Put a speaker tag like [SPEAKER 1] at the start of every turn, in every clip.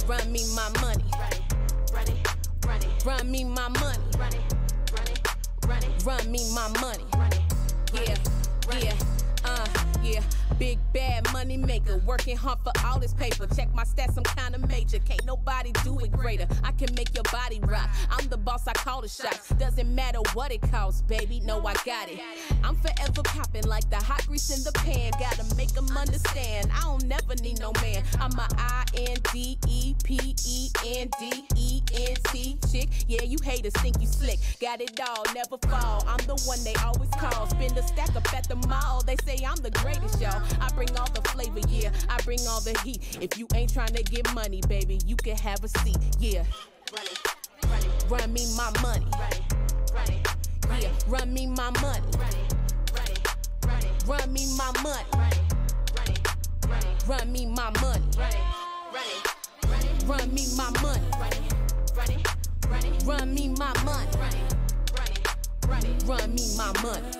[SPEAKER 1] Run me my money.
[SPEAKER 2] Run it, run it,
[SPEAKER 1] Run me my money.
[SPEAKER 2] run it, run it, run it,
[SPEAKER 1] Run me my money.
[SPEAKER 2] run it.
[SPEAKER 1] Yeah, yeah. Big bad money maker, working hard for all this paper. Check my stats, I'm kinda major. Can't nobody do it greater. I can make your body rock. I'm the boss, I call the shots. Doesn't matter what it costs, baby. No, I got it. I'm forever popping like the hot grease in the pan. Gotta make them understand. I don't never need no man. I'm a INDEPENDENT chick. Yeah, you haters think you slick. Got it all, never fall. I'm the one they always call. Spend a stack up at the mall. They say I'm the greatest, y'all. I bring all the flavor, yeah. I bring all the heat. If you ain't trying to get money, baby, you can have a seat, yeah.
[SPEAKER 2] Run it, run it,
[SPEAKER 1] Run me my money.
[SPEAKER 2] run it, run it, run
[SPEAKER 1] Yeah,
[SPEAKER 2] it,
[SPEAKER 1] run me my money.
[SPEAKER 2] run it, run it, run it,
[SPEAKER 1] Run me my money.
[SPEAKER 2] run it, run it, run it,
[SPEAKER 1] Run me my money.
[SPEAKER 2] run it, run it, run it,
[SPEAKER 1] Run me my money.
[SPEAKER 2] run it, run it, run it,
[SPEAKER 1] Run me my money.
[SPEAKER 2] run it, run it, run it.
[SPEAKER 1] Run me my money.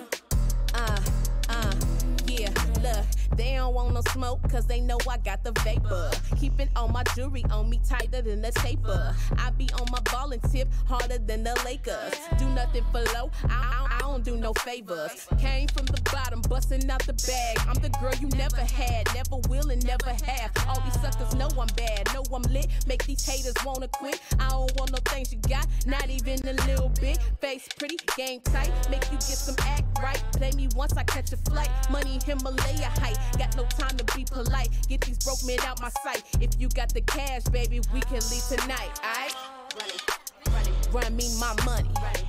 [SPEAKER 1] Yeah, look, they don't want no smoke, cause they know I got the vapor. Keeping all my jewelry on me tighter than a taper. I be on my ballin' tip harder than the Lakers. Do nothing for low, I don't do no favors. Came from the bottom, busting out the bag. I'm the girl you never had, never will and never have. All these suckers know I'm bad, know I'm lit. Make these haters wanna quit. I don't want no things you got, not even a little bit. Face pretty, game tight, make you get some act right. Play me once I catch a flight, money Himalaya height. Got no time to be polite, get these broke men out my sight. If you got the cash, baby, we can leave tonight, alright?
[SPEAKER 2] Run it, run it,
[SPEAKER 1] Run me my money.
[SPEAKER 2] run it,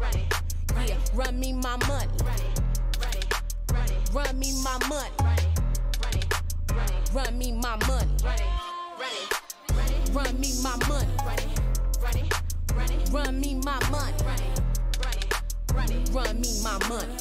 [SPEAKER 2] run it, run
[SPEAKER 1] Yeah,
[SPEAKER 2] it,
[SPEAKER 1] run me my money.
[SPEAKER 2] run it, run it, run it,
[SPEAKER 1] Run me my money.
[SPEAKER 2] run it, run it, run it,
[SPEAKER 1] Run me my money.
[SPEAKER 2] run it, run it, run it,
[SPEAKER 1] Run me my money.
[SPEAKER 2] run it, run it, run it,
[SPEAKER 1] Run me my money.
[SPEAKER 2] run it, run it, run it.
[SPEAKER 1] Run me my money.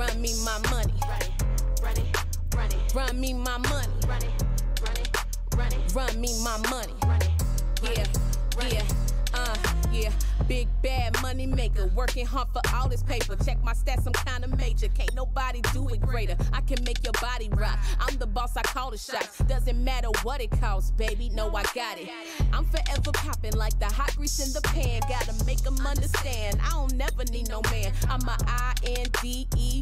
[SPEAKER 1] run me my money.
[SPEAKER 2] Run it, run it,
[SPEAKER 1] Run me my money.
[SPEAKER 2] run it, run it, run it,
[SPEAKER 1] Run me my money.
[SPEAKER 2] run it,
[SPEAKER 1] Yeah, yeah, yeah. Big bad money maker, working hard for all this paper. Check my stats, I'm kinda major. Can't nobody do it greater. I can make your body rock. I'm the boss, I call the shots. Doesn't matter what it costs, baby. No, I got it. I'm forever popping like the hot grease in the pan. Gotta make them understand. I don't never need no man. I'm a INDEPENDENT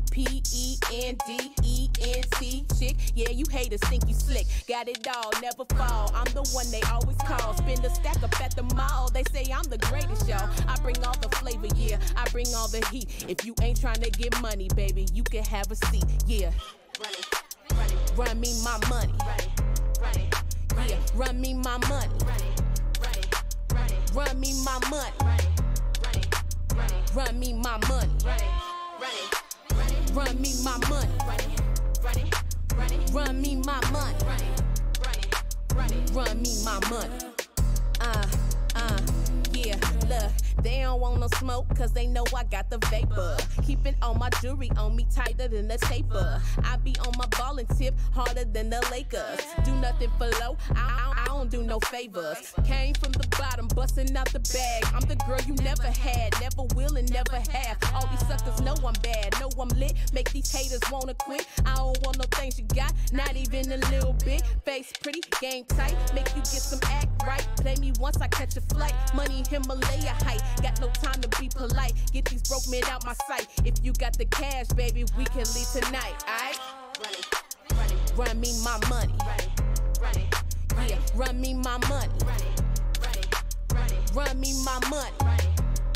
[SPEAKER 1] chick. Yeah, you haters think you slick. Got it all, never fall. I'm the one they always call. Spend a stack up at the mall. They say I'm the greatest, y'all. I bring all the flavor, yeah. I bring all the heat. If you ain't trying to get money, baby, you can have a seat, yeah.
[SPEAKER 2] run it, run it,
[SPEAKER 1] Run me my money,
[SPEAKER 2] run it, run it, run
[SPEAKER 1] yeah.
[SPEAKER 2] it,
[SPEAKER 1] Run me my money,
[SPEAKER 2] run it, run it, run it,
[SPEAKER 1] run me my money,
[SPEAKER 2] run it, run it, run it,
[SPEAKER 1] run me my money,
[SPEAKER 2] run it, run it, run it,
[SPEAKER 1] run me my money,
[SPEAKER 2] run it, run it, run it,
[SPEAKER 1] run me my money,
[SPEAKER 2] run it, run it, run it,
[SPEAKER 1] run me my money. Yeah, look, they don't want no smoke, cause they know I got the vapor. Keeping all my jewelry on me tighter than the taper. I be on my ballin' tip harder than the Lakers. Do nothing for low, I don't do no favors. Came from the bottom, busting out the bag. I'm the girl you never had, never will and never have. All these suckers know I'm bad, know I'm lit. Make these haters wanna quit. I don't want no things you got, not even a little bit. Face pretty, game tight, make you get some act right. Play me once, I catch a flight. Money Himalaya height, got no time to be polite. Get these broke men out my sight. If you got the cash, baby, we can leave tonight, aight?
[SPEAKER 2] run it, run it,
[SPEAKER 1] Run me my money,
[SPEAKER 2] run it, run it, run
[SPEAKER 1] yeah.
[SPEAKER 2] it,
[SPEAKER 1] Run me my money,
[SPEAKER 2] run it, run it, run it,
[SPEAKER 1] run me my money,
[SPEAKER 2] run it,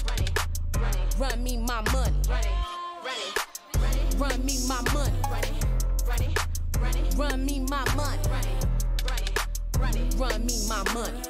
[SPEAKER 2] run it, run it,
[SPEAKER 1] run me my money,
[SPEAKER 2] run it, run it, run it,
[SPEAKER 1] run me my money,
[SPEAKER 2] run it, run it, run it,
[SPEAKER 1] run me my money,
[SPEAKER 2] run it, run it, run it.
[SPEAKER 1] run me my money.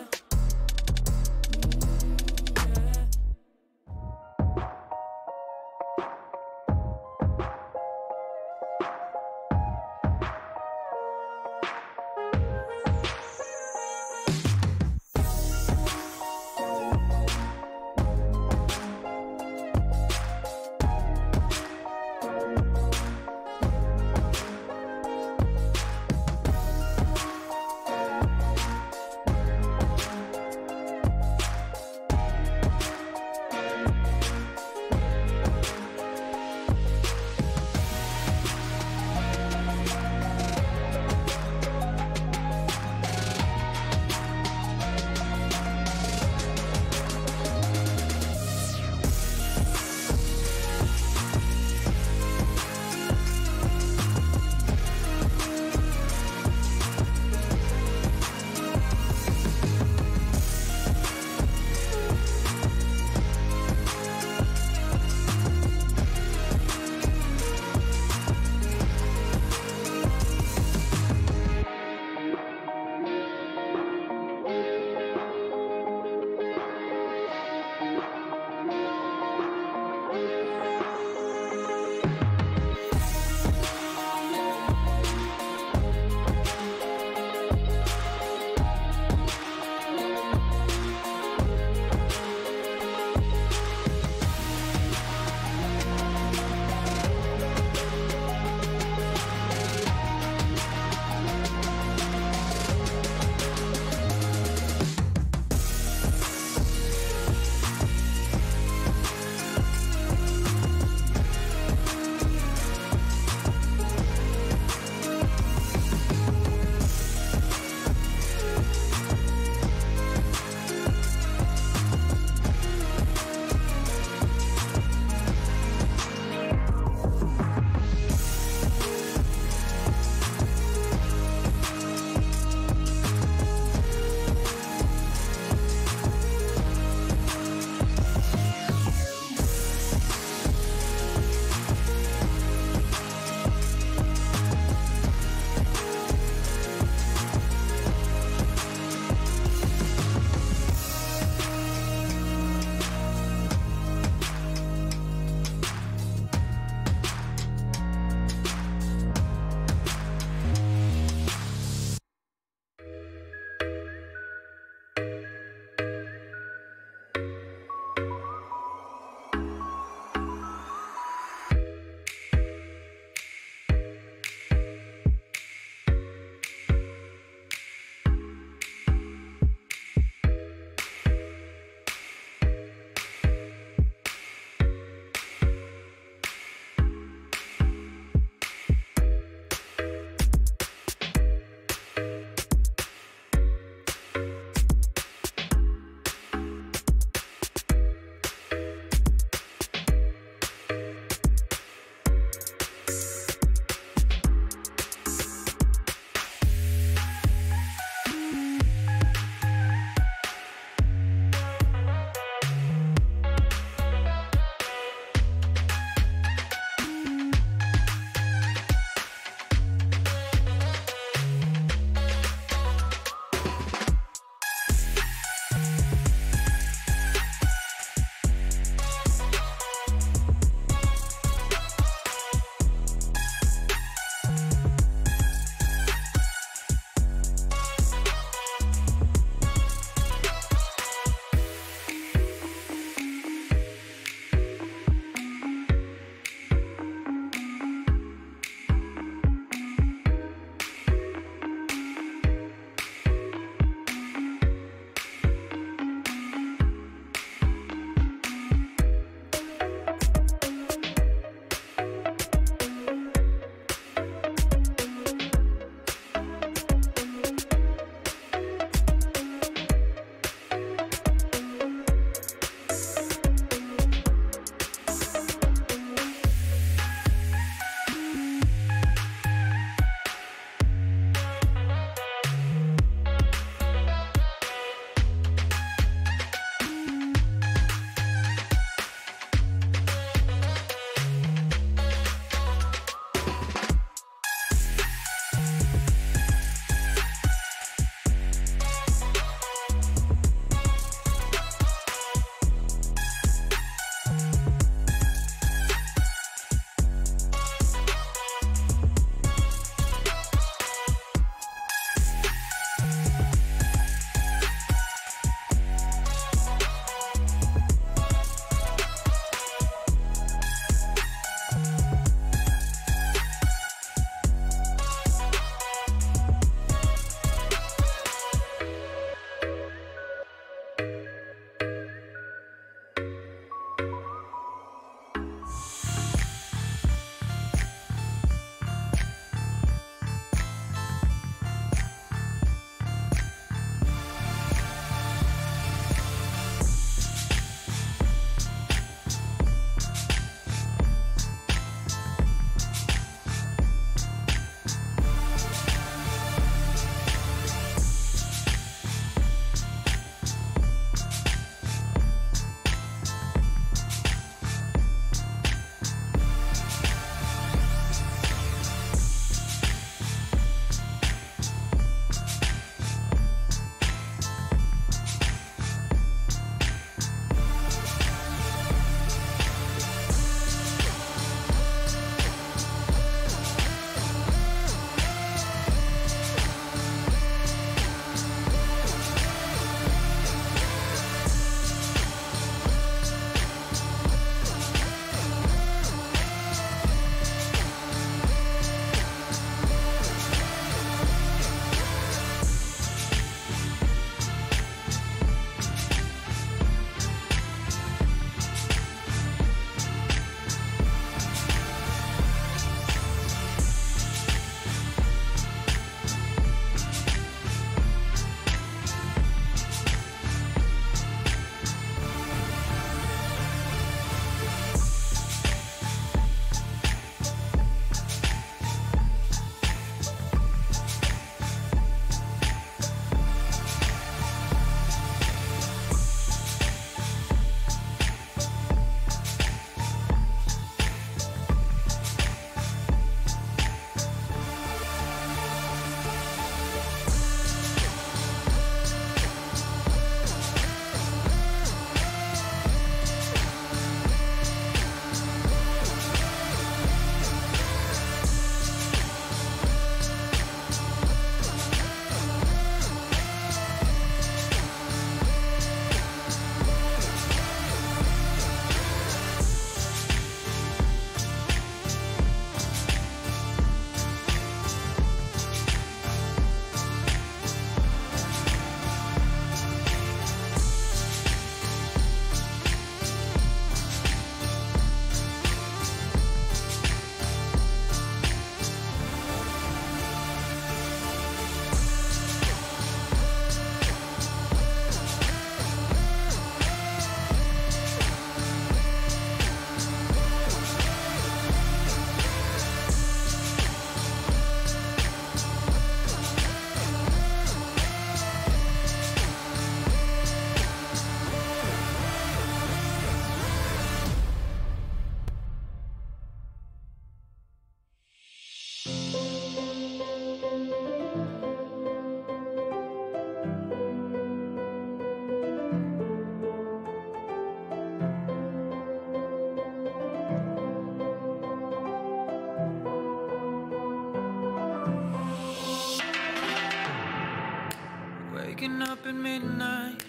[SPEAKER 3] waking up at midnight,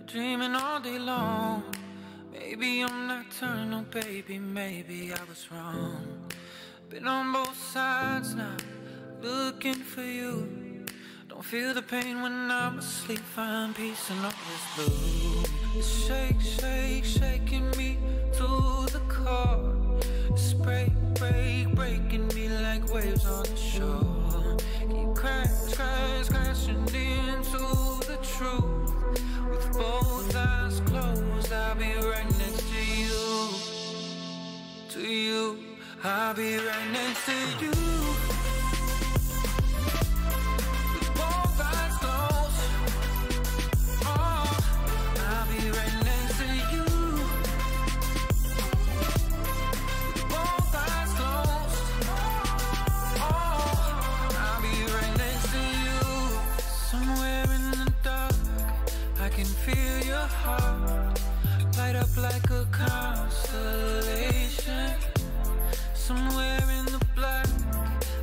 [SPEAKER 3] dreaming all day long. Maybe I'm nocturnal, baby, maybe I was wrong. Been on both sides now, looking for you. Don't feel the pain when I'm asleep, find peace in all this blue. Shake, shake, shaking me to the core. It's break, break, breaking me like waves on the shore. Keep crashing into the truth. With both eyes closed, I'll be right next to you. To you, I'll be right next to you. With both eyes closed, oh, I'll be right next to you. With both eyes closed, oh, I'll be right next to you. Somewhere in the dark, I can feel your heart light up like a constellation. Somewhere in the black,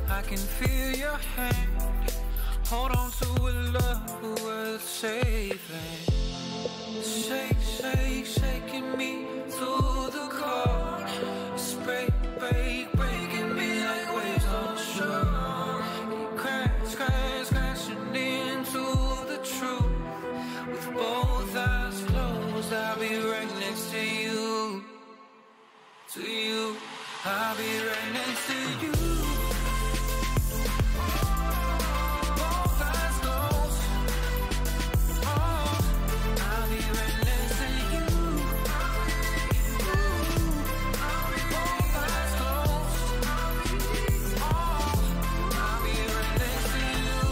[SPEAKER 3] I can feel your hand. Hold on to a love worth saving. Shake, shake, shaking me to the core. It's break, break, breaking me like waves on the shore. Crashing into the truth. With both eyes closed, I'll be right next to you. To you, I'll be right next to you. Both eyes closed, oh, I'll be right next to you. Both eyes closed, oh, I'll be right next to you.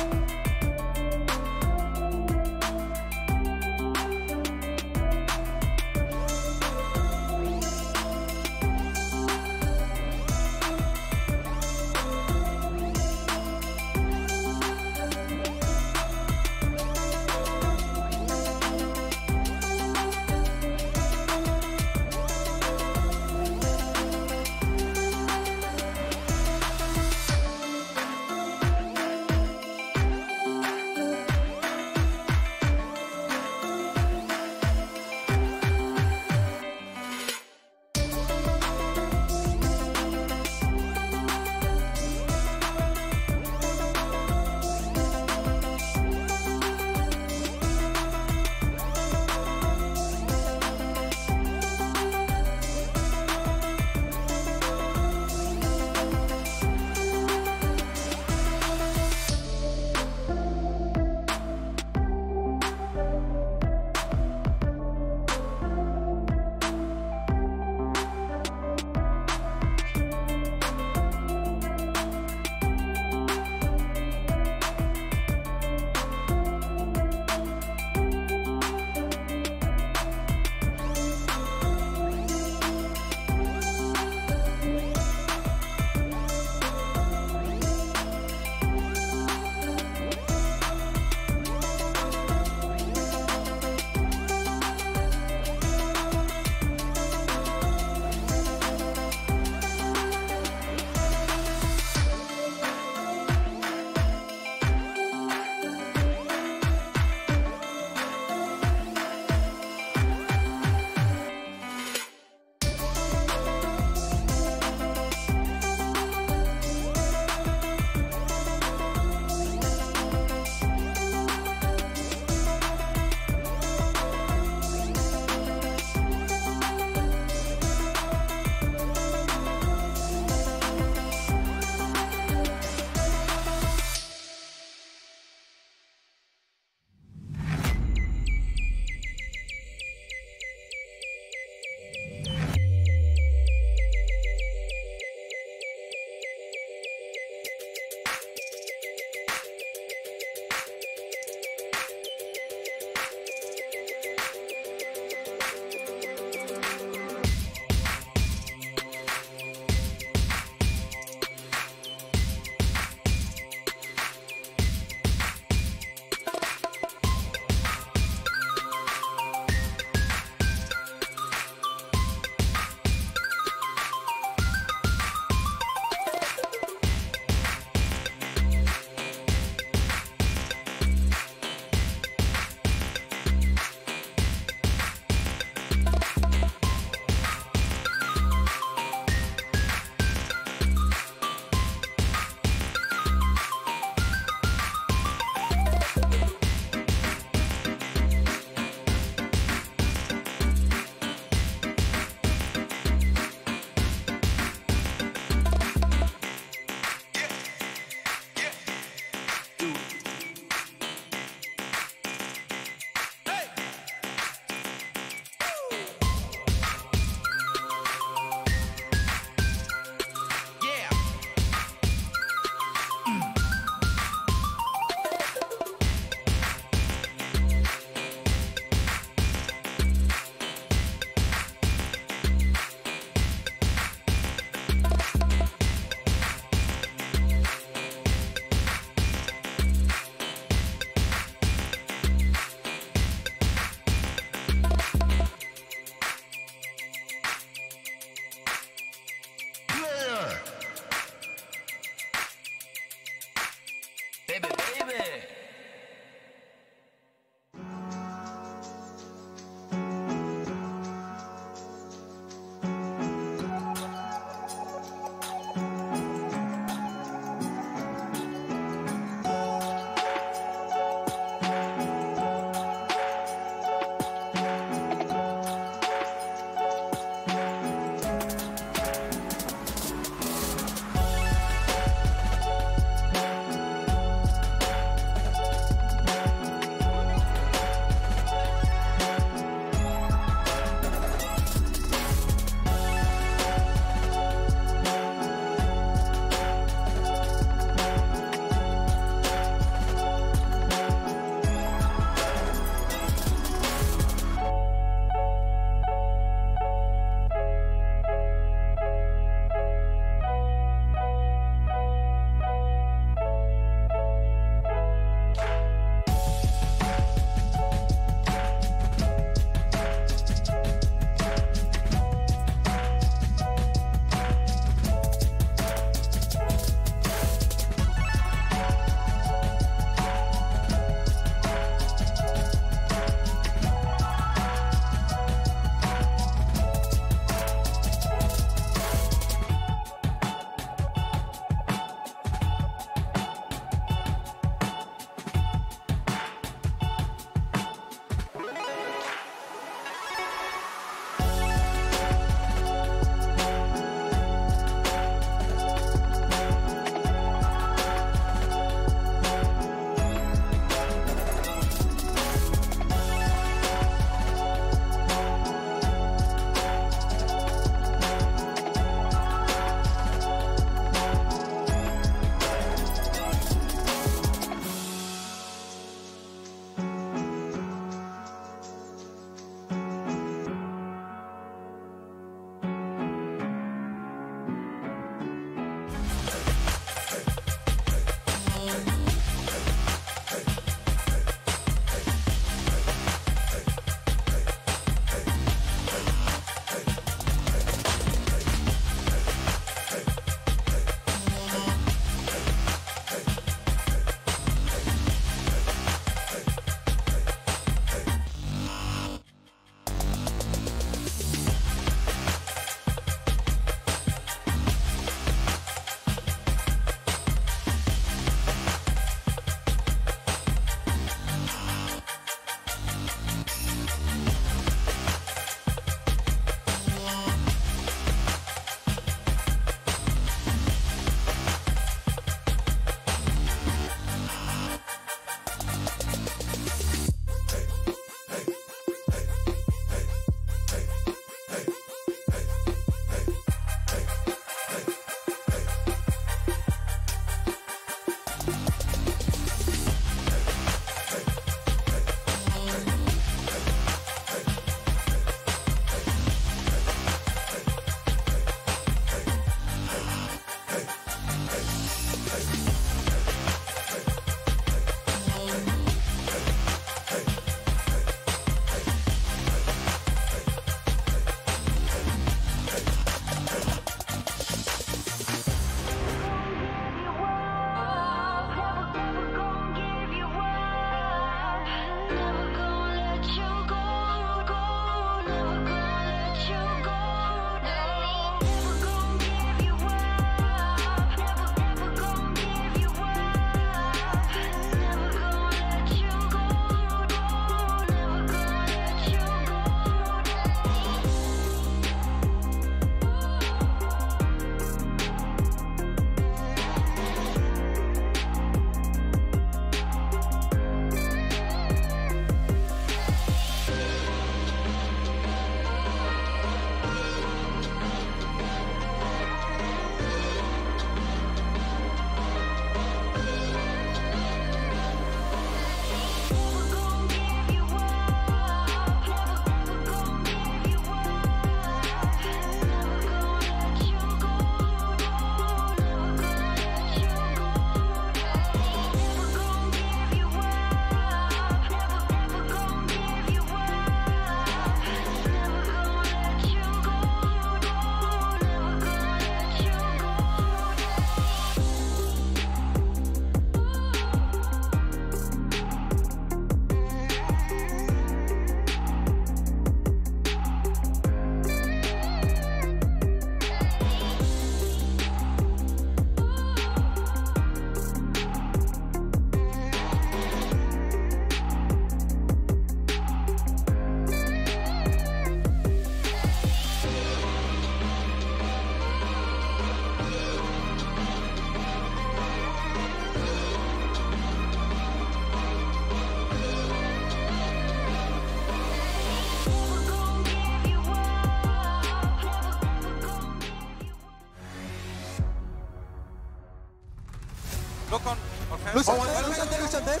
[SPEAKER 4] Lucian dead.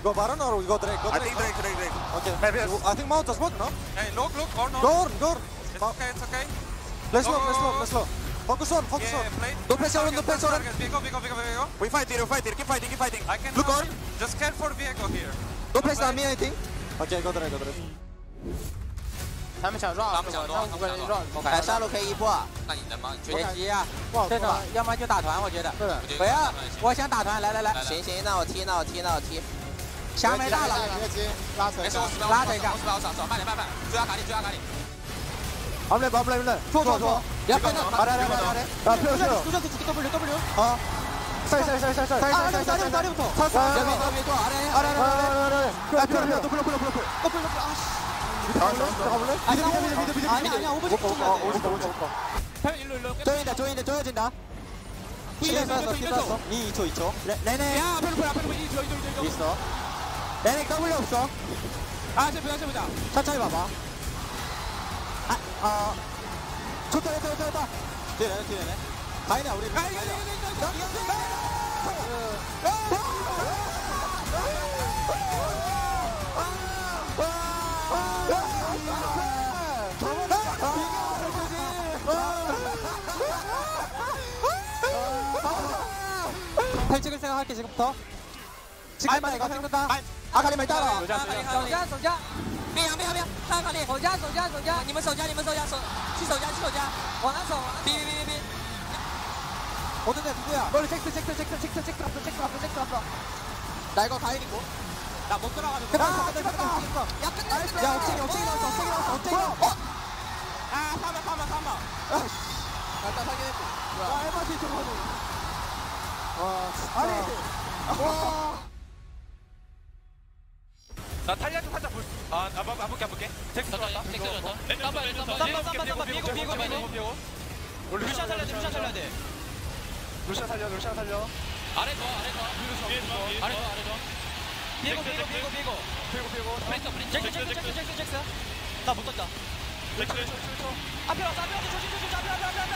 [SPEAKER 4] Go Baron or we go Drake?
[SPEAKER 5] I think Drake.
[SPEAKER 4] Okay. I think Mount does what, no?
[SPEAKER 5] Hey, look, or no?
[SPEAKER 4] Door.
[SPEAKER 5] It's okay.
[SPEAKER 4] Let's slow. Focus on. Don't press on.
[SPEAKER 5] Viego. We fight here, keep fighting. I can
[SPEAKER 4] Look on.
[SPEAKER 5] Just care for Viego here.
[SPEAKER 4] Don't press on me, I think. Okay, go Drake.
[SPEAKER 6] 他们想 run， 他们5个人 run， 哎，下路可以一波，
[SPEAKER 7] 那你能吗？
[SPEAKER 6] 别急啊，这种要么就打团，我觉得。不要，我想打团，来。行，那我踢，墙没大了，拉扯一下，
[SPEAKER 7] 拉慢点，追阿卡里。
[SPEAKER 4] 앞래. 줘. 야, 아래. 아, 필요.
[SPEAKER 6] W.
[SPEAKER 4] 어. 살. 다리부터. 아래. 야, 필요. 또 풀. 가볼래?
[SPEAKER 6] 아니야, 오버.
[SPEAKER 4] 조인다. 힐 쐈어. 2초. 레네.
[SPEAKER 6] 야, 앞으로 2초.
[SPEAKER 4] 있어. 레네 W 없어.
[SPEAKER 6] 아, 보자.
[SPEAKER 4] 천천히 봐봐. 좋다. 뒤에네. 가인아, 우리.
[SPEAKER 6] 펼치길 생각할게 지금부터. 지금만 이거 찍는다.
[SPEAKER 4] 아카리 말 따라.
[SPEAKER 6] 守家，边羊，看卡里，守家，你们守家，去守家，往南走，别， 어딘데 누구야? 멀리 잭스 앞서. 나 이거 가인이고. 나 못 들어가는 거. 야, 끝났어. 야, 억제기 나왔어. 아, 사마. 일단 확인했고. 야, 에바티 좀 하고. 아니.
[SPEAKER 5] 나 탈리아 좀 살짝 안 볼게. 잭스 들어왔다. 비고. 루시안 살려야 돼. 루시안 살려.
[SPEAKER 7] 아래 더. 비고. 잭스. 나 못 떴다. 앞에 왔어. 조심. 앞에.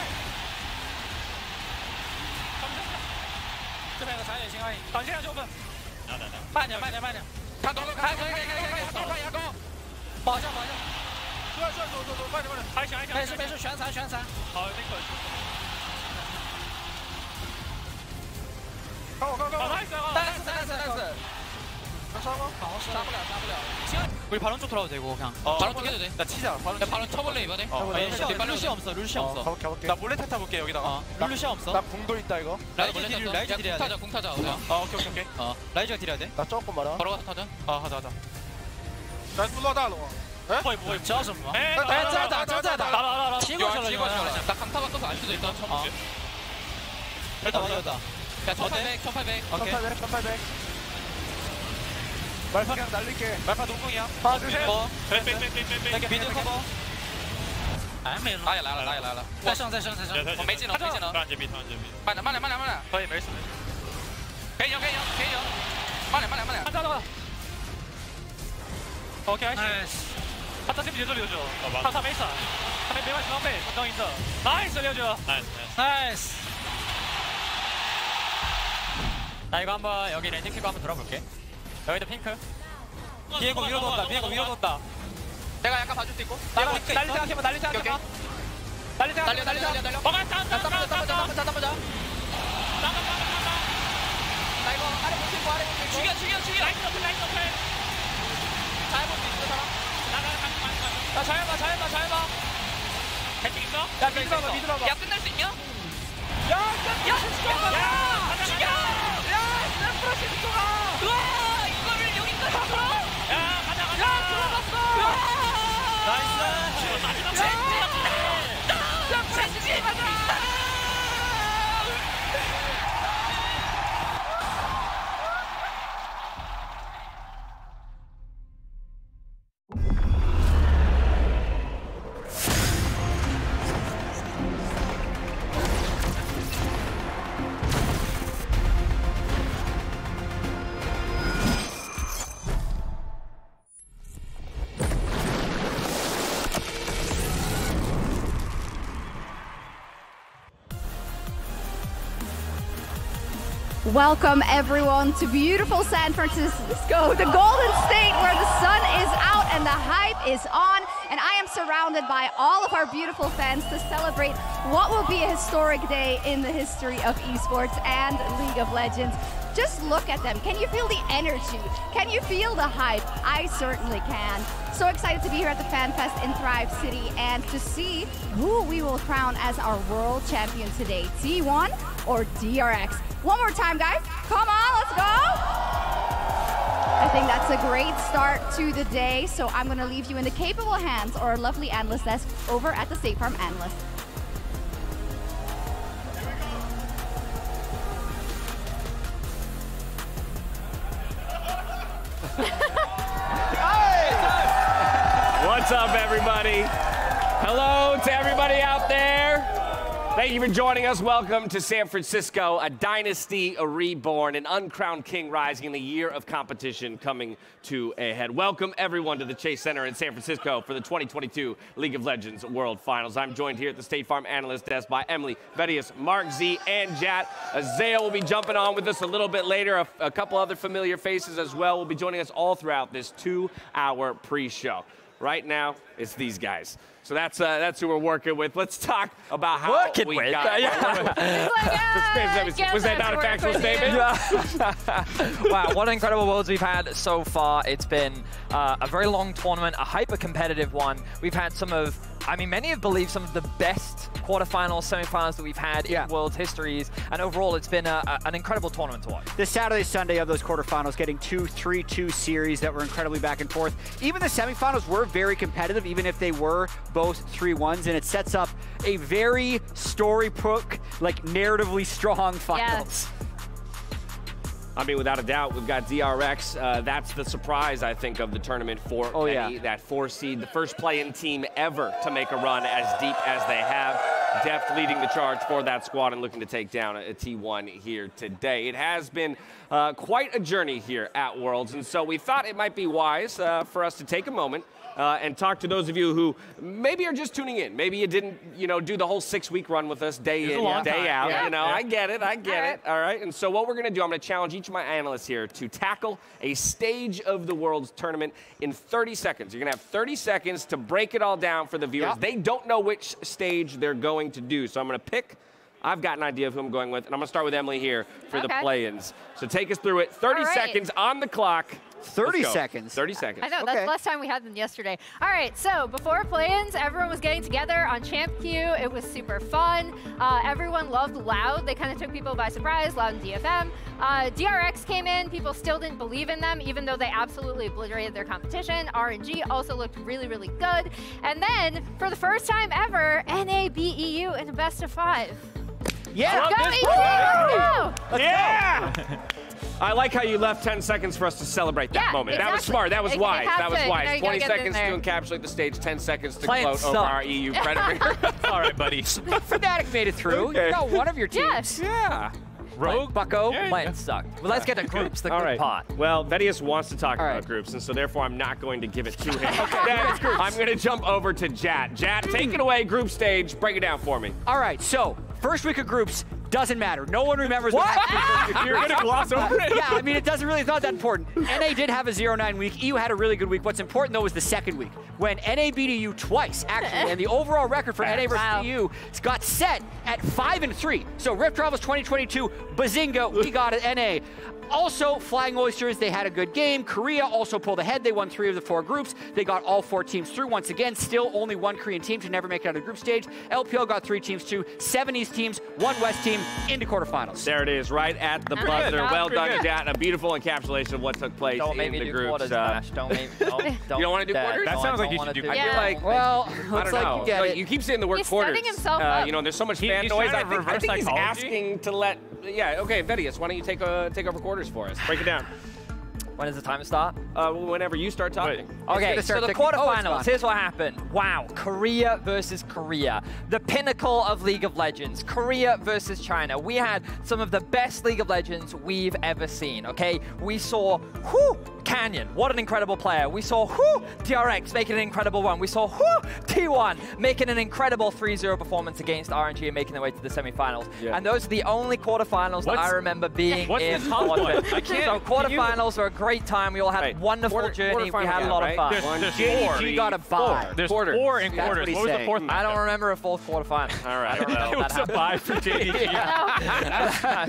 [SPEAKER 7] 这边有个残血星而已，挡线就问。慢点。看多了，开，牙膏，保下。走，慢点，还行，没事，全残。好，那个。나이스.杀不了。 우리 바론 쪽 돌아도 되고 그냥. 바론 쪽 해도 돼. 나 치자. 바론 쳐볼래 이번에? 룰루시 없어.
[SPEAKER 5] 가볼게. 나 몰래 타볼게 여기다가.
[SPEAKER 7] 룰루시 없어.
[SPEAKER 5] 나 궁도 있다 이거.
[SPEAKER 7] 라이즈 딜해야 돼. 궁 타자.
[SPEAKER 5] 오케이.
[SPEAKER 7] 라이즈가 딜해야 돼.
[SPEAKER 5] 나 조금 말아.
[SPEAKER 7] 바로 가서 타자.
[SPEAKER 5] 하자. 나 불러다로.
[SPEAKER 7] 会叫什么？在打，打，踢过去了。나 강타 바꿔서 알 수도 있다. 됐다. 야, 1800. 오케이.
[SPEAKER 5] 1800. 말파 그냥 날릴게. 말파 동공이야. 하나, 둘, 셋.
[SPEAKER 7] 백. 미드 커버. 来了。再上。我没技能。慢点。
[SPEAKER 5] 可以，没事。
[SPEAKER 7] 可以赢。慢点。
[SPEAKER 5] 看到了。OK， 他这边节奏6-9，他没闪，他没完全装备，他刚赢的。Nice 6-9。나이스.
[SPEAKER 7] 나 이거 한번 여기 랜딩 피고 한번 돌아볼게. 여기도 핑크. 비에고 위로 돈다. 내가 약간 봐줄 수 있고.
[SPEAKER 5] 난리 생각해봐.
[SPEAKER 7] 날려. 따보자. 나 이거 아래 못 치고. 죽여.
[SPEAKER 5] 라이트 오플.
[SPEAKER 7] 잘 볼 수 있는 사람?
[SPEAKER 5] 나 잘 봐. 배팅 있어?
[SPEAKER 7] 야, 미드 봐봐. 야, 끝날 수 있냐? 죽여!
[SPEAKER 5] 프로시 들어가!
[SPEAKER 7] 우와! 이거를 여기까지 들어?
[SPEAKER 5] 야, 가자!
[SPEAKER 7] 들어갔어!
[SPEAKER 5] 나이스! 마지막
[SPEAKER 7] 젠지! 맞아!
[SPEAKER 8] Welcome everyone to beautiful San Francisco, the Golden State, where the sun is out and the hype is on. And I am surrounded by all of our beautiful fans to celebrate what will be a historic day in the history of esports and League of Legends. Just look at them. Can you feel the energy? Can you feel the hype? I certainly can. So excited to be here at the Fan Fest in Thrive City and to see who we will crown as our world champion today, T1 or DRX. One more time, guys. Come on, let's go. I think that's a great start to the day. So I'm going to leave you in the capable hands or a lovely analyst desk over at the State Farm Analyst.
[SPEAKER 9] What's up, everybody? Hello to everybody out there. Thank you for joining us. Welcome to San Francisco, a dynasty, a reborn, an uncrowned king rising in the year of competition coming to a head. Welcome, everyone, to the Chase Center in San Francisco for the 2022 League of Legends World Finals. I'm joined here at the State Farm Analyst Desk by Emily, Vedius, Mark Z, and Jat. Zaya will be jumping on with us a little bit later. A couple other familiar faces as well will be joining us all throughout this 2-hour pre-show. Right now, it's these guys. So that's who we're working with. Let's talk about how we got. Was that not a factual statement?
[SPEAKER 10] Yeah. Wow, what incredible worlds we've had so far. It's been a very long tournament, a hyper-competitive one. We've had some of, I mean, many have believed some of the best quarterfinals, semifinals that we've had in world histories, and overall it's been an incredible tournament to watch.
[SPEAKER 11] This Saturday, Sunday of those quarterfinals, getting 2 3-2 series that were incredibly back and forth. Even the semifinals were very competitive, even if they were both 3-1s, and it sets up a very storybook, like narratively strong finals.
[SPEAKER 8] Yes.
[SPEAKER 9] I mean, without a doubt, we've got DRX. That's the surprise, I think, of the tournament for many. That 4 seed, the first play-in team ever to make a run as deep as they have. Deft leading the charge for that squad and looking to take down a T1 here today. It has been quite a journey here at Worlds, and so we thought it might be wise for us to take a moment and talk to those of you who maybe are just tuning in. Maybe you didn't, do the whole 6-week run with us, day in, day out. I get it, all right? And so what we're gonna do, I'm gonna challenge each of my analysts here to tackle a stage of the World's tournament in 30 seconds. You're gonna have 30 seconds to break it all down for the viewers. They don't know which stage they're going to do, so I'm gonna pick. I've got an idea of who I'm going with, and I'm gonna start with Emily here for the play-ins. So take us through it. 30 seconds on the clock.
[SPEAKER 11] 30 seconds.
[SPEAKER 9] 30 seconds.
[SPEAKER 12] I know, that's less time we had than yesterday. All right, so before play-ins, everyone was getting together on Champ Q. It was super fun. Everyone loved Loud. They kind of took people by surprise, Loud and DFM. DRX came in. People still didn't believe in them, even though they absolutely obliterated their competition. RNG also looked really, really good. And then, for the first time ever, NA beat EU in a best-of-5.
[SPEAKER 11] Yeah!
[SPEAKER 9] Yeah! I like how you left 10 seconds for us to celebrate that moment.
[SPEAKER 12] Exactly.
[SPEAKER 9] That was smart. That was wise. That was wise. 20 seconds to
[SPEAKER 12] there.
[SPEAKER 9] encapsulate the stage, 10 seconds to gloat over our EU predator.
[SPEAKER 7] All right, buddy.
[SPEAKER 11] Fnatic made it through. You got one of your teams.
[SPEAKER 9] Yeah.
[SPEAKER 10] Rogue, Bucko, Light sucked. Well, let's get to groups, the good part.
[SPEAKER 9] Well, Vedius wants to talk about groups, and so therefore I'm not going to give it to him. I'm going to jump over to Jat. Jat, take it away, group stage. Break it down for me.
[SPEAKER 11] All right, so first week of groups doesn't matter. No one remembers
[SPEAKER 9] what? You're going to gloss over it?
[SPEAKER 11] Yeah, I mean, it doesn't really, it's not that important. NA did have a 0-9 week. EU had a really good week. What's important, though, was the second week, when NA beat EU twice, actually, and the overall record for NA versus EU got set at 5-3. So Rift Travels 2022, bazinga, we got it, NA. Also, Flying Oysters, they had a good game. Korea also pulled ahead. They won 3 of the 4 groups. They got all 4 teams through. Once again, still only 1 Korean team to never make it out of the group stage. LPL got 3 teams too. 7 East teams, 1 West team into quarterfinals.
[SPEAKER 9] There it is, right at the buzzer. Well done, Jat. A beautiful encapsulation of what took place in the groups.
[SPEAKER 10] Don't make me
[SPEAKER 9] you don't want to do quarters?
[SPEAKER 7] That sounds like you should do quarters.
[SPEAKER 9] I feel like,
[SPEAKER 11] well,
[SPEAKER 9] I don't know.
[SPEAKER 11] You get it.
[SPEAKER 9] You keep saying the word quarters.
[SPEAKER 12] He's setting himself up.
[SPEAKER 9] There's so much fan noise. I think he's asking to let. Yeah, okay, Vedius, why don't you take over quarters for us? Break it down.
[SPEAKER 10] When does the timer start?
[SPEAKER 9] Whenever you start talking.
[SPEAKER 10] Okay, so the quarterfinals, here's what happened. Wow, Korea versus Korea. The pinnacle of League of Legends. Korea versus China. We had some of the best League of Legends we've ever seen, okay? We saw, Canyon, what an incredible player. We saw, DRX making an incredible run. We saw, T1 making an incredible 3-0 performance against RNG and making their way to the semifinals. Yeah. And those are the only quarterfinals that I remember being in. So quarterfinals are a great time. We all had a wonderful journey. We had a lot of fun.
[SPEAKER 11] JDG got a bye.
[SPEAKER 5] There's 4 in quarters. What was the fourth?
[SPEAKER 10] I don't remember a fourth quarterfinal.
[SPEAKER 5] All right. It was a bye for JDG.
[SPEAKER 12] That's how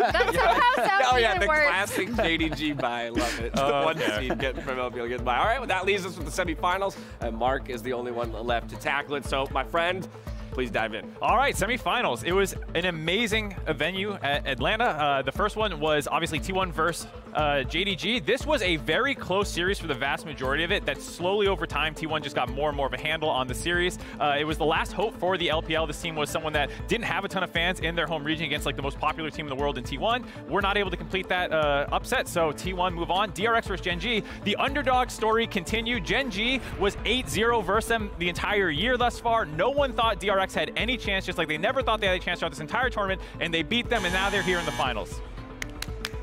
[SPEAKER 12] South
[SPEAKER 9] the
[SPEAKER 12] works.
[SPEAKER 9] classic JDG bye. I love it. The one seed getting from LPL getting by. All right, well, that leaves us with the semifinals. And Mark is the only one left to tackle it. So, my friend, please dive in.
[SPEAKER 13] All right, semifinals. It was an amazing venue at Atlanta. The first one was obviously T1 versus JDG. This was a very close series for the vast majority of it. That slowly over time, T1 just got more and more of a handle on the series. It was the last hope for the LPL. This team was someone that didn't have a ton of fans in their home region against like the most popular team in the world in T1. We're not able to complete that upset, so T1 move on. DRX versus Gen G. The underdog story continued. Gen G was 8-0 versus them the entire year thus far. No one thought DRX had any chance, just like they never thought they had a chance throughout this entire tournament, and they beat them, and now they're here in the finals.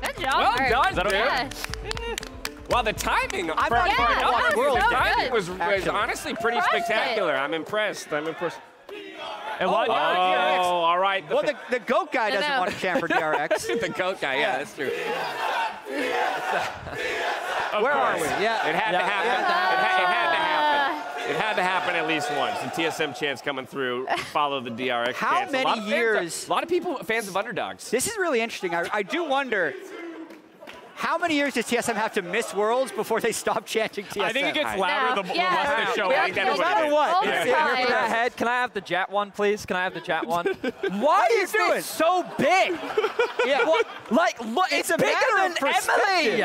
[SPEAKER 12] Good job.
[SPEAKER 9] Well done,
[SPEAKER 13] Is that okay?
[SPEAKER 12] Yeah.
[SPEAKER 9] Well, the timing
[SPEAKER 12] was
[SPEAKER 9] honestly pretty spectacular. I'm impressed. I'm impressed.
[SPEAKER 13] And
[SPEAKER 9] all right.
[SPEAKER 11] Well, the GOAT guy doesn't want to champ for DRX.
[SPEAKER 9] The GOAT guy, yeah, that's true.
[SPEAKER 11] Where are we?
[SPEAKER 9] Yeah. It had to happen. It had to happen. It had to happen at least once. The TSM chance coming through, follow the DRX
[SPEAKER 11] How
[SPEAKER 9] chance.
[SPEAKER 11] many years?
[SPEAKER 9] A lot of people, fans of underdogs.
[SPEAKER 11] This is really interesting. I do wonder, how many years does TSM have to miss Worlds before they stop chanting TSM?
[SPEAKER 13] I think it gets louder the less they show.
[SPEAKER 11] No matter what.
[SPEAKER 10] Can I have the Jet one, please? Can I have the Jet one?
[SPEAKER 11] Why is it so big?
[SPEAKER 10] Yeah. Look, it's bigger than Emily.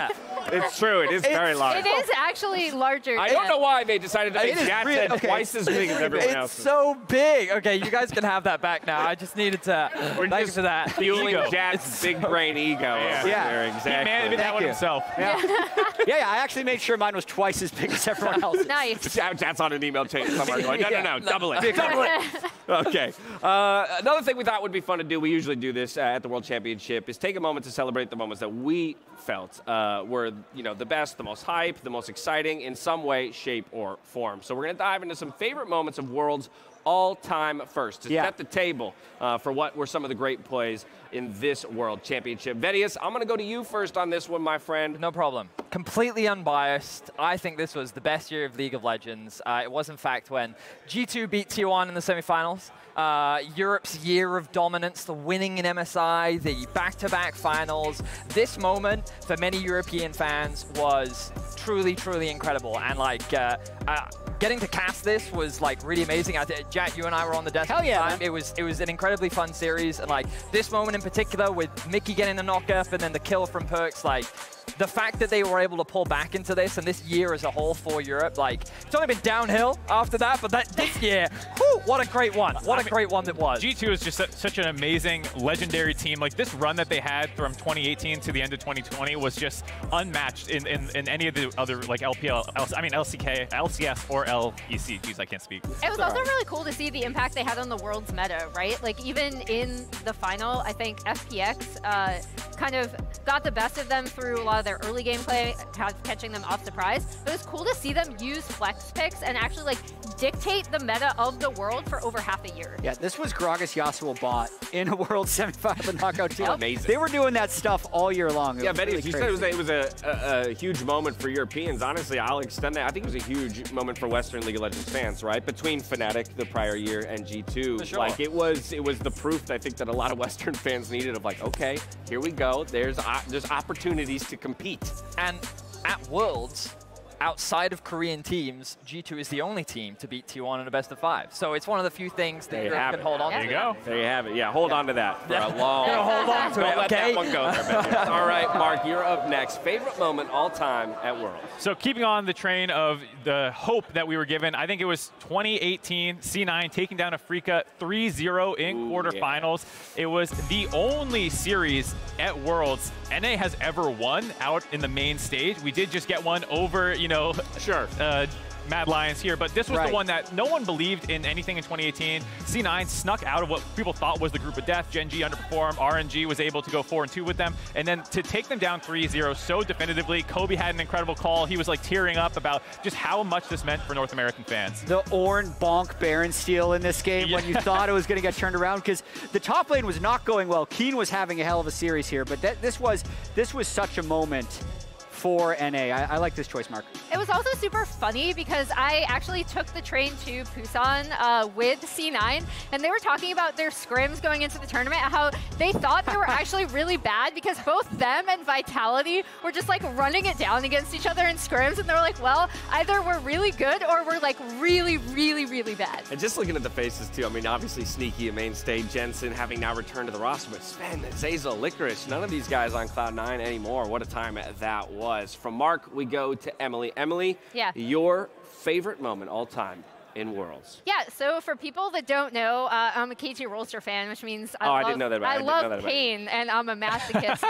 [SPEAKER 9] It's true. It is very large.
[SPEAKER 12] It is actually larger.
[SPEAKER 9] I don't know why they decided to make Jats twice as big as everyone else.
[SPEAKER 10] It's so big. Okay, you guys can have that back now. I just needed to. Thank you for that.
[SPEAKER 9] Fueling Jats' big brain ego.
[SPEAKER 11] Yeah,
[SPEAKER 9] exactly.
[SPEAKER 13] He managed that one himself.
[SPEAKER 11] Yeah, I actually made sure mine was twice as big as everyone else.
[SPEAKER 12] Nice.
[SPEAKER 9] Jats on an email chain somewhere going, no, double it. Double it. Okay. Another thing we thought would be fun to do, we usually do this at the World Championship, is take a moment to celebrate the moments that we felt were the best, the most hype, the most exciting in some way, shape, or form. So we're going to dive into some favorite moments of Worlds all-time first to set the table for what were some of the great plays in this World Championship. Vedius, I'm going to go to you first on this one, my friend.
[SPEAKER 10] No problem. Completely unbiased. I think this was the best year of League of Legends. It was, in fact, when G2 beat T1 in the semifinals. Europe's year of dominance, the winning in MSI, the back-to-back finals. This moment, for many European fans, was truly, truly incredible. And, like, getting to cast this was, like, really amazing. Jack, you and I were on the desk at the time. It was an incredibly fun series. And, like, this moment in particular with Mickey getting the knock-up and then the kill from Perks, like, the fact that they were able to pull back into this and this year as a whole for Europe, like, it's only been downhill after that, but this year, whew, what a great one. What a great one that was.
[SPEAKER 13] G2 is just such an amazing, legendary team. Like, this run that they had from 2018 to the end of 2020 was just unmatched in any of the other, like, LCK, LCS, or LEC. Jeez, I can't speak.
[SPEAKER 12] It was also really cool to see the impact they had on the World's meta, right? Like, even in the final, I think FPX kind of got the best of them through a lot of their early gameplay, catching them off surprise. But it was cool to see them use flex picks and actually, like, dictate the meta of the world for over half a year.
[SPEAKER 11] Yeah, this was Gragas Yasuo bot in a World semifinal knockout team.
[SPEAKER 9] Amazing.
[SPEAKER 11] They were doing that stuff all year long.
[SPEAKER 9] Yeah, Betty, you said it was a huge moment for Europeans. Honestly, I'll extend that. I think it was a huge moment for Western League of Legends fans, right? Between Fnatic the prior year and G2.
[SPEAKER 10] Sure.
[SPEAKER 9] Like, it was the proof that I think that a lot of Western fans needed of, like, okay, here we go. There's opportunities to compete.
[SPEAKER 10] And at Worlds, outside of Korean teams, G2 is the only team to beat T1 in a best of 5. So it's one of the few things that Europe can hold on to.
[SPEAKER 13] There you go.
[SPEAKER 9] There you have it. Yeah, hold on to that for a long
[SPEAKER 10] time. Hold on to it,
[SPEAKER 9] Don't let
[SPEAKER 10] okay?
[SPEAKER 9] that one go there, All right, Mark, you're up next. Favorite moment all time at Worlds?
[SPEAKER 13] So keeping on the train of the hope that we were given, I think it was 2018 C9 taking down Afrika 3-0 in quarterfinals. It was the only series at Worlds NA has ever won out in the main stage. We did just get one over, you know, Mad Lions here, but this was the one that no one believed in anything in 2018. C9 snuck out of what people thought was the group of death. Gen G underperformed. RNG was able to go 4-2 with them. And then to take them down 3-0 so definitively, Kobe had an incredible call. He was like tearing up about just how much this meant for North American fans. The
[SPEAKER 11] Ornn bonk Baron steal in this game when you thought it was going to get turned around, because the top lane was not going well. Keen was having a hell of a series here, but this was such a moment for NA. I like this choice, Mark.
[SPEAKER 12] It was also super funny because I actually took the train to Busan with C9, and they were talking about their scrims going into the tournament, how they thought they were actually really bad because both them and Vitality were just like running it down against each other in scrims, and they were like, well, either we're really good or we're like really, really, really bad.
[SPEAKER 9] And just looking at the faces too, I mean, obviously Sneaky, a mainstay, Jensen having now returned to the roster, but Sven, Zazel, Licorice, none of these guys on Cloud9 anymore. What a time that was. From Mark, we go to Emily. Emily, your favorite moment all time in Worlds?
[SPEAKER 12] Yeah, so for people that don't know, I'm a KT Rolster fan, which means
[SPEAKER 9] I didn't know that about
[SPEAKER 12] I love pain, and I'm a masochist.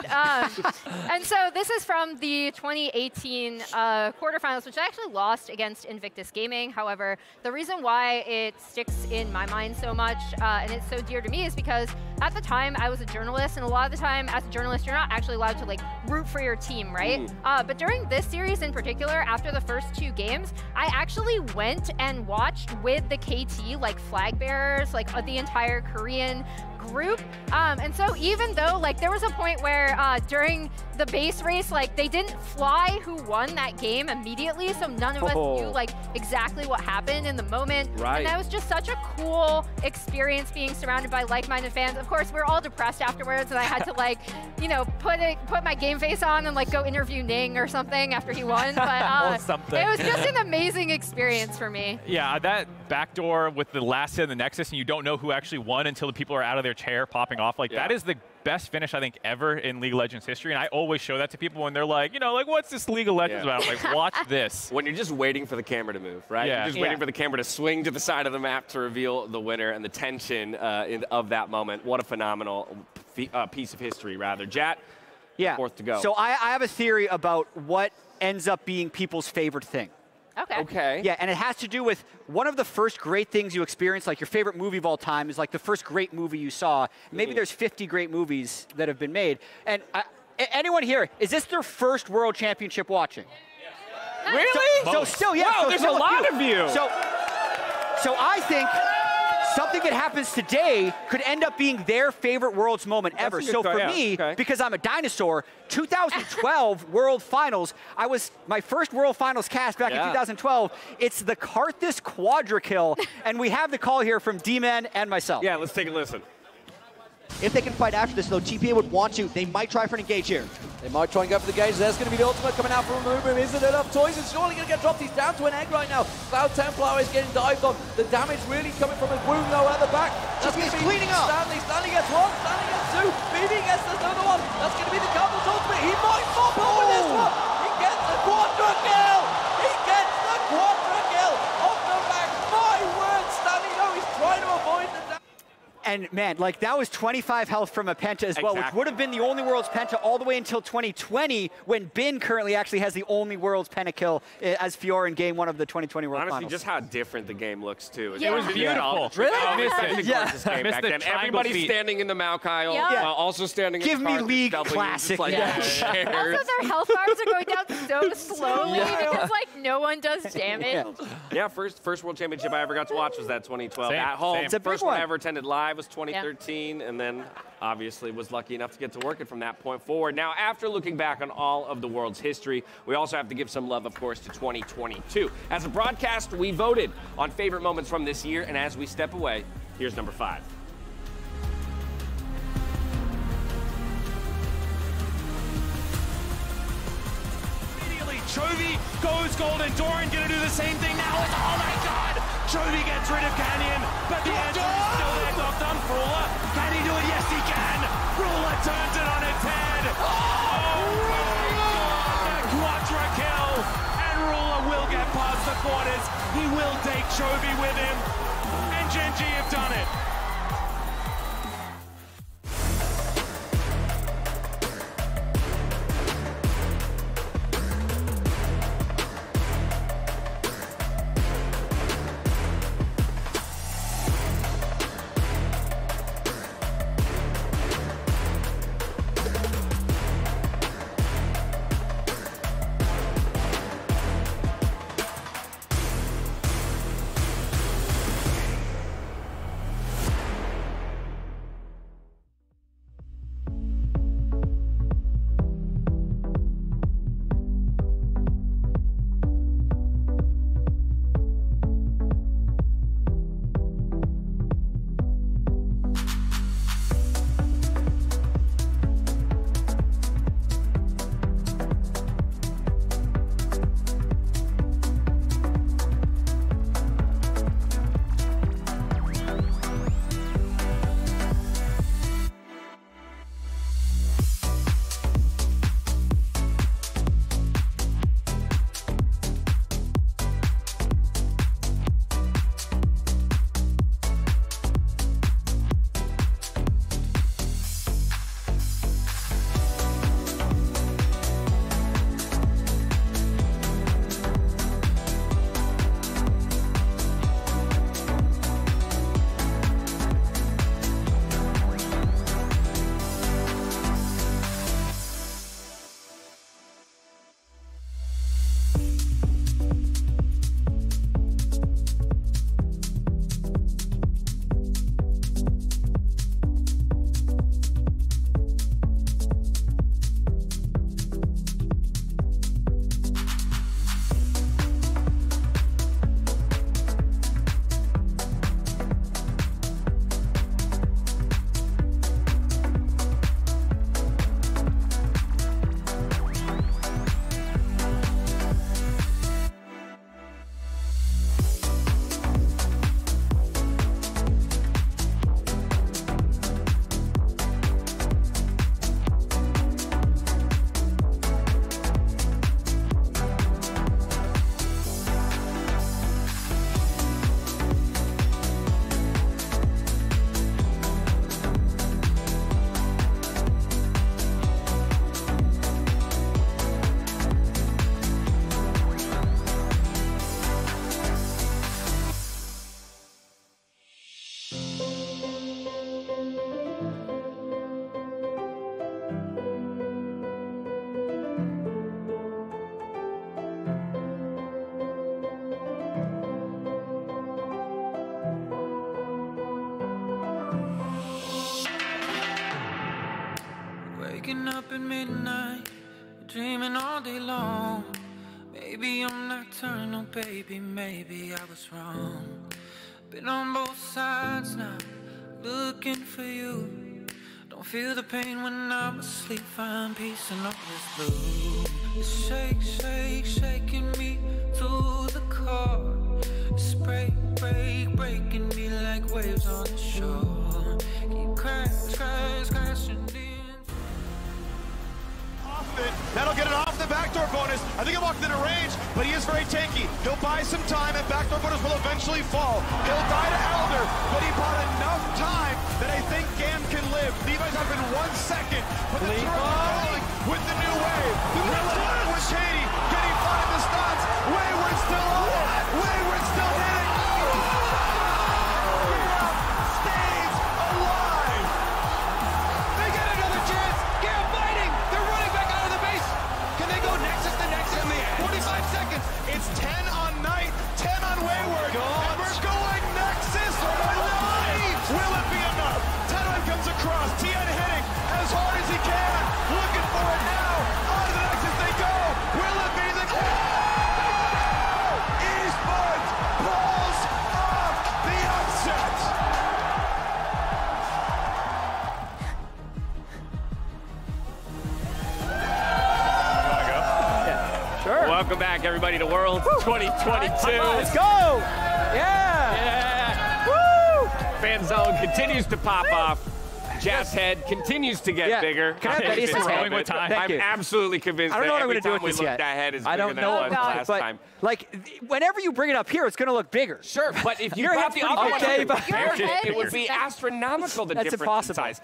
[SPEAKER 12] And so this is from the 2018 quarterfinals, which I actually lost against Invictus Gaming. However, the reason why it sticks in my mind so much, and it's so dear to me, is because at the time I was a journalist, and a lot of the time as a journalist, you're not actually allowed to like root for your team, right? But during this series in particular, after the first 2 games, I actually went and watched with the KT, like flag bearers, like the entire Korean group. And so even though like there was a point where during the base race, like they didn't fly who won that game immediately, so none of us knew like exactly what happened in the moment. And that was just such a cool experience being surrounded by like-minded fans. Of course, we were all depressed afterwards, and I had to like, you know, put my game face on and like go interview Ning or something after he won. But it was just an amazing experience for me.
[SPEAKER 13] Yeah, that backdoor with the last hit in the Nexus, and you don't know who actually won until the people are out of their chair popping off. Like that is the best finish I think ever in League of Legends history, and I always show that to people when they're like, you know, like what's this League of Legends about? I'm like, watch this.
[SPEAKER 9] When you're just waiting for the camera to move, right? You're just waiting for the camera to swing to the side of the map to reveal the winner, and the tension of that moment. What a phenomenal piece of history, rather. Jat, fourth to go.
[SPEAKER 11] So I have a theory about what ends up being people's favorite thing.
[SPEAKER 9] Okay.
[SPEAKER 11] Yeah, and it has to do with one of the first great things you experience, like your favorite movie of all time is like the first great movie you saw. Maybe there's 50 great movies that have been made. And anyone here, is this their first World Championship watching?
[SPEAKER 9] Really?
[SPEAKER 11] So still,
[SPEAKER 9] Wow, there's a lot of you.
[SPEAKER 11] So I think something that happens today could end up being their favorite Worlds moment ever. So for me, because I'm a dinosaur, 2012 World Finals, my first World Finals cast back in 2012. It's the Karthus Quadra-Kill, and we have the call here from D-Man and myself.
[SPEAKER 9] Yeah, let's take a listen.
[SPEAKER 14] If they can fight after this, though, TPA would want to. They might try for an engage here. They might try and go for the engage. There's going to be the ultimate coming out from Moonboom. Isn't it enough? Toys is surely going to get dropped. He's down to an egg right now. Cloud Templar is getting dived on. The damage really coming from his wound, though, at the back. That's going to be cleaning up. Stanley gets one. Stanley gets two. BB gets another one. That's going to be the Cardinals ultimate. He might pop up with this one. He gets the quadra kill. He gets the quadra kill off the back. My word, Stanley, though, he's trying to avoid the damage.
[SPEAKER 11] And man, like that was 25 health from a Penta as well, which would have been the only World's Penta all the way until 2020, when Bin currently actually has the only World's Penta kill as Fiora in Game 1 of the 2020 World Finals.
[SPEAKER 9] Honestly, just how different the game looks too.
[SPEAKER 13] It was beautiful.
[SPEAKER 9] Really?
[SPEAKER 13] I missed it.
[SPEAKER 9] Back then. Everybody's standing in the Maokai, while also standing in the
[SPEAKER 11] Give me League Classic.
[SPEAKER 12] Also, their health bars are going down so slowly because like no one does damage.
[SPEAKER 9] Yeah, first World Championship I ever got to watch was that 2012 at home.
[SPEAKER 11] It's a
[SPEAKER 9] first
[SPEAKER 11] big
[SPEAKER 9] one
[SPEAKER 11] one.
[SPEAKER 9] I ever attended live was 2013, and then obviously was lucky enough to get to work it from that point forward. Now, after looking back on all of the world's history, we also have to give some love, of course, to 2022. As a broadcast, we voted on favorite moments from this year, and as we step away, here's number 5.
[SPEAKER 15] Chovy goes golden. Doran gonna do the same thing now. Oh my god! Chovy gets rid of Canyon, but the answer is still there. Knocked on Ruler. Can he do it? Yes, he can. Ruler turns it on its head. Oh my god! The Quadra kill, and Ruler will get past the quarters. He will take Chovy with him, and Gen G have done it.
[SPEAKER 3] Waking up at midnight, dreaming all day long. Maybe I'm nocturnal, baby, maybe I was wrong. Been on both sides now, looking for you. Don't feel the pain when I'm asleep, find peace in all this blue. It's shake, shake, shaking me to the core. It's break, break, breaking me like waves on the shore. Keep crashing in.
[SPEAKER 16] That'll get it off the backdoor bonus. I think he walked into range, but he is very tanky. He'll buy some time, and backdoor bonus will eventually fall. He'll die to Elder, but he bought enough time that I think Gam can live. Levi's up in 1 second, but the rolling with the new wave. With Shady, getting find the stunts. Wayward still on it. Wayward still hitting. Stays alive. They get another chance. Gam fighting. They're running back out of the base. Can they go Nexus to Nexus? 45 seconds. It's 10 on Knight, 10 on Wayward. And we're going Nexus alive. Will it be enough? Tedwin comes across. Tien hitting as hard as he can. Looking for it now. On to the Nexus they go. Will it
[SPEAKER 9] back, everybody, to Worlds 2022.
[SPEAKER 11] Let's go!
[SPEAKER 9] Yeah! Woo! Fan zone continues to pop off. Jazz head continues to get bigger.
[SPEAKER 11] Can I have Betty's
[SPEAKER 13] growing with time?
[SPEAKER 9] I'm absolutely convinced
[SPEAKER 11] I don't know what I'm
[SPEAKER 9] every
[SPEAKER 11] going to do
[SPEAKER 9] time we
[SPEAKER 11] with this
[SPEAKER 9] look,
[SPEAKER 11] yet.
[SPEAKER 9] that head is
[SPEAKER 11] I
[SPEAKER 9] bigger
[SPEAKER 11] don't
[SPEAKER 9] than
[SPEAKER 11] know
[SPEAKER 9] it was last
[SPEAKER 11] but,
[SPEAKER 9] time.
[SPEAKER 11] like, whenever you bring it up here, it's going to look bigger.
[SPEAKER 9] Sure, but if you
[SPEAKER 11] Your
[SPEAKER 9] brought
[SPEAKER 11] head's
[SPEAKER 9] the other one
[SPEAKER 11] okay,
[SPEAKER 9] up
[SPEAKER 11] but
[SPEAKER 9] compared to it, it would be astronomical, the
[SPEAKER 11] That's
[SPEAKER 9] difference
[SPEAKER 11] impossible.
[SPEAKER 9] in size.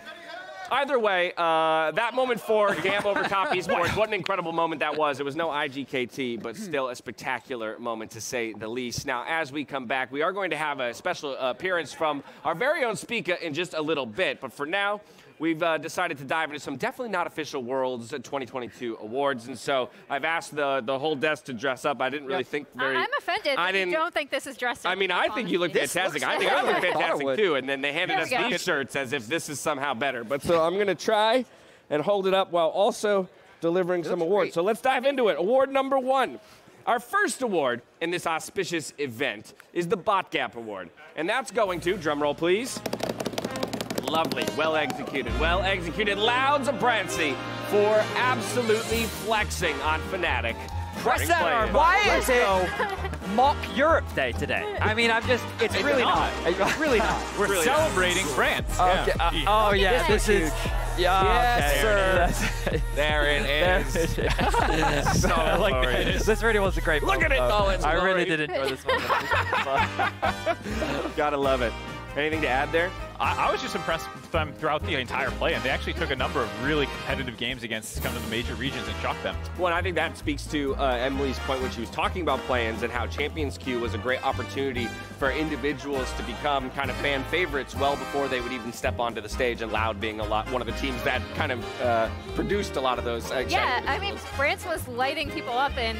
[SPEAKER 9] Either way, that moment for GAM over Top Esports, what an incredible moment that was. It was no IGKT, but still a spectacular moment to say the least. Now, as we come back, we are going to have a special appearance from our very own speaker in just a little bit. But for now, we've decided to dive into some definitely not official Worlds 2022 awards. And so I've asked the whole desk to dress up. I didn't really think very...
[SPEAKER 12] I'm offended that you don't think this is dressed up.
[SPEAKER 9] I mean, I think you look fantastic. I think I look fantastic too. And then they handed us these shirts as if this is somehow better. But so I'm going to try and hold it up while also delivering some awards. So let's dive into it. Award number 1. Our first award in this auspicious event is the Bot Gap Award. And that's going to, drumroll please, lovely, well executed, Loud Zabranski for absolutely flexing on Fnatic.
[SPEAKER 10] Press that arm. Why is it Mock Europe Day today? I mean, it's really not. It's really not.
[SPEAKER 13] We're really celebrating France.
[SPEAKER 10] Okay. Oh, yeah, this is... Yeah,
[SPEAKER 9] yes,
[SPEAKER 10] sir.
[SPEAKER 9] There it is. So
[SPEAKER 10] like this really was a great moment.
[SPEAKER 9] Look at it, Nolan.
[SPEAKER 10] I really did enjoy this moment.
[SPEAKER 9] Gotta love it. Anything to add there?
[SPEAKER 13] I was just impressed with them throughout the entire play, and they actually took a number of really competitive games against kind of the major regions and shocked them.
[SPEAKER 9] Well, and I think that speaks to Emily's point when she was talking about plans and how Champions Queue was a great opportunity for individuals to become kind of fan favorites well before they would even step onto the stage, and Loud being one of the teams that kind of produced a lot of those.
[SPEAKER 12] Yeah, I mean, France was lighting people up in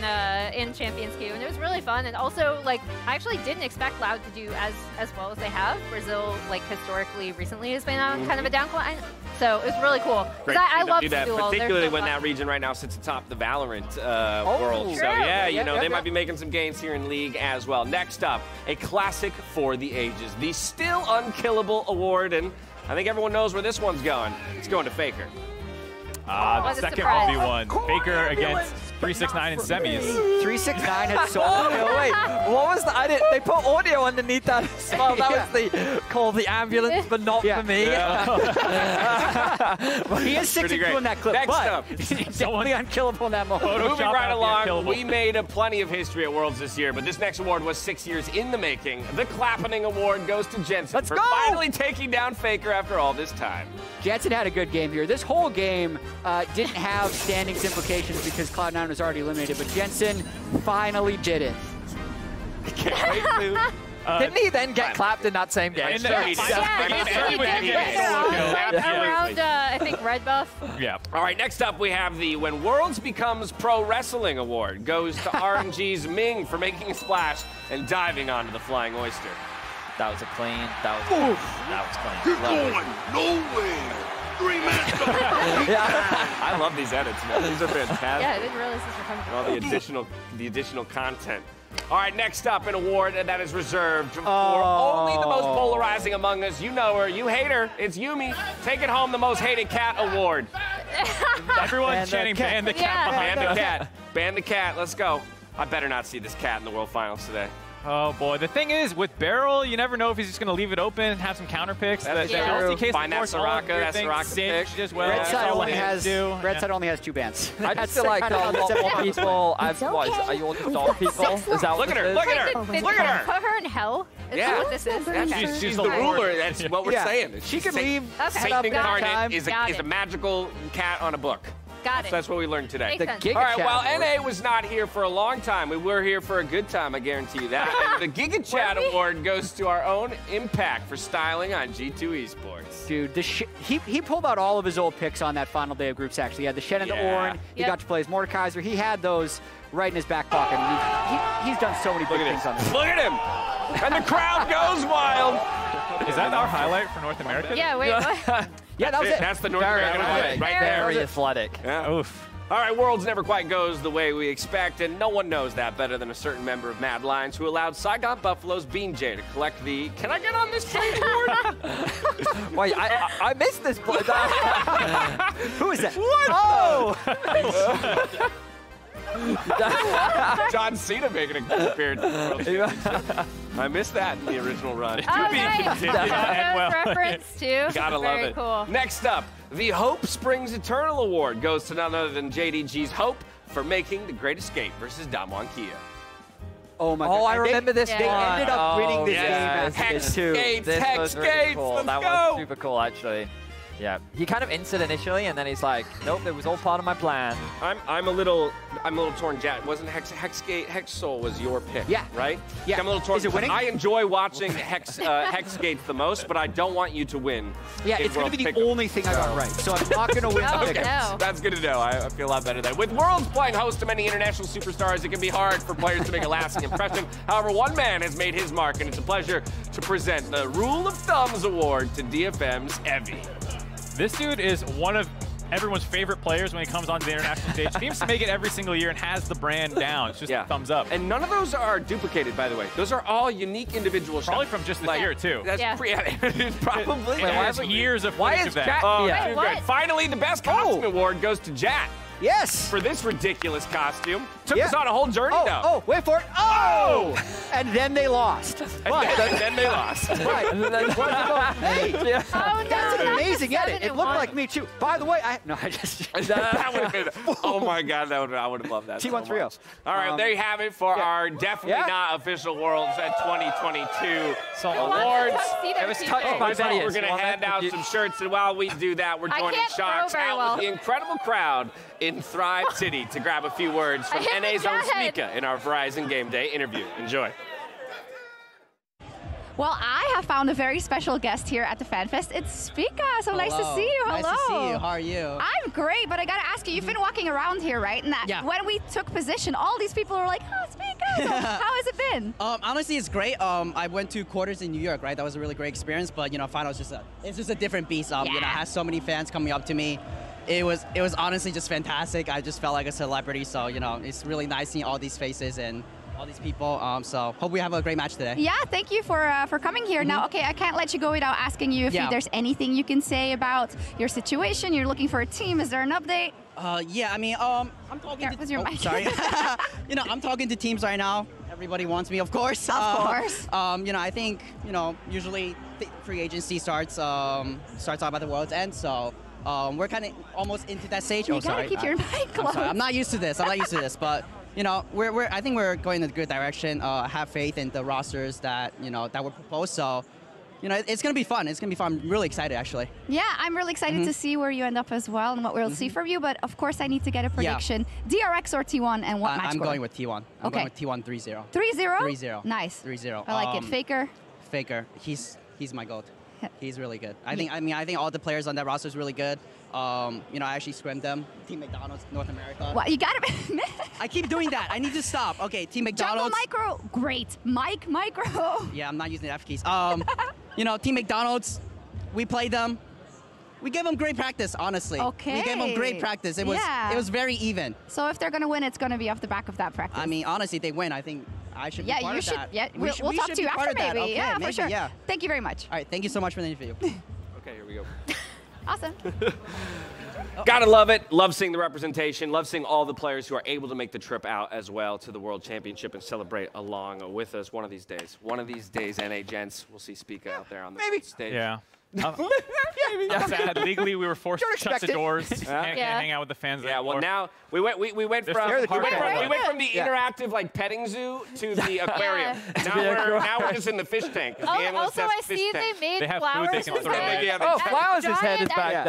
[SPEAKER 12] Champions Queue, and it was really fun. And also, like, I actually didn't expect Loud to do as well as they have. Brazil, like, historically recently has been on kind of a downcline, so it was really cool. I love
[SPEAKER 9] that,
[SPEAKER 12] Duel.
[SPEAKER 9] particularly when that region right now sits atop the Valorant world. So yeah, you know, they might be making some gains here in League as well. Next up, a classic for the ages, the Still Unkillable Award, and I think everyone knows where this one's going. It's going to Faker.
[SPEAKER 13] The second 1v1. Faker against 369 in semis.
[SPEAKER 11] 369 had so
[SPEAKER 10] wait, what was that? They put audio underneath that as well. That was call the ambulance, but not for me.
[SPEAKER 11] He is 62 in that clip.
[SPEAKER 9] Next
[SPEAKER 11] but
[SPEAKER 9] up,
[SPEAKER 11] he's definitely unkillable in that moment.
[SPEAKER 9] Moving right along, we made plenty of history at Worlds this year, but this next award was 6 years in the making. The Clapping Award goes to Jensen for finally taking down Faker after all this time.
[SPEAKER 11] Jensen had a good game here. This whole game didn't have standings implications because Cloud9 was already eliminated, but Jensen finally did it.
[SPEAKER 9] Can't wait to...
[SPEAKER 10] Didn't he then get clapped in that same game?
[SPEAKER 12] Around, I think, Red Buff.
[SPEAKER 13] Yeah.
[SPEAKER 9] All right, next up we have the When Worlds Becomes Pro Wrestling Award. Goes to RNG's Ming for making a splash and diving onto the Flying Oyster.
[SPEAKER 10] That was a clean. That was clean.
[SPEAKER 15] You're going nowhere. 3 minutes.
[SPEAKER 9] I love these edits, man. These are fantastic.
[SPEAKER 12] Yeah, I didn't realize these were coming.
[SPEAKER 9] All the additional content. All right, next up, an award that is reserved for only the most polarizing among us. You know her, you hate her. It's Yumi taking home the Most Hated Cat Award.
[SPEAKER 13] Everyone's chanting ban the cat behind
[SPEAKER 9] Ban the cat. Ban the cat. Let's go. I better not see this cat in the World Finals today.
[SPEAKER 13] Oh boy, the thing is, with Beryl, you never know if he's just going to leave it open, have some counter picks.
[SPEAKER 9] Find that Soraka pick
[SPEAKER 13] as well.
[SPEAKER 11] Red Side only has 2 bans.
[SPEAKER 10] I just feel like a lot more people. Are you all just dog people? Is that
[SPEAKER 9] look at her! Look at her! Look at her!
[SPEAKER 12] Put her in hell. Is that what this is?
[SPEAKER 9] Okay. She's the ruler. That's what we're saying.
[SPEAKER 11] She can leave.
[SPEAKER 9] Satan Incarnate is a magical cat on a book.
[SPEAKER 12] Got it.
[SPEAKER 9] So that's what we learned today.
[SPEAKER 12] The
[SPEAKER 9] All right, well, NA was not here for a long time. We were here for a good time, I guarantee you that. And the Giga Chat Award goes to our own Impact for styling on G2 Esports.
[SPEAKER 11] Dude, he pulled out all of his old picks on that final day of groups, actually. He had the Shen and the Ornn. He got to play as Mordekaiser. He had those right in his back pocket. He's done so many big things on this.
[SPEAKER 9] Look at him! And the crowd goes wild!
[SPEAKER 13] Is that our highlight for North America?
[SPEAKER 12] Yeah, wait, what?
[SPEAKER 11] Yeah, that was it.
[SPEAKER 9] That's the North American highlight right there.
[SPEAKER 10] Very athletic.
[SPEAKER 9] Yeah. Oof. All right, Worlds never quite goes the way we expect, and no one knows that better than a certain member of Mad Lions who allowed Saigon Buffalo's Bean Jay to collect the "Can I get on this train" award?
[SPEAKER 10] Wait, I missed this play.
[SPEAKER 11] Who is that?
[SPEAKER 10] What? Oh!
[SPEAKER 9] John Cena making a appearance. I missed that in the original run.
[SPEAKER 12] Oh, nice. Reference too.
[SPEAKER 9] Gotta love
[SPEAKER 12] Very
[SPEAKER 9] it.
[SPEAKER 12] Cool.
[SPEAKER 9] Next up, the Hope Springs Eternal Award goes to none other than JDG's Hope for making the Great Escape versus Damwon Kia.
[SPEAKER 11] Oh my god.
[SPEAKER 10] I remember this
[SPEAKER 11] They
[SPEAKER 10] one.
[SPEAKER 11] ended up winning this
[SPEAKER 9] yes.
[SPEAKER 11] game as
[SPEAKER 9] Hex
[SPEAKER 11] too.
[SPEAKER 9] Gates,
[SPEAKER 10] This
[SPEAKER 9] Hex
[SPEAKER 10] was really
[SPEAKER 9] Gates,
[SPEAKER 10] cool.
[SPEAKER 9] let's
[SPEAKER 10] That
[SPEAKER 9] go.
[SPEAKER 10] was super cool, actually. Yeah, he kind of insid initially, and then he's like, "Nope, it was all part of my plan."
[SPEAKER 9] I'm a little torn. Jack, wasn't Hex Soul was your pick?
[SPEAKER 11] Yeah.
[SPEAKER 9] Right.
[SPEAKER 11] Yeah.
[SPEAKER 9] I'm a little torn.
[SPEAKER 11] Is it winning?
[SPEAKER 9] I enjoy watching Hex Gates the most, but I don't want you to win.
[SPEAKER 11] Yeah, it's going to be the only thing I got right, so I'm not going to win.
[SPEAKER 12] Oh,
[SPEAKER 9] Okay,
[SPEAKER 12] no.
[SPEAKER 9] that's good to know. I feel a lot better then. With Worlds playing host to many international superstars, it can be hard for players to make a lasting impression. However, one man has made his mark, and it's a pleasure to present the Rule of Thumbs Award to DFM's Evie.
[SPEAKER 13] This dude is one of everyone's favorite players when he comes onto the international stage. Seems to make it every single year and has the brand down. It's just a thumbs up.
[SPEAKER 9] And none of those are duplicated, by the way. Those are all unique individual shots.
[SPEAKER 13] Probably from just this year, too.
[SPEAKER 9] That's probably.
[SPEAKER 13] There's years of
[SPEAKER 9] Why
[SPEAKER 13] footage
[SPEAKER 9] is
[SPEAKER 13] of that.
[SPEAKER 9] Jat?
[SPEAKER 13] Oh,
[SPEAKER 9] Yeah.
[SPEAKER 12] Wait, what?
[SPEAKER 9] Finally, the best costume award goes to Jat.
[SPEAKER 11] Yes.
[SPEAKER 9] For this ridiculous costume. Took us on a whole journey, though.
[SPEAKER 11] Oh, wait for it. Oh! And then they lost.
[SPEAKER 9] And then they lost.
[SPEAKER 11] Right. Hey,
[SPEAKER 12] Oh, no,
[SPEAKER 11] that's an amazing
[SPEAKER 12] that's
[SPEAKER 11] edit. It looked like me, too. By the way, I just...
[SPEAKER 9] That would have been, oh my God, I would have loved that.
[SPEAKER 11] T1 3-0.
[SPEAKER 9] So all right, there you have it for our definitely not official Worlds at 2022 awards.
[SPEAKER 12] It was
[SPEAKER 10] touched by
[SPEAKER 9] We're going to hand out some shirts, and while we do that, we're
[SPEAKER 12] I
[SPEAKER 9] joining
[SPEAKER 12] can't throw
[SPEAKER 9] Sharks
[SPEAKER 12] very
[SPEAKER 9] out
[SPEAKER 12] well.
[SPEAKER 9] with the incredible crowd in Thrive City to grab a few words from
[SPEAKER 12] I hit
[SPEAKER 9] NA's
[SPEAKER 12] the
[SPEAKER 9] own
[SPEAKER 12] jet.
[SPEAKER 9] Speaker in our Verizon Game Day interview. Enjoy.
[SPEAKER 8] Well, I have found a very special guest here at the FanFest. It's Spica. So nice to see you. Hello.
[SPEAKER 17] Nice to see you. How are you?
[SPEAKER 8] I'm great, but I gotta ask you, you've been walking around here, right? And when we took position, all these people were like, oh, Spica. So how has it been?
[SPEAKER 17] Honestly, it's great. I went to quarters in New York, right? That was a really great experience. But you know, finals it's just a different beast. You know, I had so many fans coming up to me. It was honestly just fantastic. I just felt like a celebrity. So you know, it's really nice seeing all these faces and all these people. So hope we have a great match today.
[SPEAKER 8] Yeah, thank you for coming here. Now, okay, I can't let you go without asking you if there's anything you can say about your situation. You're looking for a team. Is there an update?
[SPEAKER 17] Yeah, I mean, I'm talking to...
[SPEAKER 8] your mic?
[SPEAKER 17] Sorry. You know, I'm talking to teams right now. Everybody wants me, of course.
[SPEAKER 8] Of course.
[SPEAKER 17] You know, I think, you know, usually free agency starts off at the World's End, so we're kind of almost into that stage.
[SPEAKER 8] You gotta keep your mic closed.
[SPEAKER 17] I'm not used to this. But you know, I think we're going in a good direction. Have faith in the rosters that that were proposed. So, you know, it's gonna be fun. It's gonna be fun. I'm really excited, actually.
[SPEAKER 8] Yeah, I'm really excited to see where you end up as well and what we'll see from you. But of course, I need to get a prediction. DRX or T1 and what match
[SPEAKER 17] I'm
[SPEAKER 8] score?
[SPEAKER 17] going with T1. I'm going with T1 3-0.
[SPEAKER 8] 3-0?
[SPEAKER 17] 3-0.
[SPEAKER 8] Nice.
[SPEAKER 17] 3-0.
[SPEAKER 8] I like it. Faker?
[SPEAKER 17] Faker. He's my GOAT. He's really good. I think all the players on that roster is really good. You know, I actually scrimmed them. Team McDonald's, North America.
[SPEAKER 8] Well, you gotta be.
[SPEAKER 17] I keep doing that. I need to stop. Okay, Team McDonald's.
[SPEAKER 8] Jungle Micro, great. Mike Micro.
[SPEAKER 17] Yeah, I'm not using the F keys. You know, Team McDonald's, we played them. We gave them great practice, honestly.
[SPEAKER 8] Okay.
[SPEAKER 17] We gave them great practice. It was very even.
[SPEAKER 8] So if they're gonna win, it's gonna be off the back of that practice.
[SPEAKER 17] I mean, honestly, they win. I think I should be part of that.
[SPEAKER 8] Yeah, we'll talk to you after maybe.
[SPEAKER 17] Okay,
[SPEAKER 8] yeah,
[SPEAKER 17] maybe,
[SPEAKER 8] for sure.
[SPEAKER 17] Yeah.
[SPEAKER 8] Thank you very much.
[SPEAKER 17] All right, thank you so much for the interview.
[SPEAKER 9] Okay, here we go.
[SPEAKER 8] Awesome.
[SPEAKER 9] Gotta love it. Love seeing the representation. Love seeing all the players who are able to make the trip out as well to the World Championship and celebrate along with us one of these days. One of these days, NA gents, we'll see Spica out there on the stage.
[SPEAKER 13] Yeah. That's sad. Legally, we were forced to shut the doors and hang out with the fans.
[SPEAKER 9] Yeah, well, now we went from the interactive like petting zoo to the aquarium. Now we're just in the fish tank.
[SPEAKER 12] Also, I see they made flowers.
[SPEAKER 10] Oh, Flowers' head is back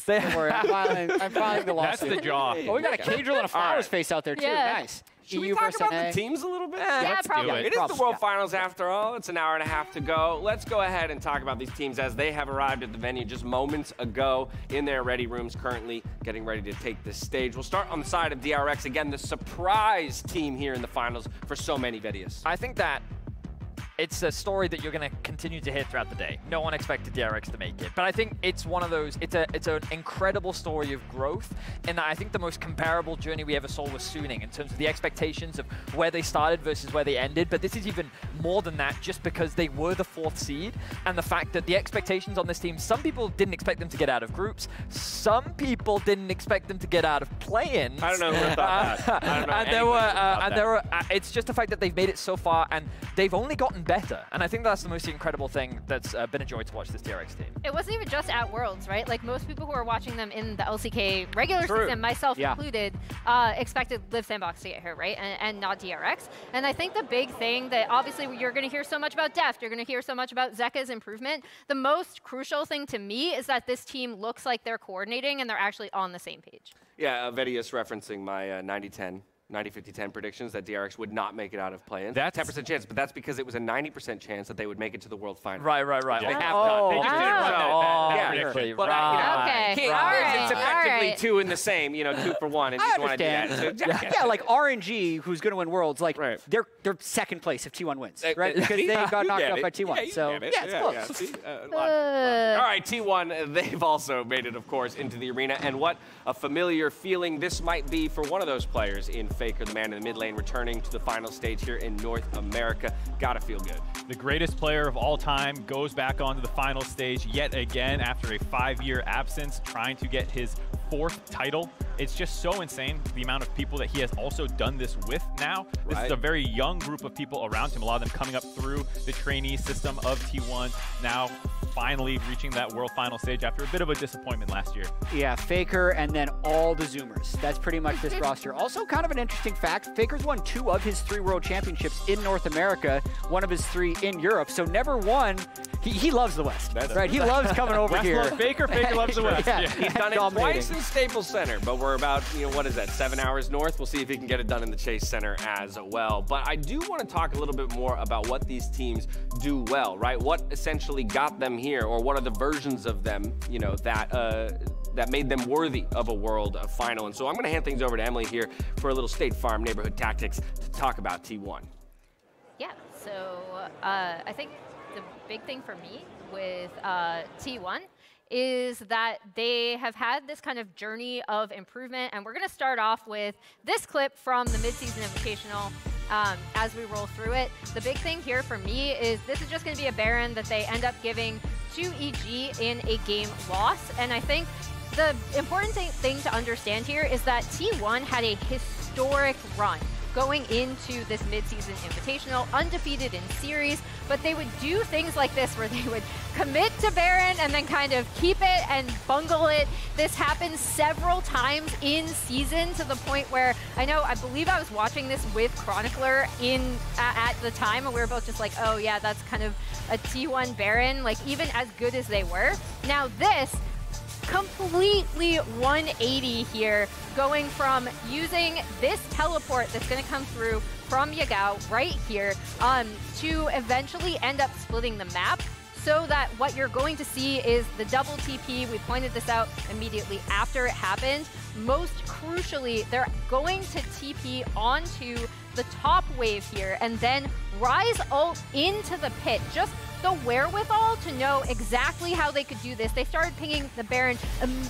[SPEAKER 10] there.
[SPEAKER 11] Don't worry, I'm filing the lawsuit.
[SPEAKER 13] That's the jaw.
[SPEAKER 11] Oh, we got a Cadrill and a Flowers face out there, too. Nice.
[SPEAKER 9] Should we talk about the teams a little bit?
[SPEAKER 12] Yeah, probably.
[SPEAKER 9] It is the World Finals after all. It's an hour and a half to go. Let's go ahead and talk about these teams as they have arrived at the venue just moments ago in their ready rooms, currently getting ready to take this stage. We'll start on the side of DRX. Again, the surprise team here in the finals for so many videos.
[SPEAKER 10] I think that it's a story that you're going to continue to hear throughout the day. No one expected DRX to make it. But I think it's one of those, it's an incredible story of growth. And I think the most comparable journey we ever saw was Suning in terms of the expectations of where they started versus where they ended. But this is even more than that, just because they were the 4th seed. And the fact that the expectations on this team, some people didn't expect them to get out of groups. Some people didn't expect them to get out of play-ins.
[SPEAKER 9] I don't know who thought that. I don't know.
[SPEAKER 10] It's just the fact that they've made it so far, and they've only gotten better. And I think that's the most incredible thing that's been a joy to watch this DRX team.
[SPEAKER 12] It wasn't even just at Worlds, right? Like most people who are watching them in the LCK regular season, myself included, expected Live Sandbox to get here, right? And not DRX. And I think the big thing that obviously you're going to hear so much about Deft, you're going to hear so much about Zeka's improvement. The most crucial thing to me is that this team looks like they're coordinating and they're actually on the same page.
[SPEAKER 9] Yeah, Vedius referencing my 90-10. 90-50-10 predictions that DRX would not make it out of play-in. That's 10% chance, but that's because it was a 90% chance that they would make it to the World Final.
[SPEAKER 10] Right.
[SPEAKER 9] They have done. They just didn't run that. It's effectively 2 in the same, 2 for 1. And
[SPEAKER 11] I understand. Yeah, like RNG, who's going to win Worlds, like they're 2nd place if T1 wins, right? Because they got knocked out by T1. So it's close.
[SPEAKER 9] All right, T1, they've also made it, of course, into the arena. And what a familiar feeling this might be for one of those players in Faker, the man in the mid lane, returning to the final stage here in North America. Gotta feel good.
[SPEAKER 13] The greatest player of all time goes back onto the final stage yet again after a 5-year absence, trying to get his 4th title. It's just so insane the amount of people that he has also done this with now. This is a very young group of people around him, a lot of them coming up through the trainee system of T1, now finally reaching that world final stage after a bit of a disappointment last year.
[SPEAKER 11] Yeah, Faker and then all the Zoomers. That's pretty much this roster. Also kind of an interesting fact, Faker's won 2 of his 3 world championships in North America, 1 of his 3 in Europe, so never won. He loves the West, right? He loves coming over here.
[SPEAKER 13] Faker loves the West.
[SPEAKER 9] Yeah. He's done it twice in Staples Center, but we're about, what is that, 7 hours north? We'll see if he can get it done in the Chase Center as well. But I do want to talk a little bit more about what these teams do well, right? What essentially got them here, or what are the versions of them, that made them worthy of a world final. And so I'm going to hand things over to Emily here for a little State Farm neighborhood tactics to talk about T1.
[SPEAKER 12] Yeah, so I think the big thing for me with T1 is that they have had this kind of journey of improvement, and we're going to start off with this clip from the midseason invitational. As we roll through it, the big thing here for me is this is just going to be a Baron that they end up giving to EG in a game loss, and I think the important thing to understand here is that T1 had a historic run going into this midseason invitational, undefeated in series, but they would do things like this where they would commit to Baron and then kind of keep it and bungle it. This happened several times in season to the point where I believe I was watching this with Chronicler at the time, and we were both just like, oh yeah, that's kind of a T1 Baron, like even as good as they were. Now this, completely 180 here, going from using this teleport that's going to come through from Yagao right here to eventually end up splitting the map, so that what you're going to see is the double TP. We pointed this out immediately after it happened. Most crucially, they're going to TP onto the top wave here and then rise ult into the pit. Just the wherewithal to know exactly how they could do this. They started pinging the Baron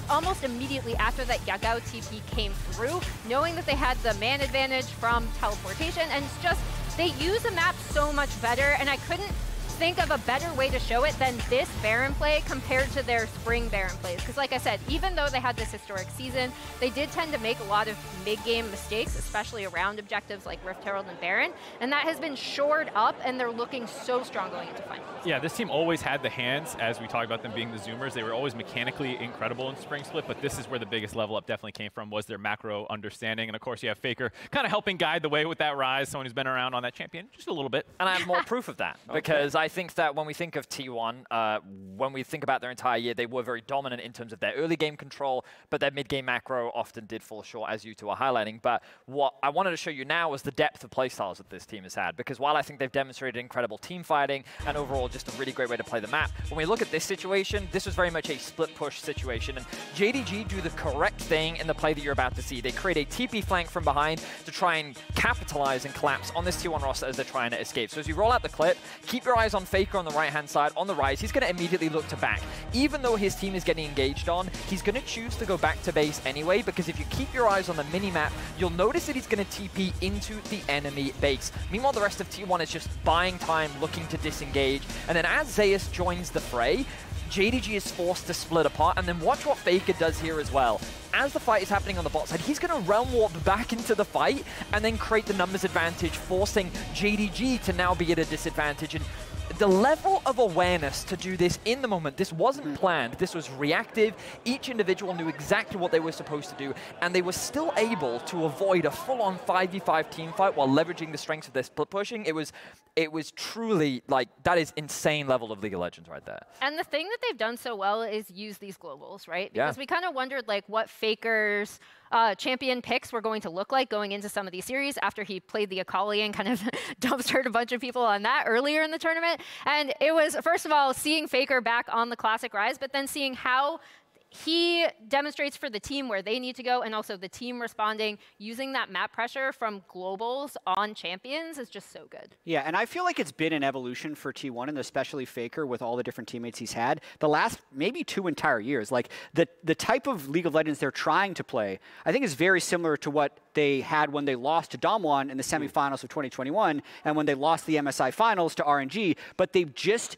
[SPEAKER 12] almost immediately after that Yagao TP came through, knowing that they had the man advantage from teleportation, and it's just, they use the map so much better, and I couldn't think of a better way to show it than this Baron play compared to their spring Baron plays. Because like I said, even though they had this historic season, they did tend to make a lot of mid-game mistakes, especially around objectives like Rift Herald and Baron, and that has been shored up, and they're looking so strong going into finals.
[SPEAKER 13] Yeah, this team always had the hands, as we talked about them being the Zoomers. They were always mechanically incredible in Spring Split, but this is where the biggest level up definitely came from, was their macro understanding. And of course, you have Faker kind of helping guide the way with that Rise, someone who's been around on that champion just a little bit.
[SPEAKER 10] And I have more proof of that, because I I think that when we think of T1, when we think about their entire year, they were very dominant in terms of their early game control, but their mid-game macro often did fall short, as you two are highlighting. But what I wanted to show you now is the depth of playstyles that this team has had, because while I think they've demonstrated incredible team fighting and overall just a really great way to play the map, when we look at this situation, this was very much a split push situation, and JDG do the correct thing in the play that you're about to see. They create a TP flank from behind to try and capitalize and collapse on this T1 roster as they're trying to escape. So as you roll out the clip, keep your eyes on Faker on the right-hand side, on the rise. He's going to immediately look to back. Even though his team is getting engaged on, he's going to choose to go back to base anyway, because if you keep your eyes on the mini-map, you'll notice that he's going to TP into the enemy base. Meanwhile, the rest of T1 is just buying time, looking to disengage. And then as Zeus joins the fray, JDG is forced to split apart, and then watch what Faker does here as well. As the fight is happening on the bot side, he's going to realm warp back into the fight and then create the numbers advantage, forcing JDG to now be at a disadvantage. And the level of awareness to do this in the moment, this wasn't planned, this was reactive. Each individual knew exactly what they were supposed to do, and they were still able to avoid a full-on 5v5 team fight while leveraging the strengths of their split pushing. It was truly, like, that is insane level of League of Legends right there.
[SPEAKER 12] And the thing that they've done so well is use these globals, right? Because we kind of wondered, like, what Faker's champion picks were going to look like going into some of these series after he played the Akali and kind of dumpstered a bunch of people on that earlier in the tournament. And it was, first of all, seeing Faker back on the Classic Rise, but then seeing how he demonstrates for the team where they need to go, and also the team responding, using that map pressure from globals on champions is just so good.
[SPEAKER 11] Yeah, and I feel like it's been an evolution for T1, and especially Faker with all the different teammates he's had the last maybe 2 entire years. Like the type of League of Legends they're trying to play, I think is very similar to what they had when they lost to Damwon in the semifinals of 2021, and when they lost the MSI finals to RNG, but they've just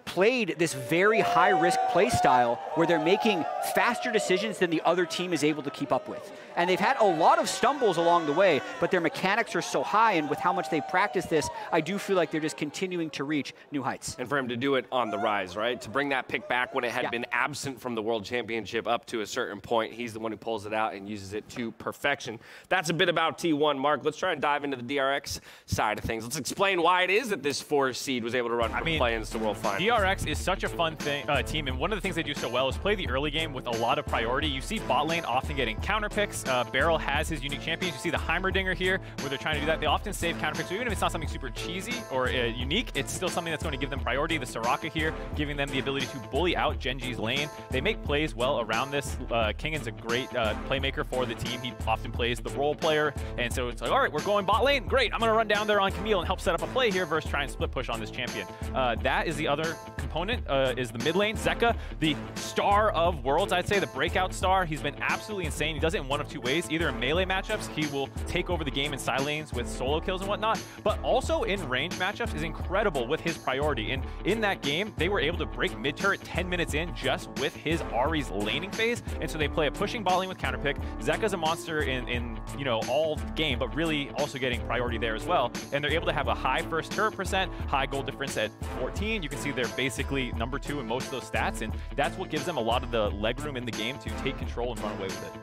[SPEAKER 11] played this very high-risk play style where they're making faster decisions than the other team is able to keep up with. And they've had a lot of stumbles along the way, but their mechanics are so high, and with how much they practice this, I do feel like they're just continuing to reach new heights.
[SPEAKER 9] And for him to do it on the rise, right? To bring that pick back when it had been absent from the World Championship up to a certain point, he's the one who pulls it out and uses it to perfection. That's a bit about T1. Mark, let's try and dive into the DRX side of things. Let's explain why it is that this 4 seed was able to run from play-ins to World Finals.
[SPEAKER 13] DRX is such a fun team, and one of the things they do so well is play the early game with a lot of priority. You see bot lane often getting counter picks. Beryl has his unique champions. You see the Heimerdinger here, where they're trying to do that. They often save counter picks, so even if it's not something super cheesy or unique, it's still something that's going to give them priority. The Soraka here, giving them the ability to bully out Genji's lane. They make plays well around this. Kingan's a great playmaker for the team. He often plays the role player, and so it's like, all right, we're going bot lane. Great, I'm going to run down there on Camille and help set up a play here versus try and split push on this champion. That is the other component, is the mid lane. Zeka, the star of Worlds, I'd say, the breakout star. He's been absolutely insane. He does it in one of 2 ways. Either in melee matchups, he will take over the game in side lanes with solo kills and whatnot, but also in range matchups is incredible with his priority. And in that game, they were able to break mid-turret 10 minutes in just with his Ahri's laning phase, and so they play a pushing bot lane with counter pick. Zeka's a monster in you know, all game, but really also getting priority there as well. And they're able to have a high first turret percent, high goal difference at 14. You can see they're basically number 2 in most of those stats, and that's what gives them a lot of the leg room in the game to take control and run away with it.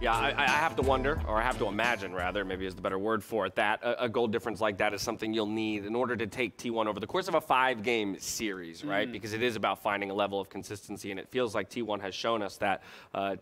[SPEAKER 9] Yeah, I have to wonder, or I have to imagine rather, maybe is the better word for it, that a goal difference like that is something you'll need in order to take T1 over the course of a 5-game series, right? Because it is about finding a level of consistency, and it feels like T1 has shown us that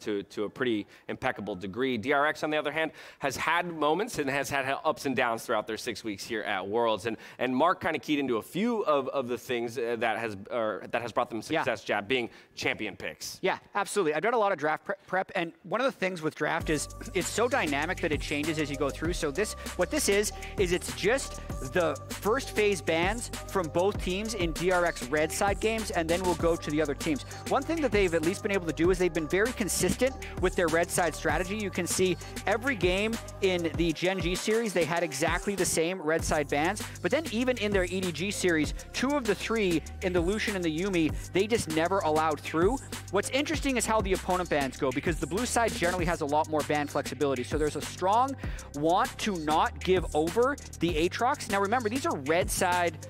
[SPEAKER 9] to a pretty impeccable degree. DRX, on the other hand, has had moments and has had ups and downs throughout their 6 weeks here at Worlds. And Mark kind of keyed into a few of the things that has brought them success, Jab, being champion picks.
[SPEAKER 11] Yeah, absolutely. I've done a lot of draft prep, and one of the things with draft is it's so dynamic that it changes as you go through. So what this is it's just the first phase bans from both teams in DRX red side games, and then we'll go to the other teams. One thing that they've at least been able to do is they've been very consistent with their red side strategy. You can see every game in the Gen G series, they had exactly the same red side bans, but then even in their EDG series, 2 of the 3 in the Lucian and the Yuumi, they just never allowed through. What's interesting is how the opponent bans go, because the blue side generally has a lot more ban flexibility. So there's a strong want to not give over the Aatrox. Now remember, these are red side,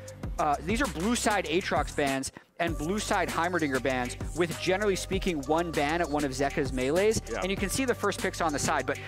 [SPEAKER 11] these are blue side Aatrox bans and blue side Heimerdinger bans with, generally speaking, 1 ban at one of Zeka's melees. Yeah. And you can see the first picks on the side. But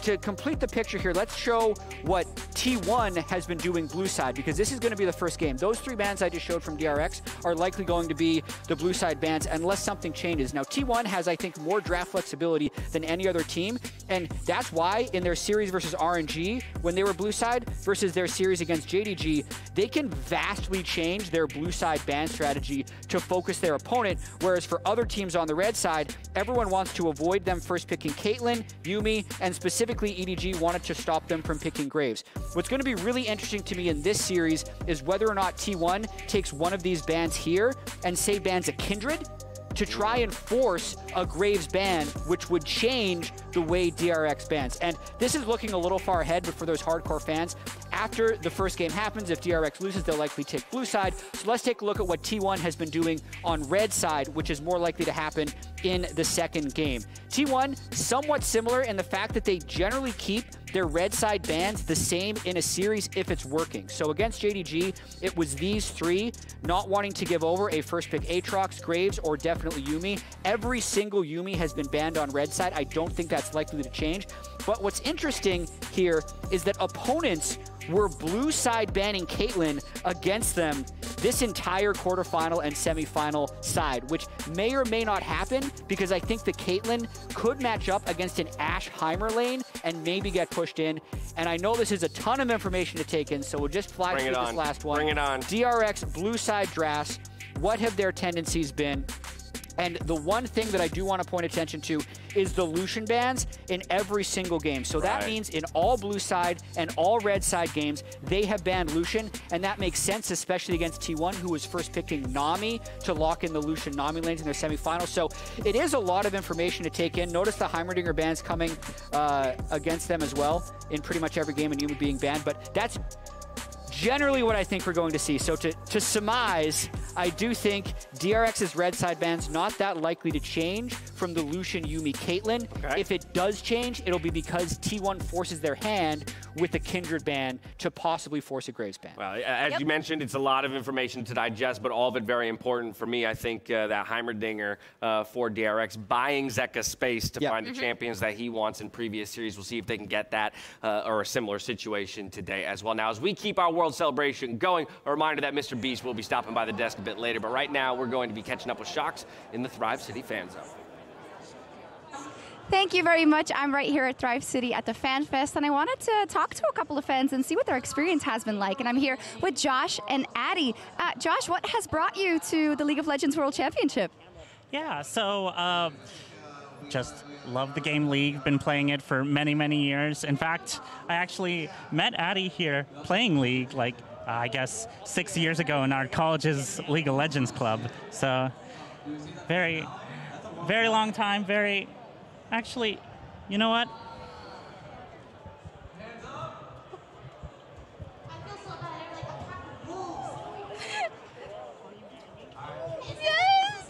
[SPEAKER 11] to complete the picture here, let's show what T1 has been doing blue side, because this is going to be the first game. Those 3 bans I just showed from DRX are likely going to be the blue side bans unless something changes. Now, T1 has, I think, more draft flexibility than any other team, and that's why in their series versus RNG, when they were blue side versus their series against JDG, they can vastly change their blue side ban strategy to focus their opponent, whereas for other teams on the red side, everyone wants to avoid them first picking Caitlyn, Yuumi, and specifically EDG wanted to stop them from picking Graves. What's going to be really interesting to me in this series is whether or not T1 takes one of these bans here and say bans a Kindred to try and force a Graves ban, which would change the way DRX bans. And this is looking a little far ahead, but for those hardcore fans, after the first game happens, if DRX loses, they'll likely take blue side. So let's take a look at what T1 has been doing on red side, which is more likely to happen in the second game. T1, somewhat similar in the fact that they generally keep their red side bans the same in a series if it's working. So against JDG, it was these 3, not wanting to give over a first pick Aatrox, Graves, or definitely Yuumi. Every single Yuumi has been banned on red side. I don't think that's likely to change. But what's interesting here is that opponents were blue side banning Caitlyn against them this entire quarterfinal and semifinal side, which may or may not happen because I think the Caitlyn could match up against an Ashe Heimer lane and maybe get pushed in. And I know this is a ton of information to take in, so we'll just fly through this last one.
[SPEAKER 9] Bring it on.
[SPEAKER 11] DRX blue side drafts, what have their tendencies been? And the one thing that I do want to point attention to is the Lucian bans in every single game. So that means in all blue side and all red side games, they have banned Lucian, and that makes sense, especially against T1, who was first picking Nami to lock in the Lucian Nami lanes in their semifinals. So it is a lot of information to take in. Notice the Heimerdinger bans coming against them as well in pretty much every game, and Yuumi being banned, but that's generally what I think we're going to see. So to surmise, I do think DRX's red side ban's not that likely to change from the Lucian, Yuumi, Caitlyn.
[SPEAKER 9] Okay.
[SPEAKER 11] If it does change, it'll be because T1 forces their hand with a Kindred ban to possibly force a Graves ban.
[SPEAKER 9] Well, as you mentioned, it's a lot of information to digest, but all of it very important for me. I think that Heimerdinger for DRX buying Zeka space to find the champions that he wants in previous series. We'll see if they can get that or a similar situation today as well. Now, as we keep our World Celebration going, a reminder that Mr. Beast will be stopping by the desk a bit later, but right now we're going to be catching up with Shocks in the Thrive City Fan Zone.
[SPEAKER 8] Thank you very much. I'm right here at Thrive City at the Fan Fest, and I wanted to talk to a couple of fans and see what their experience has been like. And I'm here with Josh and Addy. Josh, what has brought you to the League of Legends World Championship?
[SPEAKER 18] Yeah, so just love the game League. Been playing it for many, many years. In fact, I actually met Addy here playing League, like, I guess 6 years ago in our college's League of Legends club. So very, very long time, very... Actually, you know what?
[SPEAKER 8] Yes!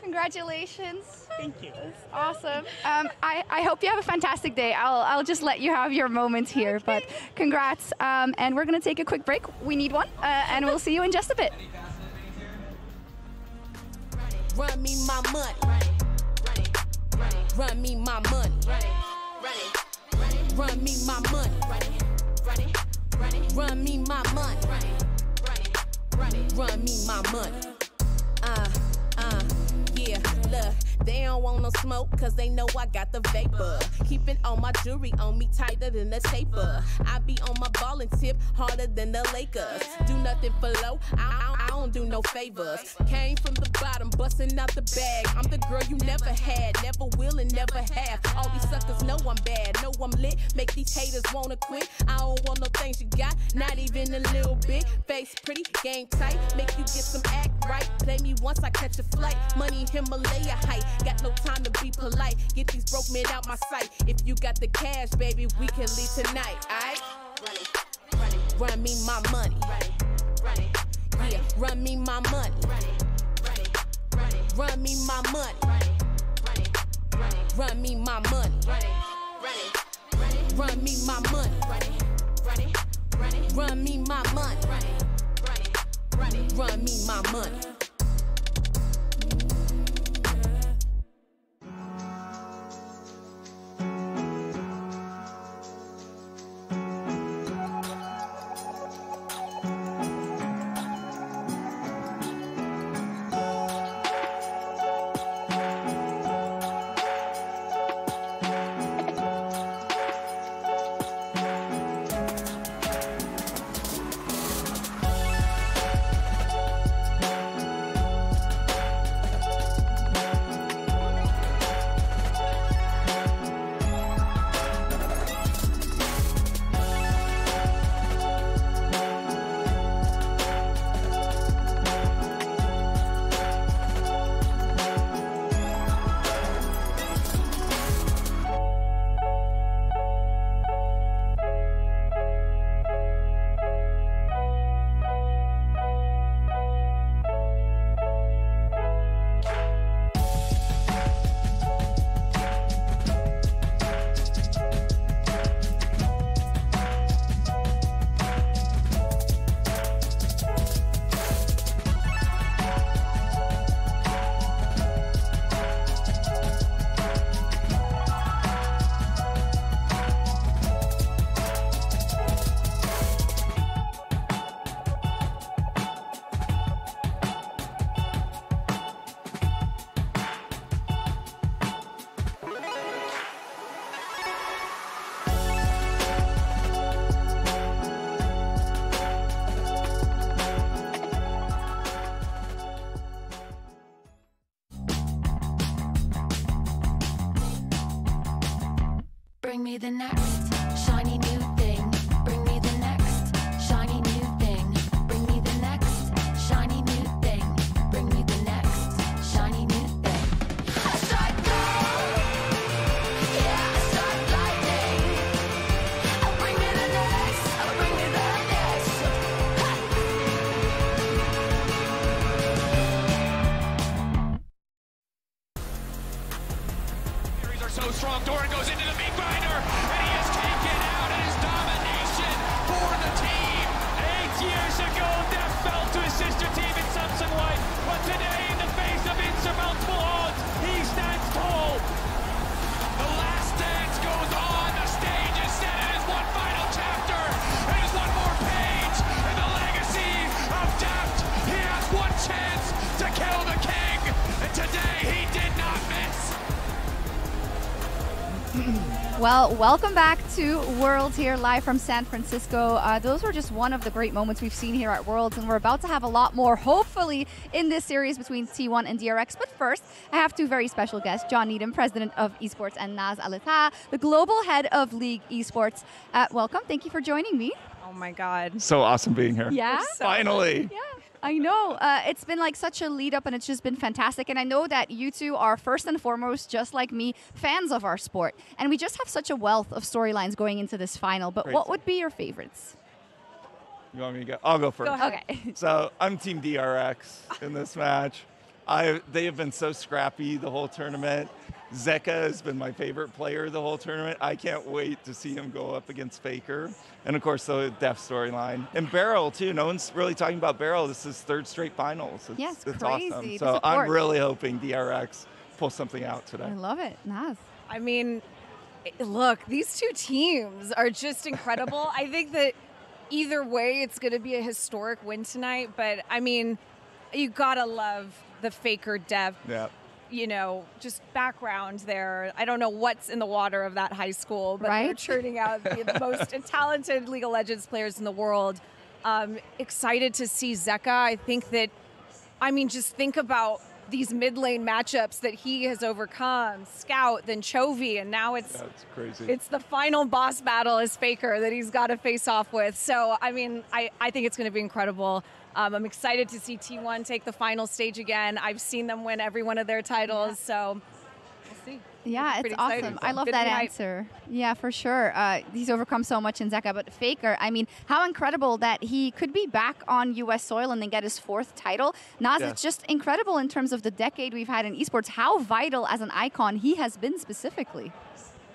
[SPEAKER 8] Congratulations.
[SPEAKER 18] Thank you.
[SPEAKER 8] That's awesome. I hope you have a fantastic day. I'll just let you have your moment here, but congrats. And we're going to take a quick break. We need one, and we'll see you in just a bit.
[SPEAKER 1] Run me my money. Run me my money. Run me my money. Run me my money. Run me my money. Yeah, look, they don't want no smoke cause they know I got the vapor. Keeping all my jewelry on me tighter than a taper. I be on my ballin' tip harder than the Lakers. Do nothing for low, I don't do no favors. Came from the bottom, busting out the bag. I'm the girl you never had, never will and never have. All these suckers know I'm bad, know I'm lit. Make these haters wanna quit. I don't want no things you got, not even a little bit. Face pretty, game tight, make you get some act right. Play me once I catch a flight, money Himalaya height. Got no time to be polite, get these broke men out my sight. If you got the cash, baby, we can leave tonight, aight? Run me my money. Yeah, run me my money. Run me my money. Run me my money. Run me my money. Run me my money. Run me my money.
[SPEAKER 2] Bring me the next shiny new thing. Bring me the next shiny new thing. Bring me the next shiny new thing. Bring me the next shiny new thing. I strike gold. Yeah, I strike lightning. Oh, bring me the next. Oh, bring me the next.
[SPEAKER 15] Series are so strong. Doran goes into the meat grinder, and he is taken out. It is domination for the team.
[SPEAKER 5] 8 years ago, Death fell to his sister team in Samsung White, but today, in the face of insurmountable odds, he stands tall.
[SPEAKER 15] The last dance goes on. The stage is set. It is one final chapter. It is one more page in the legacy of Deft. He has one chance to kill the king, and today he did not miss.
[SPEAKER 8] Well, welcome back to Worlds here live from San Francisco. Those were just one of the great moments we've seen here at Worlds, and we're about to have a lot more, hopefully, in this series between T1 and DRX. But first, I have two very special guests, John Needham, President of Esports, and Naz Alita, the Global Head of League Esports. Welcome. Thank you for joining me.
[SPEAKER 19] Oh my God.
[SPEAKER 20] So awesome being here.
[SPEAKER 8] Yeah?
[SPEAKER 20] Finally.
[SPEAKER 8] Yeah. I know. It's been like such a lead up, and it's just been fantastic. And I know that you two are first and foremost, just like me, fans of our sport. And we just have such a wealth of storylines going into this final. But
[SPEAKER 20] Great.
[SPEAKER 8] what would be your favorites?
[SPEAKER 20] You want me to go? I'll go first.
[SPEAKER 8] Go ahead. Okay.
[SPEAKER 20] So I'm Team DRX in this match. They have been so scrappy the whole tournament. Zeka has been my favorite player the whole tournament. I can't wait to see him go up against Faker. And of course, the Def storyline. And Beryl, too. No one's really talking about Beryl. This is third straight finals. It's
[SPEAKER 8] crazy
[SPEAKER 20] awesome.
[SPEAKER 8] to
[SPEAKER 20] So I'm
[SPEAKER 8] support.
[SPEAKER 20] really hoping DRX pulls something out today.
[SPEAKER 8] I love it. Naz.
[SPEAKER 19] I mean, look, these two teams are just incredible. I think that either way, it's going to be a historic win tonight. But I mean, you got to love the Faker Dev.
[SPEAKER 20] Yeah.
[SPEAKER 19] You know, just background there. I don't know what's in the water of that high school, but they're
[SPEAKER 8] Right?
[SPEAKER 19] churning out the most talented League of Legends players in the world. Excited to see Zeka. I think that, I mean, just think about these mid lane matchups that he has overcome. Scout, then Chovy, and now it's
[SPEAKER 20] crazy.
[SPEAKER 19] It's the final boss battle as Faker that he's got to face off with. So, I mean, I think it's going to be incredible. I'm excited to see T1 take the final stage again. I've seen them win every one of their titles, so we'll see.
[SPEAKER 8] Yeah, it's
[SPEAKER 19] Pretty
[SPEAKER 8] awesome.
[SPEAKER 19] exciting.
[SPEAKER 8] I love
[SPEAKER 19] Good
[SPEAKER 8] that
[SPEAKER 19] night.
[SPEAKER 8] answer. Yeah, for sure. He's overcome so much in Zeka, but Faker, I mean, how incredible that he could be back on US soil and then get his 4th title. Naz,
[SPEAKER 20] Yeah.
[SPEAKER 8] it's just incredible in terms of the decade we've had in esports, how vital as an icon he has been specifically.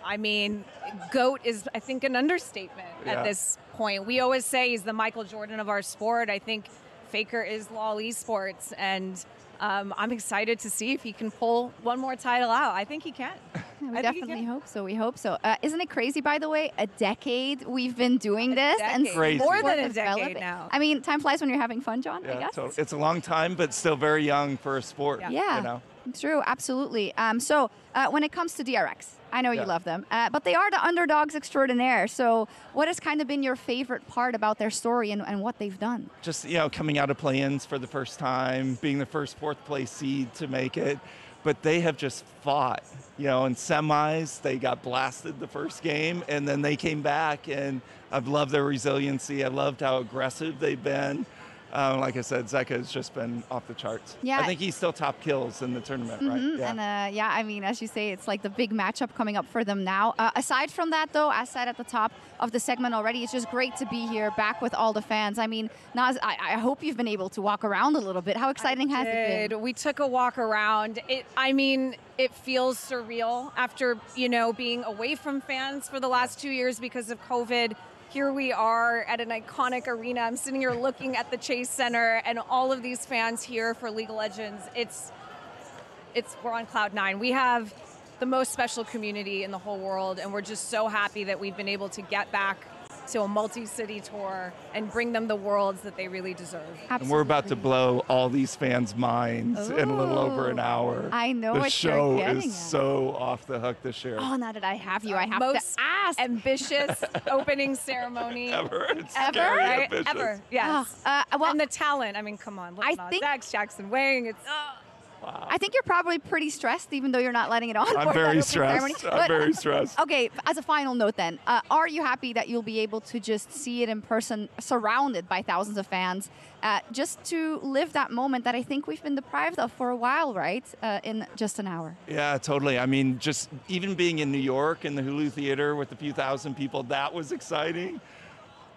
[SPEAKER 19] I mean, GOAT is, I think, an understatement
[SPEAKER 20] Yeah.
[SPEAKER 19] at this point. We always say he's the Michael Jordan of our sport. I think Faker is LoL Esports, and I'm excited to see if he can pull one more title out. I think he can.
[SPEAKER 8] We definitely hope so. We hope so. Isn't it crazy, by the way? A decade we've been doing this, and
[SPEAKER 19] crazy. More than a decade now.
[SPEAKER 8] I mean, time flies when you're having fun, John. I guess
[SPEAKER 20] totally. It's a long time, but still very young for a sport.
[SPEAKER 8] Yeah,
[SPEAKER 20] you know?
[SPEAKER 8] True, absolutely. So when it comes to DRX, I know you love them, but they are the underdogs extraordinaire. So what has kind of been your favorite part about their story and what they've done?
[SPEAKER 20] Just, coming out of play-ins for the first time, being the first fourth place seed to make it. But they have just fought, in semis, they got blasted the first game, and then they came back, and I've loved their resiliency. I loved how aggressive they've been. Like I said, Zeka has just been off the charts.
[SPEAKER 8] Yeah.
[SPEAKER 20] I think he's still top kills in the tournament, right? Yeah.
[SPEAKER 8] And I mean, as you say, it's like the big matchup coming up for them now. Aside from that, though, as said at the top of the segment already, it's just great to be here back with all the fans. I mean, Naz, I hope you've been able to walk around a little bit. How exciting has it been?
[SPEAKER 19] We took a walk around. It feels surreal after, being away from fans for the last 2 years because of COVID. Here we are at an iconic arena. I'm sitting here looking at the Chase Center and all of these fans here for League of Legends. We're on cloud nine. We have the most special community in the whole world, and we're just so happy that we've been able to get back to a multi-city tour and bring them the worlds that they really deserve.
[SPEAKER 20] Absolutely. And we're about to blow all these fans' minds in a little over an hour.
[SPEAKER 8] I know
[SPEAKER 20] the
[SPEAKER 8] what
[SPEAKER 20] show
[SPEAKER 8] you're
[SPEAKER 20] is so off the hook this year.
[SPEAKER 8] Oh, now that I have you, I have
[SPEAKER 19] most
[SPEAKER 8] to ask.
[SPEAKER 19] Ambitious opening ceremony
[SPEAKER 20] ever. It's
[SPEAKER 19] ever,
[SPEAKER 20] scary
[SPEAKER 19] right?
[SPEAKER 20] ambitious.
[SPEAKER 19] Ever, yes.
[SPEAKER 8] Well,
[SPEAKER 19] and the talent. I mean, come on. I think Dax, Jackson, Wang. It's.
[SPEAKER 20] Wow.
[SPEAKER 8] I think you're probably pretty stressed, even though you're not letting it on.
[SPEAKER 20] I'm very stressed. I'm very stressed.
[SPEAKER 8] Okay, as a final note then, are you happy that you'll be able to just see it in person, surrounded by thousands of fans, just to live that moment that I think we've been deprived of for a while, right, in just an hour?
[SPEAKER 20] Yeah, totally. I mean, just even being in New York in the Hulu Theater with a few thousand people, that was exciting.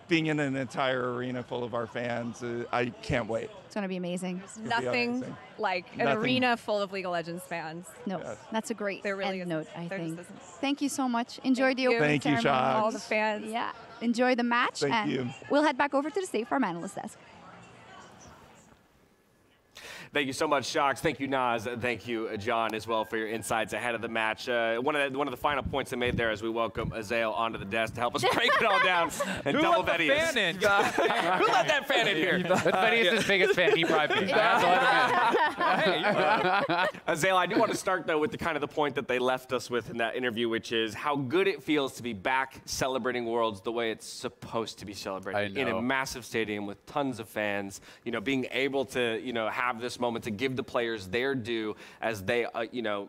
[SPEAKER 20] Being in an entire arena full of our fans, I can't wait.
[SPEAKER 8] It's going to be amazing.
[SPEAKER 19] Nothing like an arena full of League of Legends fans.
[SPEAKER 8] No, that's a great note, I think.
[SPEAKER 19] Just
[SPEAKER 8] Thank you so much. Enjoy the opening ceremony.
[SPEAKER 20] Shots.
[SPEAKER 19] All the fans.
[SPEAKER 8] Yeah, enjoy the match.
[SPEAKER 20] Thank you.
[SPEAKER 8] We'll head back over to the State Farm Analyst Desk.
[SPEAKER 9] Thank you so much, Shocks. Thank you, Naz. Thank you, John, as well, for your insights ahead of the match. One of the final points I made there as we welcome Azael onto the desk to help us break it all down. And
[SPEAKER 13] Who
[SPEAKER 9] double
[SPEAKER 13] let the fan in?
[SPEAKER 9] Who let that fan in here?
[SPEAKER 10] Betty is his biggest fan. He probably be.
[SPEAKER 9] Azael, I do want to start, though, with the point that they left us with in that interview, which is how good it feels to be back celebrating Worlds the way it's supposed to be celebrated. In a massive stadium with tons of fans, being able to, have this moment to give the players their due as they,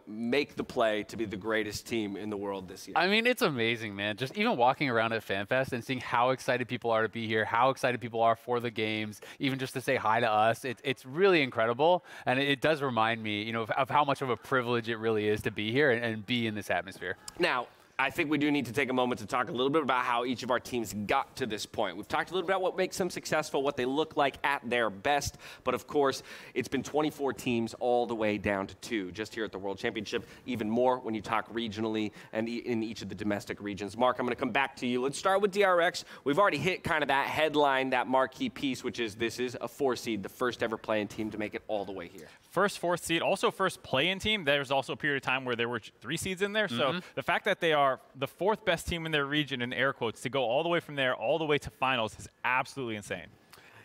[SPEAKER 9] make the play to be the greatest team in the world this year.
[SPEAKER 21] I mean, it's amazing, man. Just even walking around at FanFest and seeing how excited people are to be here, how excited people are for the games, even just to say hi to us. It's really incredible. And it does remind me, of how much of a privilege it really is to be here and be in this atmosphere.
[SPEAKER 9] Now, I think we do need to take a moment to talk a little bit about how each of our teams got to this point. We've talked a little bit about what makes them successful, what they look like at their best, but of course, it's been 24 teams all the way down to 2 just here at the World Championship, even more when you talk regionally and in each of the domestic regions. Mark, I'm going to come back to you. Let's start with DRX. We've already hit kind of that headline, that marquee piece, which is this is a 4 seed, the first ever play-in team to make it all the way here.
[SPEAKER 13] First 4th seed, also first play-in team. There's also a period of time where there were 3 seeds in there. So the fact that they are the 4th best team in their region, in air quotes, to go all the way from there all the way to finals is absolutely insane.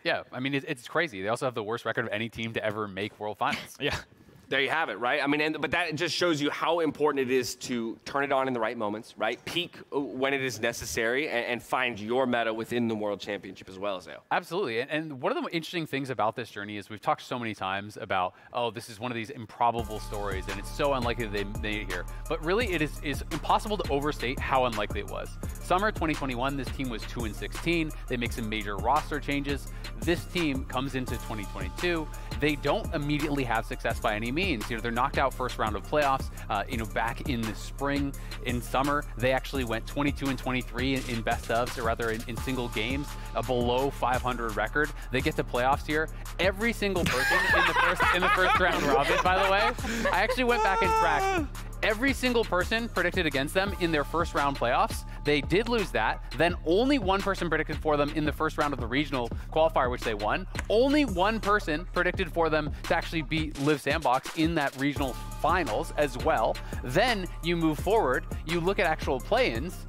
[SPEAKER 21] Yeah, I mean, it's crazy. They also have the worst record of any team to ever make World Finals.
[SPEAKER 13] Yeah.
[SPEAKER 9] There you have it, right? I mean, but that just shows you how important it is to turn it on in the right moments, right? Peak when it is necessary and find your meta within the World Championship as well, Zale.
[SPEAKER 21] Absolutely. And one of the interesting things about this journey is we've talked so many times about, oh, this is one of these improbable stories and it's so unlikely they made it here. But really, it is impossible to overstate how unlikely it was. Summer 2021, this team was 2-16. They make some major roster changes. This team comes into 2022. They don't immediately have success by any means. They're knocked out first round of playoffs. Back in the spring, in summer, they actually went 22-23 in best ofs, or rather in single games, a below 500 record. They get to playoffs here. Every single person in the first round robin, by the way, I actually went back and tracked. Every single person predicted against them in their first round playoffs, They did lose that. Then only one person predicted for them in the first round of the regional qualifier, which they won. Only one person predicted for them to actually beat Live Sandbox in that regional finals as well. Then you move forward, you look at actual play-ins.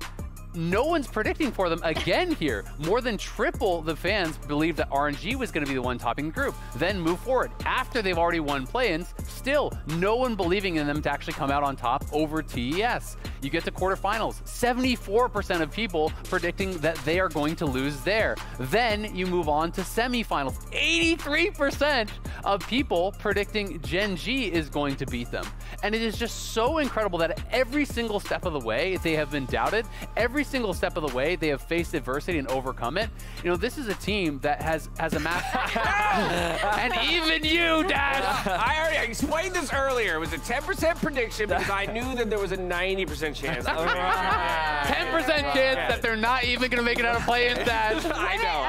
[SPEAKER 21] No one's predicting for them again here. More than triple the fans believed that RNG was going to be the one topping the group. Then move forward. After they've already won play-ins, still no one believing in them to actually come out on top over TES. You get to quarterfinals. 74% of people predicting that they are going to lose there. Then you move on to semifinals. 83% of people predicting Gen G is going to beat them. And it is just so incredible that every single step of the way they have been doubted. Every single step of the way they have faced adversity and overcome it. You know, this is a team that has amassed and even you, Dad.
[SPEAKER 9] I already explained this earlier. It was a 10% prediction because I knew that there was a 90% chance.
[SPEAKER 21] 10% chance that they're not even going to make it out of play-in, Dad.
[SPEAKER 9] I know.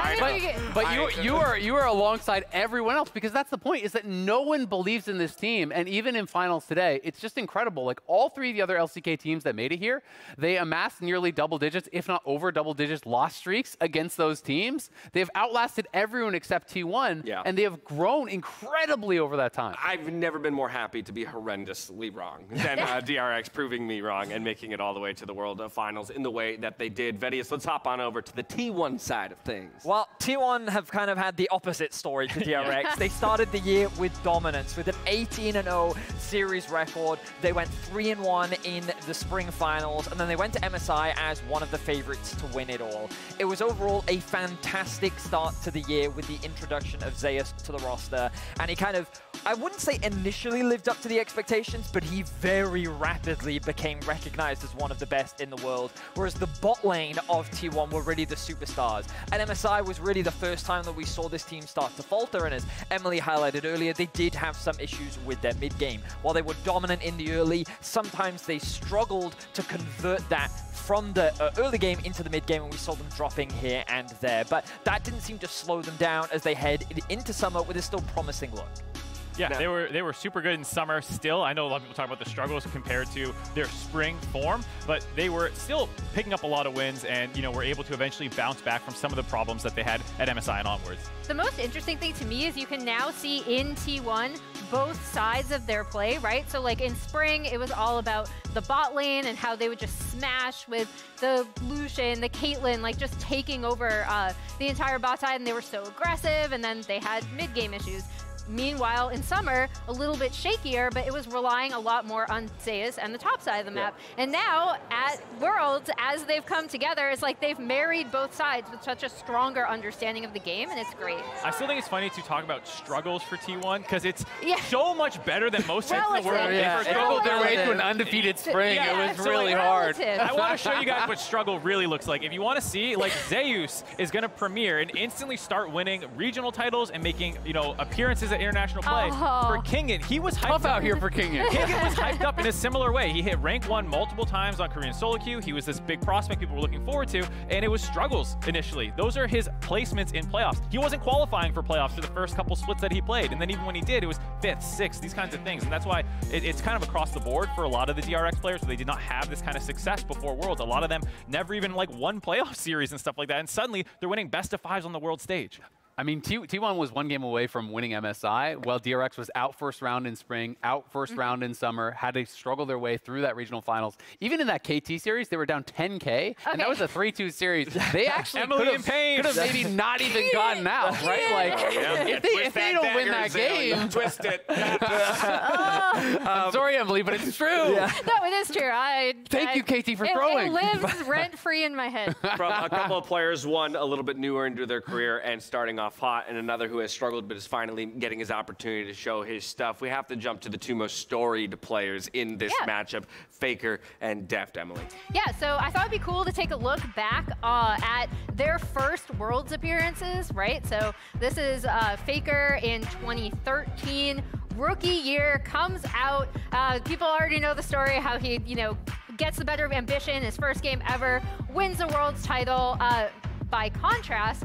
[SPEAKER 21] But you are alongside everyone else, because that's the point, is that no one believes in this team. And even in finals today, it's just incredible. Like, all three of the other LCK teams that made it here, they amassed nearly double digits, if not over double digits, loss streaks against those teams. They've outlasted everyone except T1, and they have grown incredibly over that time.
[SPEAKER 9] I've never been more happy to be horrendously wrong than DRX proving me wrong and making it all the way to the World Finals in the way that they did. Vedius, let's hop on over to the T1 side of things.
[SPEAKER 10] Well, T1 have kind of had the opposite story to DRX. They started the year with dominance, with an 18-0 series record. They went 3-1 in the spring finals, and then they went to MSI as one of the favorites to win it all. It was overall a fantastic start to the year with the introduction of Zeus to the roster, and he kind of, I wouldn't say initially lived up to the expectations, but he very rapidly became recognized as one of the best in the world, whereas the bot lane of T1 were really the superstars. And MSI was really the first time that we saw this team start to falter, and as Emily highlighted earlier, they did have some issues with their mid game. While they were dominant in the early, sometimes they struggled to convert that from the early game into the mid game, and we saw them dropping here and there. But that didn't seem to slow them down as they head into summer with a still promising look.
[SPEAKER 13] Yeah, they were super good in summer still. I know a lot of people talk about the struggles compared to their spring form, but they were still picking up a lot of wins and, you know, were able to eventually bounce back from some of the problems that they had at MSI and onwards.
[SPEAKER 12] The most interesting thing to me is you can now see in T1 both sides of their play, right? So like in spring, it was all about the bot lane and how they would just smash with the Lucian, the Caitlyn, like just taking over the entire bot side, and they were so aggressive, and then they had mid-game issues. Meanwhile, in summer, a little bit shakier, but it was relying a lot more on Zeus and the top side of the map. And now, at Worlds, as they've come together, it's like they've married both sides with such a stronger understanding of the game, and it's great.
[SPEAKER 13] I still think it's funny to talk about struggles for T1, because it's so much better than most teams in the world.
[SPEAKER 21] They struggled their way to an undefeated spring. It was really hard.
[SPEAKER 13] I want to show you guys what struggle really looks like. If you want to see, like, Zeus is going to premiere and instantly start winning regional titles and making, you know, appearances at international play. For Kingin, he was hyped
[SPEAKER 21] tough out here for Kingin.
[SPEAKER 13] Kingin was hyped up in a similar way. He hit rank 1 multiple times on Korean solo queue. He was this big prospect people were looking forward to, and it was struggles initially. Those are his placements in playoffs. He wasn't qualifying for playoffs for the first couple splits that he played, and then even when he did, it was 5th, 6th, these kinds of things. And that's why it's kind of across the board for a lot of the DRX players, where they did not have this kind of success before Worlds. A lot of them never even like won playoff series and stuff like that, and suddenly they're winning best of 5s on the world stage.
[SPEAKER 21] I mean, T1 was 1 game away from winning MSI, while DRX was out first round in spring, out first round in summer, had to struggle their way through that regional finals. Even in that KT series, they were down 10K, and that was a 3-2 series. They actually could have maybe not even gotten out, right? Like, if they don't win that game,
[SPEAKER 9] twist it.
[SPEAKER 21] I'm sorry, Emily, but it's true.
[SPEAKER 12] No, it is true.
[SPEAKER 21] Thank you, KT, for throwing.
[SPEAKER 12] It lives rent-free in my head.
[SPEAKER 9] From a couple of players, one a little bit newer into their career and starting off hot, and another who has struggled but is finally getting his opportunity to show his stuff. We have to jump to the 2 most storied players in this matchup, Faker and Deft, Emily.
[SPEAKER 12] Yeah, so I thought it'd be cool to take a look back at their first Worlds appearances, right? So this is Faker in 2013. Rookie year, comes out. People already know the story, how he, you know, gets the better of ambition, his first game ever, wins the Worlds title. By contrast,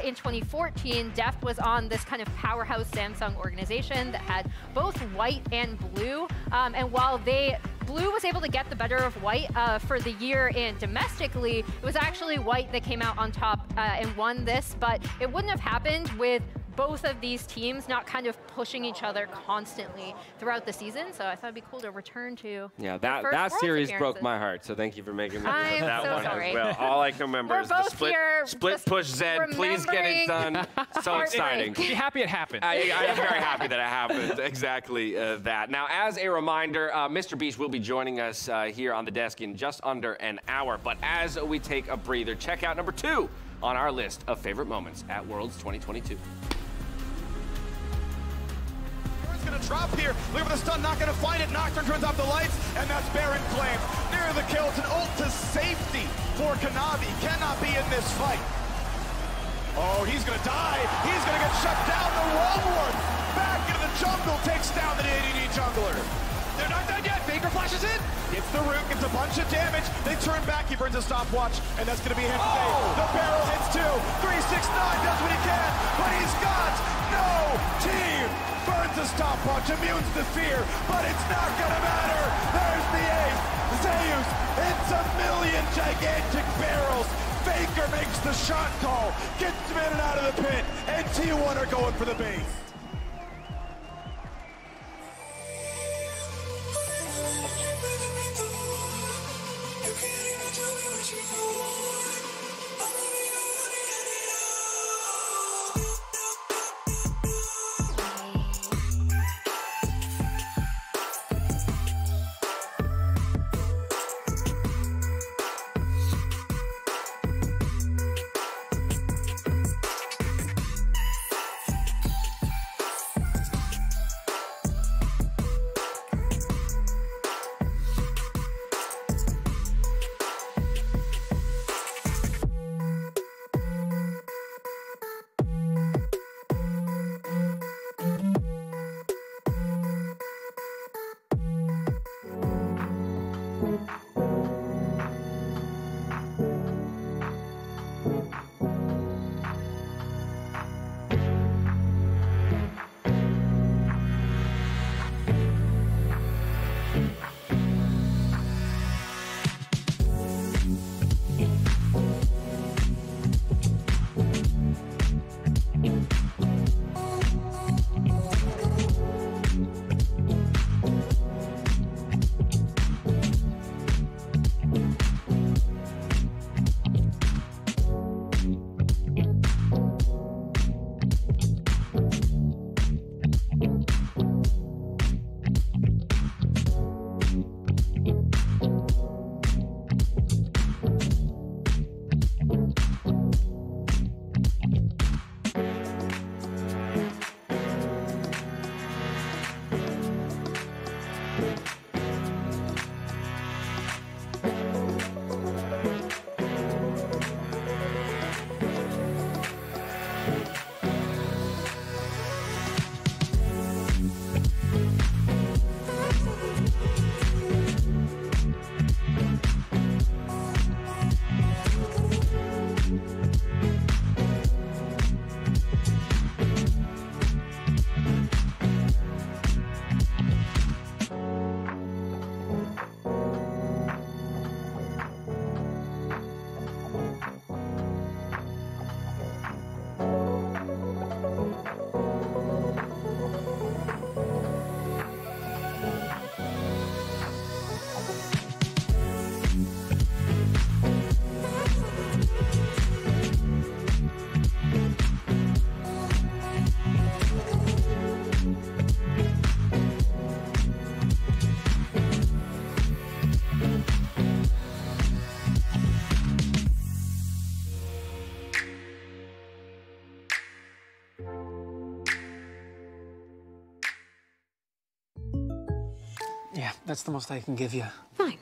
[SPEAKER 12] in 2014, Deft was on this kind of powerhouse Samsung organization that had both white and blue. And while they Blue was able to get the better of White for the year, and domestically, it was actually White that came out on top and won this, but it wouldn't have happened with both of these teams not kind of pushing each other constantly throughout the season. So I thought it'd be cool to return to
[SPEAKER 9] that series broke my heart. So thank you for making me
[SPEAKER 12] I'm
[SPEAKER 9] that
[SPEAKER 12] so
[SPEAKER 9] one
[SPEAKER 12] sorry.
[SPEAKER 9] as well. All I can remember
[SPEAKER 12] We're
[SPEAKER 9] is the
[SPEAKER 12] both here
[SPEAKER 9] split push Zed. Please get it done. So exciting.
[SPEAKER 13] Be happy it happened.
[SPEAKER 9] I am very happy that it happened. Exactly that. Now, as a reminder, Mr. Beast will be joining us here on the desk in just under an hour. But as we take a breather, check out number 2 on our list of favorite moments at Worlds 2022.
[SPEAKER 16] Gonna drop here. Look for the stun, not gonna find it. Nocturne turns off the lights, and that's Baron claimed. Near the kill, it's an ult to safety for Kanavi. Cannot be in this fight. Oh, he's gonna die. He's gonna get shut down. The wrong one. Back into the jungle, takes down the ADD jungler. They're not done yet. Faker flashes in. Gets the root, gets a bunch of damage. They turn back. He burns a stopwatch, and that's gonna be a hit today. The barrel hits too. 369 does what he can, but he's got no team. Burns a stopwatch, immune to fear, but it's not gonna matter. There's the ace. Zeus, it's a million gigantic barrels. Faker makes the shot call, gets him in and out of the pit, and T1 are going for the base.
[SPEAKER 4] Yeah, that's the most I can give you.
[SPEAKER 22] Fine.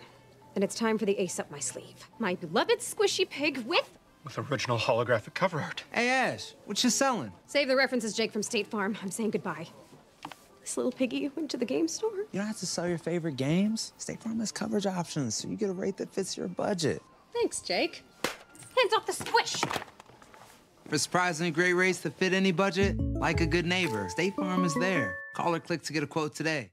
[SPEAKER 22] Then it's time for the ace up my sleeve. My beloved squishy pig with
[SPEAKER 4] original holographic cover art.
[SPEAKER 23] Hey, Ash, what you selling?
[SPEAKER 22] Save the references, Jake from State Farm. I'm saying goodbye. This little piggy went to the game store.
[SPEAKER 23] You don't have to sell your favorite games. State Farm has coverage options, so you get a rate that fits your budget.
[SPEAKER 22] Thanks, Jake. Hands off the squish.
[SPEAKER 23] For surprisingly great rates that fit any budget, like a good neighbor, State Farm is there. Call or click to get a quote today.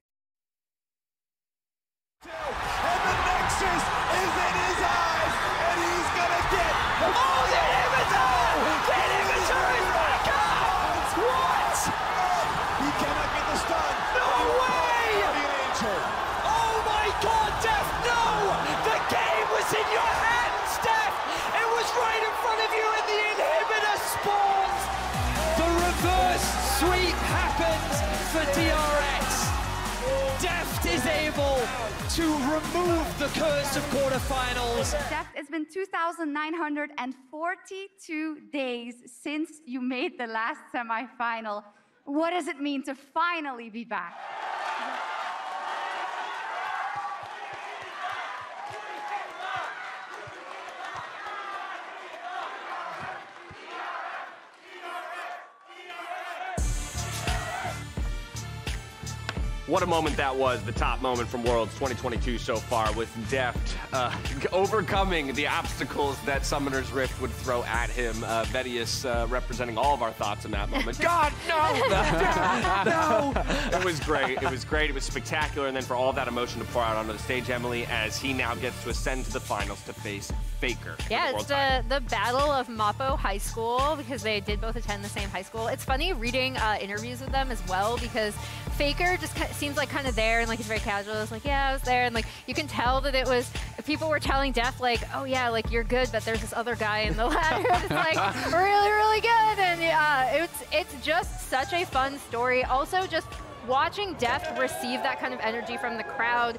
[SPEAKER 6] able to remove the curse of quarterfinals.
[SPEAKER 8] Deft, it's been 2,942 days since you made the last semifinal. What does it mean to finally be back?
[SPEAKER 9] What a moment that was, the top moment from Worlds 2022 so far, with Deft overcoming the obstacles that Summoner's Rift would throw at him. Vedius representing all of our thoughts in that moment. God, no! No! It was great. It was great. It was spectacular. And then for all of that emotion to pour out onto the stage, Emily, as he now gets to ascend to the finals to face Faker.
[SPEAKER 12] Yeah, it's the battle of Mapo High School, because they did both attend the same high school. It's funny reading interviews with them as well, because Faker just seems like kind of there, and like he's very casual. It's like, yeah, I was there, and like you can tell that it was, people were telling Def like, oh yeah, like you're good, but there's this other guy in the ladder that's like really, really good. And it's just such a fun story. Also, just watching Def receive that kind of energy from the crowd,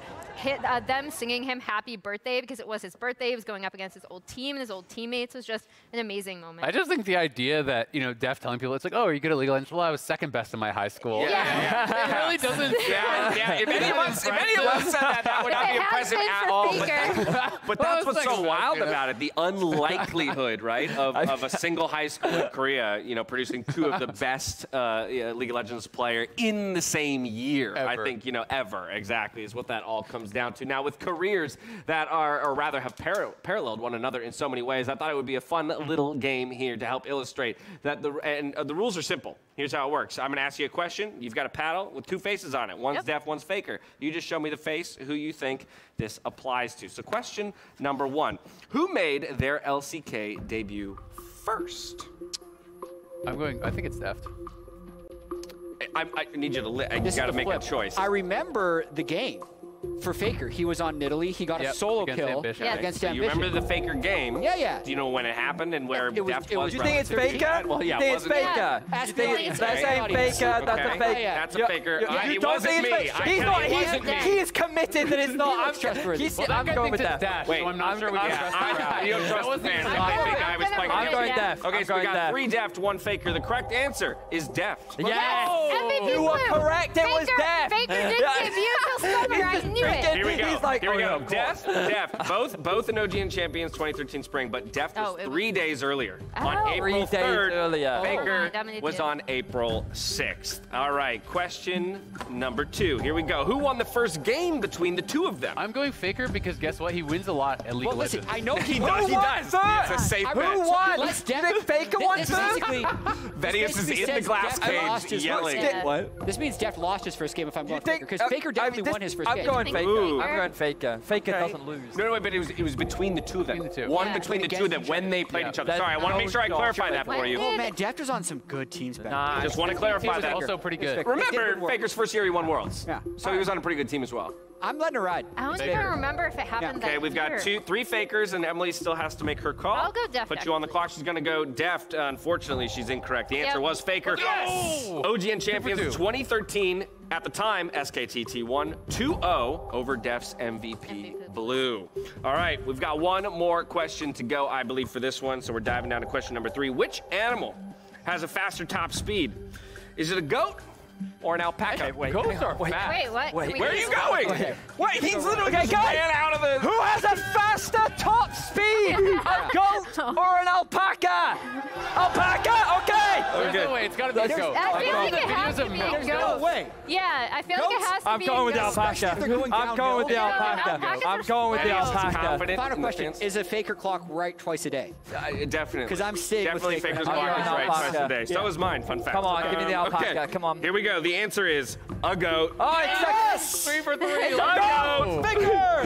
[SPEAKER 12] them singing him happy birthday because it was his birthday. He was going up against his old team and his old teammates. Was just an amazing moment.
[SPEAKER 21] I just think the idea that, you know, Def telling people, it's like, oh, are you good at League of Legends? Well, I was second best in my high school.
[SPEAKER 9] Yeah.
[SPEAKER 21] It really doesn't.
[SPEAKER 9] Yeah. If any of us said that would not be impressive at all. But that's what's so wild about it. The unlikelihood, right, of a single high school in Korea, you know, producing two of the best League of Legends player in the same year. I think, you know, ever, exactly, is what that all comes down to. Now, with careers that are, or rather have paralleled one another in so many ways, I thought it would be a fun little game here to help illustrate that. The rules are simple. Here's how it works. I'm going to ask you a question. You've got a paddle with two faces on it. One's Def, one's Faker. You just show me the face who you think this applies to. So question number one. Who made their LCK debut first?
[SPEAKER 21] I think it's Deft.
[SPEAKER 9] I need you to, you got to make a choice.
[SPEAKER 11] I remember the game. For Faker, he was on Nidalee. He got a solo kill against Ambition.
[SPEAKER 9] You remember the Faker game?
[SPEAKER 11] Yeah.
[SPEAKER 9] Do you know when it happened and where Deft was?
[SPEAKER 7] Do you think it's Faker?
[SPEAKER 9] Well, yeah,
[SPEAKER 7] you think it's Faker?
[SPEAKER 11] You
[SPEAKER 7] think it's Faker? That's a Faker.
[SPEAKER 9] That's a Faker.
[SPEAKER 7] You don't think it's Faker? He's not. He is committed that it's not. I'm going with Def.
[SPEAKER 9] Wait, I'm not sure we You don't trust the fans. I think I was playing.
[SPEAKER 7] I'm going Def.
[SPEAKER 9] Okay, so we got 3 Deft, 1 Faker. The correct answer is Deft.
[SPEAKER 7] Yes. You were correct. It was Deft.
[SPEAKER 12] Faker did debut till summer. I knew it.
[SPEAKER 9] Here we go.
[SPEAKER 7] Like,
[SPEAKER 9] here we go. Deft, both an OGN champions 2013 spring, but Deft was 3 days earlier. On April 3rd, Faker was on April 6th. All right, question number 2. Here we go. Who won the first game between the two of them?
[SPEAKER 21] I'm going Faker because guess what? He wins a lot at League of Legends.
[SPEAKER 11] I know
[SPEAKER 9] he does. He does. It's a safe bet.
[SPEAKER 7] Who won? You think Faker won first?
[SPEAKER 9] Vedius is in the glass cage yelling.
[SPEAKER 11] What? This means Deft lost his first game if I'm going Faker, because Faker definitely won his first game.
[SPEAKER 7] I'm going Faker. Faker doesn't lose.
[SPEAKER 9] No, but it was between the two of them. One between the two of them when they played each other. Sorry, I want to make sure I clarify that for you.
[SPEAKER 11] Oh man, Deft was on some good teams back then.
[SPEAKER 9] Just want to clarify that.
[SPEAKER 21] Also pretty good.
[SPEAKER 9] Remember, Faker's first year he won Worlds.
[SPEAKER 11] Yeah.
[SPEAKER 9] So he was on a pretty good team as well.
[SPEAKER 11] I'm letting her ride.
[SPEAKER 12] I don't even remember if it happened that
[SPEAKER 9] Okay, we've got 3 Fakers, and Emily still has to make her call.
[SPEAKER 12] I'll go Deft.
[SPEAKER 9] Put you on the clock. She's going to go Deft. Unfortunately, she's incorrect. The answer was Faker.
[SPEAKER 21] Yes!
[SPEAKER 9] OGN champions 2013. At the time, SKTT won 2-0 over Deft's MVP Blue. All right, we've got one more question to go, I believe, for this one. So we're diving down to question number 3. Which animal has a faster top speed? Is it a goat or an alpaca?
[SPEAKER 21] Goats are fast.
[SPEAKER 12] Wait, what?
[SPEAKER 9] Wait, where are you going? Wait, he's literally just ran out of the...
[SPEAKER 7] Who has a faster top speed? A goat or an alpaca? Alpaca? Okay.
[SPEAKER 21] There's no way. It's got to be a goat.
[SPEAKER 12] I feel like it has to be a
[SPEAKER 7] There's no
[SPEAKER 12] goat.
[SPEAKER 7] way.
[SPEAKER 12] Yeah, I feel like it has to
[SPEAKER 7] I'm
[SPEAKER 12] be
[SPEAKER 7] going
[SPEAKER 12] a
[SPEAKER 7] with the
[SPEAKER 12] goat.
[SPEAKER 7] alpaca. I'm going with the alpaca. I'm going with the alpaca.
[SPEAKER 11] Final question: is a Faker clock right twice a day?
[SPEAKER 9] Definitely.
[SPEAKER 11] Because I'm staying
[SPEAKER 9] Definitely
[SPEAKER 11] with Faker.
[SPEAKER 9] Faker's clock is right twice a day. So is mine. Fun fact.
[SPEAKER 7] Come on, give me the alpaca.
[SPEAKER 9] Okay.
[SPEAKER 7] Come on.
[SPEAKER 9] Here we go. The answer is a goat.
[SPEAKER 7] Oh,
[SPEAKER 21] Yes! 3 for 3.
[SPEAKER 7] It's
[SPEAKER 21] Let's
[SPEAKER 7] a
[SPEAKER 21] go!
[SPEAKER 7] goat. Faker.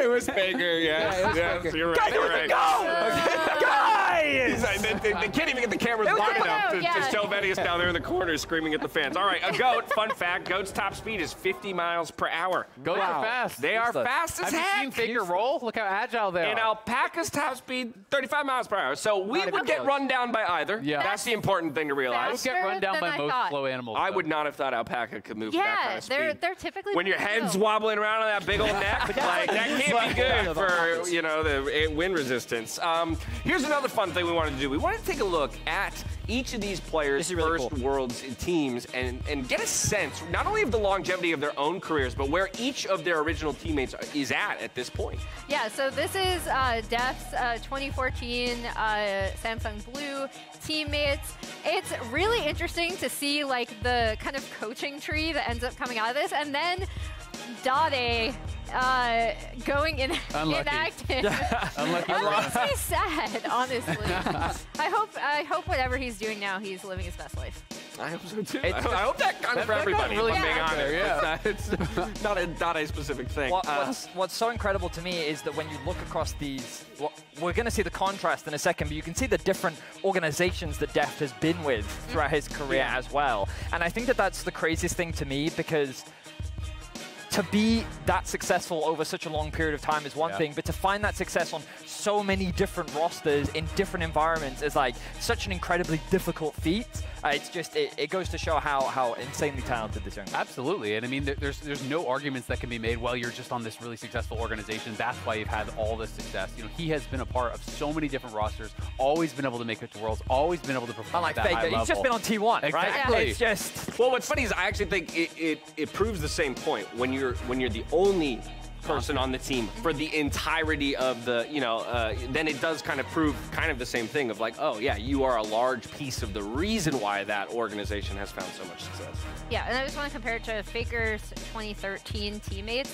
[SPEAKER 9] It was Faker. Yes, you're right.
[SPEAKER 7] Guys, it was a goat. Guys.
[SPEAKER 9] He's like, they can't even get the cameras wide enough to show Venius down there in the corner screaming at the fans. All right, a goat. Fun fact: goat's top speed is 50 miles per hour.
[SPEAKER 21] Goats are fast.
[SPEAKER 9] They are fast as heck.
[SPEAKER 21] Have you seen Faker roll? Look how agile they are.
[SPEAKER 9] And alpaca's top speed 35 miles per hour. So we would get run down by either. Yeah, that's the important thing to realize.
[SPEAKER 21] I would get run down by most slow animals.
[SPEAKER 9] I would not have thought alpaca could move that kind of speed.
[SPEAKER 12] They're typically
[SPEAKER 9] when your head's wobbling around on that big old neck, like that can't be good for the wind resistance. Here's another fun thing we wanted to do. We wanted to take a look at each of these players' first Worlds teams and get a sense not only of the longevity of their own careers, but where each of their original teammates is at this point.
[SPEAKER 12] Yeah, so this is Def's 2014 Samsung Blue teammates. It's really interesting to see like the kind of coaching tree that ends up coming out of this, and then Dade going inactive.
[SPEAKER 21] Unlucky.
[SPEAKER 12] That makes me sad, honestly. I hope whatever he's doing now, he's living his best life.
[SPEAKER 9] I hope so too. I hope that counts for everybody.
[SPEAKER 21] Really
[SPEAKER 9] being honest. It's not a specific thing.
[SPEAKER 10] What's so incredible to me is that when you look across these, we're going to see the contrast in a second, but you can see the different organizations that Deft has been with throughout his career as well. And I think that that's the craziest thing to me, because to be that successful over such a long period of time is one thing, but to find that success on so many different rosters in different environments is like such an incredibly difficult feat. It's just, it goes to show how insanely talented this young man is.
[SPEAKER 21] Absolutely, and I mean, there's no arguments that can be made while you're just on this really successful organization. That's why you've had all this success. You know, he has been a part of so many different rosters, always been able to make it to Worlds, always been able to perform at that high level.
[SPEAKER 10] He's just been on T1,
[SPEAKER 21] exactly.
[SPEAKER 10] right? Yeah. It's just...
[SPEAKER 9] Well, what's funny is I actually think it proves the same point when you're the only person on the team for the entirety of the, then it does kind of prove kind of the same thing of like, oh yeah, you are a large piece of the reason why that organization has found so much success.
[SPEAKER 12] Yeah, and I just want to compare it to Faker's 2013 teammates.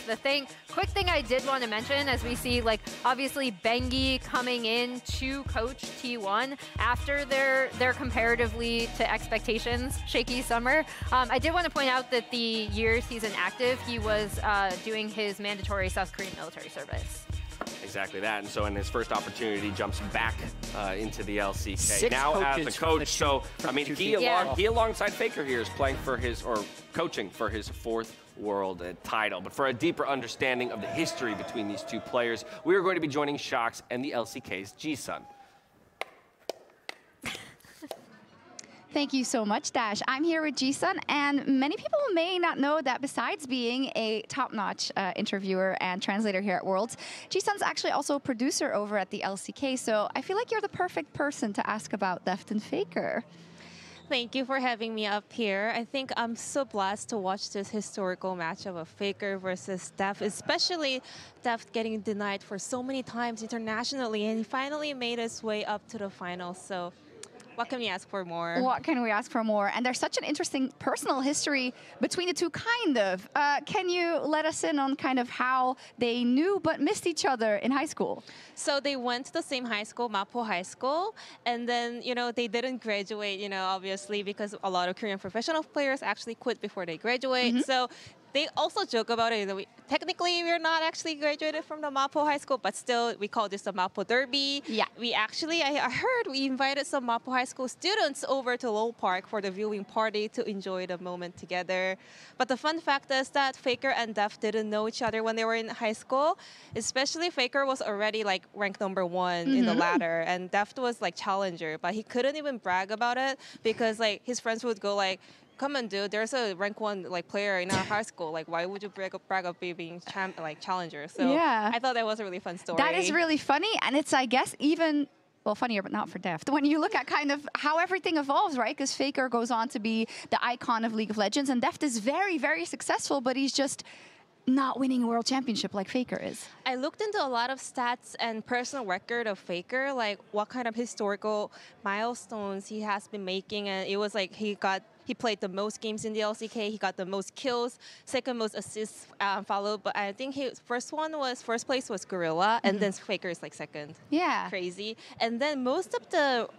[SPEAKER 12] Quick thing I did want to mention, as we see, like, obviously Bengi coming in to coach T1 after their comparatively to expectations shaky summer. I did want to point out that the years he's inactive, he was doing his mandatory South Korean military service.
[SPEAKER 9] Exactly that, and so in his first opportunity, jumps back into the LCK.
[SPEAKER 11] 6
[SPEAKER 9] now as a coach, so I mean, he alongside Faker here is playing for coaching for his 4th World title. But for a deeper understanding of the history between these two players, we are going to be joining Shox and the LCK's Ji-Sun.
[SPEAKER 8] Thank you so much, Dash. I'm here with Ji-Sun, and many people may not know that besides being a top-notch interviewer and translator here at Worlds, Ji-Sun's actually also a producer over at the LCK, so I feel like you're the perfect person to ask about Deft and Faker.
[SPEAKER 3] Thank you for having me up here. I think I'm so blessed to watch this historical matchup of Faker versus Deft, especially Deft getting denied for so many times internationally, and he finally made his way up to the finals. So what can we ask for more?
[SPEAKER 8] What can we ask for more? And there's such an interesting personal history between the two, kind of. Can you let us in on kind of how they knew but missed each other in high school?
[SPEAKER 3] So they went to the same high school, Mapo High School, and then, they didn't graduate, obviously, because a lot of Korean professional players actually quit before they graduate. So they also joke about it. Technically, we're not actually graduated from the Mapo High School, but still, we call this the Mapo Derby. Yeah. We actually, I heard we invited some Mapo High School students over to LoL Park for the viewing party to enjoy the moment together. But the fun fact is that Faker and Deft didn't know each other when they were in high school. Especially Faker was already like ranked #1 in the ladder, and Deft was like challenger, but he couldn't even brag about it because like his friends would go like, come on, dude, there's a rank 1 like player in our high school. Like, why would you brag up being challenger? So I thought that was a really fun story.
[SPEAKER 8] That is really funny, and it's, I guess, even, well, funnier, but not for Deft. When you look at kind of how everything evolves, right? Because Faker goes on to be the icon of League of Legends, and Deft is very, very successful, but he's just not winning a world championship like Faker is.
[SPEAKER 3] I looked into a lot of stats and personal record of Faker, like what kind of historical milestones he has been making, and it was like he got He played the most games in the LCK. He got the most kills, second most assists followed. But I think his first place was Gorilla, and then Faker is like second.
[SPEAKER 8] Yeah.
[SPEAKER 3] Crazy. And then most of the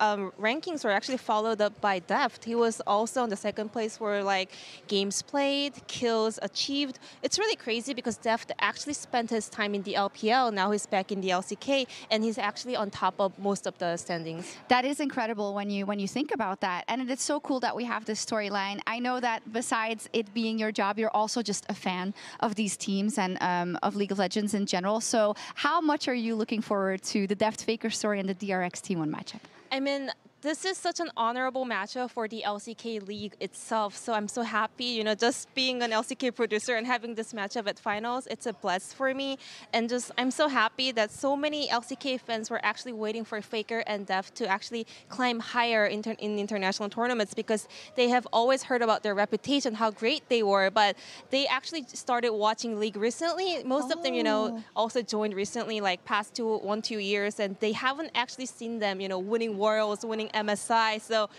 [SPEAKER 3] rankings were actually followed up by Deft. He was also in the second place for like games played, kills achieved. It's really crazy because Deft actually spent his time in the LPL. Now he's back in the LCK, and he's actually on top of most of the standings.
[SPEAKER 8] That is incredible when you think about that. And it's so cool that we have this storyline. I know that besides it being your job, you're also just a fan of these teams and of League of Legends in general. So how much are you looking forward to the Deft Faker story and the DRX T1 matchup?
[SPEAKER 3] I mean, this is such an honorable matchup for the LCK League itself. So I'm so happy, you know, just being an LCK producer and having this matchup at finals, it's a bless for me. And just, I'm so happy that so many LCK fans were actually waiting for Faker and Deft to actually climb higher in international tournaments, because they have always heard about their reputation, how great they were, but they actually started watching League recently. Most of them, you know, also joined recently, like past 1-2 years, and they haven't actually seen them, you know, winning Worlds, winning MSI. So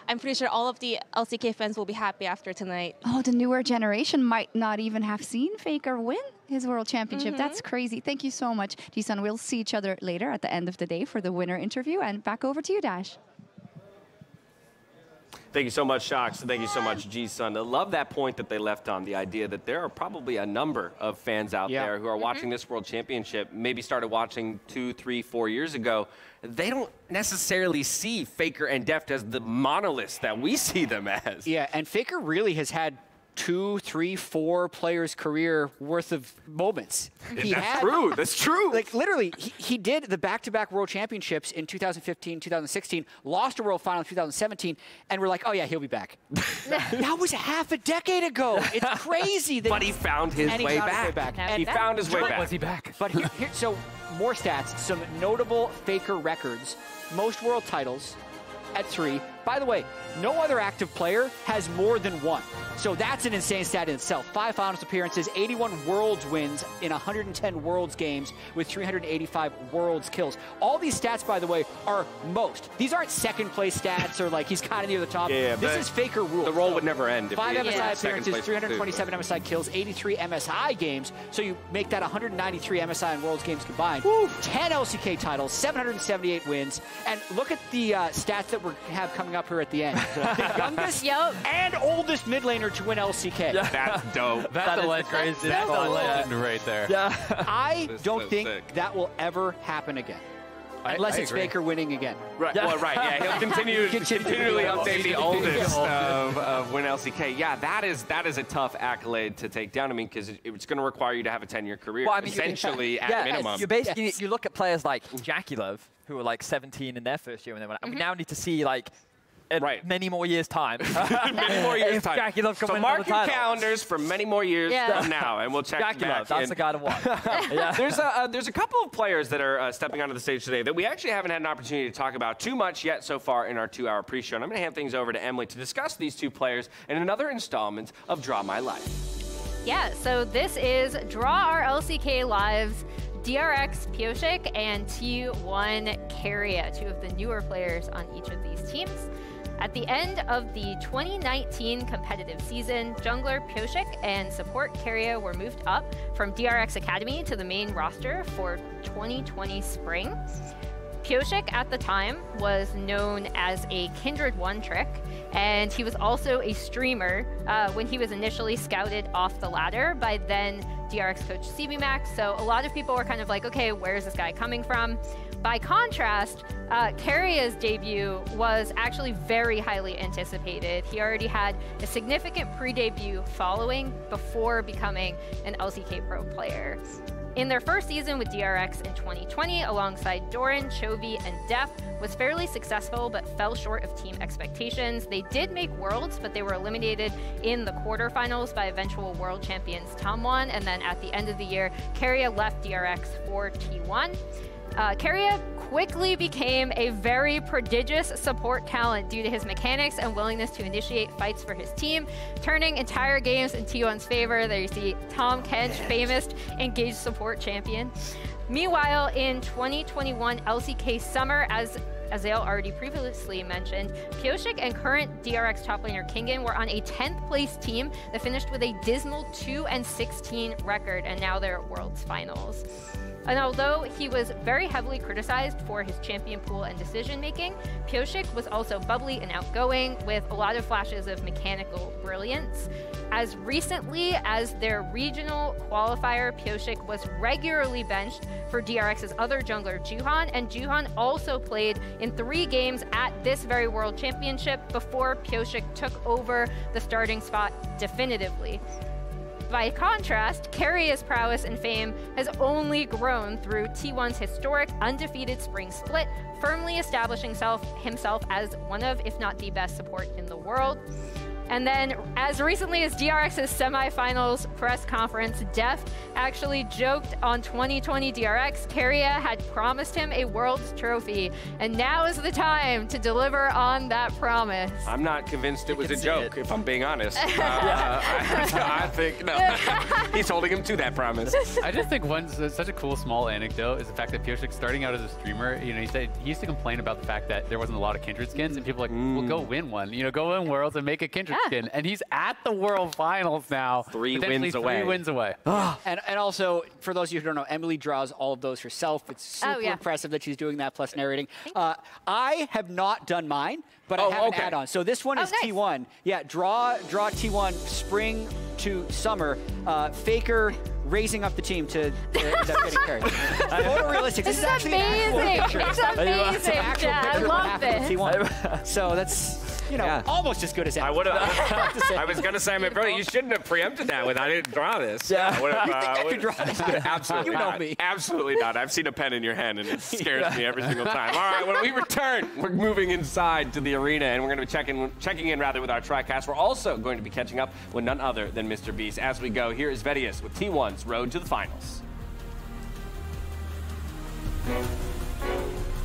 [SPEAKER 3] I'm pretty sure all of the LCK fans will be happy after tonight.
[SPEAKER 8] Oh, the newer generation might not even have seen Faker win his World Championship. That's crazy. Thank you so much, Ji-sun. We'll see each other later at the end of the day for the winner interview. And back over to you, Dash.
[SPEAKER 9] Thank you so much, Shox. Thank you so much, Ji-sun. I love that point that they left on, the idea that there are probably a number of fans out there who are watching this World Championship, maybe started watching 2, 3, 4 years ago. They don't necessarily see Faker and Deft as the monoliths that we see them as.
[SPEAKER 11] Yeah, and Faker really has had 2, 3, 4 players' career worth of moments.
[SPEAKER 9] That's true.
[SPEAKER 11] Like literally, he did the back-to-back World Championships in 2015, 2016, lost a World Final in 2017, and we're like, oh yeah, he'll be back. That was half a decade ago. It's crazy. That
[SPEAKER 9] But he found his way back. He found his way back.
[SPEAKER 11] Was he back? But here, so more stats, some notable Faker records. Most world titles at 3. By the way, no other active player has more than 1. So that's an insane stat in itself. 5 finals appearances, 81 Worlds wins in 110 Worlds games with 385 Worlds kills. All these stats, by the way, are most. These aren't second place stats or like he's kind of near the top. This is Faker rules.
[SPEAKER 9] The roll would never end.
[SPEAKER 11] 5 MSI appearances, 327 MSI kills, 83 MSI games. So you make that 193 MSI and Worlds games combined. 10 LCK titles, 778 wins. And look at the stats that we have coming up here at the end. The youngest and oldest mid laner to win LCK.
[SPEAKER 9] That's dope.
[SPEAKER 21] That's a legend. That's a legend right there.
[SPEAKER 11] I don't think that will ever happen again. Unless it's Faker winning again.
[SPEAKER 9] Right. Well, right. Yeah, he'll continually update the oldest of win LCK. Yeah, that is a tough accolade to take down. I mean, because it's going to require you to have a 10-year career, essentially at minimum.
[SPEAKER 10] You basically you look at players like Jackie Love, who were like 17 in their first year, and we now need to see like many more years' time.
[SPEAKER 9] Many more years' time.
[SPEAKER 10] Jackie Love can
[SPEAKER 9] so
[SPEAKER 10] win
[SPEAKER 9] mark
[SPEAKER 10] all the
[SPEAKER 9] your
[SPEAKER 10] titles.
[SPEAKER 9] calendars for many more years from now, and we'll check
[SPEAKER 10] Jackie
[SPEAKER 9] back
[SPEAKER 10] Love, that's the guy to watch.
[SPEAKER 9] There's a couple of players that are stepping onto the stage today that we actually haven't had an opportunity to talk about too much yet so far in our 2-hour pre-show. And I'm going to hand things over to Emily to discuss these two players in another installment of Draw My Life.
[SPEAKER 12] Yeah, so this is Draw Our LCK Lives. DRX Pioshik and T1 Keria, 2 of the newer players on each of these teams. At the end of the 2019 competitive season, jungler Pioshik and support Keria were moved up from DRX Academy to the main roster for 2020 spring. Pioshik at the time was known as a Kindred One Trick, and he was also a streamer when he was initially scouted off the ladder by then DRX coach CBMax. So a lot of people were kind of like, okay, where is this guy coming from? By contrast, Keria's debut was actually very highly anticipated. He already had a significant pre-debut following before becoming an LCK Pro player. In their first season with DRX in 2020, alongside Doran, Chovy, and Def, was fairly successful but fell short of team expectations. They did make Worlds, but they were eliminated in the quarterfinals by eventual world champions Tomwon, and then at the end of the year, Keria left DRX for T1. Keria quickly became a very prodigious support talent due to his mechanics and willingness to initiate fights for his team, turning entire games in T1's favor. There you see Tom Kench, famous engaged support champion. Meanwhile, in 2021 LCK Summer, as as Zale already previously mentioned, Pyosik and current DRX top laner Kingen were on a 10th place team that finished with a dismal 2-16 record, and now they're at Worlds Finals. And although he was very heavily criticized for his champion pool and decision-making, Pyosik was also bubbly and outgoing with a lot of flashes of mechanical brilliance. As recently as their regional qualifier, Pyosik was regularly benched for DRX's other jungler, Juhan, and Juhan also played in 3 games at this very World Championship before Pyosik took over the starting spot definitively. By contrast, Keiria's prowess and fame has only grown through T1's historic undefeated spring split, firmly establishing himself as one of, if not the best support in the world. And then, as recently as DRX's semifinals press conference, Def actually joked on 2020 DRX, Keiria had promised him a Worlds trophy, and now is the time to deliver on that promise.
[SPEAKER 9] I'm not convinced it was a joke, if I'm being honest. I think, no, he's holding him to that promise.
[SPEAKER 21] I just think such a cool small anecdote is the fact that Pyosik, starting out as a streamer, you know, he used to complain about the fact that there wasn't a lot of Kindred skins, and people were like, well, go win one. You know, go win Worlds and make a Kindred skin. And he's at the World Finals now.
[SPEAKER 9] 3 wins away.
[SPEAKER 21] 3 wins away.
[SPEAKER 11] And also, for those of you who don't know, Emily draws all of those herself. It's super impressive that she's doing that plus narrating. I have not done mine, but I have an add-on. So this one is nice. T1. Yeah, draw T1 spring to summer. Faker raising up the team to end up getting carried. Photorealistic.
[SPEAKER 12] This is amazing. It's amazing. I love this.
[SPEAKER 11] So that's, you know, almost as good as that.
[SPEAKER 9] I was going to say, bro, you shouldn't have preempted that when I didn't draw this.
[SPEAKER 11] Yeah. You think I could draw this?
[SPEAKER 9] Absolutely
[SPEAKER 11] You know
[SPEAKER 9] not.
[SPEAKER 11] me.
[SPEAKER 9] Absolutely not. I've seen a pen in your hand, and it scares me every single time. All right, when we return, we're moving inside to the arena, and we're going to be checking in with our TriCast. We're also going to be catching up with none other than Mr. Beast. As we go, here is Vedius with T1's Road to the Finals.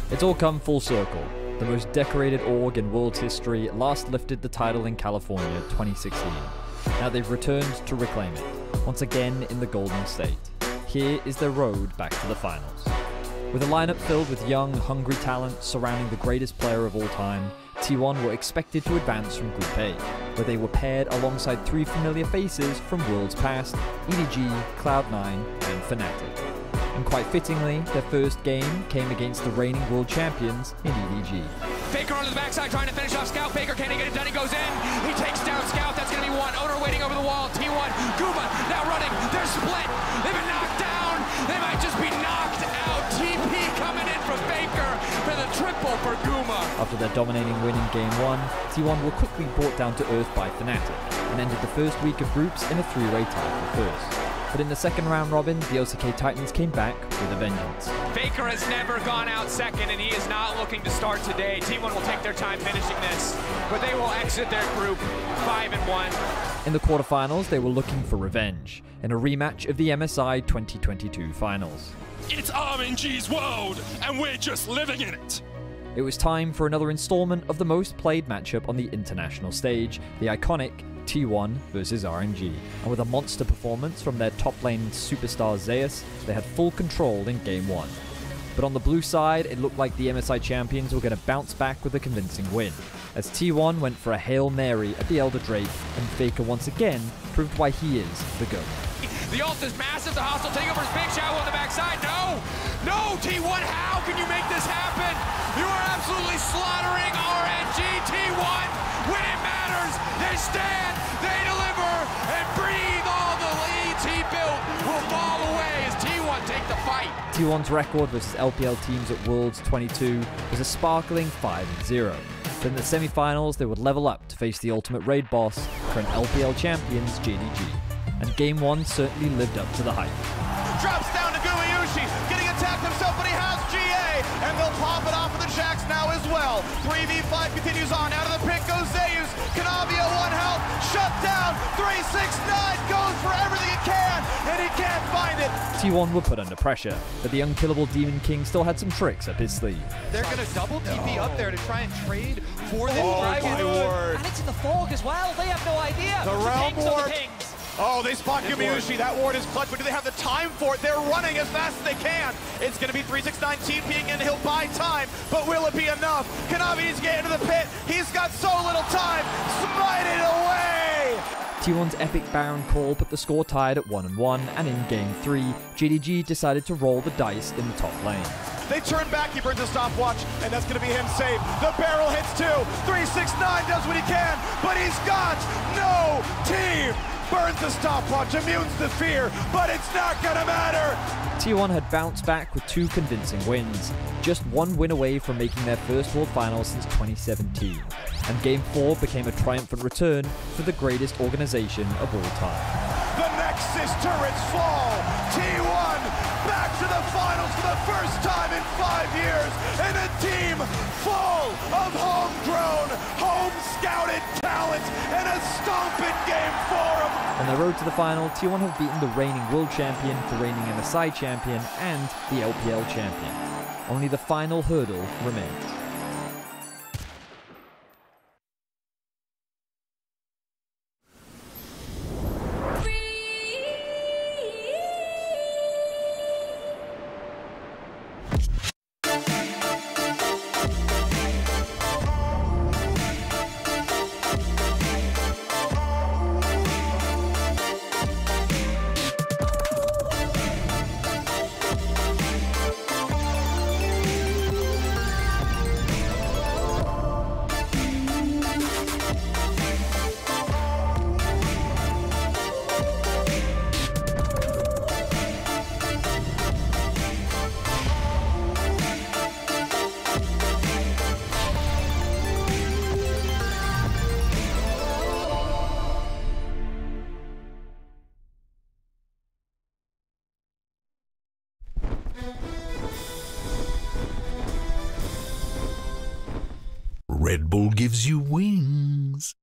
[SPEAKER 14] It's all come full circle. The most decorated org in world's history last lifted the title in California 2016. Now they've returned to reclaim it, once again in the Golden State. Here is their road back to the finals. With a lineup filled with young, hungry talent surrounding the greatest player of all time, T1 were expected to advance from Group A, where they were paired alongside 3 familiar faces from worlds past, EDG, Cloud9, and Fnatic. And quite fittingly, their first game came against the reigning world champions in EDG.
[SPEAKER 5] Faker onto the backside trying to finish off Scout. Faker can't get it done. He goes in. He takes down Scout. That's going to be 1. Odor waiting over the wall. T1. Guma now running. They're split. They've been knocked down. They might just be knocked out. TP coming in from Faker for the triple for Guma.
[SPEAKER 14] After their dominating win in Game 1, T1 were quickly brought down to earth by Fnatic and ended the first week of groups in a 3-way tie for first. But in the second round robin, the OCK Titans came back with a vengeance.
[SPEAKER 5] Faker has never gone out second, and he is not looking to start today. T1 will take their time finishing this, but they will exit their group 5-1.
[SPEAKER 14] In the quarterfinals, they were looking for revenge in a rematch of the MSI 2022 finals.
[SPEAKER 15] It's RNG's world, and we're just living in it.
[SPEAKER 14] It was time for another installment of the most played matchup on the international stage, the iconic T1 versus RNG. And with a monster performance from their top lane superstar Zeus, they had full control in Game 1. But on the blue side, it looked like the MSI champions were going to bounce back with a convincing win, as T1 went for a Hail Mary at the Elder Drake, and Faker once again proved why he is the GOAT.
[SPEAKER 5] The ult is massive. The hostile takeover is big. Shadow on the backside. No! No, T1, how can you make this happen? You are absolutely slaughtering RNG. T1, when it matters, they stand, they deliver, and breathe. All the leads he built will fall away as T1 take the fight.
[SPEAKER 14] T1's record versus LPL teams at Worlds 22 was a sparkling 5-0. But in the semi-finals, they would level up to face the ultimate raid boss, current LPL champions JDG. And Game 1 certainly lived up to the hype.
[SPEAKER 16] Drops down to Gumayushi, getting attacked himself, but he has GA, and they'll pop it off of the Jacks now as well. 3v5 continues on, out of the pit goes Zeus, Kanavia 1 health, shut down, 369 goes for everything he can, and he can't find it.
[SPEAKER 14] T1 were put under pressure, but the unkillable Demon King still had some tricks up his sleeve.
[SPEAKER 6] They're going to double TP up there to try and trade for this
[SPEAKER 16] Oh
[SPEAKER 6] dragon.
[SPEAKER 16] my word.
[SPEAKER 6] And it's in the fog as well. They have no idea.
[SPEAKER 16] The realm
[SPEAKER 6] pings are
[SPEAKER 16] warp.
[SPEAKER 6] the pings.
[SPEAKER 16] Oh, they spot Gumayushi. That ward is clutch, but do they have the time for it? They're running as fast as they can. It's going to be 369 TPing in. He'll buy time, but will it be enough? Kanavi needs to get into the pit. He's got so little time. Smite it away!
[SPEAKER 14] T1's epic Baron call put the score tied at 1-1, and in Game 3, JDG decided to roll the dice in the top lane.
[SPEAKER 16] They turn back, he burns a stopwatch, and that's going to be him safe. The barrel hits too. 369 does what he can, but he's got no team. Burns the stopwatch, immunes the fear, but it's not gonna matter.
[SPEAKER 14] T1 had bounced back with 2 convincing wins, just 1 win away from making their first World Finals since 2017. And Game 4 became a triumphant return for the greatest organization of all time.
[SPEAKER 16] The Nexus turrets fall. T1 back to the finals for the first time in 5 years, and a team full of homegrown, home-scouted talent, and a stomping Game 4 of...
[SPEAKER 14] On their road to the final, T1 have beaten the reigning world champion, the reigning MSI champion, and the LPL champion. Only the final hurdle remains.
[SPEAKER 1] Red Bull gives you wings.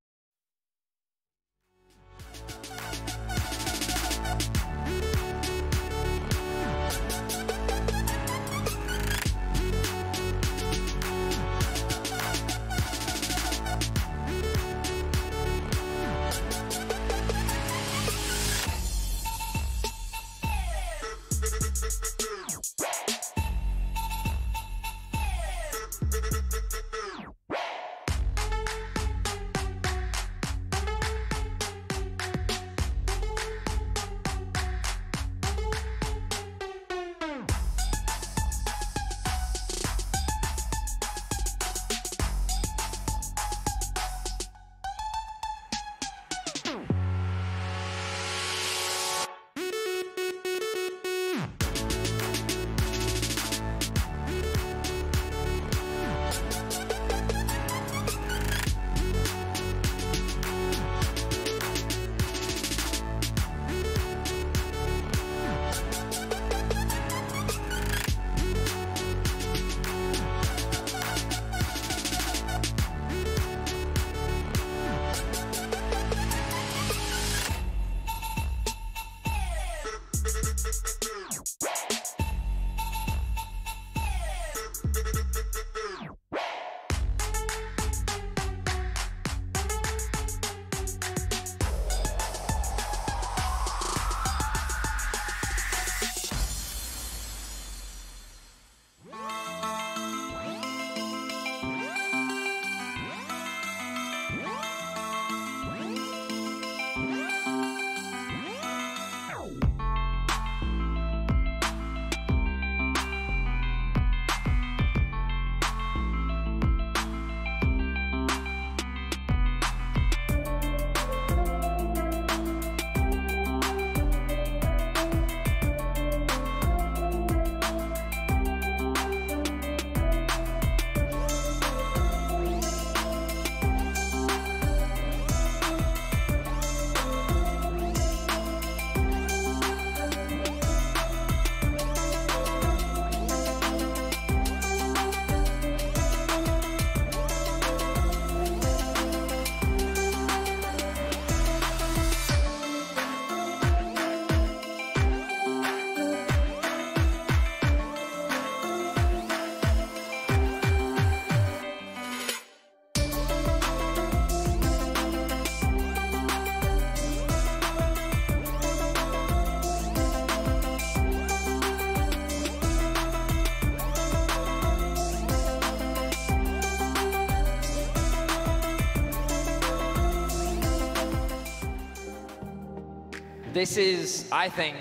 [SPEAKER 10] This is, I think,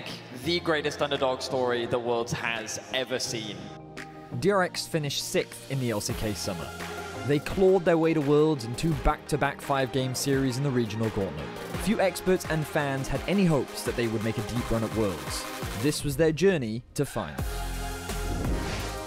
[SPEAKER 10] the greatest underdog story the Worlds has ever seen.
[SPEAKER 14] DRX finished 6th in the LCK Summer. They clawed their way to Worlds in 2 back-to-back 5-game series in the regional gauntlet. Few experts and fans had any hopes that they would make a deep run at Worlds. This was their journey to finals.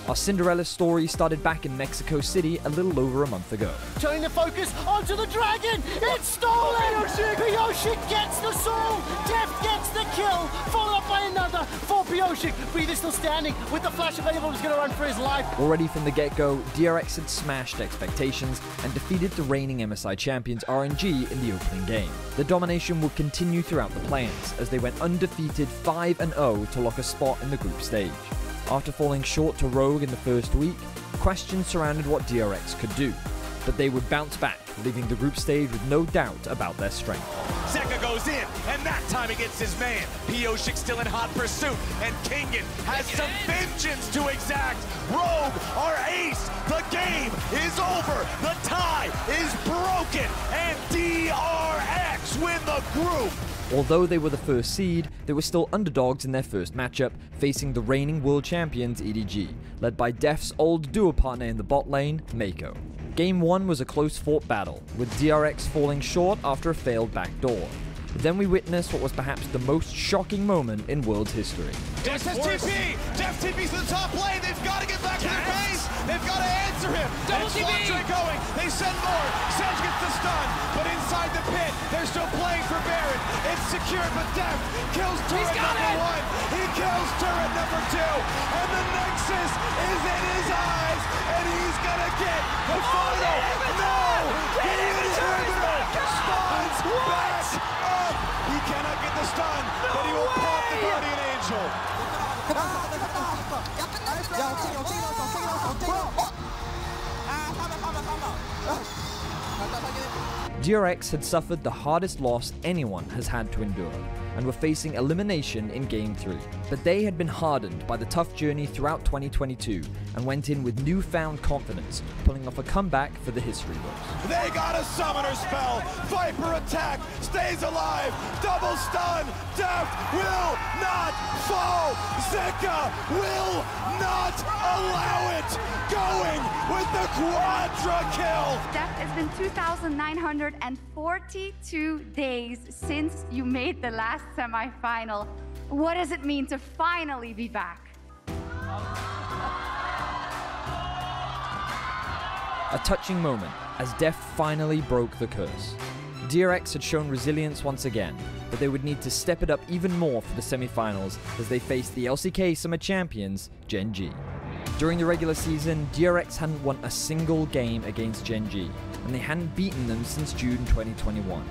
[SPEAKER 14] Our Cinderella story started back in Mexico City a little over a month ago.
[SPEAKER 6] Turning the focus onto the dragon. It's stolen. Piyoshik gets the soul. Deft gets the kill. Followed up by another for Piyoshik. Breathe is still standing with the flash available. He's going to run for his life.
[SPEAKER 14] Already from the get-go, DRX had smashed expectations and defeated the reigning MSI champions RNG in the opening game. The domination would continue throughout the play-ins as they went undefeated 5-0 to lock a spot in the group stage. After falling short to Rogue in the first week, questions surrounded what DRX could do, but they would bounce back, leaving the group stage with no doubt about their strength.
[SPEAKER 16] Zeka goes in, and that time he gets his man. Piyoshik still in hot pursuit, and Kingen has some vengeance to exact. Rogue, our ace, the game is over. The tie is broken, and DRX win the group.
[SPEAKER 14] Although they were the first seed, they were still underdogs in their first matchup, facing the reigning world champions EDG, led by Def's old duo partner in the bot lane, Mako. Game 1 was a close-fought battle, with DRX falling short after a failed backdoor. Then we witnessed what was perhaps the most shocking moment in World's history.
[SPEAKER 16] Def says TP! Def TP's to the top lane! They've got to get back to their base! They've got to answer him! Double TP! Going! They send more! Sedge gets the stun, but inside the pit, they're still playing for Baron. It's secured, but Def kills turret number 1. He kills turret number 2, and the Nexus is in his eyes, and he's gonna get the final! No! The inhibitor spawns back up! He cannot get the stun, but he will pop the Guardian Angel.
[SPEAKER 14] DRX had suffered the hardest loss anyone has had to endure, and were facing elimination in Game 3. But they had been hardened by the tough journey throughout 2022, and went in with newfound confidence, pulling off a comeback for the history books.
[SPEAKER 16] They got a summoner spell! Viper attack! Stays alive! Double stun! Deft will not fall! Zeka will not allow it! Going with the quadra kill!
[SPEAKER 8] Deft, it's been 2,942 days since you made the last semi-final. What does it mean to finally be back?
[SPEAKER 14] A touching moment as Def finally broke the curse. DRX had shown resilience once again, but they would need to step it up even more for the semi-finals as they faced the LCK Summer Champions, Gen G. During the regular season, DRX hadn't won a single game against Gen G, and they hadn't beaten them since June 2021.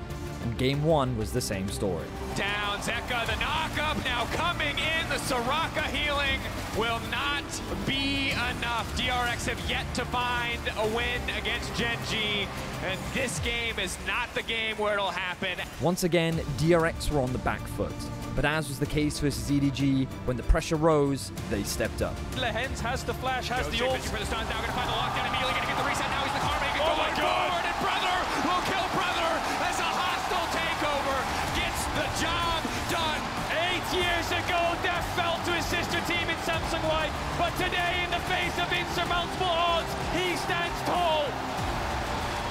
[SPEAKER 14] And Game 1 was the same story.
[SPEAKER 5] Down, Zeka, the knock-up now coming in. The Soraka healing will not be enough. DRX have yet to find a win against Gen G, and this game is not the game where it'll happen.
[SPEAKER 14] Once again, DRX were on the back foot. But as was the case versus EDG, when the pressure rose, they stepped up.
[SPEAKER 5] Lehens has the flash, has the ult. For the stun, now gonna find the lockdown, immediately gonna get the reset. Now he's the karma, he can go forward, and Brother will kill Brother as a hostile takeover gets the job done. 8 years ago, Def fell to his sister team in Samsung White, but today, in the face of insurmountable odds, he stands tall.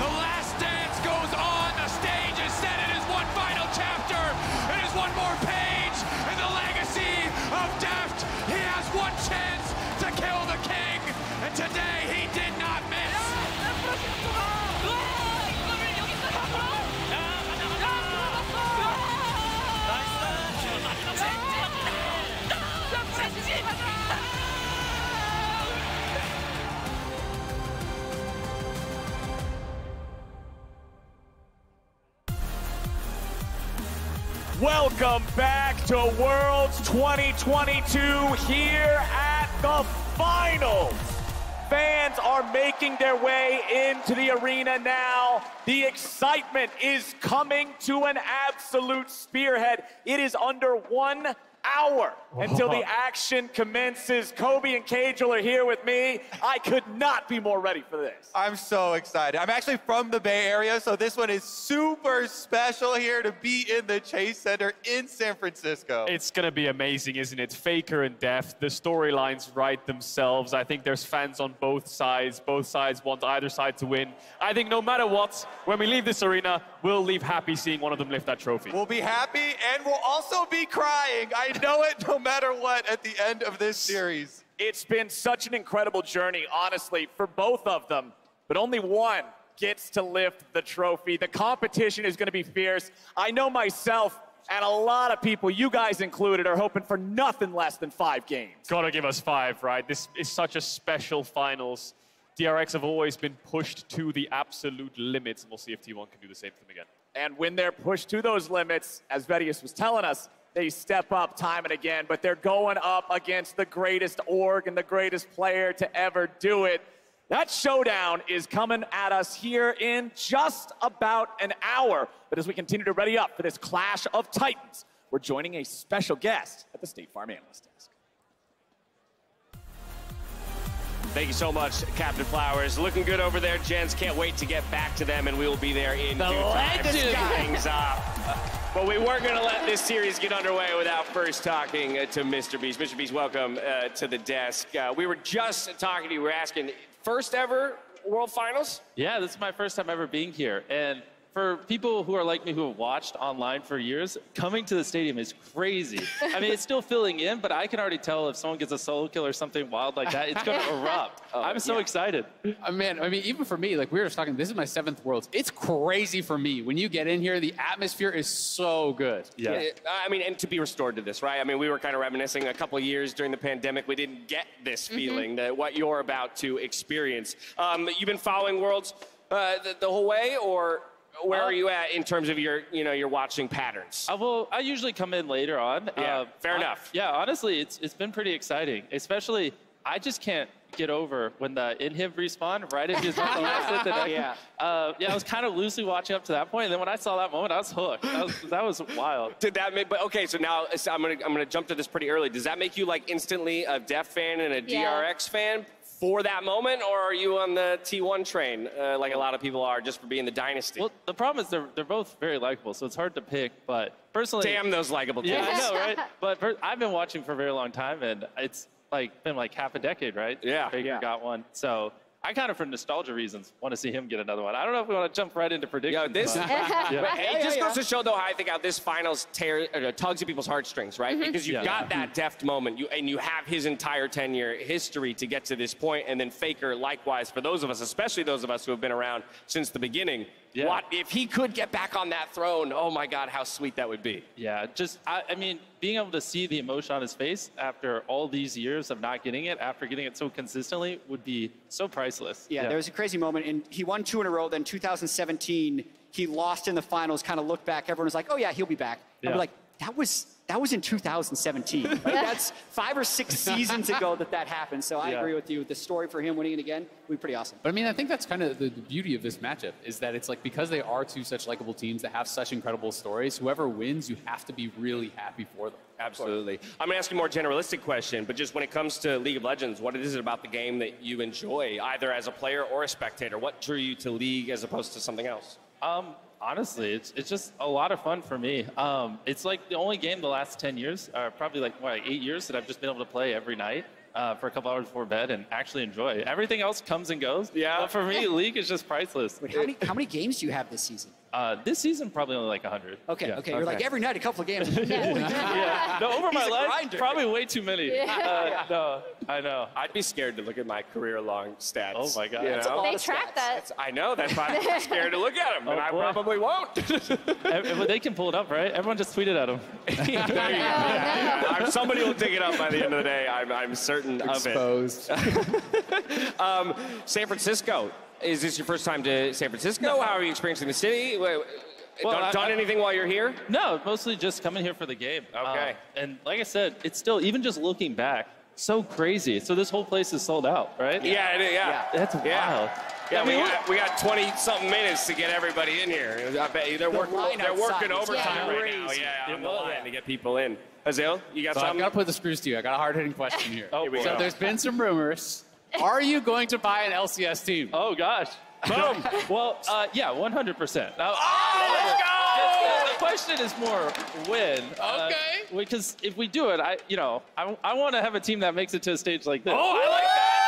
[SPEAKER 5] The last dance goes on. The stage is set. It is one final chapter. It is one more page in the legacy of Deft. He has one chance to kill the king, and today he did not miss.
[SPEAKER 15] Welcome back to Worlds 2022 here at the finals. Fans are making their way into the arena now. The excitement is coming to an absolute spearhead. It is under 1
[SPEAKER 2] hour until the action commences. Kobe and Cajal are here with me. I could not be more ready for this.
[SPEAKER 17] I'm so excited. I'm actually from the Bay Area, so this one is super special here to be in the Chase Center in San Francisco.
[SPEAKER 2] It's going to be amazing, isn't it? Faker and Deft, the storylines write themselves. I think there's fans on both sides. Both sides want either side to win. I think no matter what, when we leave this arena, we'll leave happy seeing one of them lift that trophy.
[SPEAKER 17] We'll be happy, and we'll also be crying. I know it no matter what at the end of this series.
[SPEAKER 2] It's been such an incredible journey, honestly, for both of them, but only one gets to lift the trophy. The competition is going to be fierce. I know myself and a lot of people, you guys included, are hoping for nothing less than 5 games.
[SPEAKER 13] Gotta give us 5, right? This is such a special finals. DRX have always been pushed to the absolute limits, and we'll see if T1 can do the same thing again.
[SPEAKER 2] And when they're pushed to those limits, as Vedius was telling us, they step up time and again, but they're going up against the greatest org and the greatest player to ever do it. That showdown is coming at us here in just about an hour. But as we continue to ready up for this clash of titans, we're joining a special guest at the State Farm Analyst Desk.
[SPEAKER 9] Thank you so much, Captain Flowers. Looking good over there, gents. Can't wait to get back to them, and we will be there in due time. Things up. But we weren't going to let this series get underway without first talking to Mr. Beast. Mr. Beast, welcome to the desk. We were just talking to you. We were asking, first ever World Finals?
[SPEAKER 18] Yeah, this is my first time ever being here. And for people who are like me who have watched online for years, coming to the stadium is crazy. I mean, it's still filling in, but I can already tell if someone gets a solo kill or something wild like that, it's going to erupt. I'm so excited.
[SPEAKER 21] Man, I mean, even for me, like we were just talking, this is my 7th Worlds. It's crazy for me. When you get in here, the atmosphere is so good.
[SPEAKER 9] Yeah. I mean, and to be restored to this, right? I mean, we were kind of reminiscing a couple of years during the pandemic. We didn't get this feeling that what you're about to experience. You've been following Worlds the whole way, or where are you at in terms of your, your watching patterns?
[SPEAKER 18] Well, I usually come in later on.
[SPEAKER 9] Yeah, fair enough.
[SPEAKER 18] Yeah, honestly, it's been pretty exciting. Especially, I just can't get over when the inhib respawn right if he's on the last hit. I was kind of loosely watching up to that point, and then when I saw that moment, I was hooked. That was wild.
[SPEAKER 9] Did that make? But okay, so now I'm gonna jump to this pretty early. Does that make you like instantly a Def fan and a DRX fan for that moment, or are you on the T1 train like a lot of people are just for being the dynasty?
[SPEAKER 18] Well, the problem is they're both very likable, so it's hard to pick. But personally,
[SPEAKER 9] damn those likable teams.
[SPEAKER 18] Yeah, I know, right? But I've been watching for a very long time, and it's been like half a decade, right?
[SPEAKER 9] Yeah.
[SPEAKER 18] Faker got one, so I kind of, for nostalgia reasons, want to see him get another one. I don't know if we want to jump right into predictions.
[SPEAKER 9] It just goes to show, though, how I think how this finals tugs at people's heartstrings, right? Because you've got that Deft moment, and you have his entire 10-year history to get to this point, and then Faker, likewise, for those of us, especially those of us who have been around since the beginning.
[SPEAKER 18] Yeah.
[SPEAKER 9] What if he could get back on that throne? Oh my God, how sweet that would be.
[SPEAKER 18] Yeah, I mean, being able to see the emotion on his face after all these years of not getting it, after getting it so consistently, would be so priceless.
[SPEAKER 11] Yeah, there was a crazy moment, and he won 2 in a row. Then 2017, he lost in the finals. Kind of looked back. Everyone was like, "Oh yeah, he'll be back." And we're like, that was in 2017. Like, that's 5 or 6 seasons ago that happened. So I agree with you. The story for him winning it again would be pretty awesome.
[SPEAKER 21] But I mean, I think that's kind of the beauty of this matchup is that it's like because they are 2 such likable teams that have such incredible stories, whoever wins, you have to be really happy for them.
[SPEAKER 9] Absolutely. I'm going to ask you a more generalistic question, but just when it comes to League of Legends, what is it about the game that you enjoy, either as a player or a spectator? What drew you to League as opposed to something else?
[SPEAKER 18] Honestly, it's just a lot of fun for me. It's like the only game the last 10 years, or probably like 8 years, that I've just been able to play every night for a couple hours before bed and actually enjoy. Everything else comes and goes. Yeah. But for me, League is just priceless.
[SPEAKER 11] Wait, how many games do you have this season?
[SPEAKER 18] This season, probably only like 100.
[SPEAKER 11] Okay, You're like every night a couple of games.
[SPEAKER 18] No, over my life, probably way too many. No, I know.
[SPEAKER 9] I'd be scared to look at my career-long stats.
[SPEAKER 18] Oh my God.
[SPEAKER 12] They track that.
[SPEAKER 9] I know, that's why I'm scared to look at them, and I probably won't.
[SPEAKER 18] They can pull it up, right? Everyone just tweet it at them.
[SPEAKER 9] Somebody will dig it up by the end of the day. I'm certain of it. San Francisco. Is this your first time to San Francisco? No. How are you experiencing the city? Done anything while you're here?
[SPEAKER 18] No, mostly just coming here for the game.
[SPEAKER 9] Okay.
[SPEAKER 18] And like I said, it's still, even just looking back, so crazy. So this whole place is sold out, right?
[SPEAKER 9] Yeah.
[SPEAKER 18] That's wild.
[SPEAKER 9] Yeah, I mean, we got 20-something minutes to get everybody in here. I bet you they're working overtime right now. Yeah, on the line to get people in. Hazel, you got
[SPEAKER 21] So
[SPEAKER 9] something?
[SPEAKER 21] I've got to put the screws to you. I got a hard-hitting question here.
[SPEAKER 9] Here we
[SPEAKER 21] So
[SPEAKER 9] go.
[SPEAKER 21] there's been some rumors. Are you going to buy an LCS team?
[SPEAKER 18] Oh, gosh. Boom. Well, yeah, 100%. Now,
[SPEAKER 9] let's go!
[SPEAKER 18] The question is more when.
[SPEAKER 21] Okay.
[SPEAKER 18] Because if we do it, I want to have a team that makes it to a stage like this.
[SPEAKER 9] Oh, I like that!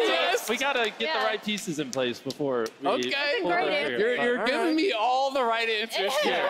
[SPEAKER 21] Yes.
[SPEAKER 18] We got to get the right pieces in place before we pull the trigger.
[SPEAKER 21] You're giving me all the right answers here.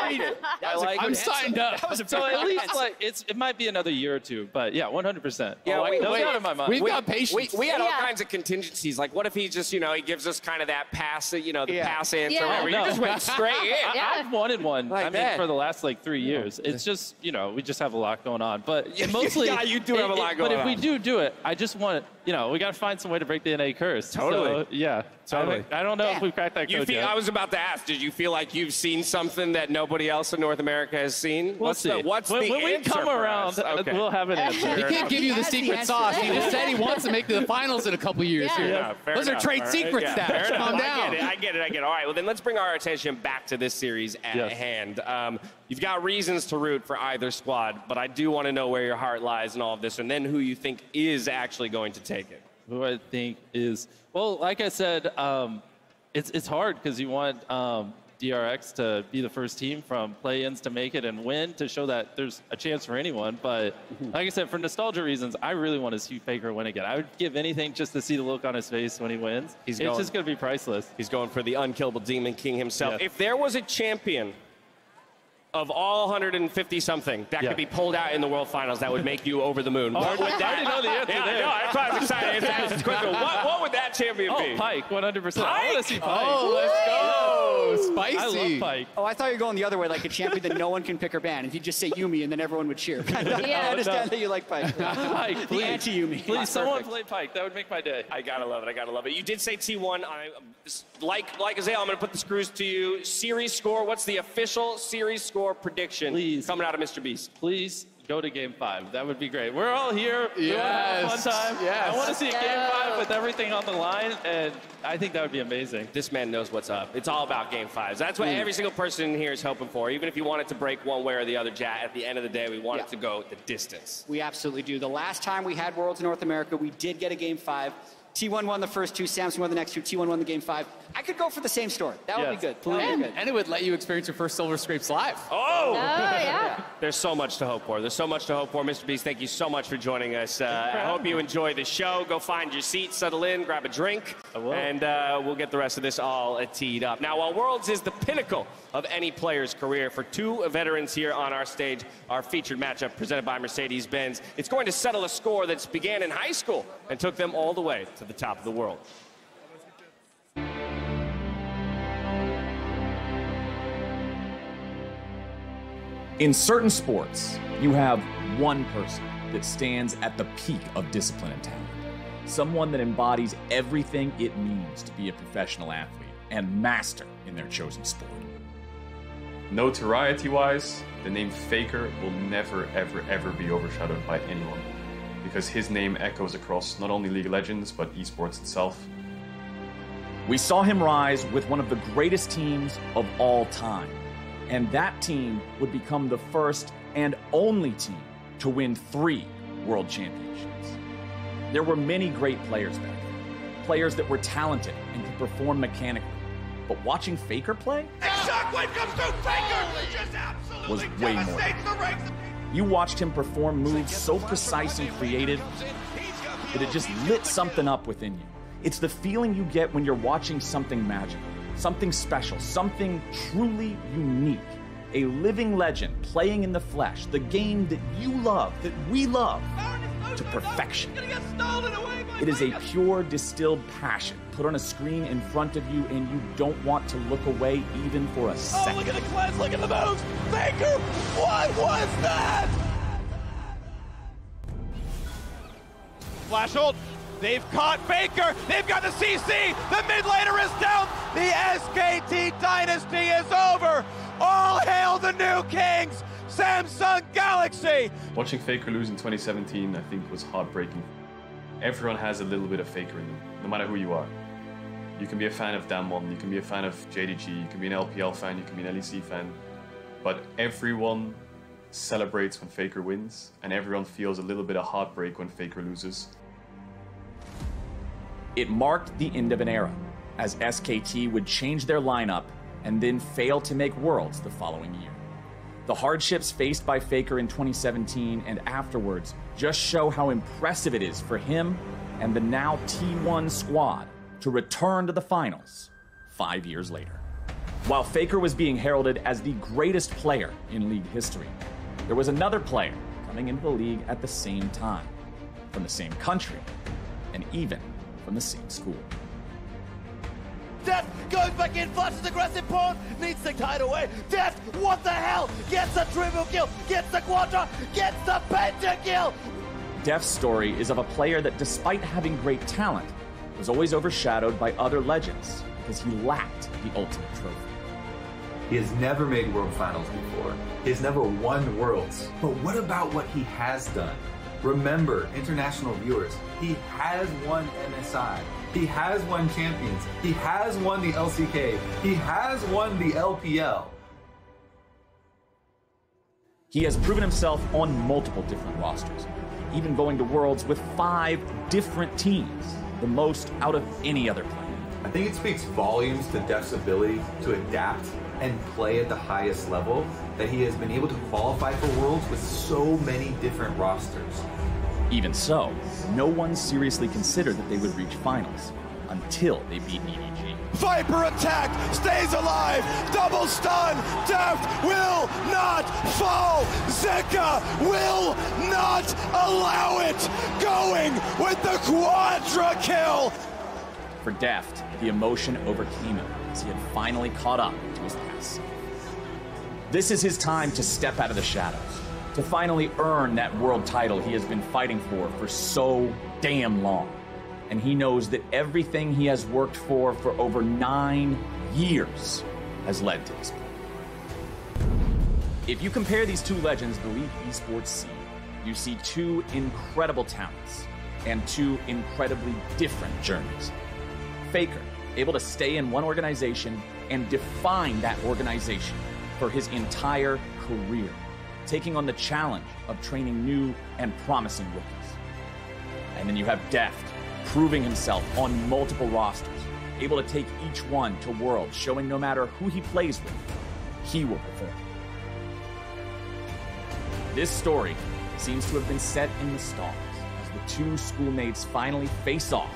[SPEAKER 21] I'm signed up.
[SPEAKER 18] So at least like it might be another year or two, but yeah, 100%.
[SPEAKER 9] Yeah,
[SPEAKER 18] no doubt in my mind.
[SPEAKER 21] We've got patience.
[SPEAKER 9] We had all kinds of contingencies. Like, what if he just, he gives us kind of that pass, the pass answer, whatever. You just went straight in.
[SPEAKER 18] I've wanted one.
[SPEAKER 9] Like
[SPEAKER 18] I mean,
[SPEAKER 9] that.
[SPEAKER 18] for the last like 3 years. It's just, we just have a lot going on. But mostly,
[SPEAKER 9] Yeah, you do have a lot going
[SPEAKER 18] But if
[SPEAKER 9] on.
[SPEAKER 18] we do it, I just want, we got to find some way to break the NA curse.
[SPEAKER 9] Totally.
[SPEAKER 18] So, yeah.
[SPEAKER 9] Totally.
[SPEAKER 18] I don't know if we've cracked that code yet.
[SPEAKER 9] I was about to ask, did you feel like you've seen something that nobody else in North America has seen?
[SPEAKER 18] We'll see.
[SPEAKER 9] What's
[SPEAKER 18] when
[SPEAKER 9] the
[SPEAKER 18] we
[SPEAKER 9] answer
[SPEAKER 18] come
[SPEAKER 9] for
[SPEAKER 18] around,
[SPEAKER 9] us? Okay.
[SPEAKER 18] we'll have an answer.
[SPEAKER 21] He can't give you the secret sauce. He just said he wants to make the finals in a couple years here.
[SPEAKER 9] Yeah, fair
[SPEAKER 21] Those
[SPEAKER 9] enough.
[SPEAKER 21] are trade
[SPEAKER 9] All right.
[SPEAKER 21] secrets,
[SPEAKER 9] Yeah,
[SPEAKER 21] Stash.
[SPEAKER 9] fair enough.
[SPEAKER 21] Calm down.
[SPEAKER 9] I get it. All right, well, then let's bring our attention back to this series at hand. You've got reasons to root for either squad, but I do want to know where your heart lies in all of this, and then who you think is actually going to take it.
[SPEAKER 18] Who I think is, well, like I said, it's hard because you want DRX to be the first team from play-ins to make it and win to show that there's a chance for anyone. But like I said, for nostalgia reasons, I really want to see Faker win again. I would give anything just to see the look on his face when he wins. It's just going to be priceless.
[SPEAKER 9] He's going for the unkillable Demon King himself.
[SPEAKER 18] Yes.
[SPEAKER 9] If there was a champion of all 150-something that could be pulled out in the World Finals that would make you over the moon, what would that?
[SPEAKER 18] I already know the answer there.
[SPEAKER 9] No, that's why I was excited to ask this question. What would that champion be?
[SPEAKER 18] Pike, 100%. I want to see Pike.
[SPEAKER 21] Oh, let's go. Spicy.
[SPEAKER 18] I love Pike.
[SPEAKER 11] Oh, I thought you were going the other way, like a champion that no one can pick or ban. If you just say Yumi, and then everyone would cheer. I understand that you like Pike.
[SPEAKER 18] Pike,
[SPEAKER 11] The
[SPEAKER 18] please.
[SPEAKER 11] anti-Yumi.
[SPEAKER 18] Please, someone play Pike. That would make my day.
[SPEAKER 9] I gotta love it. You did say T1. Like Azale, I'm gonna put the screws to you. Series score. What's the official series score prediction?
[SPEAKER 18] Please.
[SPEAKER 9] Coming out of Mr. Beast.
[SPEAKER 18] Please go to Game 5. That would be great. We're all here.
[SPEAKER 21] Yes.
[SPEAKER 18] We want to have a fun time.
[SPEAKER 21] Yes.
[SPEAKER 18] I want to see Game 5 with everything on the line, and I think that would be amazing.
[SPEAKER 9] This man knows what's up. It's all about Game 5s. That's what every single person in here is hoping for. Even if you want it to break one way or the other, Jat, at the end of the day, we want it to go the distance.
[SPEAKER 11] We absolutely do. The last time we had Worlds in North America, we did get a Game 5. T1 won the first two, Samsung won the next two, T1 won the Game 5. I could go for the same story. That would be good. That would be good.
[SPEAKER 21] And it would let you experience your first Silver Scrapes live.
[SPEAKER 9] Oh!
[SPEAKER 12] yeah.
[SPEAKER 9] There's so much to hope for. Mr. Beast, thank you so much for joining us. I hope you enjoy the show. Go find your seat, settle in, grab a drink, and we'll get the rest of this all teed up. Now, while Worlds is the pinnacle of any player's career, for two veterans here on our stage, our featured matchup presented by Mercedes-Benz, it's going to settle a score that's began in high school and took them all the way to the top of the world.
[SPEAKER 4] In certain sports, you have one person that stands at the peak of discipline and talent. Someone that embodies everything it means to be a professional athlete and master in their chosen sport.
[SPEAKER 19] Notoriety-wise, the name Faker will never, ever be overshadowed by anyone, because his name echoes across not only League of Legends, but esports itself.
[SPEAKER 4] We saw him rise with one of the greatest teams of all time, and that team would become the first and only team to win 3 World Championships. There were many great players back then, players that were talented and could perform mechanically, but watching Faker play
[SPEAKER 16] Shockwave comes through Faker! Just absolutely
[SPEAKER 4] was way more.
[SPEAKER 16] devastates the ranks.
[SPEAKER 4] You watched him perform moves so precise and creative that it just lit something up within you. It's the feeling you get when you're watching something magical, something special, something truly unique. A living legend playing in the flesh, the game that you love, that we love, to perfection. It is a pure, distilled passion put on a screen in front of you, and you don't want to look away even for a second.
[SPEAKER 16] Oh, look at the cleanse, look at the moves! Faker, what was that? Flash ult. They've caught Faker. They've got the CC. The mid laner is down. The SKT dynasty is over. All hail the new kings, Samsung Galaxy.
[SPEAKER 19] Watching Faker lose in 2017, I think, was heartbreaking. Everyone has a little bit of Faker in them, no matter who you are. You can be a fan of Damwon, you can be a fan of JDG, you can be an LPL fan, you can be an LEC fan, but everyone celebrates when Faker wins, and everyone feels a little bit of heartbreak when Faker loses.
[SPEAKER 4] It marked the end of an era, as SKT would change their lineup and then fail to make Worlds the following year. The hardships faced by Faker in 2017 and afterwards just show how impressive it is for him and the now T1 squad to return to the finals 5 years later. While Faker was being heralded as the greatest player in league history, there was another player coming into the league at the same time, from the same country, and even from the same school.
[SPEAKER 6] Deft goes back in, flashes aggressive pawn, needs to hide away. Deft, what the hell? Gets a triple kill, gets the quadra, gets the pentakill.
[SPEAKER 4] Deft's story is of a player that, despite having great talent, was always overshadowed by other legends because he lacked the ultimate trophy.
[SPEAKER 20] He has never made World Finals before. He has never won Worlds. But what about what he has done? Remember, international viewers, he has won MSI. He has won Champions. He has won the LCK. He has won the LPL.
[SPEAKER 4] He has proven himself on multiple different rosters, even going to Worlds with 5 different teams, the most out of any other player.
[SPEAKER 20] I think it speaks volumes to Deft's ability to adapt and play at the highest level, that he has been able to qualify for Worlds with so many different rosters.
[SPEAKER 4] Even so, no one seriously considered that they would reach finals until they beat EDG.
[SPEAKER 16] Viper attack, stays alive, double stun, Deft will not fall, Zeka will not allow it, going with the quadra kill.
[SPEAKER 4] For Deft, the emotion overcame him as he had finally caught up to his past self. This is his time to step out of the shadows, to finally earn that world title he has been fighting for so damn long. And he knows that everything he has worked for over 9 years has led to this point. If you compare these two legends the LoL Esports scene, you see 2 incredible talents and 2 incredibly different journeys. Faker, able to stay in one organization and define that organization for his entire career, taking on the challenge of training new and promising rookies. And then you have Deft, proving himself on multiple rosters, able to take each one to Worlds, showing no matter who he plays with, he will perform. This story seems to have been set in the stars as the 2 schoolmates finally face off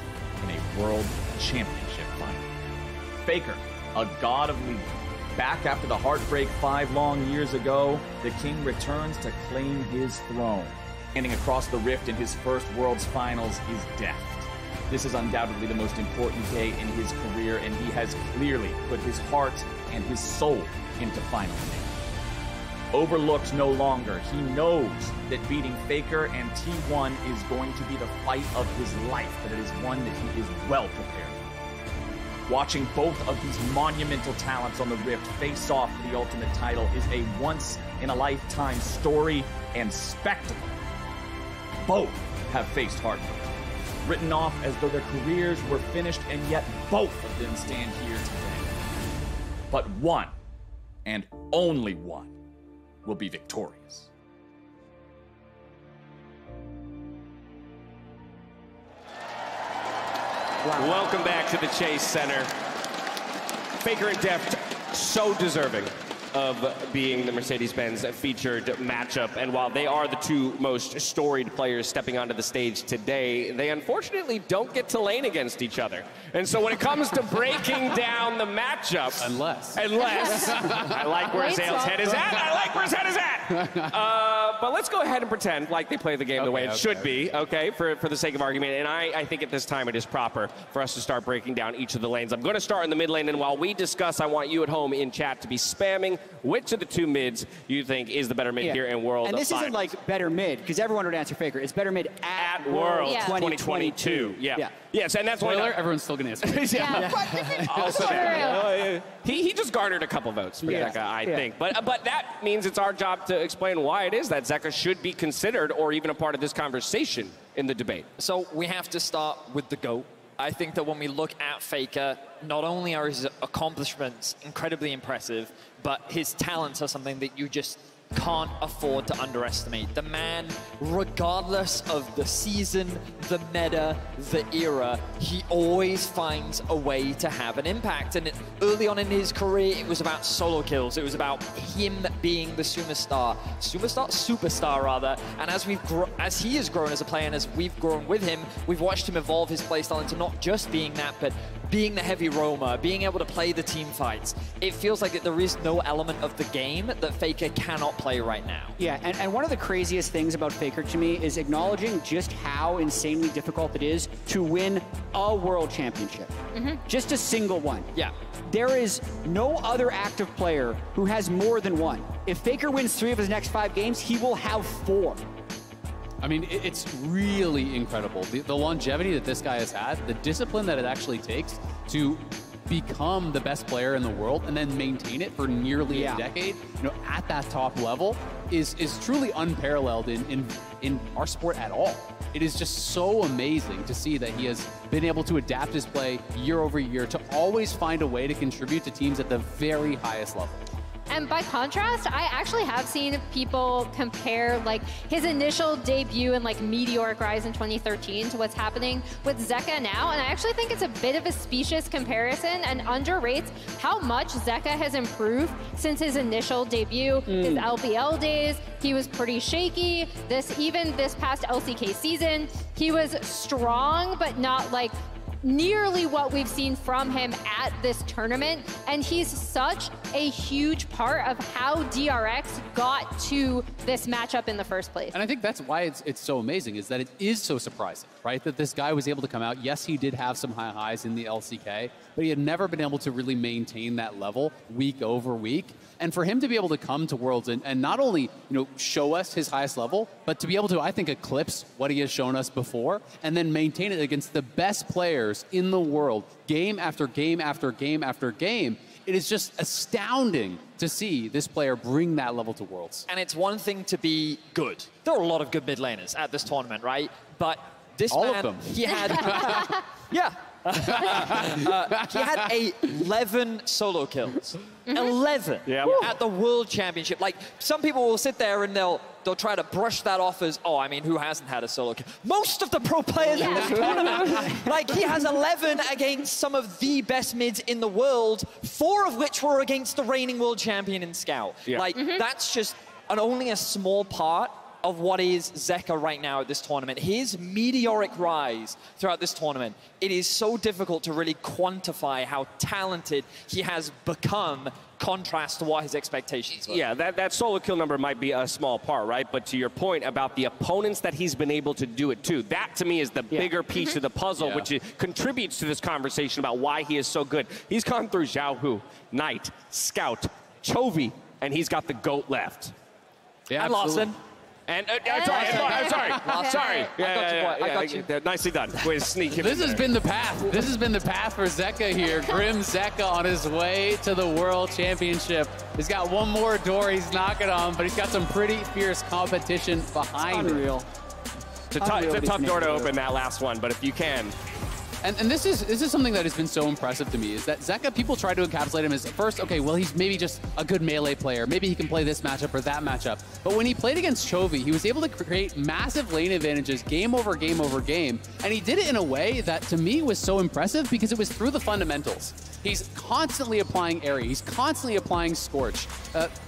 [SPEAKER 4] in a World Championship final. Faker, a god of League, back after the heartbreak 5 long years ago, the king returns to claim his throne. Standing across the rift in his first Worlds Finals is Deft. This is undoubtedly the most important day in his career, and he has clearly put his heart and his soul into final game. Overlooked no longer, he knows that beating Faker and T1 is going to be the fight of his life, but it is one that he is well prepared for. Watching both of these monumental talents on the Rift face off for the ultimate title is a once-in-a-lifetime story and spectacle. Both have faced heartbreak, written off as though their careers were finished, and yet both of them stand here today. But one, and only one, will be victorious.
[SPEAKER 9] Wow. Welcome back to the Chase Center. Faker and Deft, so deserving of being the Mercedes-Benz featured matchup. And while they are the 2 most storied players stepping onto the stage today, they unfortunately don't get to lane against each other. And so when it comes to breaking down the matchup... Unless. I like where Zale's head is at. I like where his head is at. But let's go ahead and pretend like they play the game the way it should be, okay, for the sake of argument. And I think at this time it is proper for us to start breaking down each of the lanes. I'm going to start in the mid lane, and while we discuss, I want you at home in chat to be spamming which of the 2 mids you think is the better mid here in World
[SPEAKER 11] And this
[SPEAKER 9] Finals.
[SPEAKER 11] isn't like better mid, because everyone would answer Faker. It's better mid at
[SPEAKER 9] World
[SPEAKER 11] 2022.
[SPEAKER 9] Yes, and that's
[SPEAKER 21] Spoiler,
[SPEAKER 9] why
[SPEAKER 21] everyone's still going to answer.
[SPEAKER 9] Also, he just garnered a couple votes for Zeka, I think. But that means it's our job to explain why it is that Zeka should be considered or even a part of this conversation in the debate.
[SPEAKER 10] So we have to start with the GOAT. I think that when we look at Faker, not only are his accomplishments incredibly impressive, but his talents are something that you just
[SPEAKER 14] can't afford to underestimate. The man, regardless of the season, the meta, the era, he always finds a way to have an impact. And early on in his career, it was about solo kills. It was about him being the superstar rather. And as he has grown as a player and as we've grown with him, we've watched him evolve his playstyle into not just being that, but being the heavy roamer, being able to play the team fights. It feels like there is no element of the game that Faker cannot play right now.
[SPEAKER 7] Yeah, and one of the craziest things about Faker to me is acknowledging just how insanely difficult it is to win a world championship. Just a single one.
[SPEAKER 14] Yeah.
[SPEAKER 7] There is no other active player who has more than one. If Faker wins 3 of his next 5 games, he will have 4.
[SPEAKER 21] I mean, it's really incredible. The longevity that this guy has had, the discipline that it actually takes to become the best player in the world and then maintain it for nearly a decade, at that top level is truly unparalleled in our sport at all. It is just so amazing to see that he has been able to adapt his play year over year to always find a way to contribute to teams at the very highest level.
[SPEAKER 12] And by contrast, I actually have seen people compare like his initial debut and like meteoric rise in 2013 to what's happening with Zeka now. And I actually think it's a bit of a specious comparison and underrates how much Zeka has improved since his initial debut. His LPL days, he was pretty shaky. Even this past LCK season, he was strong, but not like nearly what we've seen from him at this tournament, and he's such a huge part of how DRX got to this matchup in the first place.
[SPEAKER 21] And I think that's why it's so amazing, is that it is so surprising, right? That this guy was able to come out. Yes, he did have some high highs in the LCK, but he had never been able to really maintain that level week over week. And for him to be able to come to Worlds and not only show us his highest level, but to be able to, I think, eclipse what he has shown us before and then maintain it against the best players in the world, game after game after game after game, it is just astounding to see this player bring that level to Worlds.
[SPEAKER 14] And it's one thing to be good. There are a lot of good mid laners at this tournament, right? But this
[SPEAKER 21] All
[SPEAKER 14] man,
[SPEAKER 21] of them.
[SPEAKER 14] he had... yeah. He had 11 solo kills. 11 at the World Championship. Like, some people will sit there and they'll try to brush that off as, oh, I mean, who hasn't had a solo kill? Most of the pro players in this tournament. Like, he has 11 against some of the best mids in the world, 4 of which were against the reigning world champion in Scout. Like, that's just only a small part of what is Zeka right now at this tournament. His meteoric rise throughout this tournament, it is so difficult to really quantify how talented he has become, contrast to what his expectations were.
[SPEAKER 9] Yeah, that solo kill number might be a small part, right? But to your point about the opponents that he's been able to do it to, that to me is the bigger piece of the puzzle, which contributes to this conversation about why he is so good. He's gone through Xiaohu, Knight, Scout, Chovy, and he's got the GOAT left.
[SPEAKER 21] Yeah,
[SPEAKER 14] and Lawson.
[SPEAKER 9] And I'm sorry.
[SPEAKER 14] I got you.
[SPEAKER 9] Nicely done. Way to sneak him
[SPEAKER 21] This has been the path. This has been the path for Zeka here. Grim Zeka on his way to the World Championship. He's got one more door he's knocking on, but he's got some pretty fierce competition behind him.
[SPEAKER 9] It's a tough door to open, that last one, but if you can.
[SPEAKER 21] And this is something that has been so impressive to me, is that Zeka, people try to encapsulate him as, first, okay, well, he's maybe just a good melee player. Maybe he can play this matchup or that matchup. But when he played against Chovy, he was able to create massive lane advantages game over game over game. And he did it in a way that, to me, was so impressive because it was through the fundamentals. He's constantly applying Airy. He's constantly applying Scorch.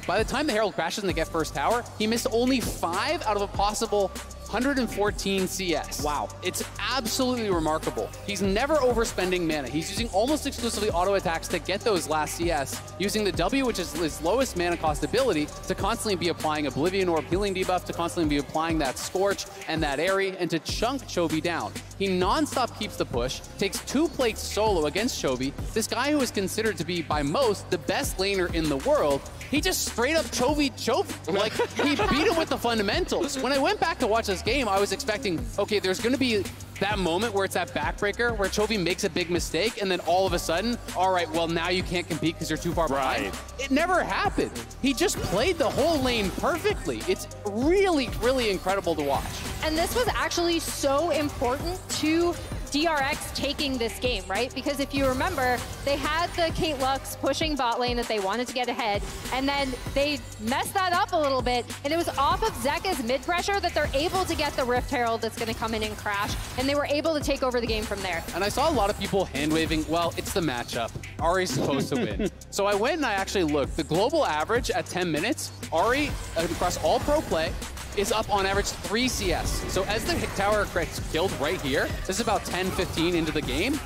[SPEAKER 21] By the time the Herald crashes and they get first tower, he missed only 5 out of a possible 114 CS. Wow. It's absolutely remarkable. He's never overspending mana. He's using almost exclusively auto attacks to get those last CS, using the W, which is his lowest mana cost ability, to constantly be applying Oblivion or healing debuff, to constantly be applying that Scorch and that Airy, and to chunk Chovy down. He non-stop keeps the push, takes 2 plates solo against Chovy, this guy who is considered to be, by most, the best laner in the world. He just straight up Chovy. Like, he beat him with the fundamentals. When I went back to watch this game, I was expecting, okay, there's going to be that moment where it's that backbreaker, where Chovy makes a big mistake, and then all of a sudden, all right, well, now you can't compete because you're too far behind. It never happened. He just played the whole lane perfectly. It's really, really incredible to watch.
[SPEAKER 12] And this was actually so important to DRX taking this game, right? Because if you remember, they had the Kate Lux pushing bot lane that they wanted to get ahead, and then they messed that up a little bit, and it was off of Zeka's mid pressure that they're able to get the Rift Herald that's going to come in and crash, and they were able to take over the game from there.
[SPEAKER 21] And I saw a lot of people hand-waving, well, it's the matchup. Ari's supposed to win. So I went and I actually looked. The global average at 10 minutes, Ari, across all pro play, is up on average 3 CS. So as the tower gets killed right here, this is about 10-15 into the game,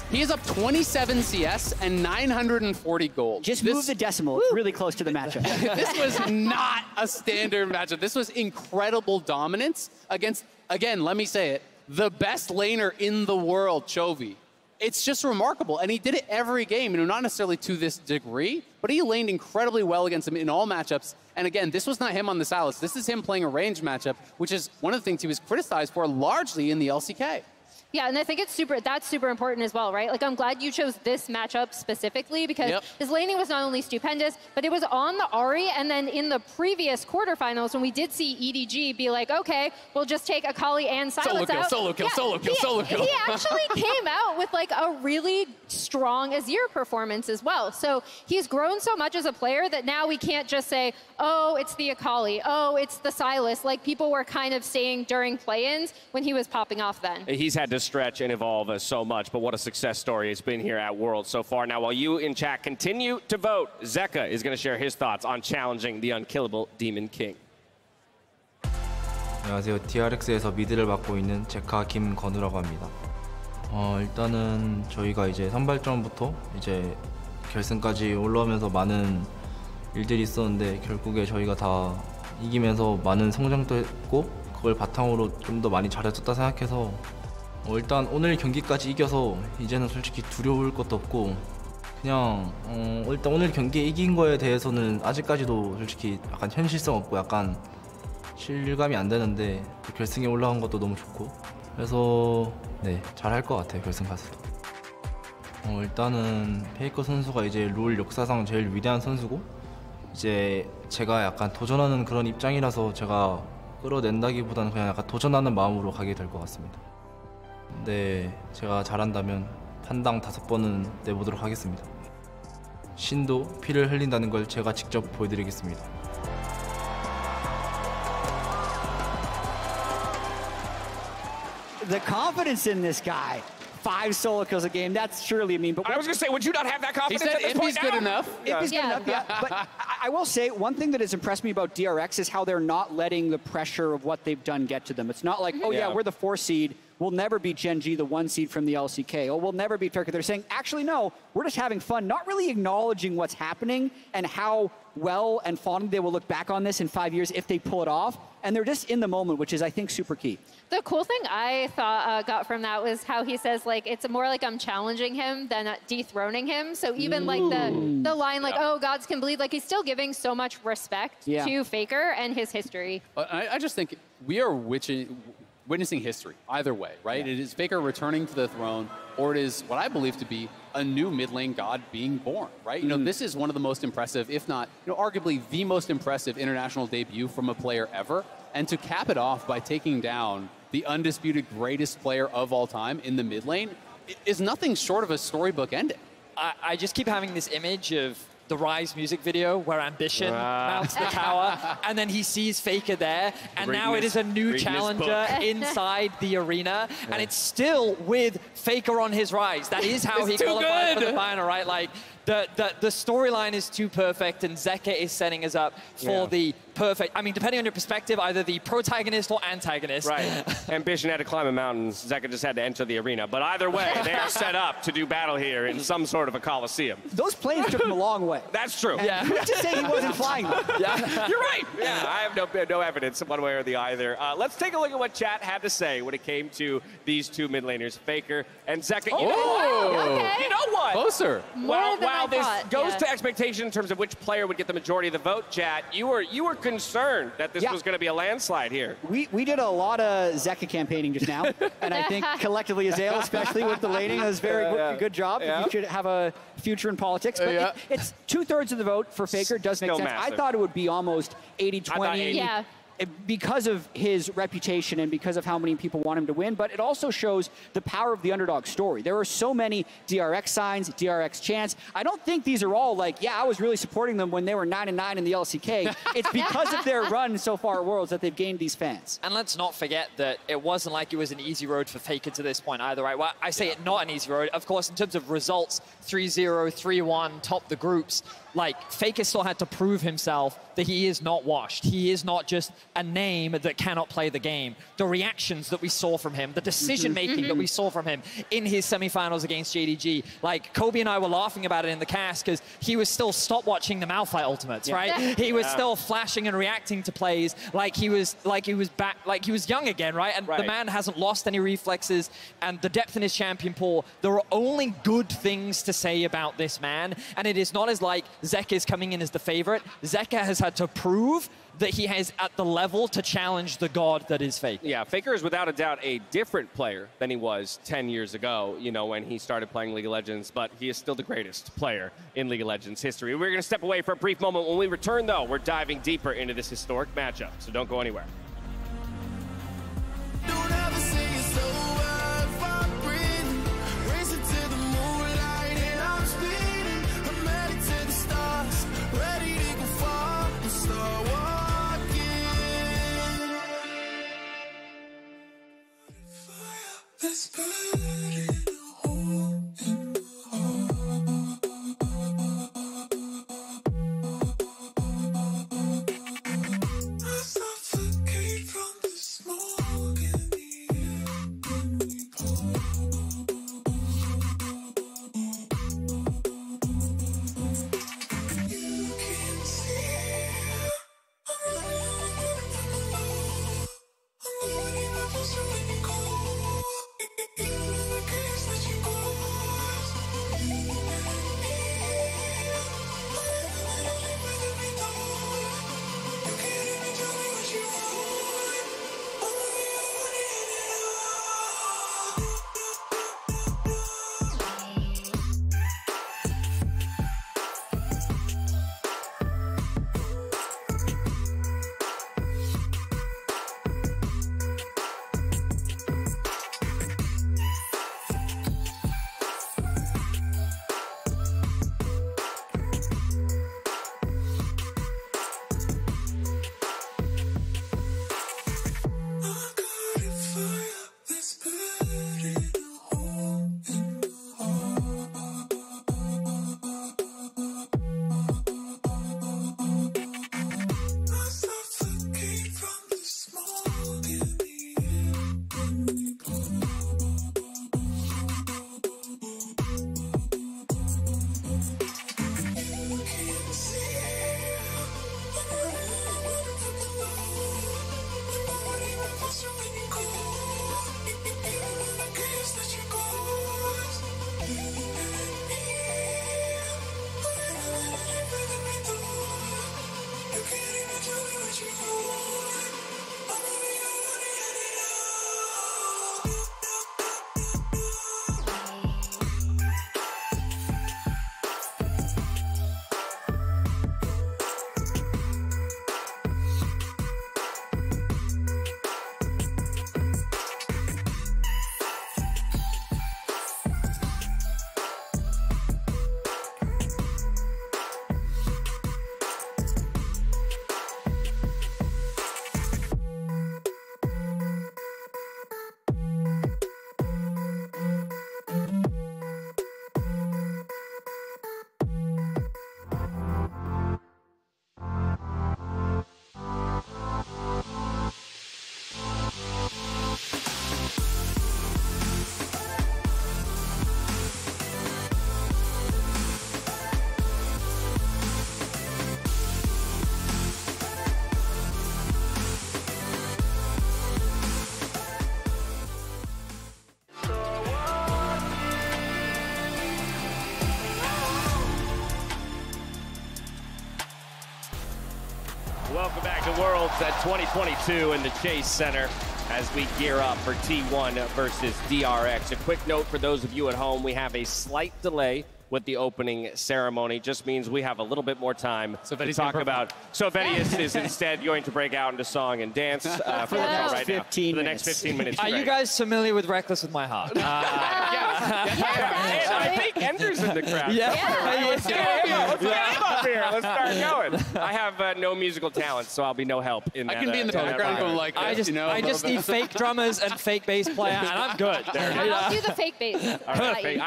[SPEAKER 21] he is up 27 CS and 940 gold.
[SPEAKER 7] Just move the decimal. It's really close to the matchup.
[SPEAKER 21] This was not a standard matchup. This was incredible dominance against, again, let me say it, the best laner in the world, Chovy. It's just remarkable, and he did it every game, not necessarily to this degree, but he laned incredibly well against him in all matchups. And again, this was not him on the Sylas. This is him playing a range matchup, which is one of the things he was criticized for largely in the LCK.
[SPEAKER 12] Yeah, and I think that's super important as well, right? Like, I'm glad you chose this matchup specifically because his laning was not only stupendous, but it was on the Ahri, and then in the previous quarterfinals when we did see EDG be like, okay, we'll just take Akali and Sylas out.
[SPEAKER 21] Solo kill.
[SPEAKER 12] He actually came out with like a really strong Azir performance as well. So he's grown so much as a player that now we can't just say, oh, it's the Akali, oh, it's the Sylas, like people were kind of saying during play-ins when he was popping off then.
[SPEAKER 9] He's had to stretch and evolve so much, but what a success story it's been here at Worlds so far. Now, while you in chat continue to vote, Zeka is going to share his thoughts on challenging the unkillable Demon King.
[SPEAKER 3] 안녕하세요. DRX에서 미드를 맡고 있는 제카 김건우라고 합니다. 일단은 저희가 이제 선발전부터 이제 결승까지 올라오면서 많은 일들이 있었는데 결국에 저희가 다 이기면서 많은 성장도 했고 그걸 바탕으로 좀 더 많이 잘해줬다 생각해서 일단 오늘 경기까지 이겨서 이제는 솔직히 두려울 것도 없고 그냥 일단 오늘 경기에 이긴 거에 대해서는 아직까지도 솔직히 약간 현실성 없고 약간 실감이 안 되는데 결승에 올라간 것도 너무 좋고 그래서 네, 잘할 것 같아요. 결승 가서. 일단은 페이커 선수가 이제 롤 역사상 제일 위대한 선수고 이제 제가 약간 도전하는 그런 입장이라서 제가 끌어낸다기보다는 그냥 약간 도전하는 마음으로 가게 될 것 같습니다. 네, 제가 잘한다면 판당 5번은 내보도록 하겠습니다. 신도 피를 흘린다는 걸 제가 직접 보여드리겠습니다.
[SPEAKER 7] The confidence in this guy. 5 solo kills a game, that's surely a meme. But
[SPEAKER 9] I was going to say, would you not have that confidence
[SPEAKER 21] he said,
[SPEAKER 9] at this
[SPEAKER 21] if
[SPEAKER 9] point
[SPEAKER 21] he's good enough.
[SPEAKER 7] If he's good enough, yeah. But I will say, one thing that has impressed me about DRX is how they're not letting the pressure of what they've done get to them. It's not like, oh yeah, we're the 4 seed, we'll never beat Gen G, the 1 seed from the LCK. Oh, we'll never beat Faker. They're saying, actually, no, we're just having fun, not really acknowledging what's happening and how well and fondly they will look back on this in 5 years if they pull it off. And they're just in the moment, which is, I think, super key.
[SPEAKER 12] The cool thing I thought got from that was how he says, like, it's more like I'm challenging him than dethroning him. So even like the line, like, oh, gods can bleed, like he's still giving so much respect to Faker and his history.
[SPEAKER 21] I just think we are witnessing history either way, right? It is Faker returning to the throne, or it is what I believe to be a new mid lane god being born, right? You know, this is one of the most impressive, if not, arguably the most impressive international debut from a player ever. And to cap it off by taking down the undisputed greatest player of all time in the mid lane is nothing short of a storybook ending.
[SPEAKER 10] I just keep having this image of the Rise music video where Ambition mounts the tower and then he sees Faker there and now it is a new challenger inside the arena and it's still with Faker on his Rise. That is how he qualified for the final, right? Like the storyline is too perfect and Zeka is setting us up for the perfect, I mean, depending on your perspective, either the protagonist or antagonist.
[SPEAKER 9] Right. Ambition had to climb a mountain. Zeka just had to enter the arena. But either way, they are set up to do battle here in some sort of a coliseum.
[SPEAKER 7] Those planes took him a long way.
[SPEAKER 9] That's true.
[SPEAKER 7] Yeah. Who's to say he wasn't flying them?
[SPEAKER 9] Yeah. You're right. Yeah, I have no evidence one way or the either. Let's take a look at what chat had to say when it came to these two mid laners, Faker and Zeka. You know what?
[SPEAKER 21] Closer.
[SPEAKER 9] While this goes to expectation in terms of which player would get the majority of the vote, chat, you were concerned that this was going to be a landslide here.
[SPEAKER 7] We did a lot of Zeka campaigning just now, and I think collectively, Azale, especially with the laning, does very good job. You should have a future in politics, but it's 2/3 of the vote for Faker. Does make sense.
[SPEAKER 9] Massive.
[SPEAKER 7] I thought it would be almost 80-20. because of his reputation and because of how many people want him to win, but it also shows the power of the underdog story. There are so many DRX signs, DRX chants. I don't think these are all like, yeah, I was really supporting them when they were 9-9 in the LCK. It's because of their run so far at Worlds that they've gained these fans.
[SPEAKER 10] And let's not forget that it wasn't like it was an easy road for Faker to this point either, right? Well, I say it not an easy road. Of course, in terms of results, 3-0, 3-1, top the groups, like, Faker still had to prove himself that he is not washed. He is not just a name that cannot play the game. The reactions that we saw from him, the decision-making that we saw from him in his semifinals against JDG. Like, Kobe and I were laughing about it in the cast because he was still stop-watching the Malphite ultimates, right? He was still flashing and reacting to plays like he was back, like he was young again, right? And the man hasn't lost any reflexes, and the depth in his champion pool. There are only good things to say about this man, and it is not as like Zeka is coming in as the favorite. Zeka has had to prove that he has at the level to challenge the god that is Faker.
[SPEAKER 9] Yeah, Faker is without a doubt a different player than he was 10 years ago, you know, when he started playing League of Legends, but he is still the greatest player in League of Legends history. We're going to step away for a brief moment. When we return, though, we're diving deeper into this historic matchup, so don't go anywhere.
[SPEAKER 1] Let's put it home in the I suffocate from the smoke in the air when we You can see I'm running my posture when you go.
[SPEAKER 9] Welcome back to Worlds at 2022 in the Chase Center as we gear up for T1 versus DRX. A quick note for those of you at home, we have a slight delay with the opening ceremony. Just means we have a little bit more time to talk about. So Vedius is instead going to break out into song and dance for the next 15 minutes.
[SPEAKER 10] Are you guys familiar with Reckless with My Heart?
[SPEAKER 9] I think Ender's in the crowd. Let's get him up here. Let's start going. I have no musical talent, so I'll be no help in that.
[SPEAKER 21] I can be in the background going like this,
[SPEAKER 10] I just need fake drummers and fake bass player, and I'm good.
[SPEAKER 12] I'll do the fake bass.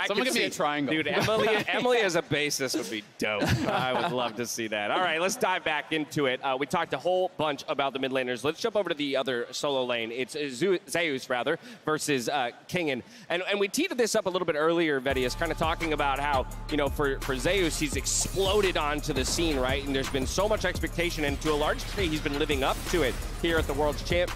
[SPEAKER 21] Someone give me a triangle.
[SPEAKER 9] Dude, Emily as a bassist would be dope. I would love to see that. All right, let's dive back into it. We talked a whole bunch about the mid laners. Let's jump over to the other solo lane. It's Zeus, rather, versus Kingen. And we teed this up a little bit earlier, Vedius, kind of talking about how, you know, for Zeus, he's exploded onto the scene, right? And there's been so much expectation, and to a large degree, he's been living up to it here at the World Championship.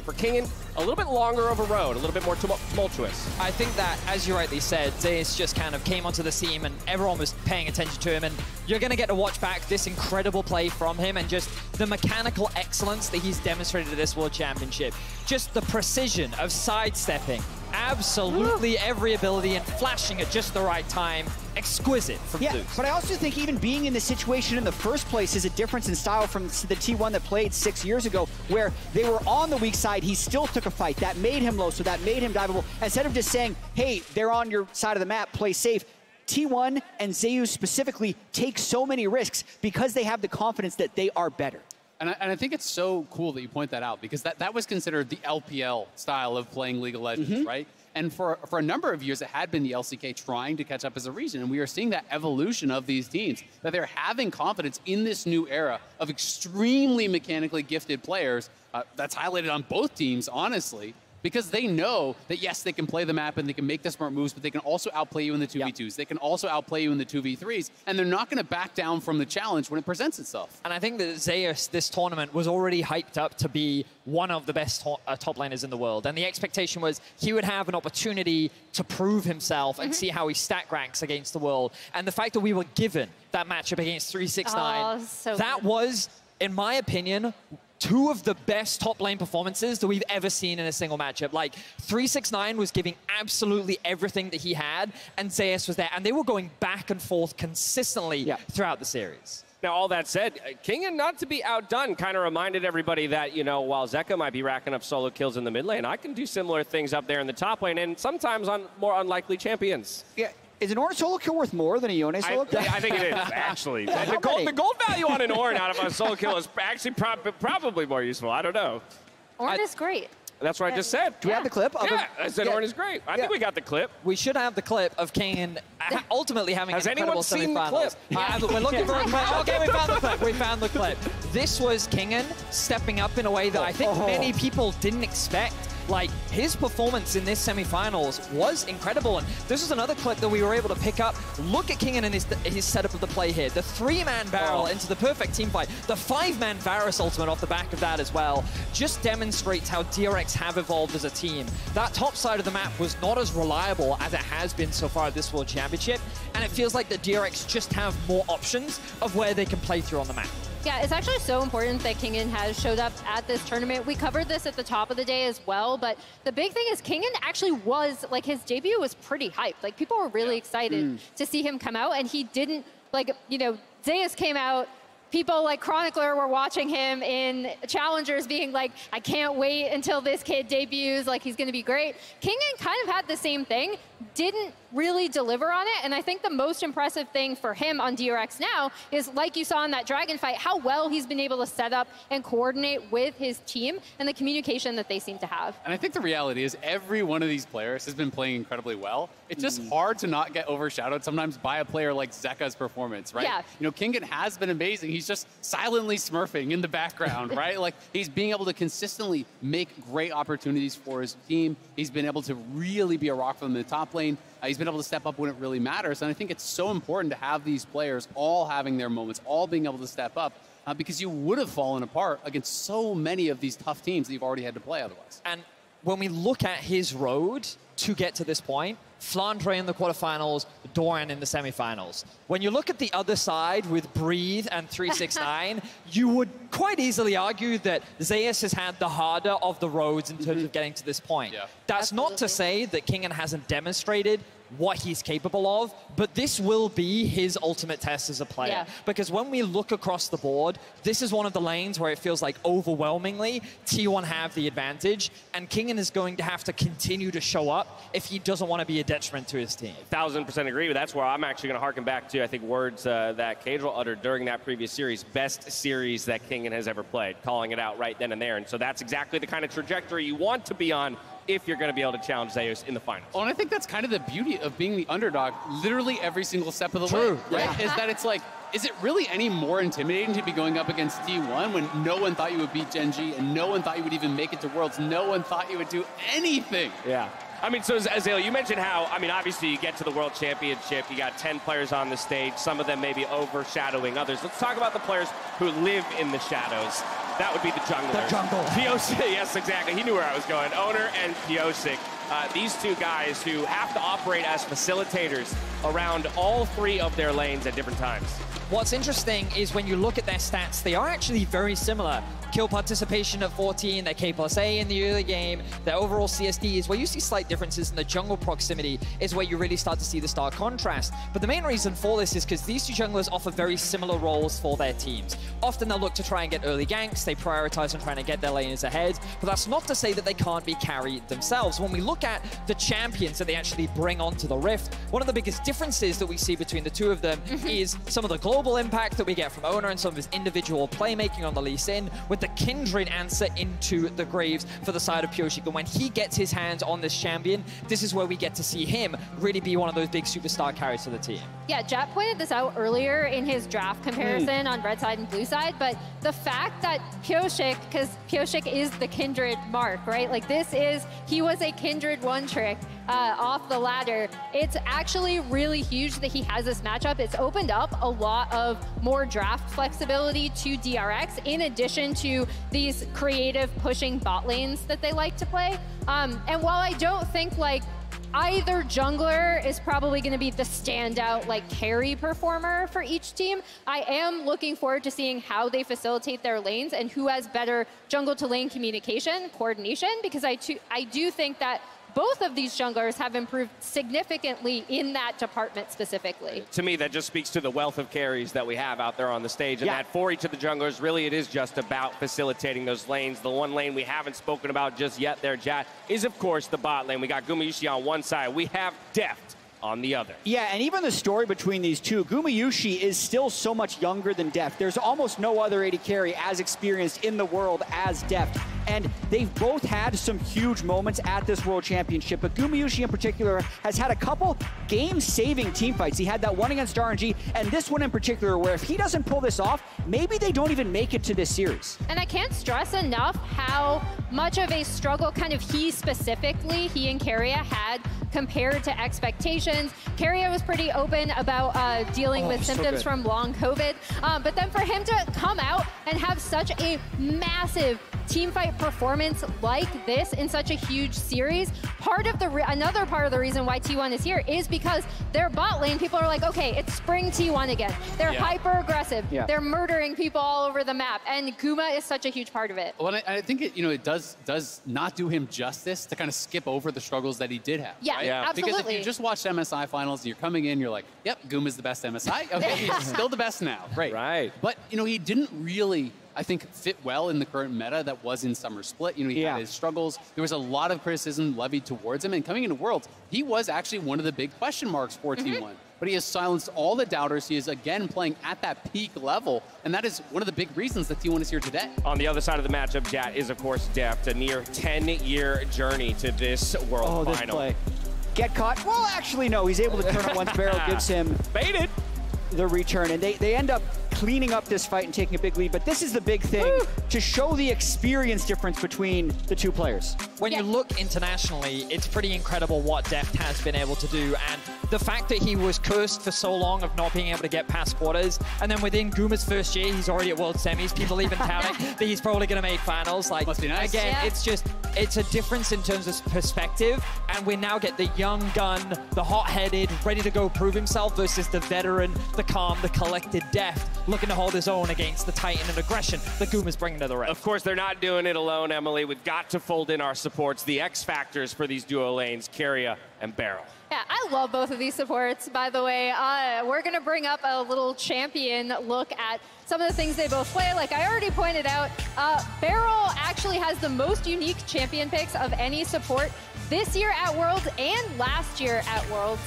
[SPEAKER 9] For Kingen, a little bit longer of a road, a little bit more tumultuous.
[SPEAKER 10] I think that, as you rightly said, Zeus just kind of came onto the scene and everyone was paying attention to him, and you're going to get to watch back this incredible play from him and just the mechanical excellence that he's demonstrated at this World Championship. Just the precision of sidestepping, absolutely every ability, and flashing at just the right time. Exquisite from Zeus.
[SPEAKER 7] But I also think even being in this situation in the first place is a difference in style from the T1 that played 6 years ago, where they were on the weak side. He still took a fight. That made him low, so that made him diveable. Instead of just saying, hey, they're on your side of the map, play safe, T1 and Zeus specifically take so many risks because they have the confidence that they are better.
[SPEAKER 21] And I think it's so cool that you point that out, because that was considered the LPL style of playing League of Legends, right? And for a number of years, it had been the LCK trying to catch up as a region. And we are seeing that evolution of these teams, that they're having confidence in this new era of extremely mechanically gifted players. That's highlighted on both teams, honestly, because they know that, yes, they can play the map and they can make the smart moves, but they can also outplay you in the 2v2s. They can also outplay you in the 2v3s, and they're not going to back down from the challenge when it presents itself.
[SPEAKER 10] And I think that Zeus, this tournament, was already hyped up to be one of the best top laners in the world. And the expectation was he would have an opportunity to prove himself and see how he stack ranks against the world. And the fact that we were given that matchup against 369, that was, in my opinion, two of the best top lane performances that we've ever seen in a single matchup. Like, 369 was giving absolutely everything that he had, and Zeus was there, and they were going back and forth consistently throughout the series.
[SPEAKER 9] Now, all that said, Kingen, not to be outdone, kind of reminded everybody that, you know, while Zeka might be racking up solo kills in the mid lane, I can do similar things up there in the top lane, and sometimes on more unlikely champions.
[SPEAKER 7] Yeah. Is an Ornn solo kill worth more than a Yone solo kill?
[SPEAKER 9] I think it is, actually. The gold value on an Ornn out of a solo kill is actually probably more useful. I don't know.
[SPEAKER 12] Ornn is great.
[SPEAKER 9] That's what I just said.
[SPEAKER 7] Do we have the clip?
[SPEAKER 9] Yeah, I said Ornn is great. I think we got the clip.
[SPEAKER 10] We should have the clip of Kingen ultimately having an incredible semifinals.
[SPEAKER 9] We're
[SPEAKER 10] looking for a clip. Okay, we found the clip. We found the clip. This was Kingen stepping up in a way that I think many people didn't expect. Like, his performance in this semifinals was incredible, and this is another clip that we were able to pick up. Look at Kingen and his setup of the play here. The 3-man barrel into the perfect team fight. The 5-man Varus ultimate off the back of that as well just demonstrates how DRX have evolved as a team. That top side of the map was not as reliable as it has been so far at this World Championship, and it feels like the DRX just have more options of where they can play through on the map.
[SPEAKER 12] Yeah, it's actually so important that Kingen has showed up at this tournament. We covered this at the top of the day as well, but the big thing is Kingen actually was, like, his debut was pretty hyped. Like, people were really excited to see him come out, and he didn't, like, you know, Zeus came out, people like Chronicler were watching him in Challengers being like, I can't wait until this kid debuts, like, he's gonna be great. Kingen kind of had the same thing, didn't really deliver on it, and I think the most impressive thing for him on DRX now is, like you saw in that Dragon fight, how well he's been able to set up and coordinate with his team and the communication that they seem to have.
[SPEAKER 21] And I think the reality is every one of these players has been playing incredibly well. It's just hard to not get overshadowed sometimes by a player like Zeka's performance, right?
[SPEAKER 12] Yeah.
[SPEAKER 21] You know, Kingen has been amazing. He's just silently smurfing in the background, right? Like, he's being able to consistently make great opportunities for his team. He's been able to really be a rock for them in the top lane. He's been able to step up when it really matters. And I think it's so important to have these players all having their moments, all being able to step up, because you would have fallen apart against so many of these tough teams that you've already had to play otherwise.
[SPEAKER 10] And when we look at his road
[SPEAKER 8] to get to this point. Flandre in the quarterfinals, Doran in the semifinals. When you look at the other side with Breathe and 369, you would quite easily argue that Zeus has had the harder of the roads in terms of getting to this point. That's not to say that Kingen hasn't demonstrated what he's capable of, but this will be his ultimate test as a player. Because when we look across the board, this is one of the lanes where it feels like overwhelmingly T1 have the advantage, and Kingen is going to have to continue to show up if he doesn't want to be a detriment to his team.
[SPEAKER 9] 1000% agree, but that's where I'm actually going to harken back to, I think, words that Cadril uttered during that previous series. Best series that Kingen has ever played, calling it out right then and there. And so that's exactly the kind of trajectory you want to be on if you're going to be able to challenge Zeus in the finals.
[SPEAKER 21] Oh, and I think that's kind of the beauty of being the underdog literally every single step of the way, right? Is that it's like, is it really any more intimidating to be going up against T1 when no one thought you would beat Gen G and no one thought you would even make it to Worlds? No one thought you would do anything.
[SPEAKER 9] Yeah. I mean, so Azale, you mentioned how, I mean, obviously you get to the World Championship, you got 10 players on the stage, some of them maybe overshadowing others. Let's talk about the players who live in the shadows. That would be the junglers.
[SPEAKER 8] The jungle.
[SPEAKER 9] Piosik, yes, exactly. He knew where I was going. Owner and Piosik. These two guys who have to operate as facilitators around all three of their lanes at different times.
[SPEAKER 8] What's interesting is when you look at their stats, they are actually very similar. Kill participation at 14, their K+A in the early game, their overall CSD is where you see slight differences, and the jungle proximity is where you really start to see the stark contrast. But the main reason for this is because these two junglers offer very similar roles for their teams. Often they'll look to try and get early ganks, they prioritize on trying to get their laners ahead, but that's not to say that they can't be carried themselves. When we look at the champions that they actually bring onto the Rift, one of the biggest differences that we see between the two of them is some of the global impact that we get from Owner and some of his individual playmaking on the Lee Sin, with the Kindred answer into the Graves for the side of Piosik. And when he gets his hands on this champion, this is where we get to see him really be one of those big superstar carries for the team.
[SPEAKER 12] Yeah, Jap pointed this out earlier in his draft comparison on red side and blue side, but the fact that Piosik, because Piosik is the Kindred mark, right? Like he was a Kindred one trick off the ladder. It's actually really huge that he has this matchup. It's opened up a lot of more draft flexibility to DRX, in addition to these creative pushing bot lanes that they like to play. And while I don't think like either jungler is probably going to be the standout like carry performer for each team, I am looking forward to seeing how they facilitate their lanes and who has better jungle to lane communication, coordination, because I do think that both of these junglers have improved significantly in that department specifically.
[SPEAKER 9] To me, that just speaks to the wealth of carries that we have out there on the stage, and that for each of the junglers, really it is just about facilitating those lanes. The one lane we haven't spoken about just yet there, Jat, is of course the bot lane. We got Gumayusi on one side, we have Deft on the other.
[SPEAKER 7] Yeah, and even the story between these two, Gumayusi is still so much younger than Deft. There's almost no other AD carry as experienced in the world as Deft. And they've both had some huge moments at this World Championship, but Gumayusi in particular has had a couple game-saving team fights. He had that one against RNG, and this one in particular, where if he doesn't pull this off, maybe they don't even make it to this series.
[SPEAKER 12] And I can't stress enough how much of a struggle kind of he and Keria had compared to expectations. Keria was pretty open about dealing with symptoms from long COVID, but then for him to come out and have such a massive teamfight performance like this in such a huge series, another part of the reason why T1 is here is because their bot lane, people are like, okay, it's spring T1 again. They're hyper aggressive. They're murdering people all over the map, and Guma is such a huge part of it.
[SPEAKER 21] Well, I think it does not do him justice to kind of skip over the struggles that he did have.
[SPEAKER 12] Yeah,
[SPEAKER 21] right?
[SPEAKER 12] absolutely.
[SPEAKER 21] Because if you just watched MSI finals and you're coming in, you're like, yep, Guma's the best MSI. Okay, he's still the best now. Great.
[SPEAKER 9] Right.
[SPEAKER 21] But he didn't really, I think, fit well in the current meta that was in Summer Split. He had his struggles. There was a lot of criticism levied towards him, and coming into Worlds, he was actually one of the big question marks for T1. But he has silenced all the doubters. He is again playing at that peak level, and that is one of the big reasons that T1 is here today.
[SPEAKER 9] On the other side of the matchup, Jat, is of course Deft, a near 10-year journey to this World Final.
[SPEAKER 7] This play. Get caught? Well, actually, no. He's able to turn it once Barrel gives him
[SPEAKER 9] baited
[SPEAKER 7] the return, and they end up cleaning up this fight and taking a big lead, but this is the big thing to show the experience difference between the two players.
[SPEAKER 8] When you look internationally, it's pretty incredible what Deft has been able to do, and the fact that he was cursed for so long of not being able to get past quarters, and then within Guma's first year, he's already at World Semis. People even touting that he's probably going to make finals. Like,
[SPEAKER 21] must be nice.
[SPEAKER 8] Again, it's just it's a difference in terms of perspective, and we now get the young gun, the hot-headed, ready to go prove himself versus the veteran, the calm, the collected deft, looking to hold his own against the Titan and aggression that Guma's bringing to the ring.
[SPEAKER 9] Of course, they're not doing it alone, Emily. We've got to fold in our supports, the X factors for these duo lanes, Keria and Beryl.
[SPEAKER 12] Yeah, I love both of these supports, by the way. We're going to bring up a little champion look at some of the things they both play. Like I already pointed out, Beryl actually has the most unique champion picks of any support this year at Worlds and last year at Worlds.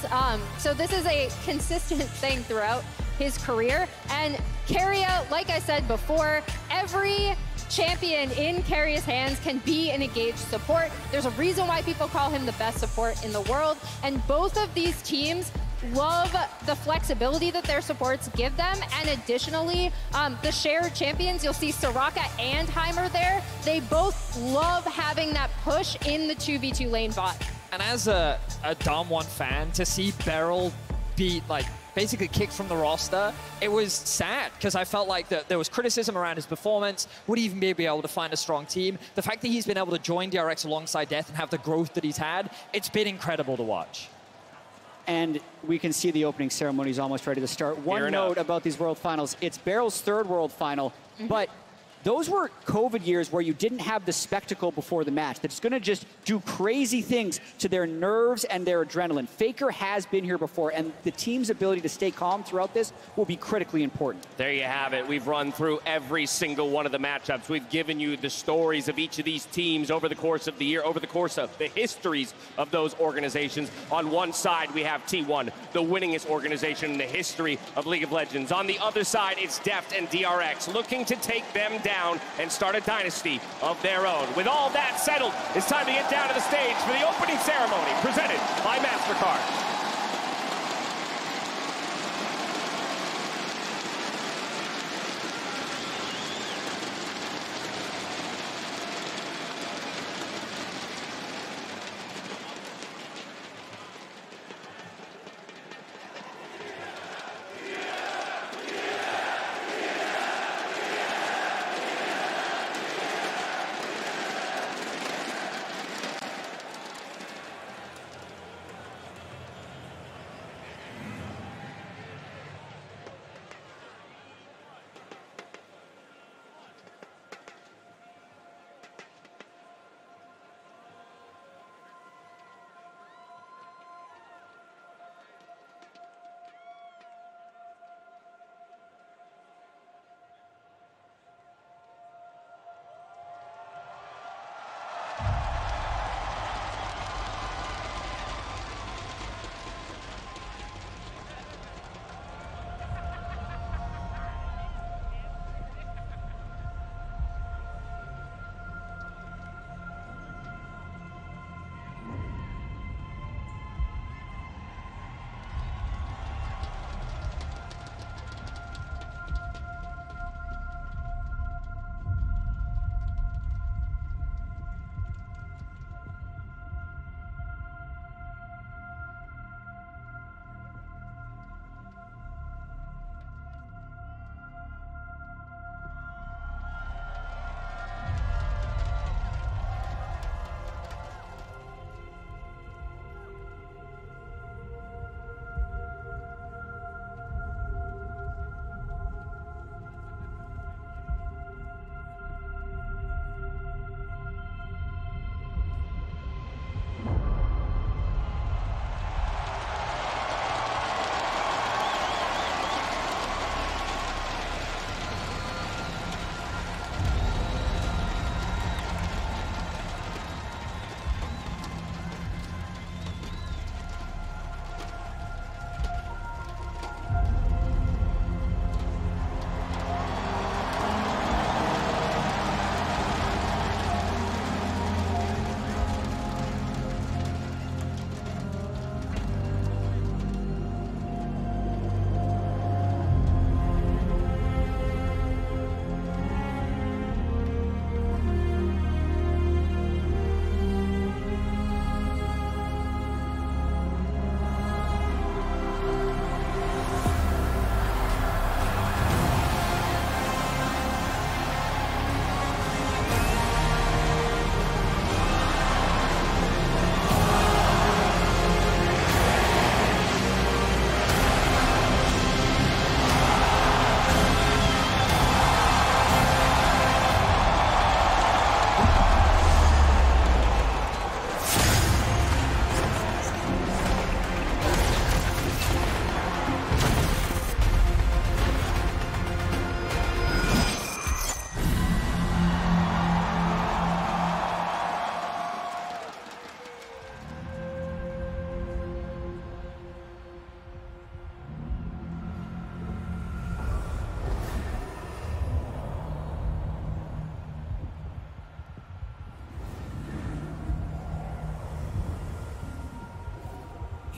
[SPEAKER 12] So this is a consistent thing throughout his career. And Keria, like I said before, every champion in Keria's hands can be an engaged support. There's a reason why people call him the best support in the world. And both of these teams love the flexibility that their supports give them. And additionally, the shared champions, you'll see Soraka and Heimer there. They both love having that push in the 2v2 lane bot.
[SPEAKER 8] And as a Dom 1 fan, to see Beryl be like basically kicked from the roster, it was sad because I felt like that there was criticism around his performance. Would he even be able to find a strong team? The fact that he's been able to join DRX alongside Death and have the growth that he's had, it's been incredible to watch.
[SPEAKER 7] And we can see the opening ceremony is almost ready to start. One note about these World Finals, it's Beryl's third World Final, but those were COVID years where you didn't have the spectacle before the match. That's going to just do crazy things to their nerves and their adrenaline. Faker has been here before, and the team's ability to stay calm throughout this will be critically important.
[SPEAKER 9] There you have it. We've run through every single one of the matchups. We've given you the stories of each of these teams over the course of the year, over the course of the histories of those organizations. On one side, we have T1, the winningest organization in the history of League of Legends. On the other side, it's Deft and DRX looking to take them down and start a dynasty of their own. With all that settled, it's time to get down to the stage for the opening ceremony presented by MasterCard.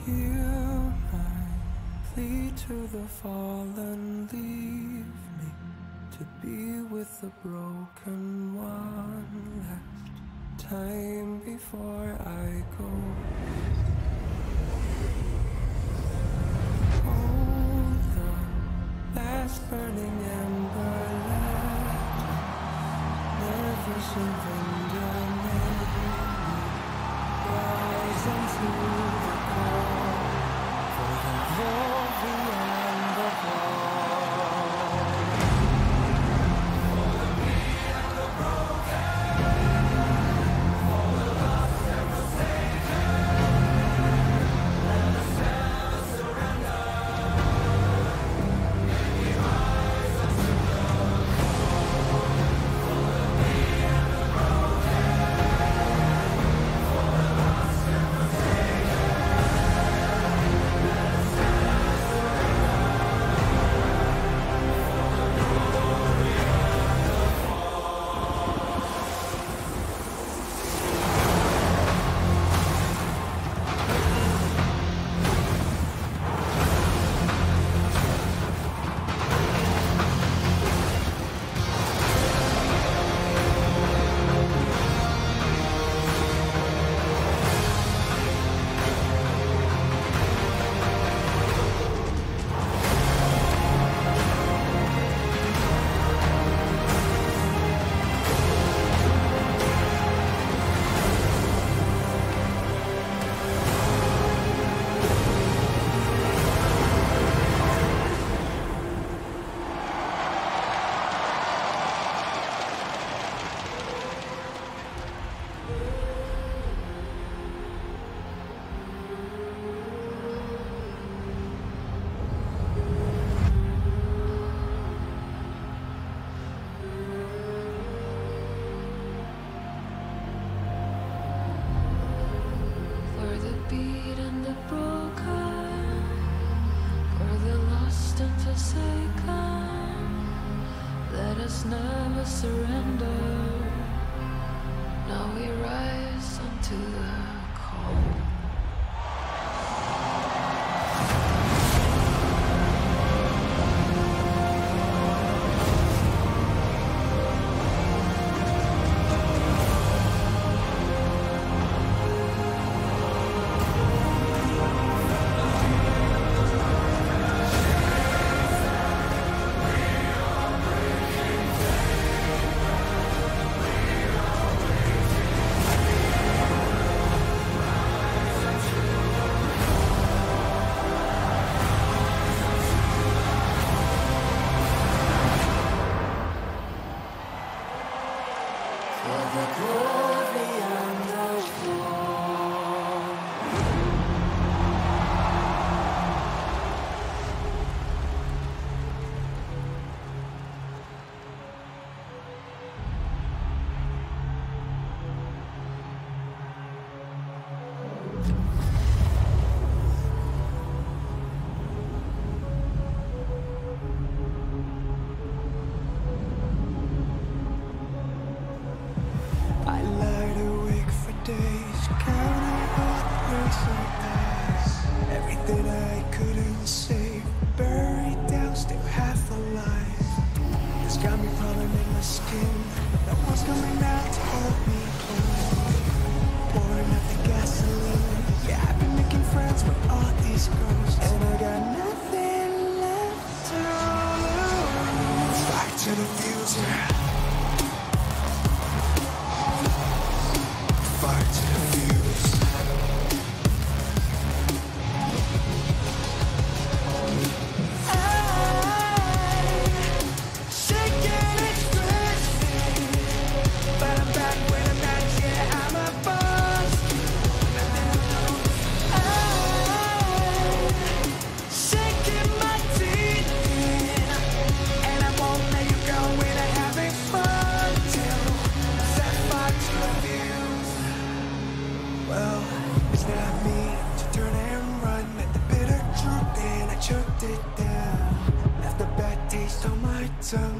[SPEAKER 1] hear my plea to the fallen, leave me to be with the broken one last time before I go. Hold the last burning ember, never surrender, rise into the call for the glory and the fall.
[SPEAKER 5] Never surrender. Now we rise unto the call.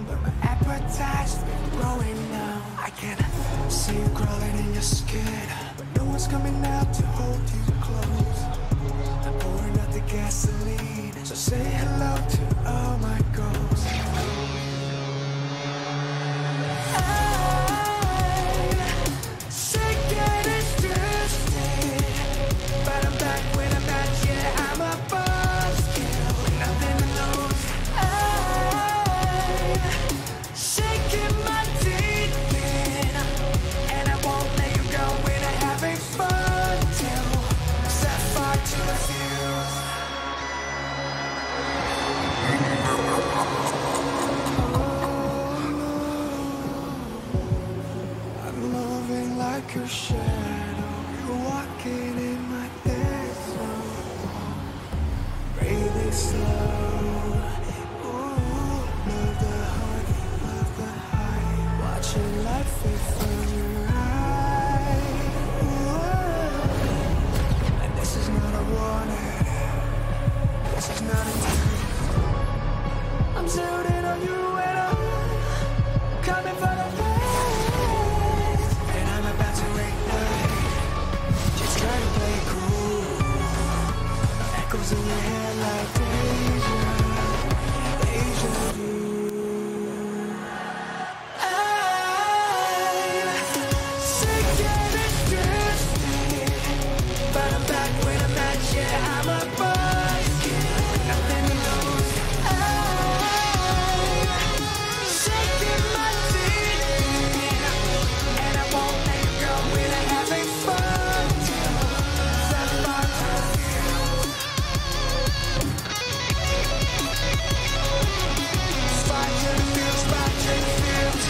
[SPEAKER 1] But my appetite's been growing now. I can see you crawling in your skin, but no one's coming out to hold you close. it slow. Ooh, love the heart, love the high. Watching life fade from your eye. Ooh, and this is not a warning. This is not a time. I'm zeroed in on you and I'm coming for the place. And I'm about to ignite. Just try to play it cool. Echoes in your head like deja vu. I'm sick of this drifting, but I'm back when I'm at. Yeah, I'm a buzz kid, nothing to lose. I'm shaking my feet, and I won't let you go when I'm having fun. Set fire to the fuse. Spot to the fuse, spot to the fuse.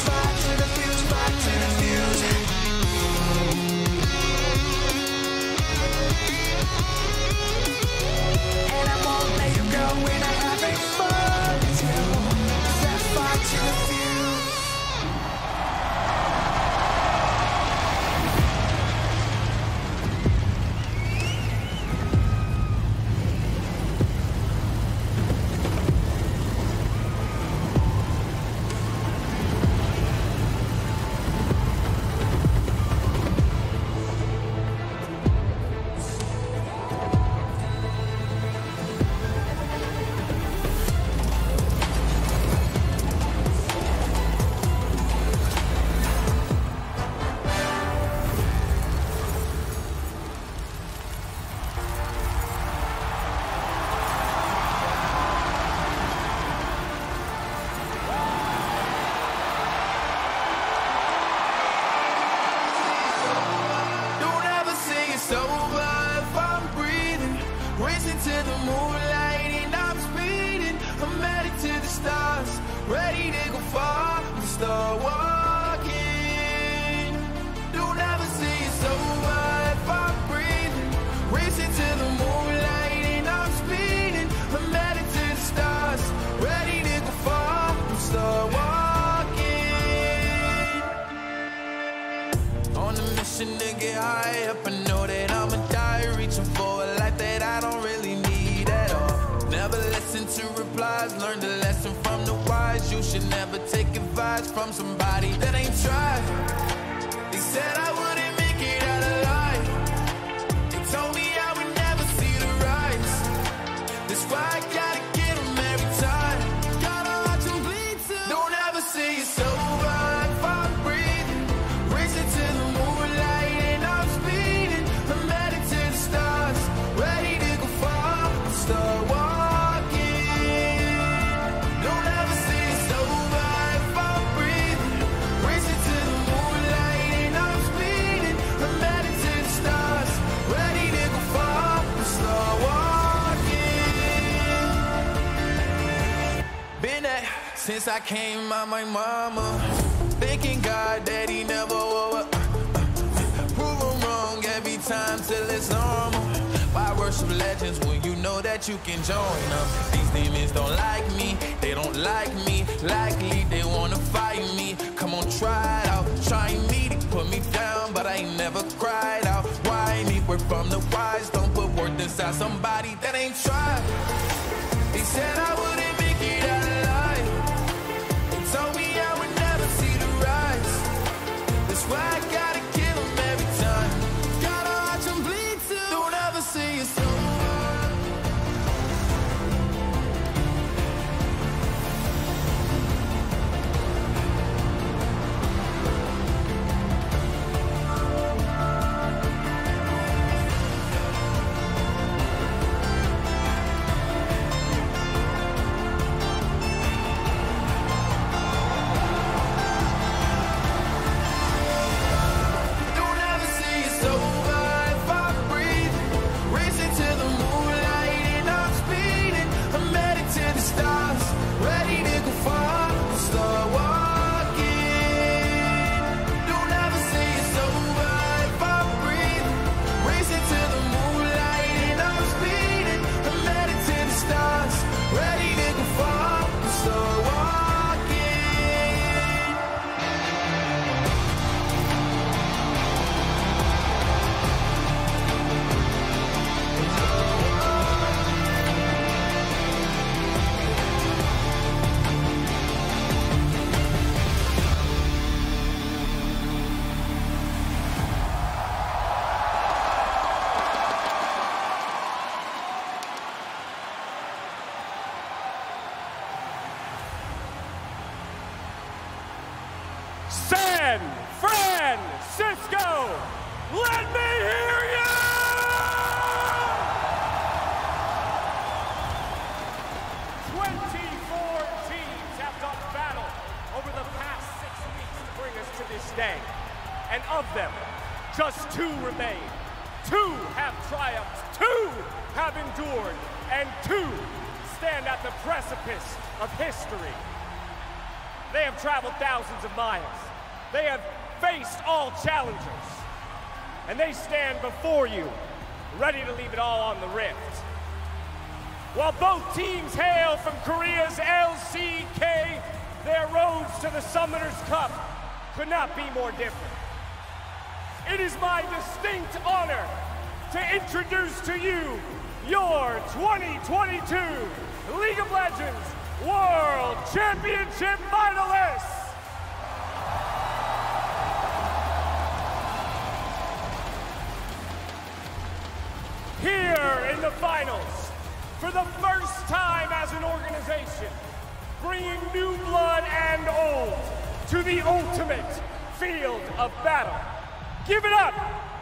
[SPEAKER 1] Spot to the fuse, spot to the fuse. And I won't let you go when I'm having fun too. Set fire to the fuse. Don't ever say it's over if I'm breathing. Racing to the moonlight and I'm speeding. I'm headed to the stars, ready to go far and start walking. Don't ever say it's over if I'm breathing. Racing to the moonlight and I'm speeding. I'm headed to the stars, ready to go far and start walking. On a mission to get high up, I know that I'ma die, reaching for a life that I don't really need at all. Never listen to replies, learn the lesson from the wise. You should never take advice from somebody that ain't tried. They said I wouldn't make it out alive. They told me I would never see the rise. That's why I gotta get them every time. Gotta watch them bleed too. Don't ever say it's over if I'm breathing. Racing to the moonlight and I'm speeding. I'm headed to the stars, ready to go far and start walking. Don't ever say it's over if I'm breathing. Racing to the moonlight and I'm speeding. I'm headed to the stars, ready to go far and start walking. Been at since I came out my mama, thanking God that he never woke up. Prove him wrong every time till it's normal. Why worship legends when you know that you can join them? These demons don't like me, they don't like me. Likely they wanna fight me. Come on, try it out. Trying me to put me down, but I ain't never cried out. Why need word from the wise? Don't put worth inside somebody that ain't tried. They said I wouldn't make it out alive. They told me I would never see the rise. That's why I gotta kill them every time. Gotta watch them bleed too. Don't ever say it's over. Don't ever say it's over if I'm breathing. Racing to the
[SPEAKER 15] San Francisco, let me hear you! 24 teams have done battle over the past 6 weeks to bring us to this day. And of them, just 2 remain. 2 have triumphed, 2 have endured, and 2 stand at the precipice of history. They have traveled thousands of miles. They have faced all challengers. And they stand before you, ready to leave it all on the rift. While both teams hail from Korea's LCK, their roads to the Summoners Cup could not be more different. It is my distinct honor to introduce to you your 2022 League of Legends World Championship finalists. Here in the finals, for the first time as an organization, bringing new blood and old to the ultimate field of battle. Give it up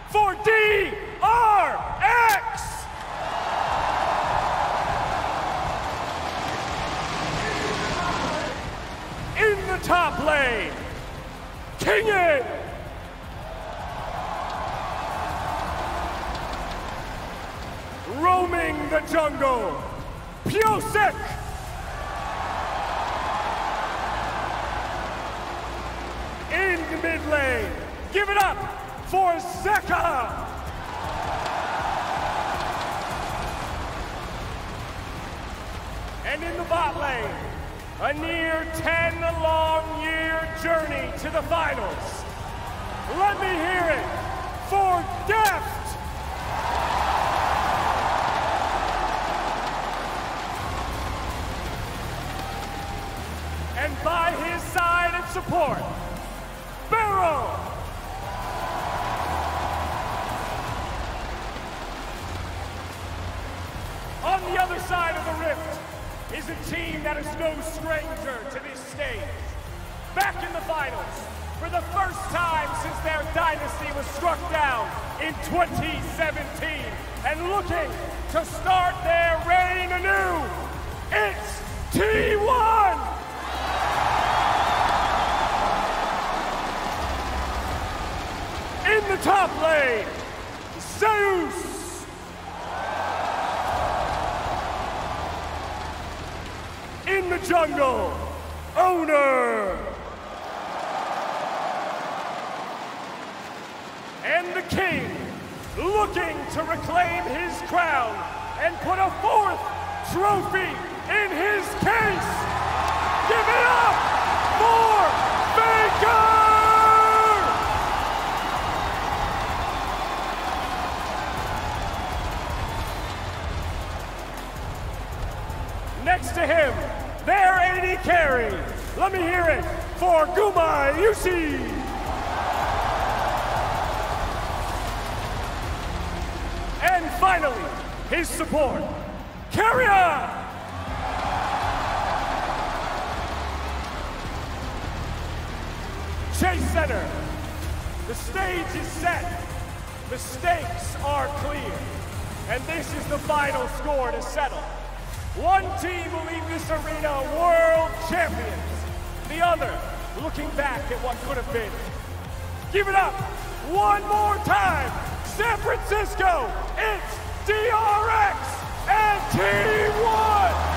[SPEAKER 15] for DRX! In the top lane, King It! Roaming the jungle, Pyosek! In the mid lane, give it up for Zeka! And in the bot lane, a near 10-long-year journey to the finals. Let me hear it for Deft! And by his side and support, Barrow! On the other side of the rift is a team that is no stranger to this stage. Back in the finals, for the first time since their dynasty was struck down in 2017, and looking to start their reign anew, it's T1! In the top lane, Zeus! In the jungle, Owner! And the king, looking to reclaim his crown and put a 4th trophy in his case! Give it up for Faker! Next to him, their AD carry. Let me hear it for Guma Yushi. And finally, his support, Carrier. Chase Center. The stage is set. The stakes are clear. And this is the final score to settle. One team will leave this arena world champions. The other looking back at what could have been. Give it up one more time. San Francisco, it's DRX and T1.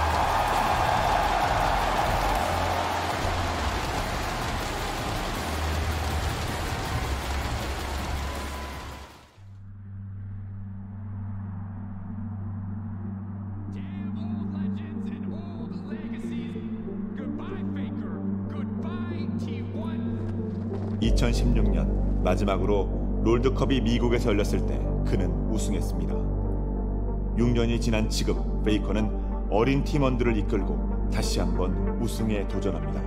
[SPEAKER 22] T1. 2016년 마지막으로 롤드컵이 미국에서 열렸을 때 그는 우승했습니다. 6년이 지난 지금 페이커는 어린 팀원들을 이끌고 다시 한번 우승에 도전합니다.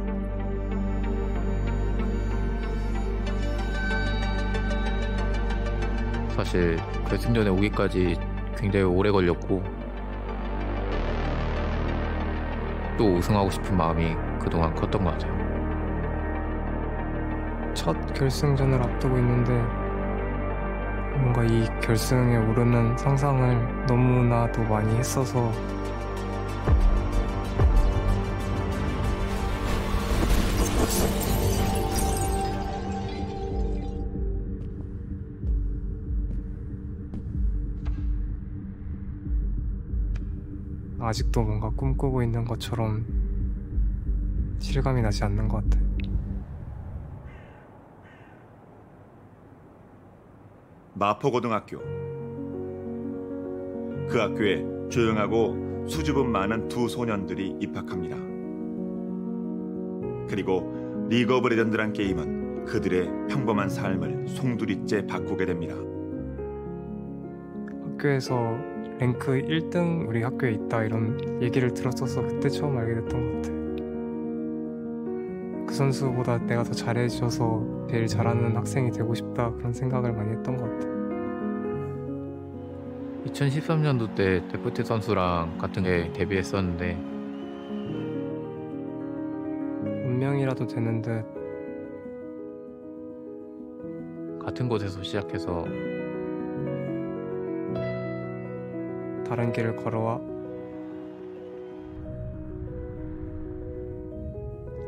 [SPEAKER 23] 사실 결승전에 오기까지 굉장히 오래 걸렸고 또 우승하고 싶은 마음이 그동안 컸던 것 같아요.
[SPEAKER 2] 첫 결승전을 앞두고 있는데 뭔가 이 결승에 오르는 상상을 너무나도 많이 했어서 아직도 뭔가 꿈꾸고 있는 것처럼 실감이 나지 않는 것 같아요.
[SPEAKER 22] 마포고등학교. 그 학교에 조용하고 수줍음 많은 두 소년들이 입학합니다. 그리고 리그 오브 레전드란 게임은 그들의 평범한 삶을 송두리째 바꾸게 됩니다.
[SPEAKER 2] 학교에서 랭크 1등 우리 학교에 있다 이런 얘기를 들었어서 그때 처음 알게 됐던 것 같아요. 그 선수보다 내가 더 잘해줘서 제일 잘하는 학생이 되고 싶다 그런 생각을 많이 했던 것 같아요.
[SPEAKER 23] 2013년도 때 데프트 선수랑 같은 게 데뷔했었는데
[SPEAKER 2] 운명이라도 되는 듯
[SPEAKER 23] 같은 곳에서 시작해서
[SPEAKER 2] 다른 길을 걸어와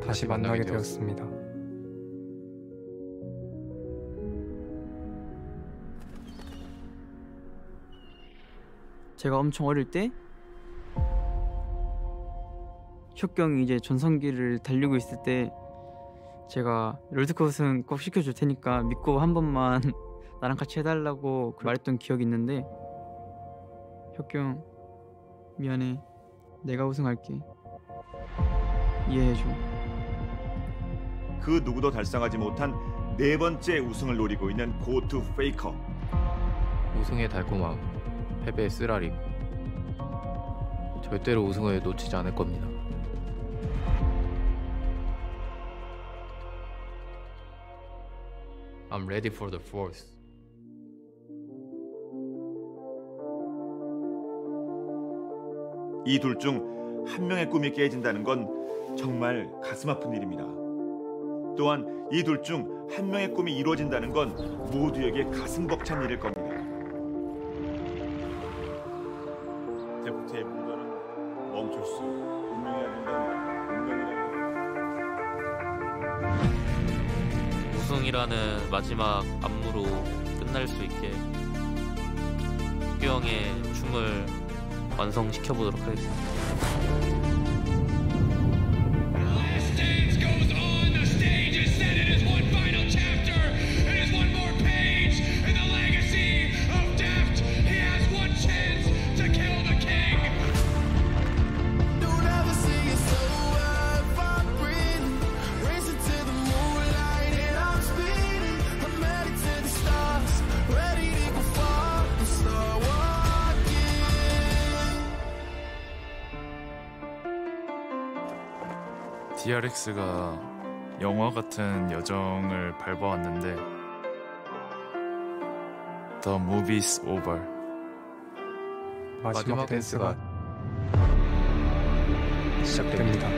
[SPEAKER 2] 다시 만나게 되었습니다.
[SPEAKER 13] 제가 엄청 어릴 때 혁경이 이제 전성기를 달리고 있을 때 제가 롤드컵 우승 꼭 시켜줄 테니까 믿고 한 번만 나랑 같이 해달라고 말했던 기억이 있는데 혁경 미안해 내가 우승할게 이해해줘.
[SPEAKER 22] 그 누구도 달성하지 못한 네 번째 우승을 노리고 있는 고투 페이커.
[SPEAKER 23] 우승의 달콤함, 패배의 쓰라림. 절대로 우승을 놓치지 않을 겁니다. I'm ready for the force.
[SPEAKER 22] 이 둘 중 한 명의 꿈이 깨진다는 건 정말 가슴 아픈 일입니다. 또한 이 둘 중 한 명의 꿈이 이루어진다는 건 모두에게 가슴 벅찬 일일 겁니다. 데프트의 무도는 멈출 수 운명이라 된다는 운명이라는
[SPEAKER 17] 우승이라는 마지막 안무로 끝날 수 있게 혁경의 춤을 완성시켜보도록 하겠습니다.
[SPEAKER 24] DRX가 영화 같은 여정을 밟아왔는데 The movie's over.
[SPEAKER 2] 마지막 댄스가 시작됩니다.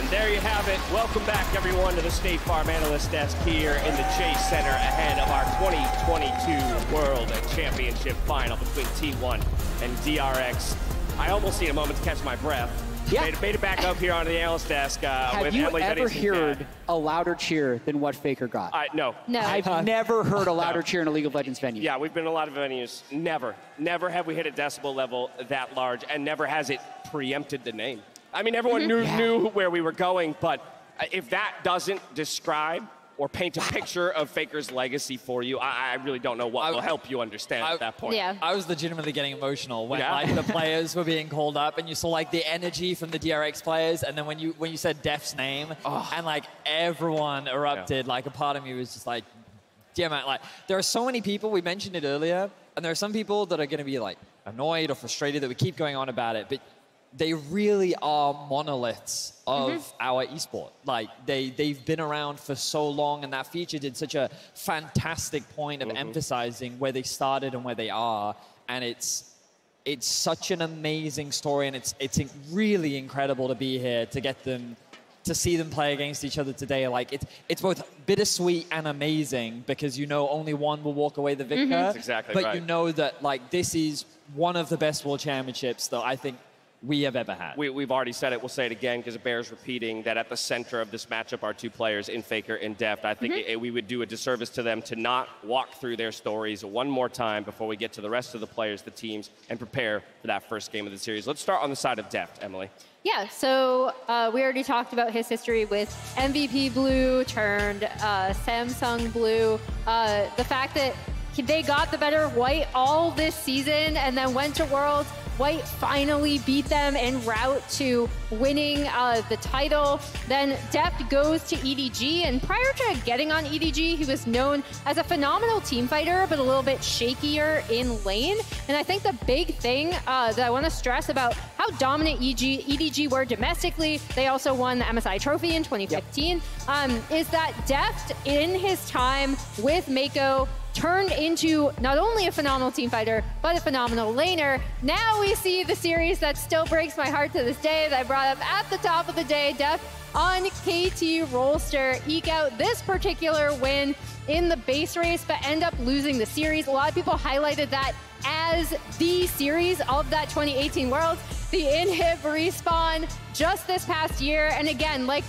[SPEAKER 9] There you have it. Welcome back, everyone, to the State Farm Analyst Desk here in the Chase Center ahead of our 2022 World Championship final between T1 and DRX. I almost need a moment to catch my breath.
[SPEAKER 11] Yeah.
[SPEAKER 9] Made it back up here on the Analyst Desk
[SPEAKER 11] Have
[SPEAKER 9] with
[SPEAKER 11] you
[SPEAKER 9] Emily
[SPEAKER 11] ever
[SPEAKER 9] Bennington.
[SPEAKER 11] heard a louder cheer than what Faker got?
[SPEAKER 9] No.
[SPEAKER 12] No.
[SPEAKER 11] I've never heard a louder cheer in a League of Legends venue.
[SPEAKER 9] Yeah, we've been in a lot of venues. Never have we hit a decibel level that large, and never has it preempted the name. I mean, everyone knew where we were going, but if that doesn't describe or paint a picture of Faker's legacy for you, I really don't know what will help you understand at that point.
[SPEAKER 8] Yeah. I was legitimately getting emotional when like the players were being called up, and you saw like the energy from the DRX players, and then when you said Def's name, and like everyone erupted, like a part of me was just like, yeah, man, like there are so many people, we mentioned it earlier, and there are some people that are going to be like annoyed or frustrated that we keep going on about it, but
[SPEAKER 10] they really are monoliths of our esport. Like, they've been around for so long, and that feature did such a fantastic point of emphasizing where they started and where they are. And it's such an amazing story, and it's really incredible to be here, to get them, to see them play against each other today. Like, it's both bittersweet and amazing, because you know only one will walk away the victor.
[SPEAKER 9] That's exactly
[SPEAKER 10] but
[SPEAKER 9] right.
[SPEAKER 10] you know that, like, this is one of the best World Championships that I think we have ever had.
[SPEAKER 9] We've already said it. We'll say it again because it bears repeating that at the center of this matchup are two players in Faker and Deft. I think we would do a disservice to them to not walk through their stories one more time before we get to the rest of the players, the teams, and prepare for that first game of the series. Let's start on the side of Deft, Emily.
[SPEAKER 12] Yeah, so we already talked about his history with MVP Blue turned Samsung Blue. The fact that they got the better of White all this season and then went to Worlds. White finally beat them en route to winning the title. Then Deft goes to EDG, and prior to getting on EDG, he was known as a phenomenal team fighter, but a little bit shakier in lane. And I think the big thing that I want to stress about how dominant EDG were domestically, they also won the MSI trophy in 2015, is that Deft, in his time with Mako, turned into not only a phenomenal team fighter, but a phenomenal laner. Now we see the series that still breaks my heart to this day that I brought up at the top of the day. Deft on KT Rolster eke out this particular win in the base race, but end up losing the series. A lot of people highlighted that as the series of that 2018 Worlds, the Inhib respawn just this past year. And again, like,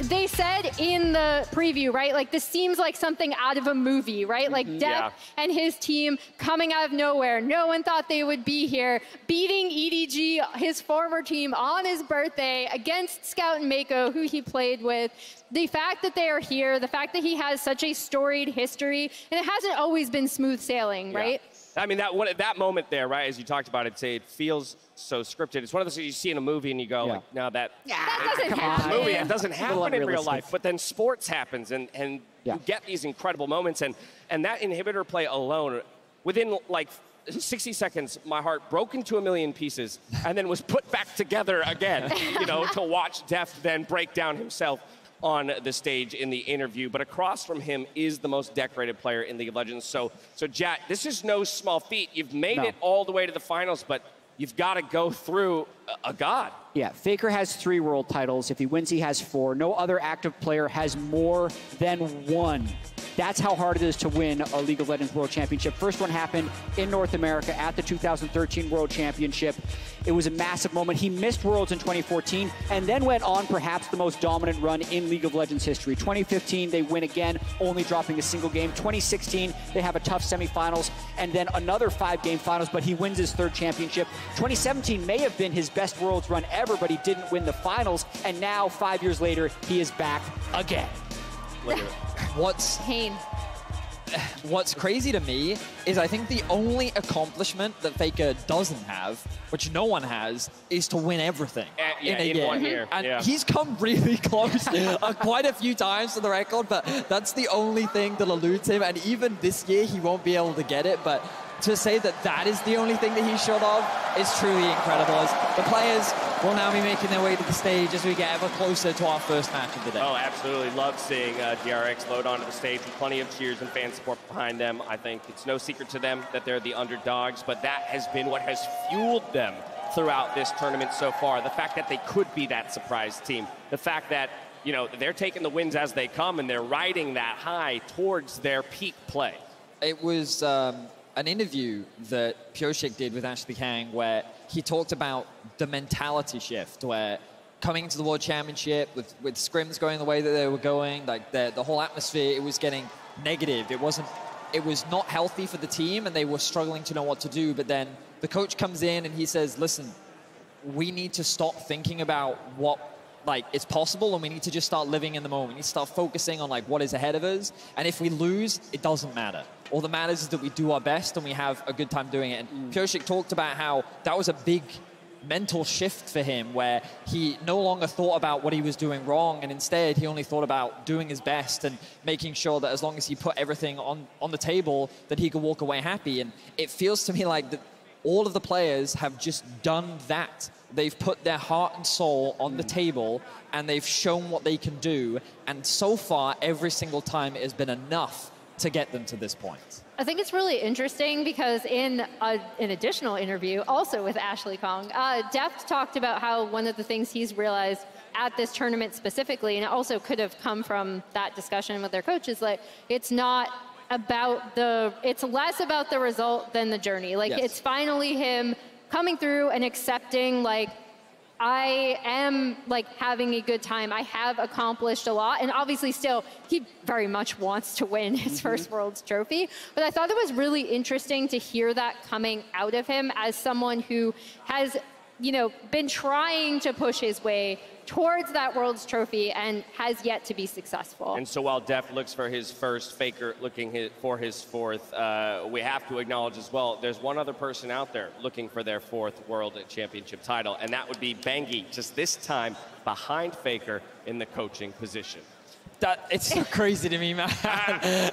[SPEAKER 12] they said in the preview, right? Like, this seems like something out of a movie, right? Like, Deft and his team coming out of nowhere. No one thought they would be here, beating EDG, his former team, on his birthday against Scout and Mako, who he played with. The fact that they are here, the fact that he has such a storied history, and it hasn't always been smooth sailing, right?
[SPEAKER 9] I mean, that moment there, right, as you talked about it, it feels so scripted. It's one of those things you see in a movie and you go, like, no, that
[SPEAKER 12] doesn't happen.
[SPEAKER 9] Movie, it doesn't happen in real life.
[SPEAKER 11] unrealistic.
[SPEAKER 9] But then sports happens, and you get these incredible moments. And that inhibitor play alone, within, like, 60 seconds, my heart broke into a million pieces and then was put back together again, you know, to watch Deft then break down himself on the stage in the interview. But across from him is the most decorated player in League of Legends. So Jack, this is no small feat. You've made it all the way to the finals, but you've got to go through a god.
[SPEAKER 7] Yeah, Faker has 3 world titles. If he wins, he has 4. No other active player has more than 1. That's how hard it is to win a League of Legends World Championship. First one happened in North America at the 2013 World Championship. It was a massive moment. He missed Worlds in 2014 and then went on perhaps the most dominant run in League of Legends history. 2015, they win again, only dropping a single game. 2016, they have a tough semifinals and then another 5-game finals, but he wins his 3rd championship. 2017 may have been his best Worlds run ever, but he didn't win the finals, and now 5 years later, he is back again.
[SPEAKER 9] Look at it.
[SPEAKER 10] What's crazy to me is I think the only accomplishment that Faker doesn't have, which no one has, is to win everything in a year.
[SPEAKER 9] 1 year.
[SPEAKER 10] And he's come really close quite a few times to the record, but that's the only thing that eludes him. And even this year, he won't be able to get it. But to say that that is the only thing that he's short of is truly incredible. As the players will now be making their way to the stage as we get ever closer to our first match of the day.
[SPEAKER 9] Oh, absolutely. Love seeing DRX load onto the stage with plenty of cheers and fan support behind them. I think it's no secret to them that they're the underdogs, but that has been what has fueled them throughout this tournament so far. The fact that they could be that surprise team. The fact that, you know, they're taking the wins as they come and they're riding that high towards their peak play.
[SPEAKER 10] It was an interview that Pioshik did with Ashley Kang where he talked about the mentality shift, where coming into the World Championship with scrims going the way that they were going, like the whole atmosphere, it was getting negative. It was not healthy for the team and they were struggling to know what to do. But then the coach comes in and he says, listen, we need to stop thinking about what is possible, and we need to just start living in the moment. We need to start focusing on what is ahead of us. And if we lose, it doesn't matter. All that matters is that we do our best and we have a good time doing it. And Pioshik talked about how that was a big mental shift for him, where he no longer thought about what he was doing wrong, and instead he only thought about doing his best and making sure that as long as he put everything on the table, that he could walk away happy. And it feels to me like that all of the players have just done that They've put their heart and soul on the table, and they've shown what they can do. And so far, every single time, it has been enough to get them to this point.
[SPEAKER 12] I think it's really interesting because in an additional interview, also with Ashley Kong, Deft talked about how one of the things he's realized at this tournament specifically, and it also could have come from that discussion with their coaches, like it's not about it's less about the result than the journey. Like it's finally him coming through and accepting, like, I am like having a good time. I have accomplished a lot. And obviously still, he very much wants to win his first World's Trophy. But I thought it was really interesting to hear that coming out of him as someone who has, you know, been trying to push his way towards that World's Trophy and has yet to be successful.
[SPEAKER 9] And so while Def looks for his first, Faker looking for his fourth, we have to acknowledge as well, there's one other person out there looking for their fourth World Championship title, and that would be Bengi, just this time behind Faker in the coaching position.
[SPEAKER 10] It's so crazy to me, man.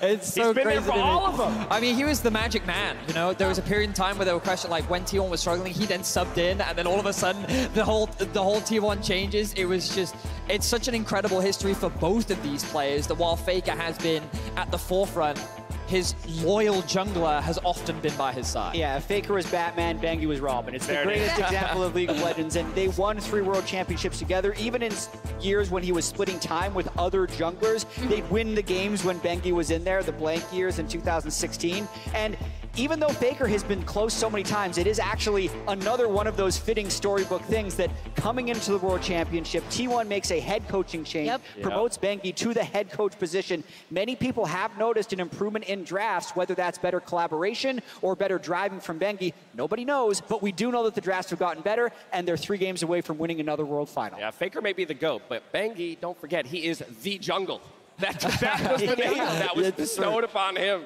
[SPEAKER 10] It's so crazy
[SPEAKER 9] there for all of them.
[SPEAKER 10] I mean, he was the magic man, you know? There was a period in time where there were questions like when T1 was struggling, he then subbed in, and then all of a sudden, the whole T1 changes. It was just, it's such an incredible history for both of these players that while Faker has been at the forefront, his loyal jungler has often been by his side.
[SPEAKER 7] Yeah, if Faker was Batman, Bengi was Robin. It's the greatest example of League of Legends, and they won 3 World Championships together. Even in years when he was splitting time with other junglers, they'd win the games when Bengi was in there, the blank years in 2016. And even though Faker has been close so many times, it is actually another one of those fitting storybook things that coming into the World Championship, T1 makes a head coaching change, promotes Bengi to the head coach position. Many people have noticed an improvement in drafts, whether that's better collaboration or better driving from Bengi. Nobody knows, but we do know that the drafts have gotten better, and they're 3 games away from winning another World Final.
[SPEAKER 9] Yeah, Faker may be the GOAT, but Bengi, don't forget, he is the jungle. That was the name that was bestowed upon him.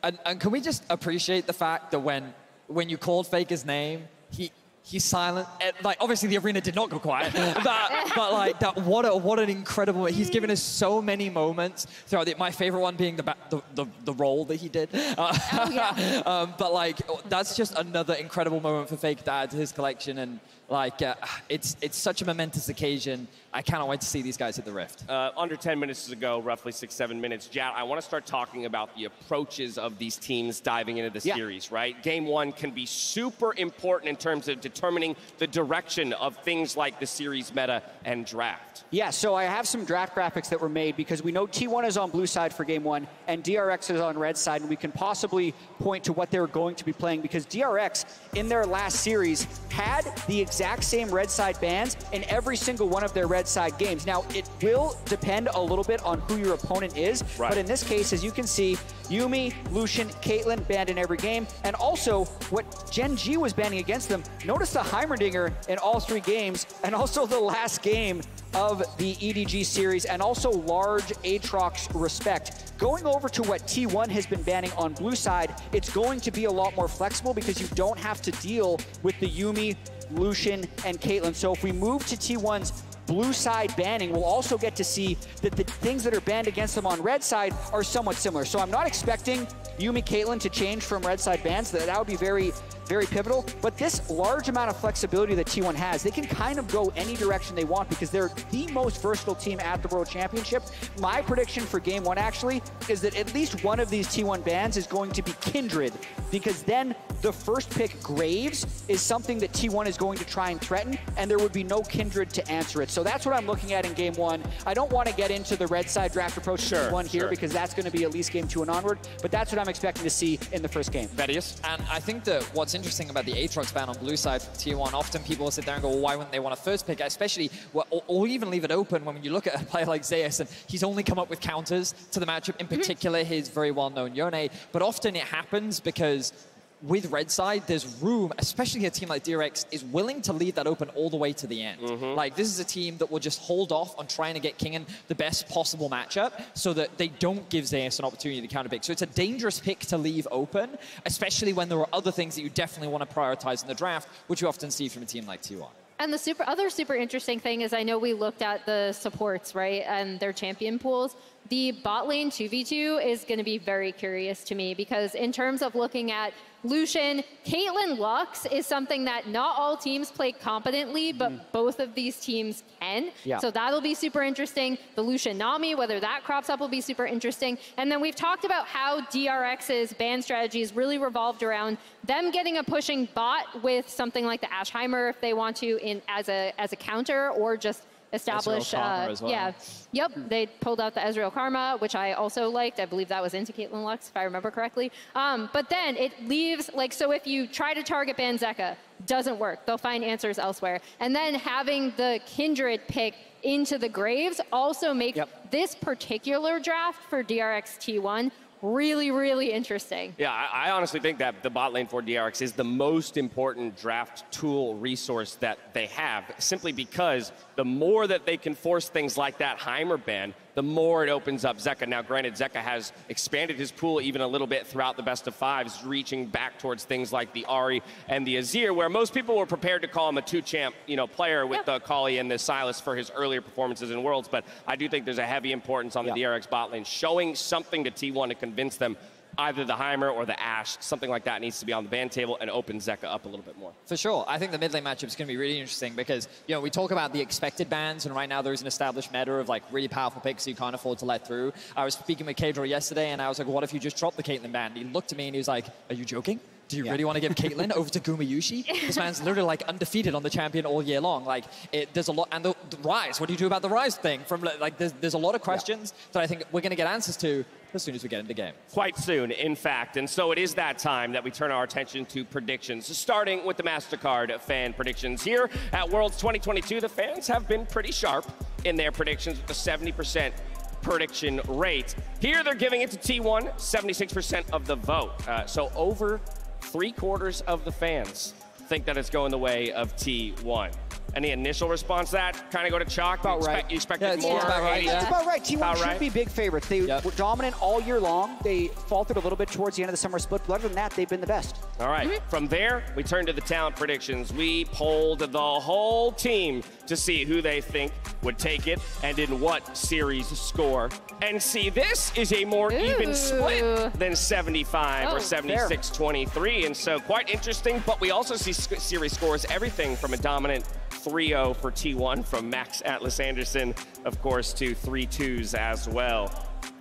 [SPEAKER 10] And can we just appreciate the fact that when you called Faker's name, he's silent. Like, obviously the arena did not go quiet, but like that, what an incredible. He's given us so many moments throughout my favorite one being the role that he did. But like that's just another incredible moment for Faker to add to his collection, and like it's such a momentous occasion. I cannot wait to see these guys hit the Rift.
[SPEAKER 9] Under 10 minutes to go, roughly 6-7 minutes. Jad, I want to start talking about the approaches of these teams diving into the series, right? Game 1 can be super important in terms of determining the direction of things like the series meta and draft.
[SPEAKER 7] Yeah, so I have some draft graphics that were made because we know T1 is on blue side for game 1 and DRX is on red side, and we can possibly point to what they're going to be playing because DRX in their last series had the exact same red side bans in every single one of their red side games. Now, it will depend a little bit on who your opponent is, but in this case, as you can see, Yuumi, Lucian, Caitlyn banned in every game, and also what Gen G was banning against them. Notice the Heimerdinger in all 3 games, and also the last game of the EDG series, and also large Aatrox respect. Going over to what T1 has been banning on blue side, it's going to be a lot more flexible because you don't have to deal with the Yuumi, Lucian, and Caitlyn. So if we move to T1's blue side banning, we'll also get to see that the things that are banned against them on red side are somewhat similar. So I'm not expecting Yuumi, Caitlyn to change from red side bans. That would be very, very pivotal. But this large amount of flexibility that T1 has, they can kind of go any direction they want because they're the most versatile team at the World Championship. My prediction for game 1 actually is that at least one of these T1 bans is going to be Kindred, because then the first pick Graves is something that T1 is going to try and threaten, and there would be no Kindred to answer it. So that's what I'm looking at in game 1. I don't want to get into the red side draft approach T1 here because that's going to be at least game 2 and onward, but that's what I'm expecting to see in the first game.
[SPEAKER 10] Vedius? And I think that what's interesting about the Aatrox ban on blue side for T1, often people will sit there and go, well, why wouldn't they want a first pick? Especially, or even leave it open when you look at a player like Zeus, and he's only come up with counters to the matchup, in particular his very well-known Yone, but often it happens because with red side, there's room, especially a team like DRX is willing to leave that open all the way to the end. Like, this is a team that will just hold off on trying to get Kingen the best possible matchup so that they don't give Zeus an opportunity to counter pick. So it's a dangerous pick to leave open, especially when there are other things that you definitely want to prioritize in the draft, which you often see from a team like T1.
[SPEAKER 12] And the other super interesting thing is I know we looked at the supports, right, and their champion pools. the bot lane 2v2 is going to be very curious to me, because in terms of looking at Lucian, Caitlyn Lux is something that not all teams play competently, but both of these teams can.
[SPEAKER 11] Yeah.
[SPEAKER 12] So that'll be super interesting. The Lucian Nami, whether that crops up, will be super interesting. And then we've talked about how DRX's ban strategies really revolved around them getting a pushing bot with something like the Ashheimer if they want to as a counter, or just establish,
[SPEAKER 11] as well.
[SPEAKER 12] yeah, yep, they pulled out the Ezreal Karma, which I also liked. I believe that was into Caitlyn Lux, if I remember correctly. But then it leaves, like, so if you try to target ban Zeka, doesn't work. They'll find answers elsewhere. And then having the Kindred pick into the Graves also makes this particular draft for DRX T1 really, really interesting.
[SPEAKER 9] Yeah, I honestly think that the bot lane for DRX is the most important draft tool resource that they have, simply because the more that they can force things like that Heimer ban, the more it opens up Zeka. Now, granted, Zeka has expanded his pool even a little bit throughout the best of fives, reaching back towards things like the Ahri and the Azir, where most people were prepared to call him a two-champ, player with the Kali and the Sylas for his earlier performances in Worlds. But I do think there's a heavy importance on the DRX bot lane, showing something to T1 to convince them either the Heimer or the Ashe, something like that needs to be on the ban table and open Zeka up a little bit more.
[SPEAKER 10] For sure. I think the mid lane matchup is going to be really interesting because, we talk about the expected bans, and right now there is an established meta of like really powerful picks you can't afford to let through. I was speaking with Kadro yesterday and I was like, what if you just drop the Caitlyn ban? He looked at me and he was like, are you joking? Do you really want to give Caitlyn over to Gumayushi? This man's literally like undefeated on the champion all year long. Like, there's a lot, and the Rise. What do you do about the Rise thing? From like, there's a lot of questions that I think we're going to get answers to as soon as we get into the game.
[SPEAKER 9] Quite soon, in fact. And so it is that time that we turn our attention to predictions. Starting with the MasterCard fan predictions. Here at Worlds 2022, the fans have been pretty sharp in their predictions with a 70% prediction rate. Here they're giving it to T1, 76% of the vote. So over 3/4 of the fans think that it's going the way of T1. Any initial response to that? Kind of go to chalk?
[SPEAKER 11] About right.
[SPEAKER 9] You expected more?
[SPEAKER 11] It's about right. It's about right. T1 should be big favorites. They were dominant all year long. They faltered a little bit towards the end of the summer split, but other than that, they've been the best.
[SPEAKER 9] All right. From there, we turn to the talent predictions. We polled the whole team to see who they think would take it and in what series score. And see, this is a more even split than 75 or 76-23, and so quite interesting. But we also see series scores, everything from a dominant 3-0 for T1 from Max Atlas Anderson, of course, to 3-2s as well.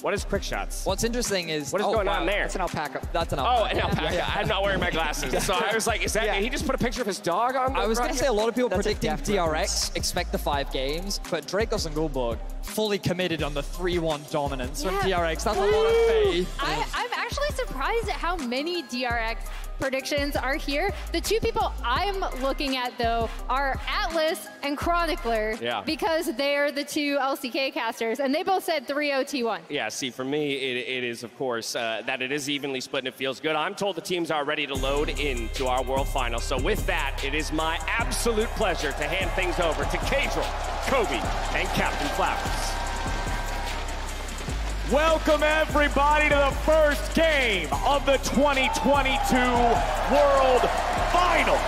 [SPEAKER 9] What is quick shots?
[SPEAKER 10] What's interesting is...
[SPEAKER 9] What is going on there?
[SPEAKER 11] That's an alpaca.
[SPEAKER 10] That's an alpaca.
[SPEAKER 9] Oh, an alpaca. Yeah. I'm not wearing my glasses. So I was like, is that... Did he just put a picture of his dog on the
[SPEAKER 10] I was going to say a lot of people predicting
[SPEAKER 11] DRX,
[SPEAKER 10] expect the 5 games, but Dracos and Gulborg fully committed on the 3-1 dominance from DRX. That's a lot of faith.
[SPEAKER 12] I'm actually surprised at how many DRX predictions are here. The two people I'm looking at, though, are Atlas and Chronicler, because they're the two LCK casters, and they both said 3-0 T1.
[SPEAKER 9] Yeah, see, for me, it is, of course, that it is evenly split and it feels good. I'm told the teams are ready to load into our World Finals. So with that, it is my absolute pleasure to hand things over to Kadril, Kobe, and Captain Flowers.
[SPEAKER 15] Welcome everybody to the first game of the 2022 World Finals.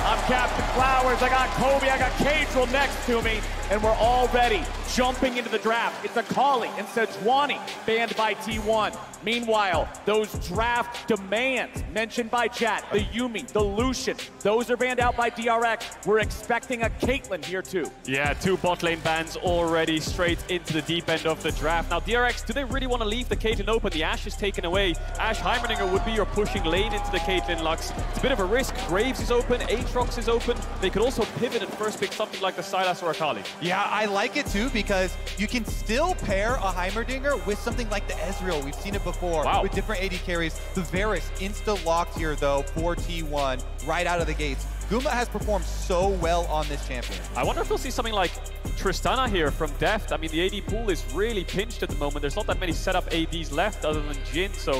[SPEAKER 15] I'm Captain Flowers, I got Kobe, I got Kadril next to me, and we're already jumping into the draft. It's Akali and Sejuani banned by T1. Meanwhile, those draft demands mentioned by chat, the Yuumi, the Lucian, those are banned out by DRX. We're expecting a Caitlyn here too.
[SPEAKER 6] Yeah, 2 bot lane bans already straight into the deep end of the draft. Now DRX, do they really want to leave the Caitlyn open? The Ashe is taken away. Ashe Heimerdinger would be your pushing lane into the Caitlyn Lux. It's a bit of a risk. Graves is open, Aatrox is open. They could also pivot and first pick something like the Sylas or Akali.
[SPEAKER 18] Yeah, I like it too because you can still pair a Heimerdinger with something like the Ezreal. We've seen it before with different AD carries. The Varus insta-locked here though for T1 right out of the gates. Guma has performed so well on this champion.
[SPEAKER 6] I wonder if we'll see something like Tristana here from Deft. I mean, the AD pool is really pinched at the moment. There's not that many setup ADs left other than Jhin, so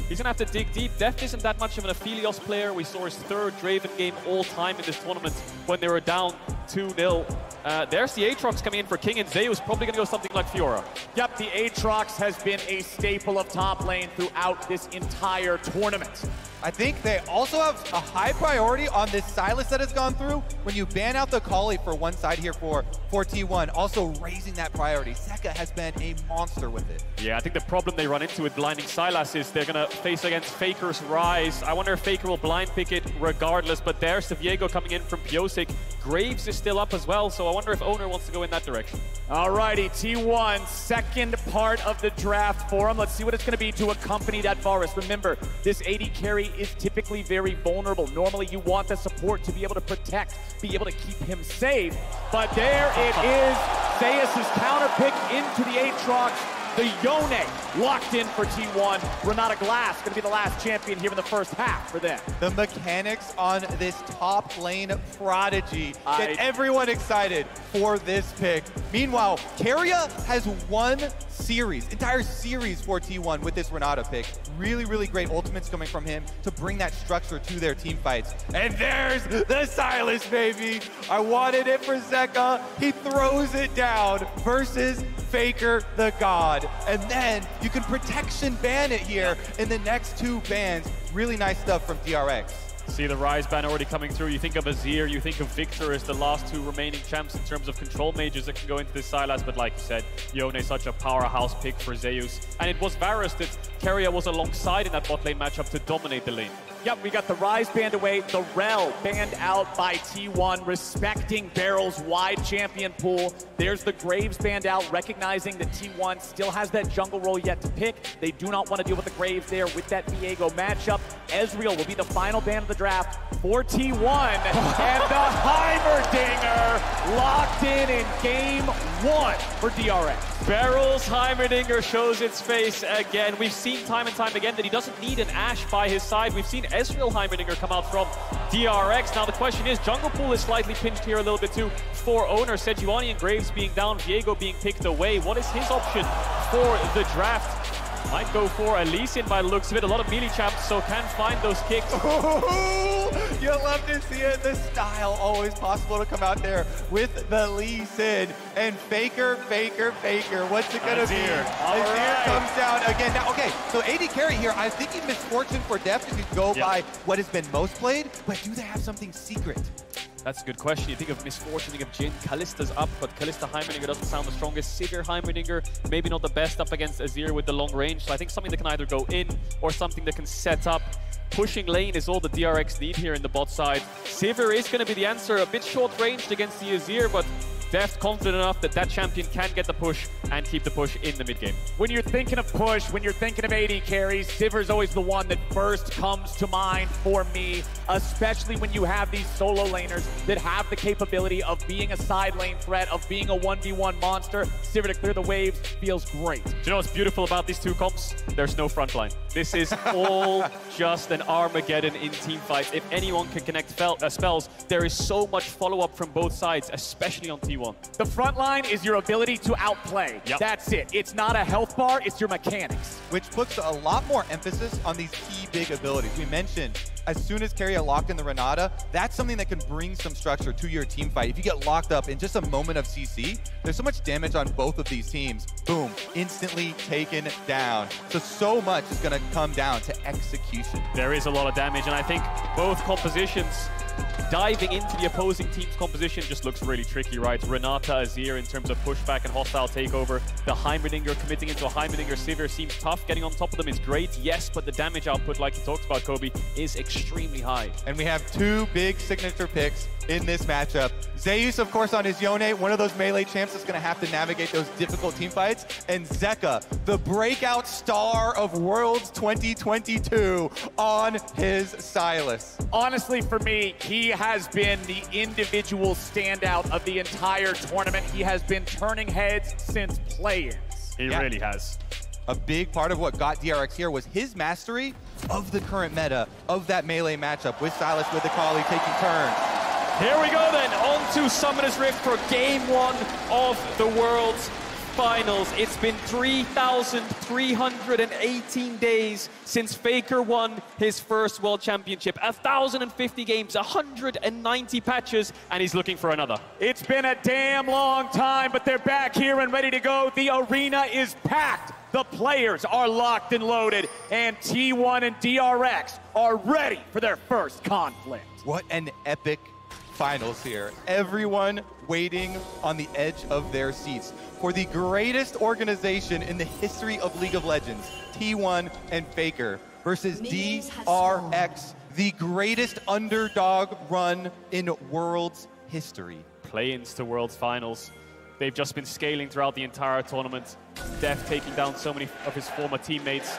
[SPEAKER 6] he's going to have to dig deep. Deft isn't that much of an Aphelios player. We saw his 3rd Draven game all time in this tournament when they were down 2-0. There's the Aatrox coming in for King, and Zeus probably going to go something like Fiora.
[SPEAKER 15] Yep, the Aatrox has been a staple of top lane throughout this entire tournament.
[SPEAKER 18] I think they also have a high priority on this Silas that has gone through. When you ban out the Kali for one side here for T1, also raising that priority. Zeka has been a monster with it.
[SPEAKER 6] Yeah, I think the problem they run into with blinding Silas is they're going to face against Faker's Rise. I wonder if Faker will blind pick it regardless, but there's the Viego coming in from Piosik. Graves is still up as well, so I wonder if Owner wants to go in that direction.
[SPEAKER 4] Alrighty, T1, second part of the draft for him. Let's see what it's going to be to accompany that Varus. Remember, this AD carry is typically very vulnerable. Normally, you want the support to be able to protect, be able to keep him safe. But there it is, Zeus' counter pick into the Aatrox. The Yone locked in for T1. Renata Glass going to be the last champion here in the first half for them.
[SPEAKER 18] The mechanics on this top lane prodigy get everyone excited for this pick. Meanwhile, Keria has one entire series for T1 with this Renata pick. Really, really great ultimates coming from him to bring that structure to their team fights. And there's the Silas, baby. I wanted it for Zeka. He throws it down versus Faker the God. And then you can protection ban it here in the next two bans. Really nice stuff from DRX.
[SPEAKER 6] See the Rise ban already coming through. You think of Azir, you think of Victor as the last two remaining champs in terms of control mages that can go into this Silas, but like you said, Yone is such a powerhouse pick for Zeus. And it was Varus that Keria was alongside in that bot lane matchup to dominate the lane.
[SPEAKER 4] Yep, we got the Rise banned away, the Rel banned out by T1, respecting Barrel's wide champion pool. There's the Graves banned out, recognizing that T1 still has that jungle role yet to pick. They do not want to deal with the Graves there with that Viego matchup. Ezreal will be the final ban of the draft for T1, and the Heimerdinger locked in game one for DRX.
[SPEAKER 6] Barrel's Heimerdinger shows its face again. We've seen time and time again that he doesn't need an Ashe by his side. We've seen Ezreal Heimerdinger come out from DRX. Now the question is, jungle pool is slightly pinched here a little bit too for Owner. Sejuani and Graves being down, Viego being picked away. What is his option for the draft? Might go for Elysian by the looks of it. A lot of melee champs, so can find those kicks.
[SPEAKER 18] You love to see it. The style always possible to come out there with the Lee Sin. And Faker. What's it gonna be? Azir comes down again. Now, okay, so AD carry here, I think he misfortune for Deft to go by what has been most played, but do they have something secret?
[SPEAKER 6] That's a good question. You think of Misfortune, think of Jhin. Kallista's up, but Kalista Heimerdinger doesn't sound the strongest. Sivir Heimerdinger, maybe not the best up against Azir with the long range. So I think something that can either go in or something that can set up. Pushing lane is all the DRX need here in the bot side. Sivir is going to be the answer. A bit short-ranged against the Azir, but Deft confident enough that that champion can get the push and keep the push in the mid-game.
[SPEAKER 4] When you're thinking of push, when you're thinking of AD carries, Sivir's always the one that first comes to mind for me, especially when you have these solo laners that have the capability of being a side lane threat, of being a 1v1 monster. Sivir to clear the waves feels great.
[SPEAKER 6] Do you know what's beautiful about these two comps? There's no front line. This is all just an Armageddon in team fights. If anyone can connect spells, there is so much follow-up from both sides, especially on T1.
[SPEAKER 4] The front line is your ability to outplay. That's it. It's not a health bar, it's your mechanics.
[SPEAKER 18] Which puts a lot more emphasis on these key big abilities. We mentioned, as soon as Keria locked in the Renata, that's something that can bring some structure to your team fight. If you get locked up in just a moment of CC, there's so much damage on both of these teams. Boom, instantly taken down. So much is gonna come down to execution.
[SPEAKER 6] There is a lot of damage, and I think both compositions diving into the opposing team's composition just looks really tricky, right? Renata, Azir in terms of pushback and hostile takeover. The Heimerdinger committing into a Heimerdinger Sivir seems tough. Getting on top of them is great, yes, but the damage output, like you talked about, Kobe, is extremely high.
[SPEAKER 18] And we have two big signature picks in this matchup. Zeus, of course, on his Yone, one of those melee champs that's going to have to navigate those difficult team fights. And Zeka, the breakout star of Worlds 2022 on his Silas.
[SPEAKER 4] Honestly, for me, he has been the individual standout of the entire tournament. He has been turning heads since play-ins.
[SPEAKER 6] He really has.
[SPEAKER 18] A big part of what got DRX here was his mastery of the current meta, of that melee matchup with Silas, with the Kali taking turns.
[SPEAKER 6] Here we go then, on to Summoner's Rift for game one of the World's Finals. It's been 3,318 days since Faker won his first World Championship. 1,050 games, 190 patches, and he's looking for another.
[SPEAKER 4] It's been a damn long time, but they're back here and ready to go. The arena is packed The players are locked and loaded, and T1 and DRX are ready for their first conflict.
[SPEAKER 18] What an epic finals here. Everyone waiting on the edge of their seats for the greatest organization in the history of League of Legends, T1 and Faker versus DRX, the greatest underdog run in Worlds history.
[SPEAKER 6] Play-ins to Worlds Finals. They've just been scaling throughout the entire tournament. Def taking down so many of his former teammates.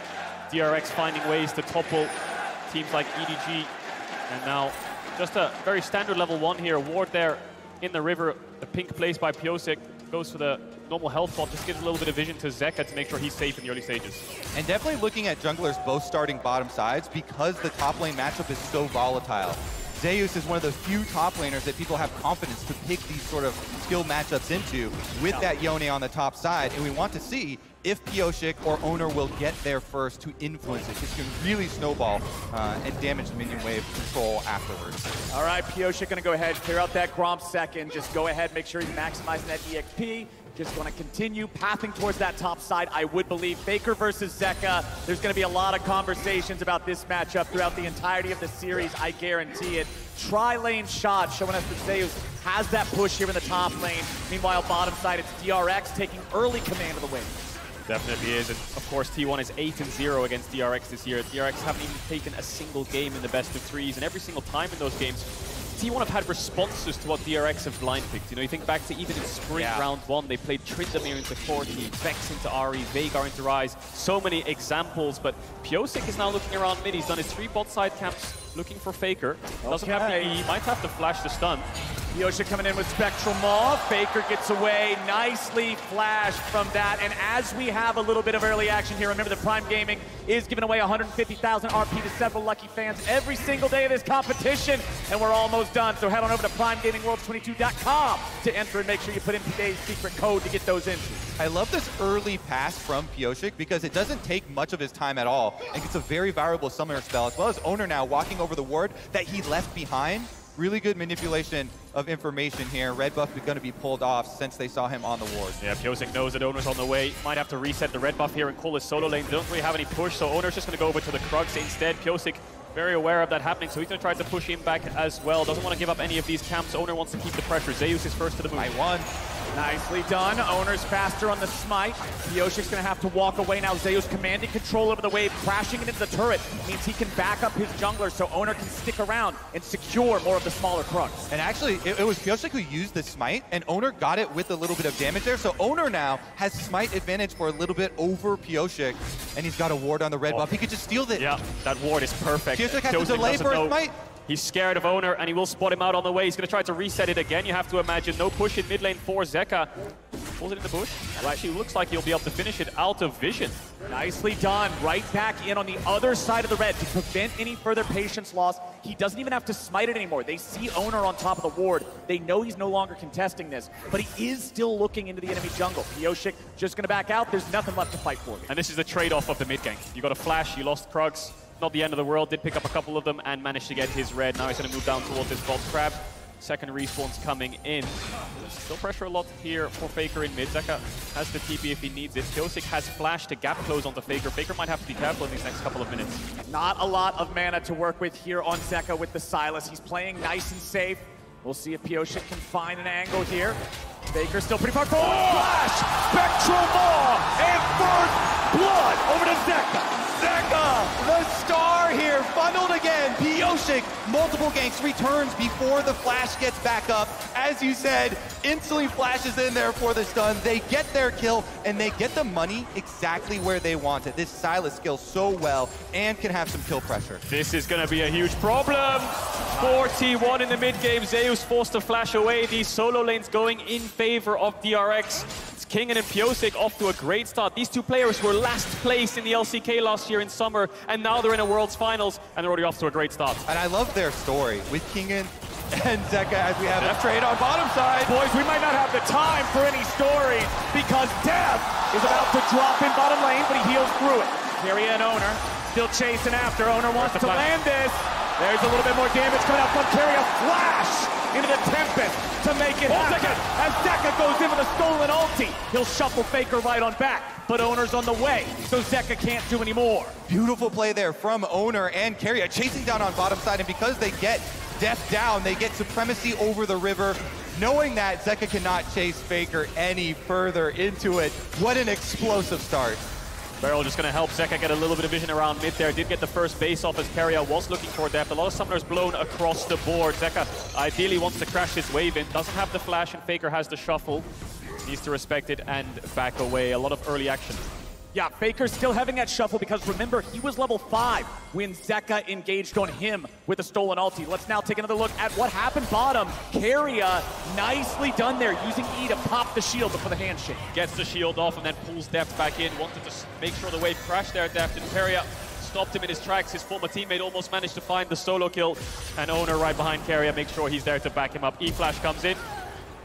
[SPEAKER 6] DRX finding ways to topple teams like EDG. And now just a very standard level 1 here. Ward there in the river. The pink place by Piosik goes for the normal health bot. Just gives a little bit of vision to Zeka to make sure he's safe in the early stages.
[SPEAKER 18] And definitely looking at junglers both starting bottom sides because the top lane matchup is so volatile. Zeus is one of the few top laners that people have confidence to pick these sort of skill matchups into with that Yone on the top side. And we want to see if Piosik or Owner will get there first to influence it. This can really snowball and damage the minion wave control afterwards.
[SPEAKER 4] All right, Piosik gonna go ahead, clear out that Gromp second. Just go ahead, make sure he's maximizing that EXP. Just going to continue pathing towards that top side. I would believe Faker versus Zeka. There's going to be a lot of conversations about this matchup throughout the entirety of the series. I guarantee it. Tri-lane shot showing us that Zeus has that push here in the top lane. Meanwhile, bottom side, it's DRX taking early command of the win.
[SPEAKER 6] Definitely is. And of course, T1 is 8-0 against DRX this year. DRX haven't even taken a single game in the best of 3s. And every single time in those games, T1 have had responses to what DRX have blind picked. You know, you think back to even in spring round 1, they played Tryndamere into Corki, Vex into Ahri, Veigar into Ryze. So many examples, but Piosik is now looking around mid. He's done his 3 bot side camps looking for Faker. Doesn't have the E, might have to flash the stun.
[SPEAKER 4] Piosik coming in with Spectral Maw. Faker gets away, nicely flashed from that. And as we have a little bit of early action here, remember that Prime Gaming is giving away 150,000 RP to several lucky fans every single day of this competition. And we're almost done, so head on over to PrimeGamingWorlds22.com to enter and make sure you put in today's secret code to get those entries.
[SPEAKER 18] I love this early pass from Piosik because it doesn't take much of his time at all. And it's a very valuable summoner spell, as well as Owner now walking over the ward that he left behind. Really good manipulation of information here. Red buff is going to be pulled off since they saw him on the ward.
[SPEAKER 6] Yeah, Piosik knows that Owner's on the way. Might have to reset the red buff here and call his solo lane. They don't really have any push, so Owner's just going to go over to the Krugs instead. Piosik very aware of that happening, so he's going to try to push him back as well. Doesn't want to give up any of these camps. Owner wants to keep the pressure. Zeus is first to the move.
[SPEAKER 18] I won.
[SPEAKER 4] Nicely done. Owner's faster on the smite. Piosik's going to have to walk away now. Zeus commanding control over the wave, crashing it into the turret. Means he can back up his jungler so Owner can stick around and secure more of the smaller Krugs.
[SPEAKER 18] And actually, it was Piosik who used the smite, and Owner got it with a little bit of damage there. So Owner now has smite advantage for a little bit over Piosik, and he's got a ward on the red buff. He could just steal it.
[SPEAKER 6] Yeah, that ward is perfect.
[SPEAKER 18] Piosik has to delay for his smite.
[SPEAKER 6] He's scared of Owner, and he will spot him out on the way. He's going to try to reset it again. You have to imagine no push in mid lane for Zeka. Pulls it in the bush. It actually looks like he'll be able to finish it out of vision.
[SPEAKER 4] Nicely done. Right back in on the other side of the red to prevent any further patience loss. He doesn't even have to smite it anymore. They see Owner on top of the ward. They know he's no longer contesting this, but he is still looking into the enemy jungle. Piosik just going to back out. There's nothing left to fight for.
[SPEAKER 6] And this is the trade-off of the mid gank. You got a flash, you lost Krugs. Not the end of the world, did pick up a couple of them and managed to get his red. Now he's going to move down towards this Vault Crab. Second respawn's coming in. Still pressure a lot here for Faker in mid. Zeka has the TP if he needs it. Piosik has flash to gap close onto Faker. Faker might have to be careful in these next couple of minutes.
[SPEAKER 4] Not a lot of mana to work with here on Zeka with the Sylas. He's playing nice and safe. We'll see if Piosik can find an angle here. Faker still pretty far forward. Flash! Spectral Maw! And first blood over to Zeka.
[SPEAKER 18] Zeka, the star here, funneled again. Piosik, multiple ganks, returns before the flash gets back up. As you said, instantly flashes in there for the stun. They get their kill, and they get the money exactly where they want it. This Sylas skills so well and can have some kill pressure.
[SPEAKER 6] This is going to be a huge problem for T1 in the mid game. Zeus forced to flash away. These solo lanes going in favor of DRX. Kingen and Piosik off to a great start. These two players were last place in the LCK last year in summer, and now they're in a Worlds Finals, and they're already off to a great start.
[SPEAKER 18] And I love their story with Kingen and Zeka as we have a trade on bottom side.
[SPEAKER 4] Boys, we might not have the time for any stories because Dev is about to drop in bottom lane, but he heals through it. Carry and Owner still chasing after. Owner wants to land this. There's a little bit more damage coming out from Carry. A flash into the Tempest to make it happen. As Zeka goes in with a stolen ulti, he'll shuffle Faker right on back. but Owner's on the way, so Zeka can't do any more.
[SPEAKER 18] Beautiful play there from Owner and Carrier chasing down on bottom side, and because they get Death down, they get supremacy over the river. Knowing that, Zeka cannot chase Faker any further into it. What an explosive start.
[SPEAKER 6] Beryl just going to help Zeka get a little bit of vision around mid there. Did get the first base off as Carrier was looking for depth. A lot of summoners blown across the board. Zeka ideally wants to crash this wave in. Doesn't have the flash, and Faker has the shuffle. Needs to respect it and back away. A lot of early action.
[SPEAKER 4] Yeah, Faker's still having that shuffle because remember, he was level 5 when Zeka engaged on him with a stolen ulti. Let's now take another look at what happened bottom. Carrier, nicely done there, using E to pop the shield before the handshake.
[SPEAKER 6] Gets the shield off and then pulls Deft back in. Wanted to make sure the wave crashed there, Deft, and Carrier stopped him in his tracks. His former teammate almost managed to find the solo kill. And Owner right behind Carrier, make sure he's there to back him up. E-Flash comes in.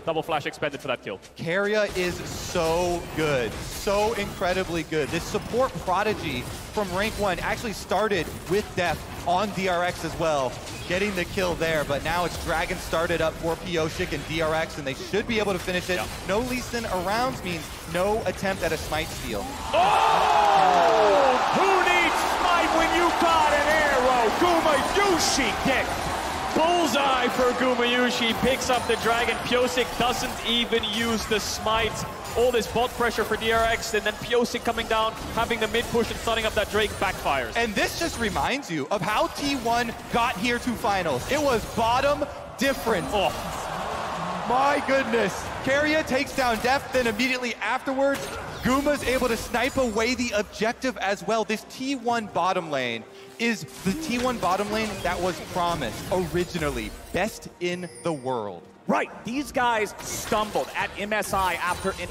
[SPEAKER 6] Double flash expended for that kill.
[SPEAKER 18] Carrier is so good, so incredibly good. This support prodigy from rank 1 actually started with Deft on DRX as well, getting the kill there, but now it's Dragon started up for Pyosik and DRX, and they should be able to finish it. Yep. No Lee Sin arounds means no attempt at a smite steal.
[SPEAKER 4] Oh! Who needs smite when you got an arrow? Gumayusi gets bullseye for Gumayusi, picks up the Dragon. Pyosik doesn't even use the smite. All this bot pressure for DRX, and then Pyosik coming down, having the mid push and starting up that Drake backfires.
[SPEAKER 18] And this just reminds you of how T1 got here to finals. It was bottom difference. Oh. My goodness. Carrier takes down Deft, then immediately afterwards, Guma's able to snipe away the objective as well. This T1 bottom lane is the T1 bottom lane that was promised originally. Best in the world.
[SPEAKER 4] Right, these guys stumbled at MSI after an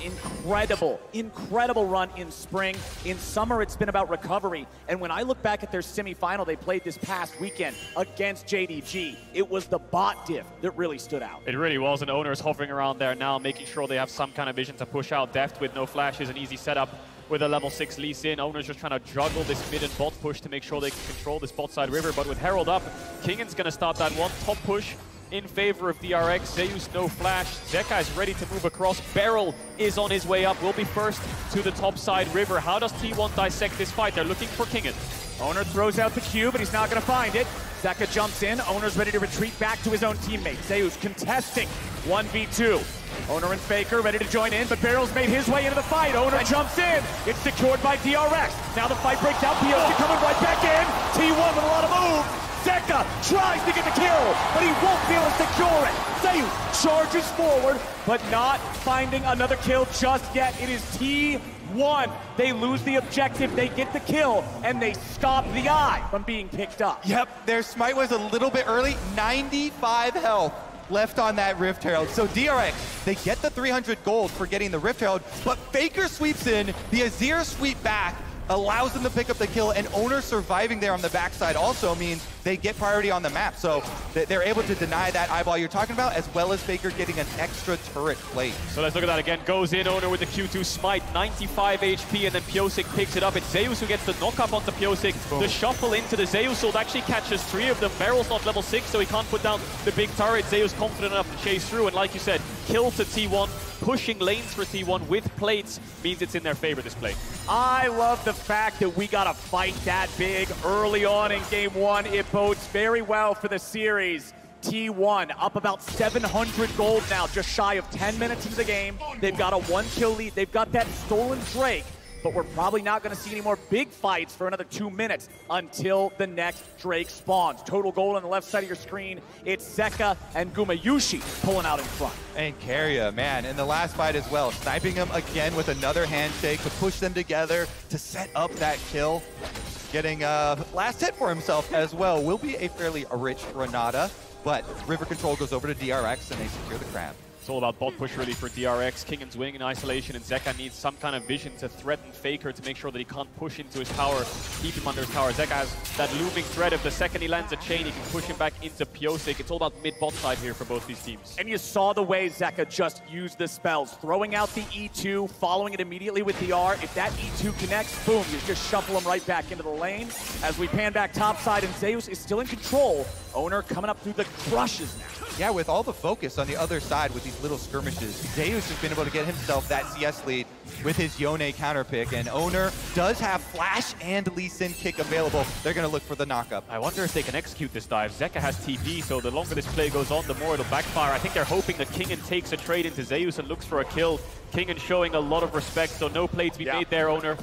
[SPEAKER 4] incredible run in spring. In summer, it's been about recovery. And when I look back at their semifinal they played this past weekend against JDG, it was the bot diff that really stood out.
[SPEAKER 6] It really was, and Owner's hovering around there now, making sure they have some kind of vision to push out. Deft with no flashes, an easy setup with a level 6 Lee Sin. Owner's just trying to juggle this mid and bot push to make sure they can control this bot side river. But with Herald up, Kingan's going to start that one top push in favor of DRX. Zeus no flash. Zeka is ready to move across. Beryl is on his way up. Will be first to the top side river. How does T1 dissect this fight? They're looking for Kingan.
[SPEAKER 4] Owner throws out the Q, but he's not going to find it. Zeka jumps in. Owner's ready to retreat back to his own teammate. Zeus contesting 1v2. Owner and Faker ready to join in, but Beryl's made his way into the fight. Owner jumps in. It's secured by DRX. Now the fight breaks out. Pyosik coming right back in. T1 with a lot of moves. Zeka tries to get the kill, but he won't be able to secure it. Zeus charges forward, but not finding another kill just yet. It is T1. They lose the objective, they get the kill, and they stop the eye from being picked up.
[SPEAKER 18] Yep, their smite was a little bit early. 95 health left on that Rift Herald. So DRX, they get the 300 gold for getting the Rift Herald, but Faker sweeps in, the Azir sweep back, allows them to pick up the kill, and Owner surviving there on the backside also means they get priority on the map. So they're able to deny that eyeball you're talking about, as well as Faker getting an extra turret plate.
[SPEAKER 6] So let's look at that again. Goes in, Owner with the Q2 smite, 95 HP, and then Pyosik picks it up. It's Zeus who gets the knock up onto Pyosik. Boom. The shuffle into the Zeus ult actually catches 3 of them. Beryl's not level 6, so he can't put down the big turret. Zeus confident enough to chase through, and like you said, kill to T1. Pushing lanes for T1 with plates means it's in their favor, this play.
[SPEAKER 4] I love the fact that we got a fight that big early on in game 1. It bodes very well for the series. T1 up about 700 gold now, just shy of 10 minutes into the game. They've got a 1-kill lead. They've got that stolen Drake, but we're probably not going to see any more big fights for another 2 minutes until the next Drake spawns. Total gold on the left side of your screen. It's Zeka and Gumayusi pulling out in front.
[SPEAKER 18] And Carrier, man, in the last fight as well, sniping him again with another handshake to push them together to set up that kill. Getting a last hit for himself as well. Will be a fairly rich Renata, but river control goes over to DRX and they secure the crab.
[SPEAKER 6] It's all about bot push really for DRX. Kingan's winning in isolation, and Zeka needs some kind of vision to threaten Faker to make sure that he can't push into his tower, keep him under his tower. Zeka has that looming threat. If the second he lands a chain, he can push him back into Pyosik. It's all about mid-bot side here for both these teams.
[SPEAKER 4] And you saw the way Zeka just used the spells, throwing out the E2, following it immediately with the R. If that E2 connects, boom, you just shuffle him right back into the lane. As we pan back topside, and Zeus is still in control. Owner coming up through the crushes now.
[SPEAKER 18] Yeah, with all the focus on the other side with these little skirmishes, Zeus has been able to get himself that CS lead. with his Yone counter pick, and Owner does have Flash and Lee Sin kick available. They're going to look for the knockup.
[SPEAKER 6] I wonder if they can execute this dive. Zeka has TP, so the longer this play goes on, the more it'll backfire. I think they're hoping that Kingen takes a trade into Zeus and looks for a kill. Kingen showing a lot of respect, so no play to be made there, Owner.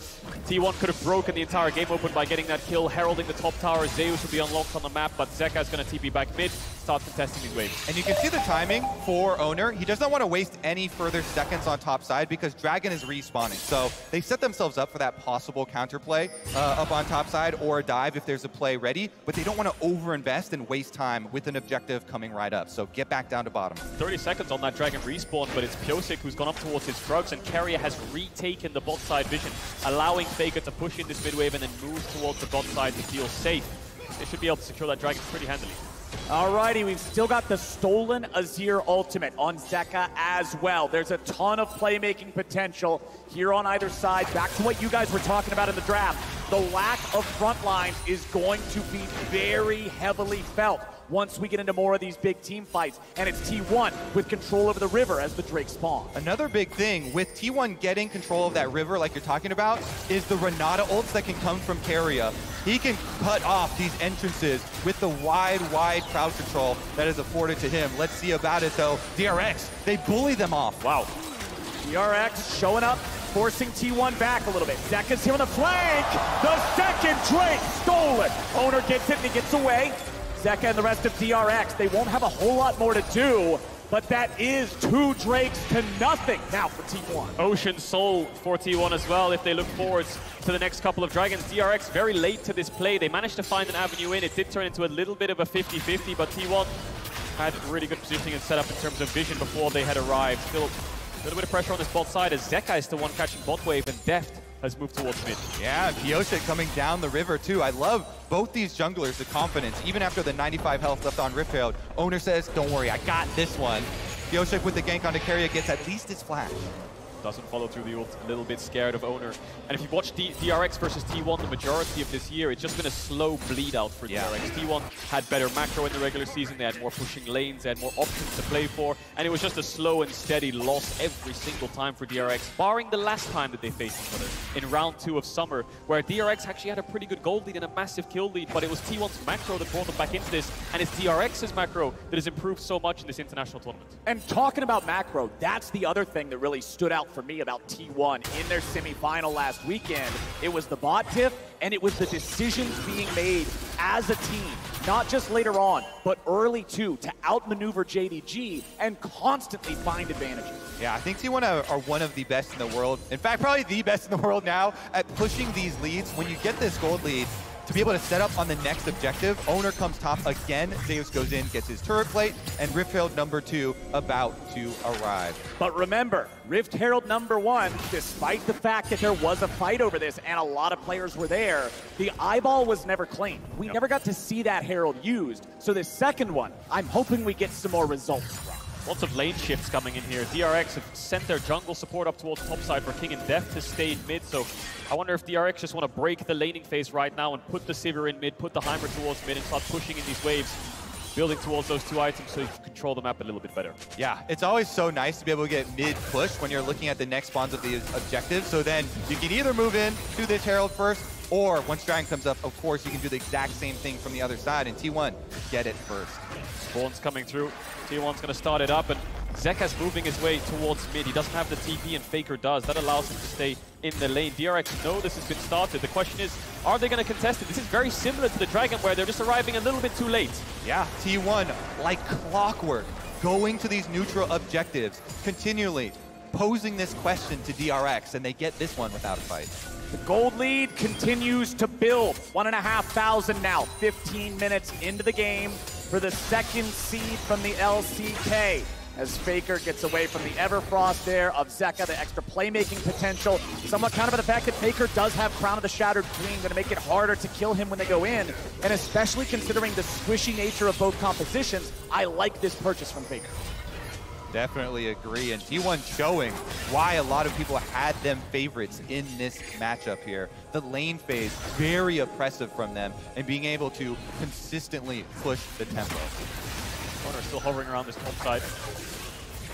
[SPEAKER 6] T1 could have broken the entire game open by getting that kill, heralding the top tower. Zeus will be unlocked on the map, but Zeka's going to TP back mid, start contesting these waves.
[SPEAKER 18] And you can see the timing for Owner. He does not want to waste any further seconds on top side because Dragon is respawning. So they set themselves up for that possible counterplay up on top side or a dive if there's a play ready, but they don't want to overinvest and waste time with an objective coming right up. So get back down to bottom.
[SPEAKER 6] 30 seconds on that Dragon respawn, but it's Pyosik who's gone up towards his drugs, and Carrier has retaken the bot side vision, allowing Faker to push in this mid wave and then move towards the bot side to feel safe. They should be able to secure that Dragon pretty handily.
[SPEAKER 4] Alrighty, we've still got the stolen Azir ultimate on Zeka as well. There's a ton of playmaking potential here on either side. Back to what you guys were talking about in the draft. The lack of front lines is going to be very heavily felt once we get into more of these big team fights. And it's T1 with control over the river as the Drake spawn.
[SPEAKER 18] Another big thing with T1 getting control of that river like you're talking about is the Renata ults that can come from Keria. He can cut off these entrances with the wide crowd control that is afforded to him. Let's see about it though. DRX, they bully them off.
[SPEAKER 4] Wow. DRX showing up, forcing T1 back a little bit. Zeka's here on the flank. The second Drake stolen. Owner gets it and he gets away. Zeka and the rest of DRX, they won't have a whole lot more to do, but that is 2 Drakes to nothing now for T1.
[SPEAKER 6] Ocean Soul for T1 as well if they look forward to the next couple of Dragons. DRX very late to this play. They managed to find an avenue in. It did turn into a little bit of a 50-50, but T1 had really good positioning and setup in terms of vision before they had arrived. Still a little bit of pressure on this bot side as Zeka is the one catching bot wave and Deft has moved towards mid.
[SPEAKER 18] Yeah, and Pyosik coming down the river too. I love both these junglers, the confidence. Even after the 95 health left on Riftfield, Owner says, don't worry, I got this one. Pyosik with the gank onto Keria gets at least his flash.
[SPEAKER 6] Doesn't follow through the ult, a little bit scared of Owner. And if you watch DRX versus T1 the majority of this year, it's just been a slow bleed out for DRX. T1 had better macro in the regular season, they had more pushing lanes, they had more options to play for, and it was just a slow and steady loss every single time for DRX, barring the last time that they faced each other in round 2 of Summer, where DRX actually had a pretty good gold lead and a massive kill lead, but it was T1's macro that brought them back into this, and it's DRX's macro that has improved so much in this international tournament.
[SPEAKER 4] And talking about macro, that's the other thing that really stood out for me about T1 in their semifinal last weekend. It was the bot diff, and it was the decisions being made as a team, not just later on, but early too, to outmaneuver JDG and constantly find advantages.
[SPEAKER 18] Yeah, I think T1 are one of the best in the world. In fact, probably the best in the world now at pushing these leads. When you get this gold lead, to be able to set up on the next objective, Owner comes top again, Zeus goes in, gets his turret plate, and Rift Herald #2 about to arrive.
[SPEAKER 4] But remember, Rift Herald #1, despite the fact that there was a fight over this and a lot of players were there, the eyeball was never claimed. We never got to see that Herald used. So this second one, I'm hoping we get some more results from.
[SPEAKER 6] Lots of lane shifts coming in here. DRX have sent their jungle support up towards topside for King and Deft to stay in mid, so I wonder if DRX just want to break the laning phase right now and put the Sivir in mid, put the Heimer towards mid and start pushing in these waves, building towards those 2 items so you can control the map a little bit better.
[SPEAKER 18] Yeah, it's always so nice to be able to get mid-push when you're looking at the next spawns of the objectives, so then you can either move in, do this Herald first, or once Dragon comes up, of course, you can do the exact same thing from the other side, and T1, get it first.
[SPEAKER 6] Spawn's coming through. T1's going to start it up, and Zeka's moving his way towards mid. He doesn't have the TP, and Faker does. That allows him to stay in the lane. DRX know this has been started. The question is, are they going to contest it? This is very similar to the Dragon, where they're just arriving a little bit too late.
[SPEAKER 18] Yeah, T1, like clockwork, going to these neutral objectives, continually posing this question to DRX, and they get this one without a fight.
[SPEAKER 4] The gold lead continues to build. 1,500 now, 15 minutes into the game for the second seed from the LCK. As Faker gets away from the Everfrost there of Zeka, the extra playmaking potential. Somewhat countered by the fact that Faker does have Crown of the Shattered Queen, going to make it harder to kill him when they go in. And especially considering the squishy nature of both compositions, I like this purchase from Faker.
[SPEAKER 18] Definitely agree, and T1 showing why a lot of people had them favorites in this matchup here. The lane phase, very oppressive from them, and being able to consistently push the tempo.
[SPEAKER 6] Owner still hovering around this top side.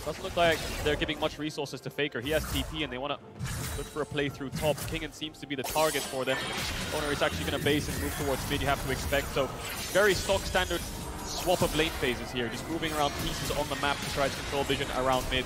[SPEAKER 6] Doesn't look like they're giving much resources to Faker. He has TP and they want to look for a play through top. Kingen seems to be the target for them. Owner is actually going to base and move towards mid, you have to expect. So very stock standard swap of lane phases here. Just moving around pieces on the map to try to control vision around mid.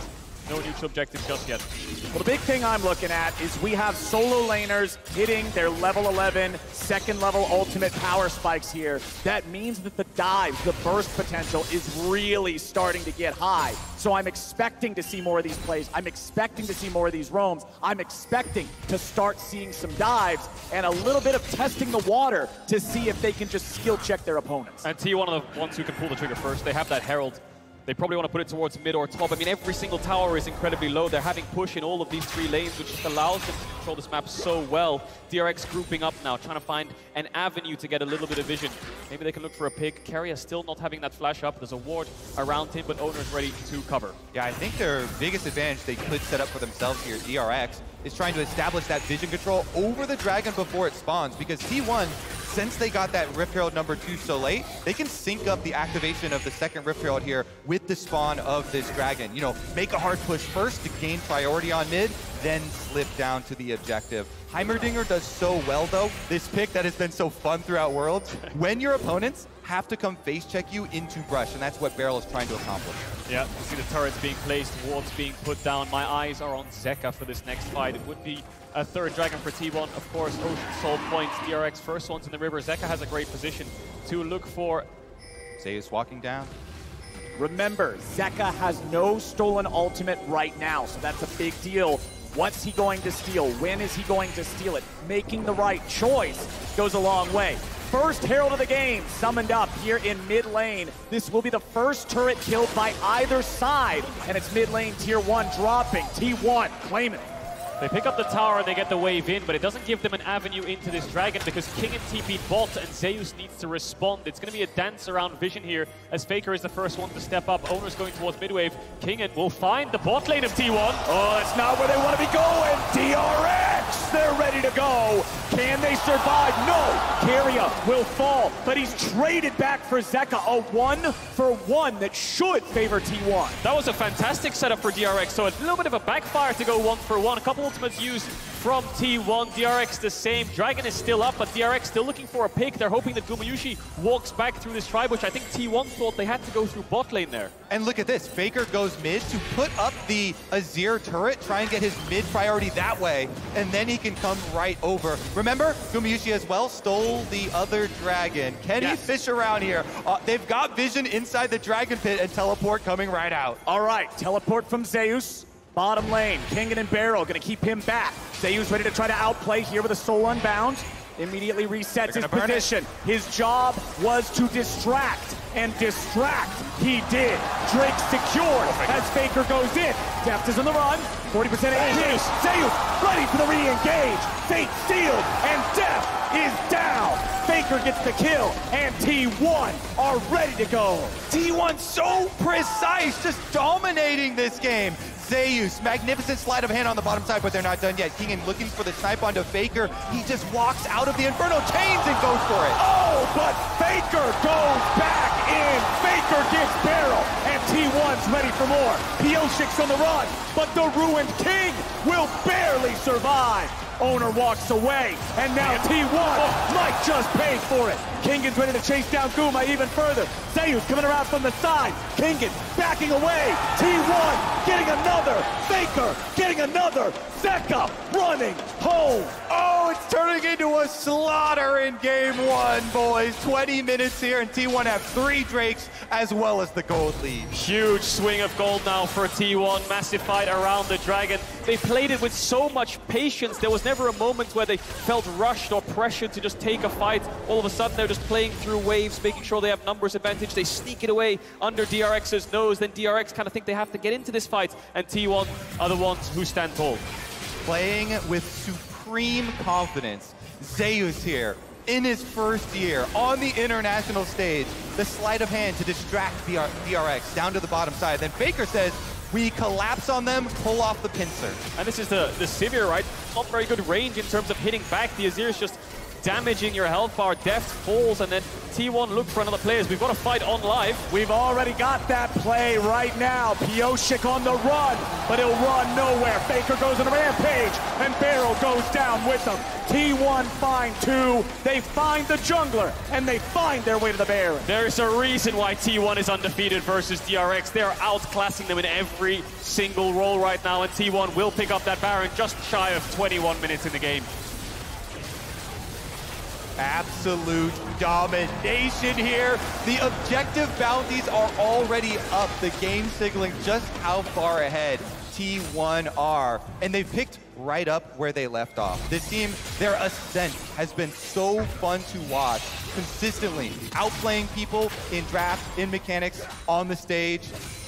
[SPEAKER 6] No neutral objective just yet.
[SPEAKER 4] Well, the big thing I'm looking at is we have solo laners hitting their level 11, second level ultimate power spikes here. That means that the dives, the burst potential is really starting to get high. So I'm expecting to see more of these plays. I'm expecting to see more of these roams. I'm expecting to start seeing some dives and a little bit of testing the water to see if they can just skill check their opponents.
[SPEAKER 6] And T1 are the ones who can pull the trigger first. They have that Herald. They probably want to put it towards mid or top. I mean, every single tower is incredibly low. They're having push in all of these 3 lanes, which just allows them to control this map so well. DRX grouping up now, trying to find an avenue to get a little bit of vision. Maybe they can look for a pick. Keria still not having that flash up. There's a ward around him, but Owner's ready to cover.
[SPEAKER 18] Yeah, I think their biggest advantage they could set up for themselves here, DRX, is trying to establish that vision control over the dragon before it spawns, because T1, since they got that Rift Herald number 2 so late, they can sync up the activation of the second Rift Herald here with the spawn of this dragon. You know, make a hard push first to gain priority on mid, then slip down to the objective. Heimerdinger does so well, though, this pick that has been so fun throughout Worlds, when your opponents have to come face check you into brush, and that's what Beryl is trying to accomplish.
[SPEAKER 6] Yeah, you see the turrets being placed, wards being put down. My eyes are on Zeka for this next fight. It would be a third dragon for T1. Of course, Ocean Soul points, DRX first ones in the river. Zeka has a great position to look for.
[SPEAKER 18] Zeus walking down.
[SPEAKER 4] Remember, Zeka has no stolen ultimate right now, so that's a big deal. What's he going to steal? When is he going to steal it? Making the right choice goes a long way. First Herald of the game summoned up here in mid lane. This will be the first turret killed by either side, and it's mid lane tier 1 dropping. T1 claiming it.
[SPEAKER 6] They pick up the tower and they get the wave in, but it doesn't give them an avenue into this dragon because King and TP bot and Zeus needs to respond. It's going to be a dance around vision here as Faker is the first one to step up. Owner's going towards midwave. Kingen will find the bot lane of T1.
[SPEAKER 4] Oh, that's not where they want to be going. DRX, they're ready to go. Can they survive? No. Keria will fall, but he's traded back for Zeka. A 1-for-1 that should favor T1.
[SPEAKER 6] That was a fantastic setup for DRX, so a little bit of a backfire to go 1-for-1. A couple ultimates used from T1. DRX the same. Dragon is still up, but DRX still looking for a pick. They're hoping that Gumayushi walks back through this tribe, which I think T1 thought they had to go through bot lane there.
[SPEAKER 18] And look at this. Faker goes mid to put up the Azir turret, try and get his mid priority that way, and then he can come right over. Remember, Gumayushi as well stole the other dragon. Can he fish around here? They've got vision inside the dragon pit and teleport coming right out.
[SPEAKER 4] All right, teleport from Zeus. Bottom lane, Kingen and Beryl gonna keep him back. Zeus ready to try to outplay here with a soul unbound. Immediately resets his position. His job was to distract, and distract he did. Drake secured as Faker goes in. Deft is on the run, 40% HP. Zeus ready for the re-engage. Fate sealed, and Deft is down. Faker gets the kill, and T1 are ready to go.
[SPEAKER 18] T1 so precise, just dominating this game. Zeus, magnificent sleight of hand on the bottom side, but they're not done yet. Kingen looking for the snipe onto Faker. He just walks out of the Inferno Chains and goes for it.
[SPEAKER 4] Oh, but Faker goes back in. Faker gets Beryl, and T1's ready for more. Pioshik's on the run, but the Ruined King will barely survive. Owner walks away, and now T1 might just pay for it. Kingen's ready to chase down Guma even further. Zeus coming around from the side. Kingen backing away. T1 getting another. Faker getting another. Zeka running home.
[SPEAKER 18] Oh, it's turning into a slaughter in game 1, boys. 20 minutes here, and T1 have 3 Drakes as well as the gold lead.
[SPEAKER 6] Huge swing of gold now for T1. Massive fight around the dragon. They played it with so much patience. There was never a moment where they felt rushed or pressured to just take a fight. All of a sudden, they're just playing through waves, making sure they have numbers advantage. They sneak it away under DRX's nose. Then DRX kind of think they have to get into this fight, and T1 are the ones who stand tall.
[SPEAKER 18] Playing with supreme confidence. Zeus here, in his first year, on the international stage. The sleight of hand to distract DRX down to the bottom side. Then Faker says, we collapse on them, pull off the pincer.
[SPEAKER 6] And this is the Sivir, right? Not very good range in terms of hitting back. The Azir is just damaging your health bar. Deft falls, and then T1 look for another player. We've got a fight on live.
[SPEAKER 15] We've already got that play right now. Pioshik on the run, but he'll run nowhere. Faker goes on a rampage, and Barrel goes down with them. T1 find 2, they find the jungler, and they find their way to the Baron.
[SPEAKER 6] There's a reason why T1 is undefeated versus DRX. They're outclassing them in every single role right now, and T1 will pick up that Baron just shy of 21 minutes in the game.
[SPEAKER 18] Absolute domination here. The objective bounties are already up. The game signaling just how far ahead T1 are. And they've picked right up where they left off. This team, their ascent has been so fun to watch. Consistently outplaying people in draft, in mechanics, on the stage,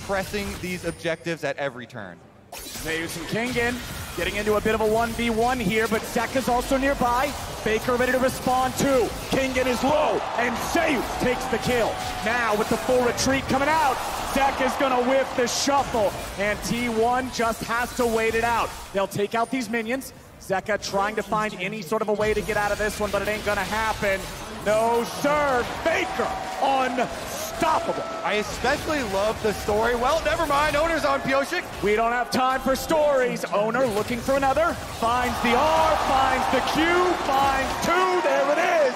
[SPEAKER 18] pressing these objectives at every turn.
[SPEAKER 15] Zeus and Kingen getting into a bit of a 1v1 here, but Zeka's also nearby. Faker ready to respond too. Kingen is low, and Zeus takes the kill. Now with the full retreat coming out, Zeka's gonna whiff the shuffle, and T1 just has to wait it out. They'll take out these minions. Zeka trying to find any sort of a way to get out of this one, but it ain't gonna happen. No, sir. Faker unstoppable.
[SPEAKER 18] I especially love the story. Well, never mind. Owner's on Pioshik.
[SPEAKER 15] We don't have time for stories. Owner looking for another. Finds the R, finds the Q, finds 2. There it is.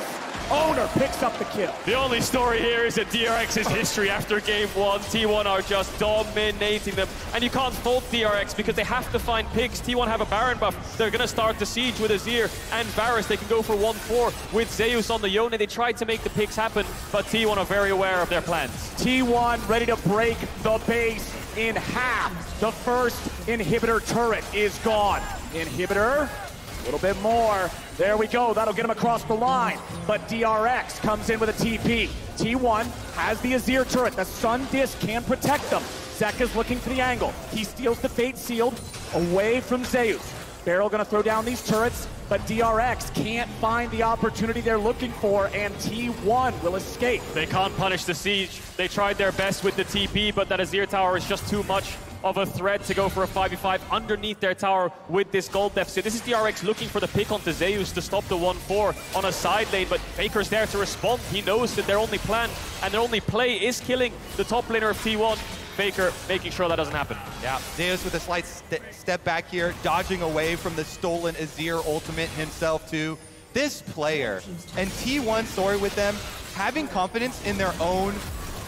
[SPEAKER 15] Owner picks up the kill.
[SPEAKER 6] The only story here is that DRX's history after game 1. T1 are just dominating them. And you can't fault DRX because they have to find picks. T1 have a Baron buff. They're going to start the siege with Azir and Varus. They can go for 1-4 with Zeus on the Yone. They tried to make the picks happen, but T1 are very aware of their plans.
[SPEAKER 15] T1 ready to break the base in half. The first inhibitor turret is gone. Inhibitor, a little bit more. There we go, that'll get him across the line. But DRX comes in with a TP. T1 has the Azir turret. The Sun Disc can protect them. Zeka's looking for the angle. He steals the Fate Sealed away from Zeus. Barrel gonna throw down these turrets, but DRX can't find the opportunity they're looking for, and T1 will escape.
[SPEAKER 6] They can't punish the siege. They tried their best with the TP, but that Azir tower is just too much of a threat to go for a 5v5 underneath their tower with this gold deficit. This is DRX looking for the pick onto Zeus to stop the 1-4 on a side lane, but Faker's there to respond. He knows that their only plan and their only play is killing the top laner of T1. Faker making sure that doesn't happen.
[SPEAKER 18] Yeah, Zeus with a slight step back here, dodging away from the stolen Azir ultimate himself too. This player and T1 story with them, having confidence in their own.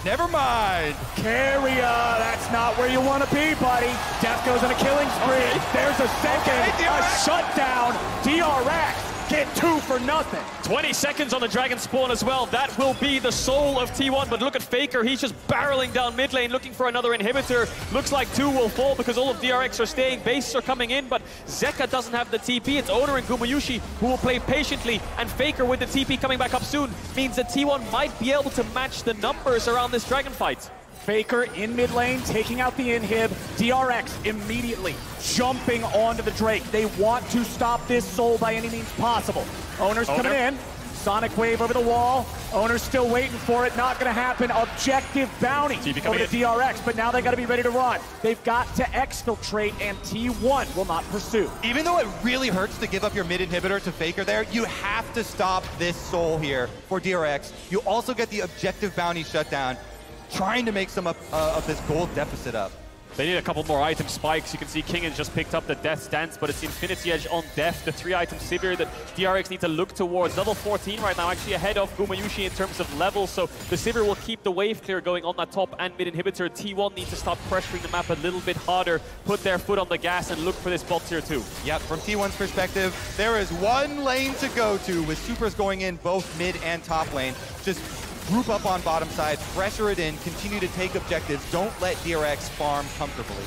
[SPEAKER 18] Never mind.
[SPEAKER 15] Carrier, that's not where you want to be, buddy. Death goes on a killing spree. Okay. There's a second, a shutdown. DRX get 2 for nothing.
[SPEAKER 6] 20 seconds on the Dragon Spawn as well. That will be the soul of T1, but look at Faker. He's just barreling down mid lane, looking for another inhibitor. Looks like 2 will fall because all of DRX are staying. Bases are coming in, but Zeka doesn't have the TP. It's Owner and Gumayushi who will play patiently, and Faker with the TP coming back up soon means that T1 might be able to match the numbers around this Dragon fight.
[SPEAKER 15] Faker in mid lane, taking out the inhib. DRX immediately jumping onto the Drake. They want to stop this soul by any means possible. Owner's coming in. Sonic wave over the wall. Owner's still waiting for it. Not going to happen. Objective bounty over to DRX, but now they got to be ready to run. They've got to exfiltrate, and T1 will not pursue.
[SPEAKER 18] Even though it really hurts to give up your mid inhibitor to Faker there, you have to stop this soul here for DRX. You also get the objective bounty shutdown, trying to make some of this gold deficit up.
[SPEAKER 6] They need a couple more item spikes. You can see Kingen just picked up the Death Stance, but it's Infinity Edge on Death, the 3-item Sivir that DRX need to look towards. Level 14 right now, actually ahead of Gumayushi in terms of levels, so the Sivir will keep the wave clear going on that top and mid inhibitor. T1 needs to start pressuring the map a little bit harder, put their foot on the gas and look for this bot tier 2.
[SPEAKER 18] Yep, from T1's perspective, there is one lane to go to with supers going in both mid and top lane. Just group up on bottom side, pressure it in, continue to take objectives. Don't let DRX farm comfortably.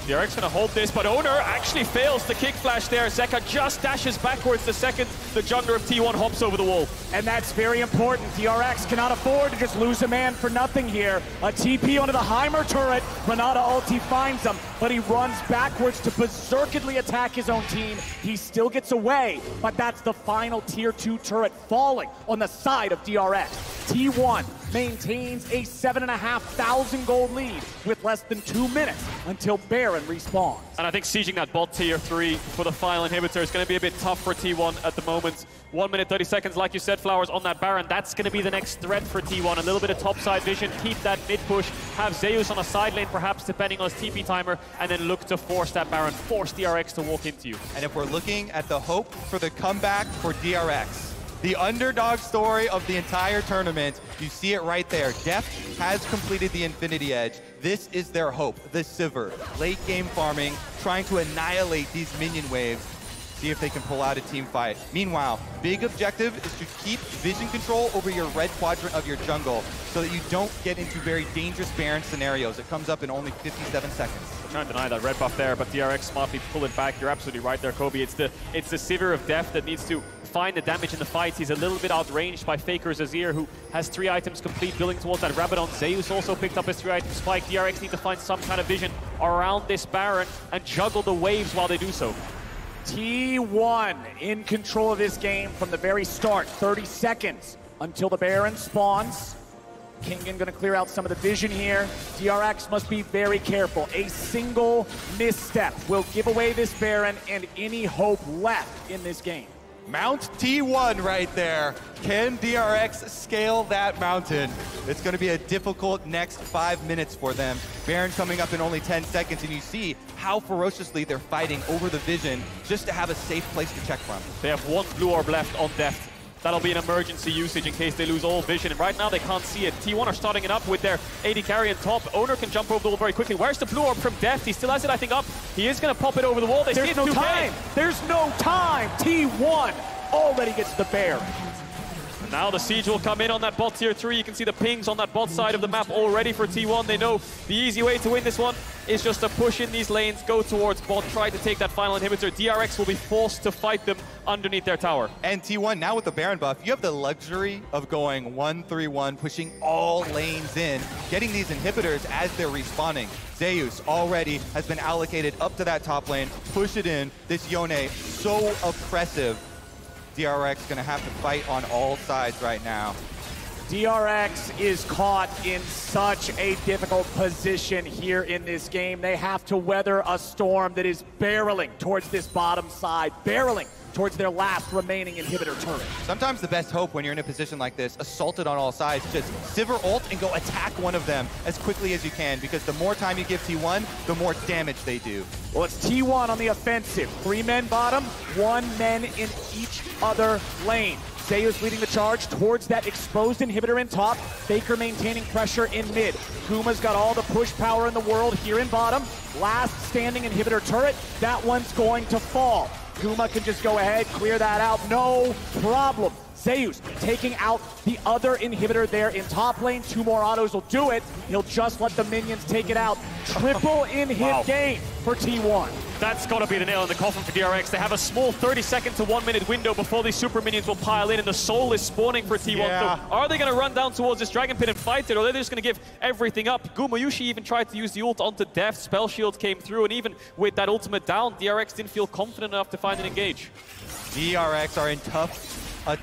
[SPEAKER 6] DRX gonna hold this, but Owner actually fails the kick flash there. Zeka just dashes backwards the second the jungler of T1 hops over the wall.
[SPEAKER 15] And that's very important. DRX cannot afford to just lose a man for nothing here. A TP onto the Heimer turret. Renata ulti finds him, but he runs backwards to berserkedly attack his own team. He still gets away, but that's the final tier 2 turret falling on the side of DRX.
[SPEAKER 4] T1 maintains a 7,500 gold lead with less than 2 minutes until Baron respawns.
[SPEAKER 6] And I think sieging that bot tier 3 for the final inhibitor is going to be a bit tough for T1 at the moment. 1 minute 30 seconds, like you said, Flowers, on that Baron. That's going to be the next threat for T1. A little bit of topside vision, keep that mid push, have Zeus on a side lane perhaps depending on his TP timer, and then look to force that Baron, force DRX to walk into you.
[SPEAKER 18] And if we're looking at the hope for the comeback for DRX, the underdog story of the entire tournament, you see it right there. Deft has completed the Infinity Edge. This is their hope, the Sivir. Late game farming, trying to annihilate these minion waves. See if they can pull out a team fight. Meanwhile, big objective is to keep vision control over your red quadrant of your jungle so that you don't get into very dangerous Baron scenarios. It comes up in only 57 seconds.
[SPEAKER 6] I'm trying to deny that red buff there, but DRX smartly pull it back. You're absolutely right there, Kobe. It's the Sivir of Deft that needs to find the damage in the fights. He's a little bit outranged by Faker Azir, who has 3 items complete, building towards that Rabadon. Zeus also picked up his 3-item spike. DRX need to find some kind of vision around this Baron and juggle the waves while they do so.
[SPEAKER 4] T1 in control of this game from the very start. 30 seconds until the Baron spawns. Kingen gonna clear out some of the vision here. DRX must be very careful. A single misstep will give away this Baron and any hope left in this game.
[SPEAKER 18] Mount T1 right there. Can DRX scale that mountain? It's going to be a difficult next 5 minutes for them. Baron coming up in only 10 seconds, and you see how ferociously they're fighting over the vision just to have a safe place to check from.
[SPEAKER 6] They have 1 blue orb left on Deft. That'll be an emergency usage in case they lose all vision. And right now they can't see it. T1 are starting it up with their AD carry on top. Owner can jump over the wall very quickly. Where's the blue orb from Deft? He still has it, I think, up. He is going to pop it over the wall.
[SPEAKER 4] There's no time. There's no time. T1 already gets the Baron.
[SPEAKER 6] Now the siege will come in on that bot tier 3. You can see the pings on that bot side of the map already for T1. They know the easy way to win this one is just to push in these lanes, go towards bot, try to take that final inhibitor. DRX will be forced to fight them underneath their tower.
[SPEAKER 18] And T1, now with the Baron buff, you have the luxury of going 1-3-1, pushing all lanes in, getting these inhibitors as they're respawning. Zeus already has been allocated up to that top lane. Push it in. This Yone, so oppressive. DRX gonna have to fight on all sides right now.
[SPEAKER 4] DRX is caught in such a difficult position here in this game. They have to weather a storm that is barreling towards this bottom side, barreling towards their last remaining inhibitor turret.
[SPEAKER 18] Sometimes the best hope when you're in a position like this, assaulted on all sides, just Sivir ult and go attack one of them as quickly as you can, because the more time you give T1, the more damage they do.
[SPEAKER 4] Well, it's T1 on the offensive. 3 men bottom, 1 man in each other lane. Zeus leading the charge towards that exposed inhibitor in top. Faker maintaining pressure in mid. Kuma's got all the push power in the world here in bottom. Last standing inhibitor turret, that one's going to fall. Kuma can just go ahead, clear that out, no problem. Zeus taking out the other inhibitor there in top lane. 2 more autos will do it. He'll just let the minions take it out. Triple inhib game for T1.
[SPEAKER 6] That's got to be the nail in the coffin for DRX. They have a small 30-second to 1 minute window before these super minions will pile in, and the soul is spawning for T1.
[SPEAKER 18] Yeah.
[SPEAKER 6] So are they going to run down towards this Dragon Pit and fight it, or are they just going to give everything up? Gumayushi even tried to use the ult onto Deft. Spell shield came through, and even with that ultimate down, DRX didn't feel confident enough to find an engage.
[SPEAKER 18] DRX are in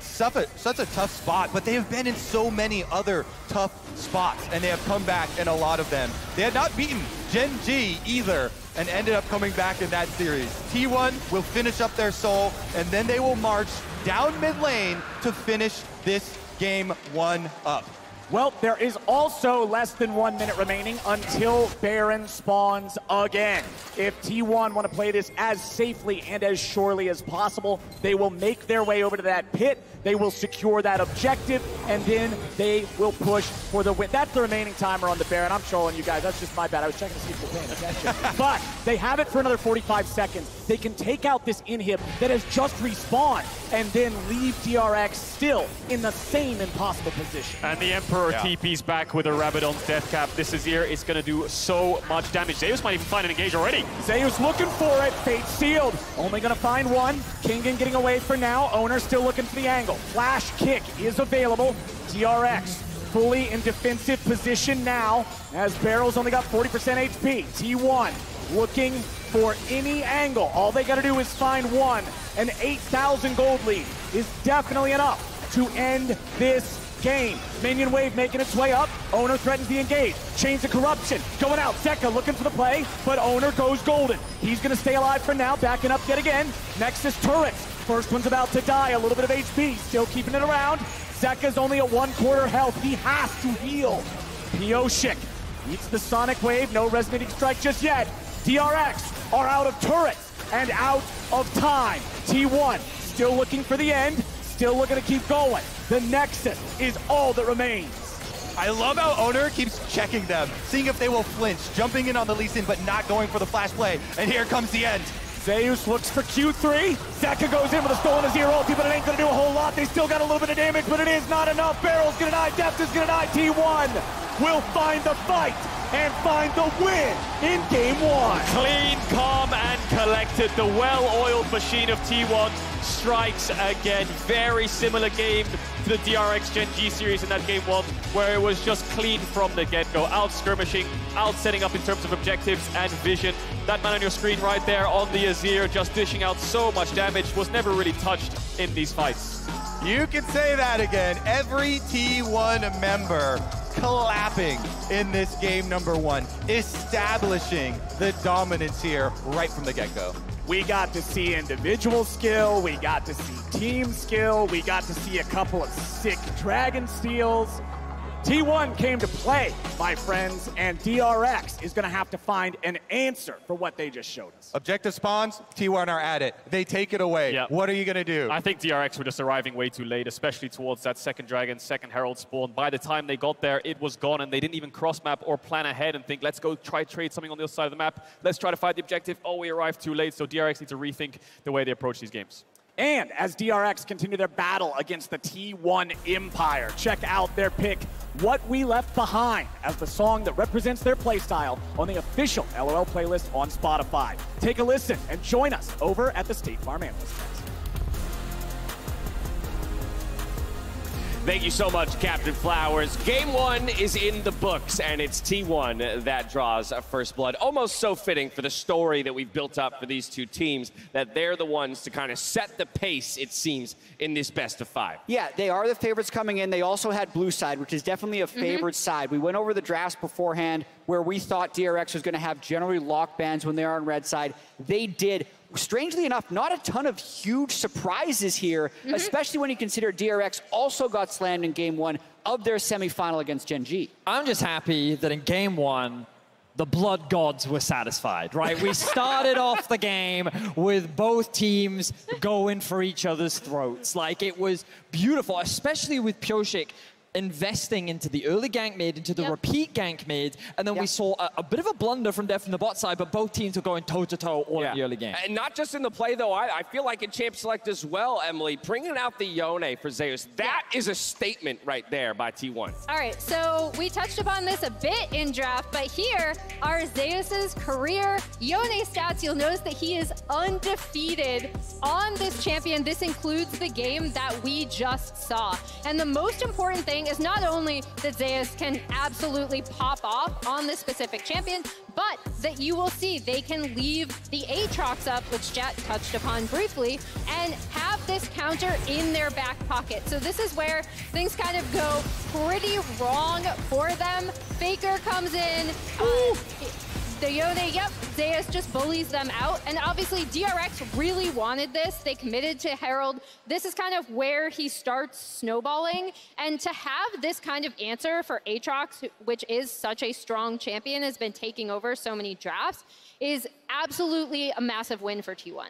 [SPEAKER 18] such a tough spot, but they have been in so many other tough spots, and they have come back in a lot of them. They had not beaten Gen G either, and ended up coming back in that series. T1 will finish up their soul, and then they will march down mid lane to finish this game 1 up.
[SPEAKER 4] Well, there is also less than 1 minute remaining until Baron spawns again. If T1 want to play this as safely and as surely as possible, they will make their way over to that pit, they will secure that objective, and then they will push for the win. That's the remaining timer on the Baron. I'm trolling you guys, that's just my bad. I was checking to see if you're paying attention. But they have it for another 45 seconds. They can take out this inhib that has just respawned, and then leave DRX still in the same impossible position.
[SPEAKER 6] And the Emperor TP's back with a Rabadon's death cap. This Azir is going to do so much damage. Zeus might even find an engage already.
[SPEAKER 4] Zeus looking for it. Fate sealed. Only going to find one. Kingen getting away for now. Owner still looking for the angle. Flash kick is available. DRX fully in defensive position now, as Barrel's only got 40% HP. T1 looking for any angle. All they got to do is find one. An 8,000 gold lead is definitely enough to end this game. Minion wave making its way up. Owner threatens the engage. Chains of corruption going out. Zeka looking for the play, but Owner goes golden. He's gonna stay alive for now, backing up yet again. Nexus turrets. First one's about to die, a little bit of HP, still keeping it around. Zeka's only at 1/4 health. He has to heal. Pioshik eats the Sonic Wave, no Resonating Strike just yet. DRX are out of turrets and out of time. T1 still looking for the end, still looking to keep going. The Nexus is all that remains.
[SPEAKER 18] I love how Owner keeps checking them, seeing if they will flinch, jumping in on the Lee Sin, but not going for the flash play. And here comes the end.
[SPEAKER 4] Zeus looks for Q3. Zeka goes in with a stolen Azir ulti, but it ain't gonna do a whole lot. They still got a little bit of damage, but it is not enough. Barrel's gonna die, Deft is gonna die. T1 will find the fight and find the win in game 1.
[SPEAKER 6] Clean, calm, and collected. The well-oiled machine of T1 strikes again. Very similar game to the DRX Gen G series in that game 1, where it was just clean from the get-go. Out skirmishing, out setting up in terms of objectives and vision. That man on your screen right there on the Azir, just dishing out so much damage, was never really touched in these fights.
[SPEAKER 18] You can say that again. Every T1 member clapping in this game number 1, establishing the dominance here right from the get-go.
[SPEAKER 4] We got to see individual skill, we got to see team skill, we got to see a couple of sick dragon steals. T1 came to play, my friends, and DRX is going to have to find an answer for what they just showed us.
[SPEAKER 18] Objective spawns, T1 are at it. They take it away. Yep. What are you going to do?
[SPEAKER 6] I think DRX were just arriving way too late, especially towards that second dragon, second herald spawn. By the time they got there, it was gone, and they didn't even cross-map or plan ahead and think, let's go try trade something on the other side of the map. Let's try to find the objective. Oh, we arrived too late, so DRX need to rethink the way they approach these games.
[SPEAKER 4] And as DRX continue their battle against the T1 Empire, check out their pick, What We Left Behind, as the song that represents their playstyle on the official LOL playlist on Spotify. Take a listen and join us over at the State Farm Analyst Desk.
[SPEAKER 9] Thank you so much, Captain Flowers. Game 1 is in the books, and it's T1 that draws first blood. Almost so fitting for the story that we've built up for these two teams, that they're the ones to kind of set the pace, it seems, in this best of 5.
[SPEAKER 7] Yeah, they are the favorites coming in. They also had blue side, which is definitely a favored side. We went over the drafts beforehand where we thought DRX was going to have generally lock bans when they're on red side. They did. Strangely enough, not a ton of huge surprises here, especially when you consider DRX also got slammed in game 1 of their semifinal against Gen G.
[SPEAKER 8] I'm just happy that in game 1, the blood gods were satisfied, right? We started off the game with both teams going for each other's throats. Like, it was beautiful, especially with Pioshik investing into the early gank mid, into the repeat gank mid, and then we saw a bit of a blunder from Def from the bot side, but both teams were going toe-to-toe all in the early game.
[SPEAKER 9] And not just in the play, though. I feel like in Champ Select as well, Emily, bringing out the Yone for Zeus, that is a statement right there by T1.
[SPEAKER 12] All right, so we touched upon this a bit in draft, but here are Zeus's career Yone stats. You'll notice that he is undefeated on this champion. This includes the game that we just saw. And the most important thing is not only that Zeus can absolutely pop off on this specific champion, but that you will see they can leave the Aatrox up, which Jet touched upon briefly, and have this counter in their back pocket. So this is where things kind of go pretty wrong for them. Faker comes in, the Yone, Zeus just bullies them out. And obviously DRX really wanted this. They committed to Herald. This is kind of where he starts snowballing. And to have this kind of answer for Aatrox, which is such a strong champion, has been taking over so many drafts, is absolutely a massive win for T1.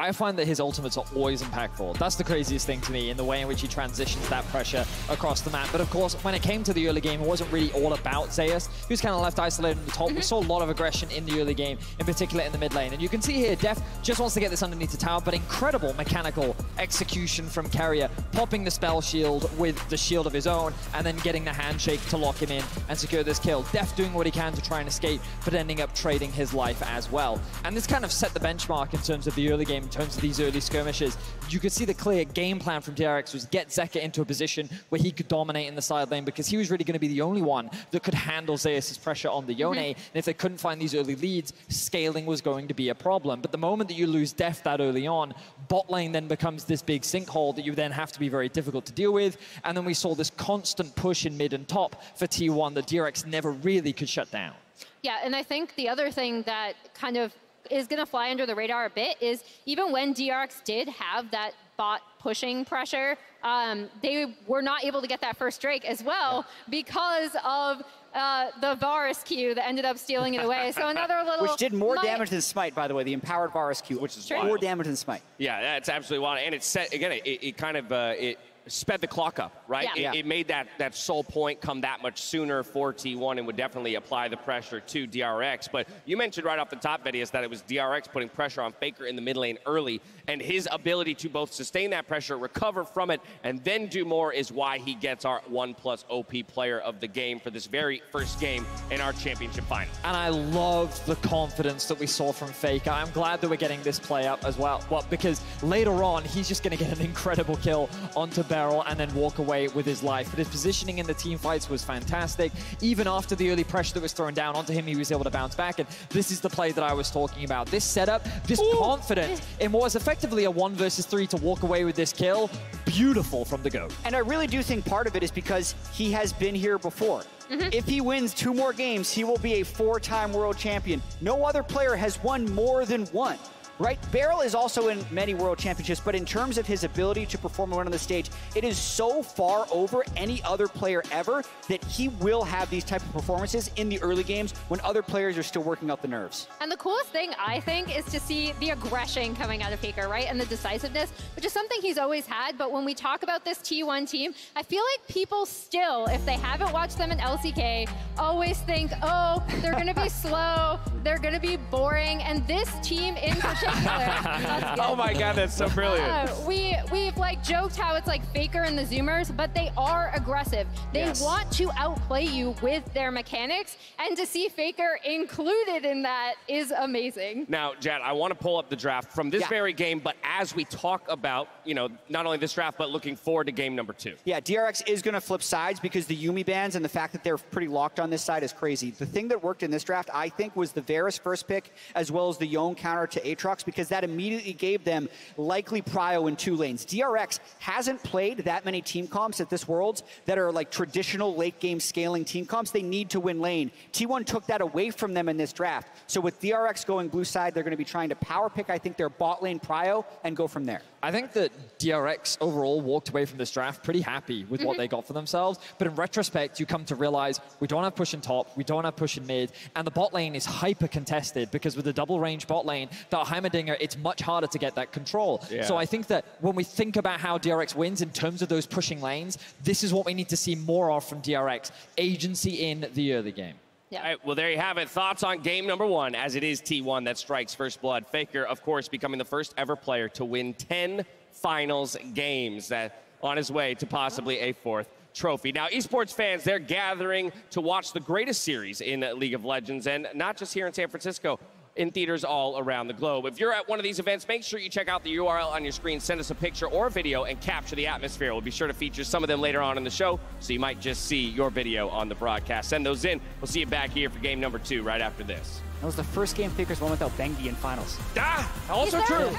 [SPEAKER 8] I find that his ultimates are always impactful. That's the craziest thing to me in the way in which he transitions that pressure across the map. But of course, when it came to the early game, it wasn't really all about Zeus. He was kind of left isolated in the top. We saw a lot of aggression in the early game, in particular in the mid lane. And you can see here, Def just wants to get this underneath the tower, but incredible mechanical execution from Carrier, popping the spell shield with the shield of his own, and then getting the handshake to lock him in and secure this kill. Def doing what he can to try and escape, but ending up trading his life as well. And this kind of set the benchmark in terms of the early game in terms of these early skirmishes. You could see the clear game plan from DRX was get Zeka into a position where he could dominate in the side lane because he was really going to be the only one that could handle Zeus' pressure on the Yone. And if they couldn't find these early leads, scaling was going to be a problem. But the moment that you lose Deft that early on, bot lane then becomes this big sinkhole that you then have to be very difficult to deal with. And then we saw this constant push in mid and top for T1 that DRX never really could shut down.
[SPEAKER 12] Yeah, and I think the other thing that kind of is going to fly under the radar a bit is even when DRX did have that bot pushing pressure, they were not able to get that first Drake as well because of the Varus Q that ended up stealing it away. So another little...
[SPEAKER 11] Which did more damage than Smite, by the way, the empowered Varus Q, which is more damage than Smite.
[SPEAKER 9] Yeah, that's absolutely wild. And it set, again, it kind of... it sped the clock up, right?
[SPEAKER 12] Yeah.
[SPEAKER 9] It made that soul point come that much sooner for T1 and would definitely apply the pressure to DRX. But you mentioned right off the top, Vedius, that it was DRX putting pressure on Faker in the mid lane early, and his ability to both sustain that pressure, recover from it, and then do more is why he gets our 1+ OP player of the game for this very first game in our championship final.
[SPEAKER 8] And I love the confidence that we saw from Faker. I'm glad that we're getting this play up as well, because later on, he's just going to get an incredible kill onto Beryl and then walk away with his life. But his positioning in the team fights was fantastic. Even after the early pressure that was thrown down onto him, he was able to bounce back. And this is the play that I was talking about. This setup, this confidence in what was effectively a 1 versus 3 to walk away with this kill, beautiful from the go.
[SPEAKER 11] And I really do think part of it is because he has been here before. If he wins 2 more games, he will be a 4-time world champion. No other player has won more than 1. Right? Beryl is also in many world championships, but in terms of his ability to perform and win on the stage, it is so far over any other player ever that he will have these type of performances in the early games when other players are still working out the nerves.
[SPEAKER 12] And the coolest thing, I think, is to see the aggression coming out of Faker, right? And the decisiveness, which is something he's always had. But when we talk about this T1 team, I feel like people still, if they haven't watched them in LCK, always think, oh, they're going to be slow, they're going to be boring. And this team in particular,
[SPEAKER 9] oh my God, that's so brilliant.
[SPEAKER 12] We've like joked how it's like Faker and the Zoomers, but they are aggressive. They want to outplay you with their mechanics, and to see Faker included in that is amazing.
[SPEAKER 9] Now, Jad, I want to pull up the draft from this very game, but as we talk about, you know, not only this draft, but looking forward to game number 2.
[SPEAKER 11] Yeah, DRX is going to flip sides because the Yuumi bans and the fact that they're pretty locked on this side is crazy. The thing that worked in this draft, I think, was the Varus first pick, as well as the Yone counter to Aatrox, because that immediately gave them likely prio in 2 lanes. DRX hasn't played that many team comps at this Worlds that are like traditional late game scaling team comps. They need to win lane. T1 took that away from them in this draft. So with DRX going blue side, they're going to be trying to power pick, I think, their bot lane prio and go from there.
[SPEAKER 8] I think that DRX overall walked away from this draft pretty happy with what they got for themselves. But in retrospect, you come to realize we don't have push in top, we don't have push in mid, and the bot lane is hyper contested because with the double range bot lane, that Heimerdinger, it's much harder to get that control. So I think that when we think about how DRX wins in terms of those pushing lanes, this is what we need to see more of from DRX. Agency in the early game.
[SPEAKER 9] All right, well, there you have it. Thoughts on game number 1, as it is T1 that strikes first blood. Faker, of course, becoming the first ever player to win 10 finals games, that on his way to possibly a 4th trophy. Now, esports fans, they're gathering to watch the greatest series in League of Legends, and not just here in San Francisco, in theaters all around the globe. If you're at one of these events, make sure you check out the URL on your screen, send us a picture or a video, and capture the atmosphere. We'll be sure to feature some of them later on in the show, so you might just see your video on the broadcast. Send those in. We'll see you back here for game number 2 right after this.
[SPEAKER 11] That was the first game Faker's won without Bengi in finals.
[SPEAKER 9] Also true.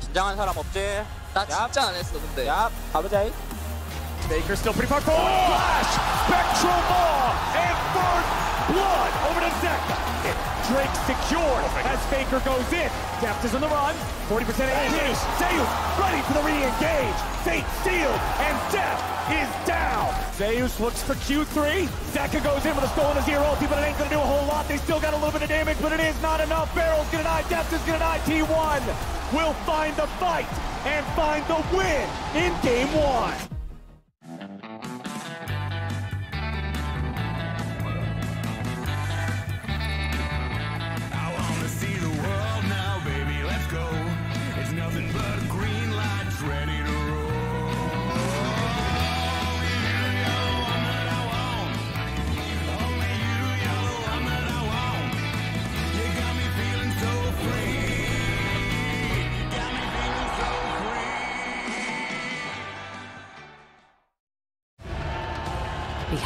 [SPEAKER 14] 긴장한 사람 없지? 나 진짜 안 했어 근데. 가보자.
[SPEAKER 15] Faker still pretty far forward. Flash! Spectral ball! And first blood over to Zeka. Drake secured as Faker goes in. Deft is on the run. 40% engage. Zeus ready for the re-engage. Fate sealed. And Deft is down. Zeus looks for Q3. Zeka goes in with a stolen to 0 ulti, but it ain't going to do a whole lot. They still got a little bit of damage, but it is not enough. Barrel's going to die. Deft is going to die. T1 will find the fight and find the win in game 1.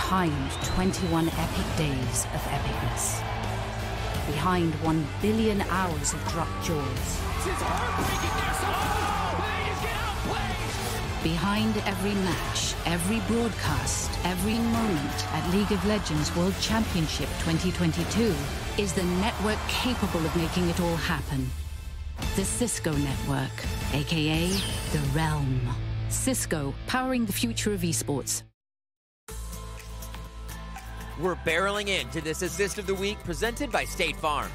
[SPEAKER 3] behind 21 epic days of epicness. Behind 1 billion hours of dropped jaws. Behind every match, every broadcast, every moment at League of Legends World Championship 2022 is the network capable of making it all happen. The Cisco Network, aka The Realm. Cisco, powering the future of esports.
[SPEAKER 16] We're barreling into this Assist of the Week presented by State Farm.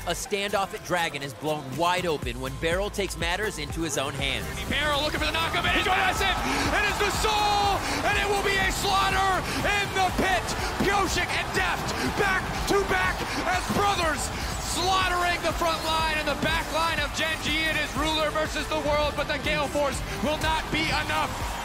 [SPEAKER 16] A standoff at Dragon is blown wide open when Beryl takes matters into his own hands.
[SPEAKER 19] Beryl looking for the knockup, and he's going to miss it! And it's the soul! And it will be a slaughter in the pit! Pyoshik and Deft back to back as brothers slaughtering the front line and the back line of Gen G. It is ruler versus the world, but the Gale Force will not be enough.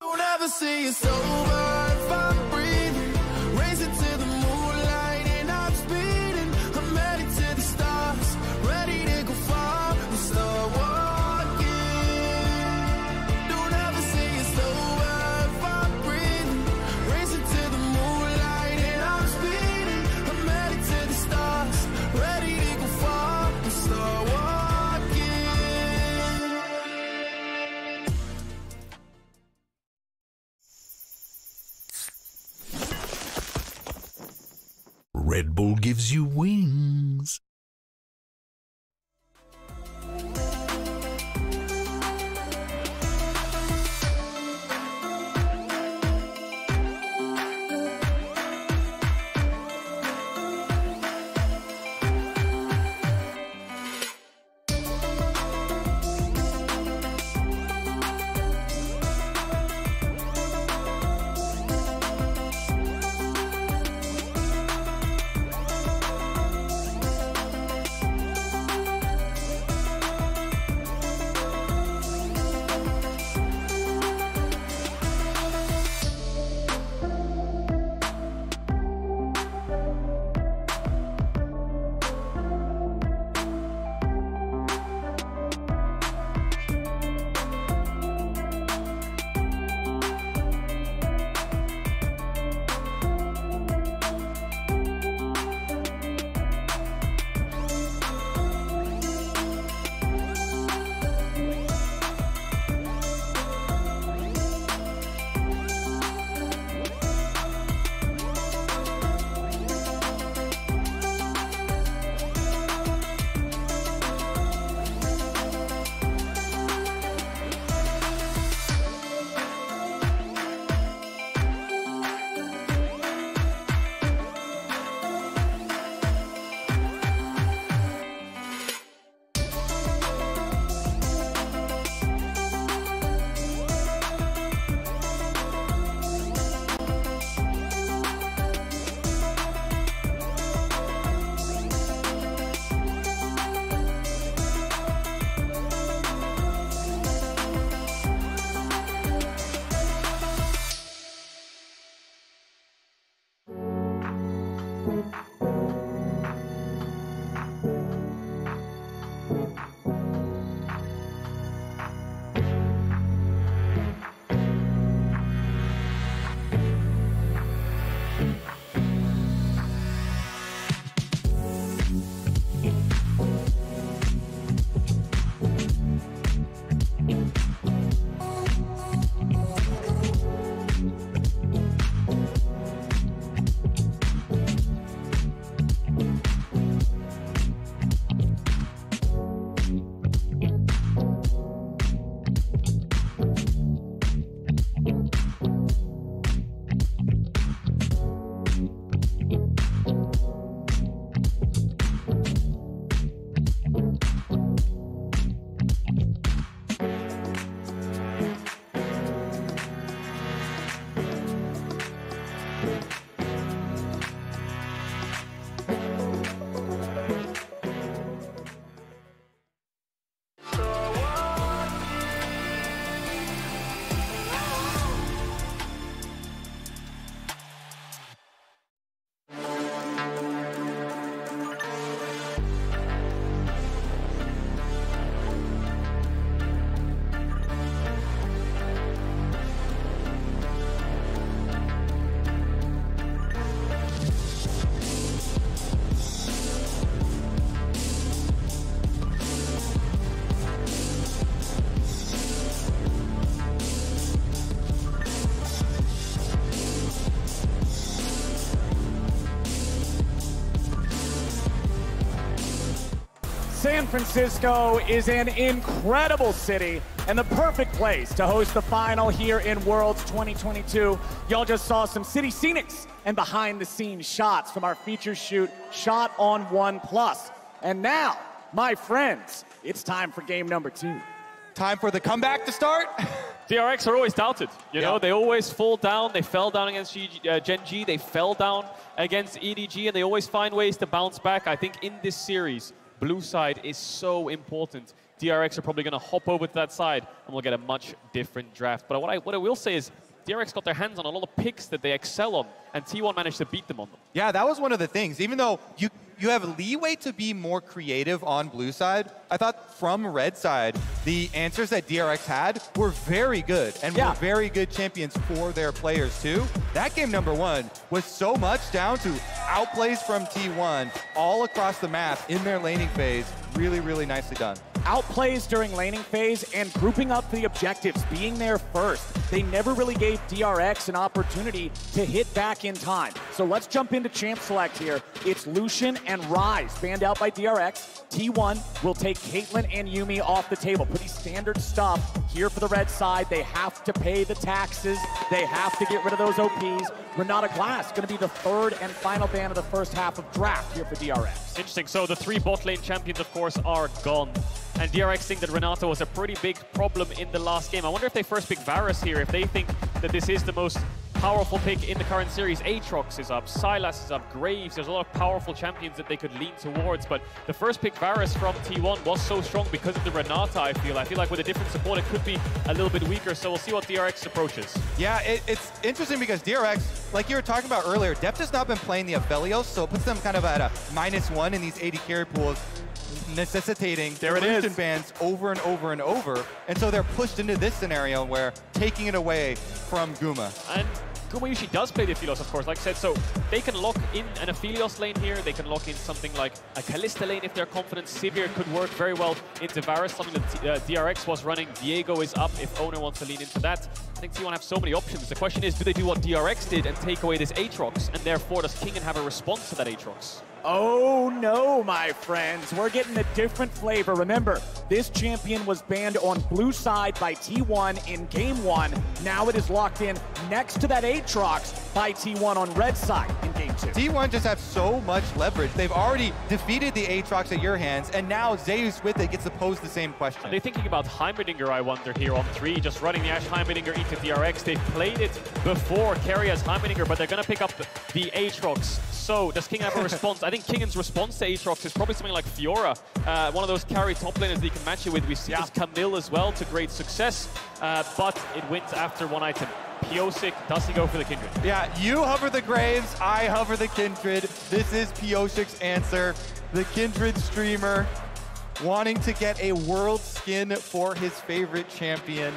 [SPEAKER 1] Don't ever see it's over if I'm breathing. Racing to the moonlight and I'm speeding. I'm headed to the stars, ready to go far and start walking. Don't ever see it's over if I'm breathing. Racing to the moonlight and I'm speeding. I'm headed to the stars, ready to go far and start walking.
[SPEAKER 20] Red Bull gives you wings.
[SPEAKER 4] San Francisco is an incredible city and the perfect place to host the final here in Worlds 2022. Y'all just saw some city scenics and behind-the-scenes shots from our feature shoot, Shot on OnePlus. And now, my friends, it's time for game number 2.
[SPEAKER 18] Time for the comeback to start.
[SPEAKER 6] DRX are always doubted. You know, they always fall down. They fell down against Gen G. They fell down against EDG, and they always find ways to bounce back. I think in this series, blue side is so important. DRX are probably going to hop over to that side, and we'll get a much different draft. But what I will say is, DRX got their hands on a lot of picks that they excel on, and T1 managed to beat them on them.
[SPEAKER 18] Yeah, that was one of the things. Even though you have leeway to be more creative on blue side, I thought from red side, the answers that DRX had were very good and were very good champions for their players too. That game number 1 was so much down to outplays from T1 all across the map in their laning phase. Really, really nicely done.
[SPEAKER 4] Outplays during laning phase and grouping up the objectives, being there first. They never really gave DRX an opportunity to hit back in time. So let's jump into champ select here. It's Lucian and Ryze banned out by DRX. T1 will take Caitlyn and Yuumi off the table. Pretty standard stuff here for the red side. They have to pay the taxes. They have to get rid of those OPs. Renata Glass going to be the 3rd and final ban of the first half of draft here for DRX.
[SPEAKER 6] Interesting. So the 3 bot lane champions, of course, are gone. And DRX think that Renata was a pretty big problem in the last game. I wonder if they first pick Varus here, if they think that this is the most powerful pick in the current series. Aatrox is up, Sylas is up, Graves. There's a lot of powerful champions that they could lean towards. But the first pick Varus from T1 was so strong because of the Renata, I feel. I feel like with a different support, it could be a little bit weaker. So we'll see what DRX approaches.
[SPEAKER 18] Yeah, it's interesting because DRX, like you were talking about earlier, Deft has not been playing the Aphelios, so it puts them kind of at a -1 in these AD carry pools, necessitating Lucian bans over and over and over. And so they're pushed into this scenario where taking it away from Guma.
[SPEAKER 6] And Guma usually does play the Aphelios, of course, like I said, so they can lock in an Aphelios lane here. They can lock in something like a Kalista lane if they're confident. Sivir could work very well into Varus, something that DRX was running. Diego is up if Owner wants to lean into that. I think T1 have so many options. The question is, do they do what DRX did and take away this Aatrox? And therefore, does Kingen have a response to that Aatrox?
[SPEAKER 4] Oh no, my friends. We're getting a different flavor. Remember, this champion was banned on blue side by T1 in game 1. Now it is locked in next to that Aatrox by T1 on red side in game 2.
[SPEAKER 18] T1 just have so much leverage. They've already defeated the Aatrox at your hands, and now Zeus with it gets to pose the same question.
[SPEAKER 6] Are they thinking about Heimerdinger, I wonder, here on 3, just running the Ashe Heimerdinger into DRX? They've played it before, carry as Heimerdinger, but they're going to pick up the Aatrox. So does Kingen have a response? I think Kingen's response to Aatrox is probably something like Fiora, one of those carry top laners that you can match it with. We see this Camille as well to great success, but it wins after 1 item. Piosik, does he go for the Kindred?
[SPEAKER 18] Yeah, you hover the Graves, I hover the Kindred. This is Piosik's answer. The Kindred streamer wanting to get a world skin for his favorite champion,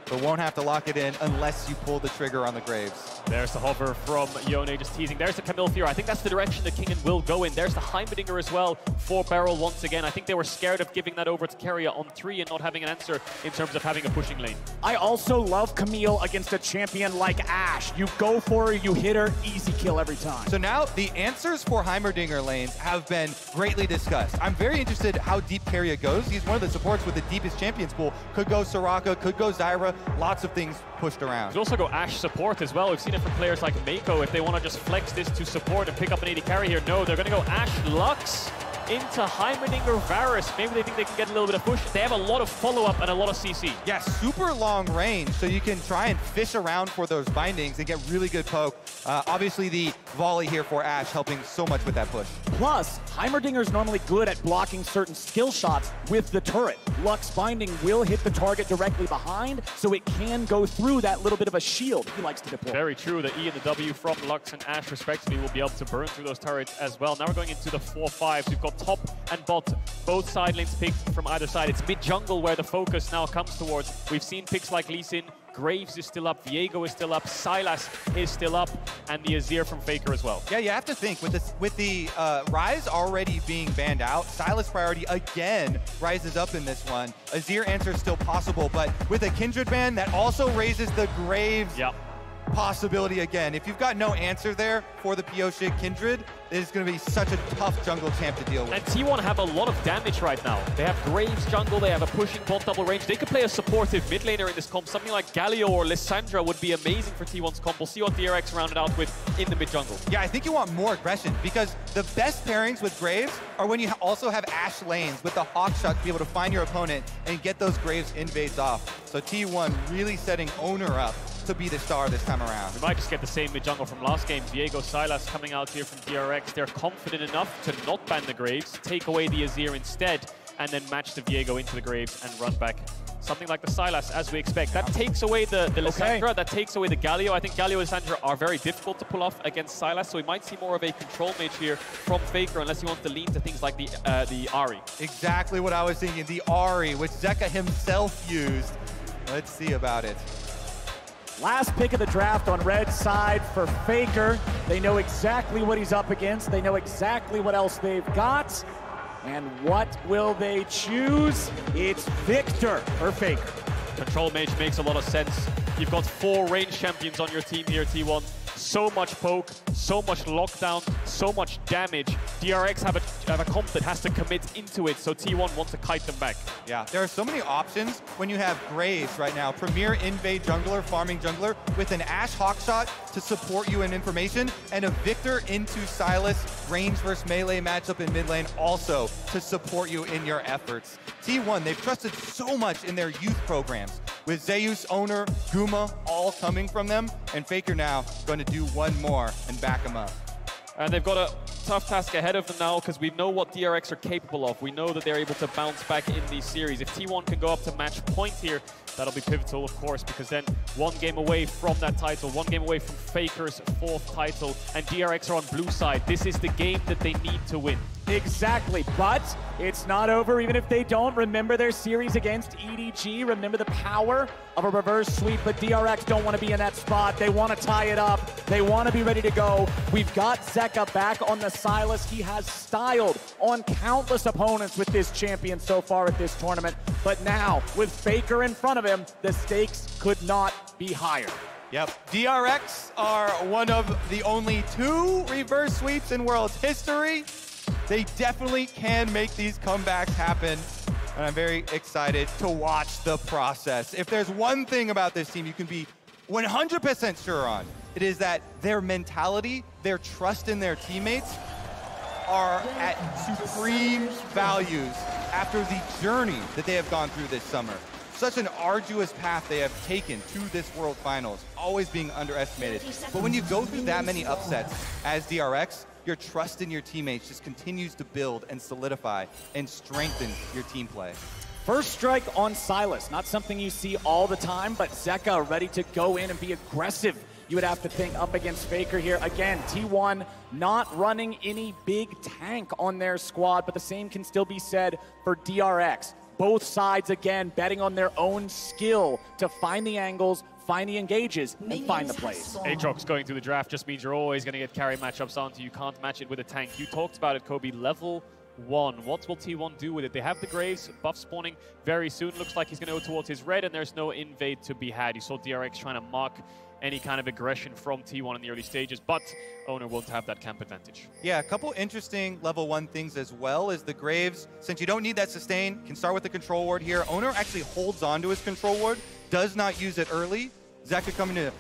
[SPEAKER 18] but won't have to lock it in unless you pull the trigger on the Graves.
[SPEAKER 6] There's the hover from Yone, just teasing. There's the Camille Fiora. I think that's the direction that Kingen will go in. There's the Heimerdinger as well for Beryl once again. I think they were scared of giving that over to Keria on 3 and not having an answer in terms of having a pushing lane.
[SPEAKER 4] I also love Camille against a champion like Ashe. You go for her, you hit her, easy kill every time.
[SPEAKER 18] So now the answers for Heimerdinger lanes have been greatly discussed. I'm very interested how deep Keria goes. He's one of the supports with the deepest champions pool. Could go Soraka, could go Zyra, lots of things pushed around.
[SPEAKER 6] Could also go Ashe support as well. We've seen it from players like Mako if they want to just flex this to support and pick up an AD carry here. No, they're going to go Ashe Lux into Heimerdinger Varus. Maybe they think they can get a little bit of push. They have a lot of follow-up and a lot of CC.
[SPEAKER 18] Yeah, super long range, so you can try and fish around for those bindings and get really good poke. Obviously, the volley here for Ashe helping so much with that push.
[SPEAKER 4] Plus, Heimerdinger's normally good at blocking certain skill shots with the turret. Lux binding will hit the target directly behind, so it can go through that little bit of a shield he likes to deploy.
[SPEAKER 6] Very true. The E and the W from Lux and Ashe, respectively, will be able to burn through those turrets as well. Now we're going into the 4-5s. We've got top and bot, both side lanes picked from either side. It's mid-jungle where the focus now comes towards. We've seen picks like Lee Sin, Graves is still up, Viego is still up, Sylas is still up, and the Azir from Faker as well.
[SPEAKER 18] Yeah, you have to think, with the Ryze already being banned out, Sylas priority again rises up in this one. Azir answer is still possible, but with a Kindred ban, that also raises the Graves possibility again. If you've got no answer there for the Pyosik Kindred, it is going to be such a tough jungle champ to deal with.
[SPEAKER 6] And T1 have a lot of damage right now. They have Graves jungle, they have a pushing bot double range. They could play a supportive mid laner in this comp. Something like Galio or Lissandra would be amazing for T1's comp. We'll see what DRX rounded out with in the mid jungle.
[SPEAKER 18] Yeah, I think you want more aggression because the best pairings with Graves are when you also have Ashe lanes with the Hawk Shot to be able to find your opponent and get those Graves invades off. So T1 really setting Owner up to be the star this time around.
[SPEAKER 6] We might just get the same mid jungle from last game. Diego Silas coming out here from DRX. They're confident enough to not ban the Graves, take away the Azir instead, and then match the Viego into the Graves and run back. Something like the Silas, as we expect. That takes away the Lissandra, that takes away the Galio. I think Galio and Lissandra are very difficult to pull off against Silas, so we might see more of a control mage here from Faker, unless he wants to lean to things like the Ahri.
[SPEAKER 18] Exactly what I was thinking, the Ahri, which Zeka himself used. Let's see about it.
[SPEAKER 4] Last pick of the draft on red side for Faker. They know exactly what he's up against. They know exactly what else they've got. And what will they choose? It's Victor for Faker.
[SPEAKER 6] Control mage makes a lot of sense. You've got 4 range champions on your team here, T1. So much poke, so much lockdown, so much damage. DRX have a comp that has to commit into it, so T1 wants to kite them back.
[SPEAKER 18] Yeah, there are so many options when you have Graves right now, premier invade jungler, farming jungler, with an Ashe Hawkshot to support you in information, and a Victor into Silas range versus melee matchup in mid lane also to support you in your efforts. T1, they've trusted so much in their youth programs, with Zeus, Owner, Guma all coming from them, and Faker now going to do one more and back him up.
[SPEAKER 6] And they've got a tough task ahead of them now because we know what DRX are capable of. We know that they're able to bounce back in these series. If T1 can go up to match point here, that'll be pivotal, of course, because then 1 game away from that title, 1 game away from Faker's 4th title, and DRX are on blue side. This is the game that they need to win.
[SPEAKER 4] Exactly, but it's not over even if they don't. Remember their series against EDG. Remember the power of a reverse sweep, but DRX don't want to be in that spot. They want to tie it up. They want to be ready to go. We've got Zeka back on the Silas. He has styled on countless opponents with this champion so far at this tournament, but now with Faker in front of him, the stakes could not be higher.
[SPEAKER 18] Yep, DRX are one of the only 2 reverse sweeps in World's history. They definitely can make these comebacks happen, and I'm very excited to watch the process. If there's one thing about this team you can be 100% sure on, it is that their mentality, their trust in their teammates are at supreme values after the journey that they have gone through this summer. Such an arduous path they have taken to this World Finals, always being underestimated. But when you go through that many upsets as DRX, your trust in your teammates just continues to build and solidify and strengthen your team play.
[SPEAKER 4] First strike on Silas, not something you see all the time, but Zeka ready to go in and be aggressive. You would have to think up against Faker here. Again, T1 not running any big tank on their squad, but the same can still be said for DRX. Both sides, again, betting on their own skill to find the angles, find the engages, and find the plays.
[SPEAKER 6] Aatrox going through the draft just means you're always going to get carry matchups onto. You can't match it with a tank. You talked about it, Kobe. Level 1. What will T1 do with it? They have the Graves buff spawning very soon. Looks like he's going to go towards his red, and there's no invade to be had. You saw DRX trying to mark any kind of aggression from T1 in the early stages, but Owner won't have that camp advantage.
[SPEAKER 18] Yeah, a couple interesting level 1 things as well is the Graves, since you don't need that sustain, can start with the control ward here. Owner actually holds on to his control ward, does not use it early. Zeka coming to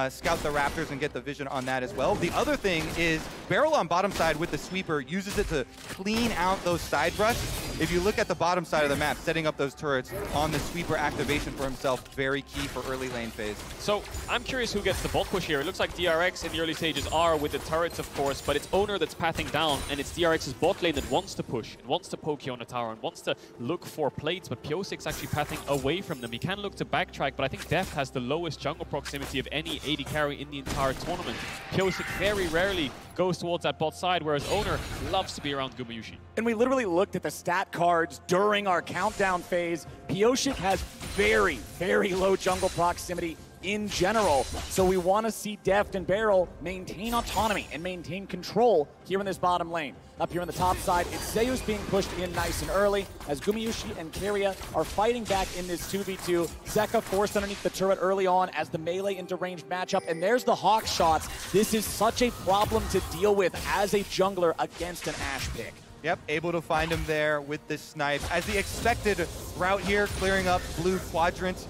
[SPEAKER 18] scout the Raptors and get the vision on that as well. The other thing is Beryl on bottom side with the sweeper uses it to clean out those side brush. If you look at the bottom side of the map, setting up those turrets on the sweeper activation for himself, very key for early lane phase.
[SPEAKER 6] So I'm curious who gets the bot push here. It looks like DRX in the early stages are with the turrets, of course, but it's Owner that's pathing down, and it's DRX's bot lane that wants to push, and wants to poke you on the tower, and wants to look for plates, but Pyosik's actually pathing away from them. He can look to backtrack, but I think Deft has the lowest jungle proximity of any AD carry in the entire tournament. Pyosik very rarely goes towards that bot side, whereas Owner loves to be around Gumayushi.
[SPEAKER 4] And we literally looked at the stat cards during our countdown phase. Pyosik has very, very low jungle proximity, in general. So we want to see Deft and Beryl maintain autonomy and maintain control here in this bottom lane. Up here on the top side, it's Zeus being pushed in nice and early as Gumayusi and Keria are fighting back in this 2v2. Zeka forced underneath the turret early on as the melee into ranged matchup, and there's the Hawk shots. This is such a problem to deal with as a jungler against an Ashe pick.
[SPEAKER 18] Yep, able to find him there with the snipe. As the expected route here, clearing up blue quadrant,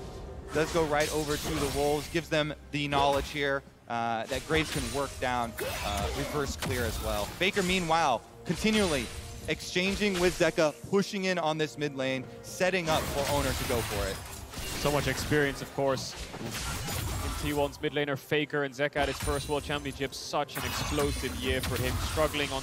[SPEAKER 18] does go right over to the Wolves, gives them the knowledge here that Graves can work down reverse clear as well. Faker, meanwhile, continually exchanging with Zeka, pushing in on this mid lane, setting up for Owner to go for it.
[SPEAKER 6] So much experience, of course. In T1's mid laner, Faker, and Zeka at his first World Championship. Such an explosive year for him, struggling on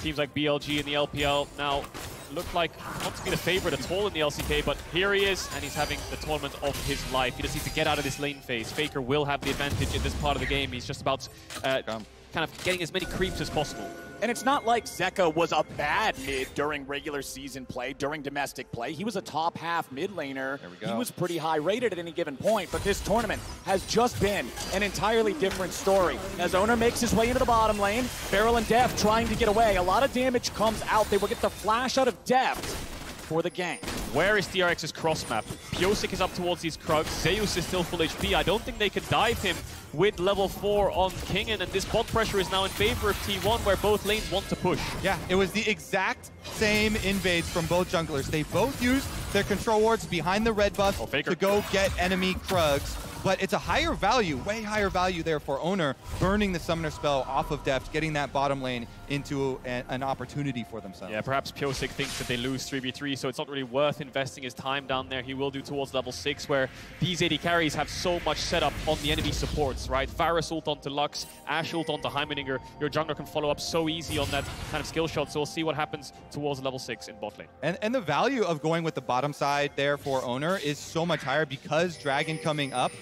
[SPEAKER 6] teams like BLG in the LPL. Now, looked like not to be the favorite at all in the LCK, but here he is, and he's having the tournament of his life. He just needs to get out of this lane phase. Faker will have the advantage in this part of the game. He's just about kind of getting as many creeps as possible.
[SPEAKER 4] And it's not like Zeka was a bad mid during regular season play, during domestic play. He was a top half mid laner.
[SPEAKER 18] There we go.
[SPEAKER 4] He was pretty high rated at any given point, but this tournament has just been an entirely different story. As Owner makes his way into the bottom lane, Beryl and Deft trying to get away. A lot of damage comes out. They will get the flash out of Deft for the gank.
[SPEAKER 6] Where is DRX's cross map? Pyosik is up towards these Krugs. Zeus is still full HP. I don't think they can dive him with level 4 on Kingen, and this bot pressure is now in favor of T1, where both lanes want to push.
[SPEAKER 18] Yeah, it was the exact same invades from both junglers. They both used their control wards behind the red buff to go get enemy Krugs. But it's a higher value, way higher value there for Owner, burning the summoner spell off of Deft, getting that bottom lane into an opportunity for themselves.
[SPEAKER 6] Yeah, perhaps Pyosik thinks that they lose 3v3, so it's not really worth investing his time down there. He will do towards level 6, where these AD carries have so much setup on the enemy supports, right? Varus ult onto Lux, Ashe ult onto Heimerdinger. Your jungler can follow up so easy on that kind of skill shot, so we'll see what happens towards level 6 in bot lane.
[SPEAKER 18] And the value of going with the bottom side there for Owner is so much higher because Dragon coming up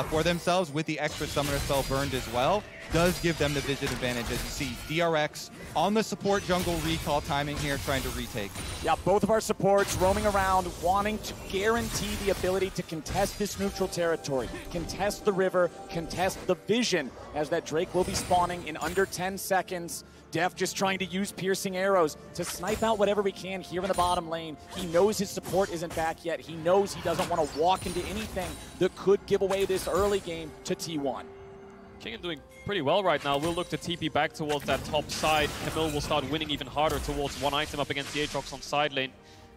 [SPEAKER 18] for themselves with the extra summoner spell burned as well does give them the vision advantage. As you see, DRX on the support jungle recall timing here, trying to retake.
[SPEAKER 4] Yeah, both of our supports roaming around, wanting to guarantee the ability to contest this neutral territory, contest the river, contest the vision, as that Drake will be spawning in under 10 seconds. Deft just trying to use piercing arrows to snipe out whatever we can here in the bottom lane. He knows his support isn't back yet. He knows he doesn't want to walk into anything that could give away this early game to T1.
[SPEAKER 6] Kingen doing pretty well right now. We'll look to TP back towards that top side. Camille will start winning even harder towards one item up against the Aatrox on side lane.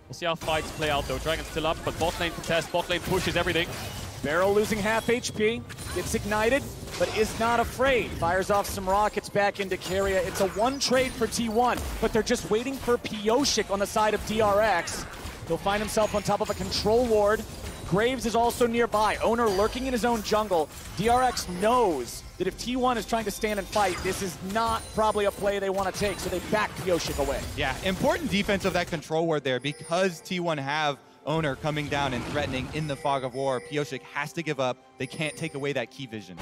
[SPEAKER 6] We'll see how fights play out though. Dragon's still up, but bot lane contest. Bot lane pushes everything.
[SPEAKER 4] Beryl losing half HP, gets ignited, but is not afraid. Fires off some rockets back into Keria. It's a one trade for T1, but they're just waiting for Pyosik on the side of DRX. He'll find himself on top of a control ward. Graves is also nearby. Owner lurking in his own jungle. DRX knows that if T1 is trying to stand and fight, this is not probably a play they want to take, so they back Pyosik away.
[SPEAKER 18] Yeah, important defense of that control ward there because T1 have Owner coming down and threatening in the fog of war. Pyosik has to give up. They can't take away that key vision.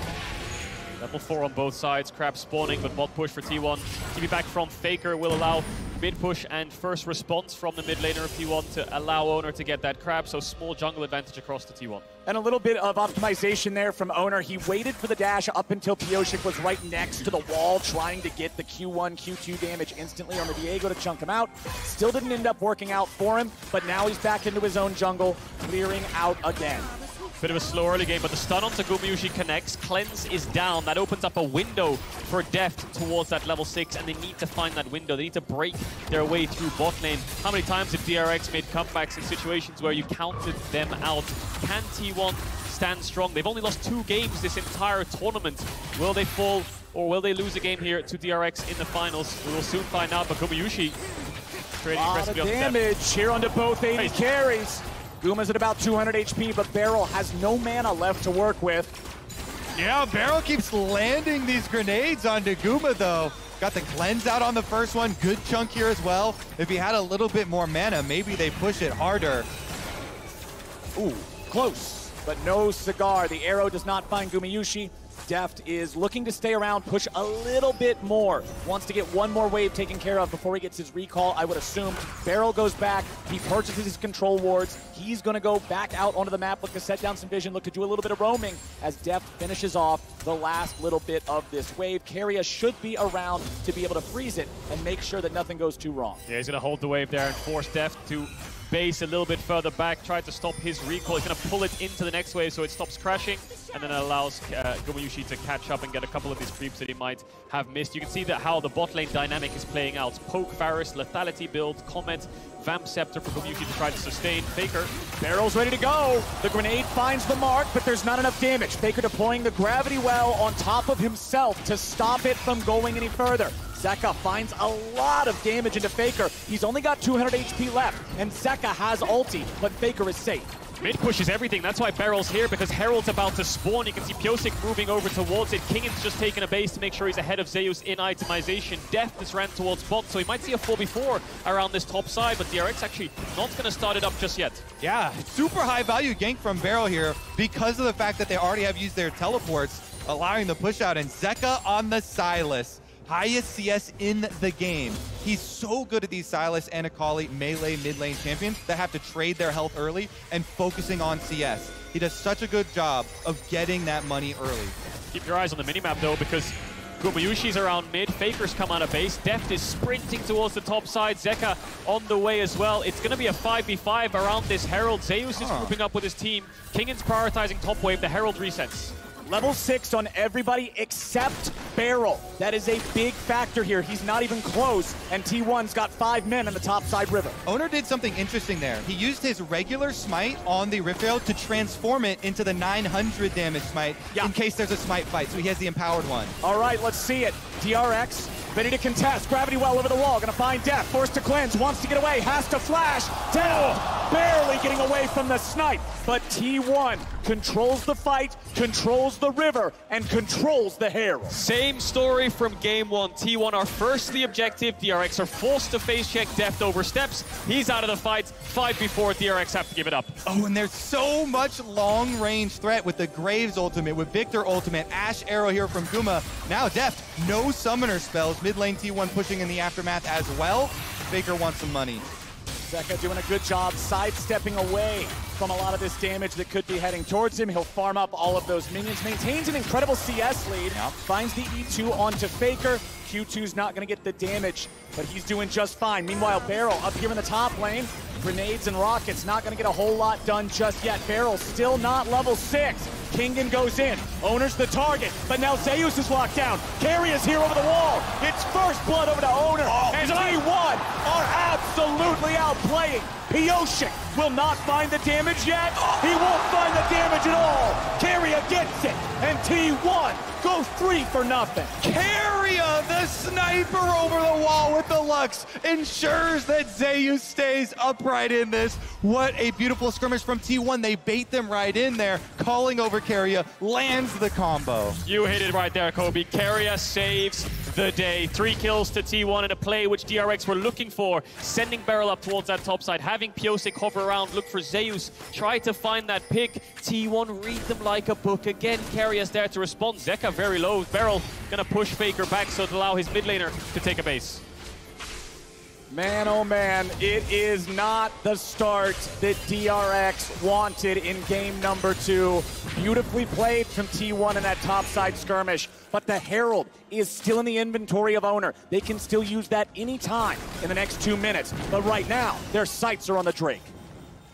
[SPEAKER 6] Level 4 on both sides. Crab spawning, but bot push for T1. TP back from Faker will allow mid push and first response from the mid laner of T1 to allow Owner to get that crab, so small jungle advantage across to T1.
[SPEAKER 4] And a little bit of optimization there from Owner. He waited for the dash up until Pyosik was right next to the wall, trying to get the Q1, Q2 damage instantly on the Diego to chunk him out. Still didn't end up working out for him, but now he's back into his own jungle, clearing out again.
[SPEAKER 6] Bit of a slow early game, but the stun onto Gumayusi connects. Cleanse is down. That opens up a window for Deft towards that level 6, and they need to find that window. They need to break their way through bot lane. How many times have DRX made comebacks in situations where you counted them out? Can T1 stand strong? They've only lost 2 games this entire tournament. Will they fall, or will they lose a game here to DRX in the finals? We will soon find out, but Gumayusi trading aggressively on
[SPEAKER 4] damage here onto both AD carries. Guma's at about 200 HP, but Beryl has no mana left to work with.
[SPEAKER 18] Yeah, Beryl keeps landing these grenades onto Guma, though. Got the cleanse out on the first one. Good chunk here as well. If he had a little bit more mana, maybe they push it harder.
[SPEAKER 4] Ooh, close. but no cigar. The arrow does not find Gumayusi. Deft is looking to stay around, push a little bit more. Wants to get one more wave taken care of before he gets his recall, I would assume. Beryl goes back. He purchases his control wards. He's going to go back out onto the map, look to set down some vision, look to do a little bit of roaming as Deft finishes off the last little bit of this wave. Keria should be around to be able to freeze it and make sure that nothing goes too wrong.
[SPEAKER 6] Yeah, he's going to hold the wave there and force Deft to base a little bit further back, try to stop his recall. He's going to pull it into the next wave so it stops crashing, and then it allows Gumayusi to catch up and get a couple of these creeps that he might have missed. You can see that how the bot lane dynamic is playing out. Poke Varus, Lethality build, Comet, Vamp Scepter for Gumayusi to try to sustain. Faker.
[SPEAKER 4] Barrel's ready to go. The grenade finds the mark, but there's not enough damage. Faker deploying the gravity well on top of himself to stop it from going any further. Zeka finds a lot of damage into Faker. He's only got 200 HP left, and Zeka has ulti, but Faker is safe.
[SPEAKER 6] Mid pushes everything. That's why Barrel's here, because Herald's about to spawn. You can see Pyosik moving over towards it. Kingan's just taking a base to make sure he's ahead of Zeus in itemization. Deft has ran towards bot, so he might see a 4v4 around this top side, but DRX actually not going to start it up just yet.
[SPEAKER 18] Yeah, super high value gank from Beryl here because of the fact that they already have used their teleports, allowing the push out, and Zeka on the Sylas. Highest CS in the game. He's so good at these Sylas and Akali melee mid lane champions that have to trade their health early and focusing on CS. He does such a good job of getting that money early.
[SPEAKER 6] Keep your eyes on the minimap though, because Gumayusi's around mid, Faker's come out of base, Deft is sprinting towards the top side, Zeka on the way as well. It's going to be a 5v5 around this Herald. Zeus is grouping up with his team. Kingan's prioritizing top wave, the Herald resets.
[SPEAKER 4] Level 6 on everybody except Beryl. That is a big factor here. He's not even close, and T1's got 5 men on the top side river.
[SPEAKER 18] Owner did something interesting there. He used his regular smite on the Rift Herald to transform it into the 900 damage smite in case there's a smite fight, so he has the empowered one.
[SPEAKER 4] All right, let's see it. DRX ready to contest. Gravity well over the wall. Gonna find Deft. Forced to cleanse. Wants to get away. Has to flash. Down. Barely getting away from the snipe. But T1 controls the fight, controls the river, and controls the Herald.
[SPEAKER 6] Same story from game 1. T1 are first the objective. DRX are forced to face check. Deft oversteps. He's out of the fight. 5v4. DRX have to give it up.
[SPEAKER 18] Oh, and there's so much long range threat with the Graves ultimate, with Victor ultimate, Ash arrow here from Guma. Now Deft, no summoner spells. Mid lane T1 pushing in the aftermath as well. Faker wants some money.
[SPEAKER 4] Zeka doing a good job sidestepping away from a lot of this damage that could be heading towards him. He'll farm up all of those minions, maintains an incredible CS lead, finds the E2 onto Faker. Q2's not going to get the damage, but he's doing just fine. Meanwhile, Beryl up here in the top lane. Grenades and rockets, not going to get a whole lot done just yet. Beryl still not level 6. Kingan goes in. Owner's the target, but now Zeus is locked down. Keria's here over the wall. It's first blood over to Owner. And T1 are absolutely outplaying. Pyosik will not find the damage yet. He won't find the damage at all. Keria gets it, and T1 goes 3 for nothing.
[SPEAKER 18] Keria, the sniper over the wall with the Lux, ensures that Zeus stays upright in this. What a beautiful skirmish from T1. They bait them right in there, calling over Keria, lands the combo.
[SPEAKER 6] You hit it right there, Kobe. Keria saves the day. 3 kills to T1 in a play which DRX were looking for, sending Beryl up towards that top side, having Pyosik hover around, look for Zeus, try to find that pick. T1 read them like a book. Again, Keria's there to respond. Zeka very low. Beryl gonna push Faker back so to allow his mid laner to take a base.
[SPEAKER 4] Man, oh man, it is not the start that DRX wanted in game number 2. Beautifully played from T1 in that topside skirmish, but the Herald is still in the inventory of Owner. They can still use that anytime in the next 2 minutes, but right now, their sights are on the Drake.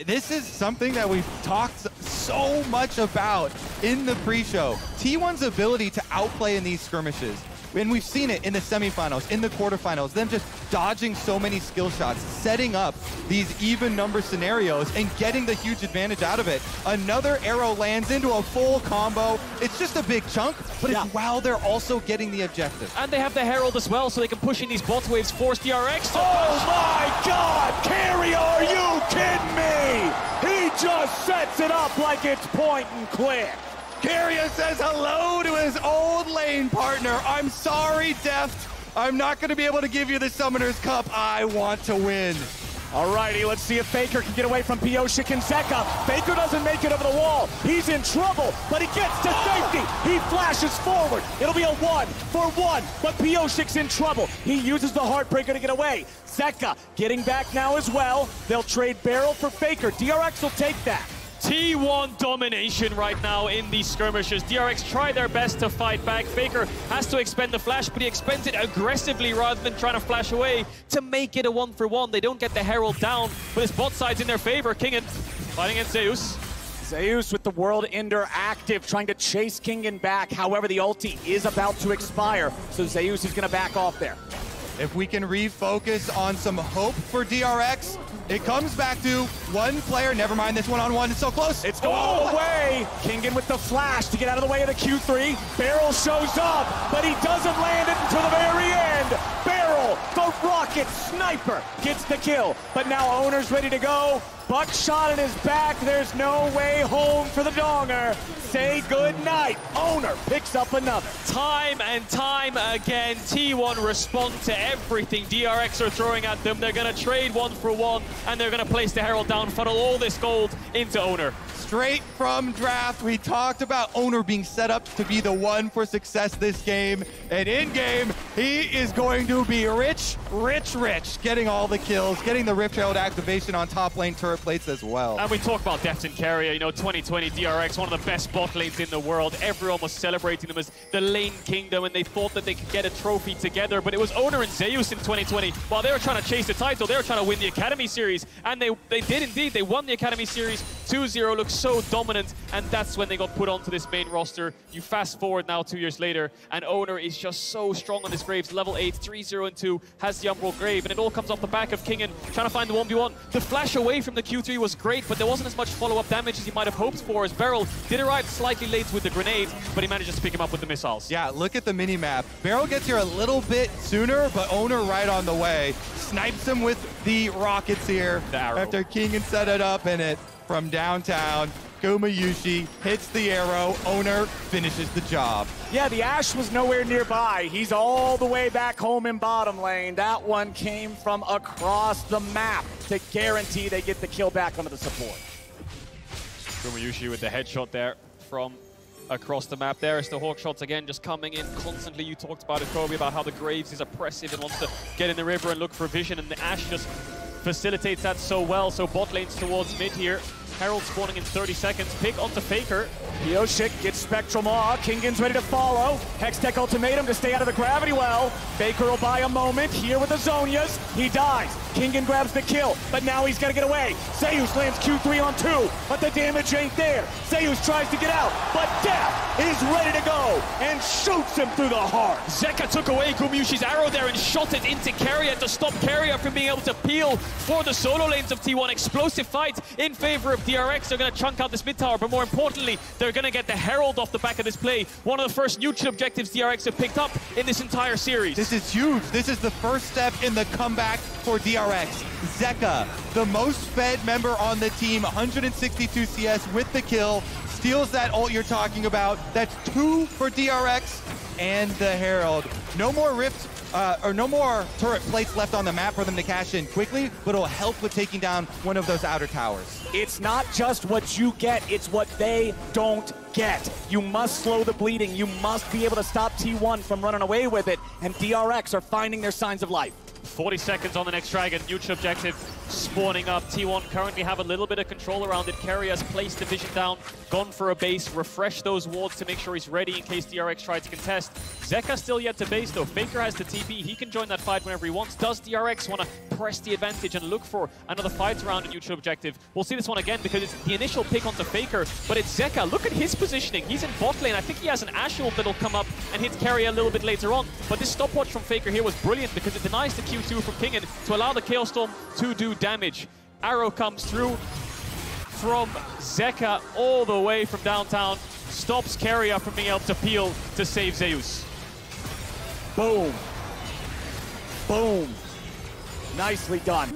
[SPEAKER 18] This is something that we've talked so much about in the pre-show. T1's ability to outplay in these skirmishes. And we've seen it in the semifinals, in the quarterfinals, them just dodging so many skill shots, setting up these even number scenarios and getting the huge advantage out of it. Another arrow lands into a full combo. It's just a big chunk, but it's while they're also getting the objective.
[SPEAKER 6] And they have the Herald as well, so they can push in these bot waves, force DRX to
[SPEAKER 4] Oh my God! Keria, are you kidding me? He just sets it up like it's point and click.
[SPEAKER 18] Keria says hello to his old lane partner. I'm sorry, Deft. I'm not going to be able to give you the Summoner's Cup. I want to win.
[SPEAKER 4] Alrighty, let's see if Faker can get away from Pyosik and Zeka. Faker doesn't make it over the wall. He's in trouble, but he gets to safety. He flashes forward. It'll be a 1-for-1, but Pyosik's in trouble. He uses the Heartbreaker to get away. Zeka getting back now as well. They'll trade Barrel for Faker. DRX will take that.
[SPEAKER 6] T1 domination right now in these skirmishes. DRX try their best to fight back. Faker has to expend the flash, but he expends it aggressively rather than trying to flash away to make it a 1-for-1. They don't get the Herald down, but his bot side's in their favor. Kingen fighting against Zeus.
[SPEAKER 4] Zeus with the World Ender active, trying to chase Kingen back. However, the ulti is about to expire, so Zeus is going to back off there.
[SPEAKER 18] If we can refocus on some hope for DRX, it comes back to one player. Never mind this one-on-one. It's so close.
[SPEAKER 4] It's going away. Kingen with the flash to get out of the way of the Q3. Barrel shows up, but he doesn't land it until the very end. Barrel, the rocket sniper, gets the kill. But now Owner's ready to go. Buckshot in his back. There's no way home for the Donger. Say good night. Owner picks up another.
[SPEAKER 6] Time and time again, T1 respond to everything DRX are throwing at them. They're going to trade 1-for-1, and they're going to place the Herald down, funnel all this gold into Owner.
[SPEAKER 18] Straight from draft, we talked about Owner being set up to be the one for success this game. And in game, he is going to be rich, getting all the kills, getting the Rift Herald activation on top lane turret plates as well.
[SPEAKER 6] And we talk about Deft and Carrier, you know, 2020 DRX, one of the best bot lanes in the world. Everyone was celebrating them as the lane kingdom, and they thought that they could get a trophy together. But it was Owner and Zeus in 2020. While they were trying to chase the title, they were trying to win the Academy Series. And they did indeed. They won the Academy Series 2-0, looks so dominant, and that's when they got put onto this main roster. You fast forward now 2 years later, and Owner is just so strong on this Graves. Level 8, 3-0 and 2, has the Umbral Grave, and it all comes off the back of Kingen trying to find the 1v1. The flash away from the Q3 was great, but there wasn't as much follow-up damage as he might have hoped for, as Beryl did arrive slightly late with the grenade, but he manages to pick him up with the missiles.
[SPEAKER 18] Yeah, look at the mini-map. Beryl gets here a little bit sooner, but Owner right on the way. Snipes him with the rockets here after Kingen set it up, and it from downtown. Gumayushi hits the arrow. Owner finishes the job.
[SPEAKER 4] Yeah, the Ashe was nowhere nearby. He's all the way back home in bottom lane. That one came from across the map to guarantee they get the kill back onto the support.
[SPEAKER 6] Gumayushi with the headshot there from across the map. There is the hawk shots again, just coming in constantly. You talked about it, Kobe, about how the Graves is oppressive and wants to get in the river and look for vision, and the Ashe just facilitates that so well. So bot lanes towards mid here. Herald spawning in 30 seconds. Pick onto Faker.
[SPEAKER 4] Pyosik gets Spectral Maw. Kingen's ready to follow. Hextech ultimatum to stay out of the gravity well. Faker will buy a moment here with the Zonias. He dies. Kingen grabs the kill, but now he's got to get away. Zeus lands Q3 on 2, but the damage ain't there. Zeus tries to get out, but Death is ready to go and shoots him through the heart.
[SPEAKER 6] Zeka took away Gumayushi's arrow there and shot it into Carrier to stop Carrier from being able to peel for the solo lanes of T1. Explosive fight in favor of DRX. They're going to chunk out this mid tower, but more importantly, they're going to get the Herald off the back of this play. One of the first neutral objectives DRX have picked up in this entire series.
[SPEAKER 18] This is huge. This is the first step in the comeback for DRX. Zeka, the most fed member on the team, 162 CS with the kill, steals that ult you're talking about. That's 2 for DRX and the Herald. No more Rift, or no more turret plates left on the map for them to cash in quickly, but it'll help with taking down one of those outer towers.
[SPEAKER 4] It's not just what you get, it's what they don't get. You must slow the bleeding. You must be able to stop T1 from running away with it, and DRX are finding their signs of life.
[SPEAKER 6] 40 seconds on the next dragon. Neutral objective spawning up. T1 currently have a little bit of control around it. Carrier has placed the vision down, gone for a base, refreshed those wards to make sure he's ready in case DRX tries to contest. Zeka still yet to base though. Faker has the TP. He can join that fight whenever he wants. Does DRX want to press the advantage and look for another fight around a neutral objective? We'll see this one again because it's the initial pick onto Faker, but it's Zeka. Look at his positioning. He's in bot lane. I think he has an Ashe ult that'll come up and hit Carrier a little bit later on. But this stopwatch from Faker here was brilliant because it denies the Q2 from Kingen to allow the Chaos Storm to do damage. Arrow comes through from Zeka all the way from downtown, stops Carrier from being able to peel to save Zeus.
[SPEAKER 4] Boom. Boom. Nicely done.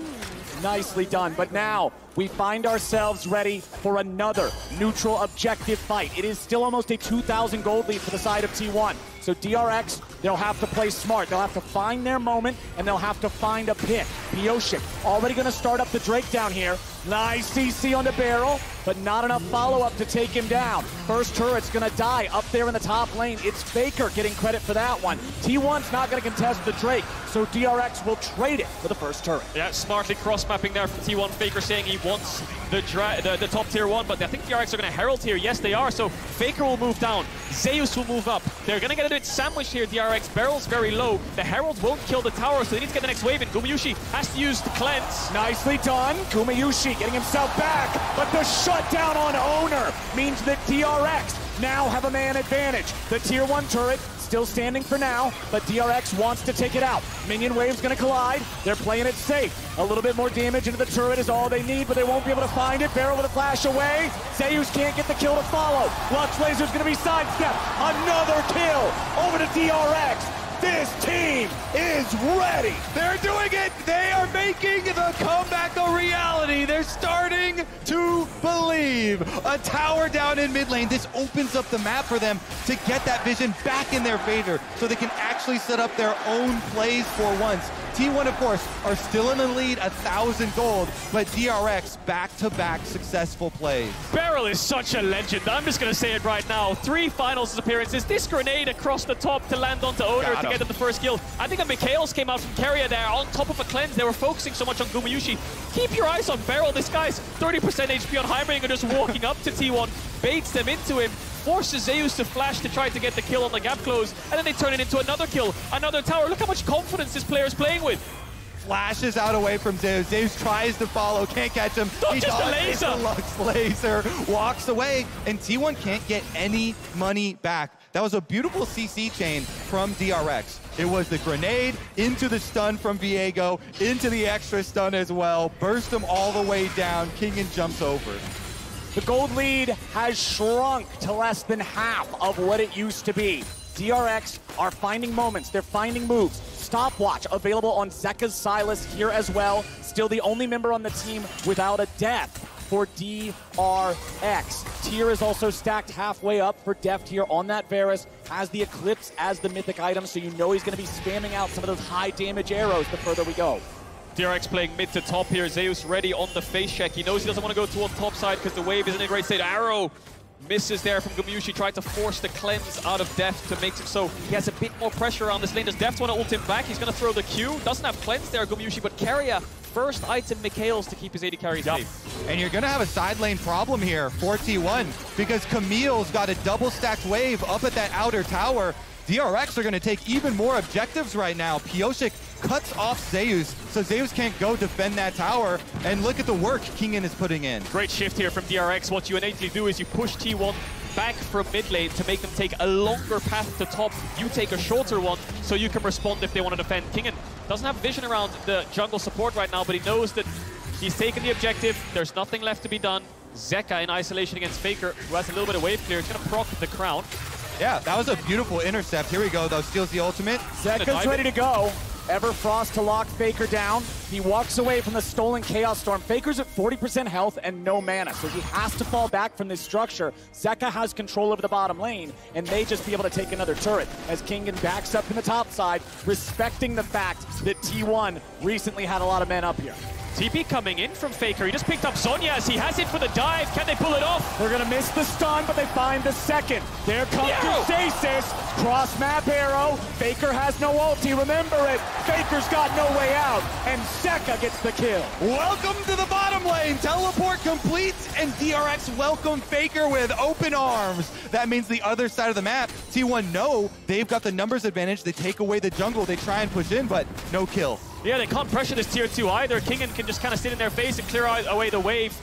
[SPEAKER 4] Nicely done. But now we find ourselves ready for another neutral objective fight. It is still almost a 2,000 gold lead for the side of T1. So DRX, they'll have to play smart. They'll have to find their moment, and they'll have to find a pick. Pyosik already going to start up the Drake down here. Nice CC on the barrel, but not enough follow-up to take him down. First turret's going to die up there in the top lane. It's Faker getting credit for that one. T1's not going to contest the Drake, so DRX will trade it for the first turret.
[SPEAKER 6] Yeah, smartly cross-mapping there from T1. Faker saying he wants the top tier 1, but I think DRX are going to Herald here. Yes, they are, so Faker will move down. Zeus will move up. They're going to get a bit sandwiched here, DRX. Barrel's very low. The Herald won't kill the tower, so they need to get the next wave in. Gumayusi has to use the cleanse.
[SPEAKER 4] Nicely done. Gumayusi getting himself back, but the shutdown on Owner means that DRX now have a man advantage. The tier 1 turret still standing for now, but DRX wants to take it out. Minion wave's gonna collide. They're playing it safe. A little bit more damage into the turret is all they need, but they won't be able to find it. Barrel with a flash away. Zeus can't get the kill to follow. Lux Laser's gonna be sidestepped. Another kill over to DRX. This team is ready.
[SPEAKER 18] They're doing it. They are making the comeback a reality. They're starting to believe. A tower down in mid lane. This opens up the map for them to get that vision back in their favor so they can actually set up their own plays for once. T1, of course, are still in the lead, 1,000 gold, but DRX back-to-back successful plays.
[SPEAKER 6] Beryl is such a legend. I'm just going to say it right now. 3 finals appearances. This grenade across the top to land onto Owner to get them the first kill. I think a Mikhails came out from Carrier there on top of a cleanse. They were focusing so much on Gumayusi. Keep your eyes on Beryl. This guy's 30% HP on Heimerdinger just walking up to T1, baits them into him, forces Zeus to flash to try to get the kill on the gap close, and then they turn it into another kill, another tower. Look how much confidence this player is playing with.
[SPEAKER 18] Flashes out away from Zeus. Zeus tries to follow, can't catch him.
[SPEAKER 6] Not just the laser!
[SPEAKER 18] The Lux Laser walks away, and T1 can't get any money back. That was a beautiful CC chain from DRX. It was the grenade into the stun from Viego, into the extra stun as well, burst him all the way down. Kingen jumps over.
[SPEAKER 4] The gold lead has shrunk to less than half of what it used to be. DRX are finding moments, they're finding moves. Stopwatch available on Zeka's Silas here as well. Still the only member on the team without a death for DRX. Tier is also stacked halfway up for Deft here on that Varus. Has the Eclipse as the mythic item, so you know he's going to be spamming out some of those high damage arrows the further we go.
[SPEAKER 6] DRX playing mid to top here. Zeus ready on the face check. He knows he doesn't want to go towards top side because the wave isn't in a great state. Arrow misses there from Gumayusi. Tried to force the cleanse out of Deft to make him so he has a bit more pressure around this lane. Does Deft want to ult him back? He's going to throw the Q. Doesn't have cleanse there, Gumayusi, but Carrier, first item Mikhails to keep his AD carry safe.
[SPEAKER 18] And you're going to have a side lane problem here for T1 because Camille's got a double stacked wave up at that outer tower. DRX are going to take even more objectives right now. Pyosik cuts off Zeus, so Zeus can't go defend that tower. And look at the work Kingen is putting in.
[SPEAKER 6] Great shift here from DRX. What you innately do is you push T1 back from mid lane to make them take a longer path to top. You take a shorter one so you can respond if they want to defend. Kingen doesn't have vision around the jungle support right now, but he knows that he's taken the objective. There's nothing left to be done. Zeka in isolation against Faker, who has a little bit of wave clear. He's going to proc the crown.
[SPEAKER 18] Yeah, that was a beautiful intercept. Here we go, though. Steals the ultimate.
[SPEAKER 4] Zeka's ready to go. Everfrost to lock Faker down. He walks away from the stolen Chaos Storm. Faker's at 40% health and no mana, so he has to fall back from this structure. Zeka has control over the bottom lane and may just be able to take another turret as Kingen backs up in the top side, respecting the fact that T1 recently had a lot of men up here.
[SPEAKER 6] TP coming in from Faker. He just picked up Zhonya's. He has it for the dive. Can they pull it off?
[SPEAKER 4] They're going to miss the stun, but they find the second. There comes the Stasis. Cross map arrow. Faker has no ulti. Remember it. Faker's got no way out. And Zeka gets the kill.
[SPEAKER 18] Welcome to the bottom lane. Teleport complete. And DRX welcome Faker with open arms. That means the other side of the map, T1 know they've got the numbers advantage. They take away the jungle. They try and push in, but no kill.
[SPEAKER 6] Yeah, they can't pressure this tier 2 either. Kingen can just kind of sit in their face and clear away the wave.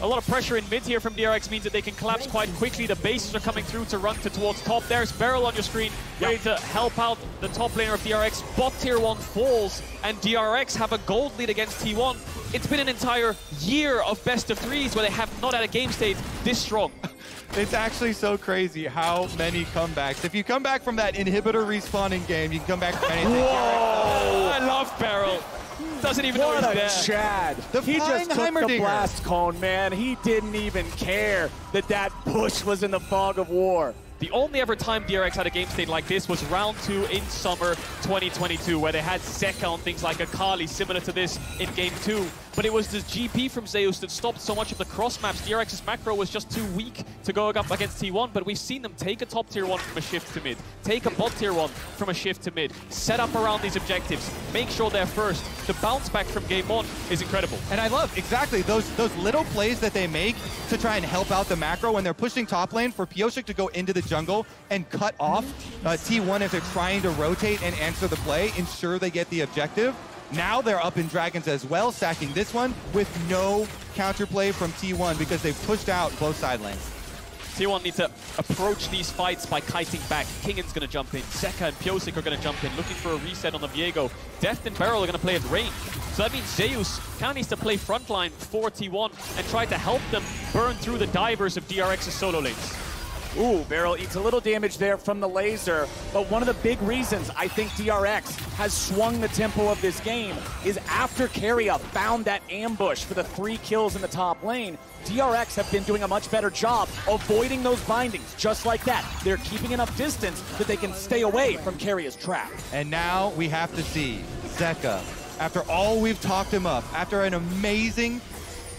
[SPEAKER 6] A lot of pressure in mid here from DRX means that they can collapse quite quickly. The bases are coming through to run towards top. There's Beryl on your screen, ready to help out the top laner of DRX. Bot tier 1 falls, and DRX have a gold lead against T1. It's been an entire year of best of threes where they have not had a game state this strong.
[SPEAKER 18] It's actually so crazy how many comebacks. If you come back from that inhibitor respawning game, you can come back from anything.
[SPEAKER 6] Whoa! I love Beryl. Doesn't even know he's there.
[SPEAKER 4] Chad. He just took the blast cone, man. He didn't even care that bush was in the fog of war.
[SPEAKER 6] The only ever time DRX had a game state like this was round 2 in summer 2022, where they had Zeka on things like Akali, similar to this in game 2. But it was the GP from Zeus that stopped so much of the cross maps. DRX's macro was just too weak to go up against T1, but we've seen them take a top tier 1 from a shift to mid, take a bot tier 1 from a shift to mid, set up around these objectives, make sure they're first. The bounce back from game 1 is incredible.
[SPEAKER 18] And I love exactly those little plays that they make to try and help out the macro when they're pushing top lane for Pyosik to go into the jungle and cut off T1 if they're trying to rotate and answer the play, ensure they get the objective. Now they're up in Dragons as well, stacking this one with no counterplay from T1 because they've pushed out both side lanes.
[SPEAKER 6] T1 need to approach these fights by kiting back. Kingan's going to jump in. Zeka and Pyosik are going to jump in, looking for a reset on the Viego. Deft and Beryl are going to play at range. So that means Zeus kind of needs to play frontline for T1 and try to help them burn through the divers of DRX's solo lanes.
[SPEAKER 4] Ooh, Beryl eats a little damage there from the laser, but one of the big reasons I think DRX has swung the tempo of this game is after Keria found that ambush for the 3 kills in the top lane, DRX have been doing a much better job avoiding those bindings, just like that. They're keeping enough distance that they can stay away from Keria's trap.
[SPEAKER 18] And now we have to see Zeka, after all we've talked him up, after an amazing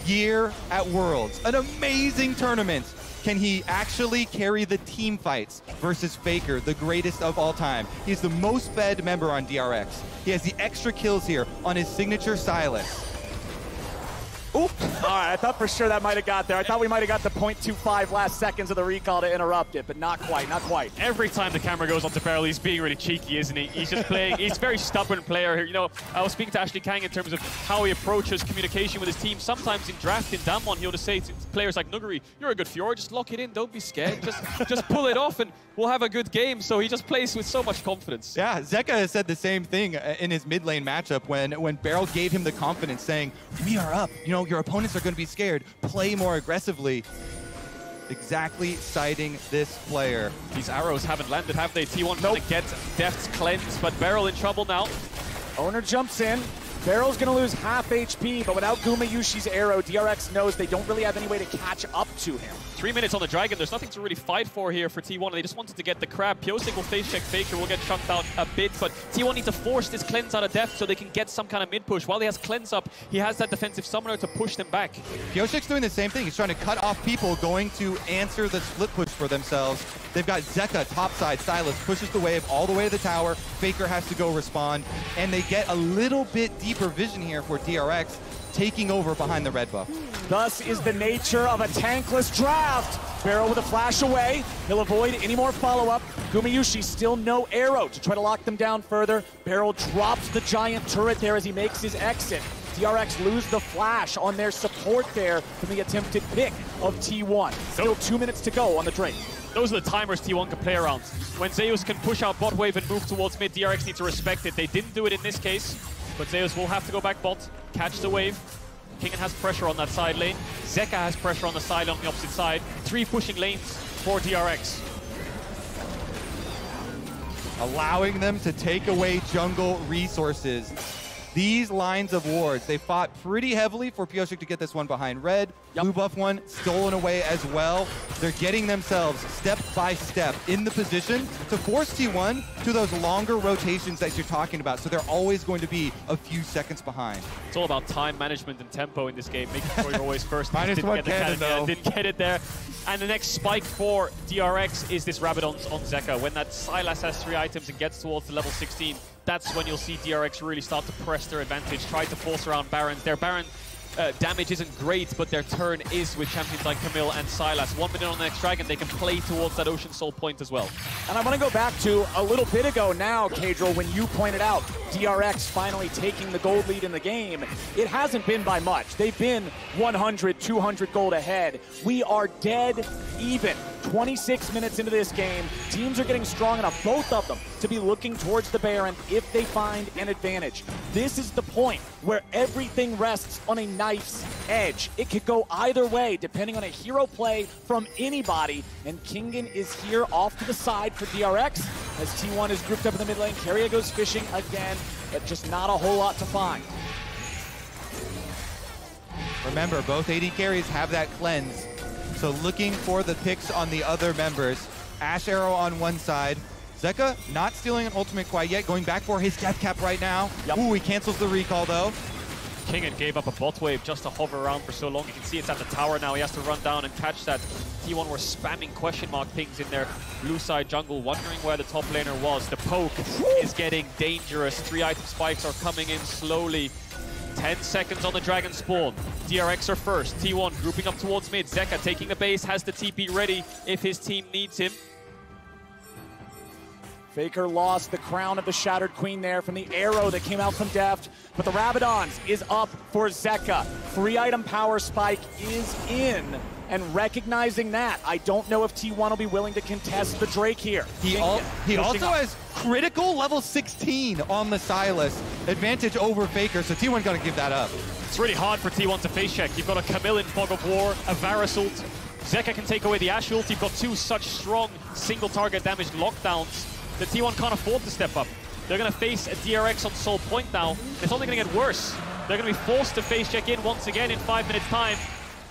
[SPEAKER 18] year at Worlds, an amazing tournament, can he actually carry the team fights versus Faker, the greatest of all time? He's the most fed member on DRX. He has the extra kills here on his signature Silas.
[SPEAKER 4] Oop! All right, I thought for sure that might have got there. I thought we might have got the 0.25 last seconds of the recall to interrupt it, but not quite, not quite.
[SPEAKER 6] Every time the camera goes onto Beryl, he's being really cheeky, isn't he? He's just playing, he's a very stubborn player here. You know, I was speaking to Ashley Kang in terms of how he approaches communication with his team. Sometimes in draft, in Damwon, he'll just say to players like Nuguri, you're a good Fjord, just lock it in, don't be scared. Just pull it off and we'll have a good game. So he just plays with so much confidence.
[SPEAKER 18] Yeah, Zeka has said the same thing in his mid lane matchup when Beryl gave him the confidence saying, we are up, you know, your opponents are going to be scared, play more aggressively. Exactly citing this player.
[SPEAKER 6] These arrows haven't landed, have they? T1 trying to get Deft's cleanse, but Beryl in trouble now.
[SPEAKER 4] Owner jumps in. Beryl's going to lose half HP, but without Gumayushi's arrow, DRX knows they don't really have any way to catch up to him.
[SPEAKER 6] 3 minutes on the Dragon. There's nothing to really fight for here for T1. They just wanted to get the crab. Pyosik will face check Faker, will get chunked out a bit, but T1 needs to force this cleanse out of Deft so they can get some kind of mid-push. While he has cleanse up, he has that defensive summoner to push them back.
[SPEAKER 18] Pyosik's doing the same thing. He's trying to cut off people going to answer the split push for themselves. They've got Zeka topside. Silas pushes the wave all the way to the tower. Faker has to go respond, and they get a little bit deeper vision here for DRX, taking over behind the red buff.
[SPEAKER 4] Thus is the nature of a tankless draft. Beryl with a flash away. He'll avoid any more follow-up. Gumayushi still no arrow to try to lock them down further. Beryl drops the giant turret there as he makes his exit. DRX lose the flash on their support there from the attempted pick of T1. Still 2 minutes to go on the Drake.
[SPEAKER 6] Those are the timers T1 can play around. When Zeus can push out bot wave and move towards mid, DRX need to respect it. They didn't do it in this case, but Zeus will have to go back bot, catch the wave. Kingan has pressure on that side lane. Zeka has pressure on the side on the opposite side. 3 pushing lanes for DRX.
[SPEAKER 18] Allowing them to take away jungle resources. These lines of wards, they fought pretty heavily for Pyosik to get this one behind red. Blue buff one stolen away as well. They're getting themselves step by step in the position to force T1 to those longer rotations that you're talking about. So they're always going to be a few seconds behind.
[SPEAKER 6] It's all about time management and tempo in this game, making sure you're always first.
[SPEAKER 18] Minus one cannon though.
[SPEAKER 6] Didn't get it there. And the next spike for DRX is this Rabadon on Zeka. When that Silas has 3 items and gets towards the level 16, that's when you'll see DRX really start to press their advantage, try to force around Barons. Their Baron damage isn't great, but their turn is with champions like Camille and Silas. 1 minute on the next Dragon, they can play towards that Ocean Soul point as well.
[SPEAKER 4] And I want to go back to a little bit ago now, Kadril, when you pointed out DRX finally taking the gold lead in the game. It hasn't been by much. They've been 100, 200 gold ahead. We are dead even. 26 minutes into this game, teams are getting strong enough, both of them, to be looking towards the Baron if they find an advantage. This is the point where everything rests on a knife's edge. It could go either way, depending on a hero play from anybody, and Kingan is here off to the side for DRX, as T1 is grouped up in the mid lane. Keria goes fishing again, but just not a whole lot to find.
[SPEAKER 18] Remember, both AD carries have that cleanse. So looking for the picks on the other members. Ash Arrow on one side. Zeka not stealing an ultimate quite yet, going back for his death cap right now. Yep. Ooh, he cancels the recall though.
[SPEAKER 6] Kingen gave up a bot wave just to hover around for so long. You can see it's at the tower now. He has to run down and catch that. T1 were spamming question mark pings in their blue side jungle, wondering where the top laner was. The poke is getting dangerous. 3 item spikes are coming in slowly. 10 seconds on the dragon spawn. DRX are first. T1 grouping up towards mid. Zeka taking the base, has the TP ready if his team needs him.
[SPEAKER 4] Faker lost the crown of the Shattered Queen there from the arrow that came out from Deft, but the Rabadons is up for Zeka. 3 item power spike is in, and recognizing that, I don't know if T1 will be willing to contest the Drake here.
[SPEAKER 18] He also has critical level 16 on the Sylas. Advantage over Faker, so T1 gotta give that up.
[SPEAKER 6] It's really hard for T1 to face check. You've got a Camille in Fog of War, a Varus ult. Zeka can take away the Ashe ult. You've got 2 such strong single target damage lockdowns. The T1 can't afford to step up. They're going to face a DRX on Soul Point now. It's only going to get worse. They're going to be forced to face check in once again in 5 minutes time.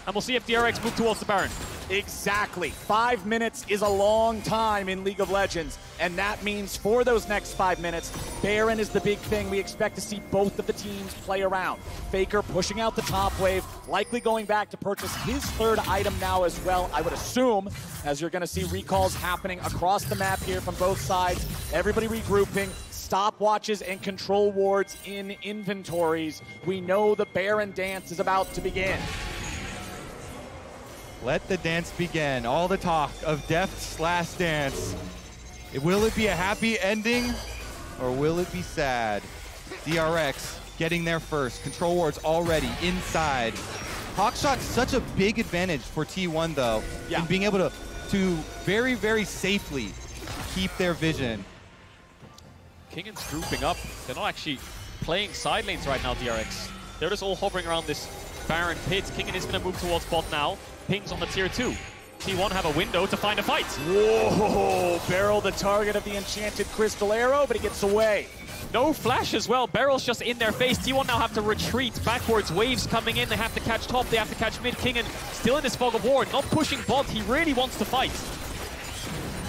[SPEAKER 6] And we'll see if DRX move towards the Baron.
[SPEAKER 4] Exactly. 5 minutes is a long time in League of Legends. And that means for those next 5 minutes, Baron is the big thing. We expect to see both of the teams play around. Faker pushing out the top wave, likely going back to purchase his 3rd item now as well, I would assume, as you're going to see recalls happening across the map here from both sides. Everybody regrouping. Stopwatches and control wards in inventories. We know the Baron dance is about to begin.
[SPEAKER 18] Let the dance begin. All the talk of Deft's last dance. Will it be a happy ending or will it be sad? DRX getting there first. Control wards already inside. Hawkshot's such a big advantage for T1 though, in being able to very, very safely keep their vision.
[SPEAKER 6] Kingen's grouping up. They're not actually playing side lanes right now, DRX. They're just all hovering around this Baron pit. Kingen is going to move towards bot now. Pings on the tier 2. T1 have a window to find a fight.
[SPEAKER 4] Whoa, Beryl the target of the enchanted crystal arrow, but he gets away.
[SPEAKER 6] No flash as well. Beryl's just in their face. T1 now have to retreat backwards. Waves coming in. They have to catch top. They have to catch mid. Kingen still in this fog of war. Not pushing bot. He really wants to fight.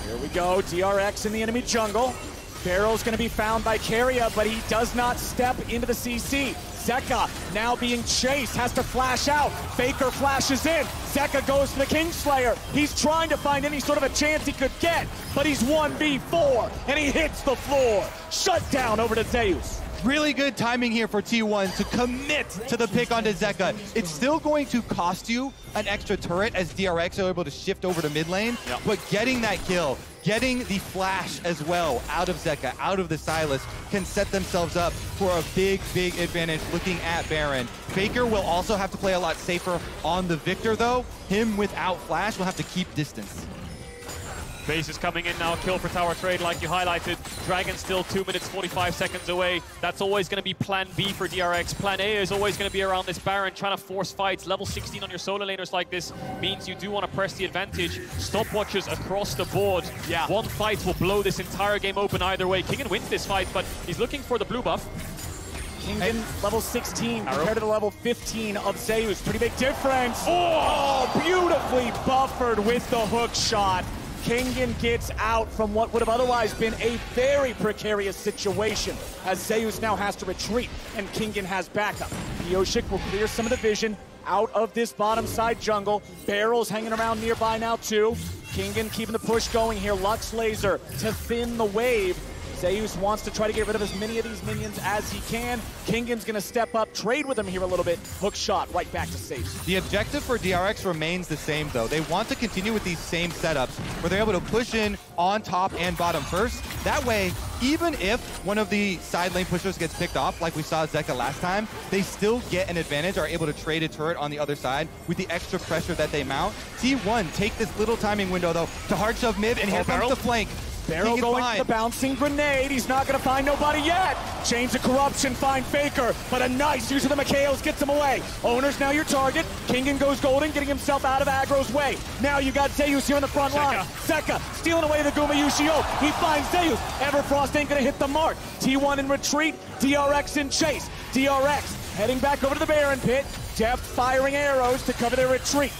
[SPEAKER 4] Here we go. DRX in the enemy jungle. Beryl's going to be found by Keria, but he does not step into the CC. Zeka now being chased, has to flash out. Faker flashes in. Zeka goes to the Kingslayer. He's trying to find any sort of a chance he could get, but he's 1v4, and he hits the floor. Shut down over to Zeus.
[SPEAKER 18] Really good timing here for T1 to commit to the pick onto Zeka. It's still going to cost you an extra turret as DRX are able to shift over to mid lane, but getting that kill, getting the flash as well out of Zeka, out of the Sylas, can set themselves up for a big, big advantage looking at Baron. Faker will also have to play a lot safer on the Victor though. Him without flash will have to keep distance.
[SPEAKER 6] Base is coming in now, kill for tower trade like you highlighted. Dragon still 2 minutes 45 seconds away. That's always going to be plan B for DRX. Plan A is always going to be around this Baron, trying to force fights. Level 16 on your solo laners like this means you do want to press the advantage. Stopwatches across the board. Yeah. One fight will blow this entire game open either way. Kingen wins this fight, but he's looking for the blue buff.
[SPEAKER 4] Kingen level 16 compared to the level 15 of Zeus. Pretty big difference. Oh, beautifully buffered with the hook shot. Kingen gets out from what would have otherwise been a very precarious situation, as Zeus now has to retreat and Kingen has backup. Pioshik will clear some of the vision out of this bottom side jungle. Barrel's hanging around nearby now too. Kingen keeping the push going here. Lux Laser to thin the wave. Zeus wants to try to get rid of as many of these minions as he can. Kingen's going to step up, trade with him here a little bit. Hook shot right back to Zeus.
[SPEAKER 18] The objective for DRX remains the same, though. They want to continue with these same setups where they're able to push in on top and bottom first. That way, even if one of the side lane pushers gets picked off, like we saw Zeka last time, they still get an advantage, are able to trade a turret on the other side with the extra pressure that they mount. T1 take this little timing window, though, to hard shove mid, and here comes the flank.
[SPEAKER 4] Barrel going for the bouncing grenade. He's not going to find nobody yet. Chains of Corruption find Faker, but a nice use of the Mikhails gets him away. Owner's now your target. Kingen goes golden, getting himself out of aggro's way. Now you got Zeus here in the front line. Zeka stealing away the Guma Yushio. He finds Zeus. Everfrost ain't going to hit the mark. T1 in retreat. DRX in chase. DRX heading back over to the Baron pit.
[SPEAKER 15] Deft firing arrows to cover their retreat.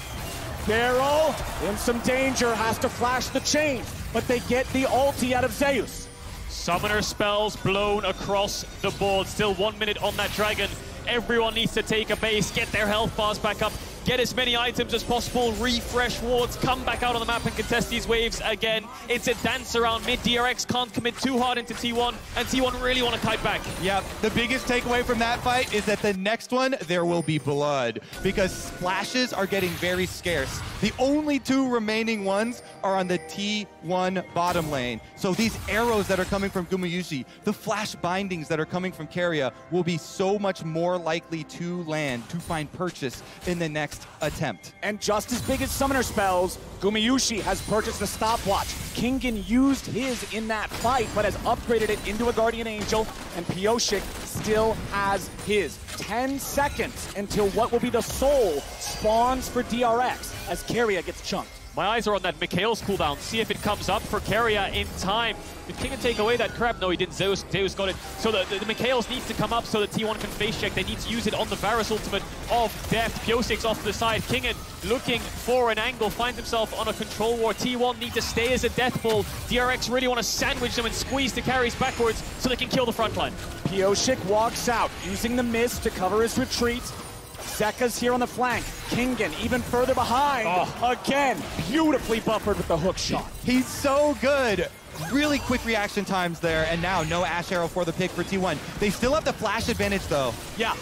[SPEAKER 15] Beryl in some danger, has to flash the chain, but they get the ulti out of Zeus.
[SPEAKER 6] Summoner spells blown across the board. Still 1 minute on that dragon. Everyone needs to take a base, get their health bars back up, get as many items as possible, refresh wards, come back out on the map and contest these waves again. It's a dance around mid. DRX can't commit too hard into T1, and T1 really want to kite back.
[SPEAKER 18] Yep, the biggest takeaway from that fight is that the next one, there will be blood, because splashes are getting very scarce. The only 2 remaining ones are on the T1 bottom lane. So these arrows that are coming from Gumayusi, the flash bindings that are coming from Keria will be so much more likely to land, to find purchase in the next attempt.
[SPEAKER 15] And just as big as summoner spells, Gumayusi has purchased a stopwatch. Kingen used his in that fight, but has upgraded it into a Guardian Angel, and Pyosik still has his. 10 seconds until what will be the soul spawns for DRX as Keria gets chunked.
[SPEAKER 6] My eyes are on that Mikhail's cooldown. See if it comes up for Keria in time. Did Kingen take away that crab? No, he didn't. Zeus got it. So the Mikhail's needs to come up so that T1 can face check. They need to use it on the Varus ultimate of Deft. Pyosik's off to the side. Kingen looking for an angle, finds himself on a control war. T1 need to stay as a death ball. DRX really want to sandwich them and squeeze the carries backwards so they can kill the front line.
[SPEAKER 15] Pyosik walks out, using the mist to cover his retreat. Zeka's here on the flank. Kingen even further behind. Again, beautifully buffered with the hook shot.
[SPEAKER 18] He's so good. Really quick reaction times there, and now no Ash Arrow for the pick for T1. They still have the flash advantage, though.
[SPEAKER 15] Yeah.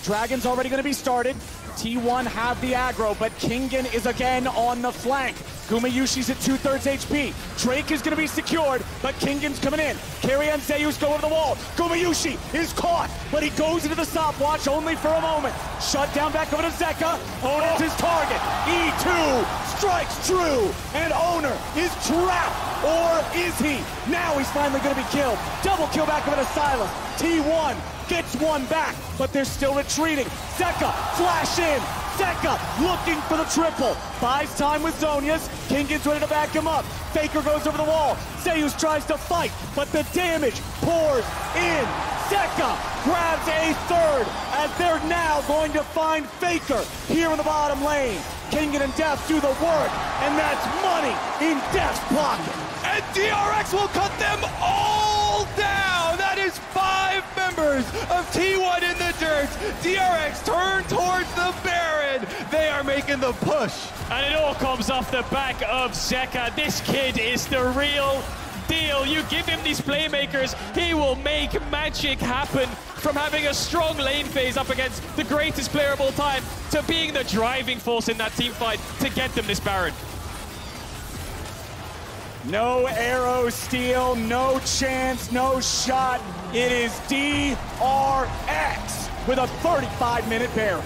[SPEAKER 15] Dragon's already going to be started. T1 have the aggro, but Kingen is again on the flank. Gumayushi's at 2/3 HP. Drake is going to be secured, but Kingen's coming in. Keria and Zeus go over the wall. Gumayushi is caught, but he goes into the stopwatch only for a moment. Shut down back over to Zeka. Owner's his target. E2 strikes true, and Owner is trapped, or is he? Now he's finally going to be killed. Double kill back over to Silas. T1 gets one back, but they're still retreating. Zeka, flash in. Zeka looking for the triple. Buys time with Zhonya's. Kingen's ready to back him up. Faker goes over the wall. Zeus tries to fight, but the damage pours in. Zeka grabs a third, as they're now going to find Faker here in the bottom lane. Kingen and Deft do the work, and that's money in Deft's pocket.
[SPEAKER 18] And DRX will cut them all down. That is 5 members of T1 in the dirt. DRX turn towards the Baron. They are making the push.
[SPEAKER 6] And it all comes off the back of Zeka. This kid is the real deal. You give him these playmakers, he will make magic happen. From having a strong lane phase up against the greatest player of all time to being the driving force in that team fight to get them this Baron.
[SPEAKER 15] No arrow steal, no chance, no shot. It is DRX with a 35-minute Baron.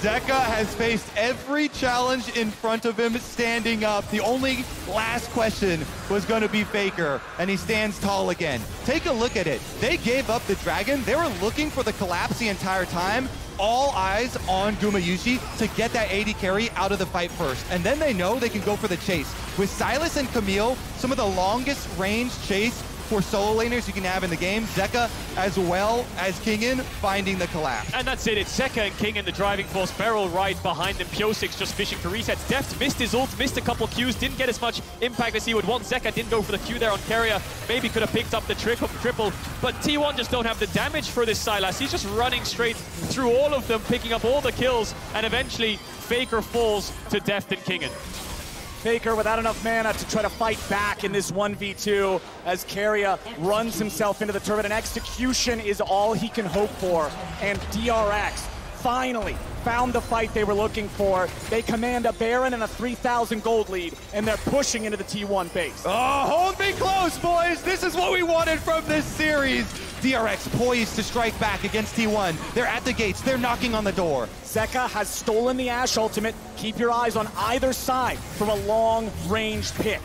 [SPEAKER 18] Zeka has faced every challenge in front of him standing up. The only last question was going to be Faker, and he stands tall again. Take a look at it. They gave up the dragon. They were looking for the collapse the entire time. All eyes on Gumayusi to get that AD carry out of the fight first. And then they know they can go for the chase. With Silas and Camille, some of the longest range chase for solo laners you can have in the game. Zeka, as well as Kingen, finding the collapse.
[SPEAKER 6] And that's it. It's Zeka and Kingen, the driving force. Beryl right behind them. Pyosik's just fishing for resets. Deft missed his ult, missed a couple Qs, didn't get as much impact as he would want. Zeka didn't go for the Q there on Keria. Maybe could have picked up the triple. But T1 just don't have the damage for this Silas. He's just running straight through all of them, picking up all the kills, and eventually Faker falls to Deft and Kingen.
[SPEAKER 15] Faker without enough mana to try to fight back in this 1v2 as Keria runs himself into the turret, and execution is all he can hope for. And DRX finally found the fight they were looking for. They command a Baron and a 3,000 gold lead, and they're pushing into the T1 base.
[SPEAKER 18] Oh, hold me close, boys. This is what we wanted from this series. DRX poised to strike back against T1. They're at the gates. They're knocking on the door.
[SPEAKER 15] Zeka has stolen the Ashe ultimate. Keep your eyes on either side from a long-range pick.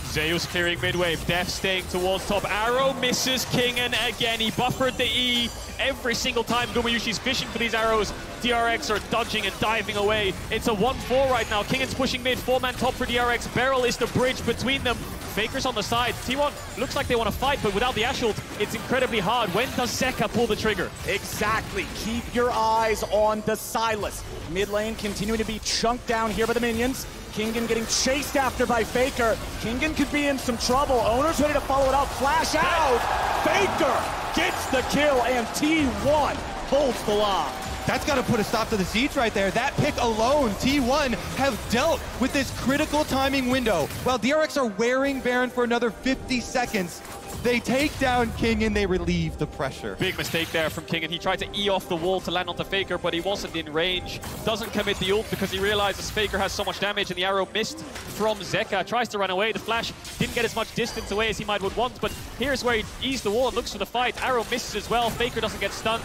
[SPEAKER 6] Zeus clearing mid-wave, Deft staying towards top. Arrow misses Kingen again. He buffered the E every single time Gumayushi's fishing for these arrows. DRX are dodging and diving away. It's a 1-4 right now. Kingen's pushing mid, 4-man top for DRX. Beryl is the bridge between them. Faker's on the side. T1 looks like they want to fight, but without the Ash ult, it's incredibly hard. When does Zeka pull the trigger?
[SPEAKER 4] Exactly. Keep your eyes on the Sylas. Mid lane continuing to be chunked down here by the minions. Kingen getting chased after by Faker. Kingen could be in some trouble. Owner's ready to follow it up. Flash out. Faker gets the kill, and T1 holds the line.
[SPEAKER 18] That's got to put a stop to the siege right there. That pick alone, T1 have dealt with this critical timing window. While DRX are wearing Baron for another 50 seconds, they take down King and they relieve the pressure.
[SPEAKER 6] Big mistake there from King, and he tried to E off the wall to land onto Faker, but he wasn't in range. Doesn't commit the ult because he realizes Faker has so much damage, and the arrow missed from Zeka. Tries to run away. The flash didn't get as much distance away as he might would want, but here's where he eased the wall and looks for the fight. Arrow misses as well. Faker doesn't get stunned.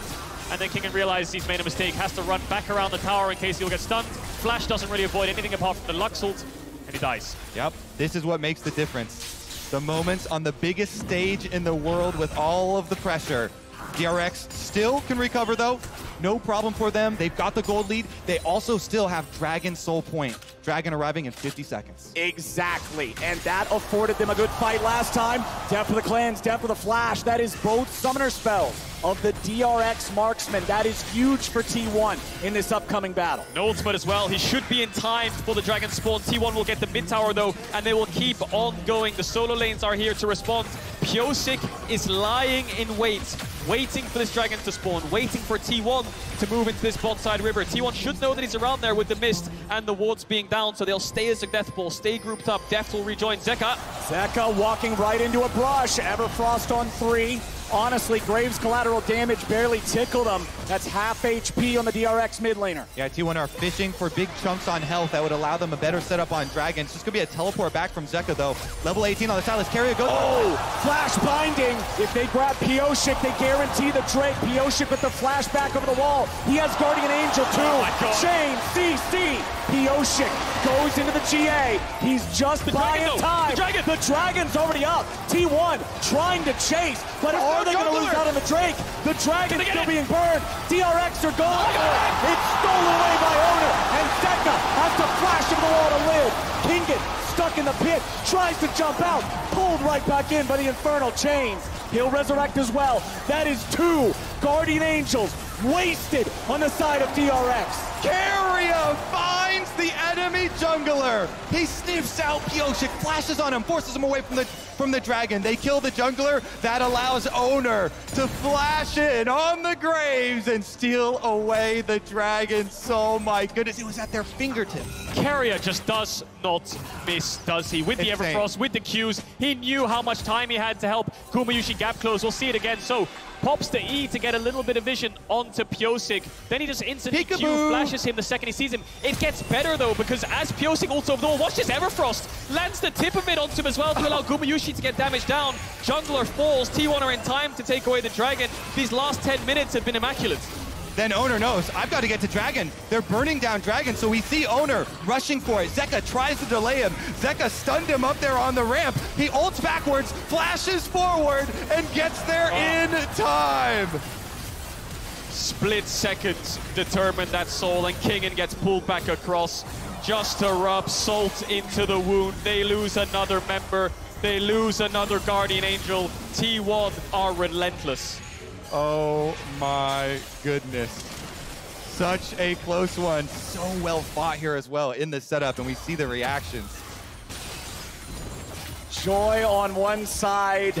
[SPEAKER 6] And then Kingen realizes he's made a mistake, has to run back around the tower in case he'll get stunned. Flash doesn't really avoid anything apart from the Lux ult, and he dies.
[SPEAKER 18] Yep, this is what makes the difference. The moments on the biggest stage in the world with all of the pressure. DRX still can recover though, no problem for them. They've got the gold lead. They also still have Dragon Soul Point. Dragon arriving in 50 seconds.
[SPEAKER 4] Exactly, and that afforded them a good fight last time. Death for the Clans, Death for the Flash. That is both summoner spells of the DRX marksman. That is huge for T1 in this upcoming battle.
[SPEAKER 6] No ultimate as well. He should be in time for the Dragon spawn. T1 will get the mid tower though, and they will keep on going. The solo lanes are here to respond. Pyosik is lying in wait, waiting for this Dragon to spawn, waiting for T1 to move into this bot side river. T1 should know that he's around there with the mist and the wards being down, so they'll stay as a death ball, stay grouped up. Deft will rejoin Zeka.
[SPEAKER 4] Zeka walking right into a brush. Everfrost on 3. Honestly, Graves' collateral damage barely tickled him. That's half HP on the DRX mid laner.
[SPEAKER 18] Yeah, T1 are fishing for big chunks on health that would allow them a better setup on Dragon. It's just going to be a teleport back from Zeka, though. Level 18 on the Sylas. Carrier goes.
[SPEAKER 4] Oh, flash binding. If they grab Pyosik, they guarantee the Drake. Pyosik with the flash back over the wall. He has Guardian Angel, too.
[SPEAKER 6] Oh
[SPEAKER 4] Chain, CC. Pyosik goes into the GA. He's just buying time. The Dragon's already up. T1 trying to chase, but are they going to lose out on the Drake? The Dragon's still being burned. DRX are going for it. It's stolen away by Owner, and Zeka has to flash over the wall to live. Kingen stuck in the pit, tries to jump out, pulled right back in by the Infernal Chains. He'll resurrect as well. That is 2 Guardian Angels wasted on the side of DRX.
[SPEAKER 18] Carrier finds the enemy jungler. He sniffs out Pyosik, flashes on him, forces him away from the Dragon. They kill the jungler. That allows Owner to flash in on the Graves and steal away the Dragon. So my goodness, it was at their fingertips.
[SPEAKER 6] Carrier just does not miss, does he? With the Everfrost, with the Qs, he knew how much time he had to help Kumayushi gap close. We'll see it again. So pops the E to get a little bit of vision onto Pyosik. Then he just instantly Q flashes him the second he sees him. It gets better though, because as Pyosik ults over the wall, watch this Everfrost lands the tip of it onto him as well to allow Kumayushi to get damage down. Jungler falls. T1 are in time to take away the Dragon. These last 10 minutes have been immaculate.
[SPEAKER 18] Then Owner knows, I've got to get to Dragon. They're burning down Dragon, so we see Owner rushing for it. Zeka tries to delay him. Zeka stunned him up there on the ramp. He ults backwards, flashes forward, and gets there in time.
[SPEAKER 6] Split seconds determine that soul, and Kingen gets pulled back across just to rub salt into the wound. They lose another member. They lose another Guardian Angel. T1 are relentless.
[SPEAKER 18] Oh my goodness. Such a close one. So well fought here as well in the setup, and we see the reactions.
[SPEAKER 4] Joy on one side,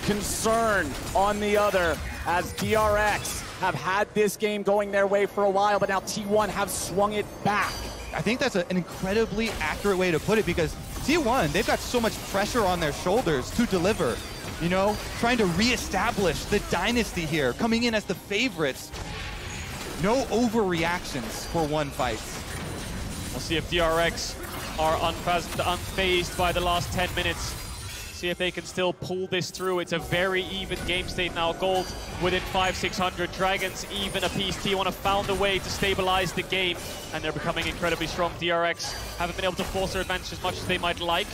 [SPEAKER 4] concern on the other, as DRX have had this game going their way for a while, but now T1 have swung it back.
[SPEAKER 18] I think that's an incredibly accurate way to put it, because T1, they've got so much pressure on their shoulders to deliver. You know, trying to reestablish the dynasty here, coming in as the favorites. No overreactions for one fight.
[SPEAKER 6] We'll see if DRX are unfazed by the last 10 minutes. See if they can still pull this through. It's a very even game state now. Gold within 500-600. Dragons even apiece. T1 have found a way to stabilize the game, and they're becoming incredibly strong. DRX haven't been able to force their advantage as much as they might like.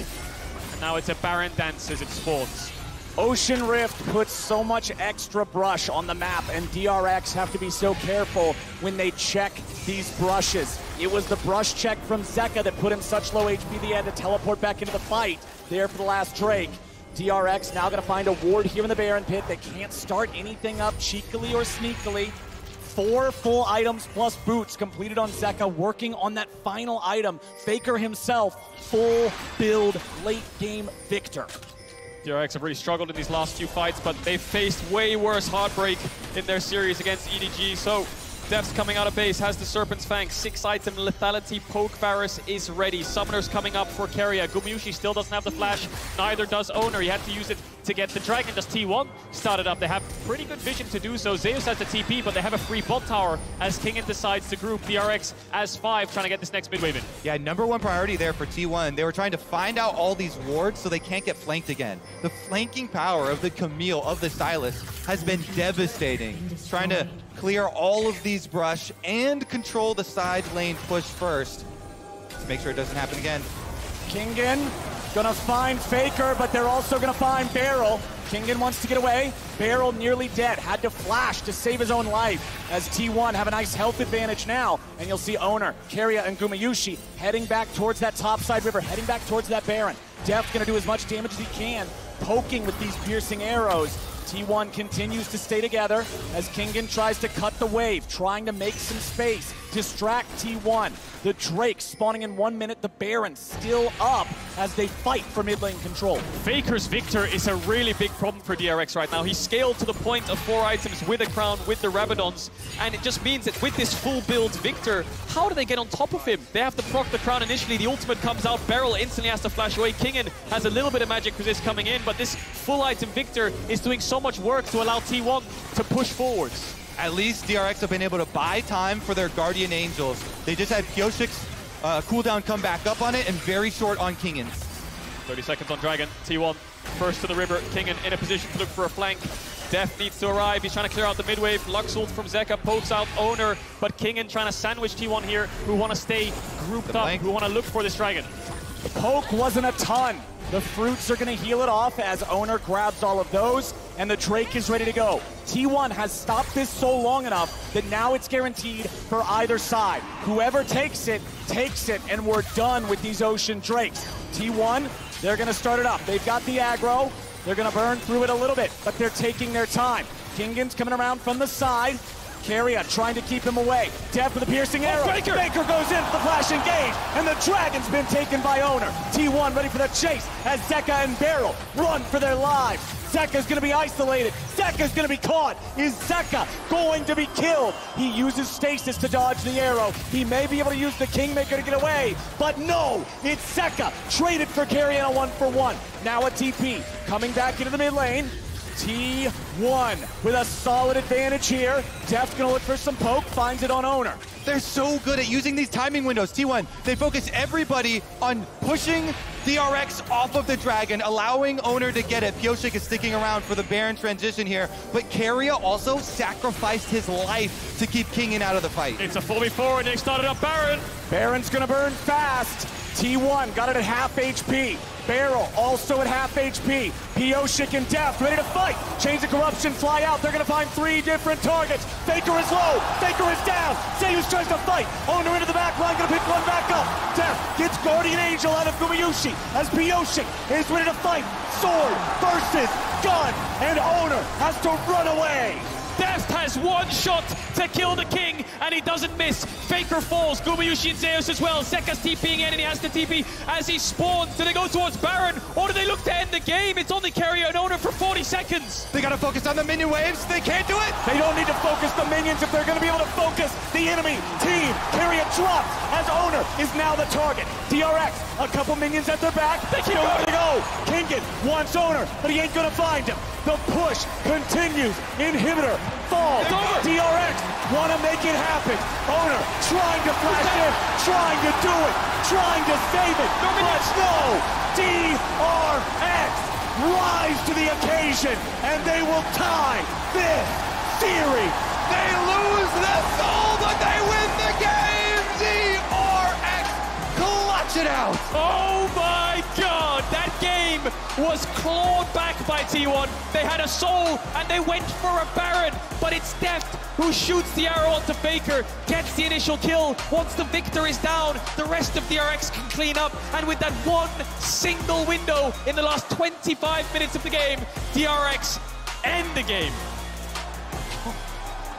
[SPEAKER 6] And now it's a Baron dance as it spawns.
[SPEAKER 4] Ocean Rift puts so much extra brush on the map, and DRX have to be so careful when they check these brushes. It was the brush check from Zeka that put him such low HP that he had to teleport back into the fight there for the last Drake. DRX now going to find a ward here in the Baron Pit. They can't start anything up cheekily or sneakily. 4 full items plus boots completed on Zeka, working on that final item. Faker himself, full build, late game victor.
[SPEAKER 6] DRX have really struggled in these last few fights, but they've faced way worse heartbreak in their series against EDG. So Def's coming out of base, has the Serpent's Fang, 6-item lethality, poke Varus is ready. Summoner's coming up for Keria. Gumayusi still doesn't have the flash, neither does Owner. He had to use it to get the dragon. Just T1 started up. They have pretty good vision to do so. Zeus has the TP, but they have a free bot tower as Kingen decides to group DRX as 5, trying to get this next mid wave in.
[SPEAKER 18] Yeah, #1 priority there for T1. They were trying to find out all these wards so they can't get flanked again. The flanking power of the Camille, of the Sylas, has been devastating. Trying to clear all of these brush and control the side lane push first. Let's make sure it doesn't happen again.
[SPEAKER 4] Kingen gonna find Faker, but they're also gonna find Beryl. Kingen wants to get away. Beryl nearly dead, had to flash to save his own life as T1 have a nice health advantage now. And you'll see Owner, Keria, and Gumayusi heading back towards that topside river, heading back towards that Baron. Def gonna do as much damage as he can, poking with these piercing arrows. T1 continues to stay together as Kingen tries to cut the wave, trying to make some space, distract T1. The Drake spawning in 1 minute, the Baron still up as they fight for mid lane control.
[SPEAKER 6] Faker's Victor is a really big problem for DRX right now. He's scaled to the point of 4 items with a crown, with the Rabadons, and it just means that with this full build Victor, how do they get on top of him? They have to proc the crown initially, the ultimate comes out, Beryl instantly has to flash away. Kingen has a little bit of magic resist coming in, but this full item Victor is doing so much work to allow T1 to push forwards.
[SPEAKER 18] At least DRX have been able to buy time for their Guardian Angels. They just had Pioshik's cooldown come back up on it and very short on Kingen's.
[SPEAKER 6] 30 seconds on Dragon. T1 first to the river. Kingen in a position to look for a flank. Def needs to arrive. He's trying to clear out the mid wave. Lux ult from Zeka pokes out Owner, but Kingen trying to sandwich T1 here, who want to stay grouped up, who want to look for this dragon.
[SPEAKER 4] The poke wasn't a ton. The fruits are going to heal it off as Owner grabs all of those, and the Drake is ready to go. T1 has stopped this so long enough that now it's guaranteed for either side. Whoever takes it, and we're done with these Ocean Drakes. T1, they're going to start it up. They've got the aggro. They're going to burn through it a little bit, but they're taking their time. Kingen's coming around from the side. Keria trying to keep him away. Def with a piercing arrow. Faker goes in for the flash engage, and the dragon's been taken by Owner. T1 ready for the chase as Zeka and Beryl run for their lives. Zeka's gonna be isolated. Zeka's gonna be caught. Is Zeka going to be killed? He uses stasis to dodge the arrow. He may be able to use the Kingmaker to get away, but no, it's Zeka. Traded for Keria in a 1-for-1. Now a TP coming back into the mid lane. T1 with a solid advantage here. Def's gonna look for some poke, finds it on Owner.
[SPEAKER 18] They're so good at using these timing windows. T1, they focus everybody on pushing DRX off of the dragon, allowing Owner to get it. Pioshik is sticking around for the Baron transition here, but Keria also sacrificed his life to keep Kingen out of the fight.
[SPEAKER 6] It's a 4v4 and they started up Baron.
[SPEAKER 4] Baron's gonna burn fast. T1 got it at half HP. Beryl also at half HP. Pioshik and Def ready to fight. Chains of Corruption fly out. They're going to find 3 different targets. Faker is low. Faker is down. Zeus tries to fight. Owner into the back line. Going to pick one back up. Def gets Guardian Angel out of Gumayusi as Pioshik is ready to fight. Sword versus gun. And Owner has to run away.
[SPEAKER 6] Deft has one shot to kill the king, and he doesn't miss. Faker falls, Gumayusi and Zeus as well. Zeka's TPing in, and he has to TP as he spawns. Do they go towards Baron, or do they look to end the game? It's only Keria and Owner for 40 seconds.
[SPEAKER 18] They gotta focus on the minion waves. They can't do it.
[SPEAKER 4] They don't need to focus the minions if they're gonna be able to focus the enemy team. Keria drops as Owner is now the target. DRX, a couple minions at their back. They keep nowhere to go. Kingen wants Owner, but he ain't gonna find him. The push continues. Inhibitor falls. DRX want to make it happen. Owner trying to flash in, trying to do it, trying to save it. But no, DRX rise to the occasion, and they will tie this series.
[SPEAKER 19] They lose the soul, but they win the game. DRX clutch it out.
[SPEAKER 6] Oh my God, that game was clawed back by T1. They had a soul and they went for a Baron, but it's Deft who shoots the arrow onto Faker, gets the initial kill. Once the Victor is down, the rest of DRX can clean up, and with that one single window in the last 25 minutes of the game, DRX end the game.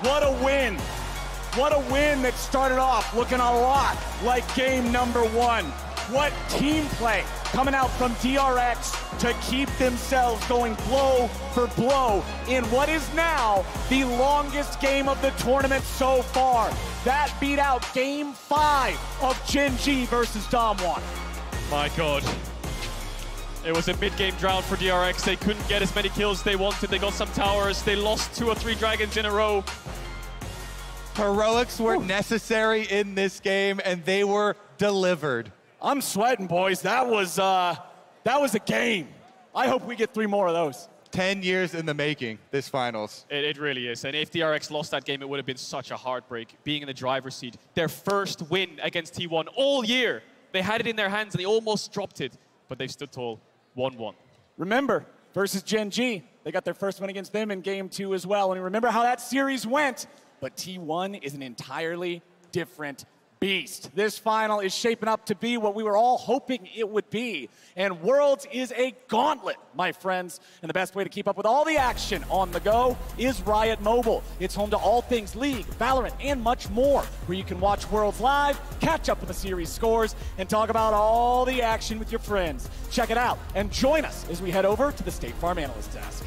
[SPEAKER 15] What a win. What a win that started off looking a lot like game number one. What team play coming out from DRX to keep themselves going blow for blow in what is now the longest game of the tournament so far. That beat out game 5 of Gen G versus Damwon.
[SPEAKER 6] My God. It was a mid-game drought for DRX. They couldn't get as many kills they wanted. They got some towers. They lost 2 or 3 dragons in a row.
[SPEAKER 18] Heroics were necessary in this game, and they were delivered.
[SPEAKER 15] I'm sweating, boys. That was a game. I hope we get 3 more of those.
[SPEAKER 18] 10 years in the making, this finals.
[SPEAKER 6] It really is. And if DRX lost that game, it would have been such a heartbreak, being in the driver's seat. Their first win against T1 all year. They had it in their hands, and they almost dropped it, but they stood tall, 1-1.
[SPEAKER 15] Remember, versus Gen G, they got their first win against them in game 2 as well. And remember how that series went, but T1 is an entirely different beast. This final is shaping up to be what we were all hoping it would be. And Worlds is a gauntlet, my friends. And the best way to keep up with all the action on the go is Riot Mobile. It's home to all things League, Valorant, and much more, where you can watch Worlds live, catch up with the series scores, and talk about all the action with your friends. Check it out and join us as we head over to the State Farm Analyst Desk.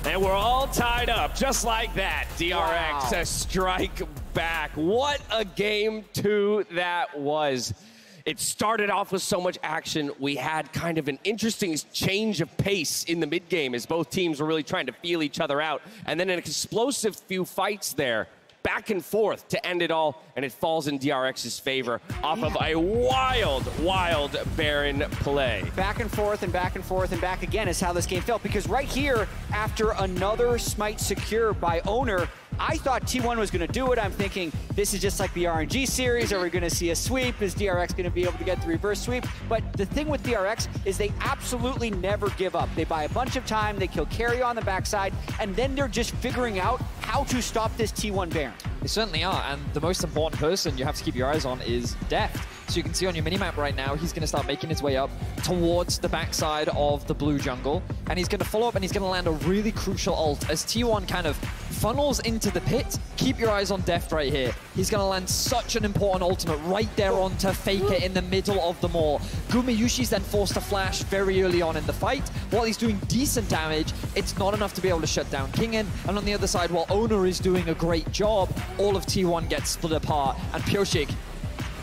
[SPEAKER 9] And we're all tied up, just like that. DRX, a strike back. What a game 2 that was. It started off with so much action. We had kind of an interesting change of pace in the mid game as both teams were really trying to feel each other out. And then an explosive few fights there, back and forth to end it all, and it falls in DRX's favor off of a wild, wild Baron play.
[SPEAKER 11] Back and forth and back and forth and back again is how this game felt, because right here, after another smite secure by Owner, I thought T1 was going to do it. I'm thinking, this is just like the RNG series. Are we going to see a sweep? Is DRX going to be able to get the reverse sweep? But the thing with DRX is they absolutely never give up. They buy a bunch of time, they kill carry on the backside, and then they're just figuring out how to stop this T1 Baron.
[SPEAKER 8] They certainly are, and the most important person you have to keep your eyes on is Deft. So you can see on your minimap right now, he's going to start making his way up towards the backside of the blue jungle, and he's going to follow up and he's going to land a really crucial ult as T1 kind of funnels into the pit. Keep your eyes on Deft right here. He's going to land such an important ultimate right there onto Faker in the middle of the mall. Gumiyushi's then forced to flash very early on in the fight. While he's doing decent damage, it's not enough to be able to shut down Kingen. And on the other side, while Owner is doing a great job, all of T1 gets split apart, and Pioshik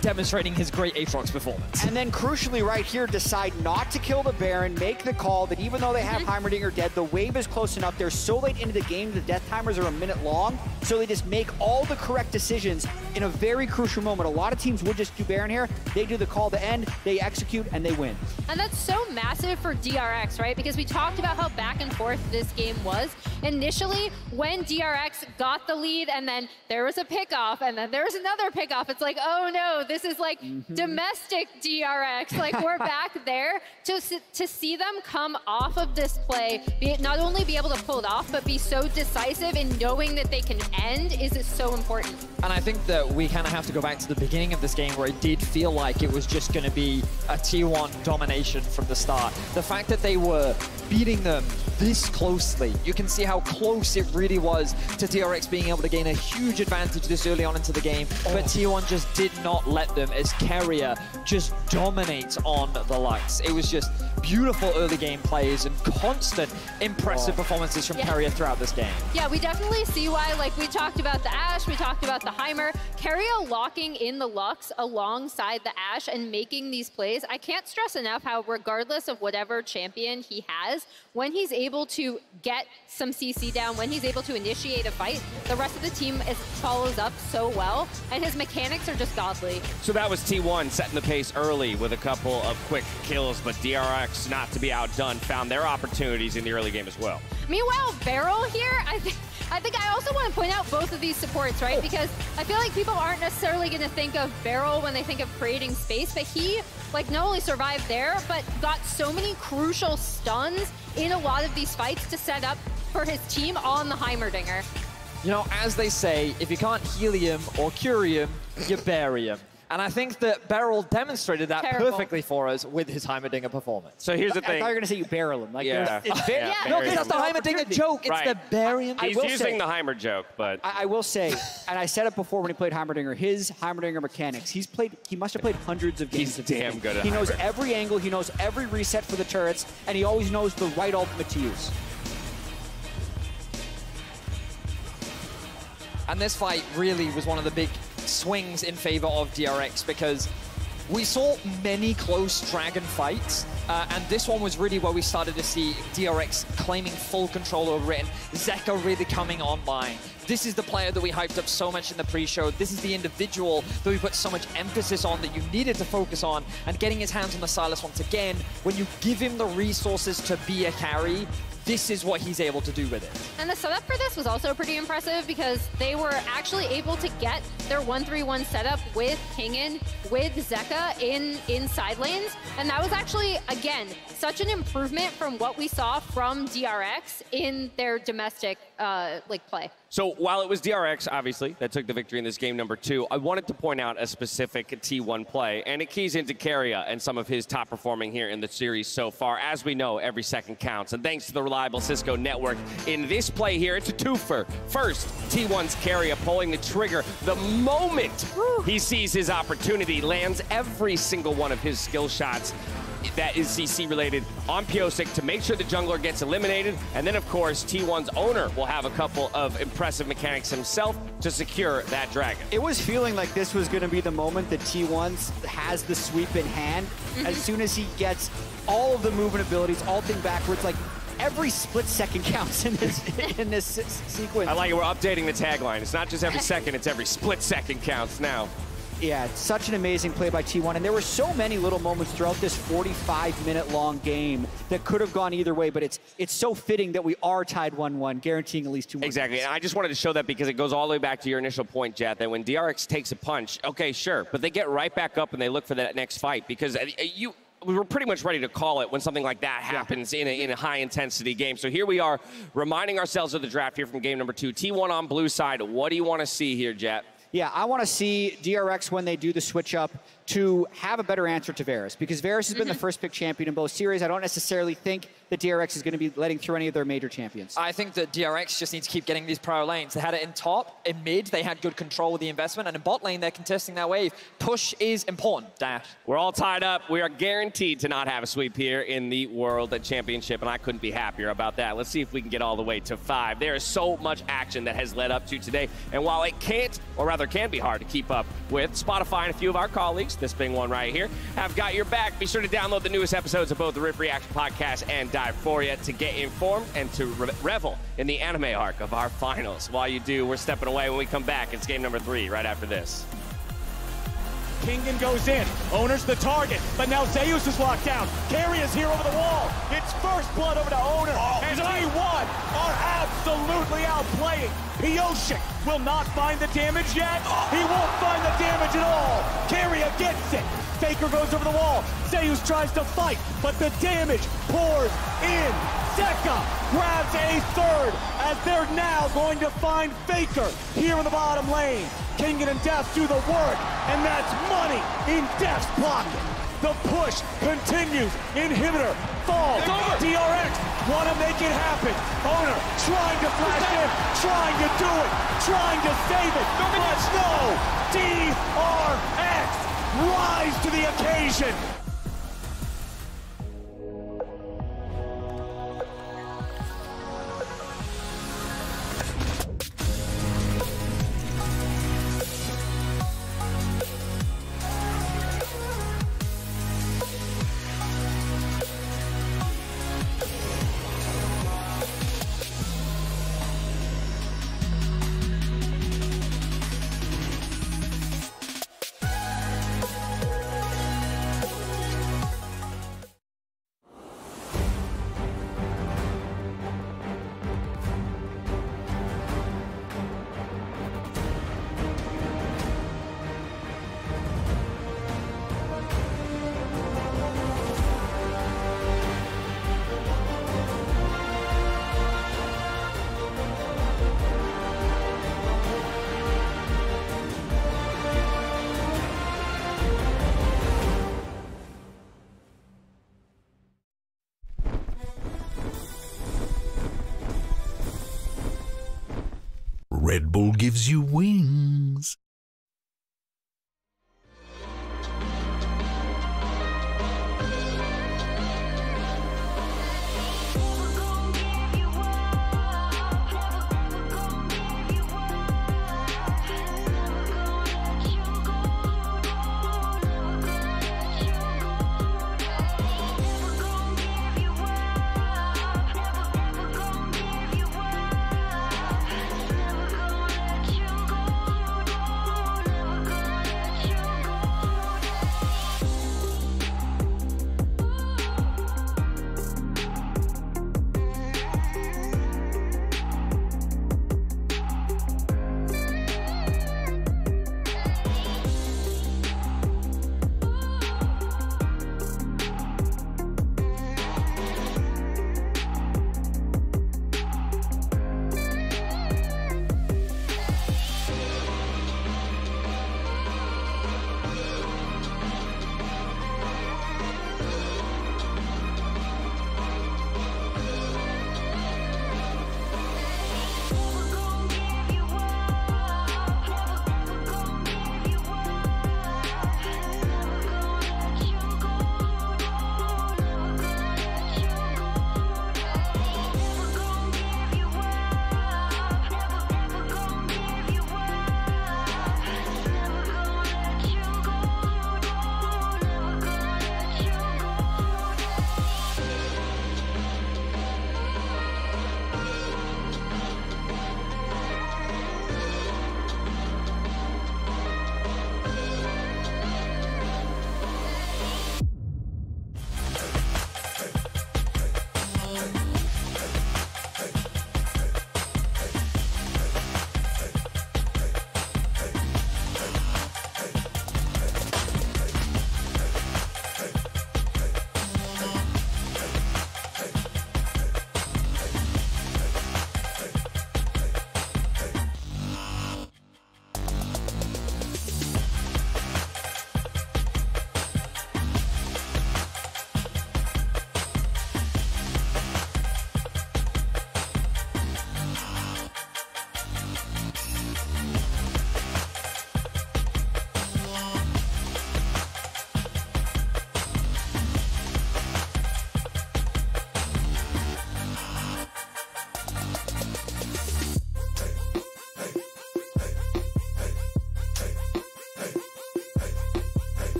[SPEAKER 8] demonstrating his great Aatrox performance.
[SPEAKER 11] And then crucially right here, decide not to kill the Baron, make the call that even though they have Heimerdinger dead, the wave is close enough. They're so late into the game, the death timers are a minute long, so they just make all the correct decisions in a very crucial moment. A lot of teams would just do Baron here. They do the call to end, they execute, and they win.
[SPEAKER 12] And that's so massive for DRX, right? Because we talked about how back and forth this game was. Initially, when DRX got the lead, and then there was a pickoff, and then there was another pickoff, it's like, oh no, this is like domestic DRX. Like, we're back there. To see them come off of this play, not only be able to pull it off, but be so decisive in knowing that they can end is so important.
[SPEAKER 8] And I think that we kind of have to go back to the beginning of this game where it did feel like it was just going to be a T1 domination from the start. The fact that they were beating them this closely, you can see how close it really was to DRX being able to gain a huge advantage this early on into the game, but T1 just did not let them as Carrier just dominates on the Lux. It was just beautiful early game plays and constant impressive performances from Carrier throughout this game.
[SPEAKER 12] Yeah, we definitely see why. Like, we talked about the Ashe, we talked about the Heimer. Carrier locking in the Lux alongside the Ashe and making these plays. I can't stress enough how, regardless of whatever champion he has, when he's able to get some CC down, when he's able to initiate a fight, the rest of the team follows up so well, and his mechanics are just godly.
[SPEAKER 9] So that was T1 setting the pace early with a couple of quick kills, but DRX, not to be outdone, found their opportunities in the early game as well.
[SPEAKER 12] Meanwhile, Beryl here, I think I also want to point out both of these supports, right? Because I feel like people aren't necessarily going to think of Beryl when they think of creating space, but he, like, not only survived there, but got so many crucial stuns in a lot of these fights to set up for his team on the Heimerdinger.
[SPEAKER 8] You know, as they say, if you can't helium or curium, you bury him. And I think that Beryl demonstrated that perfectly for us with his Heimerdinger performance.
[SPEAKER 9] So here's the thing.
[SPEAKER 7] I thought you were going to say you barrel him. Like,
[SPEAKER 9] yeah.
[SPEAKER 7] It's
[SPEAKER 8] no, because that's the Heimerdinger joke. It's the burying.
[SPEAKER 9] He's using the Heimer joke, but...
[SPEAKER 7] I will say, and I said it before when he played Heimerdinger, his Heimerdinger mechanics, he must have played hundreds of games.
[SPEAKER 9] He's damn good at
[SPEAKER 7] He knows
[SPEAKER 9] Heimer.
[SPEAKER 7] every angle, he knows every reset for the turrets, and he always knows the right ultimate to use.
[SPEAKER 8] And this fight really was one of the big swings in favor of DRX because we saw many close Dragon fights, and this one was really where we started to see DRX claiming full control over it and Zeka really coming online. This is the player that we hyped up so much in the pre-show. This is the individual that we put so much emphasis on that you needed to focus on, and getting his hands on the Sylas once again, when you give him the resources to be a carry, this is what he's able to do with it.
[SPEAKER 12] And the setup for this was also pretty impressive because they were actually able to get their 1-3-1 setup with Kingen, with Zeka in side lanes. And that was actually, again, such an improvement from what we saw from DRX in their domestic play.
[SPEAKER 9] So while it was DRX, obviously, that took the victory in this game number 2, I wanted to point out a specific T1 play, and it keys into Keria and some of his top performing here in the series so far. As we know, every second counts, and thanks to the reliable Cisco network, in this play here, it's a twofer. First, T1's Keria pulling the trigger the moment he sees his opportunity, lands every single one of his skill shots that is CC related on Pyosik to make sure the jungler gets eliminated. And then, of course, T1's owner will have a couple of impressive mechanics himself to secure that dragon.
[SPEAKER 7] It was feeling like this was going to be the moment that T1 has the sweep in hand. As soon as he gets all of the movement abilities, ulting backwards, like every split second counts in this sequence.
[SPEAKER 9] I like it. We're updating the tagline. It's not just every second, it's every split second counts now.
[SPEAKER 7] Yeah, it's such an amazing play by T1, and there were so many little moments throughout this 45-minute long game that could have gone either way, but it's so fitting that we are tied 1-1, guaranteeing at least 2 more.
[SPEAKER 9] Exactly, and I just wanted to show that because it goes all the way back to your initial point, Jet, that when DRX takes a punch, okay, sure, but they get right back up and they look for that next fight because we were pretty much ready to call it when something like that happens in a high-intensity game. So here we are, reminding ourselves of the draft here from game number 2. T1 on blue side. What do you want to see here, Jet?
[SPEAKER 7] Yeah, I want to see DRX, when they do the switch up, to have a better answer to Varus, because Varus has been the first pick champion in both series. I don't necessarily think that DRX is going to be letting through any of their major champions.
[SPEAKER 8] I think that DRX just needs to keep getting these pro lanes. They had it in top, in mid, they had good control with the investment, and in bot lane, they're contesting that wave. Push is important, Dash.
[SPEAKER 9] We're all tied up. We are guaranteed to not have a sweep here in the World Championship, and I couldn't be happier about that. Let's see if we can get all the way to 5. There is so much action that has led up to today, and while it can't, or rather can be hard to keep up with, Spotify and a few of our colleagues, this being one right here, have got your back. Be sure to download the newest episodes of both the Rip Reaction Podcast and Dive For Ya to get informed and to revel in the anime arc of our finals. While you do, we're stepping away. When we come back, it's game number 3 right after this.
[SPEAKER 15] Kingen goes in, Owner's the target, but now Zeus is locked down. Carry is here over the wall. It's first blood over to Owner, and T1 are absolutely outplaying. Pyosik will not find the damage yet. He won't find the damage at all. Carry gets it. Faker goes over the wall. Zeus tries to fight, but the damage pours in. Zeka grabs a third as they're now going to find Faker here in the bottom lane. Kingen and Def do the work, and that's money in Def's pocket. The push continues. Inhibitor falls. DRX want to make it happen. Owner trying to flash in, trying to do it, trying to save it. But no, DRX rise to the occasion.
[SPEAKER 20] Red Bull gives you wings.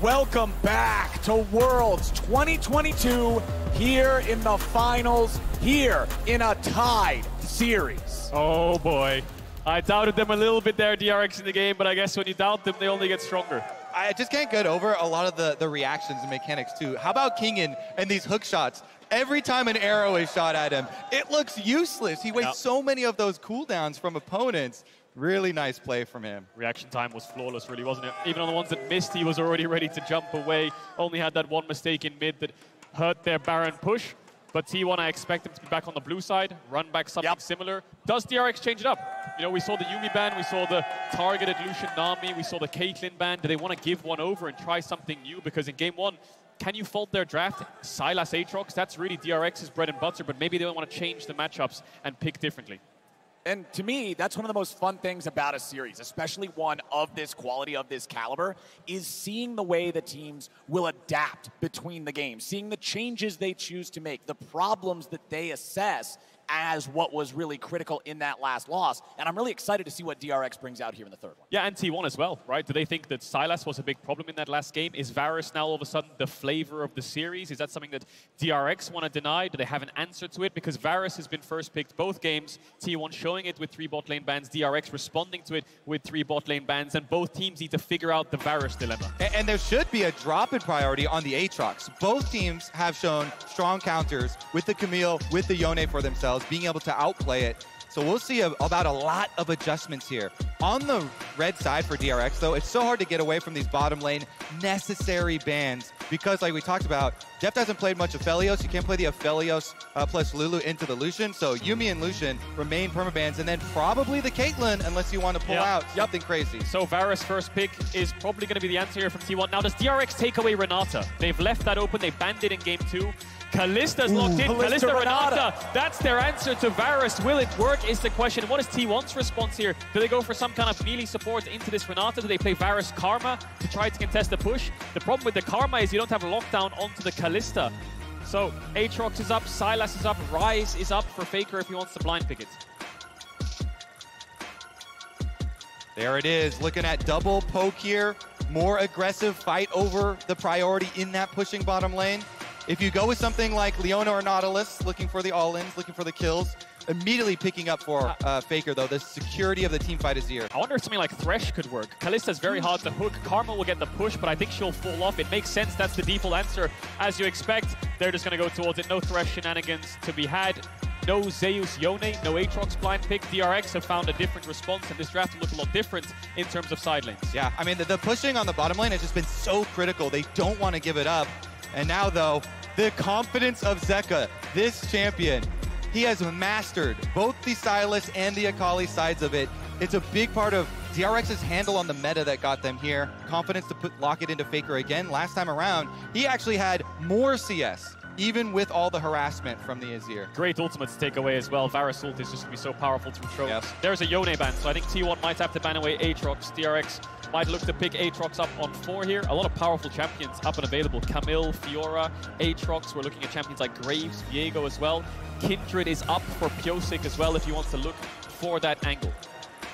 [SPEAKER 4] Welcome back to Worlds 2022 here in the finals, here in a tied series.
[SPEAKER 6] Oh boy. I doubted them a little bit there, DRX in the game, but I guess when you doubt them, they only get stronger.
[SPEAKER 18] I just can't get over a lot of the reactions and mechanics too. How about Kingen and these hook shots? Every time an arrow is shot at him, it looks useless. He wastes so many of those cooldowns from opponents. Really nice play from him.
[SPEAKER 6] Reaction time was flawless, really, wasn't it? Even on the ones that missed, he was already ready to jump away. Only had that one mistake in mid that hurt their Baron push. But T1, I expect him to be back on the blue side, run back something similar. Does DRX change it up? You know, we saw the Yuumi ban, we saw the targeted Lucian Nami, we saw the Caitlyn ban. Do they want to give one over and try something new? Because in game one, can you fault their draft? Sylas Aatrox, that's really DRX's bread and butter, but maybe they want to change the matchups and pick differently.
[SPEAKER 4] And to me, that's one of the most fun things about a series, especially one of this quality, of this caliber, is seeing the way the teams will adapt between the games, seeing the changes they choose to make, the problems that they assess as what was really critical in that last loss. And I'm really excited to see what DRX brings out here in the third one.
[SPEAKER 6] Yeah, and T1 as well, right? Do they think that Sylas was a big problem in that last game? Is Varus now all of a sudden the flavor of the series? Is that something that DRX want to deny? Do they have an answer to it? Because Varus has been first picked both games, T1 showing it with 3 bot lane bans, DRX responding to it with 3 bot lane bans, and both teams need to figure out the Varus dilemma.
[SPEAKER 18] And there should be a drop in priority on the Aatrox. Both teams have shown strong counters with the Camille, with the Yone for themselves, being able to outplay it. So we'll see about a lot of adjustments here. On the red side for DRX, though, it's so hard to get away from these bottom lane necessary bans because, like we talked about, Deft hasn't played much Aphelios. You can't play the Aphelios plus Lulu into the Lucian. So Yuumi and Lucian remain permabans, and then probably the Caitlyn unless you want to pull out something crazy.
[SPEAKER 6] So Varus first pick is probably going to be the answer here from T1. Now, does DRX take away Renata? They've left that open. They banned it in game 2. Kalista's locked in. Kalista, Renata. That's their answer to Varus. Will it work is the question. What is T1's response here? Do they go for some kind of melee support into this Renata? Do they play Varus Karma to try to contest the push? The problem with the Karma is you don't have a lockdown onto the Kalista. So Aatrox is up, Sylas is up, Rise is up for Faker if he wants to blind pick it.
[SPEAKER 18] There it is, looking at double poke here. More aggressive fight over the priority in that pushing bottom lane. If you go with something like Leona or Nautilus, looking for the all-ins, looking for the kills, immediately picking up for Faker, though. The security of the team fight is here.
[SPEAKER 6] I wonder if something like Thresh could work. Kalista's very hard to hook. Karma will get the push, but I think she'll fall off. It makes sense. That's the default answer. As you expect, they're just going to go towards it. No Thresh shenanigans to be had. No Zeus Yone, no Aatrox blind pick. DRX have found a different response, and this draft will look a lot different in terms of side lanes.
[SPEAKER 18] Yeah, I mean, the pushing on the bottom lane has just been so critical. They don't want to give it up. And now, though, the confidence of Zeka, this champion, he has mastered both the Sylas and the Akali sides of it. It's a big part of DRX's handle on the meta that got them here. Confidence to lock it into Faker again. Last time around, he actually had more CS, even with all the harassment from the Azir.
[SPEAKER 6] Great ultimate to take away as well. Varus ult is just going to be so powerful through throws. Yep. There's a Yone ban, so I think T1 might have to ban away Aatrox. DRX might look to pick Aatrox up on 4 here. A lot of powerful champions up and available. Camille, Fiora, Aatrox. We're looking at champions like Graves, Viego as well. Kindred is up for Pyosik as well if he wants to look for that angle.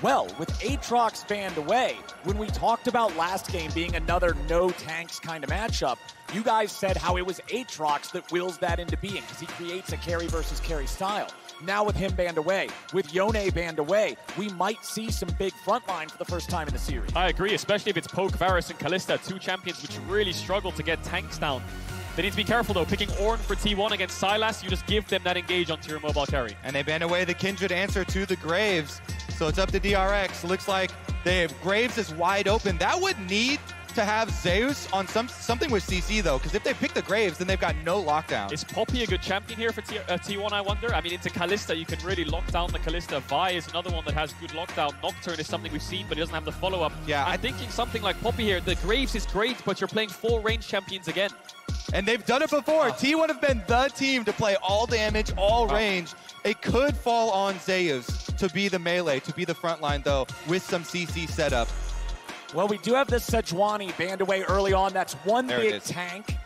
[SPEAKER 4] Well, with Aatrox banned away, when we talked about last game being another no tanks kind of matchup, you guys said how it was Aatrox that wills that into being because he creates a carry versus carry style. Now with him banned away, with Yone banned away, we might see some big frontline for the first time in the series.
[SPEAKER 6] I agree, especially if it's Poke, Varus, and Kalista, 2 champions which really struggle to get tanks down. They need to be careful though, picking Ornn for T1 against Sylas, you just give them that engage onto your mobile carry.
[SPEAKER 18] And they ban away the Kindred answer to the Graves, so it's up to DRX. Looks like they have Graves is wide open. That would need to have Zeus on something with CC though, because if they pick the Graves, then they've got no lockdown.
[SPEAKER 6] Is Poppy a good champion here for T1, I wonder? I mean, into Kalista, you can really lock down the Kalista. Vi is another one that has good lockdown. Nocturne is something we've seen, but he doesn't have the follow-up.
[SPEAKER 18] Yeah,
[SPEAKER 6] I'm thinking something like Poppy here. The Graves is great, but you're playing 4 range champions again.
[SPEAKER 18] And they've done it before. T1 have been the team to play all damage, all range. It could fall on Zeus to be the melee, to be the front line, though, with some CC setup.
[SPEAKER 4] Well, we do have the Sejuani banned away early on. That's one big tank.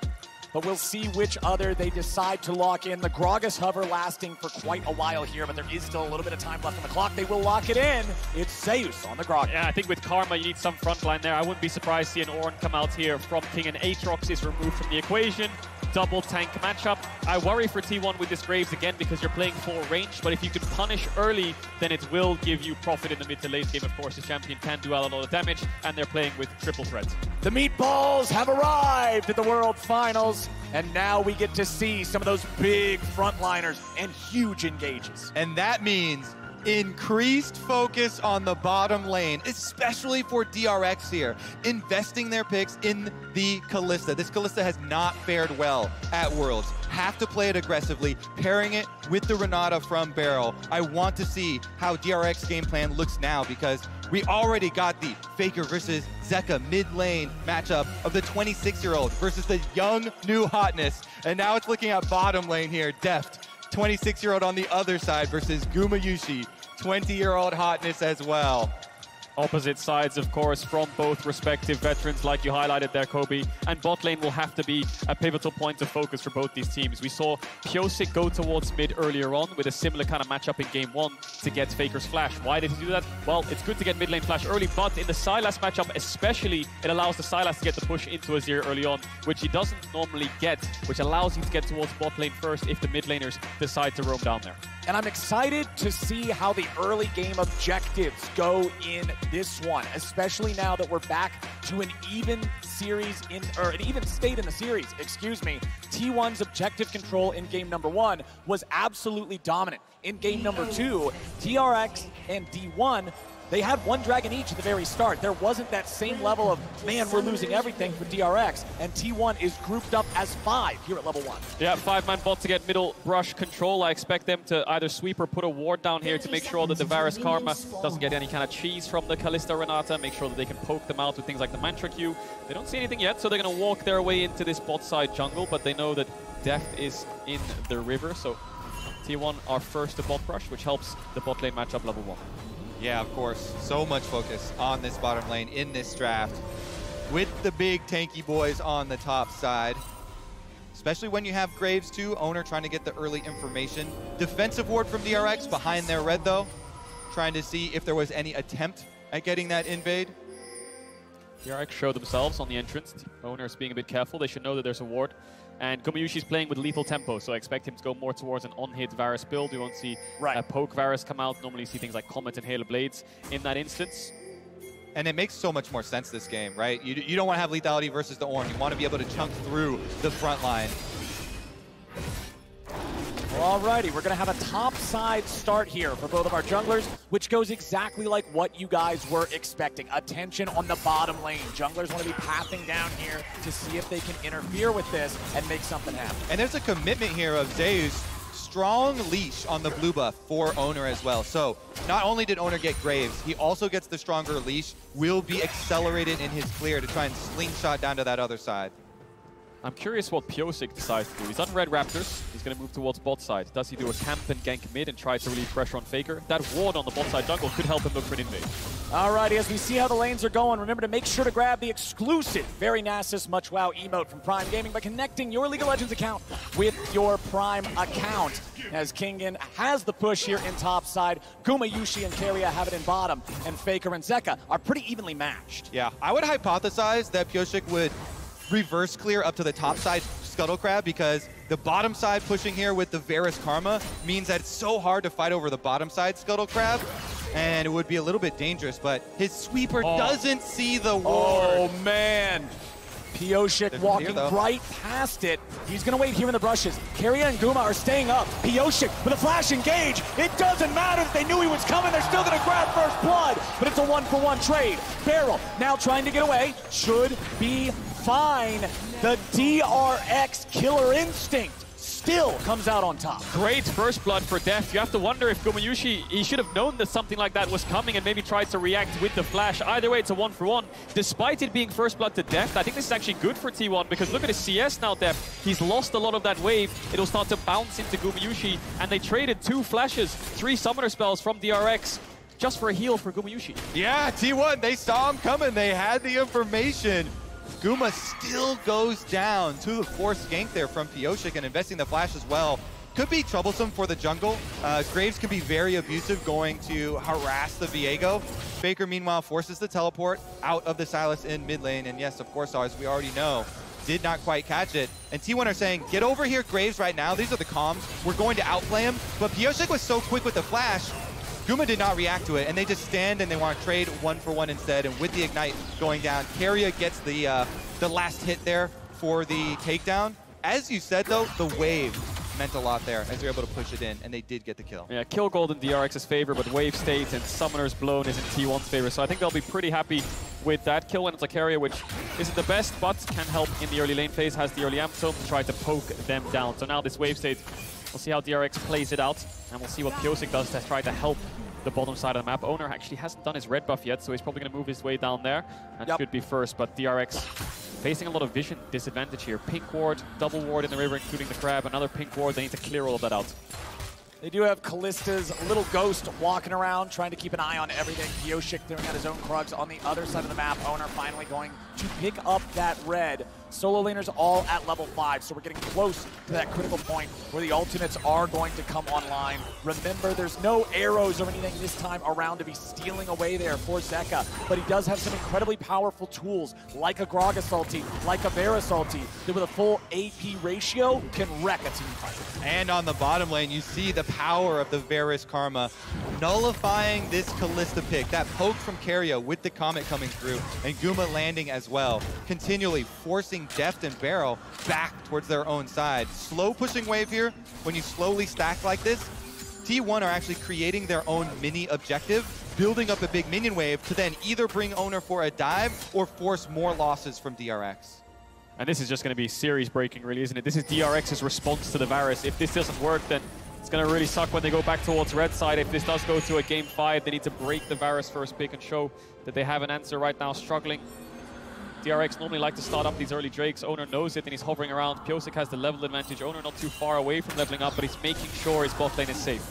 [SPEAKER 4] But we'll see which other they decide to lock in. The Gragas hover lasting for quite a while here, but there is still a little bit of time left on the clock. They will lock it in. It's Zeus on the Gragas.
[SPEAKER 6] Yeah, I think with Karma, you need some front line there. I wouldn't be surprised to see an Ornn come out here from King, and Aatrox is removed from the equation. Double tank matchup. I worry for T1 with this Graves again because you're playing 4 range, but if you can punish early, then it will give you profit in the mid to late game. Of course, the champion can do a lot of damage, and they're playing with triple threat.
[SPEAKER 4] The meatballs have arrived at the World Finals, and now we get to see some of those big frontliners and huge engages.
[SPEAKER 18] And that means increased focus on the bottom lane, especially for DRX here, investing their picks in the Kalista. This Kalista has not fared well at Worlds. Have to play it aggressively, pairing it with the Renata from Barrel. I want to see how DRX game plan looks now because we already got the Faker versus Zeka mid lane matchup of the 26-year-old versus the young new hotness. And now it's looking at bottom lane here, Deft. 26-year-old on the other side versus Gumayushi, 20-year-old hotness as well.
[SPEAKER 6] Opposite sides, of course, from both respective veterans, like you highlighted there, Kobe. And bot lane will have to be a pivotal point of focus for both these teams. We saw Pyosik go towards mid earlier on with a similar kind of matchup in game 1 to get Faker's flash. Why did he do that? Well, it's good to get mid lane flash early, but in the Sylas matchup especially, it allows the Sylas to get the push into Azir early on, which he doesn't normally get, which allows him to get towards bot lane first if the mid laners decide to roam down there.
[SPEAKER 4] And I'm excited to see how the early game objectives go in this one, especially now that we're back to an even series or an even state in the series, excuse me. T1's objective control in game number 1 was absolutely dominant. In game number 2, DRX and D1, they had 1 dragon each at the very start. There wasn't that same level of, man, we're losing everything for DRX, and T1 is grouped up as 5 here at level 1.
[SPEAKER 6] Yeah, 5-man bot to get middle brush control. I expect them to either sweep or put a ward down here to make sure that the Varus Karma doesn't get any kind of cheese from the Kalista Renata, make sure that they can poke them out with things like the Mantra Q. They don't see anything yet, so they're going to walk their way into this bot side jungle, but they know that Death is in the river, so T1 are first to bot brush, which helps the bot lane matchup level 1.
[SPEAKER 18] Yeah, of course. So much focus on this bottom lane in this draft with the big tanky boys on the top side. Especially when you have Graves too, Owner trying to get the early information. Defensive ward from DRX behind their red though, trying to see if there was any attempt at getting that invade.
[SPEAKER 6] DRX show themselves on the entrance. Owner is being a bit careful. They should know that there's a ward. And Gumayushi's playing with lethal tempo, so I expect him to go more towards an on-hit Varus build. We won't see a poke Varus come out. Normally you see things like Comet and Hail of Blades in that instance.
[SPEAKER 18] And it makes so much more sense this game, right? You don't want to have lethality versus the Ornn. You want to be able to chunk through the front line.
[SPEAKER 4] Well, alrighty, we're going to have a top side start here for both of our junglers, which goes exactly like what you guys were expecting. Attention on the bottom lane. Junglers want to be pathing down here to see if they can interfere with this and make something happen.
[SPEAKER 18] And there's a commitment here of Zeus. Strong leash on the blue buff for Owner as well. So not only did Owner get Graves, he also gets the stronger leash, will be accelerated in his clear to try and slingshot down to that other side.
[SPEAKER 6] I'm curious what Pyosik decides to do. He's on Red Raptors. He's going to move towards bot side. Does he do a camp and gank mid and try to relieve pressure on Faker? That ward on the bot side jungle could help him look for an invade.
[SPEAKER 4] Alrighty, as we see how the lanes are going, remember to make sure to grab the exclusive Very Nasus Much Wow emote from Prime Gaming by connecting your League of Legends account with your Prime account. As Kingen has the push here in top side, Gumayushi and Keria have it in bottom, and Faker and Zeka are pretty evenly matched.
[SPEAKER 18] Yeah, I would hypothesize that Pyosik would reverse clear up to the top side Scuttle Crab, because the bottom side pushing here with the Varus Karma means that it's so hard to fight over the bottom side Scuttle Crab, and it would be a little bit dangerous, but his sweeper doesn't see the ward.
[SPEAKER 4] Oh man, Pyosik walking right past it. He's gonna wait here in the brushes. Keria and Guma are staying up. Pyosik with a flash engage. It doesn't matter if they knew he was coming, they're still gonna grab first blood, but it's a 1-for-1 trade. Barrel now trying to get away, should be fine. The DRX Killer Instinct still comes out on top.
[SPEAKER 6] Great first blood for Deft. You have to wonder if Gumayushi, he should have known that something like that was coming and maybe tried to react with the flash. Either way, it's a 1-for-1. Despite it being first blood to Deft, I think this is actually good for T1, because look at his CS now, Deft. He's lost a lot of that wave. It'll start to bounce into Gumayushi, and they traded 2 flashes, 3 summoner spells from DRX just for a heal for Gumayushi.
[SPEAKER 18] Yeah, T1, they saw him coming. They had the information. Guma still goes down to the forced gank there from Pyosik, and investing the flash as well could be troublesome for the jungle. Graves could be very abusive, going to harass the Viego. Faker, meanwhile, forces the teleport out of the Sylas in mid lane, and yes, of course, as we already know, did not quite catch it. And T1 are saying, get over here, Graves, right now. These are the comms. We're going to outplay him. But Pyosik was so quick with the flash, Guma did not react to it, and they just stand and they want to trade 1-for-1 instead. And with the Ignite going down, Keria gets the last hit there for the takedown. As you said, though, the wave meant a lot there as they're able to push it in, and they did get the kill.
[SPEAKER 6] Yeah, kill gold in DRX's favor, but wave state and summoner's blown is in T1's favor. So I think they'll be pretty happy with that kill when it's a Keria, which isn't the best, but can help in the early lane phase, has the early amp tome to try to poke them down. So now this wave state, we'll see how DRX plays it out, and we'll see what Pyosik does to try to help the bottom side of the map. Owner actually hasn't done his red buff yet, so he's probably going to move his way down there and should be first, but DRX facing a lot of vision disadvantage here. Pink ward, double ward in the river, including the crab, another pink ward. They need to clear all of that out.
[SPEAKER 4] They do have Kallista's little ghost walking around, trying to keep an eye on everything. Pyosik throwing out his own Krugs on the other side of the map. Owner finally going to pick up that red. Solo laners all at level 5, so we're getting close to that critical point where the ultimates are going to come online. Remember, there's no arrows or anything this time around to be stealing away there for Zeka, but he does have some incredibly powerful tools, like a Gragas ulti, like a Varus ulti, that with a full AP ratio can wreck a team fight.
[SPEAKER 18] And on the bottom lane, you see the power of the Varus Karma, nullifying this Kalista pick. That poke from Keria with the Comet coming through, and Guma landing as well, continually forcing Deft and Beryl back towards their own side. Slow pushing wave here. When you slowly stack like this, T1 are actually creating their own mini objective, building up a big minion wave to then either bring Owner for a dive or force more losses from DRX.
[SPEAKER 6] And this is just going to be series breaking, really, isn't it? This is DRX's response to the Varus. If this doesn't work, then it's going to really suck when they go back towards red side. If this does go to a game 5, they need to break the Varus first pick and show that they have an answer right now, struggling. DRX normally like to start up these early Drakes. Owner knows it and he's hovering around. Pyosik has the level advantage. Owner not too far away from leveling up, but he's making sure his bot lane is safe.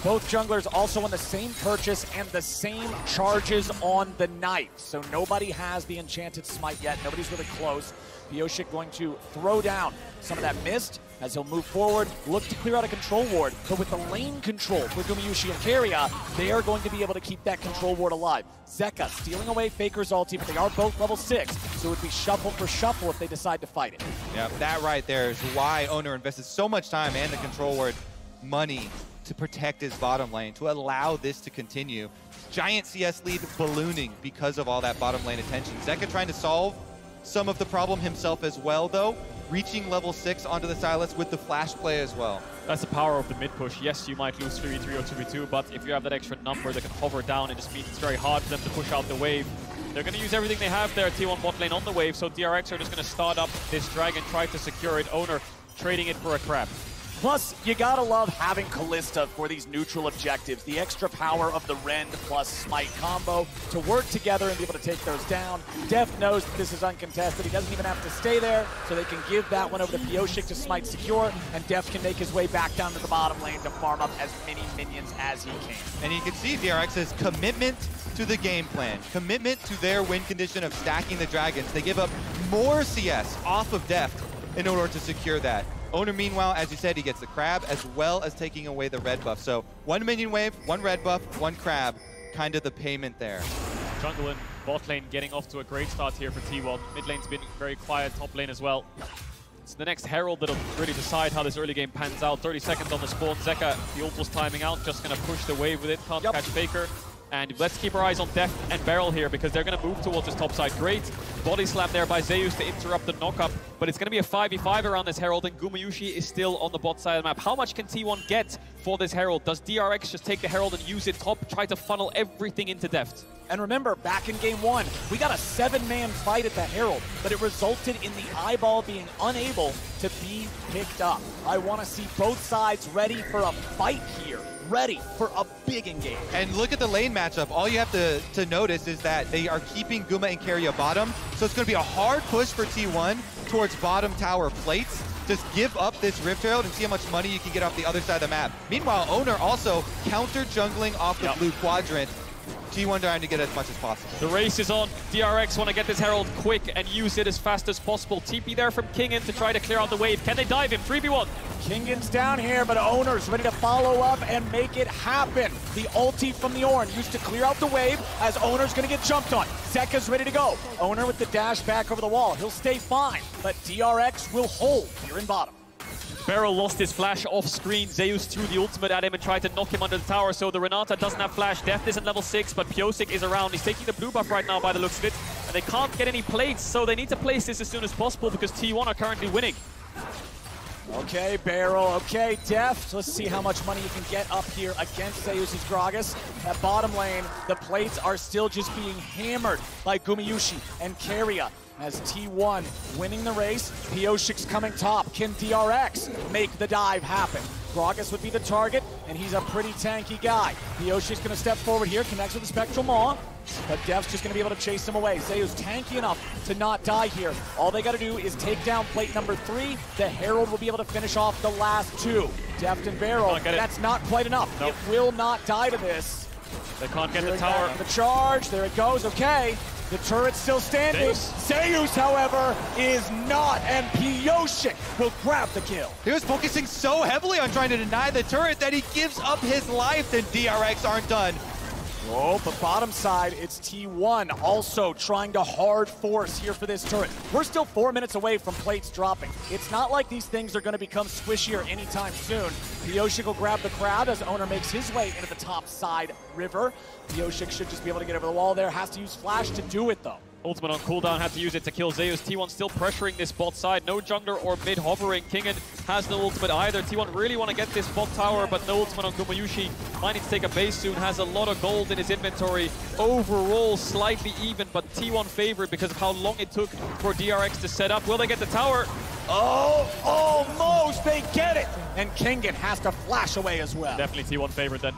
[SPEAKER 4] Both junglers also on the same purchase and the same charges on the knife. So nobody has the enchanted smite yet. Nobody's really close. Pyosik going to throw down some of that mist as he'll move forward, look to clear out a control ward. But with the lane control for Gumayusi and Keria, they are going to be able to keep that control ward alive. Zeka stealing away Faker's ulti, but they are both level 6, so it would be shuffle for shuffle if they decide to fight it.
[SPEAKER 18] Yeah, that right there is why Owner invested so much time and the control ward money to protect his bottom lane, to allow this to continue. Giant CS lead ballooning because of all that bottom lane attention. Zeka trying to solve some of the problem himself as well, though, reaching level 6 onto the Sylas with the flash play as well.
[SPEAKER 6] That's the power of the mid push. Yes, you might lose 3v3 or 2v2, but if you have that extra number that can hover down, it just means it's very hard for them to push out the wave. They're going to use everything they have there, T1 bot lane on the wave, so DRX are just going to start up this dragon, try to secure it. Owner trading it for a crab.
[SPEAKER 4] Plus, you gotta love having Kalista for these neutral objectives. The extra power of the Rend plus Smite combo to work together and be able to take those down. Deft knows that this is uncontested. He doesn't even have to stay there, so they can give that one over to Pyosik to Smite secure, and Deft can make his way back down to the bottom lane to farm up as many minions as he can.
[SPEAKER 18] And you can see DRX's commitment to the game plan, commitment to their win condition of stacking the dragons. They give up more CS off of Deft in order to secure that. Owner, meanwhile, as you said, he gets the crab as well as taking away the red buff. So 1 minion wave, 1 red buff, 1 crab, kind of the payment there.
[SPEAKER 6] Jungle and bot lane getting off to a great start here for T1. Mid lane's been very quiet, top lane as well. It's the next Herald that'll really decide how this early game pans out. 30 seconds on the spawn. Zeka, the ult was timing out, just going to push the wave with it, can't catch Faker. And let's keep our eyes on Deft and Beryl here because they're going to move towards this top side. Great body slam there by Zeus to interrupt the knockup, but it's going to be a 5v5 around this Herald, and Gumayusi is still on the bot side of the map. How much can T1 get for this Herald? Does DRX just take the Herald and use it top, try to funnel everything into Deft?
[SPEAKER 4] And remember, back in game 1, we got a 7-man fight at the Herald, but it resulted in the eyeball being unable to be picked up. I want to see both sides ready for a fight here, ready for a big engage.
[SPEAKER 18] And look at the lane matchup. All you have to notice is that they are keeping Guma and Keria bottom, so it's going to be a hard push for T1 towards bottom tower plates. Just give up this Rift Herald and see how much money you can get off the other side of the map. Meanwhile, Owner also counter jungling off the blue quadrant. T1 trying to get as much as possible.
[SPEAKER 6] The race is on. DRX want to get this Herald quick and use it as fast as possible. TP there from Kingen to try to clear out the wave. Can they dive him? 3v1.
[SPEAKER 4] Kingen's down here, but Owner's ready to follow up and make it happen. The ulti from the Ornn used to clear out the wave as Owner's going to get jumped on. Zeka's ready to go. Owner with the dash back over the wall. He'll stay fine, but DRX will hold here in bottom.
[SPEAKER 6] Beryl lost his flash off screen. Zeus threw the ultimate at him and tried to knock him under the tower, so the Renata doesn't have flash. Deft isn't level 6, but Pyosik is around. He's taking the blue buff right now by the looks of it, and they can't get any plates, so they need to place this as soon as possible because T1 are currently winning.
[SPEAKER 4] Okay, Beryl, okay, Deft. Let's see how much money you can get up here against Zeus's Gragas. At bottom lane, the plates are still just being hammered by Gumayusi and Keria. As T1 winning the race, Pyosik's coming top. Can DRX make the dive happen? Gragas would be the target, and he's a pretty tanky guy. Pyosik's going to step forward here, connects with the Spectral Maw, but Deft's just going to be able to chase him away. Zeus tanky enough to not die here. All they got to do is take down plate number 3. The Herald will be able to finish off the last 2. Deft and Beryl, that's not quite enough. Nope. It will not die to this.
[SPEAKER 6] They can't get the tower.
[SPEAKER 4] The charge, there it goes, okay. The turret's still standing. Zeus, however, is not, and Pyosik will grab the kill.
[SPEAKER 18] He was focusing so heavily on trying to deny the turret that he gives up his life, and DRX aren't done.
[SPEAKER 4] Oh, but bottom side, it's T1 also trying to hard force here for this turret. We're still 4 minutes away from plates dropping. It's not like these things are going to become squishier anytime soon. Pyosik will grab the crowd as Owner makes his way into the top side river. Pyosik should just be able to get over the wall there. Has to use Flash to do it, though.
[SPEAKER 6] Ultimate on cooldown, had to use it to kill Zeus. T1 still pressuring this bot side. No jungler or mid hovering. Kingen has no ultimate either. T1 really want to get this bot tower, but no ultimate on Gumayushi. Might need to take a base soon. Has a lot of gold in his inventory. Overall, slightly even, but T1 favored because of how long it took for DRX to set up. Will they get the tower?
[SPEAKER 4] Oh, almost! They get it! And Kingen has to flash away as well.
[SPEAKER 6] Definitely T1 favorite then.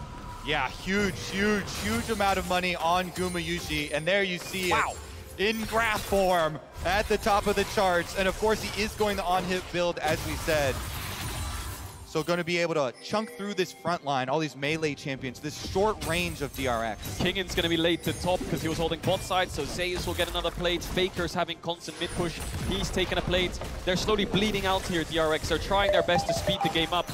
[SPEAKER 18] Yeah, huge amount of money on Gumayushi, and there you see it. In graph form at the top of the charts. And of course, he is going the on-hit build, as we said. So going to be able to chunk through this front line, all these melee champions, this short range of DRX.
[SPEAKER 6] Kingen's going to be late to top because he was holding bot side, so Zeus will get another plate. Faker's having constant mid push. He's taking a plate. They're slowly bleeding out here, DRX. They're trying their best to speed the game up.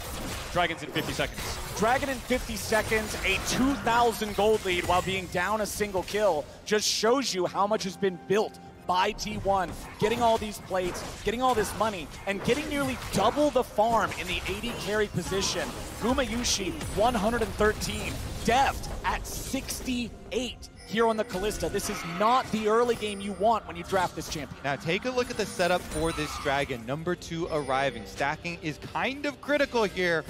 [SPEAKER 6] Dragon's in 50 seconds.
[SPEAKER 4] Dragon in 50 seconds, a 2,000 gold lead while being down a single kill, just shows you how much has been built by T1, getting all these plates, getting all this money, and getting nearly double the farm in the AD carry position. Gumayushi, 113. Deft at 68 here on the Kalista. This is not the early game you want when you draft this champion.
[SPEAKER 18] Now take a look at the setup for this Dragon. Number 2 arriving. Stacking is kind of critical here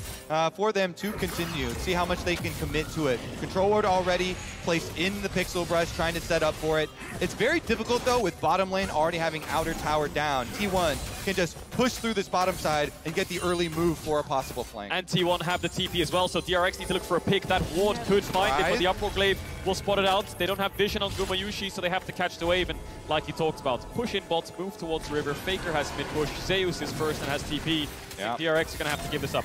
[SPEAKER 18] for them to continue. See how much they can commit to it. Control ward already placed in the pixel brush, trying to set up for it. It's very difficult though with bottom lane already having outer tower down. T1 can just push through this bottom side and get the early move for a possible flank.
[SPEAKER 6] And T1 have the TP as well, so DRX need to look for a pick. That ward could find it, but the upward glaive will spot it out. They don't have vision on Gumayushi, so they have to catch the wave. And like you talked about, push in bots, move towards river. Faker has mid push. Zeus is first and has TP. And DRX are going to have to give this up.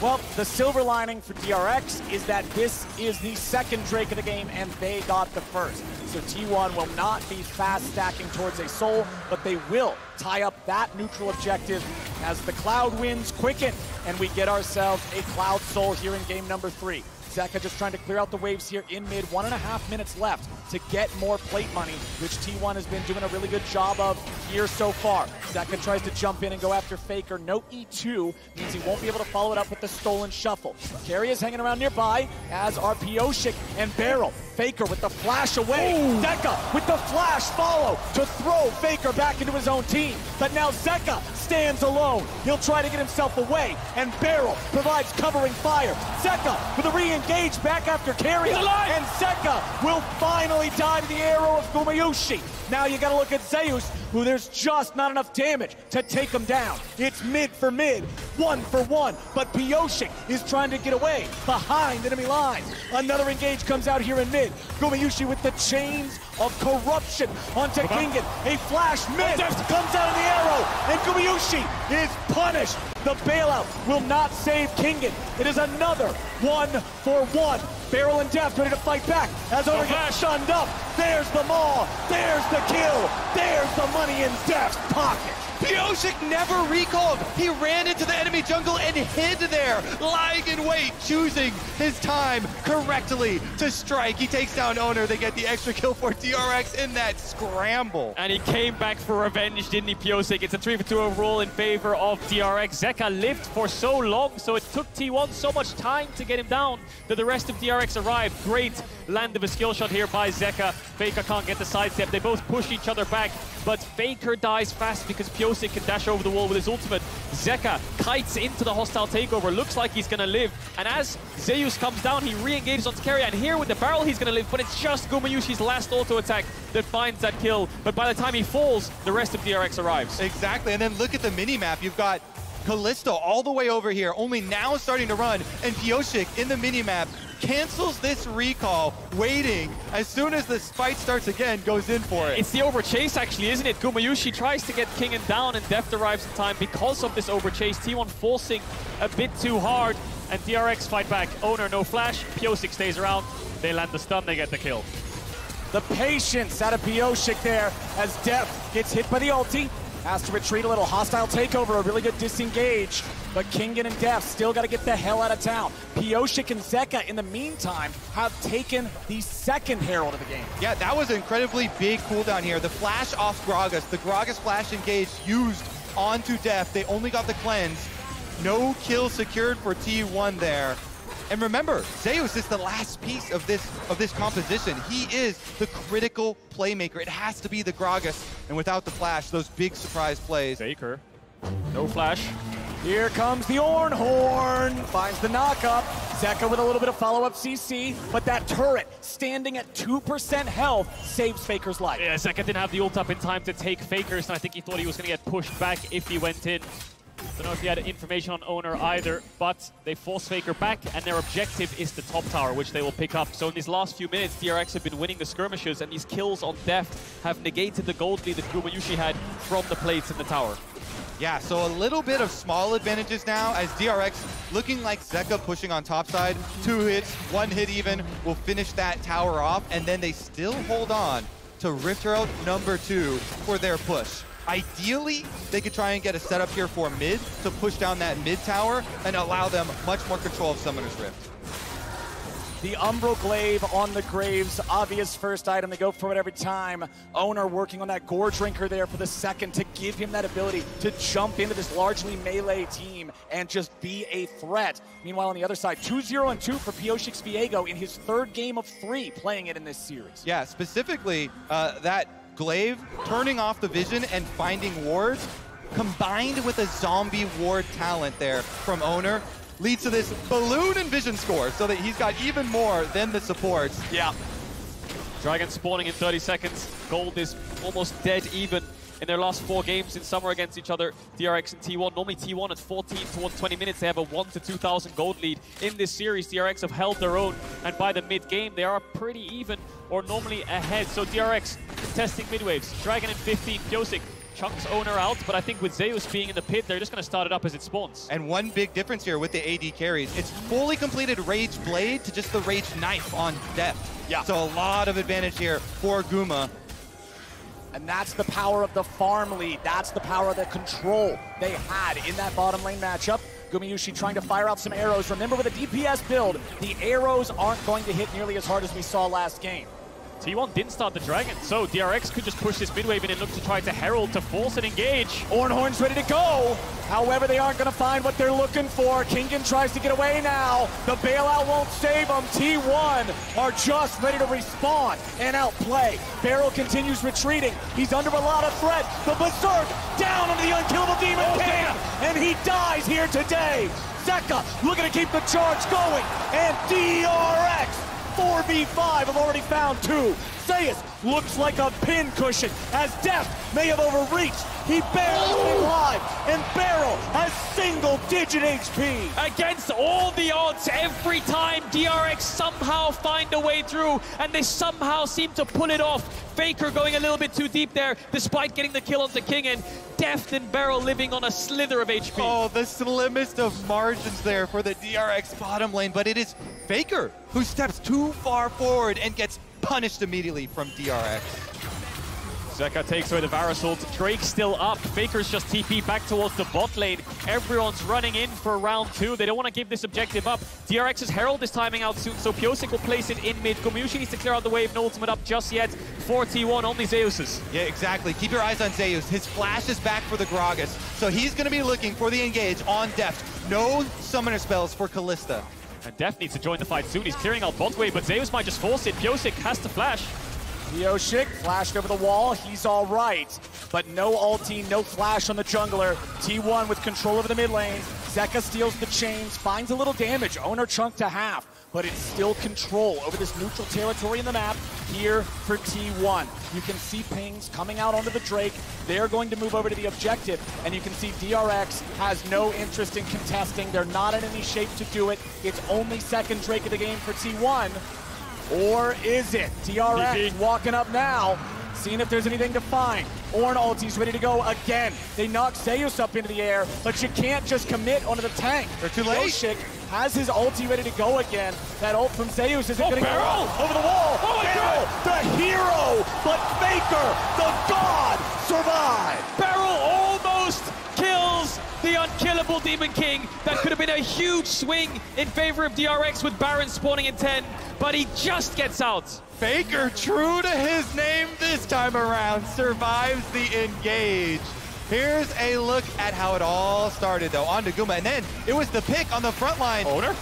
[SPEAKER 4] Well, the silver lining for DRX is that this is the second Drake of the game, and they got the first. So T1 will not be fast stacking towards a soul, but they will tie up that neutral objective as the Cloud winds quicken, and we get ourselves a Cloud soul here in game number 3. Zeka just trying to clear out the waves here in mid. 1.5 minutes left to get more plate money, which T1 has been doing a really good job of here so far. Zeka tries to jump in and go after Faker. No E2 means he won't be able to follow it up with the stolen shuffle. Carry is hanging around nearby, as are Pyosik and Beryl. Faker with the flash away. Zeka with the flash follow to throw Faker back into his own team. But now Zeka stands alone. He'll try to get himself away, and Beryl provides covering fire. Zeka with a re-engage back after carry, and Zeka will finally die to the arrow of Gumayushi. Now you gotta look at Zeus, who there's just not enough damage to take him down. It's mid for mid, 1 for 1, but Pyosik is trying to get away behind enemy lines. Another engage comes out here in mid. Gumayushi with the chains of corruption onto Kingen. A flash miss comes out of the arrow, and Gumayushi is punished. The bailout will not save Kingen. It is another 1 for 1. Beryl and Deft ready to fight back as Oda gets shunned up. There's the maul. There's the kill. There's the money in Deft's pocket.
[SPEAKER 18] Pyosik never recalled. He ran into the enemy jungle and hid there, lying in wait, choosing his time correctly to strike. He takes down Owner. They get the extra kill for DRX in that scramble.
[SPEAKER 6] And he came back for revenge, didn't he, Pyosik? It's a 3-for-2 overall in favor of DRX. Zeka lived for so long, so it took T1 so much time to get him down that the rest of DRX arrived. Great land of a skill shot here by Zeka. Faker can't get the sidestep. They both push each other back, but Faker dies fast because Pyosik can dash over the wall with his ultimate. Zeka kites into the hostile takeover. Looks like he's going to live. And as Zeus comes down, he re-engages onto carry. And here with the barrel, he's going to live. But it's just Gumayushi's last auto attack that finds that kill. But by the time he falls, the rest of DRX arrives.
[SPEAKER 18] Exactly. And then look at the mini-map. You've got Callisto all the way over here, only now starting to run. And Pyosik in the mini-map cancels this recall, waiting. As soon as the fight starts again, goes in for it.
[SPEAKER 6] It's the overchase, actually, isn't it? Gumayushi tries to get Kingen down, and Deft arrives in time because of this overchase. T1 forcing a bit too hard, and DRX fight back. Owner, no flash. Pyosik stays around. They land the stun, they get the kill.
[SPEAKER 4] The patience out of Pioshik there as Def gets hit by the ulti. Has to retreat a little. Hostile takeover, a really good disengage. But Kingen and Def still got to get the hell out of town. Pioshik and Zeka, in the meantime, have taken the second Herald of the game.
[SPEAKER 18] Yeah, that was an incredibly big cooldown here. The flash off Gragas, the Gragas flash engage used onto Def. They only got the cleanse. No kill secured for T1 there. And remember, Zeus is the last piece of this composition. He is the critical playmaker. It has to be the Gragas. And without the flash, those big surprise plays.
[SPEAKER 6] Faker, no flash.
[SPEAKER 4] Here comes the Ornhorn, finds the knockup. Zeka with a little bit of follow-up CC, but that turret standing at 2% health saves Faker's life.
[SPEAKER 6] Yeah, Zeka didn't have the ult up in time to take Faker's, and I think he thought he was going to get pushed back if he went in. Don't know if he had information on Owner either, but they force Faker back, and their objective is the top tower, which they will pick up. So in these last few minutes, DRX have been winning the skirmishes, and these kills on Deft have negated the gold lead that Gumayushi had from the plates in the tower.
[SPEAKER 18] Yeah, so a little bit of small advantages now as DRX looking like Zeka pushing on top side. 2 hits, 1 hit even will finish that tower off, and then they still hold on to Rift Herald number 2 for their push. Ideally, they could try and get a setup here for mid to push down that mid tower and allow them much more control of Summoner's Rift.
[SPEAKER 4] The Umbral Glaive on the Graves, obvious first item. They go for it every time. Owner working on that Gore Drinker there for the second to give him that ability to jump into this largely melee team and just be a threat. Meanwhile, on the other side, 2-0-2 for Pioshik's Viego in his 3rd game of 3 playing it in this series.
[SPEAKER 18] Yeah, specifically that Glaive turning off the vision and finding wards combined with a zombie ward talent there from Owner leads to this balloon and vision score so that he's got even more than the supports.
[SPEAKER 6] Yeah. Dragon spawning in 30 seconds. Gold is almost dead even in their last 4 games in summer against each other. DRX and T1. Normally T1 at 14 to 120 minutes. They have a 1 to 2,000 gold lead. In this series, DRX have held their own, and by the mid-game, they are pretty even or normally ahead. So DRX testing mid-waves. Dragon in 15, Pioshik chunks Owner out, but I think with Zeus being in the pit, they're just going to start it up as it spawns.
[SPEAKER 18] And one big difference here with the AD carries, it's fully completed Rage Blade to just the Rage Knife on Deft.
[SPEAKER 4] Yeah.
[SPEAKER 18] So a lot of advantage here for Guma.
[SPEAKER 4] And that's the power of the farm lead. That's the power of the control they had in that bottom lane matchup. Gumayushi trying to fire out some arrows. Remember, with a DPS build, the arrows aren't going to hit nearly as hard as we saw last game.
[SPEAKER 6] T1 didn't start the Dragon, so DRX could just push this mid-wave in and look to try to Herald to force an engage.
[SPEAKER 4] Ornhorn's ready to go. However, they aren't going to find what they're looking for. Kingen tries to get away now. The bailout won't save them. T1 are just ready to respawn and outplay. Beryl continues retreating. He's under a lot of threat. The Berserk down into the unkillable Demon King, and he dies here today. Zeka looking to keep the charge going, and DRX 4v5 have already found 2. Zeus looks like a pin cushion as Def may have overreached. He barely stayed alive, and Beryl has single-digit HP.
[SPEAKER 6] Against all the odds, every time DRX somehow find a way through, and they somehow seem to pull it off. Faker going a little bit too deep there, despite getting the kill onto Kingen. Deft and Beryl living on a slither of HP.
[SPEAKER 18] Oh, the slimmest of margins there for the DRX bottom lane, but it is Faker who steps too far forward and gets punished immediately from DRX.
[SPEAKER 6] Zeka takes away the Varus ult. Drake's still up. Faker's just TP back towards the bot lane. Everyone's running in for round 2. They don't want to give this objective up. DRX's Herald is timing out soon, so Pioshik will place it in mid. Gumayushi needs to clear out the wave. No ultimate up just yet. 4T1, only Zeus's.
[SPEAKER 18] Yeah, exactly. Keep your eyes on Zeus. His flash is back for the Gragas, so he's going to be looking for the engage on Deft. No summoner spells for Callista.
[SPEAKER 6] And Deft needs to join the fight soon. He's clearing out bot wave, but Zeus might just force it. Pioshik has to flash.
[SPEAKER 4] Pioshik flashed over the wall, he's all right. But no ulti, no flash on the jungler. T1 with control over the mid lane. Zeka steals the chains, finds a little damage. Owner chunked to half, but it's still control over this neutral territory in the map here for T1. You can see pings coming out onto the Drake. They're going to move over to the objective, and you can see DRX has no interest in contesting. They're not in any shape to do it. It's only second Drake of the game for T1. Or is it? DRX walking up now, seeing if there's anything to find. Ornn ulti's ready to go again. They knock Zeus up into the air, but you can't just commit onto the tank.
[SPEAKER 18] They're too late.
[SPEAKER 4] Pioshik has his ulti ready to go again. That ult from Zeus isn't going to go
[SPEAKER 19] Beryl!
[SPEAKER 4] over the wall.
[SPEAKER 19] Oh my
[SPEAKER 4] Beryl, the hero, but Faker, the god, survived.
[SPEAKER 6] Beryl almost kills the unkillable Demon King. That could have been a huge swing in favor of DRX with Baron spawning in 10, but he just gets out.
[SPEAKER 18] Faker, true to his name this time around, survives the engage. Here's a look at how it all started, though. On to Guma, and then it was the pick on the front line.
[SPEAKER 4] Owner?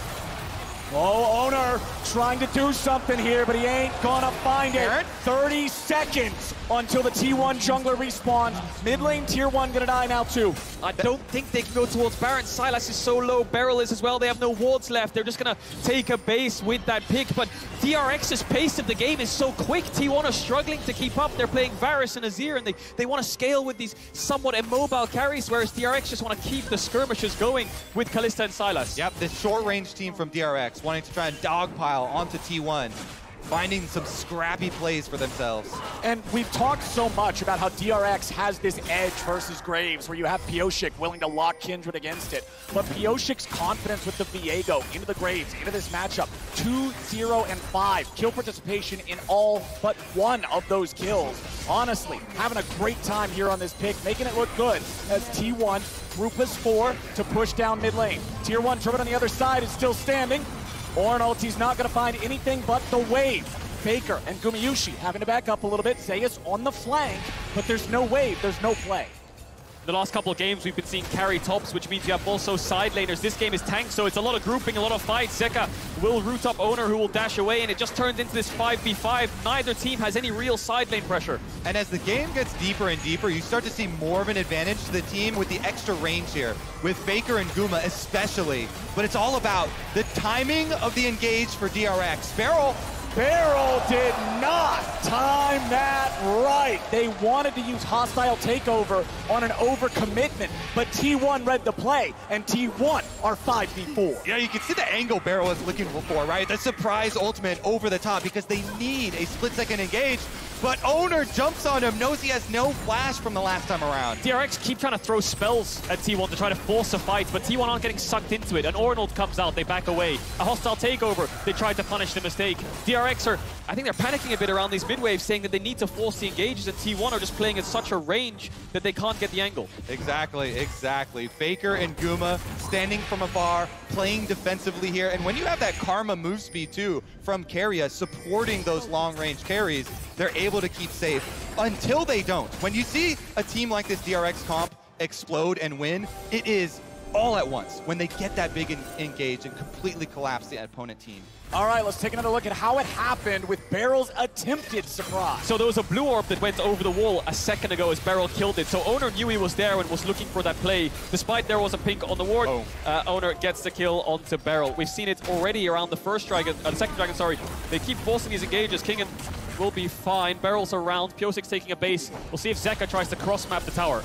[SPEAKER 4] Oh, Owner trying to do something here, but he ain't gonna find it. 30 seconds until the T1 jungler respawns. Mid lane Tier 1 gonna die now too.
[SPEAKER 6] I don't think they can go towards Baron. Sylas is so low, Beryl is as well. They have no wards left. They're just gonna take a base with that pick, but DRX's pace of the game is so quick. T1 are struggling to keep up. They're playing Varus and Azir, and they want to scale with these somewhat immobile carries, whereas DRX just want to keep the skirmishes going with Kalista and Sylas.
[SPEAKER 18] Yep, this short-range team from DRX wanting to try and dogpile onto T1. Finding some scrappy plays for themselves.
[SPEAKER 4] And we've talked so much about how DRX has this edge versus Graves, where you have Pyosik willing to lock Kindred against it. But Piosik's confidence with the Viego into the Graves, into this matchup, 2, 0, and 5. Kill participation in all but one of those kills. Honestly, having a great time here on this pick, making it look good as T1 group as 4 to push down mid lane. Tier 1 Trivet on the other side is still standing. Ornn ulti's not going to find anything but the wave. Faker and Gumayushi having to back up a little bit. Zeus on the flank, but there's no wave, there's no play.
[SPEAKER 6] The last couple of games we've been seeing carry tops, which means you have also side laners. This game is tank, so it's a lot of grouping, a lot of fights. Zeka will root up Owner, who will dash away, and it just turns into this 5v5. Neither team has any real side lane pressure.
[SPEAKER 18] And as the game gets deeper and deeper, you start to see more of an advantage to the team with the extra range here, with Faker and Guma especially. But it's all about the timing of the engage for DRX.
[SPEAKER 4] Beryl did not time that right. They wanted to use hostile takeover on an overcommitment, but T1 read the play, and T1 are 5v4.
[SPEAKER 18] Yeah, you can see the angle Beryl is looking for, right? The surprise ultimate over the top because they need a split-second engage, but Owner jumps on him, knows he has no flash from the last time around.
[SPEAKER 6] DRX keep trying to throw spells at T1 to try to force a fight, but T1 aren't getting sucked into it. An Ornn comes out, they back away. A hostile takeover, they tried to punish the mistake. DRX are, I think they're panicking a bit around these mid-waves, saying that they need to force the engages, and T1 are just playing at such a range that they can't get the angle.
[SPEAKER 18] Exactly. Faker and Guma standing from afar, playing defensively here, and when you have that Karma move speed too from Keria supporting those long-range carries, they're able to keep safe until they don't. When you see a team like this DRX comp explode and win, it is all at once when they get that big engage and completely collapse the opponent team.
[SPEAKER 4] All right, let's take another look at how it happened with Beryl's attempted surprise.
[SPEAKER 6] So there was a blue orb that went over the wall a second ago as Beryl killed it. So Owner knew he was there and was looking for that play. Despite there was a pink on the ward, Owner gets the kill onto Beryl. We've seen it already around the second dragon, sorry. They keep forcing these engages. Kingen will be fine. Beryl's around. Piosik's taking a base. We'll see if Zeka tries to cross-map the tower.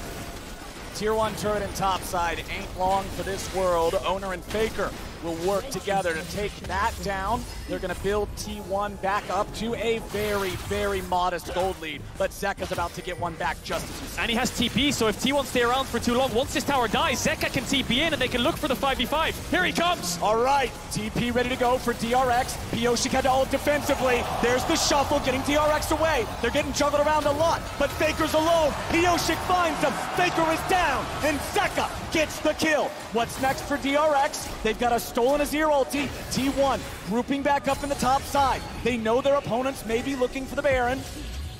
[SPEAKER 4] Tier 1 turret and topside ain't long for this world. Owner and Faker will work together to take that down. They're going to build T1 back up to a very, very modest gold lead. But Zeka's about to get one back just as you said.
[SPEAKER 6] And he has TP, so if T1 stay around for too long, once this tower dies, Zeka can TP in and they can look for the 5v5. Here he comes!
[SPEAKER 4] All right, TP ready to go for DRX. Pyosik had to ult defensively. There's the shuffle, getting DRX away. They're getting juggled around a lot, but Faker's alone. Pyosik finds him. Faker is down, and Zeka gets the kill. What's next for DRX? They've got a stolen Azir ulti. T1 grouping back up in the top side. They know their opponents may be looking for the Baron.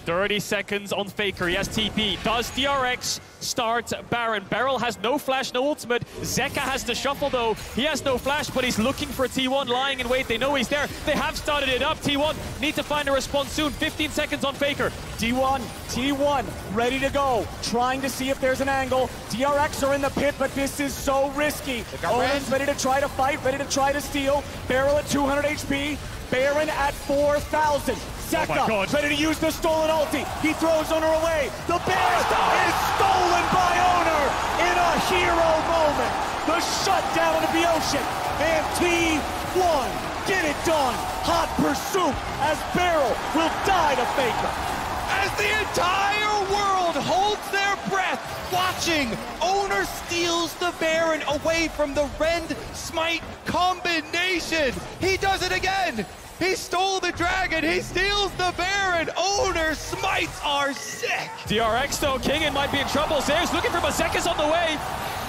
[SPEAKER 6] 30 seconds on Faker, he has TP. Does DRX start Baron? Beryl has no flash, no ultimate. Zeka has the shuffle though. He has no flash, but he's looking for T1 lying in wait. They know he's there. They have started it up. T1 need to find a response soon. 15 seconds on Faker.
[SPEAKER 4] T1 ready to go. Trying to see if there's an angle. DRX are in the pit, but this is so risky. Owner's ready to try to fight, ready to try to steal. Beryl at 200 HP. Baron at 4,000. Zeka ready to use the stolen ulti. He throws Owner away. The Baron is stolen by Owner in a hero moment. The shutdown of Pyosik, and T1 get it done. Hot pursuit as Beryl will die to Faker.
[SPEAKER 18] As the entire world holds their breath watching. Owner steals the Baron away from the Rend Smite combination. He does it again. He stole the dragon. He steals the Baron. Owner smites are sick.
[SPEAKER 6] DRX though, Kingen might be in trouble. Zeus looking for Mazekas on the way.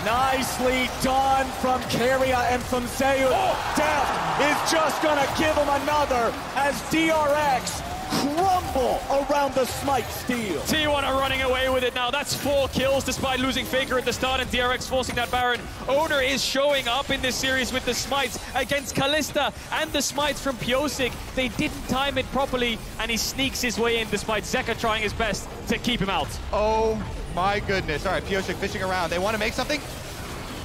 [SPEAKER 15] Nicely done from Keria and from Zeus. Death is just gonna give him another as DRX crumble around the smite steal.
[SPEAKER 6] T1 are running away with it now. That's 4 kills despite losing Faker at the start and DRX forcing that Baron. Owner is showing up in this series with the smites against Kalista and the smites from Pyosik. They didn't time it properly and he sneaks his way in despite Zeka trying his best to keep him out.
[SPEAKER 18] Oh my goodness. All right, Pyosik fishing around. They want to make something?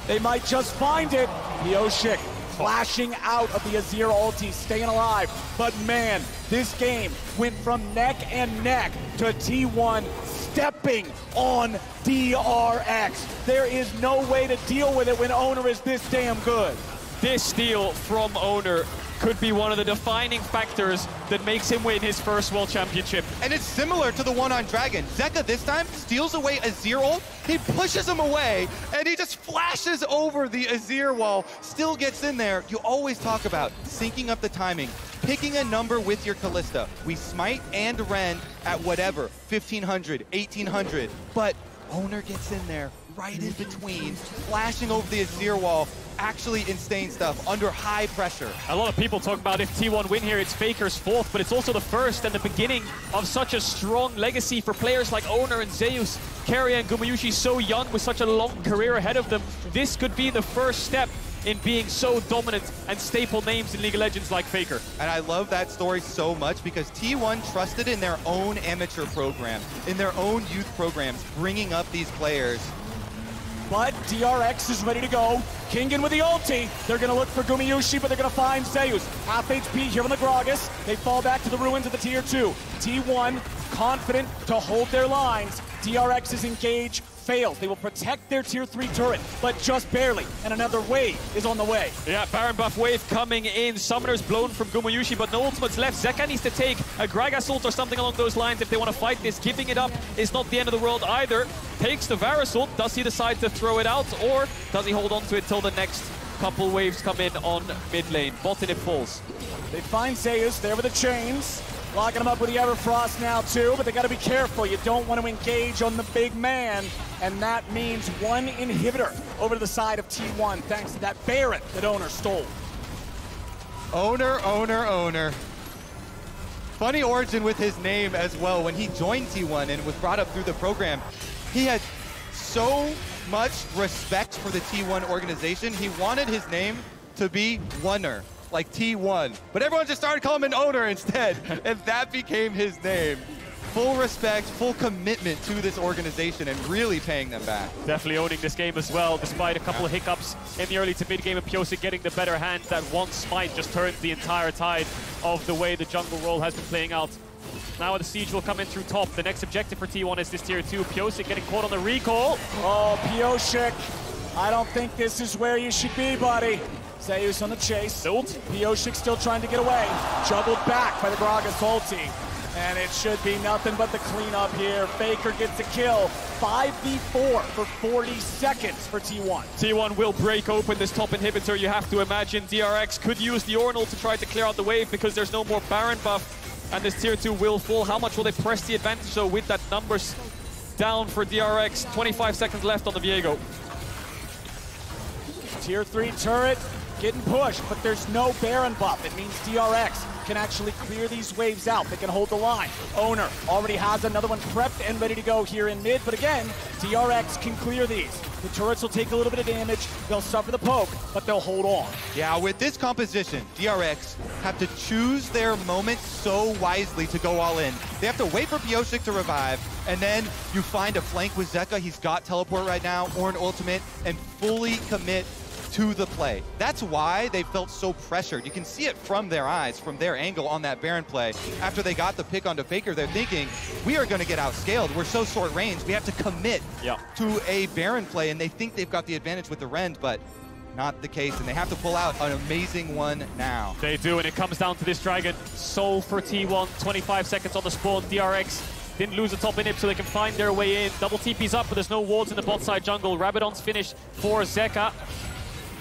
[SPEAKER 15] They might just find it. Pyosik flashing out of the Azir ulti, staying alive. But man, this game went from neck and neck to T1 stepping on DRX. There is no way to deal with it when Owner is this damn good.
[SPEAKER 6] This steal from Owner could be one of the defining factors that makes him win his first World Championship.
[SPEAKER 18] And it's similar to the one on Dragon. Zeka this time steals away Azir ult, he pushes him away, and he just flashes over the Azir wall, still gets in there. You always talk about syncing up the timing, picking a number with your Kalista. We smite and rend at whatever, 1500, 1800, but Owner gets in there right in between, flashing over the Azir wall, actually insane stuff under high pressure.
[SPEAKER 6] A lot of people talk about if T1 win here, it's Faker's 4th, but it's also the first and the beginning of such a strong legacy for players like Owner and Zeus. Keria and Gumayushi so young with such a long career ahead of them. This could be the first step in being so dominant and staple names in League of Legends like Faker.
[SPEAKER 18] And I love that story so much because T1 trusted in their own amateur program, in their own youth programs, bringing up these players.
[SPEAKER 15] But DRX is ready to go. Kingen with the ulti. They're going to look for Gumayushi, but they're going to find Zeus. Half HP here on the Gragas. They fall back to the ruins of the tier 2. T1 confident to hold their lines. DRX's engage fails. They will protect their tier 3 turret, but just barely. And another wave is on the way.
[SPEAKER 6] Yeah, Baron buff wave coming in. Summoner's blown from Gumayushi, but no ultimates left. Zeka needs to take a Gragas ult or something along those lines if they want to fight this. Giving it up is not the end of the world either. Takes the Varus ult. Does he decide to throw it out, or does he hold on to it till the next couple waves come in on mid lane? Bot and it falls.
[SPEAKER 15] They find Zeus there with the chains. Locking him up with the Everfrost now too, but they got to be careful. You don't want to engage on the big man, and that means one inhibitor over to the side of T1 thanks to that Baron that Owner stole.
[SPEAKER 18] Owner. Funny origin with his name as well. When he joined T1 and was brought up through the program, he had so much respect for the T1 organization. He wanted his name to be Oner, like T1. But everyone just started calling him an Owner instead, and that became his name. Full respect, full commitment to this organization and really paying them back.
[SPEAKER 6] Definitely owning this game as well, despite a couple of hiccups in the early to mid game of Pyosik getting the better hand. That one smite just turned the entire tide of the way the jungle role has been playing out. Now the siege will come in through top. The next objective for T1 is this tier 2. Pyosik getting caught on the recall.
[SPEAKER 15] Oh, Pyosik, I don't think this is where you should be, buddy. Zeus on the chase. Pyosik still trying to get away. Juggled back by the Gragas ulti. And it should be nothing but the cleanup here. Faker gets a kill. 5v4 for 40 seconds for T1.
[SPEAKER 6] T1 will break open this top inhibitor. You have to imagine DRX could use the Ornal to try to clear out the wave because there's no more Baron buff. And this tier 2 will fall. How much will they press the advantage though with that numbers down for DRX? 25 seconds left on the Viego.
[SPEAKER 15] Tier 3 turret getting pushed, but there's no Baron buff. It means DRX can actually clear these waves out. They can hold the line. Owner already has another one prepped and ready to go here in mid, but again, DRX can clear these. The turrets will take a little bit of damage. They'll suffer the poke, but they'll hold on.
[SPEAKER 18] Yeah, with this composition, DRX have to choose their moment so wisely to go all in. They have to wait for Pyosik to revive, and then you find a flank with Zeka. He's got teleport right now, or an ultimate, and fully commit to the play. That's why they felt so pressured. You can see it from their eyes, from their angle on that Baron play. After they got the pick onto Faker, they're thinking, we are going to get outscaled. We're so short range. We have to commit to a Baron play, and they think they've got the advantage with the Rend, but not the case, and they have to pull out an amazing one now.
[SPEAKER 6] They do, and it comes down to this Dragon. Soul for T1, 25 seconds on the spawn. DRX Didn't lose the top inhib, so they can find their way in. Double TP's up, but there's no wards in the bot side jungle. Rabadon's finished for Zeka.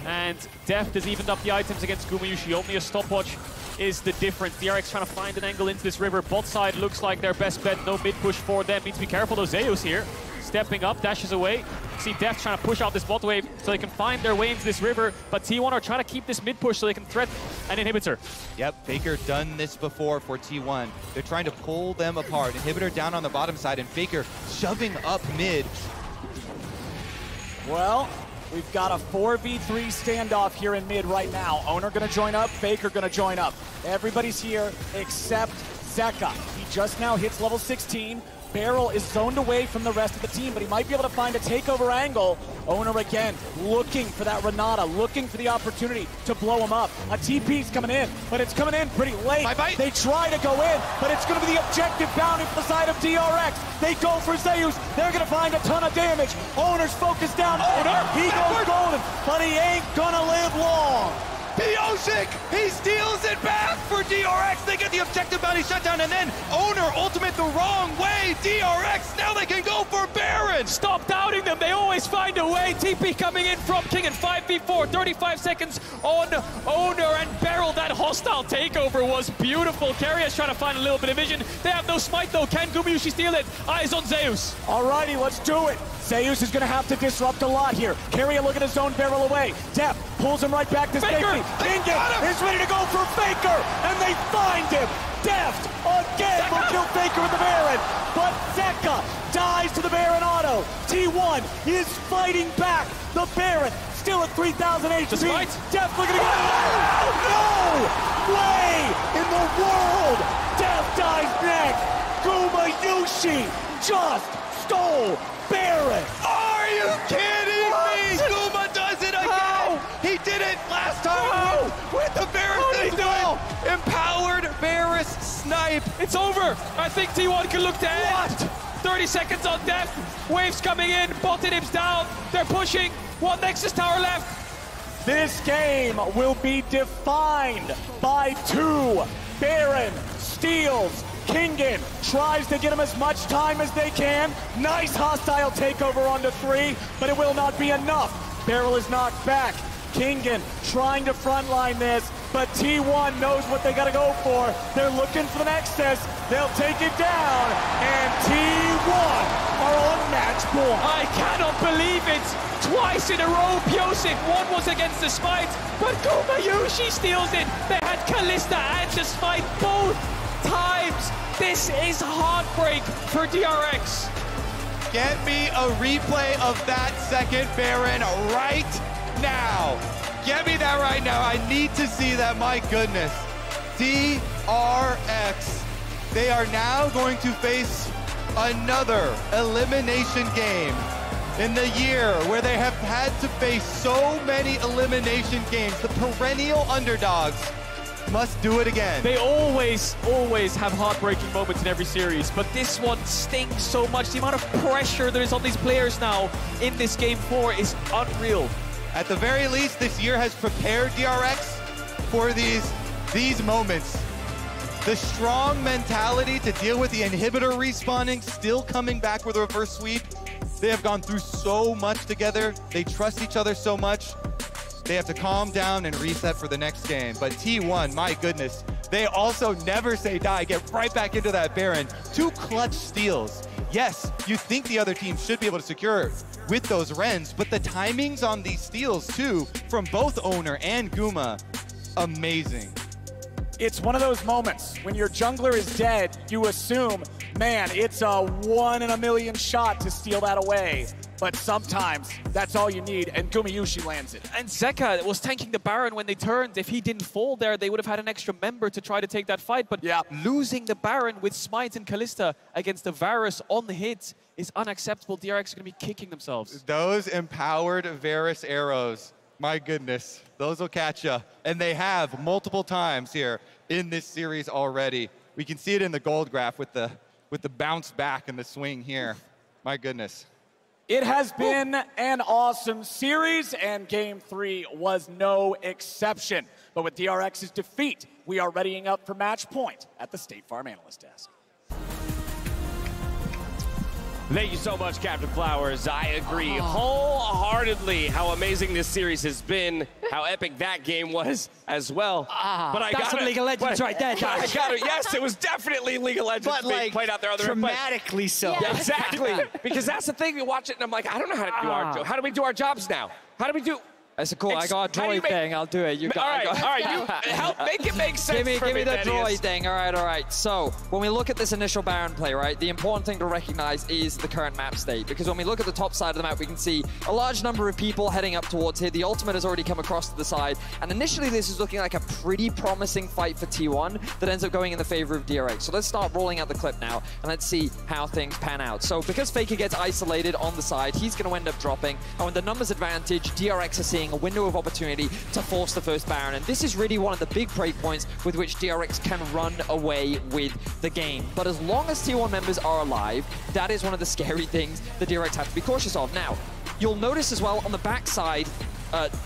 [SPEAKER 6] And Deft has evened up the items against Gumayushi. Only a stopwatch is the difference. DRX trying to find an angle into this river. Bot side looks like their best bet. No mid push for them. Need to be careful though. Zeus here, stepping up, dashes away. See Deft trying to push out this bot wave so they can find their way into this river. But T1 are trying to keep this mid push so they can threat an inhibitor.
[SPEAKER 18] Yep, Faker done this before for T1. They're trying to pull them apart. Inhibitor down on the bottom side and Faker shoving up mid.
[SPEAKER 4] Well, we've got a 4v3 standoff here in mid right now. Owner gonna join up, Faker gonna join up. Everybody's here except Zeka. He just now hits level 16. Beryl is zoned away from the rest of the team, but he might be able to find a takeover angle. Owner again, looking for that Renata, looking for the opportunity to blow him up. A TP's coming in, but it's coming in pretty late. They try to go in, but it's gonna be the objective bounding for the side of DRX. They go for Zeus, they're gonna find a ton of damage. Owner's focused down, he goes golden, but he ain't gonna live long.
[SPEAKER 18] Pyosik, he steals it back for DRX. They get the objective bounty shutdown, and then Owner ultimate the wrong way. DRX, now they can go for Baron.
[SPEAKER 6] Stop doubting them. They always find a way. TP coming in from King in 5v4. 35 seconds on Owner and Beryl. That hostile takeover was beautiful. Carrier's trying to find a little bit of vision. They have no smite though. Can Gumayushi steal it? Eyes on Zeus.
[SPEAKER 4] Alrighty, let's do it. Zeus is going to have to disrupt a lot here. Carrier looking to zone Beryl away. Deft pulls him right back to safety. Ingen is ready to go for Faker, and they find him. Deft again will kill Faker with the Baron, but Zeka dies to the Baron auto. T1 is fighting back. The Baron still at 3,000 HP. Deft looking to go. No way in the world. Deft dies next. Gumayushi just stole Baron!
[SPEAKER 18] Are you kidding me? Guma does it again! He did it last time with the Varus as well! Empowered Varus snipe!
[SPEAKER 6] It's over! I think T1 can look to end! 30 seconds on Deft. Waves coming in, bot inhibs down. They're pushing. One Nexus tower left.
[SPEAKER 4] This game will be defined by two. Baron steals. Kingen tries to get him as much time as they can. Nice hostile takeover onto 3, but it will not be enough. Beryl is knocked back. Kingen trying to frontline this, but T1 knows what they gotta go for. They're looking for the Nexus. They'll take it down, and T1 are on match point.
[SPEAKER 6] I cannot believe it. Twice in a row, Pyosik. One was against the Smite, but Gumayushi steals it. They had Kalista and the Smite both times. This is heartbreak for DRX.
[SPEAKER 18] Get me a replay of that second Baron right now. Get me that right now. I need to see that. My goodness. DRX. They are now going to face another elimination game in the year where they have had to face so many elimination games. The perennial underdogs must do it again.
[SPEAKER 6] They always have heartbreaking moments in every series, but this one stings so much. The amount of pressure that is on these players now in this Game 4 is unreal.
[SPEAKER 18] At the very least, this year has prepared DRX for these moments. The strong mentality to deal with the inhibitor respawning, still coming back with a reverse sweep. They have gone through so much together. They trust each other so much. They have to calm down and reset for the next game. But T1, my goodness, they also never say die. Get right back into that Baron. 2 clutch steals. Yes, you think the other team should be able to secure with those Rens, but the timings on these steals too, from both Owner and Guma, amazing.
[SPEAKER 4] It's one of those moments when your jungler is dead, you assume, man, it's a 1 in a million shot to steal that away. But sometimes that's all you need, and Gumayushi lands it.
[SPEAKER 6] And Zeka was tanking the Baron when they turned. If he didn't fall there, they would have had an extra member to try to take that fight. But losing the Baron with Smite and Kalista against the Varus on the hit is unacceptable. DRX are going to be kicking themselves.
[SPEAKER 18] Those empowered Varus arrows, my goodness, those will catch you. And they have multiple times here in this series already. We can see it in the gold graph with the bounce back and the swing here. My goodness.
[SPEAKER 4] It has been an awesome series, and Game 3 was no exception. But with DRX's defeat, we are readying up for match point at the State Farm Analyst Desk.
[SPEAKER 9] Thank you so much, Captain Flowers. I agree wholeheartedly how amazing this series has been, how epic that game was as well.
[SPEAKER 11] But that's some League of Legends right there, Josh.
[SPEAKER 9] Yes, it was definitely League of Legends being played out there.
[SPEAKER 11] Dramatically so.
[SPEAKER 9] Yeah, exactly. Because that's the thing, we watch it and I'm like, I don't know how to do our job. How do we do our jobs now? How do we do?
[SPEAKER 8] That's cool. I got a droid thing. I'll do it. You got.
[SPEAKER 9] All right. You help make it make sense.
[SPEAKER 8] Give me the droid thing. All right. So when we look at this initial Baron play, right, the important thing to recognize is the current map state. Because when we look at the top side of the map, we can see a large number of people heading up towards here. The ultimate has already come across to the side, and initially this is looking like a pretty promising fight for T1 that ends up going in the favor of DRX. So let's start rolling out the clip now, and let's see how things pan out. So because Faker gets isolated on the side, he's going to end up dropping, and with the numbers advantage, DRX are seeing a window of opportunity to force the first Baron, and this is really one of the big break points with which DRX can run away with the game. But as long as T1 members are alive, that is one of the scary things the DRX have to be cautious of. Now, you'll notice as well on the backside,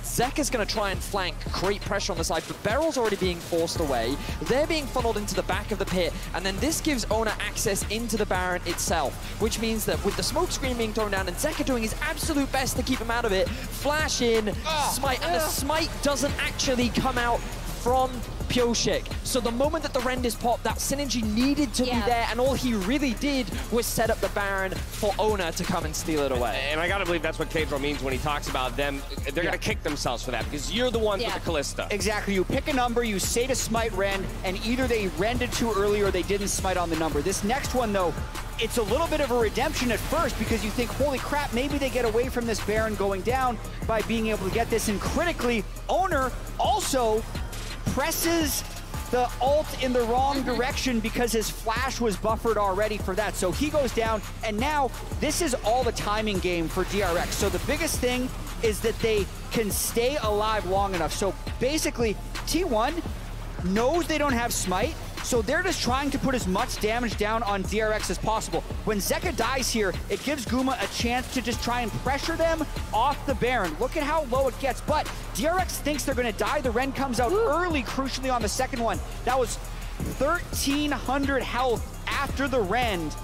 [SPEAKER 8] Zeka's going to try and flank, create pressure on the side, but Beryl's already being forced away. They're being funneled into the back of the pit, and then this gives Ona access into the Baron itself, which means that with the smoke screen being thrown down and Zeka doing his absolute best to keep him out of it, flash in, smite, and the smite doesn't actually come out from Pioshik. So the moment that the rend is popped, that synergy needed to be there, and all he really did was set up the Baron for Ona to come and steal it away.
[SPEAKER 9] And I gotta believe that's what Kedro means when he talks about them. They're gonna kick themselves for that, because you're the ones with the Kalista.
[SPEAKER 11] Exactly. You pick a number, you say to smite rend, and either they rended too early or they didn't smite on the number. This next one, though, it's a little bit of a redemption at first, because you think, holy crap, maybe they get away from this Baron going down by being able to get this. And critically, Owner also presses the ult in the wrong direction because his flash was buffered already for that. So he goes down, and now this is all the timing game for DRX. So the biggest thing is that they can stay alive long enough. So basically, T1 knows they don't have smite, so they're just trying to put as much damage down on DRX as possible. When Zeka dies here, it gives Guma a chance to just try and pressure them off the Baron. Look at how low it gets, but DRX thinks they're gonna die. The Rend comes out early, crucially on the second one. That was 1,300 health after the Rend,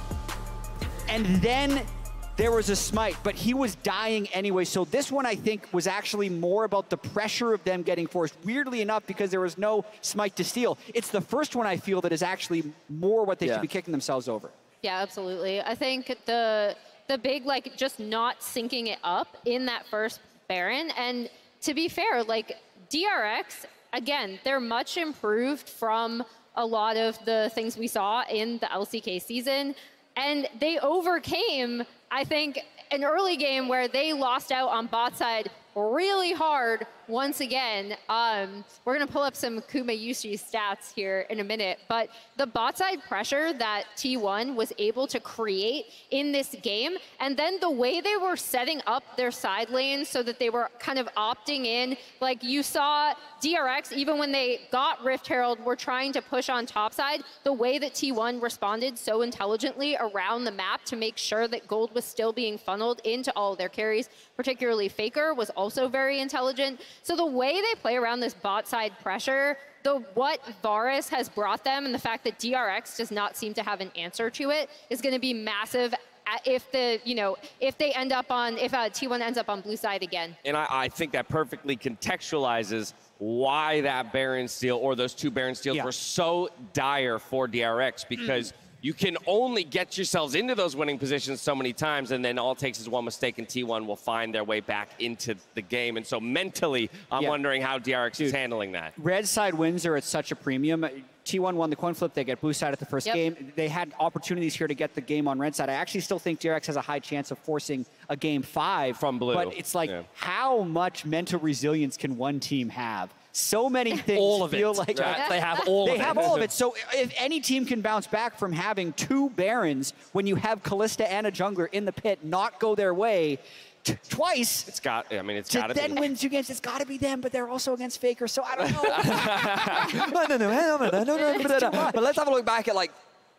[SPEAKER 11] and then there was a smite, but he was dying anyway. So this one, I think, was actually more about the pressure of them getting forced. Weirdly enough, because there was no smite to steal. It's the first one I feel that is actually more what they should be kicking themselves over.
[SPEAKER 12] Yeah, absolutely. I think the big, like, just not syncing it up in that first Baron. And to be fair, like, DRX, again, they're much improved from a lot of the things we saw in the LCK season. And they overcame, I think, an early game where they lost out on bot side really hard once again. We're going to pull up some Kuma Yushi stats here in a minute, but the bot side pressure that T1 was able to create in this game, and then the way they were setting up their side lanes so that they were kind of opting in, like you saw DRX, even when they got Rift Herald, were trying to push on top side, the way that T1 responded so intelligently around the map to make sure that gold was still being funneled into all of their carries, particularly Faker was also very intelligent. So the way they play around this bot side pressure, what Varus has brought them and the fact that DRX does not seem to have an answer to it is going to be massive if they end up on, if T1 ends up on blue side again.
[SPEAKER 9] And I think that perfectly contextualizes why that Baron steal or those two Baron steals were so dire for DRX, because you can only get yourselves into those winning positions so many times, and then all it takes is one mistake and T1 will find their way back into the game. And so mentally, I'm wondering how DRX is handling that.
[SPEAKER 11] Red side wins are at such a premium. T1 won the coin flip, they get blue side at the first game. They had opportunities here to get the game on red side. I actually still think DRX has a high chance of forcing a game 5
[SPEAKER 9] from blue.
[SPEAKER 11] But it's like, how much mental resilience can one team have? So many things feel like
[SPEAKER 8] they have all of it.
[SPEAKER 11] They have all of it. So if any team can bounce back from having 2 Barons when you have Kalista and a jungler in the pit not go their way twice,
[SPEAKER 9] it's got to be.
[SPEAKER 11] Then wins you against, it's got to be them, but they're also against Faker, so I don't know.
[SPEAKER 8] But let's have a look back at like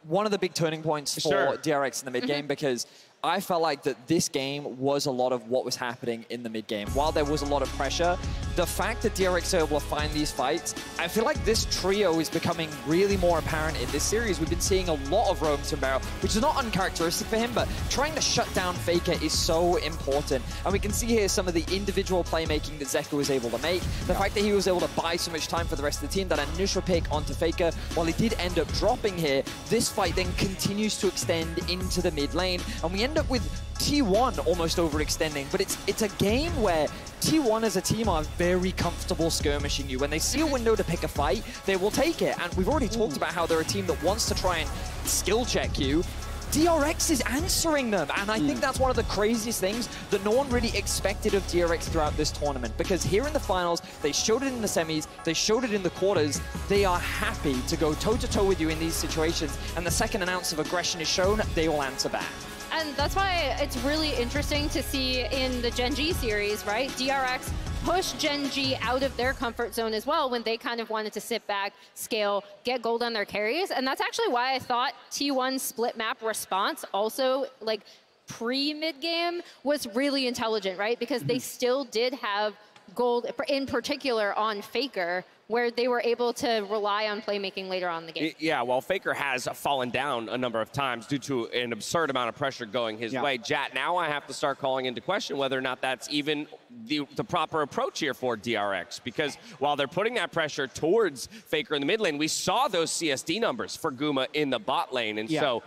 [SPEAKER 8] one of the big turning points for DRX in the mid game, because I felt like that this game was a lot of what was happening in the mid game. While there was a lot of pressure, the fact that DRX are able to find these fights, I feel like this trio is becoming really more apparent in this series. We've been seeing a lot of roams from Barrel, which is not uncharacteristic for him, but trying to shut down Faker is so important. And we can see here some of the individual playmaking that Zeka was able to make. The fact that he was able to buy so much time for the rest of the team, that initial pick onto Faker, while he did end up dropping here, this fight then continues to extend into the mid lane. And we end up with T1 almost overextending, but it's a game where T1 as a team are very comfortable skirmishing you. When they see a window to pick a fight, they will take it. And we've already talked about how they're a team that wants to try and skill check you. DRX is answering them, and I think that's one of the craziest things that no one really expected of DRX throughout this tournament, because here in the finals, they showed it in the semis, they showed it in the quarters, they are happy to go toe-to-toe with you in these situations, and the second an ounce of aggression is shown, they will answer back.
[SPEAKER 12] And that's why it's really interesting to see in the Gen G series, right? DRX push Gen G out of their comfort zone as well when they kind of wanted to sit back, scale, get gold on their carries. And that's actually why I thought T1's split map response also, like, pre-mid game was really intelligent, right? Because they still did have gold, in particular on Faker, where they were able to rely on playmaking later on in the game.
[SPEAKER 9] Yeah, well, Faker has fallen down a number of times due to an absurd amount of pressure going his way. Jat, now I have to start calling into question whether or not that's even the proper approach here for DRX, because while they're putting that pressure towards Faker in the mid lane, we saw those CSD numbers for Guma in the bot lane, and so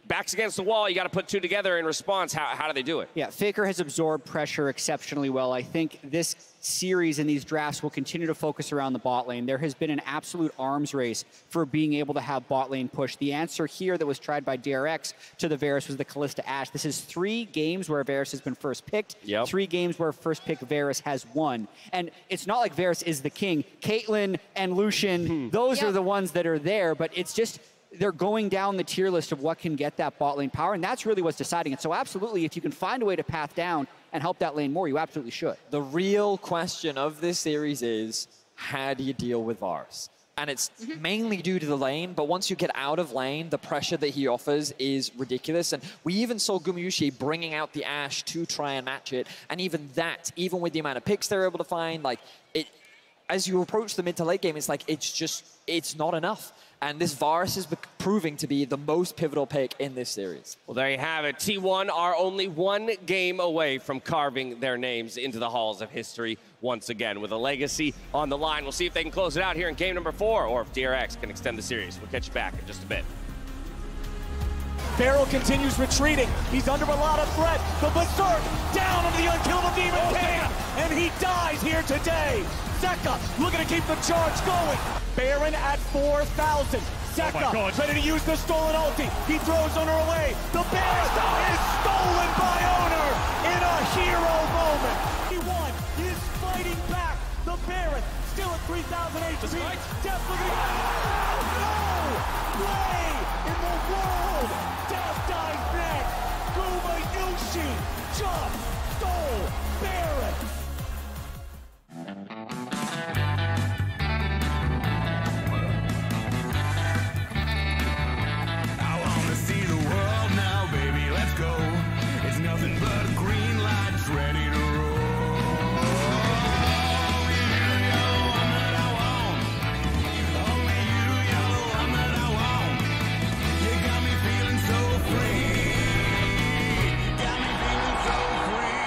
[SPEAKER 9] backs against the wall, you got to put two together in response. How do they do it?
[SPEAKER 7] Yeah, Faker has absorbed pressure exceptionally well. I think this series and these drafts will continue to focus around the bot lane. There has been an absolute arms race for being able to have bot lane push. The answer here that was tried by DRX to the Varus was the Kalista Ashe. This is 3 games where Varus has been first picked, 3 games where first pick Varus has won. And it's not like Varus is the king. Caitlyn and Lucian, those are the ones that are there, but it's just they're going down the tier list of what can get that bot lane power, and that's really what's deciding it. So absolutely, if you can find a way to path down and help that lane more, you absolutely should.
[SPEAKER 8] The real question of this series is, how do you deal with Varus? And it's mainly due to the lane, but once you get out of lane, the pressure that he offers is ridiculous. And we even saw Gumayushi bringing out the Ashe to try and match it. And even that, even with the amount of picks they're able to find, like, it, as you approach the mid to late game, it's like, it's not enough. And this Varus is proving to be the most pivotal pick in this series.
[SPEAKER 9] Well, there you have it. T1 are only 1 game away from carving their names into the halls of history once again, with a legacy on the line. We'll see if they can close it out here in game number 4, or if DRX can extend the series. We'll catch you back in just a bit.
[SPEAKER 15] Barrel continues retreating. He's under a lot of threat. The Berserk down into the unkillable Demon King, and he dies here today. Zeka looking to keep the charge going. Baron at 4,000. Zeka ready to use the stolen ulti. He throws Owner away. The Baron is stolen by Owner in a hero moment. He won. He is fighting back. The Baron still at 3,000 HP. Death looking at no way in the world. Death dies next. Gumayushi just stole Baron.
[SPEAKER 1] Nothing but a green light, it's ready to roll. Only you, you're the one that I want. Only you, you're the one that I want. You got me feeling so free. Got me feeling so free.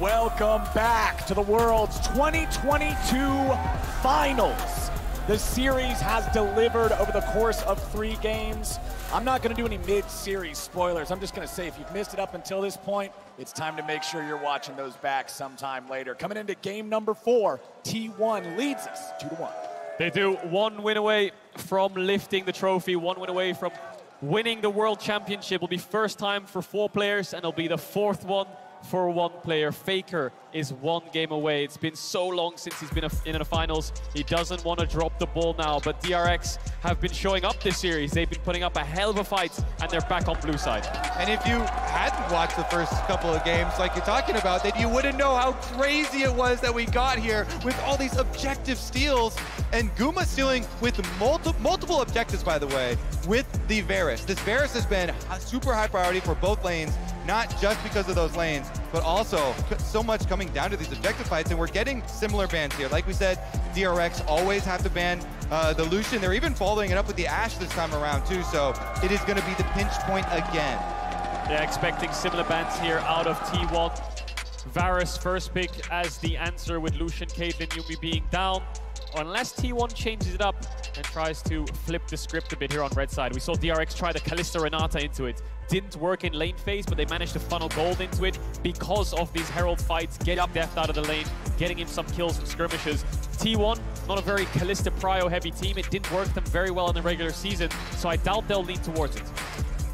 [SPEAKER 4] Welcome back to the World's 2022 Finals. The series has delivered over the course of 3 games. I'm not going to do any mid-series spoilers. I'm just going to say if you've missed it up until this point, it's time to make sure you're watching those back sometime later. Coming into game number 4, T1 leads us 2-1.
[SPEAKER 6] They do. 1 win away from lifting the trophy, 1 win away from winning the World Championship. Will be first time for 4 players, and it'll be the 4th one for 1 player. Faker is 1 game away. It's been so long since he's been in the finals. He doesn't want to drop the ball now, but DRX have been showing up this series. They've been putting up a hell of a fight, and they're back on blue side.
[SPEAKER 18] And if you hadn't watched the first couple of games like you're talking about, then you wouldn't know how crazy it was that we got here with all these objective steals. And Guma stealing with multiple objectives, by the way, with the Varus. This Varus has been a super high priority for both lanes, not just because of those lanes, but also so much coming down to these objective fights, and we're getting similar bans here. Like we said, DRX always have to ban the Lucian. They're even following it up with the Ashe this time around too, so it is going to be the pinch point again.
[SPEAKER 6] Yeah, expecting similar bans here out of T1. Varus first pick as the answer with Lucian, Caitlyn, Yuumi being down. Unless T1 changes it up and tries to flip the script a bit here on red side. We saw DRX try the Kalista Renata into it. Didn't work in lane phase, but they managed to funnel gold into it because of these Herald fights, getting Deft out of the lane, getting him some kills from skirmishes. T1, not a very Kalista Prio heavy team. It didn't work them very well in the regular season, so I doubt they'll lean towards it.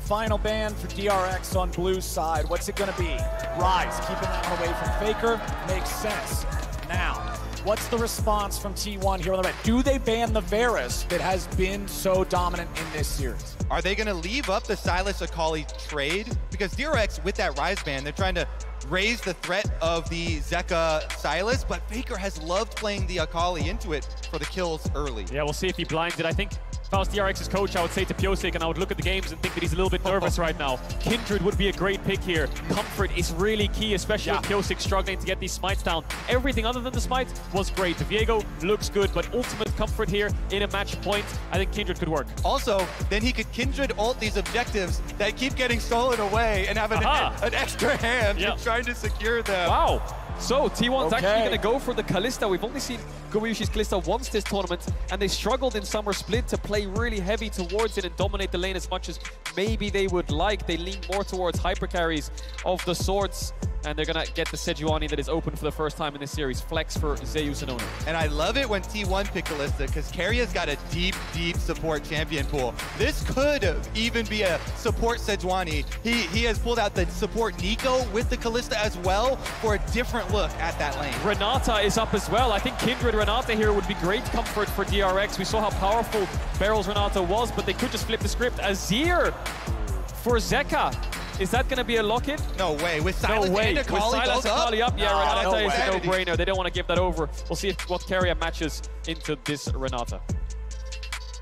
[SPEAKER 4] Final ban for DRX on blue side. What's it gonna be? Rise, keeping that one away from Faker, makes sense. Now, what's the response from T1 here on the red? Do they ban the Varus that has been so dominant in this series?
[SPEAKER 18] Are they gonna leave up the Sylas Akali trade? Because DRX, with that Rise ban, they're trying to raise the threat of the Zeka Sylas, but Faker has loved playing the Akali into it for the kills early.
[SPEAKER 6] Yeah, we'll see if he blinds it. I think if I was DRX's coach, I would say to Piosik, and I would look at the games and think that he's a little bit nervous right now. Kindred would be a great pick here. Comfort is really key, especially with Piosik struggling to get these smites down. Everything other than the smite was great. Viego looks good, but ultimate comfort here in a match point, I think Kindred could work.
[SPEAKER 18] Also, then he could Kindred ult these objectives that keep getting stolen away and have an extra hand trying to secure them.
[SPEAKER 6] Wow. So T1's actually going to go for the Kalista. We've only seen Goryushi's Kalista once this tournament, and they struggled in Summer Split to play really heavy towards it and dominate the lane as much as maybe they would like. They lean more towards hyper carries of the swords, and they're going to get the Sejuani that is open for the first time in this series. Flex for Zeus and Ona.
[SPEAKER 18] And I love it when T1 pick Kalista, because Keiria's got a deep, deep support champion pool. This could even be a support Sejuani. He has pulled out the support Nico with the Kalista as well for a different look at that lane.
[SPEAKER 6] Renata is up as well. I think Kindred Renata here would be great comfort for DRX. We saw how powerful Barrel's Renata was, but they could just flip the script. Azir for Zeka. Is that going to be a lock-in?
[SPEAKER 18] No way. With Sylas and Akali
[SPEAKER 6] with Sylas Akali up, yeah, Renata is a no-brainer. They don't want to give that over. We'll see what Keria matches into this Renata.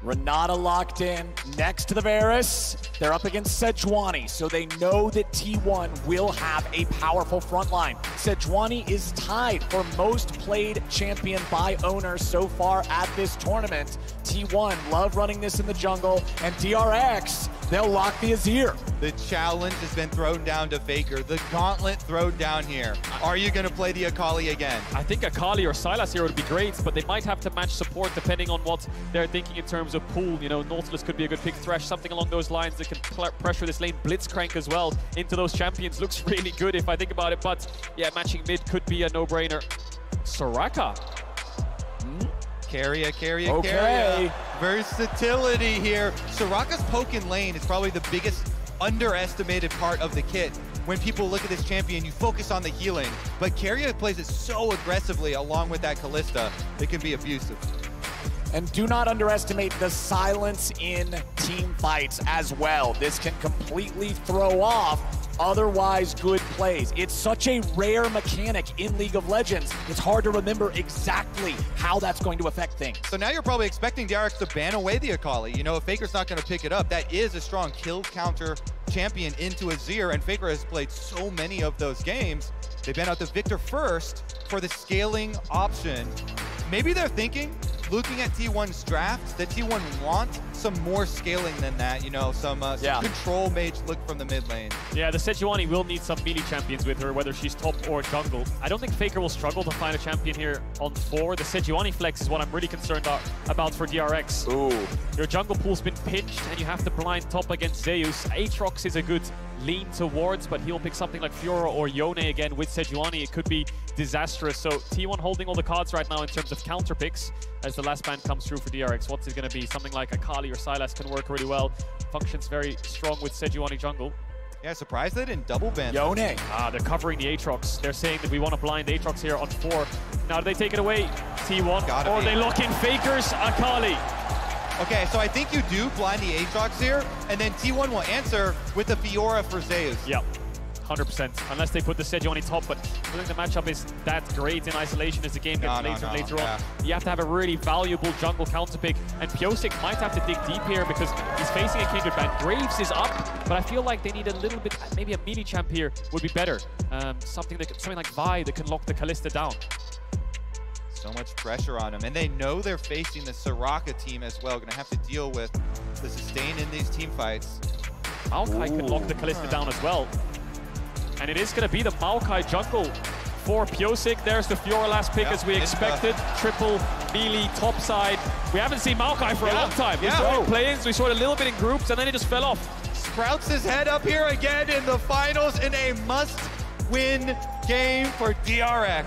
[SPEAKER 4] Renata locked in next to the Varus. They're up against Sejuani, so they know that T1 will have a powerful front line. Sejuani is tied for most played champion by owners so far at this tournament. T1 love running this in the jungle, and DRX, they'll lock the Azir.
[SPEAKER 18] The challenge has been thrown down to Faker. The gauntlet thrown down here. Are you going to play the Akali again?
[SPEAKER 6] I think Akali or Sylas here would be great, but they might have to match support depending on what they're thinking in terms of pool. You know, Nautilus could be a good pick. Thresh, something along those lines that can pressure this lane. Blitzcrank as well into those champions. Looks really good if I think about it, but yeah, matching mid could be a no-brainer. Soraka.
[SPEAKER 18] Keria. Versatility here. Soraka's poke in lane is probably the biggest underestimated part of the kit. When people look at this champion, you focus on the healing, but Keria plays it so aggressively along with that Kalista, it can be abusive.
[SPEAKER 4] And do not underestimate the silence in team fights as well. This can completely throw off otherwise good plays. It's such a rare mechanic in League of Legends. It's hard to remember exactly how that's going to affect things.
[SPEAKER 18] So now you're probably expecting DRX to ban away the Akali. You know, if Faker's not going to pick it up, that is a strong kill counter champion into Azir, and Faker has played so many of those games. They ban out the Victor first for the scaling option. Maybe they're thinking looking at T1's draft, that T1 want some more scaling than that, you know, some control mage look from the mid lane.
[SPEAKER 6] Yeah, the Sejuani will need some melee champions with her, whether she's top or jungle. I don't think Faker will struggle to find a champion here on 4. The Sejuani flex is what I'm really concerned about for DRX.
[SPEAKER 4] Ooh.
[SPEAKER 6] Your jungle pool's been pinched, and you have to blind top against Zeus. Aatrox is a good lean towards, but he'll pick something like Fiora or Yone again with Sejuani. It could be disastrous. So T1 holding all the cards right now in terms of counter picks as the last ban comes through for DRX. What's it going to be? Something like Akali or Sylas can work really well. Functions very strong with Sejuani jungle.
[SPEAKER 18] Yeah, surprised they didn't double ban.
[SPEAKER 4] Yone.
[SPEAKER 6] They're covering the Aatrox. They're saying that we want to blind Aatrox here on 4. Now, do they take it away, T1? Or they lock in Faker's Akali?
[SPEAKER 18] Okay, so I think you do blind the Aatrox here, and then T1 will answer with the Fiora for Zeus.
[SPEAKER 6] Yep, 100%. Unless they put the Sejuani top, but I think the matchup is that great in isolation as the game gets later and later on. You have to have a really valuable jungle counter pick, and Pyosik might have to dig deep here because he's facing a Kindred ban. Graves is up, but I feel like they need a little bit, maybe a melee champ here would be better. Something like Vi that can lock the Kalista down.
[SPEAKER 18] So much pressure on them, and they know they're facing the Soraka team as well. Gonna have to deal with the sustain in these team fights.
[SPEAKER 6] Maokai can lock the Kalista down as well. And it is gonna be the Maokai jungle for Pyosik. There's the Fiora last pick as we expected. Triple melee top side. We haven't seen Maokai for a long time. We saw it in play-ins, we saw it a little bit in groups, and then he just fell off.
[SPEAKER 18] Sprouts his head up here again in the finals in a must-win game for DRX.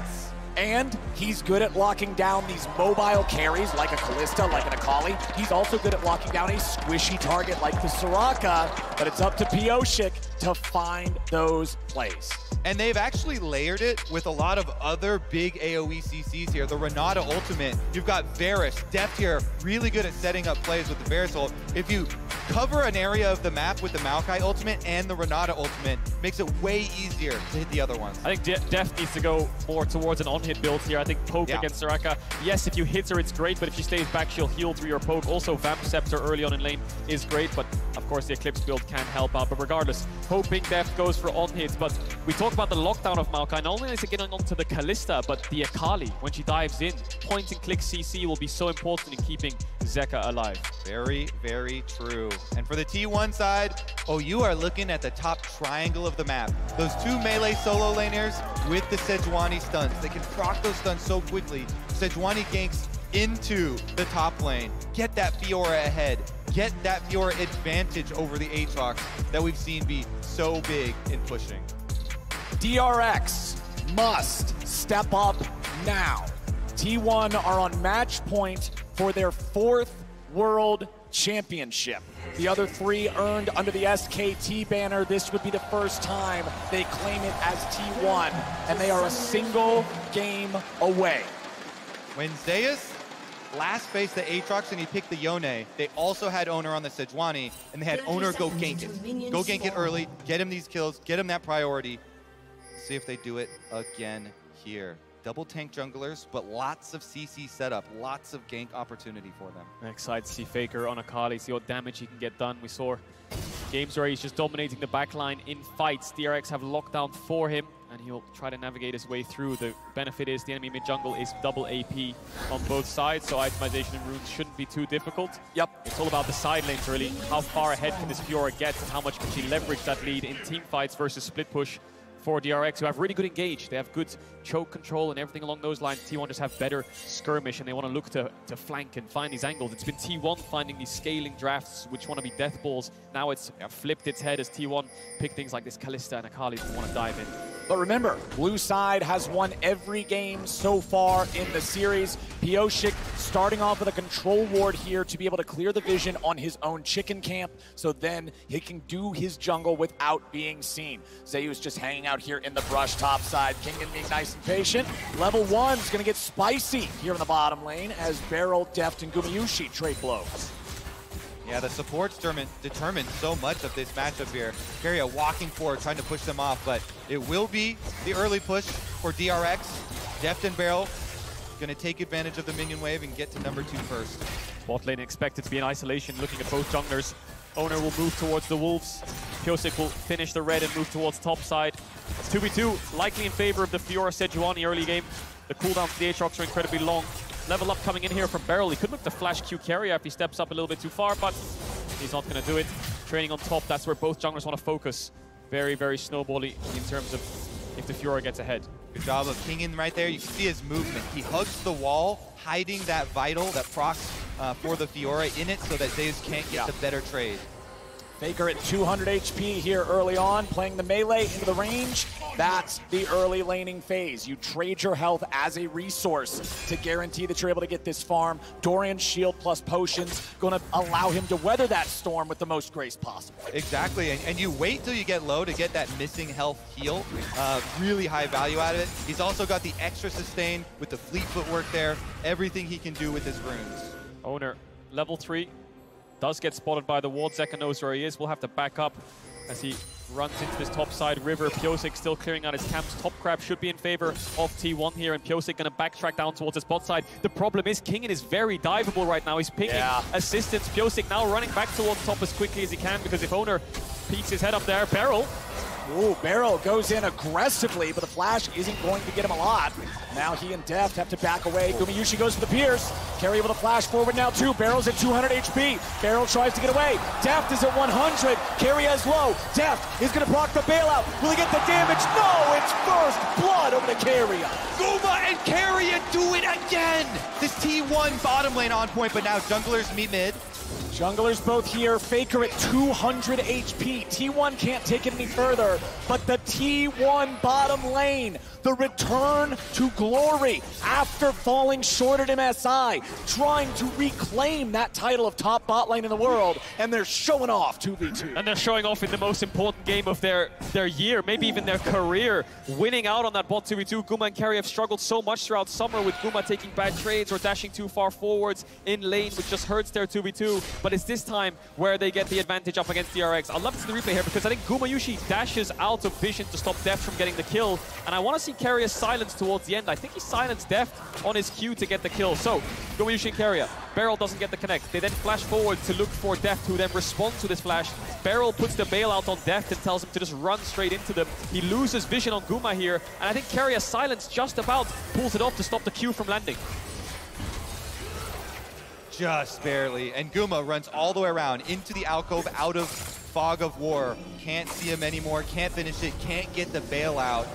[SPEAKER 4] And he's good at locking down these mobile carries like a Kalista, like an Akali. He's also good at locking down a squishy target like the Soraka, but it's up to Pyosik to find those plays.
[SPEAKER 18] And they've actually layered it with a lot of other big AoE CCs here. The Renata ultimate, you've got Varus, Deft here, really good at setting up plays with the Varus ult. If you cover an area of the map with the Maokai ultimate and the Renata ultimate, makes it way easier to hit the other ones.
[SPEAKER 6] I think Deft needs to go more towards an on-hit build here. I think poke against Soraka. Yes, if you hit her, it's great, but if she stays back, she'll heal through your poke. Also, Vamp Scepter early on in lane is great, but of course the Eclipse build can help out. But regardless, hoping Deft goes for on-hits. But we talk about the lockdown of Maokai. Not only is it getting onto the Kalista, but the Akali, when she dives in, point-and-click CC will be so important in keeping Zeka alive.
[SPEAKER 18] Very, very true. And for the T1 side, you are looking at the top triangle of the map. Those 2 melee solo laners with the Sejuani stuns. They can proc those stuns so quickly. Sejuani ganks into the top lane. Get that Fiora ahead. Get that Fiora advantage over the Aatrox that we've seen be so big in pushing.
[SPEAKER 4] DRX must step up now. T1 are on match point for their 4th World Championship. The other 3 earned under the SKT banner. This would be the first time they claim it as T1, and they are a single game away.
[SPEAKER 18] When Zeus last faced the Aatrox and he picked the Yone, they also had Owner on the Sejuani, and they had Owner go gank it. Go gank it early, get him these kills, get him that priority. See if they do it again here. Double tank junglers, but lots of CC setup, lots of gank opportunity for them.
[SPEAKER 6] I'm excited to see Faker on Akali, see what damage he can get done. We saw games where he's just dominating the backline in fights. DRX have lockdown for him, and he'll try to navigate his way through. The benefit is the enemy mid-jungle is double AP on both sides, so itemization and runes shouldn't be too difficult.
[SPEAKER 4] Yep.
[SPEAKER 6] It's all about the side lanes, really. How far ahead can this Fiora get, and how much can she leverage that lead in team fights versus split push for DRX, who have really good engage. They have good choke control and everything along those lines. T1 just have better skirmish, and they want to look to flank and find these angles. It's been T1 finding these scaling drafts, which want to be death balls. Now it's flipped its head as T1 pick things like this Kalista and Akali who want to dive in.
[SPEAKER 4] But remember, blue side has won every game so far in the series. Pyosik starting off with a control ward here to be able to clear the vision on his own chicken camp, so then he can do his jungle without being seen. Zeus just hanging out here in the brush top side. Kingen being nice and patient. Level 1 is going to get spicy here in the bottom lane as Beryl, Deft, and Gumayusi trade blows.
[SPEAKER 18] Yeah, the support's determined so much of this matchup here. Keria walking forward, trying to push them off, but it will be the early push for DRX. Deft and Beryl going to take advantage of the minion wave and get to number 2 first.
[SPEAKER 6] Bot lane expected to be in isolation, looking at both junglers. Owner will move towards the Wolves. Pyosik will finish the red and move towards top side. 2v2, likely in favor of the Fiora Sejuani early game. The cooldowns for the Aatrox are incredibly long. level up coming in here from Beryl. He could look to flash Q carrier if he steps up a little bit too far, but he's not going to do it. Training on top, that's where both junglers want to focus. Very, very snowbally in terms of if the Fiora gets ahead.
[SPEAKER 18] Good job of pinging right there. You can see his movement. He hugs the wall, hiding that vital, that procs for the Fiora in it so that Zeus can't get the better trade.
[SPEAKER 4] Faker at 200 HP here early on, playing the melee into the range. That's the early laning phase. You trade your health as a resource to guarantee that you're able to get this farm. Dorian's shield plus potions going to allow him to weather that storm with the most grace possible.
[SPEAKER 18] Exactly, and you wait till you get low to get that missing health heal. Really high value out of it. He's also got the extra sustain with the fleet footwork there. Everything he can do with his runes.
[SPEAKER 6] Owner, level 3. Does get spotted by the ward. Zeka knows where he is. We'll have to back up as he runs into this top side river. Pyosik still clearing out his camps. Top Crab should be in favor of T1 here, and Pyosik going to backtrack down towards his bot side. The problem is Kingen is very diveable right now. He's pinging assistance. Pyosik now running back towards top as quickly as he can, because if Owner peeks his head up there, Beryl.
[SPEAKER 4] Ooh, Beryl goes in aggressively, but the flash isn't going to get him a lot. Now he and Deft have to back away. Gumayushi goes for the Pierce. Carry able to flash forward now too. Beryl's at 200 HP. Beryl tries to get away. Deft is at 100. Carry is low. Deft is going to block the bailout. Will he get the damage? No, it's first blood over to Carrier.
[SPEAKER 18] Guma and Carrier do it again. This T1 bottom lane on point, but now junglers meet mid.
[SPEAKER 4] Junglers both here. Faker at 200 HP. T1 can't take it any further, but the T1 bottom lane, the return to glory after falling short at MSI, trying to reclaim that title of top bot lane in the world, and they're showing off 2v2.
[SPEAKER 6] And they're showing off in the most important game of their year, maybe even their career, winning out on that bot 2v2. Guma and Carry have struggled so much throughout summer with Guma taking bad trades or dashing too far forwards in lane, which just hurts their 2v2. But it's this time where they get the advantage up against DRX. I love to see the replay here because I think Gumayushi dashes out of vision to stop Deft from getting the kill. And I want to see Carrier silence towards the end. I think he silenced Deft on his Q to get the kill. So, Gumayushi and Carrier. Beryl doesn't get the connect. They then flash forward to look for Deft, who then responds to this flash. Beryl puts the bailout on Deft and tells him to just run straight into them. He loses vision on Guma here. And I think Carrier silence just about pulls it off to stop the Q from landing.
[SPEAKER 18] Just barely, and Guma runs all the way around into the alcove out of Fog of War. Can't see him anymore, can't finish it, can't get the bailout.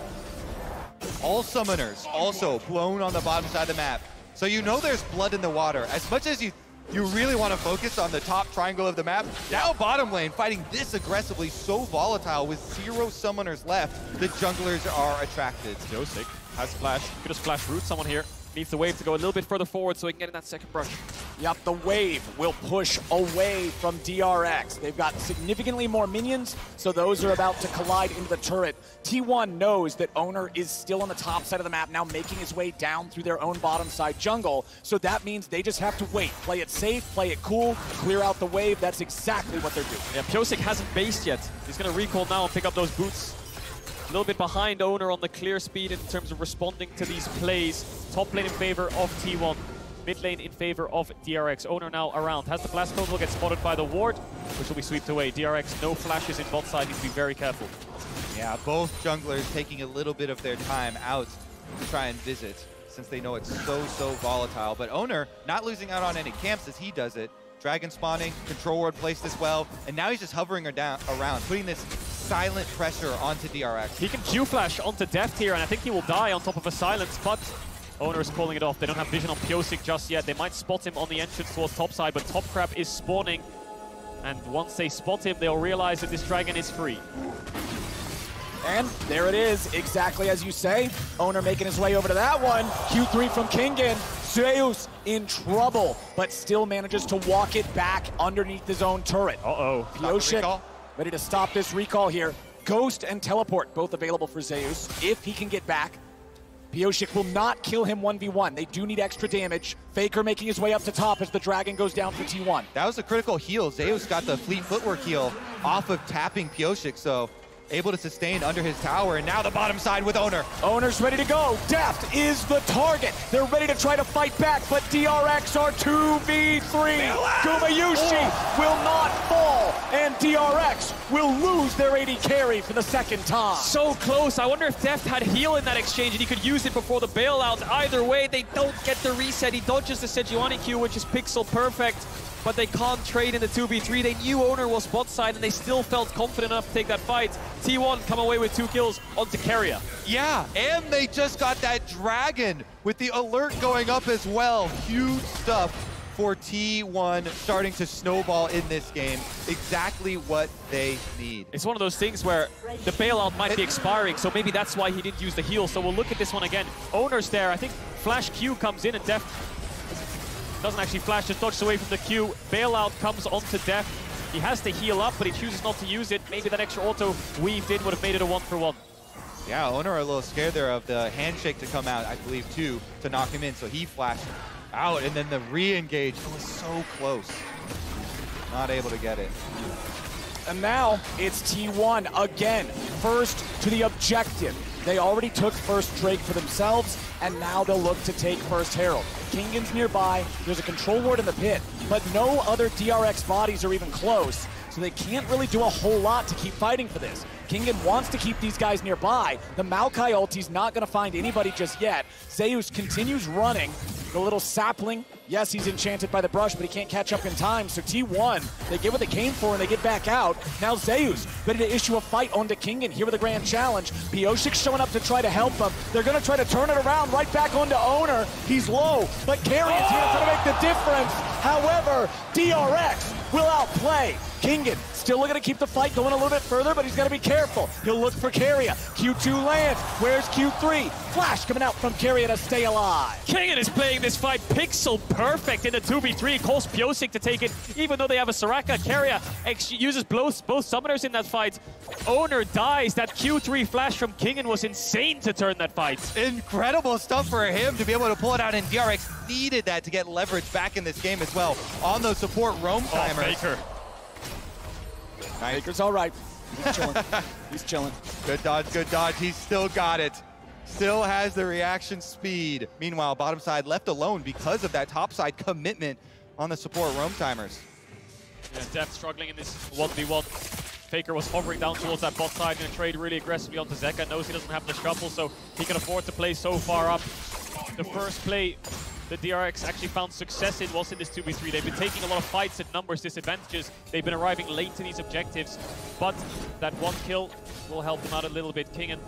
[SPEAKER 18] All summoners also blown on the bottom side of the map. So you know there's blood in the water. As much as you really want to focus on the top triangle of the map, now bottom lane fighting this aggressively, so volatile with 0 summoners left, the junglers are attracted.
[SPEAKER 6] Pyosik has flash, could just flash root someone here. Needs the wave to go a little bit further forward so he can get in that second brush.
[SPEAKER 4] Yep, the wave will push away from DRX. They've got significantly more minions, so those are about to collide into the turret. T1 knows that Owner is still on the top side of the map, now making his way down through their own bottom side jungle, so that means they just have to wait. Play it safe, play it cool, clear out the wave. That's exactly what they're doing.
[SPEAKER 6] Yeah, Pyosik hasn't based yet. He's going to recall now and pick up those boots. A little bit behind Owner on the clear speed in terms of responding to these plays. Top lane in favor of T1. Mid lane in favor of DRX. Owner now around. Has the blast code, will get spotted by the ward, which will be swept away. DRX, no flashes in bot side. Need to be very careful.
[SPEAKER 18] Yeah, both junglers taking a little bit of their time out to try and visit, since they know it's so volatile. But Owner not losing out on any camps as he does it. Dragon spawning, control ward placed as well, and now he's just hovering around, putting this silent pressure onto DRX.
[SPEAKER 6] He can Q flash onto Deft here, and I think he will die on top of a silence, but Owner is calling it off. They don't have vision on Pyosik just yet. They might spot him on the entrance towards top side, but Top Crab is spawning, and once they spot him, they'll realize that this dragon is free.
[SPEAKER 4] And there it is, exactly as you say. Owner making his way over to that one. Q3 from Kingen. Zeus in trouble, but still manages to walk it back underneath his own turret.
[SPEAKER 6] Uh-oh.
[SPEAKER 4] Pyosik ready to stop this recall here. Ghost and Teleport both available for Zeus if he can get back. Pyosik will not kill him 1v1. They do need extra damage. Faker making his way up to top as the dragon goes down for T1.
[SPEAKER 18] That was a critical heal. Zeus got the fleet footwork heal off of tapping Pyosik, so able to sustain under his tower, and now the bottom side with Owner.
[SPEAKER 4] Owner's ready to go. Deft is the target. They're ready to try to fight back, but DRX are 2v3. Gumayushi will not fall. and DRX will lose their AD carry for the second time.
[SPEAKER 6] So close. I wonder if Deft had heal in that exchange and he could use it before the bailout. Either way, they don't get the reset. He dodges the Sejuani Q, which is pixel perfect, but they can't trade in the 2v3. They knew Owner was bot side and they still felt confident enough to take that fight. T1 come away with 2 kills onto Keria.
[SPEAKER 18] Yeah, and they just got that Dragon with the alert going up as well. Huge stuff for T1 starting to snowball in this game. Exactly what they need.
[SPEAKER 6] It's one of those things where the bailout might be expiring, so maybe that's why he didn't use the heal. So we'll look at this one again. Owner's there. I think Flash Q comes in and Deft doesn't actually flash, just dodges away from the Q. Bailout comes onto Deft. He has to heal up, but he chooses not to use it. Maybe that extra auto weaved in would have made it a 1-for-1.
[SPEAKER 18] Yeah, Owner are a little scared there of the handshake to come out, I believe, too, to knock him in. So he flashed out, and then the re-engage. It was so close. Not able to get it.
[SPEAKER 4] And now it's T1 again, first to the objective. They already took first Drake for themselves, and now they'll look to take first Herald. Kingan's nearby, there's a control ward in the pit, but no other DRX bodies are even close, so they can't really do a whole lot to keep fighting for this. Kingan wants to keep these guys nearby. The Maokai ulti's not going to find anybody just yet. Zeus continues running. The little sapling, yes, he's enchanted by the brush, but he can't catch up in time. So T1, they get what they came for and they get back out. Now Zeus ready to issue a fight onto Kingan here with a grand challenge. Pioshik showing up to try to help them. They're going to try to turn it around right back onto Owner. He's low, but Carrion's here to try to make the difference. However, DRX will outplay. Kingan still looking to keep the fight going a little bit further, but he's got to be careful. He'll look for Keria. Q2 lands. Where's Q3? Flash coming out from Keria to stay alive.
[SPEAKER 6] Kingan is playing this fight pixel perfect in the 2v3. Calls Pioshik to take it, even though they have a Soraka. Keria uses both summoners in that fight. Owner dies. That Q3 flash from Kingan was insane to turn that fight.
[SPEAKER 18] Incredible stuff for him to be able to pull it out, and DRX needed that to get leverage back in this game as well on those support roam timers.
[SPEAKER 6] Faker.
[SPEAKER 18] Nice.
[SPEAKER 4] Faker's all right. He's chilling. He's chilling.
[SPEAKER 18] Good dodge, good dodge. He's still got it. Still has the reaction speed. Meanwhile, bottom side left alone because of that top side commitment on the support roam timers.
[SPEAKER 6] Yeah, Deft struggling in this 1v1. Faker was hovering down towards that bot side and trade really aggressively onto Zeka. Knows he doesn't have the shuffle, so he can afford to play so far up. The first play the DRX actually found success in was in this 2v3. They've been taking a lot of fights at numbers disadvantages. They've been arriving late to these objectives, but that one kill will help them out a little bit. Kingan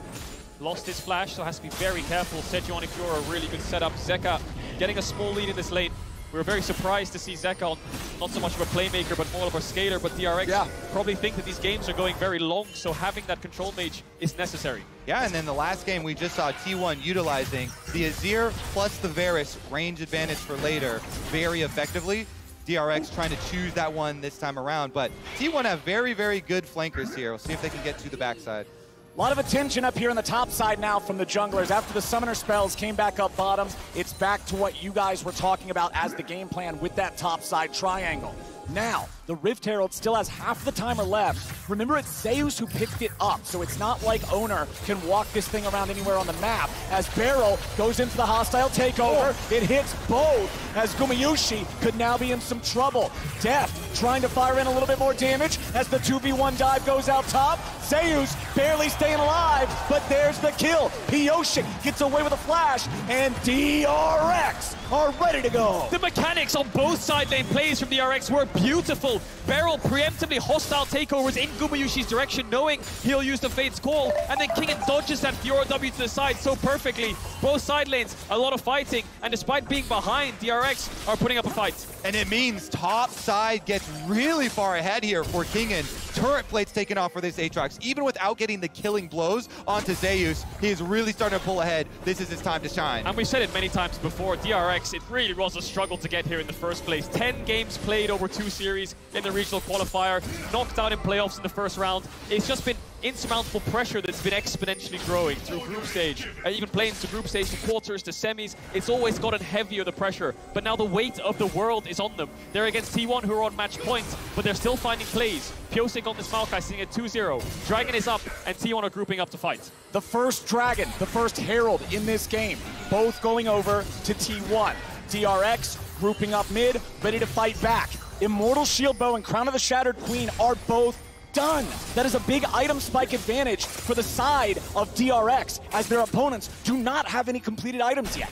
[SPEAKER 6] lost his flash, so has to be very careful. Sejuani Fiora, a really good setup. Zeka getting a small lead in this lane. We were very surprised to see Zeka on not so much of a playmaker, but more of a scaler. But DRX probably think that these games are going very long, so having that control mage is necessary.
[SPEAKER 18] Yeah, and then the last game we just saw T1 utilizing the Azir plus the Varus range advantage for later very effectively. DRX trying to choose that one this time around, but T1 have very, very good flankers here. We'll see if they can get to the backside.
[SPEAKER 4] A lot of attention up here on the top side now from the junglers. After the summoner spells came back up bottoms, it's back to what you guys were talking about as the game plan with that top side triangle. Now, the Rift Herald still has half the timer left. Remember, it's Zeus who picked it up, so it's not like Owner can walk this thing around anywhere on the map. As Beryl goes into the hostile takeover, it hits both, as Gumayushi could now be in some trouble. Deft trying to fire in a little bit more damage as the 2v1 dive goes out top. Zeus barely staying alive, but there's the kill. Pioshik gets away with a flash, and DRX are ready to go.
[SPEAKER 6] The mechanics on both side lane plays from DRX were beautiful. Beryl preemptively hostile takeovers in Gumayushi's direction, knowing he'll use the Fate's Call, and then Kingan dodges that Fiora W to the side so perfectly. Both side lanes, a lot of fighting, and despite being behind, DRX are putting up a fight.
[SPEAKER 18] And it means top side gets really far ahead here for Kingan. Turret plates taken off for this Aatrox. Even without getting the killing blows onto Zeus, he is really starting to pull ahead. This is his time to shine.
[SPEAKER 6] And we've said it many times before, DRX, it really was a struggle to get here in the first place. 10 games played over 2 series in the regional qualifier, knocked out in playoffs in the first round. It's just been insurmountable pressure that's been exponentially growing through group stage, even playing to group stage, to quarters, to semis. It's always gotten heavier, the pressure, but now the weight of the world is on them. They're against T1, who are on match point, but they're still finding plays. Pioshik on this Maokai sitting at 2-0. Dragon is up, and T1 are grouping up to fight.
[SPEAKER 4] The first Dragon, the first Herald in this game, both going over to T1. DRX grouping up mid, ready to fight back. Immortal Shield Bow and Crown of the Shattered Queen are both done. That is a big item spike advantage for the side of DRX, as their opponents do not have any completed items yet.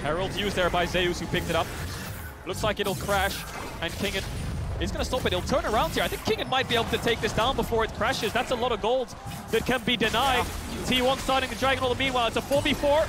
[SPEAKER 6] Herald used there by Zeus, who picked it up. Looks like it'll crash, and Kingen is going to stop it. He'll turn around here. I think Kingen might be able to take this down before it crashes. That's a lot of gold that can be denied. T1 starting the Dragon Roll. Meanwhile, it's a 4v4.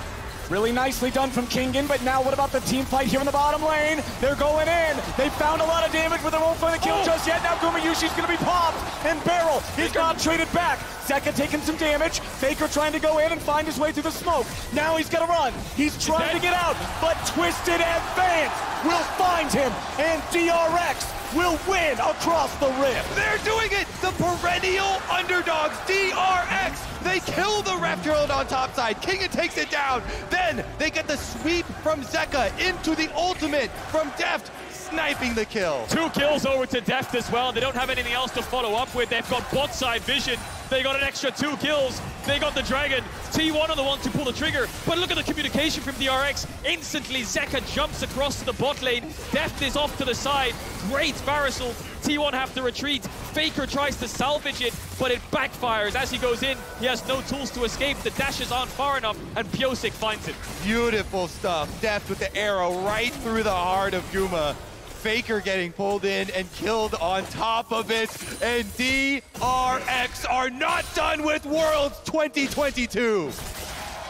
[SPEAKER 4] Really nicely done from Kingen, but now what about the team fight here in the bottom lane? They're going in. They found a lot of damage, but they won't find the kill just yet. Now Gumayushi's going to be popped, and Beryl is not traded back. Zeka taking some damage. Faker trying to go in and find his way through the smoke. Now he's got to run. He's trying to get out, but Twisted Advance will find him, and DRX will win across the rift.
[SPEAKER 18] They're doing it! The perennial underdogs, DRX! They kill the Ref Herald on top side. Kingen takes it down. Then they get the sweep from Zeka into the ultimate from Deft, sniping the kill.
[SPEAKER 6] 2 kills over to Deft as well. They don't have anything else to follow up with. They've got bot side vision. They got an extra 2 kills. They got the Dragon. T1 are the ones to pull the trigger. But look at the communication from DRX. Instantly, Zeka jumps across to the bot lane. Deft is off to the side. Great Varusel. T1 have to retreat. Faker tries to salvage it, but it backfires. As he goes in, he has no tools to escape. The dashes aren't far enough, and Pyosik finds it.
[SPEAKER 18] Beautiful stuff. Deft with the arrow right through the heart of Guma. Faker getting pulled in and killed on top of it. And DRX are not done with Worlds 2022.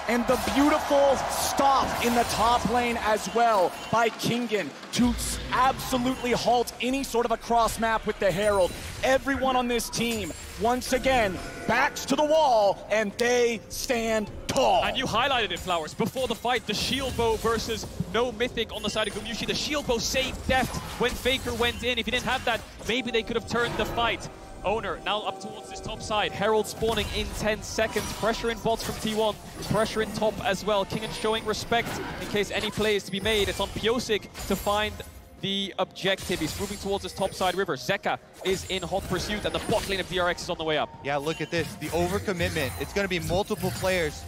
[SPEAKER 4] And the beautiful stop in the top lane as well by Kingen to absolutely halt any sort of a cross map with the Herald. Everyone on this team, once again, backs to the wall, and they stand tall.
[SPEAKER 6] And you highlighted it, Flowers. Before the fight, the Shield Bow versus no Mythic on the side of Gumayushi. The Shield Bow saved Deft when Faker went in. If he didn't have that, maybe they could have turned the fight. Owner now up towards this top side. Herald spawning in 10 seconds. Pressure in bots from T1. Pressure in top as well. Kingen showing respect in case any play is to be made. It's on Pyosik to find the objective. He's moving towards this top side river. Zeka is in hot pursuit, and the bot lane of DRX is on the way up.
[SPEAKER 18] Yeah, look at this. The overcommitment. It's going to be multiple players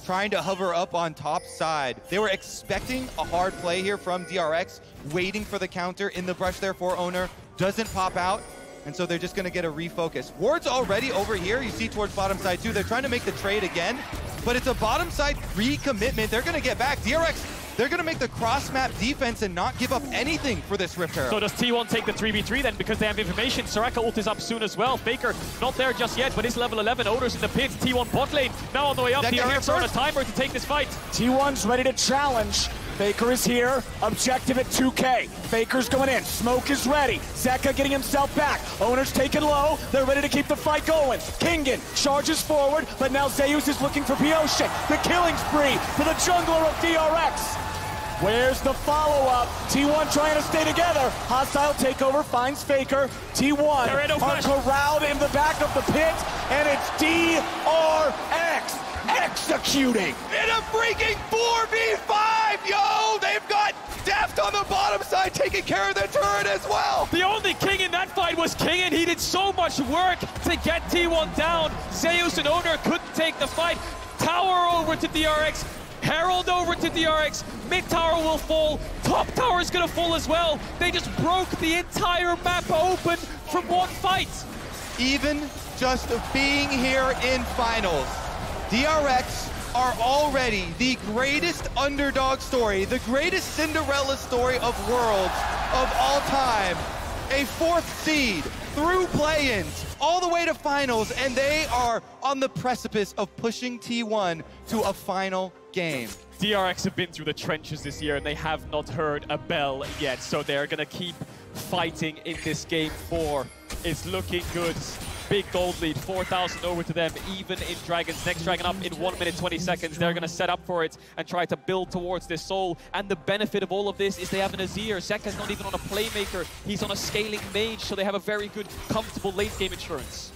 [SPEAKER 18] trying to hover up on top side. They were expecting a hard play here from DRX, waiting for the counter in the brush there for Owner. Doesn't pop out. And so they're just going to get a refocus. Ward's already over here. You see towards bottom side too. They're trying to make the trade again, but it's a bottom side recommitment. They're going to get back. DRX, they're going to make the cross map defense and not give up anything for this Rift Herald.
[SPEAKER 6] So does T1 take the 3v3 then, because they have information? Soraka ult is up soon as well. Faker not there just yet, but it's level 11. Owner's in the pit. T1 bot lane now on the way up. DRX are on a timer to take this fight.
[SPEAKER 4] T1's ready to challenge. Faker is here, objective at 2K. Faker's going in, smoke is ready. Zeka getting himself back. Owner's taken low, they're ready to keep the fight going. Kingen charges forward, but now Zeus is looking for Pyosik. The killing spree for the jungler of DRX. Where's the follow-up? T1 trying to stay together. Hostile takeover finds Faker. T1 are corralled in the back of the pit, and it's DRX executing
[SPEAKER 18] in a freaking 4v5, yo! They've got Deft on the bottom side taking care of the turret as well.
[SPEAKER 6] The only king in that fight was Kingen. He did so much work to get T1 down. Zeus and Owner couldn't take the fight. Tower over to DRX. Herald over to DRX. Mid tower will fall. Top tower is going to fall as well. They just broke the entire map open from one fight.
[SPEAKER 18] Even just being here in finals, DRX are already the greatest underdog story, the greatest Cinderella story of Worlds of all time. A 4th seed through play-ins all the way to finals, and they are on the precipice of pushing T1 to a final game.
[SPEAKER 6] DRX have been through the trenches this year, and they have not heard a bell yet, so they're going to keep fighting in this game 4. It's looking good. Big gold lead, 4,000 over to them, even in Dragons. Next Dragon up in 1 minute 20 seconds. They're going to set up for it and try to build towards this soul. And the benefit of all of this is they have an Azir. Zeka's not even on a playmaker. He's on a scaling mage, so they have a very good, comfortable late game insurance.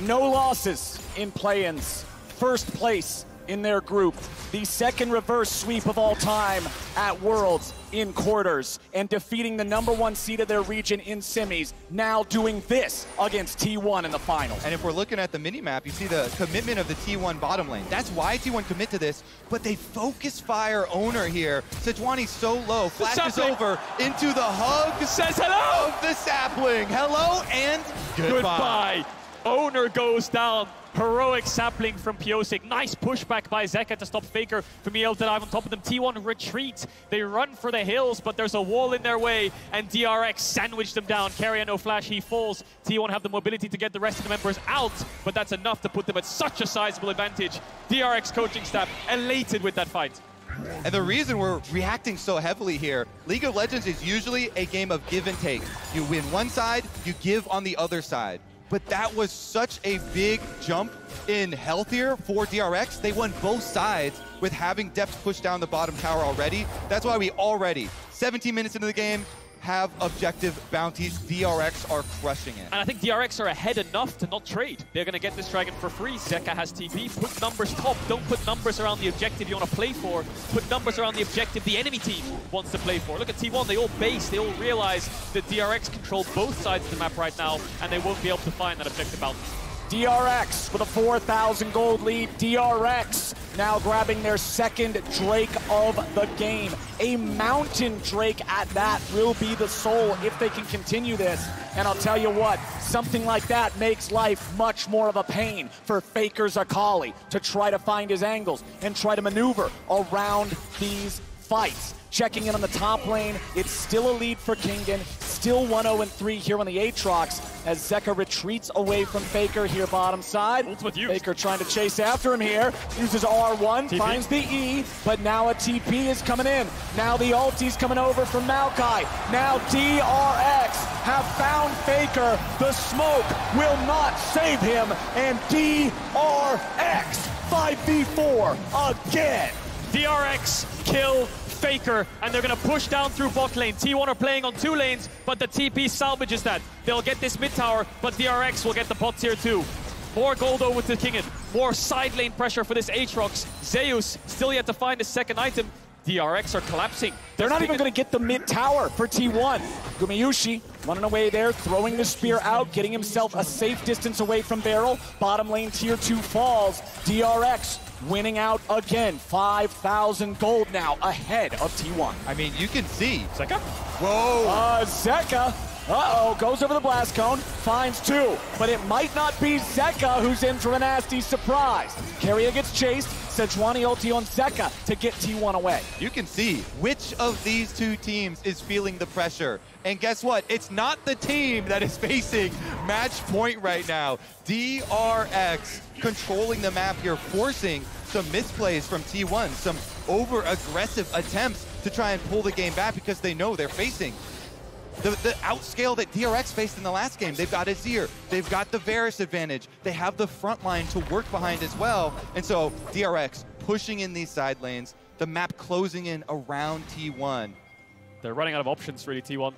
[SPEAKER 4] No losses in play-ins. First place in their group. The second reverse sweep of all time at Worlds in quarters and defeating the #1 seed of their region in semis, now doing this against T1 in the finals.
[SPEAKER 18] And if we're looking at the mini-map, you see the commitment of the T1 bottom lane. That's why T1 commit to this, but they focus fire owner here. Sejuani's so low, flashes over into the hug.
[SPEAKER 6] Says hello!
[SPEAKER 18] Of the sapling. Hello and goodbye.
[SPEAKER 6] Owner goes down. Heroic sapling from Piosik. Nice pushback by Zeka to stop Faker from EL to dive on top of them. T1 retreat. They run for the hills, but there's a wall in their way, and DRX sandwiched them down. Carrier no flash, he falls. T1 have the mobility to get the rest of the members out, but that's enough to put them at such a sizable advantage. DRX coaching staff elated with that fight.
[SPEAKER 18] And the reason we're reacting so heavily here, League of Legends is usually a game of give and take. You win one side, you give on the other side. But that was such a big jump in health here for DRX. They won both sides with having depth push down the bottom tower already. That's why we already, 17 minutes into the game, have objective bounties. DRX are crushing it.
[SPEAKER 6] And I think DRX are ahead enough to not trade. They're going to get this dragon for free. Zeka has TP. Put numbers top. Don't put numbers around the objective you want to play for. Put numbers around the objective the enemy team wants to play for. Look at T1. They all base. They all realize that DRX control both sides of the map right now, and they won't be able to find that objective bounty.
[SPEAKER 4] DRX with a 4,000 gold lead. DRX now grabbing their second Drake of the game. A mountain Drake at that will be the soul if they can continue this. And I'll tell you what, something like that makes life much more of a pain for Faker Zakali to try to find his angles and try to maneuver around these fights. Checking in on the top lane, it's still a lead for Kingen, still 1-0-3 here on the Aatrox as Zeka retreats away from Faker here bottom side. Faker trying to chase after him here, uses R1, TP. Finds the E, but now a TP is coming in. Now the ulti's coming over from Maokai. Now DRX have found Faker. The smoke will not save him, and DRX 5v4 again.
[SPEAKER 6] DRX kill Faker, and they're going to push down through bot lane. T1 are playing on 2 lanes, but the TP salvages that. They'll get this mid tower, but DRX will get the bot tier 2. More gold over to Kingen. More side lane pressure for this Aatrox. Zeus still yet to find his second item. DRX are collapsing.
[SPEAKER 4] They're not even going to get the mid tower for T1. Gumayushi running away there, throwing the spear out, getting himself a safe distance away from Barrel. Bottom lane tier 2 falls. DRX winning out again. 5,000 gold now ahead of T1.
[SPEAKER 18] I mean, you can see.
[SPEAKER 6] Zeka?
[SPEAKER 18] Whoa.
[SPEAKER 4] Zeka. Goes over the blast cone, finds 2, but it might not be Zeka who's in for a nasty surprise. Carrier gets chased, Sejuani ulti on Zeka to get T1 away.
[SPEAKER 18] You can see which of these two teams is feeling the pressure. And guess what? It's not the team that is facing match point right now. DRX controlling the map here, forcing some misplays from T1, some over-aggressive attempts to try and pull the game back because they know they're facing the outscale that DRX faced in the last game. They've got Azir, they've got the Varus advantage, they have the front line to work behind as well. And so DRX pushing in these side lanes, the map closing in around T1.
[SPEAKER 6] They're running out of options really, T1.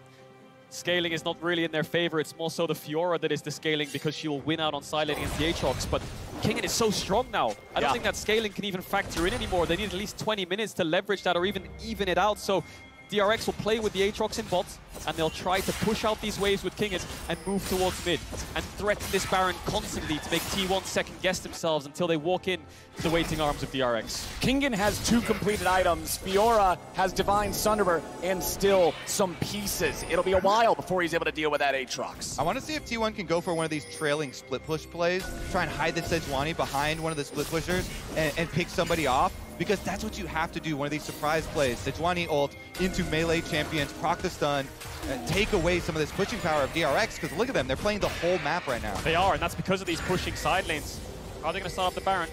[SPEAKER 6] Scaling is not really in their favor. It's more so the Fiora that is the scaling because she will win out on side lane against the Aatrox. But Kingen is so strong now. I don't think that scaling can even factor in anymore. They need at least 20 minutes to leverage that or even it out. So DRX will play with the Aatrox in bot, and they'll try to push out these waves with Kingen and move towards mid and threaten this Baron constantly to make T1 second-guess themselves until they walk in to the waiting arms of DRX.
[SPEAKER 4] Kingen has 2 completed items. Fiora has Divine Sunderer and still some pieces. It'll be a while before he's able to deal with that Aatrox.
[SPEAKER 18] I want to see if T1 can go for one of these trailing split push plays, try and hide the Sejuani behind one of the split pushers and pick somebody off. Because that's what you have to do, one of these surprise plays. Sejuani ult into melee champions, proc the stun, and take away some of this pushing power of DRX, because look at them, they're playing the whole map right now.
[SPEAKER 6] They are, and that's because of these pushing side lanes. Are they going to start up the Baron?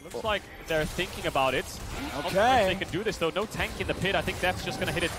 [SPEAKER 6] Looks like they're thinking about it. Not sure if they can do this, though. No tank in the pit. I think Death's just going to hit it.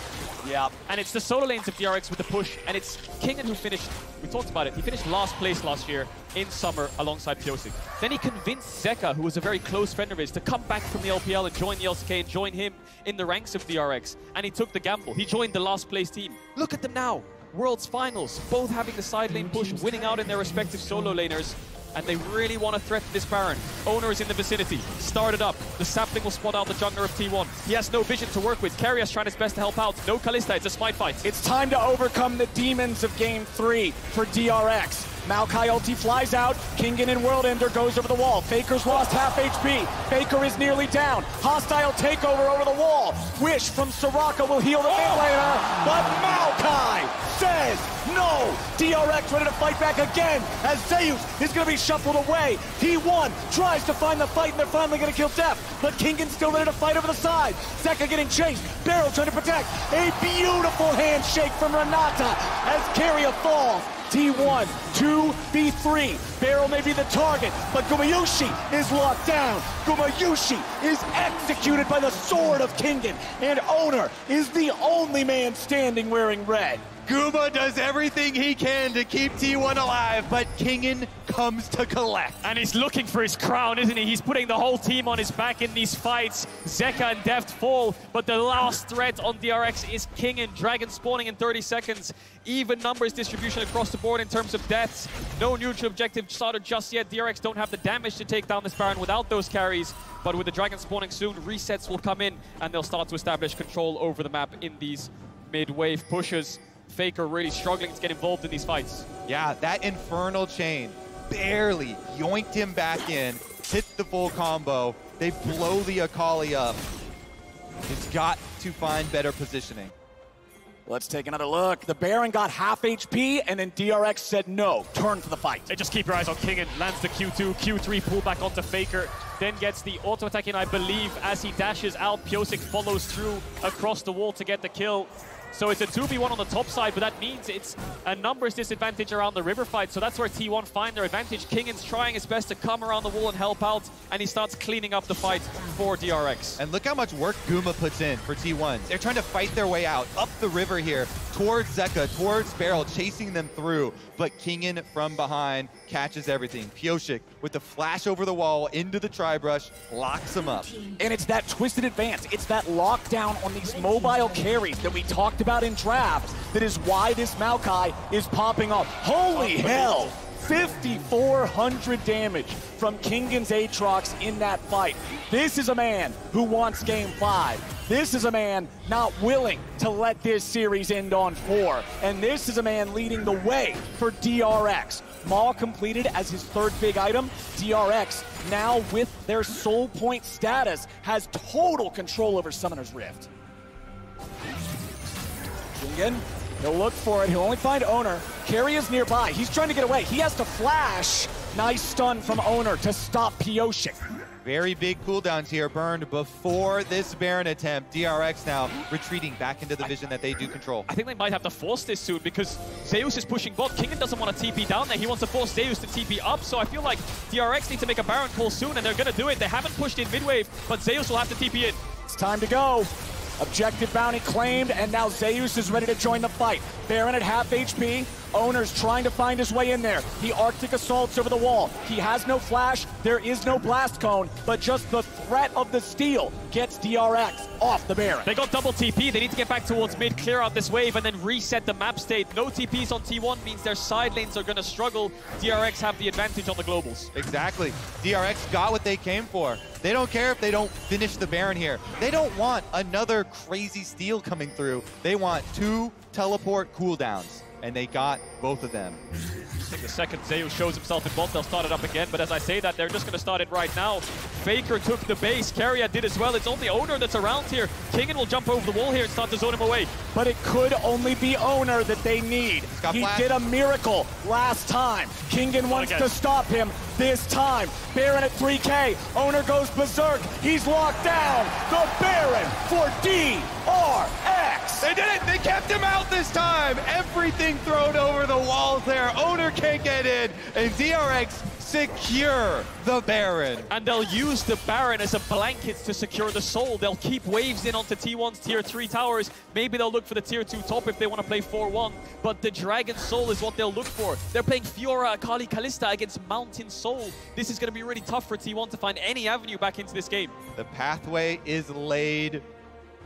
[SPEAKER 4] Yeah.
[SPEAKER 6] And it's the solo lanes of DRX with the push, and it's Kingen who finished, we talked about it, he finished last place last year in summer alongside Piosik. Then he convinced Zeka, who was a very close friend of his, to come back from the LPL and join the LCK and join him in the ranks of DRX. And he took the gamble. He joined the last place team. Look at them now. World's finals, both having the side lane push, winning out in their respective solo laners. and they really want to threaten this Baron. Owner is in the vicinity, started up. The sapling will spot out the jungler of T1. He has no vision to work with. Keria is trying his best to help out. No Kalista, it's a smite fight.
[SPEAKER 4] It's time to overcome the demons of Game 3 for DRX. Maokai ulti flies out, Kingen and World Ender goes over the wall. Faker's lost half HP, Faker is nearly down. Hostile takeover over the wall. Wish from Soraka will heal the mid laner, but Maokai says no! DRX ready to fight back again as Zeus is going to be shuffled away. T1 tries to find the fight and they're finally going to kill Deft, but Kingen's still ready to fight over the side. Zeka getting chased, Barrow trying to protect. A beautiful handshake from Renata as Keria falls. T1, 2v3. Barrow may be the target, but Gumayushi is locked down. Gumayushi is executed by the sword of Kingen, and Owner is the only man standing wearing red.
[SPEAKER 18] Guma does everything he can to keep T1 alive, but Kingen comes to collect.
[SPEAKER 6] And he's looking for his crown, isn't he? He's putting the whole team on his back in these fights. Zeka and Deft fall, but the last threat on DRX is Kingen. Dragon spawning in 30 seconds. Even numbers distribution across the board in terms of deaths. No neutral objective started just yet. DRX don't have the damage to take down this Baron without those carries. But with the Dragon spawning soon, resets will come in and they'll start to establish control over the map in these mid-wave pushes. Faker really struggling to get involved in these fights.
[SPEAKER 18] Yeah, that Infernal Chain barely yoinked him back in, hit the full combo. They blow the Akali up. It's got to find better positioning.
[SPEAKER 4] Let's take another look. The Baron got half HP, and then DRX said no, turn for the fight.
[SPEAKER 6] Hey, just keep your eyes on Kingen. Lands the Q2, Q3 pull back onto Faker, then gets the auto attack in, I believe, as he dashes out. Pyosik follows through across the wall to get the kill. So it's a 2v1 on the top side, but that means it's a numbers disadvantage around the river fight. So that's where T1 find their advantage. Kingen's trying his best to come around the wall and help out, and he starts cleaning up the fight for DRX.
[SPEAKER 18] And look how much work Guma puts in for T1. They're trying to fight their way out, up the river here, towards Zeka, towards Beryl, chasing them through. But Kingen from behind catches everything. Pyosik with the flash over the wall into the tri-brush, locks him up.
[SPEAKER 4] And it's that twisted advance. It's that lockdown on these mobile carries that we talked about in draft that is why this Maokai is popping up. Holy hell! 5,400 damage from Kingen's Aatrox in that fight. This is a man who wants Game 5. This is a man not willing to let this series end on 4. And this is a man leading the way for DRX. Maw completed as his third big item. DRX, now with their soul point status, has total control over Summoner's Rift. Kingen, he'll look for it. He'll only find Owner. Keria's nearby. He's trying to get away. He has to flash. Nice stun from Owner to stop Pyosik.
[SPEAKER 18] Very big cooldowns here burned before this Baron attempt. DRX now retreating back into the vision that they do control.
[SPEAKER 6] I think they might have to force this soon because Zeus is pushing bot. Kingen doesn't want to TP down there. He wants to force Zeus to TP up. So I feel like DRX need to make a Baron call soon, and they're going to do it. They haven't pushed in mid-wave, but Zeus will have to TP in.
[SPEAKER 4] It's time to go. Objective bounty claimed, and now Zeus is ready to join the fight. Baron at half HP. Owner's trying to find his way in there. He Arctic assaults over the wall. He has no flash. There is no blast cone, but just the threat of the steal gets DRX off the Baron.
[SPEAKER 6] They got double TP. They need to get back towards mid, clear out this wave, and then reset the map state. No TPs on T1 means their side lanes are going to struggle. DRX have the advantage on the globals.
[SPEAKER 18] Exactly. DRX got what they came for. They don't care if they don't finish the Baron here. They don't want another crazy steal coming through. They want 2 teleport cooldowns, and they got both of them.
[SPEAKER 6] I think the second Zeus shows himself in bot, they'll start it up again, but as I say that, they're just going to start it right now. Faker took the base, Keria did as well. It's only Owner that's around here. Kingen will jump over the wall here and start to zone him away.
[SPEAKER 4] But it could only be Owner that they need. He did a miracle last time. Kingen wants to stop him this time. Baron at 3K. Owner goes berserk. He's locked down. The Baron for DRX.
[SPEAKER 18] They did it. They kept him out this time. Everything thrown over the walls there. Owner can't get in, and DRX secure the Baron.
[SPEAKER 6] And they'll use the Baron as a blanket to secure the soul. They'll keep waves in onto T1's tier 3 towers. Maybe they'll look for the tier 2 top if they want to play 4-1. But the Dragon Soul is what they'll look for. They're playing Fiora, Akali, Kalista against Mountain Soul. This is going to be really tough for T1 to find any avenue back into this game.
[SPEAKER 18] The pathway is laid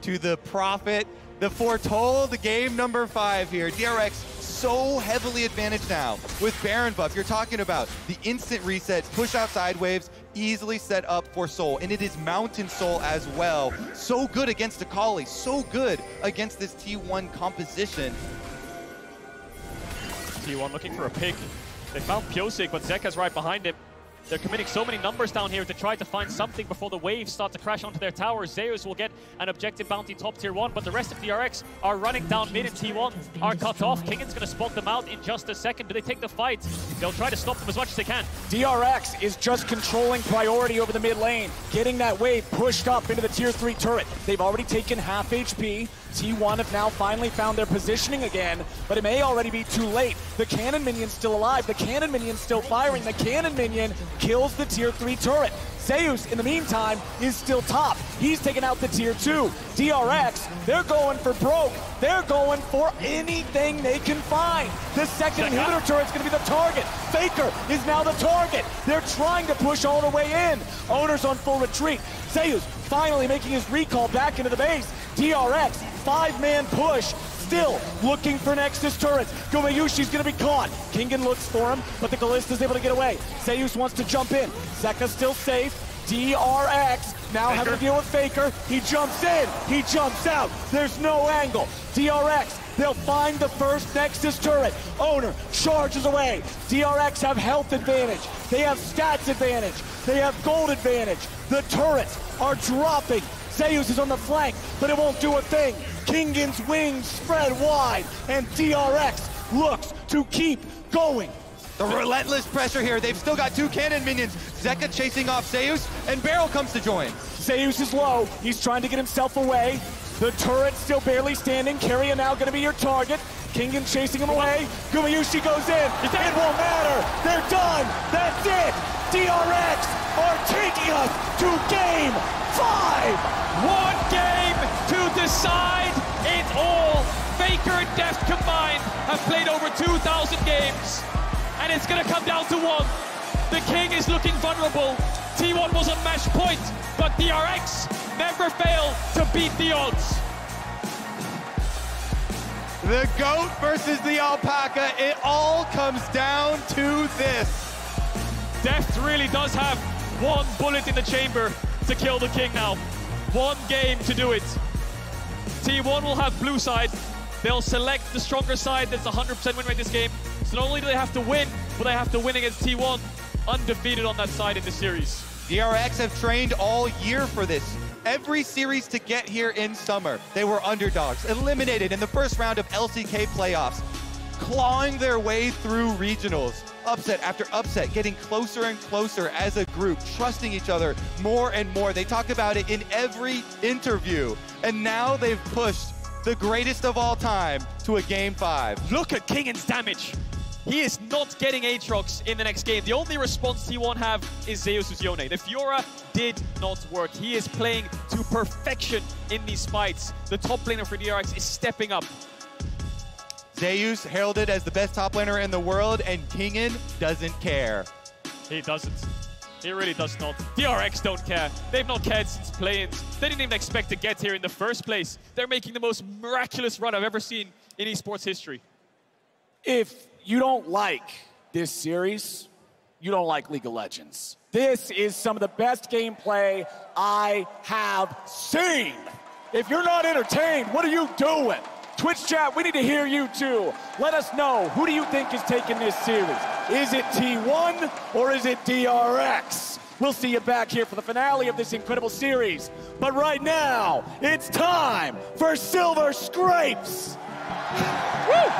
[SPEAKER 18] to the Prophet The foretold game number 5 here. DRX so heavily advantaged now with Baron buff. You're talking about the instant reset, push outside waves, easily set up for Soul. And it is Mountain Soul as well. So good against Akali, so good against this T1 composition.
[SPEAKER 6] T1 looking for a pick. They found Pyosik, but Zeka's right behind him. They're committing so many numbers down here to try to find something before the waves start to crash onto their towers. Zeus will get an objective bounty top tier 1, but the rest of DRX are running down mid and T1 are cut off. Kingan's going to spot them out in just a second. Do they take the fight? They'll try to stop them as much as they can.
[SPEAKER 4] DRX is just controlling priority over the mid lane, getting that wave pushed up into the tier 3 turret. They've already taken half HP. T1 have now finally found their positioning again, but it may already be too late. The cannon minion's still alive. The cannon minion's still firing. The cannon minion kills the tier 3 turret. Zeus, in the meantime, is still top. He's taken out the tier 2. DRX, they're going for broke. They're going for anything they can find. The second inhibitor turret's going to be the target. Faker is now the target. They're trying to push Owner way in. Owner's on full retreat. Zeus finally making his recall back into the base. DRX, 5-man push, still looking for Nexus turrets. Gumayushi's gonna be caught. Kingan looks for him, but the Kallista's able to get away. Zeus wants to jump in. Zeka's still safe. DRX now having to deal with Faker. He jumps in, he jumps out. There's no angle. DRX, they'll find the first Nexus turret. Owner charges away. DRX have health advantage. They have stats advantage. They have gold advantage. The turrets are dropping. Zeus is on the flank, but it won't do a thing. Kingan's wings spread wide, and DRX looks to keep going.
[SPEAKER 18] The relentless pressure here. They've still got 2 cannon minions. Zeka chasing off Zeus, and Beryl comes to join.
[SPEAKER 4] Zeus is low. He's trying to get himself away. The turret's still barely standing. Keria now going to be your target. Kingan chasing him away. Gumayushi goes in. It won't matter. They're done. That's it. DRX are taking us to game 5.
[SPEAKER 5] One game to decide it all. Faker and Deft combined have played over 2,000 games. And it's going to come down to one. The King is looking vulnerable. T1 was on match point, but DRX never failed to beat the odds.
[SPEAKER 18] The goat versus the alpaca. It all comes down to this.
[SPEAKER 6] Deft really does have one bullet in the chamber to kill the King now. One game to do it. T1 will have blue side. They'll select the stronger side. That's 100% win rate this game. So not only do they have to win, but they have to win against T1. Undefeated on that side in the series.
[SPEAKER 18] DRX have trained all year for this. Every series to get here in summer, they were underdogs, eliminated in the first round of LCK playoffs, clawing their way through regionals. Upset after upset, getting closer and closer as a group, trusting each other more and more. They talk about it in every interview. And now they've pushed the greatest of all time to a game 5.
[SPEAKER 6] Look at Kingan's damage. He is not getting Aatrox in the next game. The only response T1 have is Zeus' Yone. The Fiora did not work. He is playing to perfection in these fights. The top laner for DRX is stepping up.
[SPEAKER 18] Zeus heralded as the best top laner in the world, and Kingan doesn't care.
[SPEAKER 6] He doesn't. He really does not. DRX don't care. They've not cared since play-ins. They didn't even expect to get here in the first place. They're making the most miraculous run I've ever seen in esports history.
[SPEAKER 4] If you don't like this series, you don't like League of Legends. This is some of the best gameplay I have seen. If you're not entertained, what are you doing? Twitch chat, we need to hear you too. Let us know, who do you think is taking this series? Is it T1 or is it DRX? We'll see you back here for the finale of this incredible series. But right now, it's time for Silver Scrapes. Woo!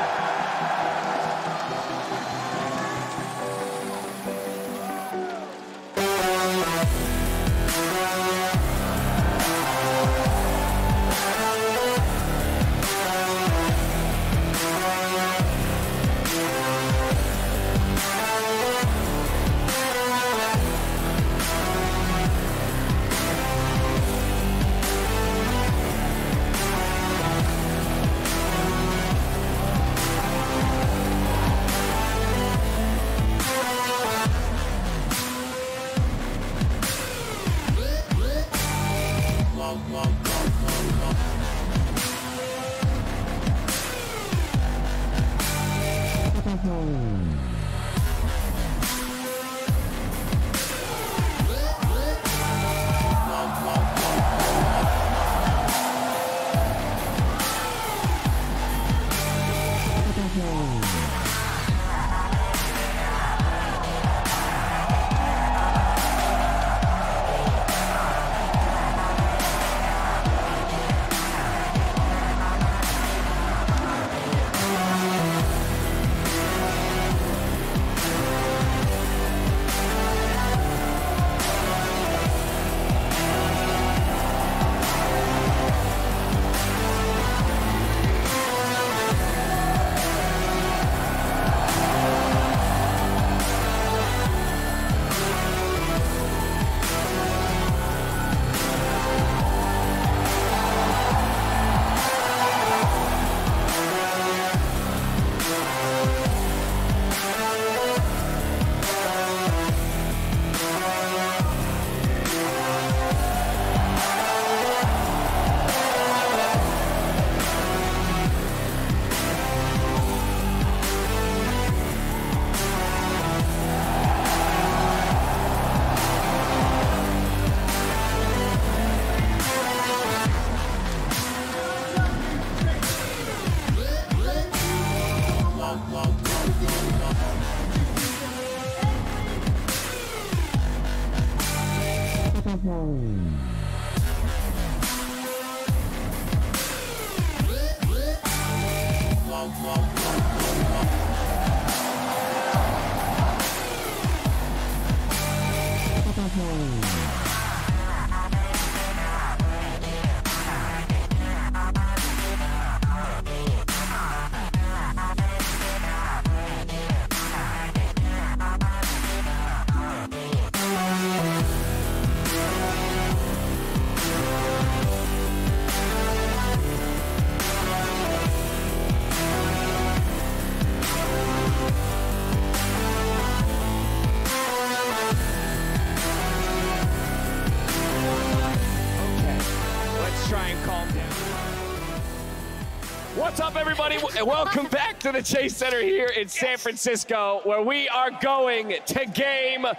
[SPEAKER 9] What's up, everybody? Welcome back to the Chase Center here in San Francisco, where we are going to Game 5!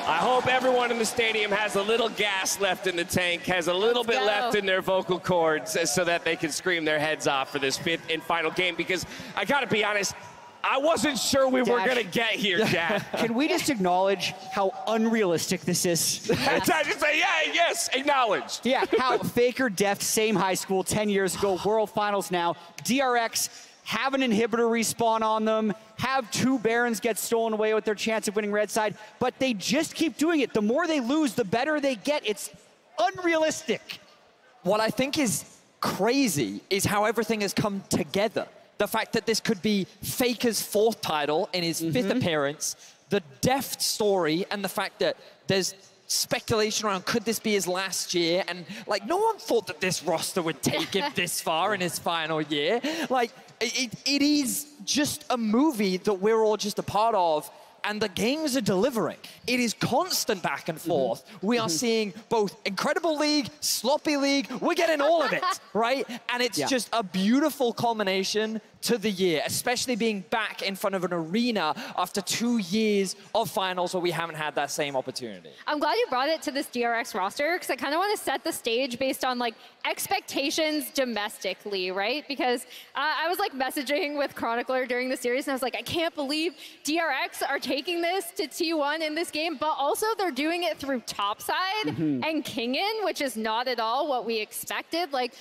[SPEAKER 9] I hope everyone in the stadium has a little gas left in the tank, has a little bit left in their vocal cords so that they can scream their heads off for this 5th and final game, because I gotta be honest, I wasn't sure we were gonna get here, Dad.
[SPEAKER 7] Can we just acknowledge how unrealistic this is?
[SPEAKER 9] I just say, yeah, yes, acknowledged.
[SPEAKER 7] Yeah, how Faker, Deft, same high school, 10 years ago, World Finals now, DRX, have an inhibitor respawn on them, have 2 Barons get stolen away with their chance of winning red side, but they just keep doing it. The more they lose, the better they get. It's unrealistic.
[SPEAKER 8] What I think is crazy is how everything has come together. The fact that this could be Faker's 4th title in his 5th appearance, the Deft story, and the fact that there's speculation around could this be his last year, and like no one thought that this roster would take him this far in his final year. Like it is just a movie that we're all just a part of, and the games are delivering. It is constant back and forth. We are seeing both incredible league, sloppy league, we're getting all of it, right? And it's just a beautiful culmination to the year, especially being back in front of an arena after 2 years of finals where we haven't had that same opportunity.
[SPEAKER 12] I'm glad you brought it to this DRX roster, because I kind of want to set the stage based on like expectations domestically, right? Because I was like messaging with Chronicler during the series, and I was like, I can't believe DRX are taking this to T1 in this game, but also they're doing it through topside and Kingin, which is not at all what we expected. Like,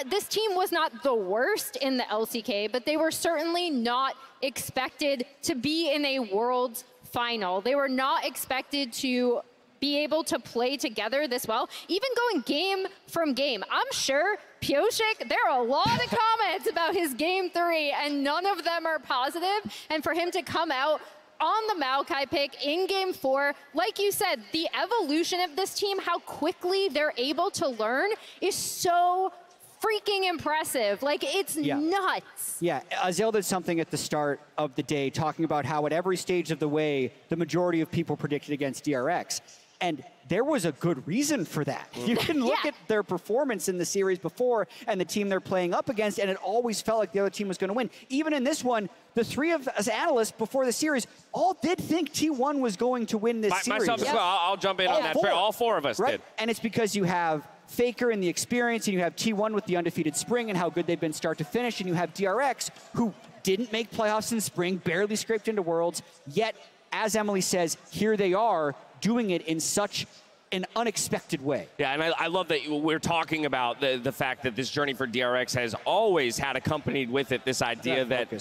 [SPEAKER 12] this team was not the worst in the LCK, but they were certainly not expected to be in a Worlds final. They were not expected to be able to play together this well, even going game from game. I'm sure Pioshik, there are a lot of comments about his game 3, and none of them are positive. And for him to come out on the Maokai pick in game 4, like you said, the evolution of this team, how quickly they're able to learn is so freaking impressive. Like, it's nuts.
[SPEAKER 7] Yeah, Azale did something at the start of the day talking about how at every stage of the way, the majority of people predicted against DRX. And there was a good reason for that. You can look at their performance in the series before and the team they're playing up against, and it always felt like the other team was going to win. Even in this one, the 3 of us analysts before the series all did think T1 was going to win this series.
[SPEAKER 9] Myself as well. I'll jump in on that. All 4 of us did.
[SPEAKER 7] And it's because you have Faker and the experience, and you have T1 with the undefeated spring and how good they've been start to finish, and you have DRX, who didn't make playoffs in spring, barely scraped into Worlds, yet, as Emily says, here they are doing it in such an unexpected way.
[SPEAKER 9] Yeah, and I love that we're talking about the fact that this journey for DRX has always had accompanied with it this idea that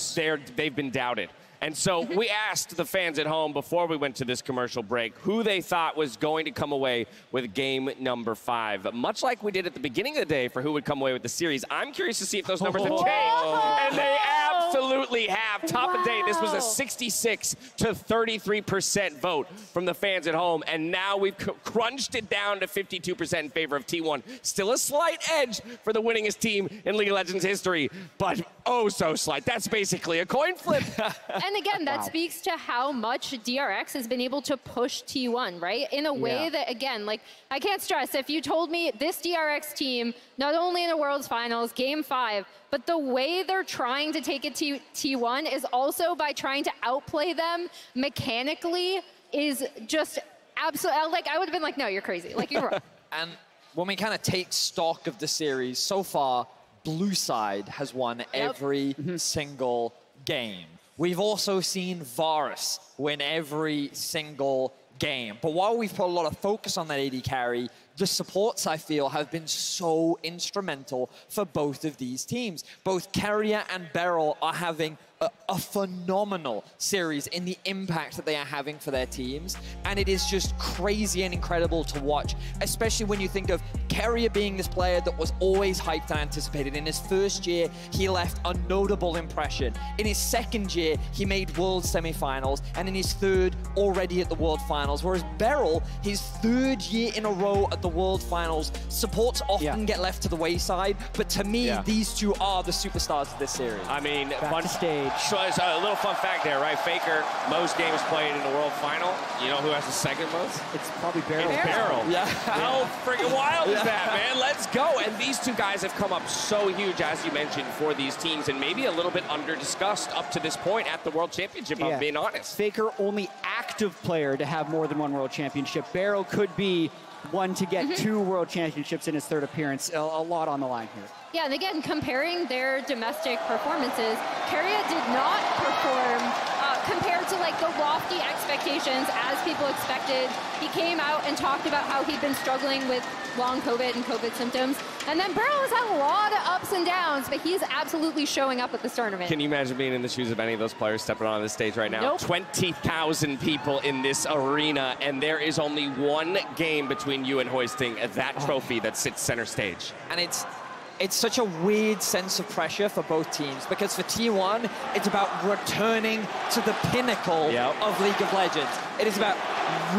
[SPEAKER 9] they've been doubted. And so we asked the fans at home before we went to this commercial break who they thought was going to come away with game number 5. Much like we did at the beginning of the day for who would come away with the series, I'm curious to see if those numbers have changed. And they absolutely have. Top of the day, this was a 66 to 33% vote from the fans at home. And now we've crunched it down to 52% in favor of T1. Still a slight edge for the winningest team in League of Legends history, but oh so slight. That's basically a coin flip.
[SPEAKER 12] And again, that speaks to how much DRX has been able to push T1, right? In a way that, again, like, I can't stress, if you told me this DRX team, not only in the World's Finals, Game 5, but the way they're trying to take it to T1 is also by trying to outplay them mechanically is just absolutely, like, I would have been like, no, you're crazy. Like, you're wrong.
[SPEAKER 8] And when we kind of take stock of the series, so far, Blue Side has won every single game. We've also seen Varus win every single game. But while we've put a lot of focus on that AD carry, the supports, I feel, have been so instrumental for both of these teams. Both Carrier and Beryl are having a phenomenal series in the impact that they are having for their teams. And it is just crazy and incredible to watch, especially when you think of Keria being this player that was always hyped and anticipated. In his first year, he left a notable impression. In his second year, he made World Semifinals, and in his third, already at the World Finals. Whereas Beryl, his third year in a row at the World Finals, supports often get left to the wayside, but to me, these two are the superstars of this series.
[SPEAKER 9] I mean,
[SPEAKER 7] fun stage.
[SPEAKER 9] So it's a little fun fact there, right? Faker, most games played in the World Final. You know who has the second most?
[SPEAKER 7] It's probably Beryl.
[SPEAKER 9] It's Beryl. Yeah. How freaking wild is that, man? Let's go. And these two guys have come up so huge, as you mentioned, for these teams, and maybe a little bit under-discussed up to this point at the World Championship, I'm being honest.
[SPEAKER 7] Faker, only active player to have more than one World Championship. Beryl could be one to get 2 World Championships in his third appearance. A lot on the line here.
[SPEAKER 12] Yeah, and again, comparing their domestic performances, Keria did not perform compared to like the lofty expectations as people expected. He came out and talked about how he'd been struggling with long COVID and COVID symptoms. And then Beryl has had a lot of ups and downs, but he's absolutely showing up at this tournament.
[SPEAKER 9] Can you imagine being in the shoes of any of those players stepping on this stage right now?
[SPEAKER 12] Nope.
[SPEAKER 9] 20,000 people in this arena, and there is only one game between you and hoisting that trophy that sits center stage.
[SPEAKER 8] And it's such a weird sense of pressure for both teams, because for T1, it's about returning to the pinnacle of League of Legends. It is about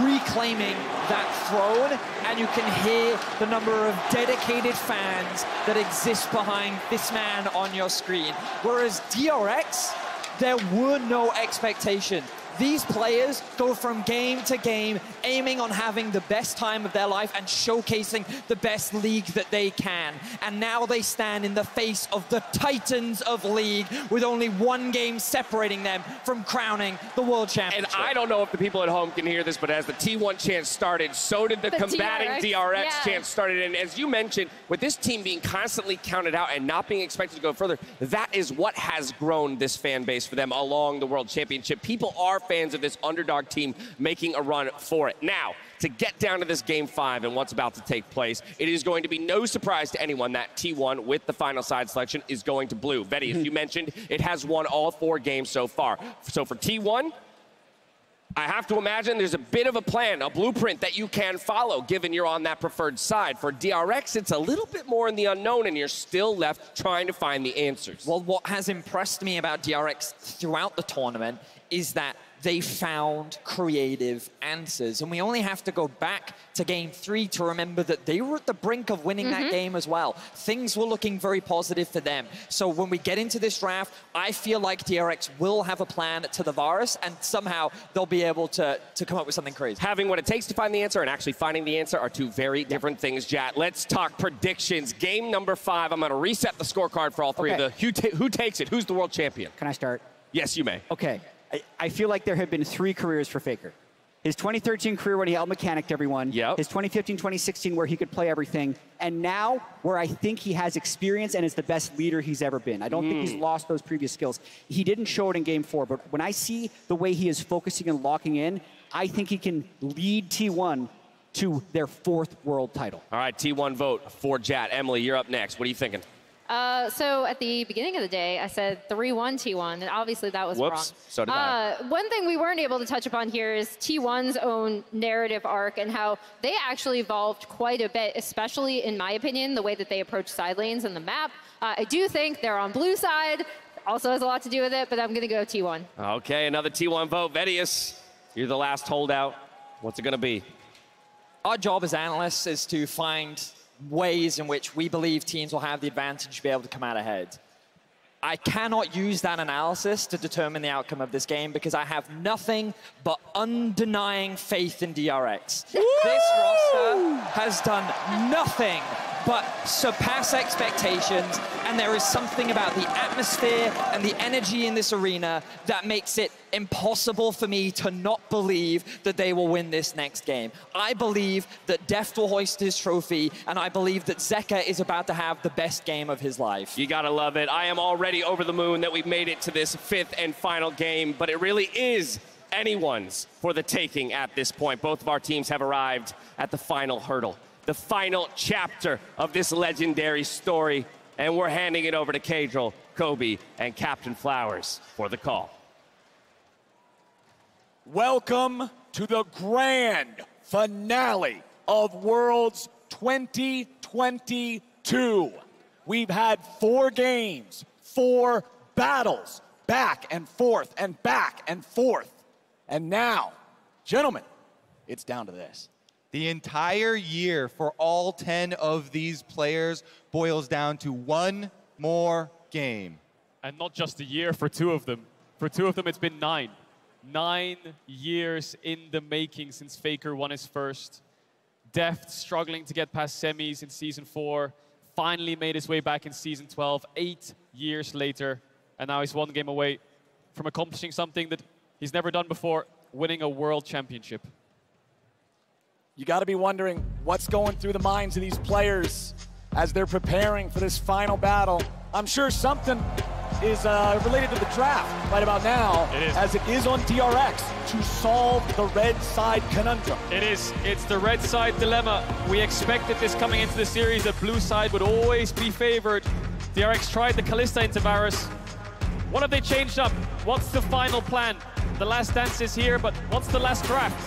[SPEAKER 8] reclaiming that throne, and you can hear the number of dedicated fans that exist behind this man on your screen. Whereas DRX, there were no expectations. These players go from game to game, aiming on having the best time of their life and showcasing the best league that they can. And now they stand in the face of the titans of League, with only one game separating them from crowning the World Championship.
[SPEAKER 9] And I don't know if the people at home can hear this, but as the T1 chant started, so did the combating DRX chant started. And as you mentioned, with this team being constantly counted out and not being expected to go further, that is what has grown this fan base for them along the World Championship. People are fans of this underdog team making a run for it. Now, to get down to this Game 5 and what's about to take place, it is going to be no surprise to anyone that T1, with the final side selection, is going to blue. Vetty, as you mentioned, it has won all 4 games so far. So for T1, I have to imagine there's a bit of a plan, a blueprint that you can follow, given you're on that preferred side. For DRX, it's a little bit more in the unknown, and you're still left trying to find the answers.
[SPEAKER 8] Well, what has impressed me about DRX throughout the tournament is that they found creative answers. And we only have to go back to Game 3 to remember that they were at the brink of winning that game as well. Things were looking very positive for them. So when we get into this draft, I feel like DRX will have a plan to the virus, and somehow they'll be able to come up with something crazy.
[SPEAKER 9] Having what it takes to find the answer and actually finding the answer are two very different things, Jat. Let's talk predictions. Game number 5, I'm going to reset the scorecard for all three of the who takes it? Who's the world champion?
[SPEAKER 7] Can I start?
[SPEAKER 9] Yes, you may.
[SPEAKER 7] Okay. I feel like there have been 3 careers for Faker. His 2013 career when he out-mechanicked everyone. His 2015-2016 where he could play everything. And now where I think he has experience and is the best leader he's ever been. I don't think he's lost those previous skills. He didn't show it in Game 4, but when I see the way he is focusing and locking in, I think he can lead T1 to their 4th world title.
[SPEAKER 9] All right, T1 vote for Jat. Emily, you're up next. What are you thinking?
[SPEAKER 12] So at the beginning of the day, I said 3-1 T1, and obviously that was wrong.
[SPEAKER 9] So did I.
[SPEAKER 12] One thing we weren't able to touch upon here is T1's own narrative arc and how they actually evolved quite a bit, especially, in my opinion, the way that they approach side lanes and the map. I do think they're on blue side. Also has a lot to do with it, but I'm going to go T1.
[SPEAKER 9] Okay, another T1 vote. Vedius, you're the last holdout. What's it going to be?
[SPEAKER 8] Our job as analysts is to find ways in which we believe teams will have the advantage to be able to come out ahead. I cannot use that analysis to determine the outcome of this game because I have nothing but undenying faith in DRX. Woo! This roster has done nothing but surpass expectations, and there is something about the atmosphere and the energy in this arena that makes it impossible for me to not believe that they will win this next game. I believe that Deft will hoist his trophy, and I believe that Zeka is about to have the best game of his life.
[SPEAKER 9] You gotta love it. I am already over the moon that we've made it to this 5th and final game, but it really is anyone's for the taking at this point. Both of our teams have arrived at the final hurdle, the final chapter of this legendary story, and we're handing it over to Kadril, Kobe, and Captain Flowers for the call.
[SPEAKER 15] Welcome to the grand finale of Worlds 2020.
[SPEAKER 4] 2022. We've had 4 games, 4 battles, back and forth and back and forth. And now, gentlemen, it's down to this.
[SPEAKER 18] The entire year for all 10 of these players boils down to one more game.
[SPEAKER 6] And not just a year for 2 of them. For 2 of them, it's been 9. 9 years in the making since Faker won his first. Deft struggling to get past semis in Season 4. Finally made his way back in Season 12, 8 years later. And now he's 1 game away from accomplishing something that he's never done before, winning a world championship.
[SPEAKER 4] You got to be wondering what's going through the minds of these players as they're preparing for this final battle. I'm sure something is related to the draft right about now, as it is on DRX to solve the red side conundrum.
[SPEAKER 6] It is. It's the red side dilemma. We expected this coming into the series, that blue side would always be favored. DRX tried the Kalista into Varus. What have they changed up? What's the final plan? The last dance is here, but what's the last draft?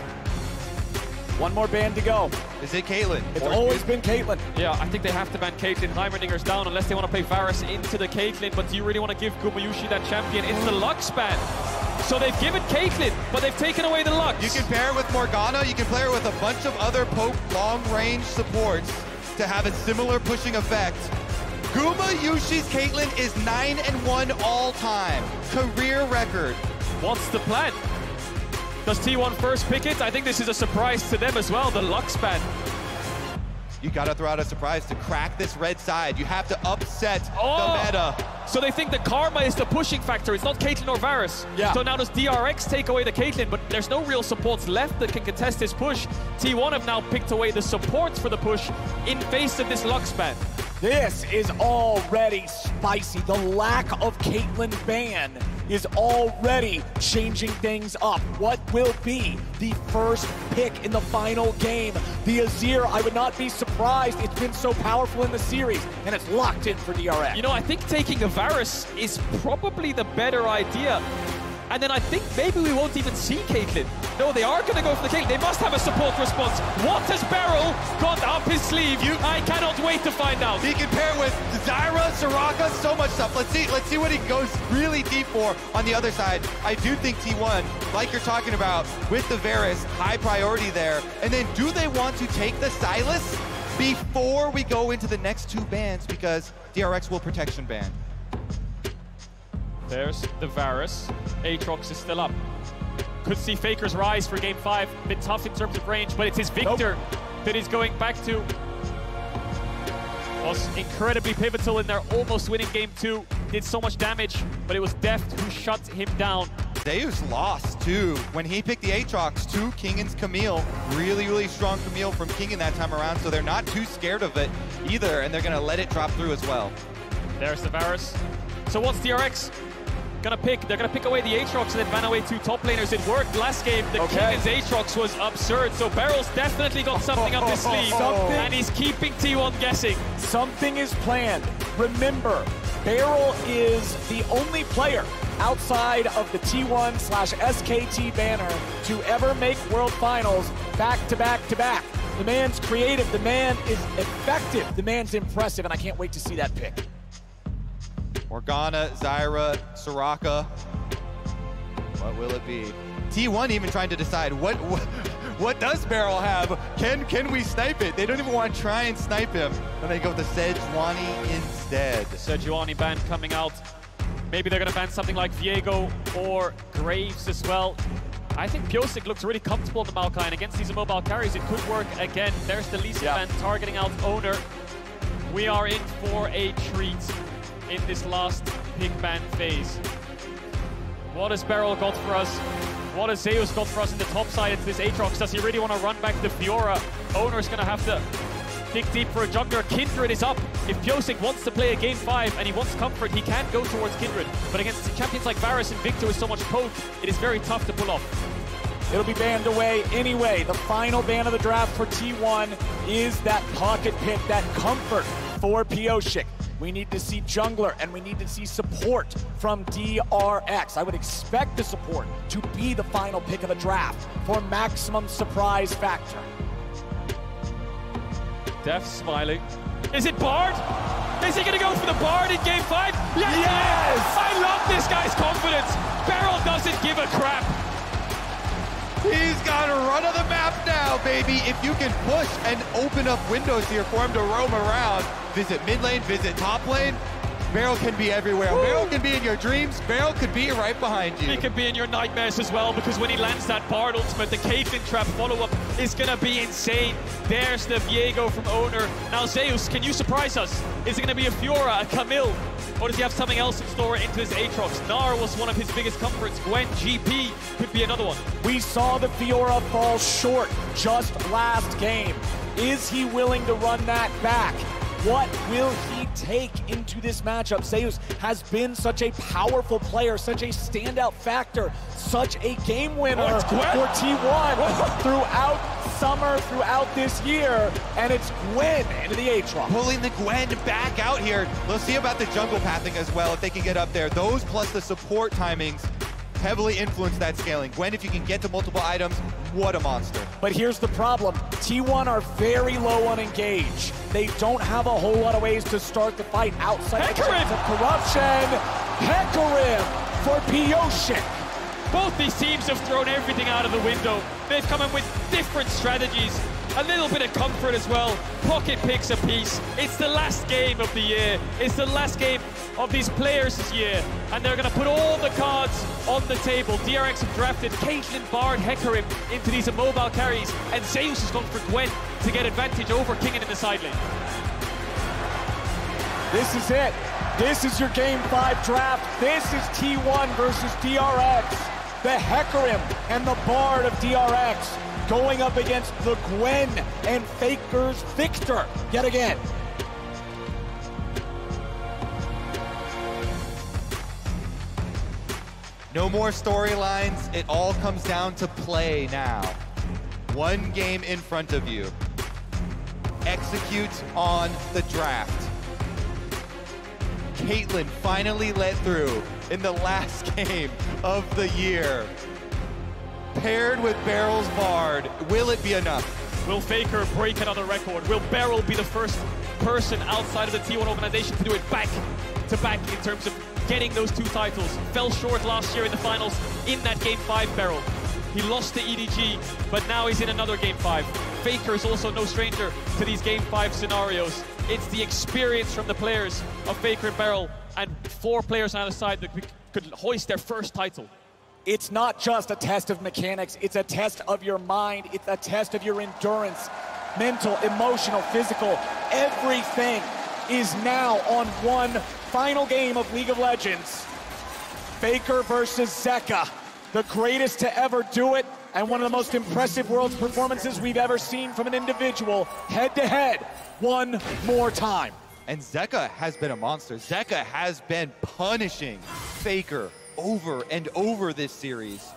[SPEAKER 4] 1 more ban to go.
[SPEAKER 18] Is it Caitlyn?
[SPEAKER 4] It's always been Caitlyn.
[SPEAKER 6] Yeah, I think they have to ban Caitlyn. Heimerdinger's down unless they want to play Varus into the Caitlyn. But do you really want to give Gumayushi that champion? It's the Lux ban. So they've given Caitlyn, but they've taken away the Lux.
[SPEAKER 18] You can pair it with Morgana. You can pair it with a bunch of other poke long-range supports to have a similar pushing effect. Gumayushi's Caitlyn is 9-1 all-time. Career record.
[SPEAKER 6] What's the plan? Does T1 first pick it? I think this is a surprise to them as well, the Lux ban.
[SPEAKER 18] You gotta throw out a surprise to crack this red side. You have to upset the meta.
[SPEAKER 6] So they think the Karma is the pushing factor. It's not Caitlyn or Varus.
[SPEAKER 4] Yeah.
[SPEAKER 6] So now does DRX take away the Caitlyn, but there's no real supports left that can contest this push. T1 have now picked away the supports for the push in face of this Lux ban.
[SPEAKER 4] This is already spicy. The lack of Caitlyn ban is already changing things up. What will be the first pick in the final game? The Azir, I would not be surprised. It's been so powerful in the series, and it's locked in for DRX.
[SPEAKER 6] You know, I think taking a Varus is probably the better idea. And then I think maybe we won't even see Caitlyn. No, they are going to go for the Caitlyn. They must have a support response. What has Beryl got up his sleeve? I cannot wait to find out.
[SPEAKER 18] He can pair with Zyra, Soraka, so much stuff. Let's see what he goes really deep for on the other side. I do think T1, like you're talking about, with the Varus, high priority there. And then do they want to take the Sylas before we go into the next 2 bans? Because DRX will protection ban.
[SPEAKER 6] There's the Varus. Aatrox is still up. Could see Faker's rise for game 5. Bit tough in terms of range, but it's his Victor that he's going back to. Was incredibly pivotal in their almost winning game 2. Did so much damage, but it was Deft who shut him down.
[SPEAKER 18] Zeus lost too. When he picked the Aatrox to Kingan's Camille, really strong Camille from Kingan that time around, so they're not too scared of it either, and they're gonna let it drop through as well.
[SPEAKER 6] There's the Varus. So what's DRX gonna pick? They're gonna pick away the Aatrox and then ban away 2 top laners. It worked last game. The Kingan's Aatrox was absurd, so Beryl's definitely got something up his sleeve, and he's keeping T1 guessing.
[SPEAKER 4] Something is planned. Remember, Beryl is the only player outside of the T1/SKT banner to ever make World Finals back to back to back. The man's creative, the man is effective, the man's impressive, and I can't wait to see that pick.
[SPEAKER 18] Morgana, Zyra, Soraka. What will it be? T1 even trying to decide what does Beryl have? Can we snipe it? They don't even want to try and snipe him. And they go with the Sejuani instead.
[SPEAKER 6] The Sejuani ban coming out. Maybe they're going to ban something like Viego or Graves as well. I think Pyosik looks really comfortable on the Maokai, and against these immobile carries, it could work again. There's the Lee Sin ban targeting out Owner. We are in for a treat in this last pick ban phase. What has Beryl got for us? What has Zeus got for us in the top side into this Aatrox? Does he really want to run back the Fiora? Owner's going to have to dig deep for a jungler. Kindred is up. If Pyosik wants to play a game 5 and he wants comfort, he can go towards Kindred. But against champions like Varus and Victor with so much poke, it is very tough to pull off.
[SPEAKER 4] It'll be banned away anyway. The final ban of the draft for T1 is that pocket pick, that comfort for Pyosik. We need to see jungler, and we need to see support from DRX. I would expect the support to be the final pick of the draft for maximum surprise factor.
[SPEAKER 6] Deft smiling.
[SPEAKER 5] Is it Bard? Is he going to go for the Bard in Game 5? Yes! I love this guy's confidence. Beryl doesn't give a crap.
[SPEAKER 18] He's got a run of the map now, baby. If you can push and open up windows here for him to roam around, visit mid lane, visit top lane, Beryl can be everywhere. Woo! Beryl can be in your dreams. Beryl could be right behind you.
[SPEAKER 5] He could be in your nightmares as well, because when he lands that Bard ultimate, the Caitlyn trap follow-up is going to be insane. There's the Viego from Owner. Now, Zeus, can you surprise us? Is it going to be a Fiora, a Camille, or does he have something else in store into his Aatrox? Gnar was one of his biggest comforts. Gwen, GP could be another one.
[SPEAKER 4] We saw the Fiora fall short just last game. Is he willing to run that back? What will he take into this matchup? Zeus has been such a powerful player, such a standout factor, such a game winner for T1 throughout summer, throughout this year, and it's Gwen into the Aatrox.
[SPEAKER 18] Pulling the Gwen back out here. We'll see about the jungle pathing as well, if they can get up there. Those plus the support timings heavily influence that scaling. Gwen, if you can get to multiple items, what a monster.
[SPEAKER 4] But here's the problem. T1 are very low on engage. They don't have a whole lot of ways to start the fight outside of corruption. Hecarim for Pyosik.
[SPEAKER 5] Both these teams have thrown everything out of the window. They've come in with different strategies. A little bit of comfort as well. Pocket picks a piece. It's the last game of the year. It's the last game of these players this year. And they're going to put all the cards on the table. DRX have drafted Caitlyn, Bard, Hecarim into these immobile carries. And Zeus has gone for Gwen to get advantage over Kingen in the side lane.
[SPEAKER 4] This is it. This is your Game 5 draft. This is T1 versus DRX. The Hecarim and the Bard of DRX going up against the Gwen and Faker's Victor yet again.
[SPEAKER 18] No more storylines. It all comes down to play now. One game in front of you. Execute on the draft. Caitlyn finally let through in the last game of the year. Paired with Beryl's Bard, will it be enough?
[SPEAKER 5] Will Faker break another record? Will Beryl be the first person outside of the T1 organization to do it back to back in terms of getting those two titles? Fell short last year in the finals in that Game 5 Beryl. He lost to EDG, but now he's in another Game 5. Faker is also no stranger to these Game 5 scenarios. It's the experience from the players of Faker and Beryl, and 4 players on either side that could hoist their first title.
[SPEAKER 4] It's not just a test of mechanics, it's a test of your mind, it's a test of your endurance, mental, emotional, physical. Everything is now on one final game of League of Legends. Faker versus Zeka, the greatest to ever do it, and one of the most impressive Worlds performances we've ever seen from an individual, head-to-head, one more time.
[SPEAKER 18] And Zeka has been a monster. Zeka has been punishing Faker over and over this series.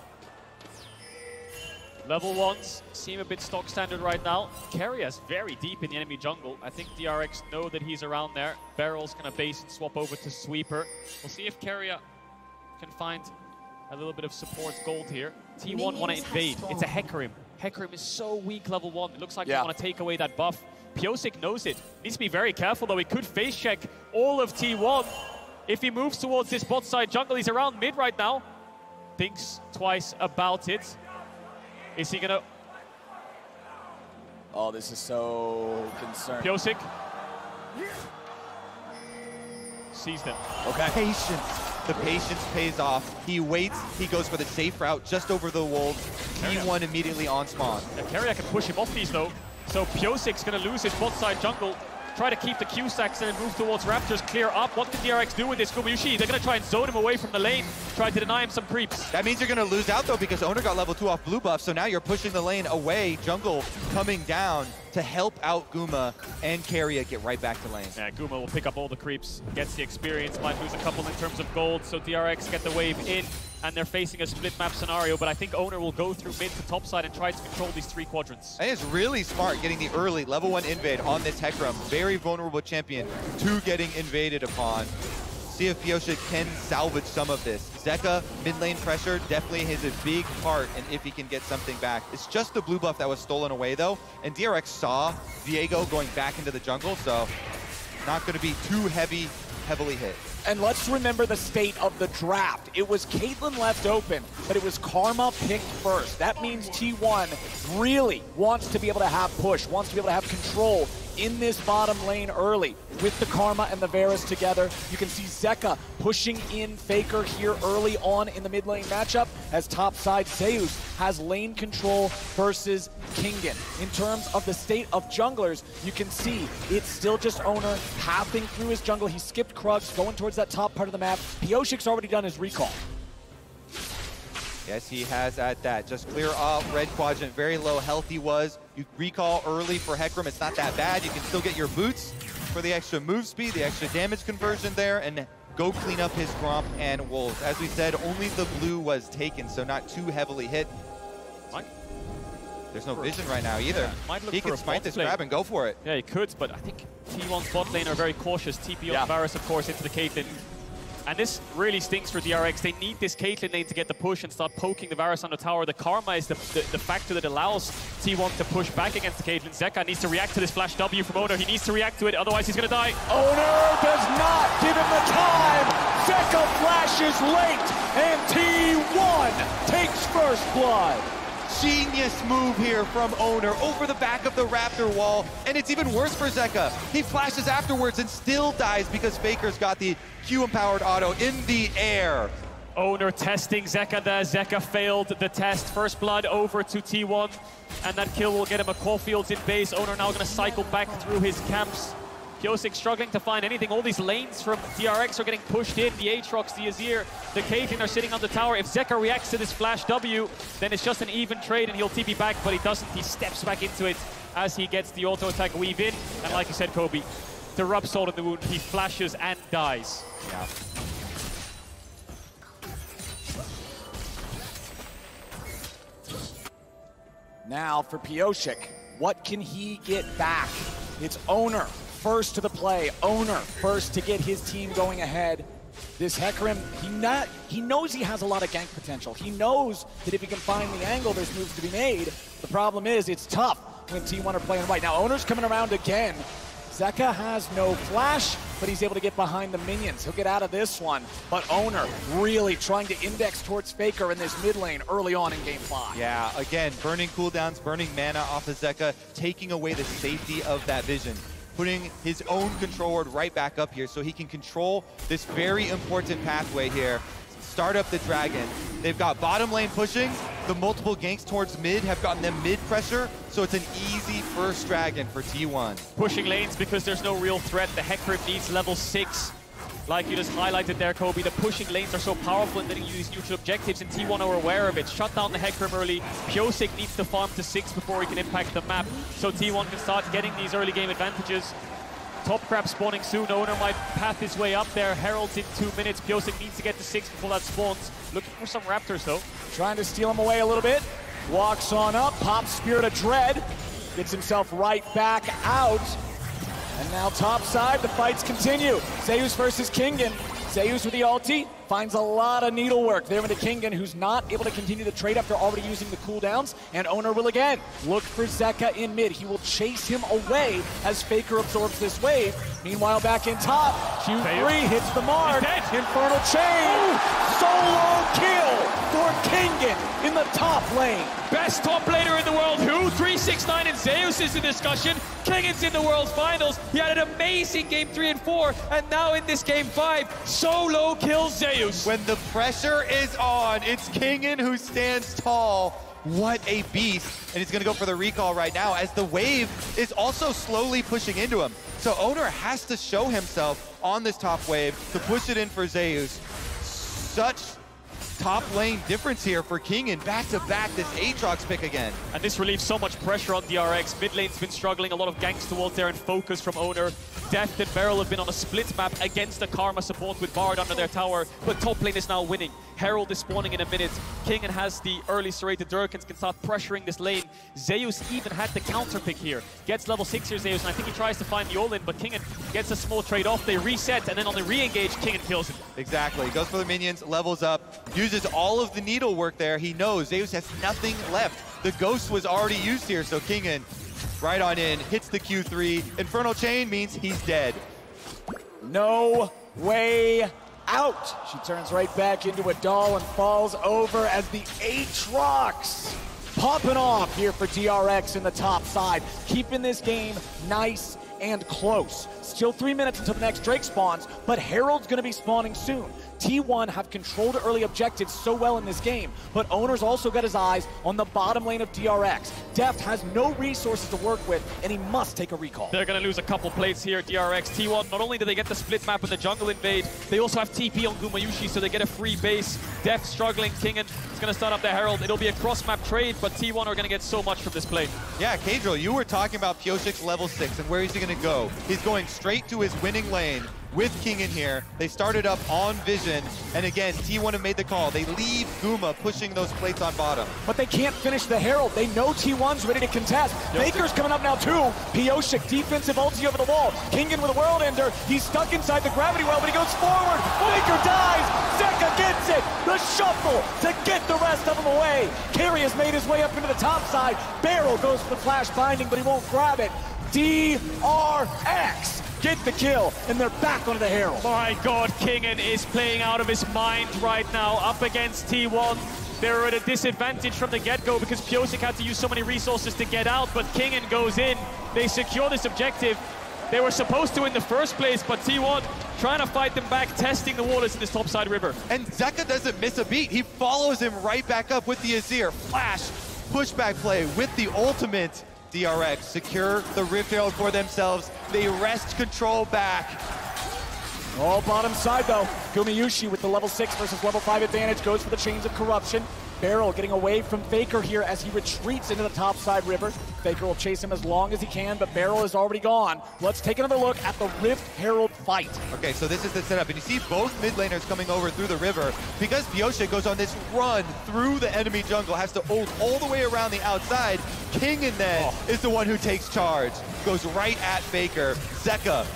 [SPEAKER 5] Level 1s seem a bit stock standard right now. Keria's very deep in the enemy jungle. I think DRX know that he's around there. Beryl's gonna base and swap over to Sweeper. We'll see if Keria can find a little bit of support gold here. T1 want to invade. It's a Hecarim. Hecarim is so weak level 1. It looks like they want to take away that buff. Pyosik knows it. Needs to be very careful though. He could face check all of T1. If he moves towards this bot side jungle, he's around mid right now. Thinks twice about it. Is he gonna...
[SPEAKER 4] Oh, this is so concerning.
[SPEAKER 5] Pyosik sees them.
[SPEAKER 18] Okay. Patience. The patience pays off. He waits. He goes for the safe route just over the wolves. T1 immediately on spawn.
[SPEAKER 5] Keria can push him off these though. So Pyosik's gonna lose his bot side jungle. Try to keep the Q stacks and then move towards Raptors, clear up. What can DRX do with this? Gumayushi, they're gonna try and zone him away from the lane, try to deny him some creeps.
[SPEAKER 18] That means you're gonna lose out though, because Owner got level 2 off blue buff, so now you're pushing the lane away. Jungle coming down to help out Guma and Keria get right back to lane.
[SPEAKER 5] Yeah, Guma will pick up all the creeps, gets the experience, might lose a couple in terms of gold, so DRX get the wave in, and they're facing a split map scenario, but I think Owner will go through mid to top side and try to control these 3 quadrants.
[SPEAKER 18] And it's really smart getting the early level 1 invade on this Hecarim. Very vulnerable champion to getting invaded upon. See if Pyosik can salvage some of this. Zeka, mid lane pressure, definitely has a big part in if he can get something back. It's just the blue buff that was stolen away though, and DRX saw Viego going back into the jungle, so not going to be too heavily hit.
[SPEAKER 4] And let's remember the state of the draft. It was Caitlyn left open, but it was Karma picked first. That means T1 really wants to be able to have push, wants to be able to have control in this bottom lane early. With the Karma and the Varus together, you can see Zeka pushing in Faker here early on in the mid lane matchup as topside Zeus has lane control versus Kingen. In terms of the state of junglers, you can see it's still just Oner pathing through his jungle. He skipped Krugs, going towards that top part of the map. Pioshik's already done his recall.
[SPEAKER 18] Yes, he has at that. Just clear off red quadrant, very low health he was. You recall early for Hecarim, it's not that bad. You can still get your boots for the extra move speed, the extra damage conversion there, and go clean up his Gromp and Wolves. As we said, only the blue was taken, so not too heavily hit. There's no vision right now either.
[SPEAKER 6] Yeah,
[SPEAKER 18] he can smite this grab and go for it.
[SPEAKER 6] Yeah, he could, but I think T1's bot lane are very cautious. TP on Varus, of course, into the Caitlyn. And this really stinks for DRX. They need this Caitlyn lane to get the push and start poking the Varus on the tower. The Karma is the factor that allows T1 to push back against the Caitlyn. Zeka needs to react to this flash W from Oner. He needs to react to it, otherwise he's going to die.
[SPEAKER 4] Oner does not give him the time. Zeka flashes late, and T1 takes first blood.
[SPEAKER 18] Genius move here from Oner over the back of the Raptor wall, and it's even worse for Zeka. He flashes afterwards and still dies because Faker's got the Q-empowered auto in the air.
[SPEAKER 6] Oner testing Zeka there. Zeka failed the test. First blood over to T1, and that kill will get him a Caulfield's in base. Oner now going to cycle back through his camps. Pyosik struggling to find anything. All these lanes from DRX are getting pushed in. The Aatrox, the Azir, the Caitlyn are sitting on the tower. If Zeka reacts to this flash W, then it's just an even trade and he'll TP back, but he doesn't. He steps back into it as he gets the auto attack weave in. And like you said, Kobe, to rub salt in the wound, he flashes and dies.
[SPEAKER 18] Yeah.
[SPEAKER 4] Now for Pyosik, what can he get back? It's Oner first to the play. Oner first to get his team going ahead. This Hecarim, he knows he has a lot of gank potential. He knows that if he can find the angle, there's moves to be made. The problem is it's tough when T1 are playing right. Now Oner's coming around again. Zeka has no flash, but he's able to get behind the minions. He'll get out of this one, but Oner really trying to index towards Faker in this mid lane early on in game 5.
[SPEAKER 18] Yeah, again, burning cooldowns, burning mana off of Zeka, taking away the safety of that vision, putting his own control ward right back up here so he can control this very important pathway here. Start up the dragon. They've got bottom lane pushing. The multiple ganks towards mid have gotten them mid pressure, so it's an easy first dragon for T1.
[SPEAKER 6] Pushing lanes because there's no real threat. The Hecarim needs level 6. Like you just highlighted there, Kobe, the pushing lanes are so powerful in letting you use neutral objectives, and T1 are aware of it. Shut down the Hecarim early. Pyosik needs to farm to 6 before he can impact the map, so T1 can start getting these early game advantages. Top crab spawning soon. Oner might path his way up there. Herald's in 2 minutes. Pyosik needs to get to 6 before that spawns. Looking for some Raptors, though.
[SPEAKER 4] Trying to steal him away a little bit. Walks on up, pops Spirit of Dread. Gets himself right back out. And now topside, the fights continue. Zeus versus Kingen. Zeus with the ulti finds a lot of needlework there into Kingen, who's not able to continue the trade after already using the cooldowns. And Oner will again look for Zeka in mid. He will chase him away as Faker absorbs this wave. Meanwhile, back in top, Q3 hits the mark. Infernal Chain. Solo kill for Kingen in the top lane.
[SPEAKER 5] Best top laner in the world. Who? 369 and Zeus is in discussion. Kingen's in the World Finals. He had an amazing game 3 and 4, and now in this game 5, solo kills Zeus.
[SPEAKER 18] When the pressure is on, it's Kingen who stands tall. What a beast. And he's going to go for the recall right now as the wave is also slowly pushing into him. So Oner has to show himself on this top wave to push it in for Zeus. Such top lane difference here for Kingen. Back to back, this Aatrox pick again.
[SPEAKER 6] And this relieves so much pressure on DRX. Mid lane's been struggling, a lot of ganks towards there and focus from Oner. Deft and Beryl have been on a split map against the Karma support with Bard under their tower, but top lane is now winning. Herald is spawning in a minute. Kingen has the early serrated Durkins, can start pressuring this lane. Zeus even had the counter pick here. Gets level 6 here, Zeus, and I think he tries to find the all-in, but Kingen gets a small trade off. They reset, and then on the re-engage, Kingen kills him.
[SPEAKER 18] Exactly, goes for the minions, levels up, uses all of the needlework there. He knows Zeus has nothing left. The Ghost was already used here, so Kingen right on in, hits the Q3. Infernal Chain means he's dead.
[SPEAKER 4] No way out. She turns right back into a doll and falls over as the Aatrox popping off here for DRX in the top side, keeping this game nice and close. Still 3 minutes until the next Drake spawns, but Herald's gonna be spawning soon. T1 have controlled early objectives so well in this game, but Owner's also got his eyes on the bottom lane of DRX. Deft has no resources to work with, and he must take a recall.
[SPEAKER 6] They're going to lose a couple plates here, DRX. T1, not only do they get the split map and the jungle invade, they also have TP on Gumayushi, so they get a free base. Deft struggling, Kingen is going to start up the Herald. It'll be a cross-map trade, but T1 are going to get so much from this play.
[SPEAKER 18] Yeah, Kadril, you were talking about Piosik's level 6 and where is he going to go. He's going straight to his winning lane with Kingen here. They started up on Vision, and again, T1 have made the call. They leave Guma pushing those plates on bottom.
[SPEAKER 4] But they can't finish the Herald. They know T1's ready to contest. Faker's coming up now too. Piosik, defensive ulti over the wall. Kingen with a World Ender. He's stuck inside the gravity well, but he goes forward. Faker dies. Zeka gets it. The shuffle to get the rest of them away. Carry has made his way up into the top side. Barrel goes for the flash binding, but he won't grab it. DRX get the kill, and they're back onto the Herald.
[SPEAKER 6] My God, Kingen is playing out of his mind right now, up against T1. They're at a disadvantage from the get-go because Piosik had to use so many resources to get out, but Kingen goes in. They secure this objective. They were supposed to in the first place, but T1 trying to fight them back, testing the waters in this topside river.
[SPEAKER 18] And Zeka doesn't miss a beat. He follows him right back up with the Azir. Flash, pushback play with the ultimate. DRX secure the Rift Herald for themselves. They wrest control back.
[SPEAKER 4] All bottom side though. Gumayushi with the level 6 versus level 5 advantage goes for the Chains of Corruption. Barrel getting away from Faker here as he retreats into the topside river. Faker will chase him as long as he can, but Barrel is already gone. Let's take another look at the Rift Herald fight.
[SPEAKER 18] Okay, so this is the setup, and you see both mid laners coming over through the river. Because Piosik goes on this run through the enemy jungle, has to ult all the way around the outside. Kingen then is the one who takes charge. Goes right at Faker. Zeka,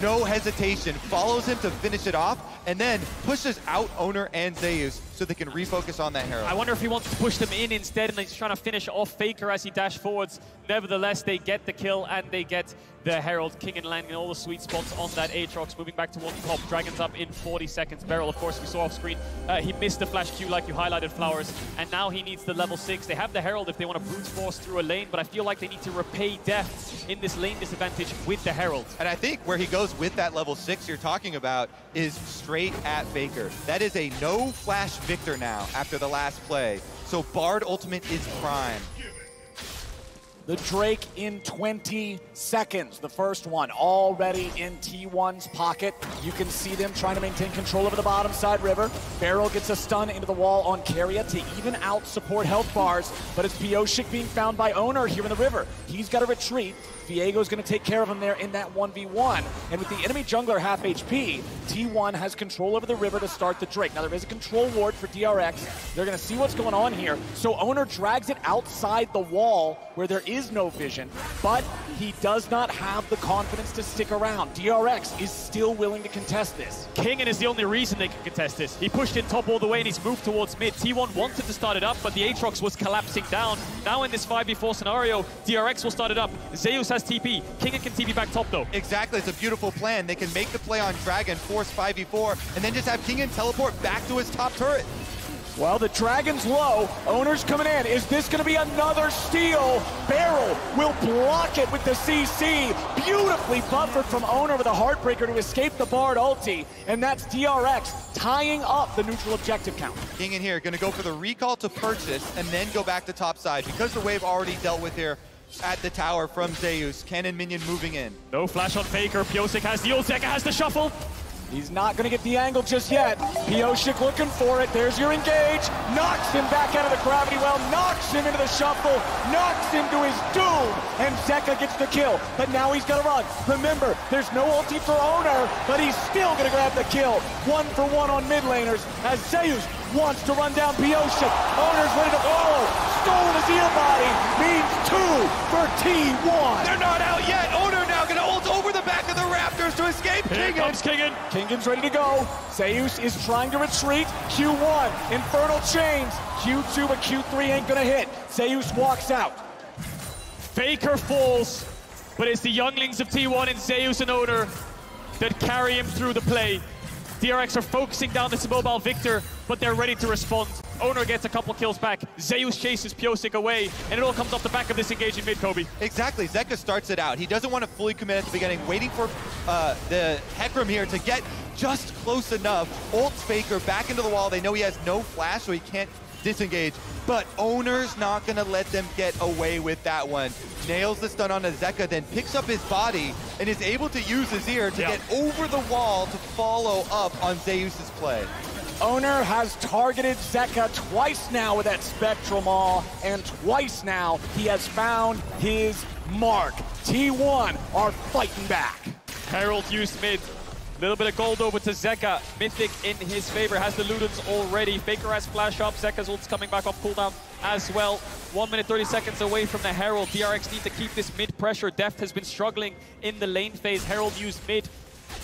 [SPEAKER 18] no hesitation, follows him to finish it off, and then pushes out Owner and Zeus so they can refocus on that Herald.
[SPEAKER 6] I wonder if he wants to push them in instead, and he's trying to finish off Faker as he dash forwards. Nevertheless, they get the kill, and they get the Herald. Kingen landing all the sweet spots on that Aatrox, moving back to one top. Dragon's up in 40 seconds. Beryl, of course, we saw off screen. He missed the flash Q like you highlighted, Flowers, and now he needs the level 6. They have the Herald if they want to brute force through a lane, but I feel like they need to repay Deft in this lane disadvantage with the Herald.
[SPEAKER 18] And I think where he goes with that level 6 you're talking about is straight at Faker. That is a no flash victor now after the last play. So Bard ultimate is prime.
[SPEAKER 4] The Drake in 20 seconds. The first one already in T1's pocket. You can see them trying to maintain control over the bottom side river. Barrel gets a stun into the wall on Carrier to even out support health bars, but it's Piosik being found by Owner here in the river. He's got to retreat. Viego's going to take care of him there in that 1v1. And with the enemy jungler half HP, T1 has control over the river to start the Drake. Now there is a control ward for DRX. They're going to see what's going on here. So Owner drags it outside the wall where there is no vision, but he does not have the confidence to stick around. DRX is still willing to contest this.
[SPEAKER 6] Kingen is the only reason they can contest this. He pushed in top all the way and he's moved towards mid. T1 wanted to start it up, but the Aatrox was collapsing down. Now in this 5v4 scenario, DRX will start it up. Zeus has TP. Kingen can TP back top though.
[SPEAKER 18] Exactly, it's a beautiful plan. They can make the play on Dragon, force 5v4, and then just have Kingen teleport back to his top turret.
[SPEAKER 4] Well, the Dragon's low. Owner's coming in. Is this going to be another steal? Barrel will block it with the CC. Beautifully buffered from Owner with a Heartbreaker to escape the Bard ulti. And that's DRX tying up the neutral objective count.
[SPEAKER 18] Kingen here, going to go for the recall to purchase and then go back to top side. Because the wave already dealt with here at the tower from Zeus. Cannon minion moving in.
[SPEAKER 6] No flash on Faker. Piosik has the ult. Zeka has the shuffle.
[SPEAKER 4] He's not going to get the angle just yet. Piosik looking for it. There's your engage. Knocks him back out of the gravity well. Knocks him into the shuffle. Knocks him to his doom. And Zeka gets the kill. But now he's going to run. Remember, there's no ulti for Owner, but he's still going to grab the kill. 1-for-1 on mid laners as Zeus wants to run down Piosik. Owner's ready to follow. Stolen his eel body. Means 2 for T1.
[SPEAKER 18] They're not out yet. Owner now going to ult over the back of the Raptors to escape.
[SPEAKER 6] Here comes Kingen.
[SPEAKER 4] Kingen's ready to go. Zeus is trying to retreat. Q1, Infernal Chains. Q2, but Q3 ain't gonna hit. Zeus walks out.
[SPEAKER 6] Faker falls, but it's the younglings of T1 and Zeus and Owner
[SPEAKER 5] that carry him through the play. DRX are focusing down this mobile Victor, but they're ready to respond. Owner gets a couple kills back. Zeus chases Pyosik away, and it all comes off the back of this engage in mid, Kobe.
[SPEAKER 18] Exactly, Zeka starts it out. He doesn't want to fully commit at the beginning, waiting for the Hecarim here to get just close enough. Ults Faker back into the wall. They know he has no flash, so he can't disengage, but Owner's not gonna let them get away with that one. Nails the stun onto Zeka, then picks up his body and is able to use his ear to get over the wall to follow up on Zeus's play.
[SPEAKER 15] Owner has targeted Zeka twice now with that Spectral Maw, and twice now he has found his mark. T1 are fighting back.
[SPEAKER 5] Herald used mid. Little bit of gold over to Zeka. Mythic in his favor, has the Ludens already. Faker has flash up. Zeka's ult's coming back off cooldown as well. 1 minute 30 seconds away from the Herald. DRX need to keep this mid pressure. Deft has been struggling in the lane phase. Herald used mid.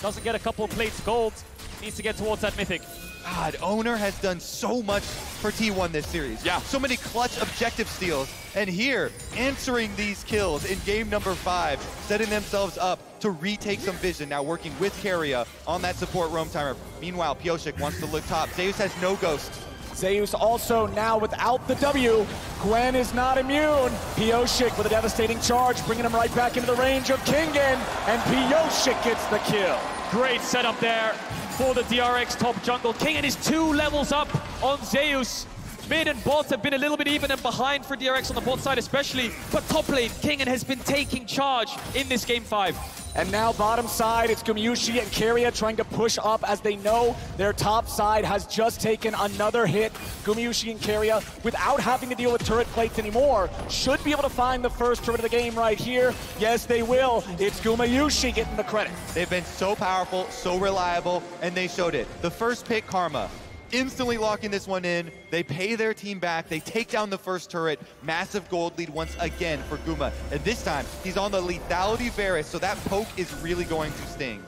[SPEAKER 5] Doesn't get a couple of plates gold. Needs to get towards that Mythic.
[SPEAKER 18] God, Owner has done so much for T1 this series.
[SPEAKER 5] Yeah.
[SPEAKER 18] So many clutch objective steals. And here, answering these kills in game number 5, setting themselves up to retake some vision. Now working with Keria on that support roam timer. Meanwhile, Pyosik wants to look top. Zeus has no ghost.
[SPEAKER 15] Zeus also now without the W. Gwen is not immune. Pyosik with a devastating charge, bringing him right back into the range of Kingen, and Pyosik gets the kill.
[SPEAKER 5] Great setup there for the DRX top jungle. Kingen is 2 levels up on Zeus. Mid and bot have been a little bit even and behind for DRX on the bot side especially, but top lane, Kingen has been taking charge in this game 5.
[SPEAKER 15] And now bottom side, it's Gumayusi and Keria trying to push up as they know their top side has just taken another hit. Gumayusi and Keria, without having to deal with turret plates anymore, should be able to find the first turret of the game right here. Yes, they will. It's Gumayusi getting the credit.
[SPEAKER 18] They've been so powerful, so reliable, and they showed it. The first pick, Karma. Instantly locking this one in. They pay their team back. They take down the first turret. Massive gold lead once again for Guma. And this time, he's on the lethality Varus, so that poke is really going to sting.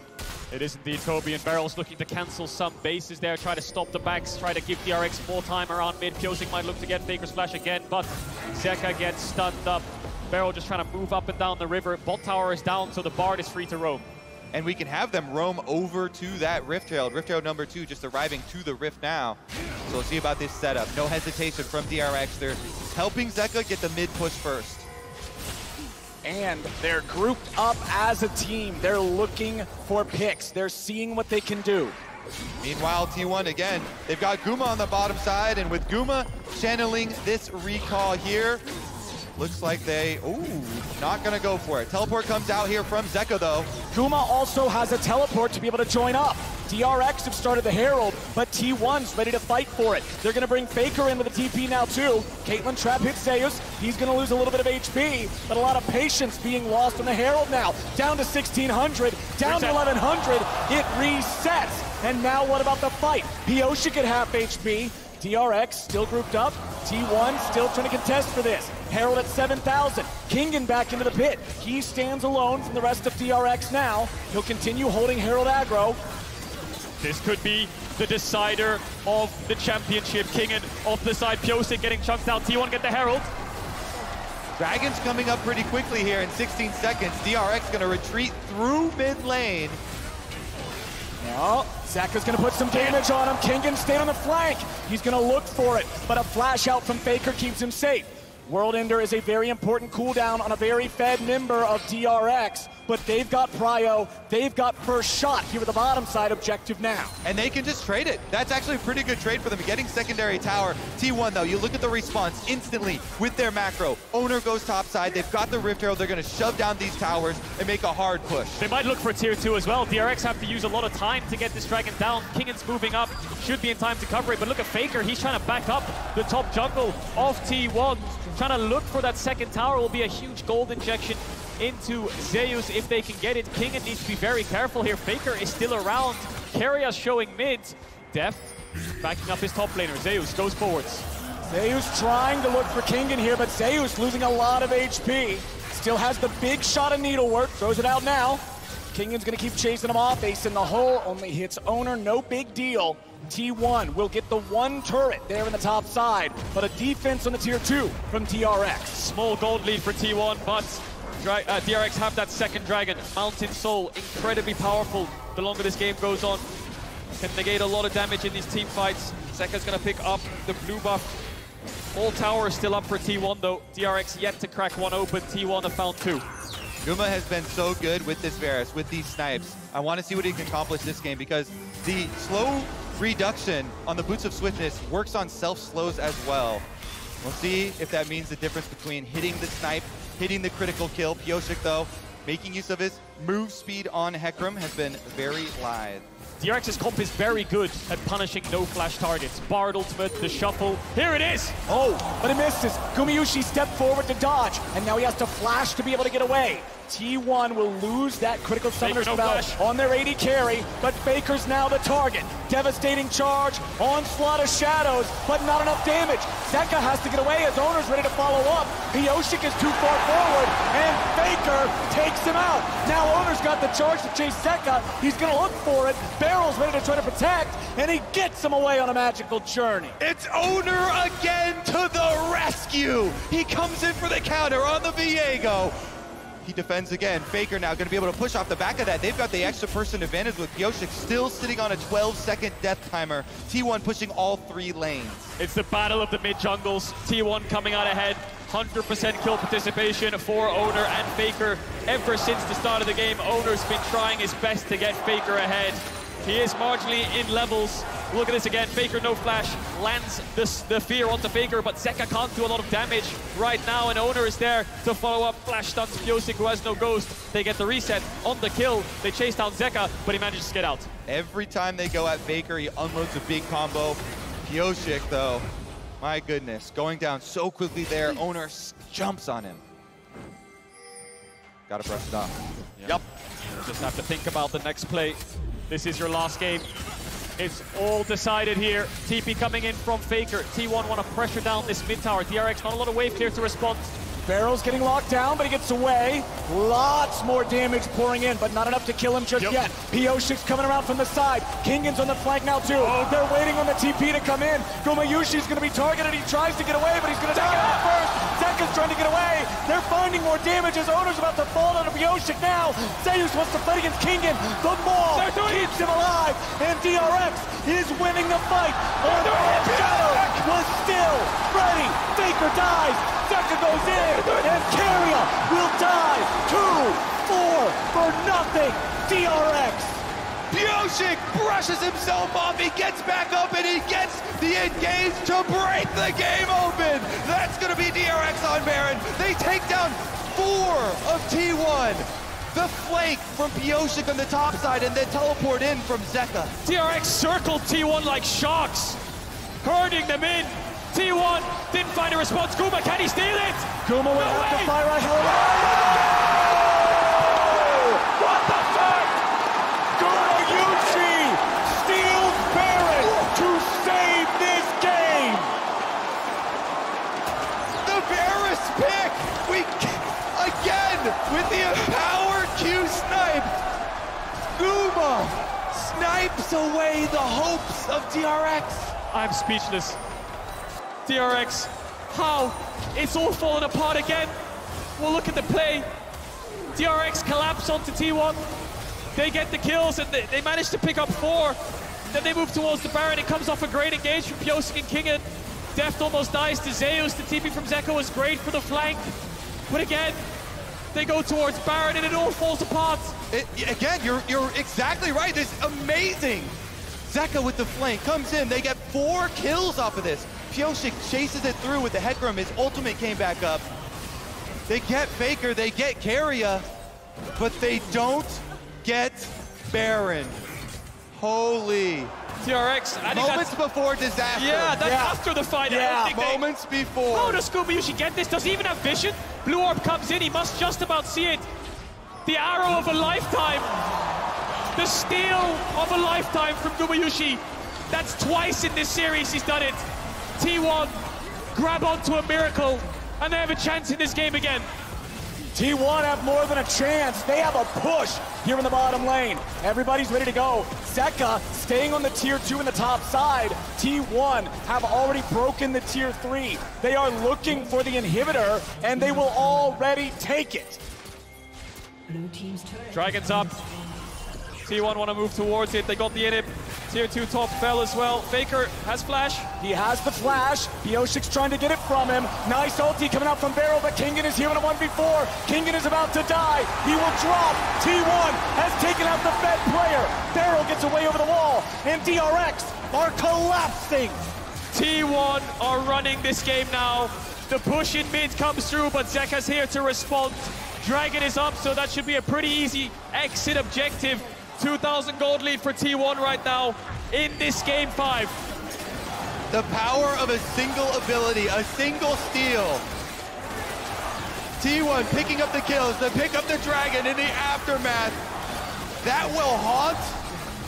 [SPEAKER 5] It is indeed Kobe, and Barrel's looking to cancel some bases there, try to stop the backs, try to give DRX more time around mid. Pyosik might look to get Faker's flash again, but Zeka gets stunned up. Barrel just trying to move up and down the river. Bot tower is down, so the Bard is free to roam.
[SPEAKER 18] And we can have them roam over to that Rift Herald. Rift Herald number 2 just arriving to the Rift now. So we'll see about this setup. No hesitation from DRX. They're helping Zeka get the mid push first.
[SPEAKER 15] And they're grouped up as a team. They're looking for picks. They're seeing what they can do.
[SPEAKER 18] Meanwhile, T1 again, they've got Guma on the bottom side, and with Guma channeling this recall here, looks like they, not gonna go for it. Teleport comes out here from Zeka though.
[SPEAKER 15] Guma also has a teleport to be able to join up. DRX have started the Herald, but T1's ready to fight for it. They're gonna bring Faker in with a TP now too. Caitlyn trap hits Zeus. He's gonna lose a little bit of HP, but a lot of patience being lost on the Herald now. Down to 1600, down to 1100, it resets. And now what about the fight? Pyosik at half HP. DRX still grouped up. T1 still trying to contest for this. Herald at 7,000. Kingen back into the pit. He stands alone from the rest of DRX now. He'll continue holding Herald aggro.
[SPEAKER 5] This could be the decider of the championship. Kingen off the side. Pyosik getting chunked out. T1 get the Herald.
[SPEAKER 18] Dragon's coming up pretty quickly here in 16 seconds. DRX gonna retreat through mid lane.
[SPEAKER 15] No, Zeka's gonna put some damage on him. Kingen stayed on the flank. He's gonna look for it, but a flash out from Faker keeps him safe. World Ender is a very important cooldown on a very fed member of DRX, but they've got prio, they've got first shot here with the bottom side objective now.
[SPEAKER 18] And they can just trade it. That's actually a pretty good trade for them, getting secondary tower. T1 though, you look at the response instantly with their macro. Owner goes top side, they've got the Rift Herald, they're gonna shove down these towers and make a hard push.
[SPEAKER 5] They might look for tier 2 as well. DRX have to use a lot of time to get this dragon down. Kingen's moving up, should be in time to cover it, but look at Faker, he's trying to back up the top jungle of T1. Trying to look for that second tower will be a huge gold injection into Zeus if they can get it. Kingen needs to be very careful here. Faker is still around. Keria showing mid. Deft backing up his top laner. Zeus goes forwards.
[SPEAKER 15] Zeus trying to look for Kingen here, but Zeus losing a lot of HP. Still has the big shot of needlework. Throws it out now. Kingen's gonna keep chasing him off. Ace in the hole, only hits Owner, no big deal. T1 will get the one turret there in the top side, but a defense on the tier 2 from DRX.
[SPEAKER 5] Small gold lead for T1, but
[SPEAKER 6] DRX have that second dragon. Mountain Soul, incredibly powerful the longer this game goes on. Can negate a lot of damage in these team fights. Zeka's gonna pick up the blue buff. All tower is still up for T1 though. DRX yet to crack one open. T1 have found two.
[SPEAKER 18] Guma has been so good with this Varus, with these snipes. I want to see what he can accomplish this game because the slow reduction on the Boots of Swiftness works on self-slows as well. We'll see if that means the difference between hitting the snipe, hitting the critical kill. Pyosik, though, making use of his move speed on Hecarim has been very lithe.
[SPEAKER 5] DRX's comp is very good at punishing no-flash targets. Bard ultimate, the shuffle. Here it is!
[SPEAKER 15] Oh, but he misses. Gumayusi stepped forward to dodge, and now he has to flash to be able to get away. T1 will lose that critical summoner spell on their AD carry, but Faker's now the target. Devastating charge, onslaught of shadows, but not enough damage. Zeka has to get away as Owner's ready to follow up. Pyosik is too far forward, and Faker takes him out. Now Owner's got the charge to chase Zeka. He's gonna look for it. Barrel's ready to try to protect, and he gets him away on a magical journey.
[SPEAKER 18] It's Owner again to the rescue. He comes in for the counter on the Viego. He defends again. Faker now going to be able to push off the back of that. They've got the extra person advantage with Pyosik still sitting on a 12-second death timer. T1 pushing all three lanes.
[SPEAKER 5] It's the battle of the mid-jungles. T1 coming out ahead. 100% kill participation for Owner and Faker. Ever since the start of the game, Owner's been trying his best to get Faker ahead. He is marginally in levels. Look at this again. Faker no flash lands the fear onto Faker, but Zeka can't do a lot of damage right now, and Owner is there to follow up. Flash stuns Pyosik, who has no ghost. They get the reset on the kill. They chase down Zeka, but he manages to get out.
[SPEAKER 18] Every time they go at Faker, he unloads a big combo. Pyosik, though, my goodness, going down so quickly there. Owner jumps on him. Gotta brush it off.
[SPEAKER 5] Yep. Just have to think about the next play. This is your last game. It's all decided here. TP coming in from Faker. T1 want to pressure down this mid tower. DRX not a lot of wave clear to respond.
[SPEAKER 15] Barrel's getting locked down, but he gets away. Lots more damage pouring in, but not enough to kill him just yet. Pyosik's coming around from the side. Kingan's on the flank now too. They're waiting on the TP to come in. Gumayushi's going to be targeted. He tries to get away, but he's going to take it out first. Zeka's trying to get away. They're finding more damage as Owner's about to fall down to Pyosik now. Zeus wants to fight against Kingan. The maul keeps him alive, and DRX is winning the fight. Shadow was still ready. Faker dies. Zeka goes in, and Keria will die. 2-4 for nothing. DRX.
[SPEAKER 18] Pyosik brushes himself off, he gets back up, and he gets the engage to break the game open. That's going to be DRX on Baron. They take down 4 of T1. The flank from Pyosik on the top side, and then teleport in from Zeka.
[SPEAKER 5] DRX circled T1 like sharks, herding them in. T1 didn't find a response. Guma, can he steal it?
[SPEAKER 15] Guma will have to fire a hell of
[SPEAKER 5] What the fuck?
[SPEAKER 15] Gumayusi steals Baron to save this game.
[SPEAKER 18] The Varus pick. Again with the empowered Q snipe. Guma snipes away the hopes of DRX.
[SPEAKER 5] I'm speechless. DRX, how? It's all falling apart again. Well, look at the play. DRX collapse onto T1. They get the kills, and they manage to pick up 4. Then they move towards the Baron. It comes off a great engage from Pyosik and Kingan. Deft almost dies to Zeus. The TP from Zeka was great for the flank. But again, they go towards Baron, and it all falls apart.
[SPEAKER 18] Again, you're exactly right. This is amazing. Zeka with the flank comes in. They get 4 kills off of this. Pyosik chases it through with the Hecarim. His ultimate came back up. They get Faker, they get Keria, but they don't get Baron. Holy.
[SPEAKER 5] DRX,
[SPEAKER 18] moments before disaster.
[SPEAKER 5] Yeah, that's after the fight.
[SPEAKER 18] Yeah,
[SPEAKER 5] I don't think
[SPEAKER 18] moments before.
[SPEAKER 5] How does Gumayusi get this? Does he even have vision? Blue Orb comes in, he must just about see it. The arrow of a lifetime. The steal of a lifetime from Gumayusi. That's twice in this series he's done it. T1 grab onto a miracle, and they have a chance in this game again.
[SPEAKER 15] T1 have more than a chance. They have a push here in the bottom lane. Everybody's ready to go. Zeka staying on the tier 2 in the top side. T1 have already broken the tier 3. They are looking for the inhibitor, and they will already take it.
[SPEAKER 5] Dragon's up. T1 want to move towards it. They got the inhib. Tier 2 top fell as well. Faker has flash.
[SPEAKER 15] He has the flash. Piosik's trying to get it from him. Nice ulti coming out from Beryl, but Kingen is here in a 1v4. Kingen is about to die. He will drop. T1 has taken out the Fed player. Beryl gets away over the wall, and DRX are collapsing.
[SPEAKER 5] T1 are running this game now. The push in mid comes through, but Zeka's here to respond. Dragon is up, so that should be a pretty easy exit objective. 2,000 gold lead for T1 right now in this game 5.
[SPEAKER 18] The power of a single ability, a single steal. T1 picking up the kills, they pick up the Dragon in the aftermath. That will haunt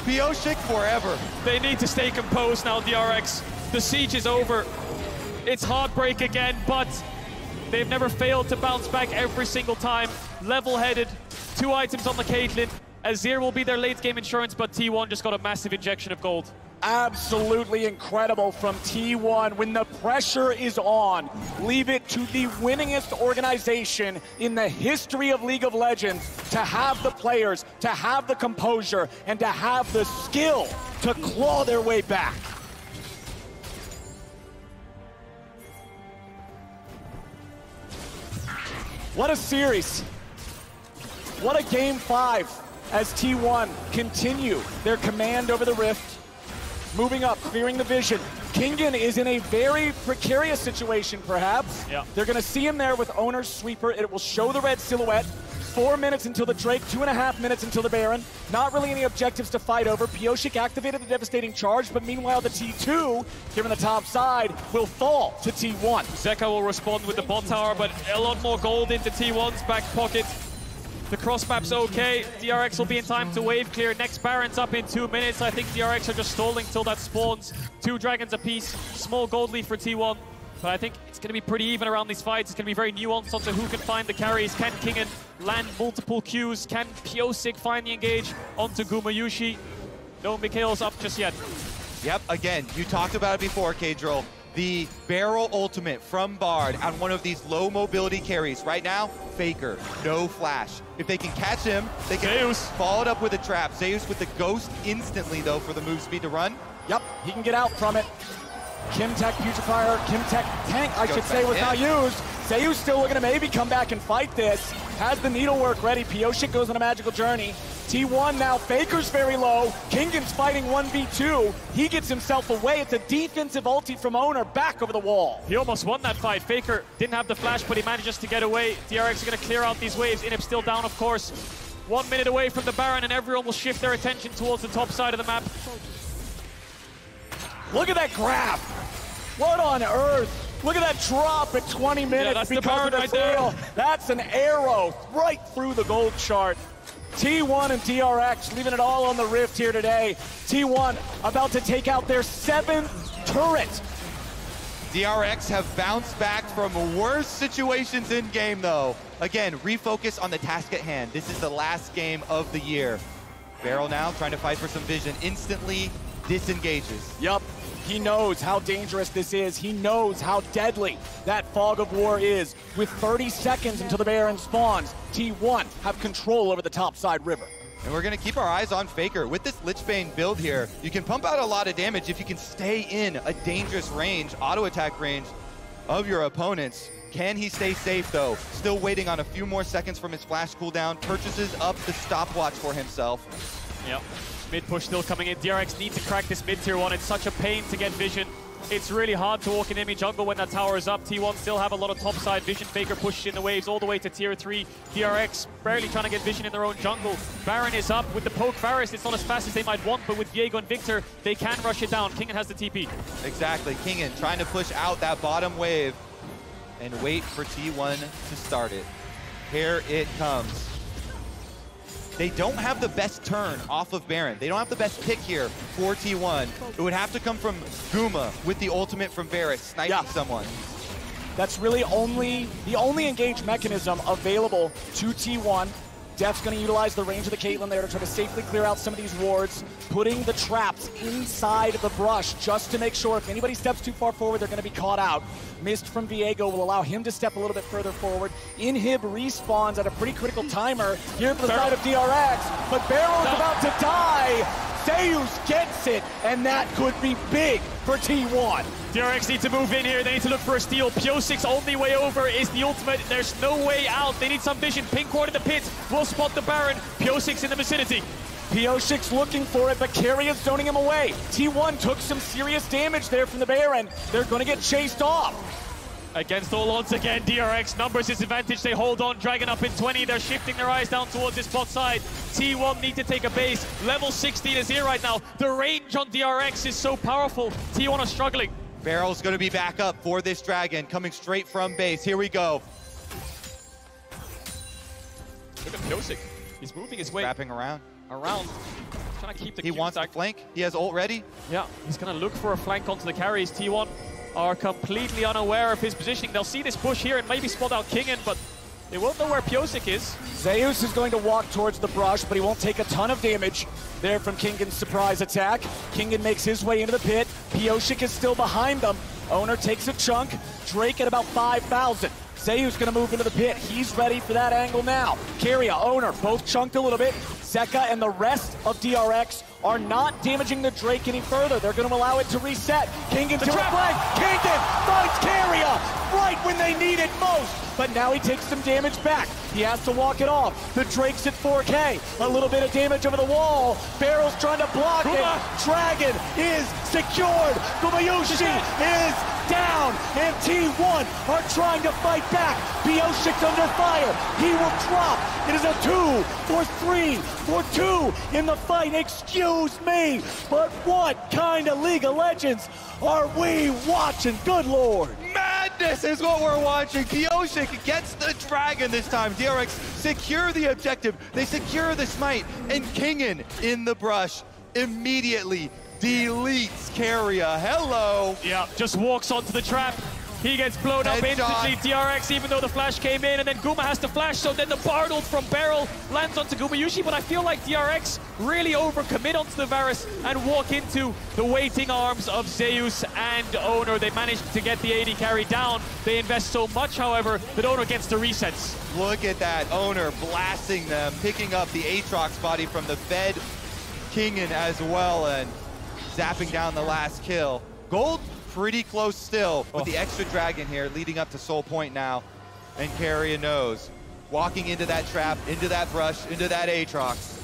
[SPEAKER 18] Pyosik forever.
[SPEAKER 5] They need to stay composed now, DRX. The siege is over. It's heartbreak again, but they've never failed to bounce back every single time. Level-headed, 2 items on the Caitlyn. Azir will be their late-game insurance, but T1 just got a massive injection of gold.
[SPEAKER 15] Absolutely incredible from T1. When the pressure is on, leave it to the winningest organization in the history of League of Legends to have the players, to have the composure, and to have the skill to claw their way back. What a series. What a game 5 as T1 continue their command over the Rift. Moving up, clearing the vision. Kingen is in a very precarious situation, perhaps.
[SPEAKER 5] Yeah.
[SPEAKER 15] They're going to see him there with Owner's Sweeper. It will show the red silhouette. 4 minutes until the Drake, 2.5 minutes until the Baron. Not really any objectives to fight over. Pyosik activated the devastating charge, but meanwhile the T2, here on the top side, will fall to T1.
[SPEAKER 5] Zeka will respond with the bot tower, but a lot more gold into T1's back pocket. The cross map's okay. DRX will be in time to wave clear. Next Baron's up in 2 minutes. I think DRX are just stalling till that spawns. 2 dragons apiece. Small gold lead for T1. But I think it's going to be pretty even around these fights. It's going to be very nuanced onto who can find the carries. Can Kingen land multiple Qs? Can Pyosik find the engage onto Gumayushi? No Mikhail's up just yet.
[SPEAKER 18] Yep, again, you talked about it before, Kadril. The barrel ultimate from Bard on one of these low mobility carries. Right now, Faker, no flash. If they can catch him, they can
[SPEAKER 5] Zeus
[SPEAKER 18] follow it up with a trap. Zeus with the ghost instantly, though, for the move speed to run.
[SPEAKER 15] Yep, he can get out from it. Kimtech Putrefier, Kimtech Tank, I should say, was not used. Zeus still looking to maybe come back and fight this. Has the needlework ready. Pyosik goes on a magical journey. T1 now, Faker's very low. Kingen's fighting 1v2. He gets himself away. It's a defensive ulti from Owner back over the wall.
[SPEAKER 5] He almost won that fight. Faker didn't have the flash, but he manages to get away. DRX are going to clear out these waves. Inhib still down, of course. 1 minute away from the Baron, and everyone will shift their attention towards the top side of the map.
[SPEAKER 15] Look at that grab. What on earth? Look at that drop at 20 minutes.
[SPEAKER 5] Yeah, that's
[SPEAKER 15] because
[SPEAKER 5] the Baron
[SPEAKER 15] of the
[SPEAKER 5] right there.
[SPEAKER 15] That's an arrow right through the gold chart. T1 and DRX leaving it all on the Rift here today. T1 about to take out their 7th turret.
[SPEAKER 18] DRX have bounced back from worse situations in game, though. Again, refocus on the task at hand. This is the last game of the year. Beryl now trying to fight for some vision. Instantly disengages.
[SPEAKER 15] Yup. He knows how dangerous this is. He knows how deadly that fog of war is. With 30 seconds until the Baron spawns, T1 have control over the topside river.
[SPEAKER 18] And we're going to keep our eyes on Faker. With this Lichbane build here, you can pump out a lot of damage if you can stay in a dangerous range, auto-attack range of your opponents. Can he stay safe, though? Still waiting on a few more seconds from his flash cooldown. Purchases up the stopwatch for himself.
[SPEAKER 5] Yep. Mid push still coming in. DRX need to crack this mid tier 1. It's such a pain to get vision. It's really hard to walk in enemy jungle when that tower is up. T1 still have a lot of topside vision. Faker pushed in the waves all the way to tier 3. DRX barely trying to get vision in their own jungle. Baron is up with the poke Varus. It's not as fast as they might want, but with Viego and Victor, they can rush it down. Kingen has the TP.
[SPEAKER 18] Exactly. Kingen trying to push out that bottom wave and wait for T1 to start it. Here it comes. They don't have the best turn off of Baron. They don't have the best pick here for T1. It would have to come from Guma with the ultimate from Varus, sniping someone.
[SPEAKER 15] That's really the only engage mechanism available to T1.
[SPEAKER 4] Def's going to utilize the range of the Caitlyn there to try to safely clear out some of these wards, putting the traps inside of the brush just to make sure if anybody steps too far forward, they're going to be caught out. Mist from Viego will allow him to step a little bit further forward. Inhib respawns at a pretty critical timer here for the side of DRX, but Beryl is about to die. Zeus gets it, and that could be big for T1.
[SPEAKER 6] DRX need to move in here. They need to look for a steal. Piosik's only way over is the ultimate. There's no way out. They need some vision. Pinkward in the pit will spot the Baron. Piosik's in the vicinity.
[SPEAKER 4] Piosik's looking for it, but Carria's zoning him away. T1 took some serious damage there from the Baron. They're going to get chased off.
[SPEAKER 6] Against all odds again, DRX numbers disadvantage. They hold on, Dragon up in 20. They're shifting their eyes down towards this bot side. T1 need to take a base. Level 16 is here right now. The range on DRX is so powerful. T1 are struggling.
[SPEAKER 18] Barrel's going to be back up for this Dragon, coming straight from base. Here we go.
[SPEAKER 6] Look at Piosik. He's moving his way.
[SPEAKER 18] Wrapping around.
[SPEAKER 6] Trying to keep the
[SPEAKER 18] He wants to flank. He has ult ready.
[SPEAKER 6] Yeah, he's going to look for a flank onto the carries. T1 are completely unaware of his positioning. They'll see this push here and maybe spot out Kingen, but they won't know where Piosik is.
[SPEAKER 4] Zeus is going to walk towards the brush, but he won't take a ton of damage there from Kingen's surprise attack. Kingen makes his way into the pit. Piosik is still behind them. Owner takes a chunk. Drake at about 5,000. Zeus going to move into the pit. He's ready for that angle now. Carria, Owner, both chunked a little bit. Zeka and the rest of DRX are not damaging the Drake any further. They're going to allow it to reset. Kingen to a flank. Kingen finds Carria right when they need it most. But now he takes some damage back. He has to walk it off. The Drake's at 4K. A little bit of damage over the wall. Barrel's trying to block it. Dragon is secured. Gumayushi is down. And T1 are trying to fight back. Piosik's under fire. He will drop. It is a 2 for 3 for 2 in the fight. Excuse me, but what kind of League of Legends are we watching? Good Lord.
[SPEAKER 18] Madness is what we're watching. Piosik gets the Dragon this time. DRX secure the objective. They secure the smite. And Kingen in the brush immediately deletes Carria. Hello.
[SPEAKER 6] Yeah, just walks onto the trap. He gets blown up instantly. DRX, even though the flash came in, and then Guma has to flash, so then the Bard ult from Beryl lands onto Gumayushi, but I feel like DRX really overcommit onto the Varus and walk into the waiting arms of Zeus and Owner. They managed to get the AD carry down. They invest so much, however, that Owner gets the resets.
[SPEAKER 18] Look at that. Owner blasting them, picking up the Aatrox body from the fed Kingen as well, and zapping down the last kill. Gold pretty close still with the extra Dragon here leading up to Soul Point now. And Carria knows. Walking into that trap, into that brush, into that Aatrox.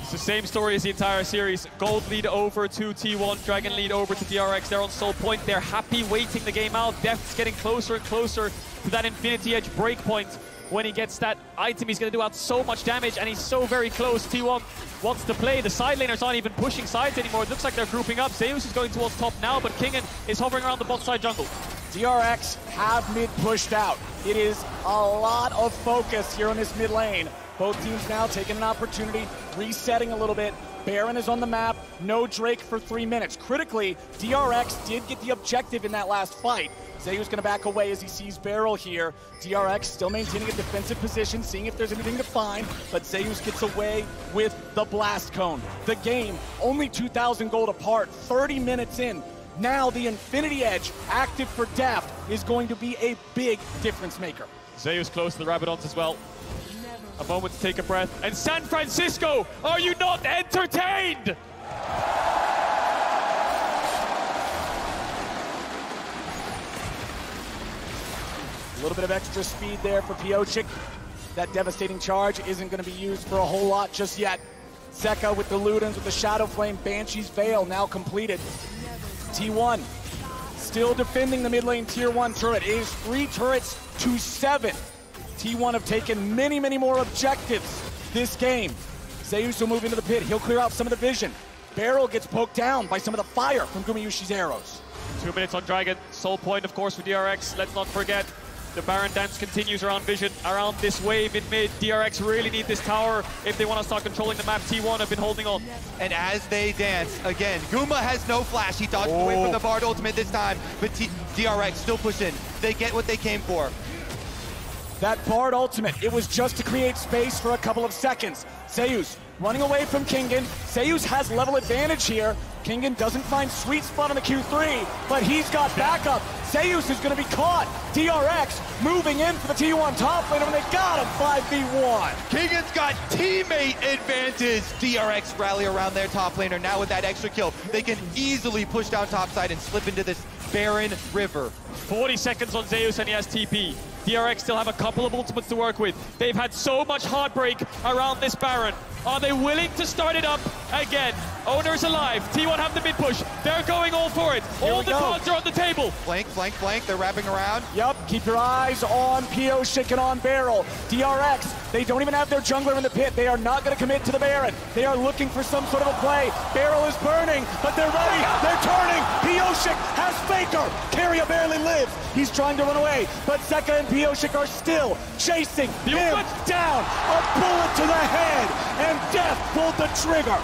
[SPEAKER 6] It's the same story as the entire series. Gold lead over to T1, Dragon lead over to DRX. They're on Soul Point. They're happy waiting the game out. Deft's getting closer and closer to that Infinity Edge breakpoint. When he gets that item, he's going to do out so much damage, and he's so very close. T1 wants to play. The side laners aren't even pushing sides anymore. It looks like they're grouping up. Zeus is going towards top now, but Kingen is hovering around the bot side jungle.
[SPEAKER 4] DRX have mid pushed out. It is a lot of focus here on this mid lane. Both teams now taking an opportunity, resetting a little bit. Baron is on the map, no Drake for 3 minutes. Critically, DRX did get the objective in that last fight. Zeus gonna back away as he sees Beryl here. DRX still maintaining a defensive position, seeing if there's anything to find, but Zeus gets away with the blast cone. The game, only 2,000 gold apart, 30 minutes in. Now the Infinity Edge, active for Deft, is going to be a big difference maker.
[SPEAKER 6] Zeus close to the Rabadons as well. A moment to take a breath. And San Francisco, are you not entertained?
[SPEAKER 4] A little bit of extra speed there for Piosik. That devastating charge isn't going to be used for a whole lot just yet. Zeka with the Ludens, with the Shadow Flame, Banshee's Veil now completed. T1 still defending the mid lane tier 1 turret. It is 3 turrets to 7. T1 have taken many, many more objectives this game. Zeus will move into the pit. He'll clear out some of the vision. Beryl gets poked down by some of the fire from Gumayushi's arrows.
[SPEAKER 6] 2 minutes on Dragon. Soul Point, of course, for DRX. Let's not forget. The Baron dance continues around vision, around this wave in mid. DRX really need this tower if they want to start controlling the map. T1 have been holding on.
[SPEAKER 18] And as they dance, again, Guma has no flash. He dodged away from the Bard ultimate this time, but DRX still push in. They get what they came for.
[SPEAKER 4] That Bard ultimate, it was just to create space for a couple of seconds. Zeus running away from Kingen. Zeus has level advantage here. Kingen doesn't find sweet spot on the Q3, but he's got backup. Zeus is going to be caught. DRX moving in for the T1 top laner, and they got him 5v1.
[SPEAKER 18] Kingen's got teammate advantage. DRX rally around their top laner. Now with that extra kill, they can easily push down topside and slip into this barren river.
[SPEAKER 6] 40 seconds on Zeus and he has TP. DRX still have a couple of ultimates to work with. They've had so much heartbreak around this Baron. Are they willing to start it up again? Owner's alive. T1 have the mid push. They're going all for it. All the cards are on the table.
[SPEAKER 18] Flank, flank, flank. They're wrapping around.
[SPEAKER 4] Yep, keep your eyes on Pyosik and on Beryl. DRX, they don't even have their jungler in the pit. They are not going to commit to the Baron. They are looking for some sort of a play. Beryl is burning, but they're ready. They're turning. Pyosik has Faker. Carrier barely lives. He's trying to run away, but Zeka and Pyosik are still chasing him down. A bullet to the head, and Death pulled the trigger.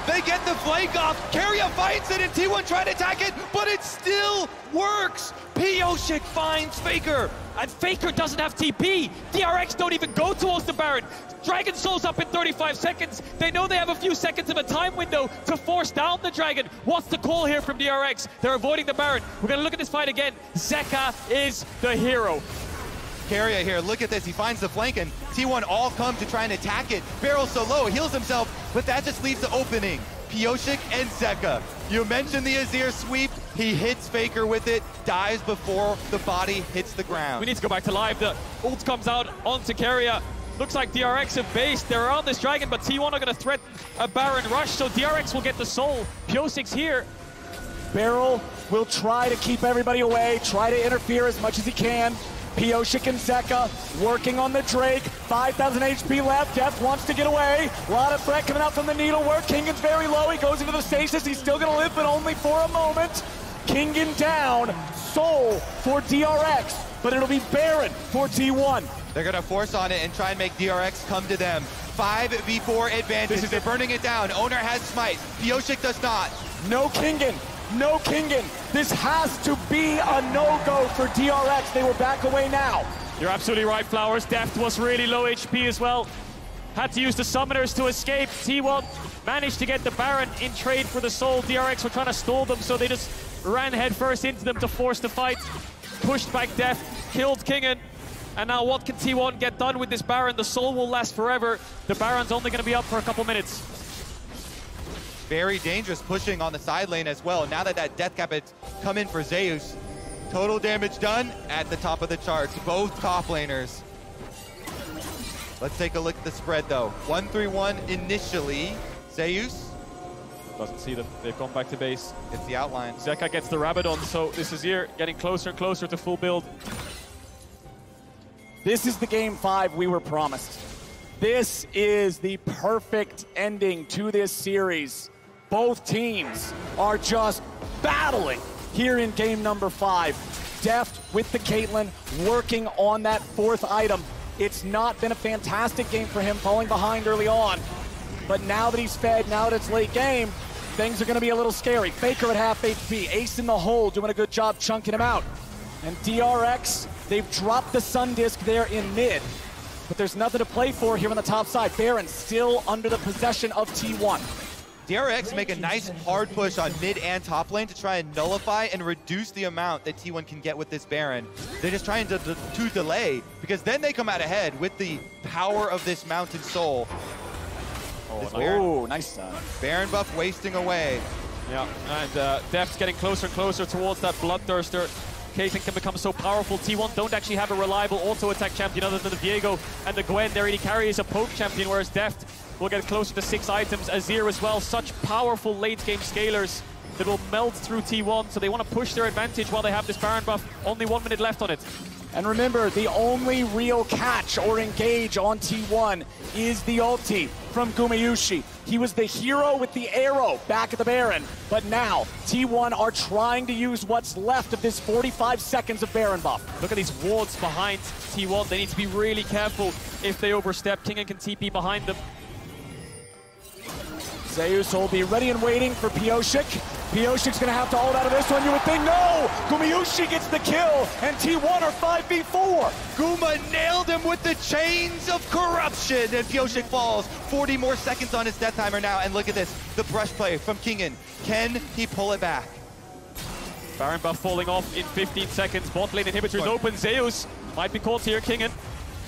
[SPEAKER 18] They get the flank off. Carrier fights it, and T1 try to attack it, but it still works. Pyosik finds Faker.
[SPEAKER 6] And Faker doesn't have TP. DRX don't even go towards the Baron. Dragon Soul's up in 35 seconds. They know they have a few seconds of a time window to force down the Dragon. What's the call here from DRX? They're avoiding the Baron. We're going to look at this fight again. Zeka is the hero.
[SPEAKER 18] Carrier here, look at this. He finds the flank, and T1 all come to try and attack it. Barrel's so low, heals himself, but that just leaves the opening. Pyosik and Zeka. You mentioned the Azir sweep. He hits Faker with it, dies before the body hits the ground.
[SPEAKER 6] We need to go back to live. The ult comes out onto Carrier. Looks like DRX have based. They're on this Dragon, but T1 are going to threaten a Baron rush, so DRX will get the soul. Pyosik's here.
[SPEAKER 4] Beryl will try to keep everybody away, try to interfere as much as he can. Pyosik and Zeka working on the Drake. 5,000 HP left. Death wants to get away. A lot of threat coming out from the needlework. Kingen's very low. He goes into the stasis. He's still going to live, but only for a moment. Kingen down. Soul for DRX, but it'll be Baron for T1.
[SPEAKER 18] They're going to force on it and try and make DRX come to them. 5v4 advantage. They're burning it down. Owner has smite. Pyosik does not.
[SPEAKER 4] No Kingen. No Kingen. This has to be a no-go for DRX. They will back away now.
[SPEAKER 6] You're absolutely right, Flowers. Deft was really low HP as well. Had to use the summoners to escape. T1 managed to get the Baron in trade for the soul. DRX were trying to stall them, so they just ran headfirst into them to force the fight. Pushed back Deft, killed Kingen. And now what can T1 get done with this Baron? The soul will last forever. The Baron's only going to be up for a couple minutes.
[SPEAKER 18] Very dangerous pushing on the side lane as well. Now that death cap has come in for Zeus, total damage done at the top of the charts. Both top laners. Let's take a look at the spread though. 1-3-1 initially. Zeus
[SPEAKER 6] doesn't see them. They've gone back to base.
[SPEAKER 18] It's the outline.
[SPEAKER 6] Zeka gets the Rabadon, so this is here getting closer and closer to full build.
[SPEAKER 4] This is the game 5 we were promised. This is the perfect ending to this series. Both teams are just battling here in game number 5. Deft with the Caitlyn working on that 4th item. It's not been a fantastic game for him, falling behind early on. But now that he's fed, now that it's late game, things are going to be a little scary. Faker at half HP, Ace in the hole, doing a good job chunking him out. And DRX, they've dropped the Sun Disc there in mid. But there's nothing to play for here on the top side. Baron still under the possession of T1.
[SPEAKER 18] DRX make a nice hard push on mid and top lane to try and nullify and reduce the amount that T1 can get with this Baron. They're just trying to delay, because then they come out ahead with the power of this Mountain Soul.
[SPEAKER 4] Oh, nice.
[SPEAKER 18] Baron buff wasting away.
[SPEAKER 6] Yeah, and Deft's getting closer and closer towards that Bloodthirster. Caitlyn can become so powerful. T1 don't actually have a reliable auto-attack champion other than the Viego and the Gwen. Their AD carry is a poke champion, whereas Deft will get closer to 6 items. Azir as well. Such powerful late-game scalers that will melt through T1, so they want to push their advantage while they have this Baron buff. Only 1 minute left on it.
[SPEAKER 4] And remember, the only real catch or engage on T1 is the ulti from Gumayushi. He was the hero with the arrow back at the Baron, but now T1 are trying to use what's left of this 45 seconds of Baron buff.
[SPEAKER 6] Look at these wards behind T1. They need to be really careful if they overstep. Kingen can TP behind them.
[SPEAKER 4] Zeus will be ready and waiting for Pyosik.
[SPEAKER 13] Pioshik's gonna have to hold out of this one, you would think. No! Gumayushi gets the kill, and T1 are 5v4.
[SPEAKER 18] Guma nailed him with the chains of corruption, and Pioshik falls. 40 more seconds on his death timer now, and look at this, the brush play from Kingen. Can he pull it back?
[SPEAKER 6] Baron buff falling off in 15 seconds. Bot lane inhibitor is open. Zeus might be caught here, Kingen.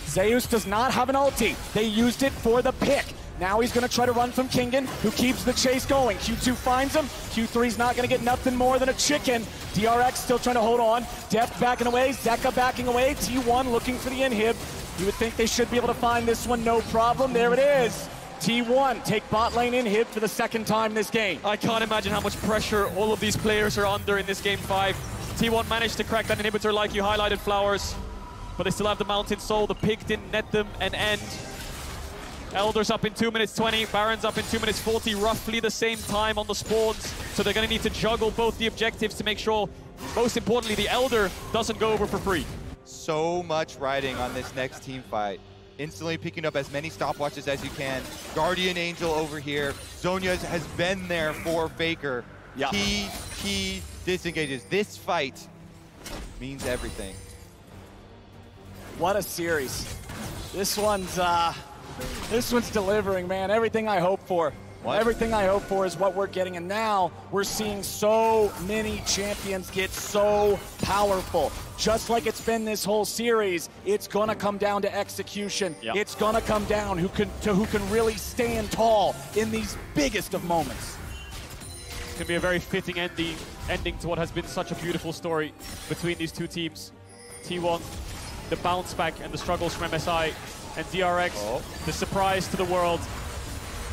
[SPEAKER 13] Zeus does not have an ulti. They used it for the pick. Now he's going to try to run from Kingen, who keeps the chase going. Q2 finds him. Q3's not going to get nothing more than a chicken. DRX still trying to hold on. Deft backing away. Zeka backing away. T1 looking for the inhib. You would think they should be able to find this one, no problem. There it is. T1 take bot lane inhib for the second time this game.
[SPEAKER 6] I can't imagine how much pressure all of these players are under in this game 5. T1 managed to crack that inhibitor like you highlighted, Flowers. But they still have the Mountain Soul. The pick didn't net them an end. Elder's up in 2 minutes 20, Baron's up in 2 minutes 40, roughly the same time on the spawns. So they're going to need to juggle both the objectives to make sure, most importantly, the Elder doesn't go over for free.
[SPEAKER 18] So much riding on this next team fight. Instantly picking up as many stopwatches as you can. Guardian Angel over here. Zhonya has been there for Faker.
[SPEAKER 13] Yeah.
[SPEAKER 18] He disengages. This fight means everything.
[SPEAKER 13] What a series. This one's delivering, man. Everything I hope for.
[SPEAKER 18] What?
[SPEAKER 13] Everything I hope for is what we're getting, and now we're seeing so many champions get so powerful. Just like it's been this whole series, it's gonna come down to execution.
[SPEAKER 6] Yep.
[SPEAKER 13] It's gonna come down who can really stand tall in these biggest of moments.
[SPEAKER 6] It's gonna be a very fitting ending to what has been such a beautiful story between these two teams. T1, the bounce back and the struggles from MSI, and DRX, the surprise to the world.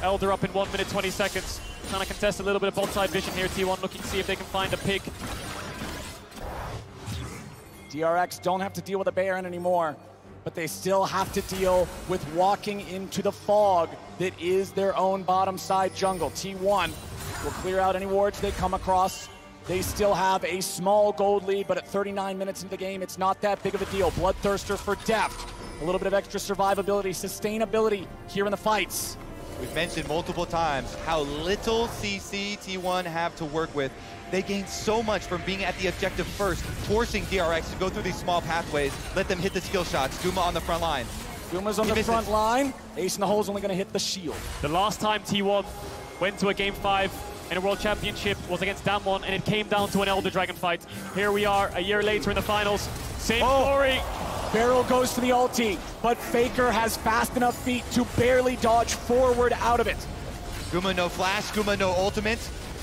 [SPEAKER 6] Elder up in 1 minute 20 seconds. Trying to contest a little bit of bot side vision here. T1 looking to see if they can find a pick.
[SPEAKER 13] DRX don't have to deal with a Baron anymore, but they still have to deal with walking into the fog that is their own bottom side jungle. T1 will clear out any wards they come across. They still have a small gold lead, but at 39 minutes into the game, it's not that big of a deal. Bloodthirster for depth. A little bit of extra survivability, sustainability here in the fights.
[SPEAKER 18] We've mentioned multiple times how little CC T1 have to work with. They gain so much from being at the objective first, forcing DRX to go through these small pathways, let them hit the skill shots. Guma on the front line.
[SPEAKER 13] Guma's on the front line. Ace in the hole is only going to hit the shield.
[SPEAKER 6] The last time T1 went to a Game 5 in a World Championship was against Damwon, and it came down to an Elder Dragon fight. Here we are, a year later in the finals. Same story.
[SPEAKER 13] Barrel goes for the ulti, but Faker has fast enough feet to barely dodge forward out of it.
[SPEAKER 18] Guma no flash, Guma no ultimate.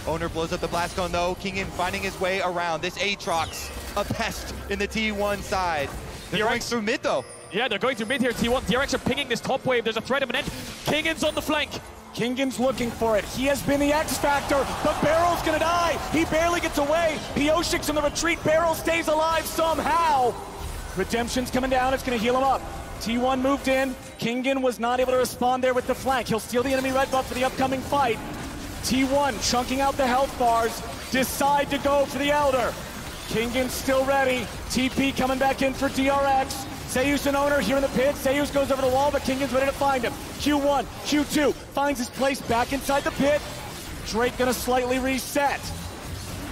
[SPEAKER 18] Owner blows up the blast cone though. Kingen finding his way around. This Aatrox, a pest in the T1 side. They're going through mid though.
[SPEAKER 6] Yeah, they're going through mid here, T1. DRX are pinging this top wave. There's a threat of an end. Kingen's on the flank.
[SPEAKER 13] Kingen's looking for it. He has been the X factor, but Barrel's gonna die. He barely gets away. Pioshik's in the retreat. Barrel stays alive somehow. Redemption's coming down, it's gonna heal him up. T1 moved in. Kingen was not able to respond there with the flank. He'll steal the enemy red buff for the upcoming fight. T1 chunking out the health bars, decide to go for the Elder. Kingen's still ready. TP coming back in for DRX. Zeus and Owner here in the pit. Zeus goes over the wall, but Kingen's ready to find him. Q1, Q2 finds his place back inside the pit. Drake gonna slightly reset.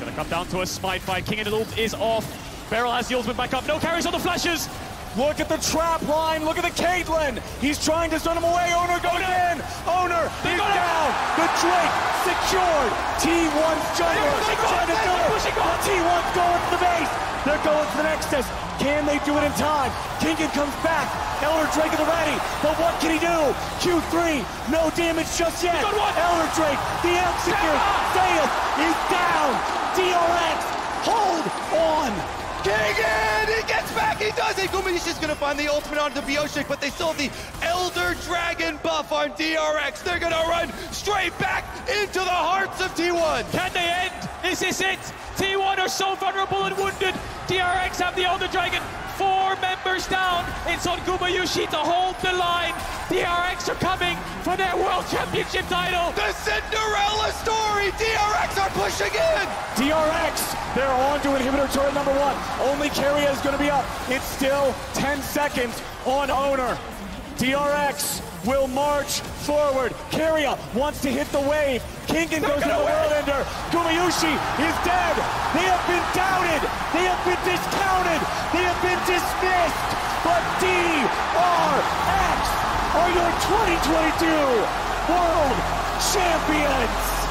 [SPEAKER 6] Gonna come down to a smite fight. Kingen ult is off. Beryl has the ultimate back up. No carries on the flashes.
[SPEAKER 13] Look at the trap line. Look at the Caitlyn. He's trying to stun him away. Owner goes in. Owner is down. The Drake secured. T1's jungler trying to do it. T1's going for the base. They're going for the Nexus. Can they do it in time? Kingen comes back. Elder Drake at the ready. But what can he do? Q3. No damage just yet. Elder Drake. The execute. Zeus is down. DRX. Hold on.
[SPEAKER 18] Kingen! He gets back! He does it! Gumayushi's gonna find the ultimate onto Pioshik, but they still have the Elder Dragon buff on DRX. They're gonna run straight back into the hearts of T1.
[SPEAKER 6] Can they end? Is this it? T1 are so vulnerable and wounded. DRX have the Elder Dragon. 4 members down. It's on Gumayushi to hold the line. DRX are coming for their World Championship title.
[SPEAKER 18] The Cinderella story! DRX are pushing in!
[SPEAKER 13] DRX, they're on to inhibitor turret number 1. Only Carrier is going to be up. It's still 10 seconds on Owner. DRX will march forward. Keria wants to hit the wave. Kingen goes to the whirlwinder. Gumayushi is dead. They have been doubted. They have been discounted. They have been dismissed. But DRX are your 2022 World Champions.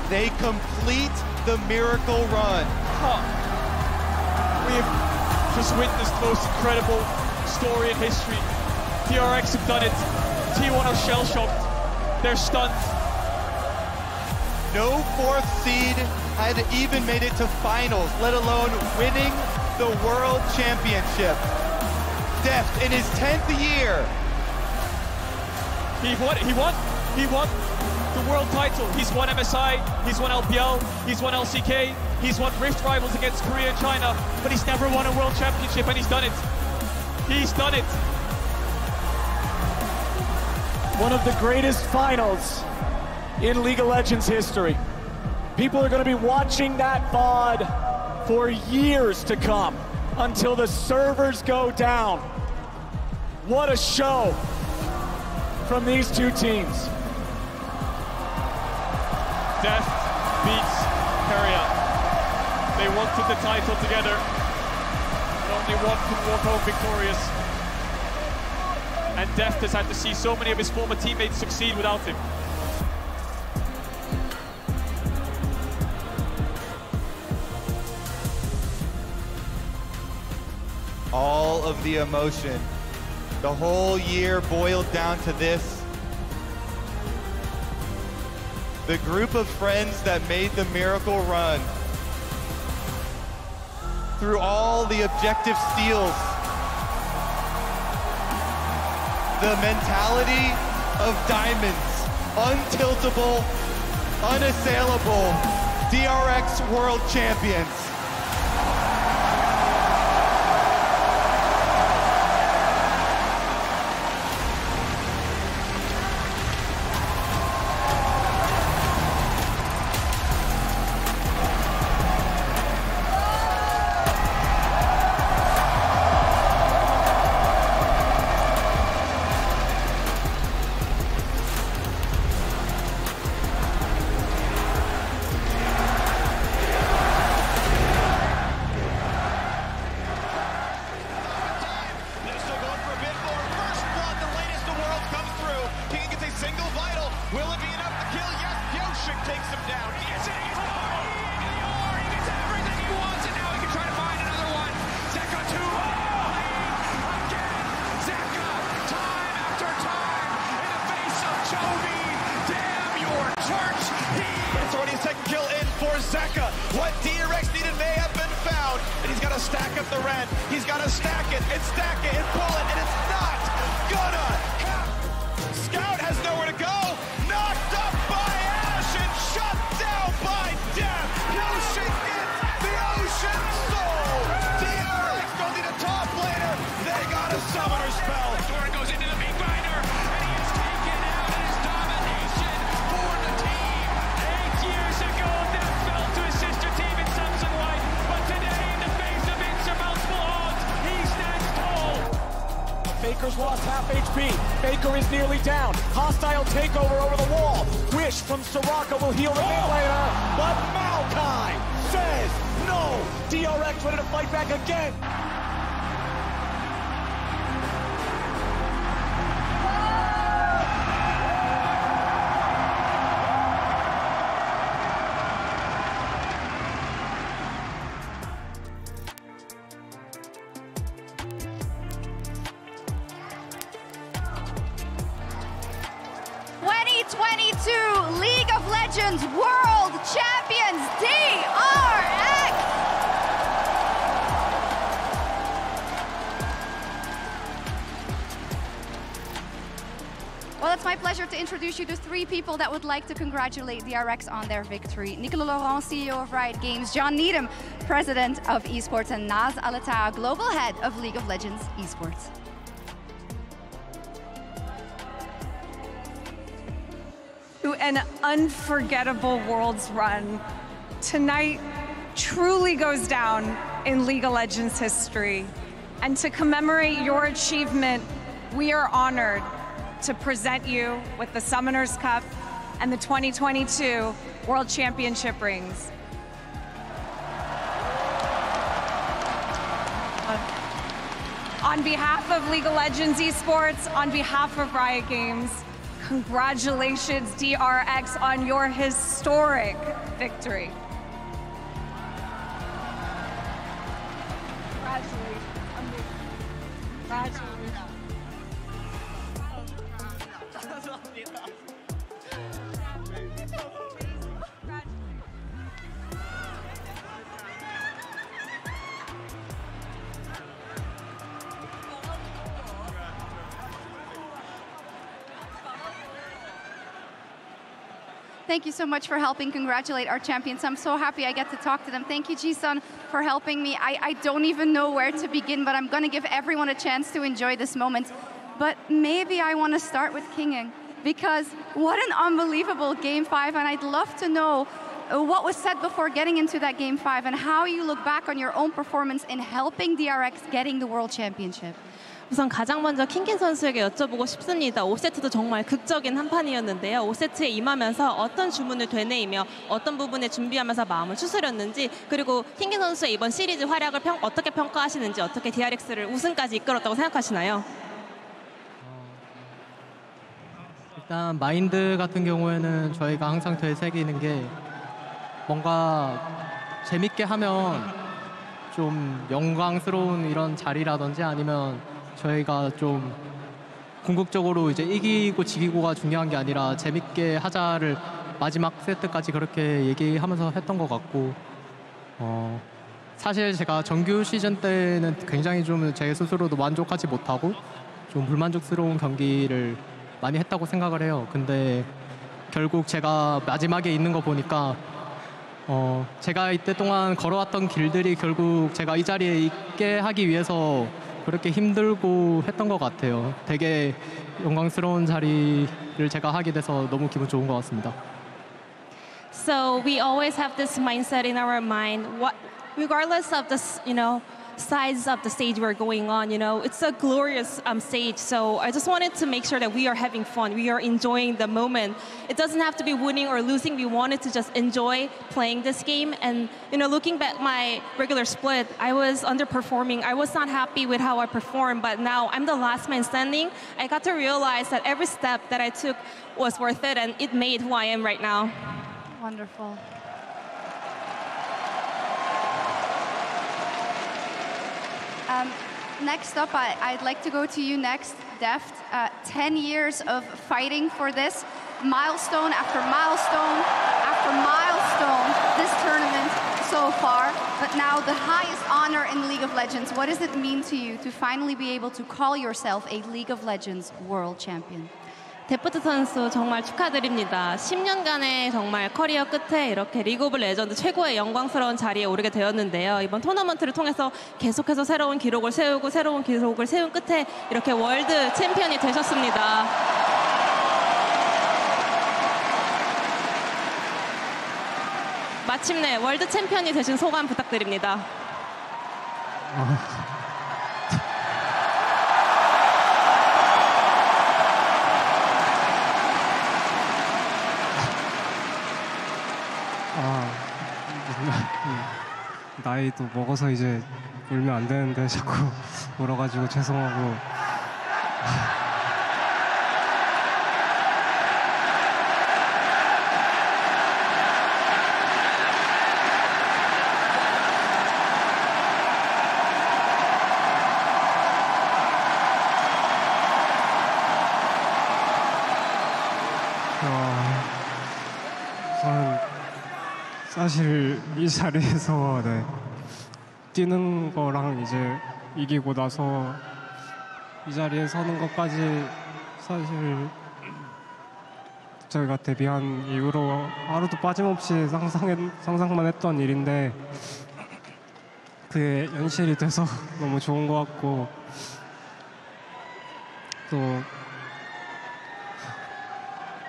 [SPEAKER 18] They complete the miracle run.
[SPEAKER 5] We have just witnessed the most incredible story in history. DRX have done it. T1 are shell-shocked. They're stunned.
[SPEAKER 18] No fourth seed had even made it to finals, let alone winning the World Championship. Deft in his 10th year.
[SPEAKER 5] He won the world title. He's won MSI, he's won LPL, he's won LCK, he's won Rift Rivals against Korea and China, but he's never won a world championship, and he's done it. He's done it.
[SPEAKER 13] One of the greatest finals in League of Legends history. People are going to be watching that VOD for years to come until the servers go down. What a show from these two teams.
[SPEAKER 5] Deft beats Keria. They wanted the title together, but only one could walk home victorious. And Deft has had to see so many of his former teammates succeed without him.
[SPEAKER 18] All of the emotion. The whole year boiled down to this. The group of friends that made the miracle run. Through all the objective steals. The mentality of diamonds. Untiltable, unassailable. DRX World Champions.
[SPEAKER 19] What DRX needed may have been found, and he's got to stack up the rent. He's got to stack it and stack it and pull it, and it's not gonna happen. Scout has nowhere to go. Knocked up by Ash and shut down by Death. Yoshi gets the Ocean Soul. DRX don't need a top laner. They got a summoner spell. Thorn goes into the big binder, and he is taken out in his domination for the team. 8 years ago, that fell to his sister team in Samsung White, but today, in the face of insurmountable odds, he stands tall.
[SPEAKER 13] Faker's lost half HP. Faker is nearly down. Hostile takeover over the wall. Wish from Soraka will heal the mid laner, but Maokai says no. DRX ready to fight back again.
[SPEAKER 17] League of Legends World Champions DRX! my pleasure to introduce you to 3 people that would like to congratulate DRX on their victory. Nicolas Laurent, CEO of Riot Games, John Needham, President of Esports, and Naz Alataa, Global Head of League of Legends Esports.
[SPEAKER 21] To an unforgettable Worlds run. Tonight truly goes down in League of Legends history. And to commemorate your achievement, we are honored to present you with the Summoners Cup and the 2022 World Championship rings. On behalf of League of Legends Esports, on behalf of Riot Games, congratulations, DRX, on your historic victory. Congratulations.
[SPEAKER 17] Thank you so much for helping congratulate our champions. I'm so happy I get to talk to them. Thank you, Ji-sun, for helping me. I don't even know where to begin, but I'm going to give everyone a chance to enjoy this moment. But maybe I want to start with Kinging, because what an unbelievable Game 5, and I'd love to know what was said before getting into that Game 5 and how you look back on your own performance in helping DRX getting the World Championship.
[SPEAKER 22] 우선 가장 먼저 킹긴 선수에게 여쭤보고 싶습니다. 5세트도 정말 극적인 한 판이었는데요. 5세트에 임하면서 어떤 주문을 되뇌이며 어떤 부분에 준비하면서 마음을 추스렸는지, 그리고 킹긴 선수의 이번 시리즈 활약을 어떻게 평가하시는지, 어떻게 DRX를 우승까지 이끌었다고 생각하시나요?
[SPEAKER 23] 일단 마인드 같은 경우에는 저희가 항상 되새기는 게 뭔가 재밌게 하면 좀 영광스러운 이런 자리라든지 아니면 저희가 좀 궁극적으로 이제 이기고 지기고가 중요한 게 아니라 재밌게 하자를 마지막 세트까지 그렇게 얘기하면서 했던 것 같고, 사실 제가 정규 시즌 때는 굉장히 좀 제 스스로도 만족하지 못하고 좀 불만족스러운 경기를 많이 했다고 생각을 해요. 근데 결국 제가 마지막에 있는 거 보니까 제가 이때 동안 걸어왔던 길들이 결국 제가 이 자리에 있게 하기 위해서 그렇게 힘들고 했던 것 같아요. 되게 영광스러운 자리를 제가 하게 돼서 너무 기분 좋은 것 같습니다.
[SPEAKER 22] So we always have this mindset in our mind, regardless of this, size of the stage we're going on, it's a glorious stage. So I just wanted to make sure that we are having fun, we are enjoying the moment. It doesn't have to be winning or losing. We wanted to just enjoy playing this game. And looking back my regular split, I was underperforming. I was not happy with how I performed, but now I'm the last man standing. I got to realize that every step that I took was worth it, and it made who I am right now.
[SPEAKER 17] Wonderful. Next up, I'd like to go to you next, Deft. 10 years of fighting for this, milestone after milestone after milestone, this tournament so far, but now the highest honor in League of Legends. What does it mean to you to finally be able to call yourself a League of Legends World Champion?
[SPEAKER 22] 데프트 선수 정말 축하드립니다. 10년간의 정말 커리어 끝에 이렇게 리그 오브 레전드 최고의 영광스러운 자리에 오르게 되었는데요. 이번 토너먼트를 통해서 계속해서 새로운 기록을 세우고 새로운 기록을 세운 끝에 이렇게 월드 챔피언이 되셨습니다. 마침내 월드 챔피언이 되신 소감 부탁드립니다.
[SPEAKER 2] 나이도 먹어서 이제 울면 안 되는데 자꾸 울어가지고 죄송하고. 저는 사실 이 자리에서 뛰는 거랑 이제 이기고 나서 이 자리에 서는 것까지 사실 저희가 데뷔한 이후로 하루도 빠짐없이 상상만 했던 일인데 그게 현실이 돼서 너무 좋은 것 같고 또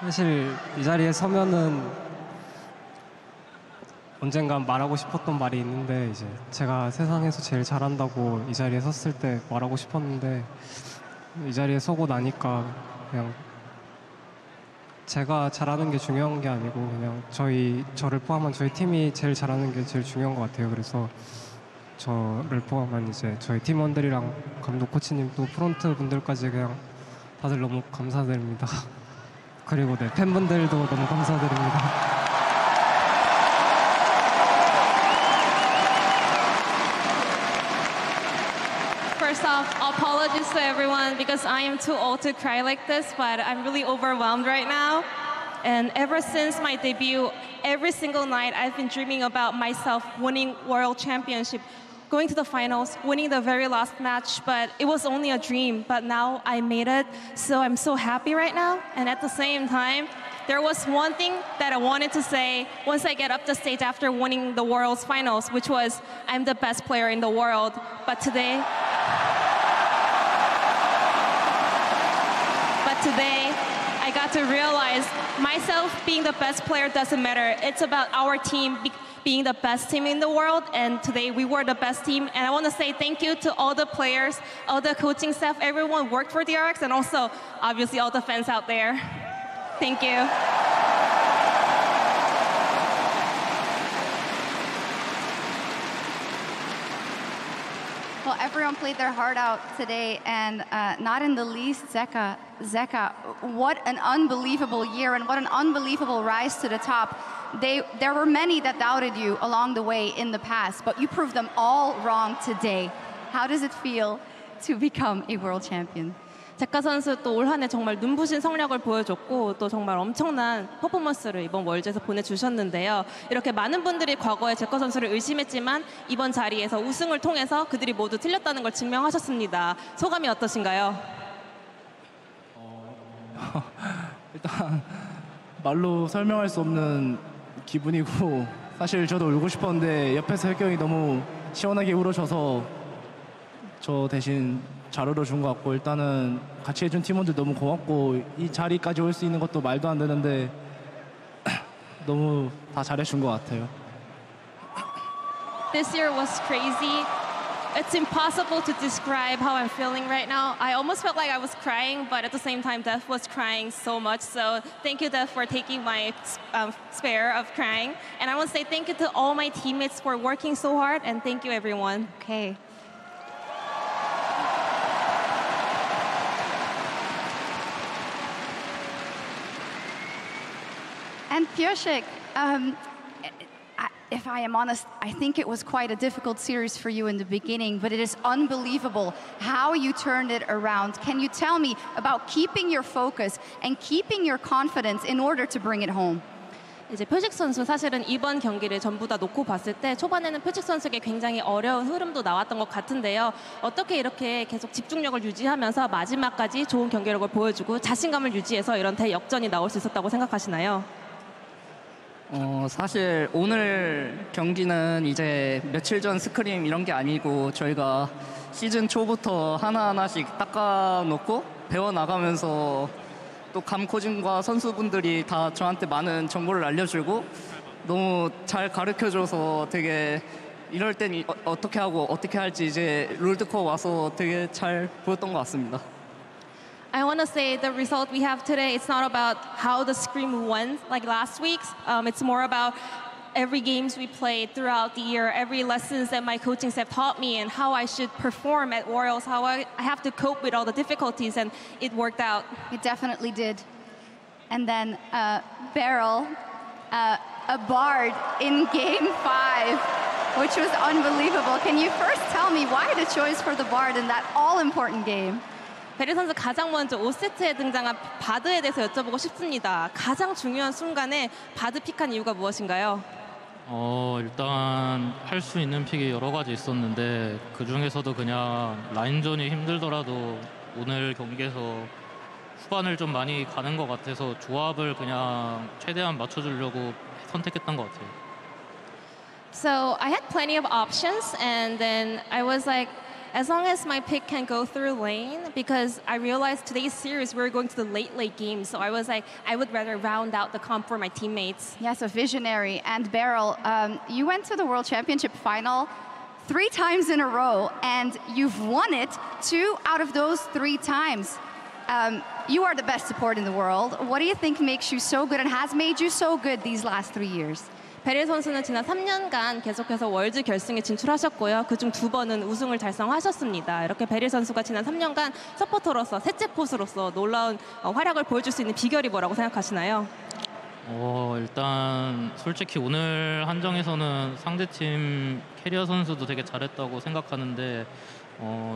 [SPEAKER 2] 사실 이 자리에 서면은 언젠간 말하고 싶었던 말이 있는데 이제 제가 세상에서 제일 잘한다고 이 자리에 섰을 때 말하고 싶었는데 이 자리에 서고 나니까 그냥 제가 잘하는 게 중요한 게 아니고 그냥 저를 포함한 저희 팀이 제일 잘하는 게 제일 중요한 것 같아요. 그래서 저를 포함한 이제 저희 팀원들이랑 감독 코치님 또 프론트 분들까지 그냥 다들 너무 감사드립니다. 그리고 네, 팬분들도 너무 감사드립니다.
[SPEAKER 22] First off, apologies to everyone because I am too old to cry like this, but I'm really overwhelmed right now. And ever since my debut, every single night I've been dreaming about myself winning World Championship, going to the finals, winning the very last match, but it was only a dream, but now I made it, so I'm so happy right now. And at the same time, there was one thing that I wanted to say once I get up the stage after winning the World's finals, which was, I'm the best player in the world. But today, I got to realize myself being the best player doesn't matter. It's about our team being the best team in the world, and today we were the best team. And I want to say thank you to all the players, all the coaching staff, everyone worked for DRX, and also, obviously, all the fans out there. Thank you.
[SPEAKER 17] Well, everyone played their heart out today, and not in the least Zeka. Zeka, what an unbelievable year and what an unbelievable rise to the top. There were many that doubted you along the way in the past, but you proved them all wrong today. How does it feel to become a world champion?
[SPEAKER 22] 제카 선수 또 올 한 해 정말 눈부신 성력을 보여줬고 또 정말 엄청난 퍼포먼스를 이번 월드에서 보내주셨는데요. 이렇게 많은 분들이 과거에 제카 선수를 의심했지만 이번 자리에서 우승을 통해서 그들이 모두 틀렸다는 걸 증명하셨습니다. 소감이 어떠신가요?
[SPEAKER 3] 일단 말로 설명할 수 없는 기분이고 사실 저도 울고 싶었는데 옆에서 혜경이 너무 시원하게 울어줘서 저 대신 잘 울어준 것 같고 일단은 같이 해준 팀원들 너무 고맙고 이 자리까지 올 수 있는 것도 말도 안 되는데 너무 다 잘해준 것 같아요.
[SPEAKER 22] This year was crazy. It's impossible to describe how I'm feeling right now. I almost felt like I was crying, but at the same time, Def was crying so much. So thank you, Def, for taking my spare of crying. And I want to say thank you to all my teammates for working so hard, and thank you, everyone.
[SPEAKER 17] Okay. And Pioshik, if I am honest, I think it was quite a difficult series for you in the beginning, but it is unbelievable how you turned it around. Can you tell me about keeping your focus and keeping your confidence in order to bring it home?
[SPEAKER 22] 이제 표식 선수 사실은 이번 경기를 전부 다 놓고 봤을 때 초반에는 표식 선수에게 굉장히 어려운 흐름도 나왔던 것 같은데요. 어떻게 이렇게 계속 집중력을 유지하면서 마지막까지 좋은 경기력을 보여주고 자신감을 유지해서 이런 대역전이 나올 수 있었다고 생각하시나요?
[SPEAKER 10] 사실 오늘 경기는 이제 며칠 전 스크림 이런 게 아니고 저희가 시즌 초부터 하나하나씩 닦아놓고 배워나가면서 또 감코진과 선수분들이 다 저한테 많은 정보를 알려주고 너무 잘 가르쳐줘서 되게 이럴 땐 어떻게 하고 어떻게 할지 이제 롤드컵 와서 되게 잘 보였던 것 같습니다.
[SPEAKER 22] I want to say the result we have today, it's not about how the scrim went like last week's. It's more about every games we played throughout the year, every lessons that my coaching staff taught me and how I should perform at Orioles, how I have to cope with all the difficulties, and it worked out.
[SPEAKER 17] It definitely did. And then Beryl, a Bard in Game 5, which was unbelievable. Can you first tell me why the choice for the Bard in that all-important game?
[SPEAKER 22] 베리 선수 가장 먼저 5세트에 등장한 바드에 대해서 여쭤보고 싶습니다. 가장 중요한 순간에 바드 픽한 이유가 무엇인가요?
[SPEAKER 14] 일단 할 수 있는 픽이 여러 가지 있었는데 그 중에서도 그냥 라인전이 힘들더라도 오늘 경기에서 후반을 좀 많이 가는 것 같아서 조합을 그냥 최대한 맞춰주려고 선택했던 것 같아요.
[SPEAKER 22] So I had plenty of options, and then I was like, as long as my pick can go through lane, because I realized today's series we were going to the late games, so I was like, I would rather round out the comp for my teammates.
[SPEAKER 17] Yes, a visionary. And Beryl, you went to the World Championship final 3 times in a row, and you've won it 2 out of those 3 times. You are the best support in the world. What do you think makes you so good and has made you so good these last 3 years?
[SPEAKER 22] 베릴 선수는 지난 3년간 계속해서 월드 결승에 진출하셨고요. 그중 2번은 우승을 달성하셨습니다. 이렇게 베릴 선수가 지난 3년간 서포터로서 셋째 포수로서 놀라운 활약을 보여줄 수 있는 비결이 뭐라고 생각하시나요?
[SPEAKER 14] 일단 솔직히 오늘 한정에서는 상대팀 캐리어 선수도 되게 잘했다고 생각하는데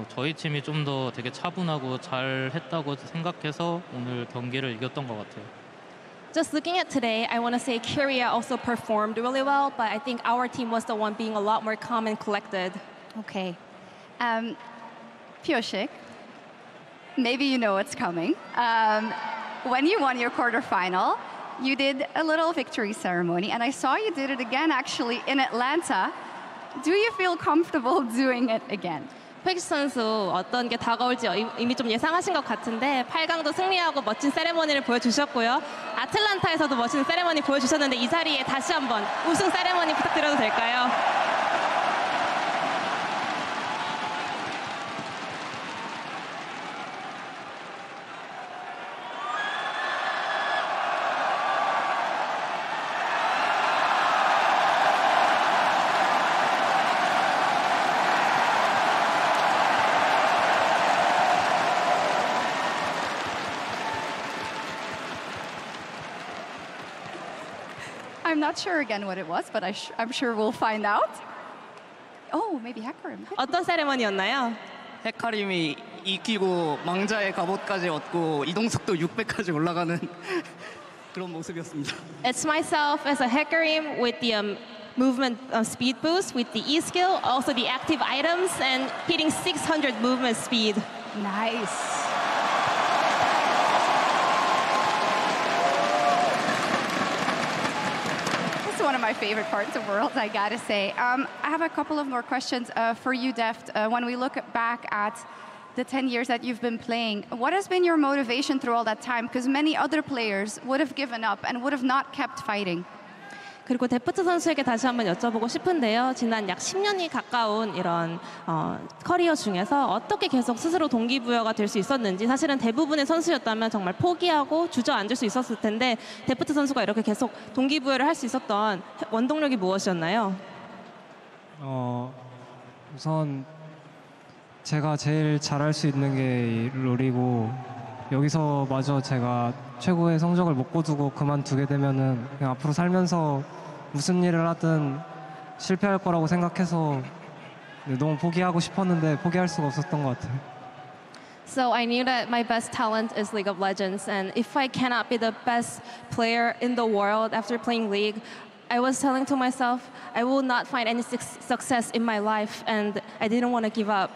[SPEAKER 14] 저희 팀이 좀 더 되게 차분하고 잘했다고 생각해서 오늘 경기를 이겼던 것 같아요.
[SPEAKER 22] Just looking at today, I want to say Kyria also performed really well, but I think our team was the one being a lot more calm and collected.
[SPEAKER 17] Okay. Pioshik, maybe you know what's coming. When you won your quarterfinal, you did a little victory ceremony, and I saw you did it again actually in Atlanta. Do you feel comfortable doing it again?
[SPEAKER 22] 팩시 선수 어떤 게 다가올지 이미 좀 예상하신 것 같은데 8강도 승리하고 멋진 세레머니를 보여주셨고요. 아틀란타에서도 멋진 세레머니 보여주셨는데 이 자리에 다시 한번 우승 세레머니 부탁드려도 될까요?
[SPEAKER 17] I'm not sure again what it was, but I'm sure we'll find out. Oh, maybe Hecarim.
[SPEAKER 22] 어떤 세레머니였나요?
[SPEAKER 10] 헤카림이 이기고 망자의 갑옷까지 얻고 이동속도 600까지 올라가는 그런 모습이었습니다.
[SPEAKER 22] It's myself as a Hecarim with the movement speed boost with the E skill, also the active items, and hitting 600 movement speed.
[SPEAKER 17] Nice. One of my favorite parts of Worlds, I gotta say. I have a couple of more questions for you, Deft. When we look back at the 10 years that you've been playing, what has been your motivation through all that time? Because many other players would have given up and would have not kept fighting.
[SPEAKER 22] 그리고 데프트 선수에게 다시 한번 여쭤보고 싶은데요. 지난 약 10년이 가까운 이런 커리어 중에서 어떻게 계속 스스로 동기부여가 될 수 있었는지, 사실은 대부분의 선수였다면 정말 포기하고 주저앉을 수 있었을 텐데 데프트 선수가 이렇게 계속 동기부여를 할 수 있었던 원동력이 무엇이었나요?
[SPEAKER 2] 우선 제가 제일 잘할 수 있는 게 롤이고, 여기서 마저 제가 최고의 성적을 못 거두고 그만두게 되면은 그냥 앞으로 살면서 무슨 일을 하든 실패할 거라고 생각해서 너무 포기하고 싶었는데 포기할 수가 없었던 것 같아요.
[SPEAKER 22] So I knew that my best talent is League of Legends, and if I cannot be the best player in the world after playing League, I was telling to myself I will not find any success in my life, and I didn't want to give up.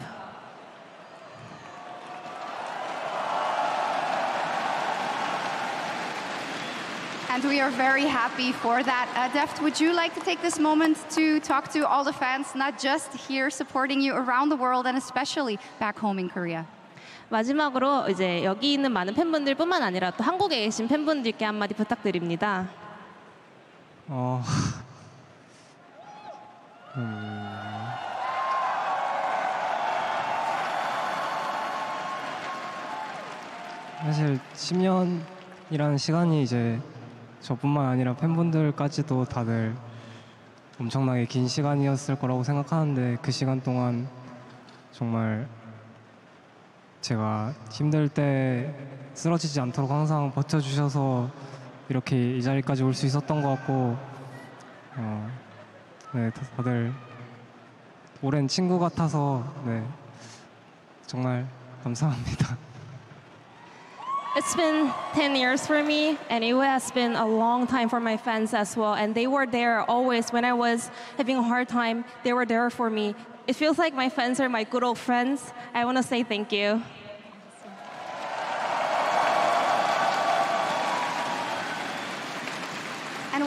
[SPEAKER 17] And we are very happy for that. Deft, would you like to take this moment to talk to all the fans, not just here supporting you around the world and especially back home in Korea?
[SPEAKER 22] 마지막으로 이제 여기 있는 많은 팬분들뿐만 아니라 또 한국에 계신 팬분들께 한마디 부탁드립니다.
[SPEAKER 2] 사실 10년이라는 시간이 이제 저뿐만 아니라 팬분들까지도 다들 엄청나게 긴 시간이었을 거라고 생각하는데, 그 시간 동안 정말 제가 힘들 때 쓰러지지 않도록 항상 버텨주셔서 이렇게 이 자리까지 올 수 있었던 것 같고, 네, 다들 오랜 친구 같아서 네, 정말 감사합니다.
[SPEAKER 22] It's been 10 years for me, and it has been a long time for my fans as well. And they were there always when I was having a hard time. They were there for me. It feels like my fans are my good old friends. I want to say thank you.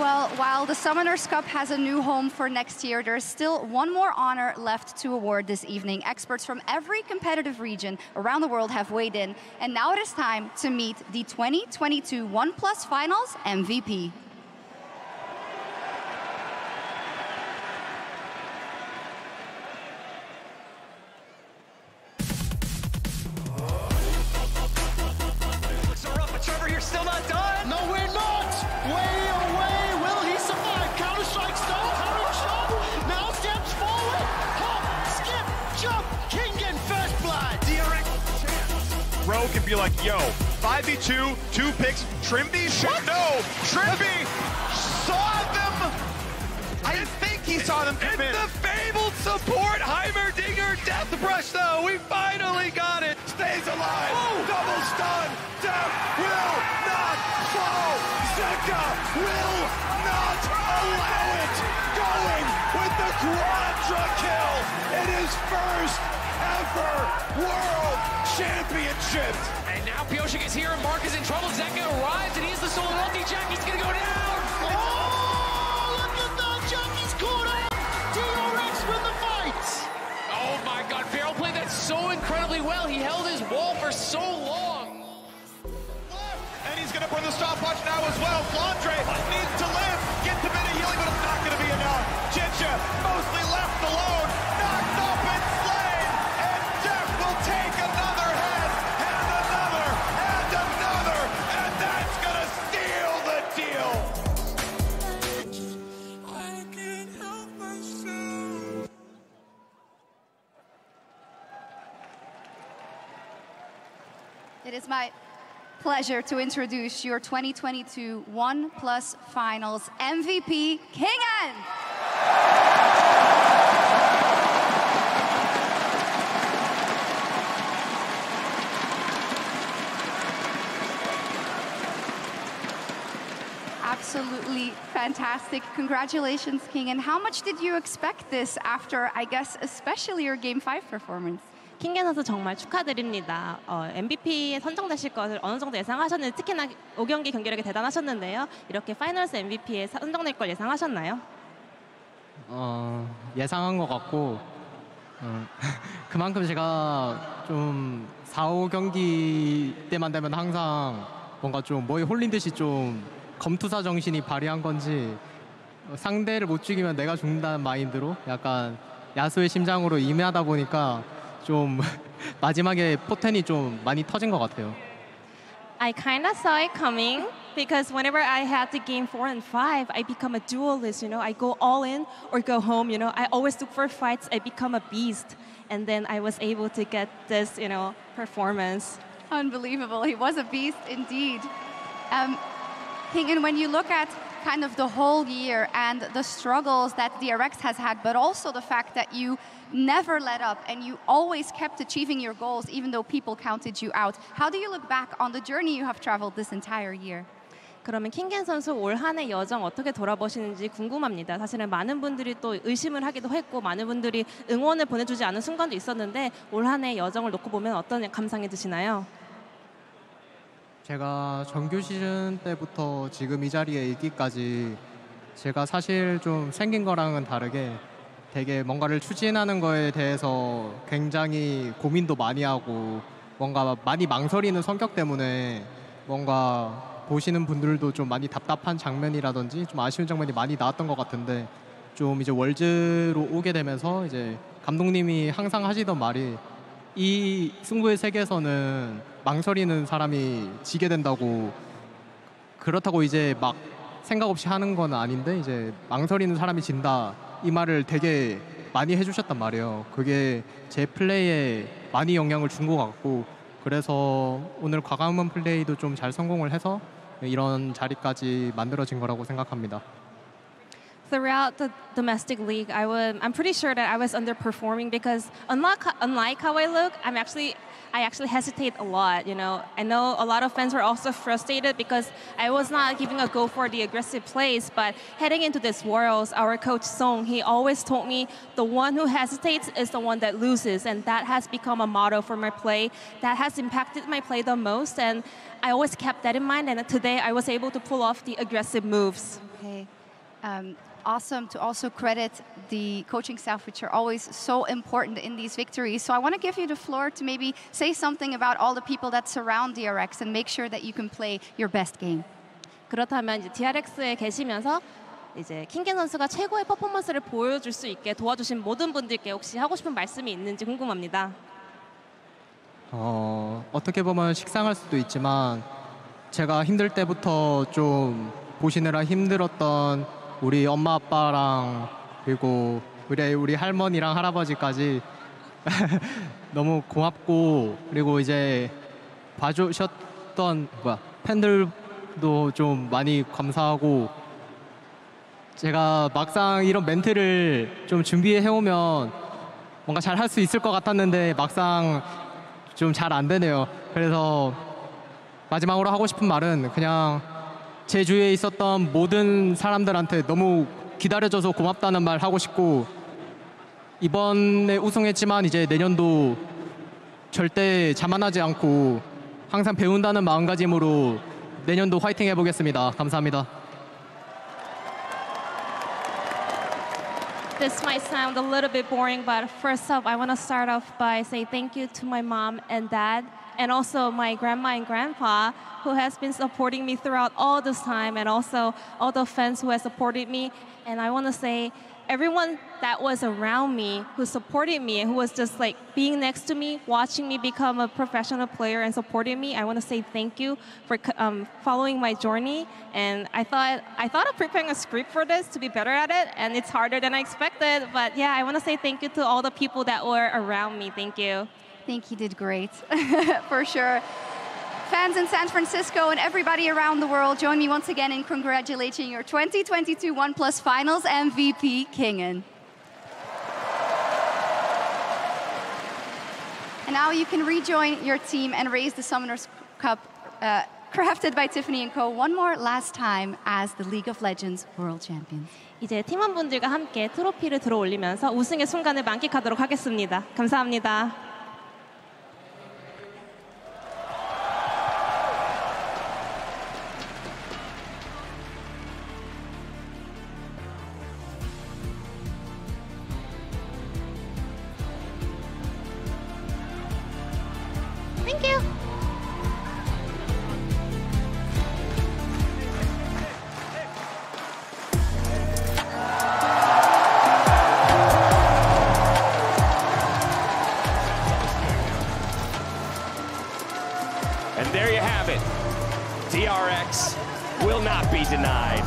[SPEAKER 17] Well, while the Summoners Cup has a new home for next year, there's still one more honor left to award this evening. Experts from every competitive region around the world have weighed in, and now it is time to meet the 2022 OnePlus Finals MVP.
[SPEAKER 11] You're still not done? No, we're not! Way away! Will he survive? Counter-strike stone, counter-jump! Now steps forward! Hop, skip, jump! Kingen first blood! DRX chance!
[SPEAKER 16] Ro can be like, yo, 5v2, 2 picks, Trimby should know! Trimby saw them! I think he saw them come in. The fabled support, Heimerdinger Death Brush though! We finally got it! Stays alive! Oh. Double stun! Death will not fall! Zeka will not allow it! Going with the quadra kill! It is first ever World Championship!
[SPEAKER 11] And now Pioshik is here and Mark is in trouble. Zeka arrives and he's the solo multi-jack. He's gonna go down! Oh, look at that! Jackie's caught up! DRX win the fight! Oh my god, Feral played that so incredibly well. He held his wall for so long.
[SPEAKER 16] And he's going to put the stopwatch now as well. Flandre needs to live, get the bit of healing, but it's not going to be enough. Jinja mostly left alone, knocked up and slain, and Jeff will take another head, and another, and another, and that's going to steal the deal. I can't help myself.
[SPEAKER 17] It is my pleasure to introduce your 2022 OnePlus Finals MVP, Kingen! Absolutely fantastic. Congratulations, Kingen. How much did you expect this after, I guess, especially your Game 5 performance?
[SPEAKER 22] 킹겐 선수 정말 축하드립니다. MVP에 선정되실 것을 어느 정도 예상하셨는지, 특히나 5경기 경기력이 대단하셨는데요. 이렇게 파이널스 MVP에 선정될 걸 예상하셨나요?
[SPEAKER 23] 예상한 것 같고 그만큼 제가 좀 4, 5경기 때만 되면 항상 뭔가 좀 뭐에 홀린 듯이 좀 검투사 정신이 발휘한 건지 상대를 못 죽이면 내가 죽는다는 마인드로 약간 야수의 심장으로 임하다 보니까 좀 마지막에 포텐이 좀 많이 터진 것 같아요.
[SPEAKER 22] I kind of saw it coming because whenever I had the game 4 and 5, I become a duelist, you know. I go all in or go home, you know. I always look for fights. I become a beast. And then I was able to get this, you know, performance.
[SPEAKER 17] Unbelievable. He was a beast indeed. Kingen, when you look at kind of the whole year and the struggles that DRX has had, but also the fact that you never let up and you always kept achieving your goals even though people counted you out. How do you look back on the journey you have traveled this entire year?
[SPEAKER 22] 그러면 킹겐 선수 올 한 해 여정 어떻게 돌아보시는지 궁금합니다. 사실은 많은 분들이 또 의심을 하기도 했고 많은 분들이 응원을 보내주지 않은 순간도 있었는데 올 한 해 여정을 놓고 보면 어떤 감상이 드시나요?
[SPEAKER 23] 제가 정규 시즌 때부터 지금 이 자리에 있기까지 제가 사실 좀 생긴 거랑은 다르게 되게 뭔가를 추진하는 거에 대해서 굉장히 고민도 많이 하고 뭔가 많이 망설이는 성격 때문에 뭔가 보시는 분들도 좀 많이 답답한 장면이라든지 좀 아쉬운 장면이 많이 나왔던 것 같은데 좀 이제 월즈로 오게 되면서 이제 감독님이 항상 하시던 말이 이 승부의 세계에서는 망설이는 사람이 지게 된다고 그렇다고 이제 막 생각 없이 하는 건 아닌데 이제 망설이는 사람이 진다 이 말을 되게 많이 해주셨단 말이에요. 그게 제 플레이에 많이 영향을 준 것 같고 그래서 오늘 과감한 플레이도 좀 잘 성공을 해서 이런 자리까지 만들어진 거라고 생각합니다.
[SPEAKER 22] Throughout the domestic league, I'm pretty sure that I was underperforming because unlike how I look, I actually hesitate a lot, you know. I know a lot of fans were also frustrated because I was not giving a go for the aggressive plays, but heading into this Worlds, our coach Song, he always told me the one who hesitates is the one that loses, and that has become a motto for my play. That has impacted my play the most, and I always kept that in mind, and today I was able to pull off the aggressive moves. Okay.
[SPEAKER 17] awesome to also credit the coaching staff, which are always so important in these victories. So I want to give you the floor to maybe say something about all the people that surround DRX and make sure that you can play your best game.
[SPEAKER 22] 그렇다면 이제 DRX에 계시면서 이제 킹겐 선수가 최고의 퍼포먼스를 보여줄 수 있게 도와주신 모든 분들께 혹시 하고 싶은 말씀이 있는지 궁금합니다.
[SPEAKER 23] 어떻게 보면 식상할 수도 있지만 제가 힘들 때부터 좀 보시느라 힘들었던 우리 엄마 아빠랑 그리고 우리 할머니랑 할아버지까지 너무 고맙고 그리고 이제 봐주셨던 팬들도 좀 많이 감사하고 제가 막상 이런 멘트를 좀 준비해 오면 뭔가 잘 할 수 있을 것 같았는데 막상 좀 잘 안 되네요. 그래서 마지막으로 하고 싶은 말은 그냥 제 주위에 있었던 모든 사람들한테 너무 기다려줘서 고맙다는 말 하고 싶고 이번에 우승했지만 이제 내년도 절대 자만하지 않고 항상 배운다는 마음가짐으로 내년도 화이팅 해보겠습니다. 감사합니다.
[SPEAKER 22] This might sound a little bit boring, but first off, I want to start off by saying thank you to my mom and dad, and also my grandma and grandpa, who has been supporting me throughout all this time, and also all the fans who have supported me. And I want to say, everyone that was around me, who supported me, and who was just like being next to me, watching me become a professional player and supporting me, I want to say thank you for following my journey. And I thought of preparing a script for this to be better at it, and it's harder than I expected. But yeah, I want to say thank you to all the people that were around me. Thank you.
[SPEAKER 17] I think you did great, for sure. Fans in San Francisco and everybody around the world, join me once again in congratulating your 2022 OnePlus Finals MVP, Kingen. And now you can rejoin your team and raise the Summoners Cup crafted by Tiffany & Co. one more last time as the League of Legends World Champions.
[SPEAKER 22] 이제 팀원분들과 함께 트로피를 들어올리면서 우승의 순간을 만끽하도록 하겠습니다. 감사합니다.
[SPEAKER 12] Thank you.
[SPEAKER 9] And there you have it. DRX will not be denied.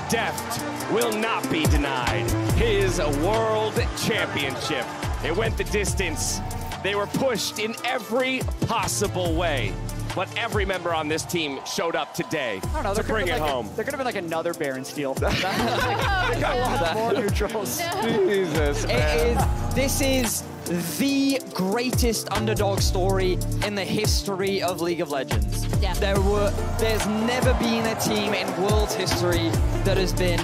[SPEAKER 9] Deft will not be denied. His world championship. It went the distance. They were pushed in every possible way. But every member on this team showed up today to bring it home.
[SPEAKER 4] There could have been like another Baron steal. They got a lot more neutrals.
[SPEAKER 9] Jesus, man.
[SPEAKER 8] This is the greatest underdog story in the history of League of Legends.
[SPEAKER 12] Yeah.
[SPEAKER 8] There's never been a team in world history that has been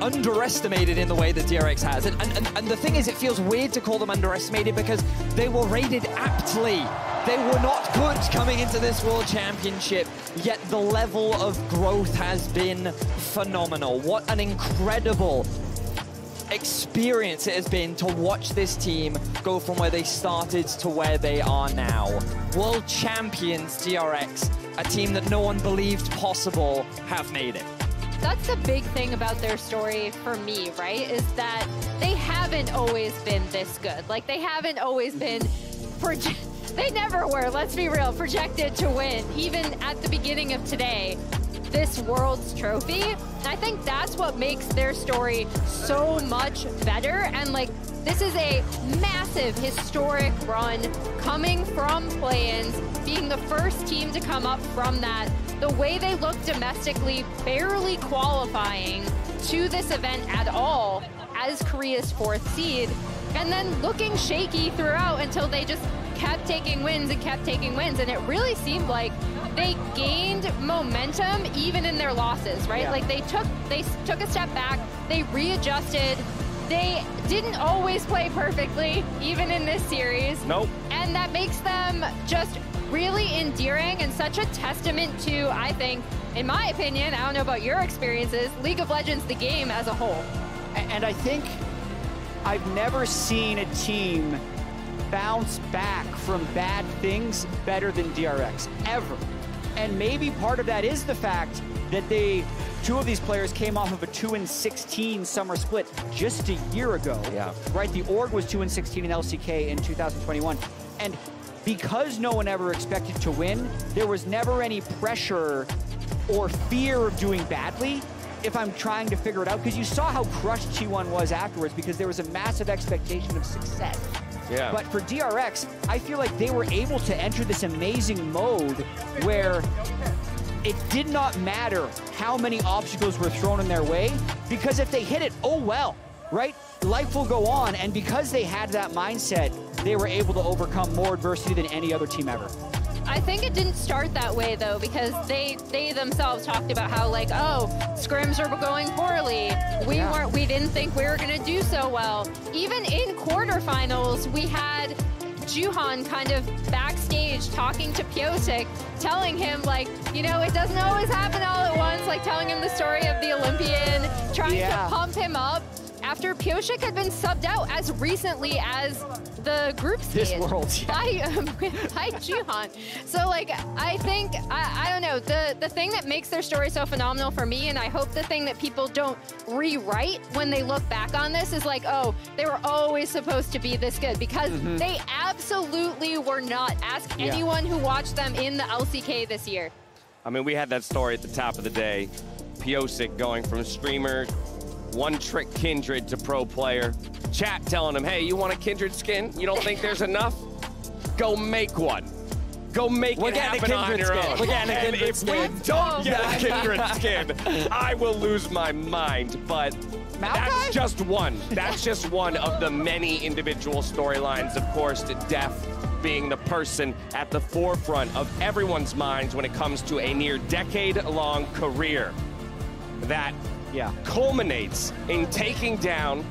[SPEAKER 8] underestimated in the way that DRX has. And the thing is, it feels weird to call them underestimated because they were rated aptly. They were not good coming into this World Championship, yet the level of growth has been phenomenal. What an incredible experience it has been to watch this team go from where they started to where they are now. World champions DRX, a team that no one believed possible, have made it.
[SPEAKER 12] That's the big thing about their story for me, right? Is that they haven't always been this good. Like, they haven't always been they never were, let's be real, projected to win, even at the beginning of today, this World's Trophy. And I think that's what makes their story so much better. And like, this is a massive historic run coming from play-ins, being the first team to come up from that. The way they look domestically, barely qualifying to this event at all as Korea's 4th seed, and then looking shaky throughout until they just kept taking wins and kept taking wins. And it really seemed like they gained momentum even in their losses, right? Yeah. Like they took a step back, they readjusted. They didn't always play perfectly, even in this series.
[SPEAKER 9] Nope.
[SPEAKER 12] And that makes them just really endearing and such a testament to, I think, in my opinion, I don't know about your experiences, League of Legends, the game as a whole.
[SPEAKER 1] And I think I've never seen a team bounce back from bad things better than DRX, ever. And maybe part of that is the fact that two of these players came off of a 2-16 summer split just a year ago.
[SPEAKER 9] Yeah.
[SPEAKER 1] Right, the org was 2-16 in LCK in 2021. And because no one ever expected to win, there was never any pressure or fear of doing badly if I'm trying to figure it out, because you saw how crushed T1 was afterwards because there was a massive expectation of success.
[SPEAKER 9] Yeah.
[SPEAKER 1] But for DRX, I feel like they were able to enter this amazing mode where it did not matter how many obstacles were thrown in their way, because if they hit it, oh well, right? Life will go on, and because they had that mindset, they were able to overcome more adversity than any other team ever.
[SPEAKER 12] I think it didn't start that way though, because they themselves talked about how like, oh, scrims are going poorly. We didn't think we were gonna do so well. Even in quarterfinals, we had Juhan kind of backstage talking to Piosik, telling him like, you know, it doesn't always happen all at once, like telling him the story of the Olympian, trying to pump him up after Piosik had been subbed out as recently as the group stage by Juhan. So like, I think, I don't know, the thing that makes their story so phenomenal for me, and I hope the thing that people don't rewrite when they look back on this is like, oh, they were always supposed to be this good, because they absolutely were not. Ask anyone who watched them in the LCK this year.
[SPEAKER 9] I mean, we had that story at the top of the day. Piosik going from streamer, one-trick Kindred to pro player. Chat telling him, hey, you want a Kindred skin? You don't think there's enough? Go make one. Go make it happen on your own.
[SPEAKER 8] We're getting a
[SPEAKER 9] And
[SPEAKER 8] Kindred
[SPEAKER 9] if
[SPEAKER 8] skin.
[SPEAKER 9] we don't get a Kindred skin, I will lose my mind. But that's just one. That's just one of the many individual storylines. Of course, Def being the person at the forefront of everyone's minds when it comes to a near decade-long career that culminates in taking down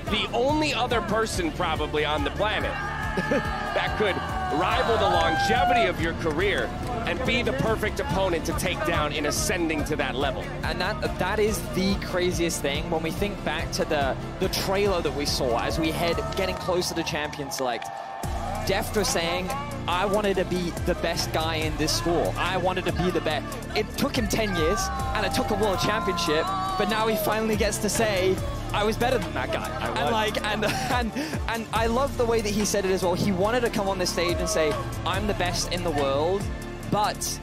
[SPEAKER 9] the only other person probably on the planet that could rival the longevity of your career and be the perfect opponent to take down in ascending to that level.
[SPEAKER 8] And that is the craziest thing when we think back to the trailer that we saw as we getting closer to Champion Select. Deft was saying, I wanted to be the best guy in this school. I wanted to be the best. It took him 10 years, and it took a world championship, but now he finally gets to say, I was better than that guy. And I love the way that he said it as well. He wanted to come on this stage and say, I'm the best in the world, but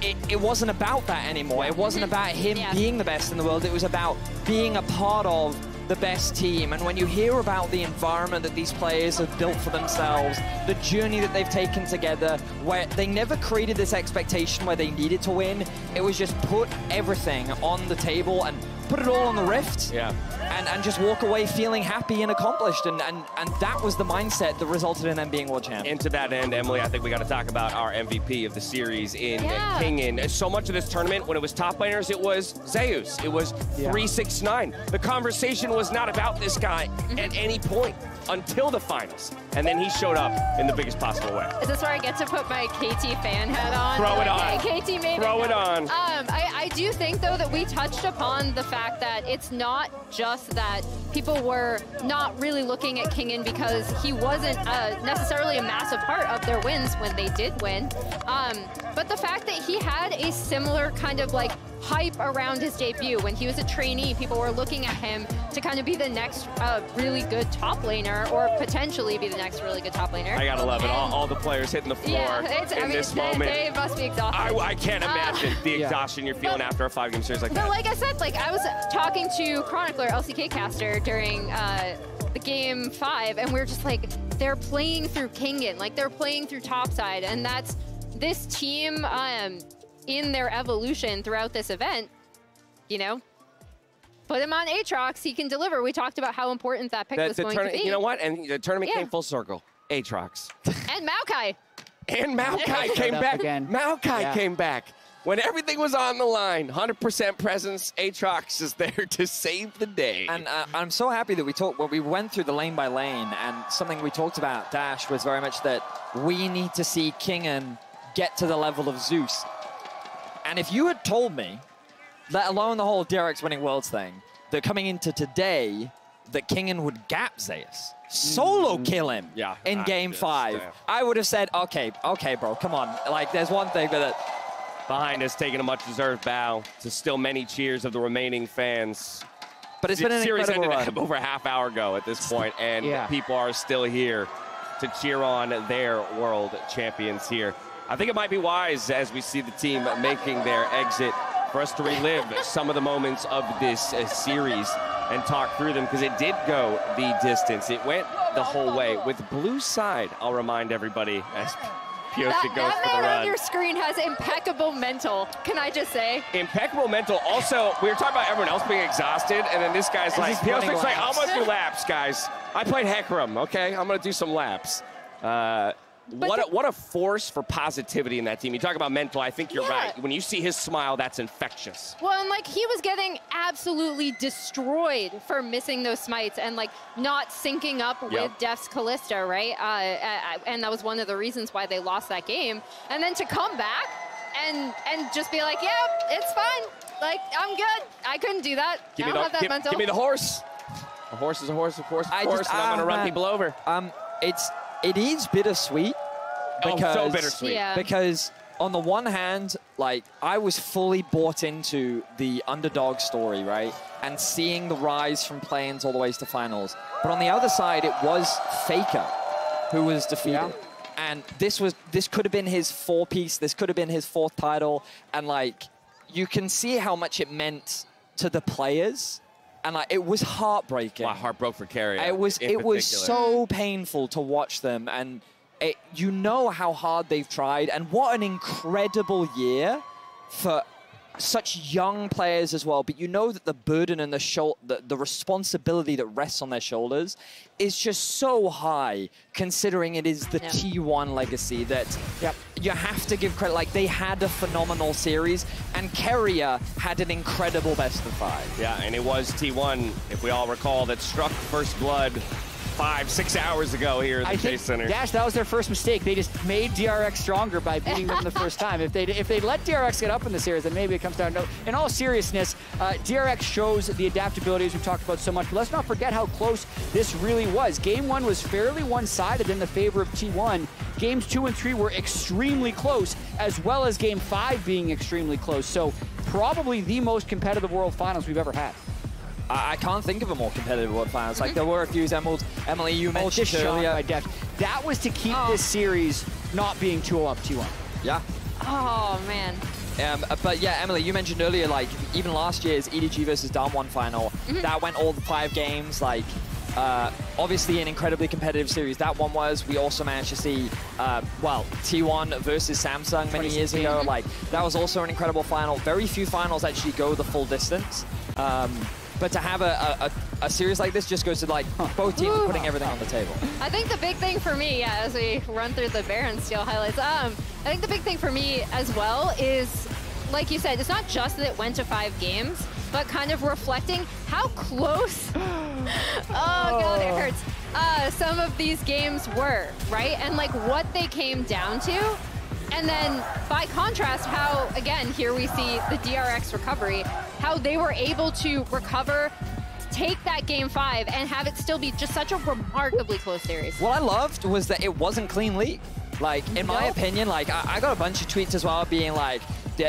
[SPEAKER 8] it wasn't about that anymore. It wasn't about him being the best in the world. It was about being a part of the best team. And when you hear about the environment that these players have built for themselves, the journey that they've taken together, where they never created this expectation where they needed to win, it was just put everything on the table and put it all on the Rift. And just walk away feeling happy and accomplished. And that was the mindset that resulted in them being world champ.
[SPEAKER 9] And to that end, Emily, I think we got to talk about our MVP of the series in Kingin. So much of this tournament, when it was top laners, it was Zeus. It was 369. The conversation was not about this guy at any point until the finals. And then he showed up in the biggest possible way.
[SPEAKER 12] Is this where I get to put my KT fan hat on?
[SPEAKER 9] Throw it on.
[SPEAKER 12] Hey, KT made
[SPEAKER 9] Throw it on.
[SPEAKER 12] I do think, though, that we touched upon the fact that it's not just that people were not really looking at Kingin because he wasn't necessarily a massive part of their wins when they did win. But the fact that he had a similar kind of like hype around his debut. When he was a trainee, people were looking at him to kind of be the next really good top laner, or potentially be the next really good top laner.
[SPEAKER 9] I gotta love it. All the players hitting the floor in this moment.
[SPEAKER 12] They must be exhausted.
[SPEAKER 9] I can't imagine the exhaustion you're feeling after a 5-game series like that.
[SPEAKER 12] But like I said, like I was talking to Chronicler, LCK caster, during the game 5, and we were just like, they're playing through Kingin, like they're playing through topside, and that's this team in their evolution throughout this event, you know, put him on Aatrox, he can deliver. We talked about how important that pick was going to be.
[SPEAKER 9] You know what? And the tournament came full circle. Aatrox.
[SPEAKER 12] And Maokai.
[SPEAKER 9] And Maokai came back. Maokai came back. When everything was on the line, 100% presence, Aatrox is there to save the day.
[SPEAKER 8] And I'm so happy that we went through the lane by lane, and something we talked about, Dash, was very much that we need to see Kingen get to the level of Zeus. And if you had told me, let alone the whole DRX winning Worlds thing, that coming into today, that Kingen would gap Zeus, solo kill him in Game 5, I would have said, okay, bro, come on. Like, there's one thing that...
[SPEAKER 9] Behind us, taking a much-deserved bow to still many cheers of the remaining fans.
[SPEAKER 8] But it's been an incredible run.
[SPEAKER 9] Series ended over a half hour ago at this point, and people are still here to cheer on their world champions here. I think it might be wise, as we see the team making their exit, for us to relive some of the moments of this series and talk through them, because it did go the distance. It went the whole way. With blue side, I'll remind everybody, as Pyosik goes for the run.
[SPEAKER 12] That man on your screen has impeccable mental, can I just say?
[SPEAKER 9] Impeccable mental. Also, we were talking about everyone else being exhausted, and then this guy's like, Pyosik's like, I'm gonna do laps, guys. I played Hecarim, okay? I'm gonna do some laps. What a force for positivity in that team. You talk about mental, I think you're right. When you see his smile, that's infectious.
[SPEAKER 12] Well, and like he was getting absolutely destroyed for missing those smites and like not syncing up with Def's Kalista, right? And that was one of the reasons why they lost that game. And then to come back and just be like, yeah, it's fine. Like, I'm good. I couldn't do that. I don't have that mental.
[SPEAKER 9] Give me the horse. A horse is a horse, of course, and I'm gonna run people over.
[SPEAKER 8] It is bittersweet. Because,
[SPEAKER 9] so bittersweet.
[SPEAKER 12] Yeah.
[SPEAKER 8] Because on the one hand, like, I was fully bought into the underdog story, right? And seeing the rise from play-ins all the way to finals. But on the other side, it was Faker who was defeated. And this could have been his 4-piece, this could have been his 4th title. And like, you can see how much it meant to the players. And like, it was heartbreaking.
[SPEAKER 9] My heart broke for Carrier.
[SPEAKER 8] It was so painful to watch them, and you know how hard they've tried, and what an incredible year for such young players as well. But you know that the burden and the responsibility that rests on their shoulders is just so high, considering it is the T1 legacy that you have to give credit. Like, they had a phenomenal series, and Carrier had an incredible best of 5.
[SPEAKER 9] Yeah, and it was T1, if we all recall, that struck first blood 5-6 hours ago here at the Chase Center.
[SPEAKER 1] Dash, that was their first mistake. They just made DRX stronger by beating them the first time. If they let DRX get up in the series, then maybe it comes down to... In all seriousness, DRX shows the adaptabilities we've talked about so much, but let's not forget how close this really was. Game 1 was fairly one-sided in the favor of T1. Games 2 and 3 were extremely close, as well as Game 5 being extremely close. So probably the most competitive World Finals we've ever had.
[SPEAKER 8] I can't think of a more competitive World Finals. Like, there were a few. Emily, you mentioned earlier.
[SPEAKER 1] By Def. That was to keep this series not being 2-0 up T1.
[SPEAKER 8] Yeah.
[SPEAKER 12] Oh, man.
[SPEAKER 8] But yeah, Emily, you mentioned earlier, like, even last year's EDG versus Darm1 final, that went all the 5 games. Like, obviously an incredibly competitive series that one was. We also managed to see, well, T1 versus Samsung many years ago. Like, that was also an incredible final. Very few finals actually go the full distance. But to have a series like this just goes to, like, both teams putting everything on the table.
[SPEAKER 12] I think the big thing for me, as we run through the Baron Steel highlights, I think the big thing for me as well is, like you said, it's not just that it went to 5 games, but kind of reflecting how close, oh God, it hurts, some of these games were, right? And like what they came down to. And then, by contrast, how, again, here we see the DRX recovery, how they were able to recover, take that Game 5, and have it still be just such a remarkably close series.
[SPEAKER 8] What I loved was that it wasn't clean league. Like, in my opinion, like, I got a bunch of tweets as well being like,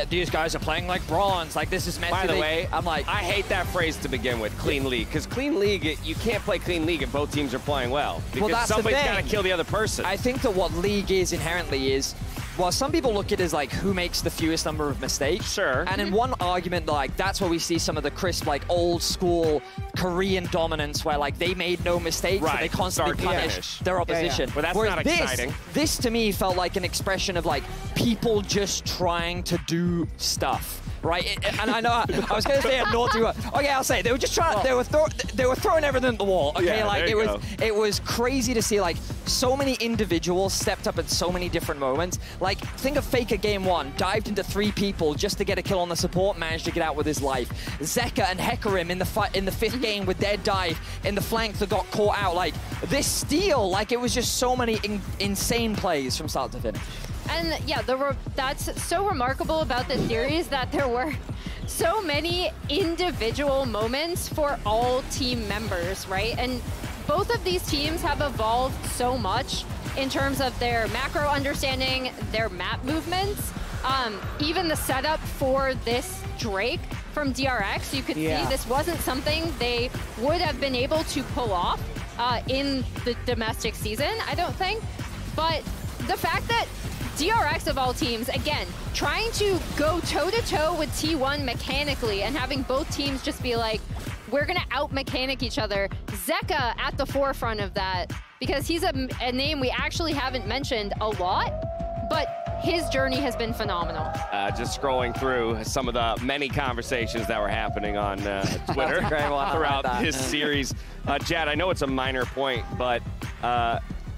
[SPEAKER 8] these guys are playing like bronze, like this is meant to be.
[SPEAKER 9] By the way,
[SPEAKER 8] I'm like,
[SPEAKER 9] I hate that phrase to begin with, clean league, because clean league, you can't play clean league if both teams are playing well. Because somebody's got to kill the other person.
[SPEAKER 8] I think that what league is inherently is, well, some people look at it as like who makes the fewest number of mistakes.
[SPEAKER 9] Sure.
[SPEAKER 8] And in one argument, like that's where we see some of the crisp, like old school Korean dominance, where like they made no mistakes,
[SPEAKER 9] right.
[SPEAKER 8] and they constantly punish their opposition.
[SPEAKER 9] Well, that's not exciting.
[SPEAKER 8] This to me felt like an expression of like people just trying to do stuff. right? And I know I was going to say a naughty word. Okay, I'll say it. They were just trying. They were throwing everything at the wall. Okay,
[SPEAKER 9] Yeah,
[SPEAKER 8] like
[SPEAKER 9] there you go.
[SPEAKER 8] it was crazy to see like so many individuals stepped up at so many different moments. Like think of Faker game 1, dived into 3 people just to get a kill on the support, managed to get out with his life. Zeka and Hecarim in the 5th game with their dive in the flank that got caught out. Like this steal, like it was just so many insane plays from start to finish.
[SPEAKER 12] And yeah, that's so remarkable about this series that there were so many individual moments for all team members, right? And both of these teams have evolved so much in terms of their macro understanding, their map movements, even the setup for this Drake from DRX. You could see this wasn't something they would have been able to pull off in the domestic season, I don't think. But the fact that DRX of all teams, again, trying to go toe-to-toe with T1 mechanically and having both teams just be like, we're going to out-mechanic each other. Zeka at the forefront of that, because he's a name we actually haven't mentioned a lot, but his journey has been phenomenal.
[SPEAKER 9] Just scrolling through some of the many conversations that were happening on Twitter throughout this series. Jad, I know it's a minor point, but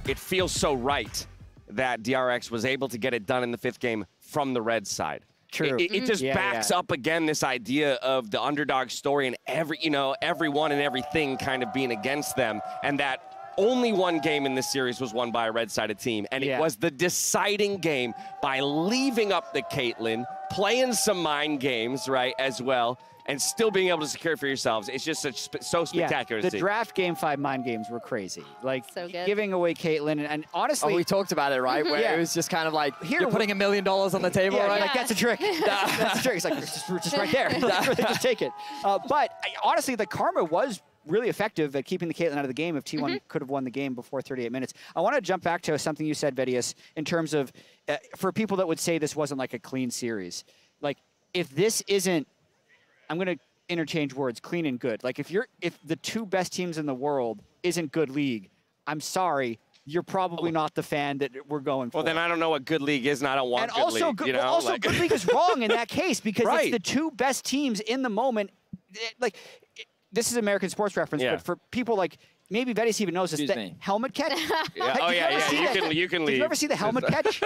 [SPEAKER 9] it feels so right that DRX was able to get it done in the 5th game from the red side.
[SPEAKER 1] True.
[SPEAKER 9] It just backs up again this idea of the underdog story and everyone and everything kind of being against them, and that only one game in this series was won by a red-sided team, and it was the deciding game by leaving up the Caitlyn, playing some mind games, right, as well, and still being able to secure it for yourselves. It's just so spectacular to see.
[SPEAKER 1] The draft game 5 mind games were crazy. Like
[SPEAKER 12] so good.
[SPEAKER 1] Giving away Caitlyn, and honestly,
[SPEAKER 8] we talked about it, right? Where it was just kind of like, you're putting $1 million on the table, right?
[SPEAKER 1] Like that's a trick. That's a trick. It's like just right there. Just take it. But honestly, the karma was really effective at keeping the Caitlyn out of the game if T1 could have won the game before 38 minutes. I want to jump back to something you said, Vedius, in terms of for people that would say this wasn't like a clean series. Like if this isn't, I'm going to interchange words, clean and good. Like if the 2 best teams in the world isn't good league, I'm sorry, you're probably not the fan that we're going for.
[SPEAKER 9] Well, then I don't know what good league is, and I don't want good league.
[SPEAKER 1] And also, good league is wrong in that case because it's the 2 best teams in the moment. Like, this is American sports reference, but for people like, maybe Vedius even knows this, the helmet catch.
[SPEAKER 9] You can leave.
[SPEAKER 1] Did you ever see the helmet catch?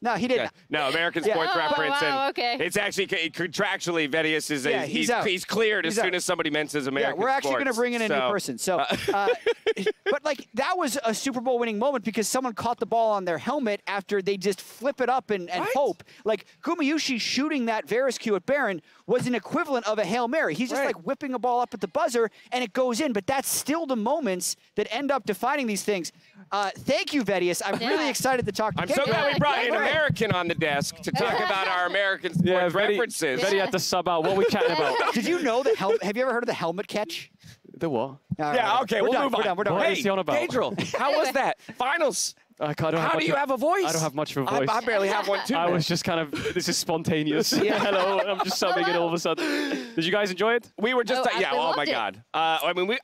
[SPEAKER 1] No, he didn't.
[SPEAKER 9] No, American sports reference.
[SPEAKER 12] Wow,
[SPEAKER 9] and
[SPEAKER 12] okay.
[SPEAKER 9] It's actually contractually, Vedius is he's cleared as soon as somebody mentions American sports.
[SPEAKER 1] We're actually going to bring in a new person. So, but like that was a Super Bowl winning moment because someone caught the ball on their helmet after they just flip it up and hope. Like Gumayushi shooting that Varus Q at Baron was an equivalent of a Hail Mary. He's just like whipping a ball up at the buzzer and it goes in. But that's still the moments that end up defining these things. Thank you, Vedius. I'm really excited to talk to you.
[SPEAKER 9] I'm so glad we brought an American on the desk to talk about our American sports references.
[SPEAKER 6] Vedi had to sub out. What are we chatting about?
[SPEAKER 1] Did you know that? Have you ever heard of the helmet catch?
[SPEAKER 6] The what?
[SPEAKER 9] Okay, we'll move on.
[SPEAKER 1] We're done.
[SPEAKER 6] What is he on about?
[SPEAKER 9] Pedro, how was that? Finals.
[SPEAKER 6] How
[SPEAKER 9] do you have a voice?
[SPEAKER 6] I don't have much of a voice.
[SPEAKER 9] I barely have one too.
[SPEAKER 6] I was just kind of, this is spontaneous. Hello, I'm just subbing it all of a sudden. Did you guys enjoy it?
[SPEAKER 9] We were just, oh my God. I mean,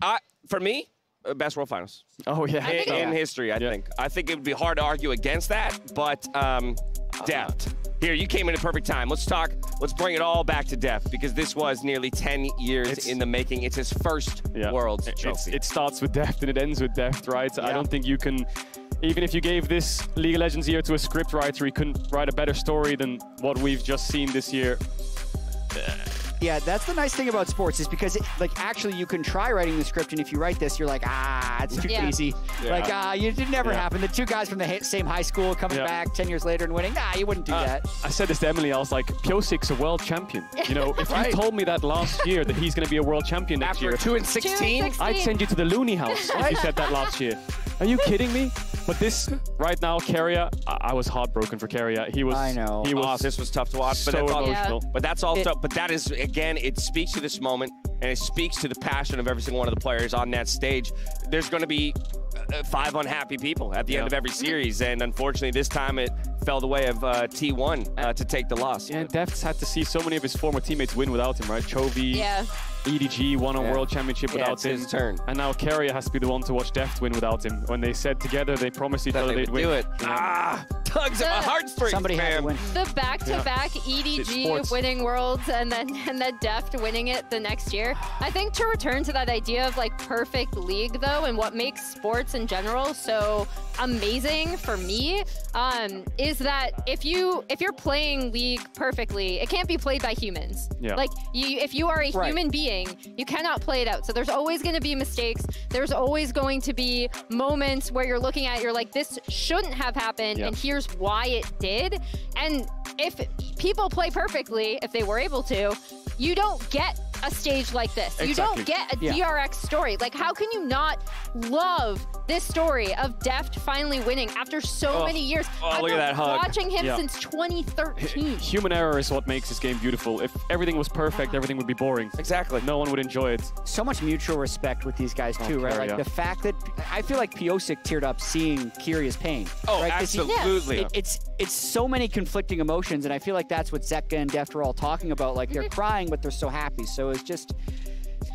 [SPEAKER 9] for me, best World Finals.
[SPEAKER 6] Oh, yeah.
[SPEAKER 9] In history, I think. I think it would be hard to argue against that, but depth. Here, you came in at perfect time. Let's bring it all back to depth because this was nearly 10 years in the making. It's his first World Trophy.
[SPEAKER 6] It starts with depth and it ends with depth, right? I don't think you can, even if you gave this League of Legends year to a script writer, he couldn't write a better story than what we've just seen this year.
[SPEAKER 1] Yeah, that's the nice thing about sports is because, actually you can try writing the script, and if you write this, you're like, it's too easy.
[SPEAKER 9] Yeah.
[SPEAKER 1] It never happened. The 2 guys from the same high school coming back 10 years later and winning, you wouldn't do that.
[SPEAKER 6] I said this to Emily, I was like, Piosik's a world champion. You know, if you told me that last year, that he's going to be a world champion next year.
[SPEAKER 9] After 2 and 16?
[SPEAKER 6] I'd send you to the loony house if you said that last year. Are you kidding me? But this, right now, Keria, I was heartbroken for Keria. He was.
[SPEAKER 1] I know.
[SPEAKER 9] This was tough to watch.
[SPEAKER 6] So emotional.
[SPEAKER 9] But that's also. But that is, again, it speaks to this moment, and it speaks to the passion of every single one of the players on that stage. There's going to be 5 unhappy people at the end of every series, and unfortunately, this time it fell the way of T1 to take the loss.
[SPEAKER 6] Yeah, and Defts had to see so many of his former teammates win without him, right? Chovy. EDG won a world championship without him.
[SPEAKER 9] His turn.
[SPEAKER 6] And now Keria has to be the one to watch Deft win without him. When they said together, they promised each other they'd win.
[SPEAKER 9] Do it. tugs at my heartstrings,
[SPEAKER 1] Somebody had to win.
[SPEAKER 12] The back-to-back
[SPEAKER 6] It's
[SPEAKER 12] EDG
[SPEAKER 6] sports.
[SPEAKER 12] winning Worlds and then Deft winning it the next year. I think to return to that idea of like perfect league though, and what makes sports in general so amazing for me, is that if you're playing League perfectly, it can't be played by humans.
[SPEAKER 6] Yeah.
[SPEAKER 12] Like if you are a human being, you cannot play it out. So there's always going to be mistakes. There's always going to be moments where you're looking at it, you're like, this shouldn't have happened, and here's why it did. And if people play perfectly, if they were able to, you don't get a stage like this. You don't get a DRX story. Like, how can you not love this story of Deft finally winning after so many years? I've
[SPEAKER 6] look at
[SPEAKER 12] been
[SPEAKER 6] that hug.
[SPEAKER 12] watching him since 2013.
[SPEAKER 6] Human error is what makes this game beautiful. If everything was perfect, everything would be boring.
[SPEAKER 9] Exactly.
[SPEAKER 6] No one would enjoy it.
[SPEAKER 1] So much mutual respect with these guys too, right? Like the fact that I feel like Piosik teared up seeing Kyria's pain.
[SPEAKER 9] Oh,
[SPEAKER 1] right?
[SPEAKER 9] absolutely.
[SPEAKER 1] It's so many conflicting emotions, and I feel like that's what Zetka and Deft are all talking about. Like they're crying, but they're so happy. So it's just.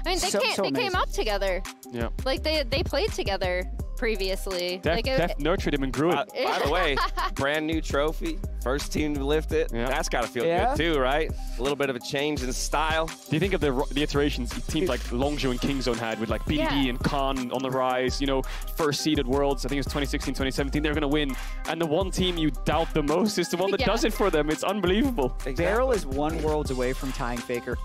[SPEAKER 12] I mean, they came up together.
[SPEAKER 6] Yeah.
[SPEAKER 12] Like they played together previously.
[SPEAKER 6] Deft nurtured him and grew it.
[SPEAKER 9] By the way, brand new trophy, first team to lift it. Yeah. That's got to feel good too, right? A little bit of a change in style.
[SPEAKER 6] Do you think of the iterations teams like Longzhou and Kingzone had with like BDD and Khan on the rise, you know, first seeded Worlds, I think it was 2016, 2017, they're going to win. And the one team you doubt the most is the one that does it for them. It's unbelievable.
[SPEAKER 1] Exactly. Beryl is 1 Worlds away from tying Faker.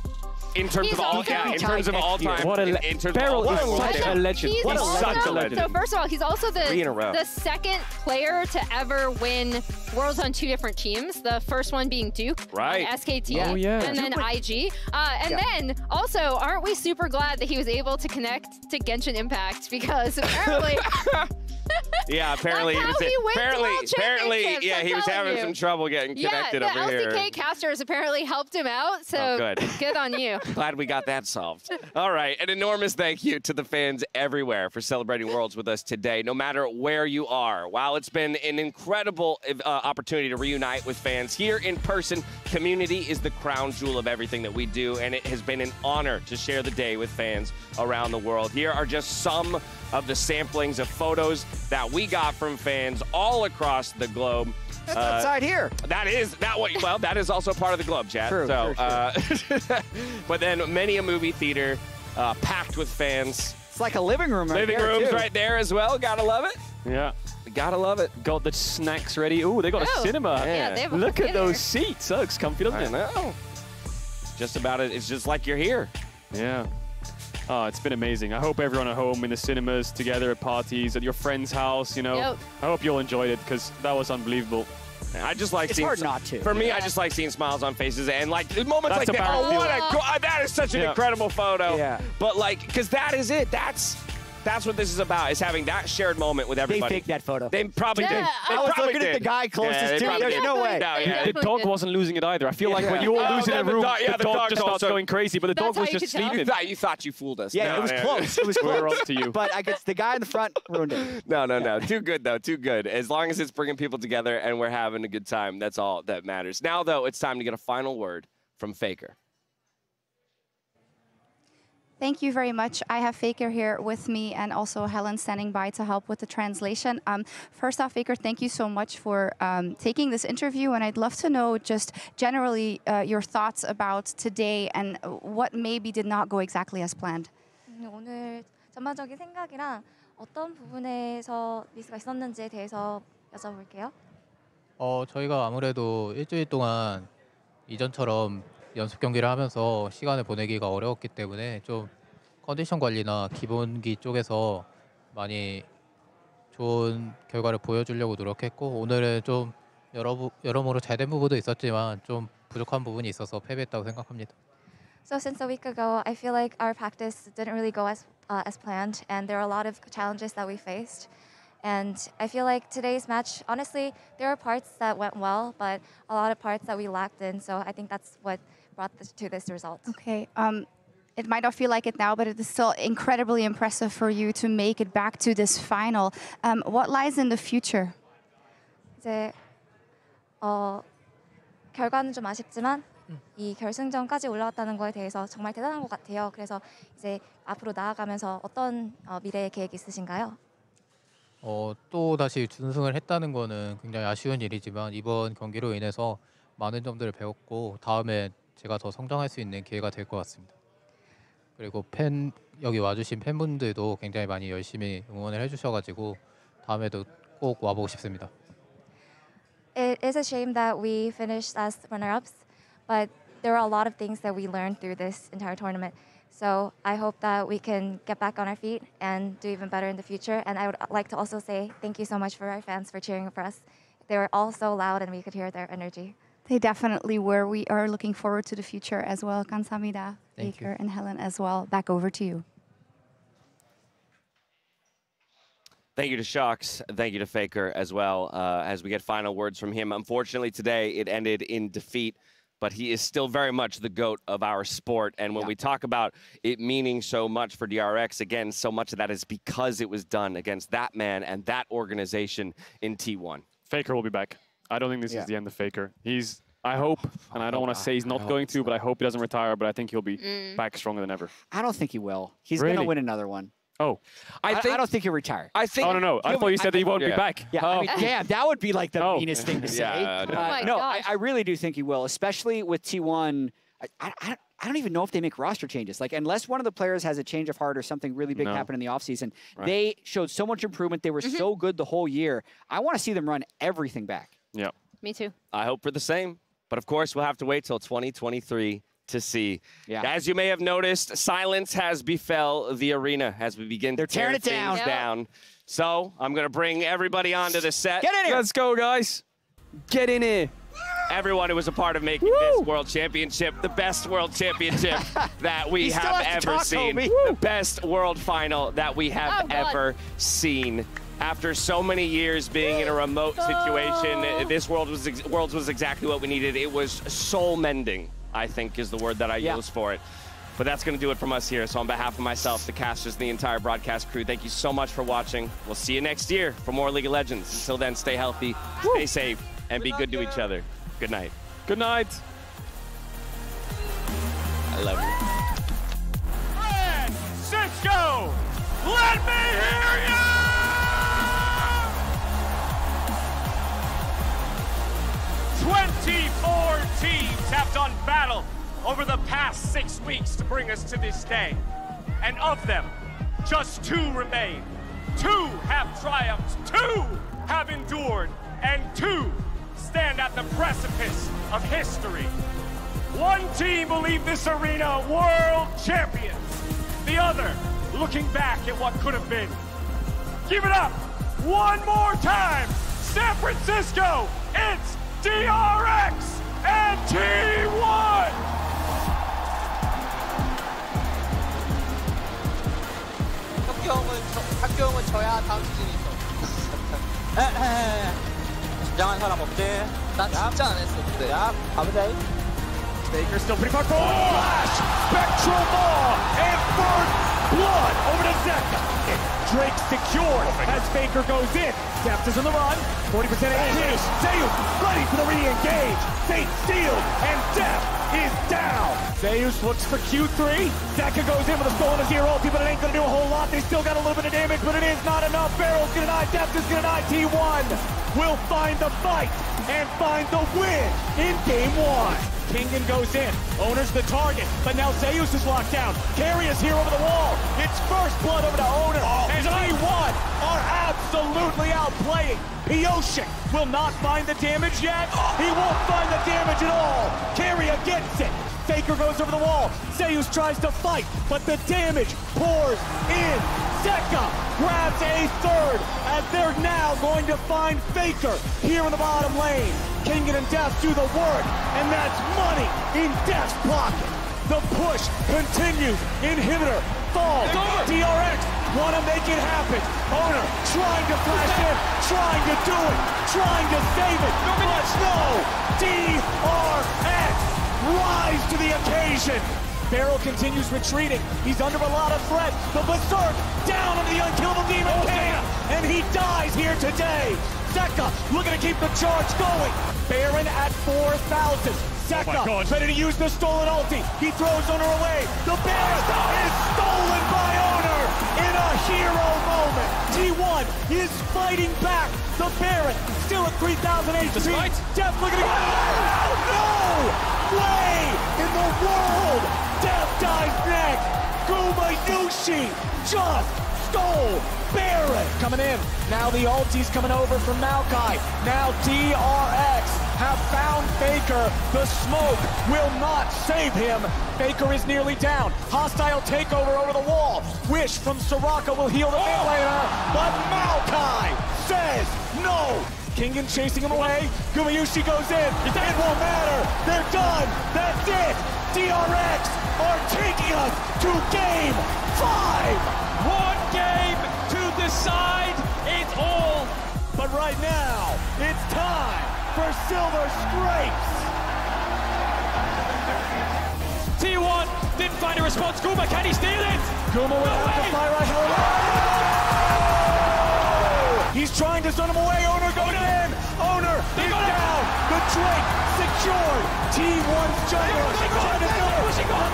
[SPEAKER 9] In terms of all time.
[SPEAKER 1] What a
[SPEAKER 6] Beryl is such a legend.
[SPEAKER 12] He's
[SPEAKER 6] such a legend.
[SPEAKER 12] So first of all, he's also the second player to ever win Worlds on 2 different teams. The first one being Duke, on SKT, and then IG. Then also, aren't we super glad that he was able to connect to Genshin Impact, because apparently.
[SPEAKER 9] Yeah, apparently he was he was having some trouble getting connected over here.
[SPEAKER 12] LCK casters apparently helped him out, so good on you.
[SPEAKER 9] Glad we got that solved. All right, an enormous thank you to the fans everywhere for celebrating Worlds with us today, no matter where you are. While it's been an incredible opportunity to reunite with fans here in person, community is the crown jewel of everything that we do, and it has been an honor to share the day with fans around the world. Here are just some of the samplings of photos that we got from fans all across the globe.
[SPEAKER 1] That's outside here.
[SPEAKER 9] That is also part of the globe, chat.
[SPEAKER 1] True,
[SPEAKER 9] But then many a movie theater packed with fans.
[SPEAKER 1] It's like a living room right there,
[SPEAKER 9] rooms
[SPEAKER 1] too.
[SPEAKER 9] right there as well. Gotta love it.
[SPEAKER 6] Yeah.
[SPEAKER 9] Gotta love it.
[SPEAKER 6] Got the snacks ready. Oh, they got a cinema.
[SPEAKER 12] Yeah, they have a
[SPEAKER 6] Look
[SPEAKER 12] whole
[SPEAKER 6] at those seats. That looks comfy, doesn't it?
[SPEAKER 9] I know. Just about it. It's just like you're here.
[SPEAKER 6] Yeah. Oh, it's been amazing. I hope everyone at home in the cinemas, together at parties, at your friend's house, you know.
[SPEAKER 12] Yep.
[SPEAKER 6] I hope you all enjoyed it, because that was unbelievable.
[SPEAKER 9] I just like
[SPEAKER 1] It's
[SPEAKER 9] seeing
[SPEAKER 1] hard not to.
[SPEAKER 9] For me, I just like seeing smiles on faces and like moments
[SPEAKER 6] That's
[SPEAKER 9] like that.
[SPEAKER 6] a
[SPEAKER 9] Oh, that is such an incredible photo.
[SPEAKER 1] Yeah.
[SPEAKER 9] But like, because that is it. That's what this is about, is having that shared moment with everybody.
[SPEAKER 1] They faked that photo.
[SPEAKER 9] They probably did. They
[SPEAKER 1] I was
[SPEAKER 9] probably
[SPEAKER 1] looking at the guy closest
[SPEAKER 9] they
[SPEAKER 1] to me.
[SPEAKER 9] probably
[SPEAKER 1] There's
[SPEAKER 9] did.
[SPEAKER 1] no way.
[SPEAKER 9] No, yeah.
[SPEAKER 6] The dog wasn't losing it either. I feel like when you all lose in a room, the dog just starts going crazy, but the dog was just sleeping.
[SPEAKER 9] You thought you fooled us.
[SPEAKER 1] Yeah,
[SPEAKER 9] No,
[SPEAKER 1] it was
[SPEAKER 9] yeah.
[SPEAKER 1] close. It was
[SPEAKER 6] We were
[SPEAKER 1] close.
[SPEAKER 6] up to you.
[SPEAKER 1] But I guess the guy in the front ruined it.
[SPEAKER 9] No. Too good, though. Too good. As long as it's bringing people together and we're having a good time, that's all that matters. Now, though, it's time to get a final word from Faker.
[SPEAKER 17] Thank you very much. I have Faker here with me and also Helen standing by to help with the translation. First off, Faker, thank you so much for taking this interview. And I'd love to know just generally your thoughts about today and what maybe did not go exactly as planned.
[SPEAKER 7] 오늘 전반적인 생각이랑 어떤 부분에서 미스가 있었는지에 대해서 여쭤볼게요.
[SPEAKER 23] 저희가 아무래도 일주일 동안 이전처럼 연습 경기를 하면서 시간을 보내기가 어려웠기 때문에 좀 컨디션 관리나 기본기 쪽에서 많이 좋은 결과를 보여주려고 노력했고 오늘은 좀 여러모로 잘된 부분도 있었지만 좀 부족한 부분이 있어서 패배했다고 생각합니다.
[SPEAKER 7] So since a week ago, I feel like our practice didn't really go as planned, and there are a lot of challenges that we faced. And I feel like today's match, honestly, there are parts that went well, but a lot of parts that we lacked in. So I think that's what brought to this result.
[SPEAKER 17] Okay. It might not feel like it now, but it is still incredibly impressive for you to make it back to this final. What lies in the future?
[SPEAKER 7] 이제 결과는 좀 아쉽지만 이 결승전까지 올라왔다는 거에 대해서 정말 대단한 것 같아요. 그래서 이제 앞으로 나아가면서 어떤 미래의 계획이 있으신가요?
[SPEAKER 5] 또 다시 준승을 했다는 거는 굉장히 아쉬운 일이지만 이번 경기로 인해서 많은 점들을 배웠고 다음에 제가 더 성장할 수 있는 기회가 될 것 같습니다. 그리고 여기 와주신 팬분들도 굉장히 많이 열심히 응원을 해주셔가지고 다음에도 꼭 와보고 싶습니다.
[SPEAKER 7] It is a shame that we finished as runner-ups, but there are a lot of things that we learned through this entire tournament. So I hope that we can get back on our feet and do even better in the future. And I would like to also say thank you so much for our fans for cheering for us. They were all so loud and we could hear their energy.
[SPEAKER 17] They definitely were. We are looking forward to the future as well. 감사합니다, Baker and Helen as well. Back over to you.
[SPEAKER 9] Thank you to Shocks. Thank you to Faker as well. As we get final words from him. Unfortunately, today it ended in defeat, but he is still very much the GOAT of our sport. And when we talk about it meaning so much for DRX, again, so much of that is because it was done against that man and that organization in T1.
[SPEAKER 6] Faker will be back. I don't think this is the end of Faker. I hope, and I don't want to say he's not going to, but I hope he doesn't retire, but I think he'll be back stronger than ever.
[SPEAKER 1] I don't think he will. He's going to win another one.
[SPEAKER 6] Oh.
[SPEAKER 1] I don't think he'll retire.
[SPEAKER 6] Oh, no. I thought you said that he won't be back.
[SPEAKER 1] Yeah, I mean, damn, that would be like the meanest thing to say.
[SPEAKER 9] No,
[SPEAKER 1] I really do think he will, especially with T1. I don't even know if they make roster changes. Like, unless one of the players has a change of heart or something really big happen in the offseason, they showed so much improvement. They were so good the whole year. I want to see them run everything back.
[SPEAKER 6] Yeah.
[SPEAKER 12] Me too.
[SPEAKER 9] I hope for the same. But, of course, we'll have to wait till 2023 to see.
[SPEAKER 1] Yeah.
[SPEAKER 9] As you may have noticed, silence has befell the arena as we begin to tear
[SPEAKER 1] tearing it down.
[SPEAKER 9] things down. So I'm going to bring everybody onto the set.
[SPEAKER 1] Get in here.
[SPEAKER 6] Let's go, guys. Get in here.
[SPEAKER 9] Everyone who was a part of making this World Championship the best World Championship that we have ever seen. The best World Final that we have ever seen. After so many years being in a remote situation, this Worlds was exactly what we needed. It was soul-mending, I think is the word that I use for it. But that's going to do it from us here. So on behalf of myself, the casters, the entire broadcast crew, thank you so much for watching. We'll see you next year for more League of Legends. Until then, stay healthy, stay safe, and be good to each other. Good night.
[SPEAKER 6] Good night.
[SPEAKER 9] I love you.
[SPEAKER 19] Red Cisco, let me hear you! 24 teams have done battle over the past 6 weeks to bring us to this day. And of them, just 2 remain. 2 have triumphed, 2 have endured, and 2 stand at the precipice of history. 1 team will leave this arena world champions. The other looking back at what could have been. Give it up one more time. San Francisco, it's DRX and T1!
[SPEAKER 15] 학교형은 져야 다음 시즌이 있어. 긴장한 사람 없지? 난 진짜 안 했어, 근데. 야, 가보자.
[SPEAKER 13] Baker still pretty far forward. Flash! Spectral ball! And first blood over to Zeka. Drake secured as Faker goes in. Deft is on the run. 40% AD. Zeus ready for the re-engage. Fate sealed. And Deft is down. Zeus looks for Q3. Zeka goes in with a stolen his ear ulti, but it ain't going to do a whole lot. They still got a little bit of damage, but it is not enough. Barrel's going to die. Deft is going to die. T1 will find the fight and find the win in Game 1. Kingen goes in, Owner's the target, but now Zeus is locked down. Carry is here over the wall. It's first blood over to Owner, and T1 are absolutely outplaying. Pioshik will not find the damage yet. He won't find the damage at all. Carry gets it. Faker goes over the wall. Zeus tries to fight, but the damage pours in. Zeka grabs a third, as they're now going to find Faker here in the bottom lane. Kingen and Deft do the work, and that's money in Deft's pocket. The push continues. Inhibitor falls. DRX want to make it happen. Owner trying to flash in, trying to do it, trying to save it. But no, DRX rise to the occasion. Barrel continues retreating. He's under a lot of threat. The Berserk down on the unkillable Demon King, and he dies here today. Zeka looking to keep the charge going. Baron at 4,000. Zeka ready to use the stolen ulti. He throws Owner away. The Baron is stolen by Owner in a a hero moment. T1 is fighting back. The Baron still at 3,000 HP. Def looking to go. No way in the world. Def dies next. Gumayushi just stole Baron. Coming in. Now the ulti's coming over from Maokai. Now DRX have found Faker. The smoke will not save him. Faker is nearly down. Hostile takeover over the wall. Wish from Soraka will heal the mid laner, but Maokai says no. Kingen chasing him away. Gumayushi goes in. It won't matter. They're done. That's it. DRX are taking us to game 5.
[SPEAKER 6] One game to decide it all.
[SPEAKER 13] But right now, it's time for Silver Scrapes.
[SPEAKER 6] T1 didn't find a response. Guma, can he steal it?
[SPEAKER 13] Guma will have to fire right now. He's trying to send him away. Owner goes in. Owner is down. The Drake secured. T1's jungle trying to fill.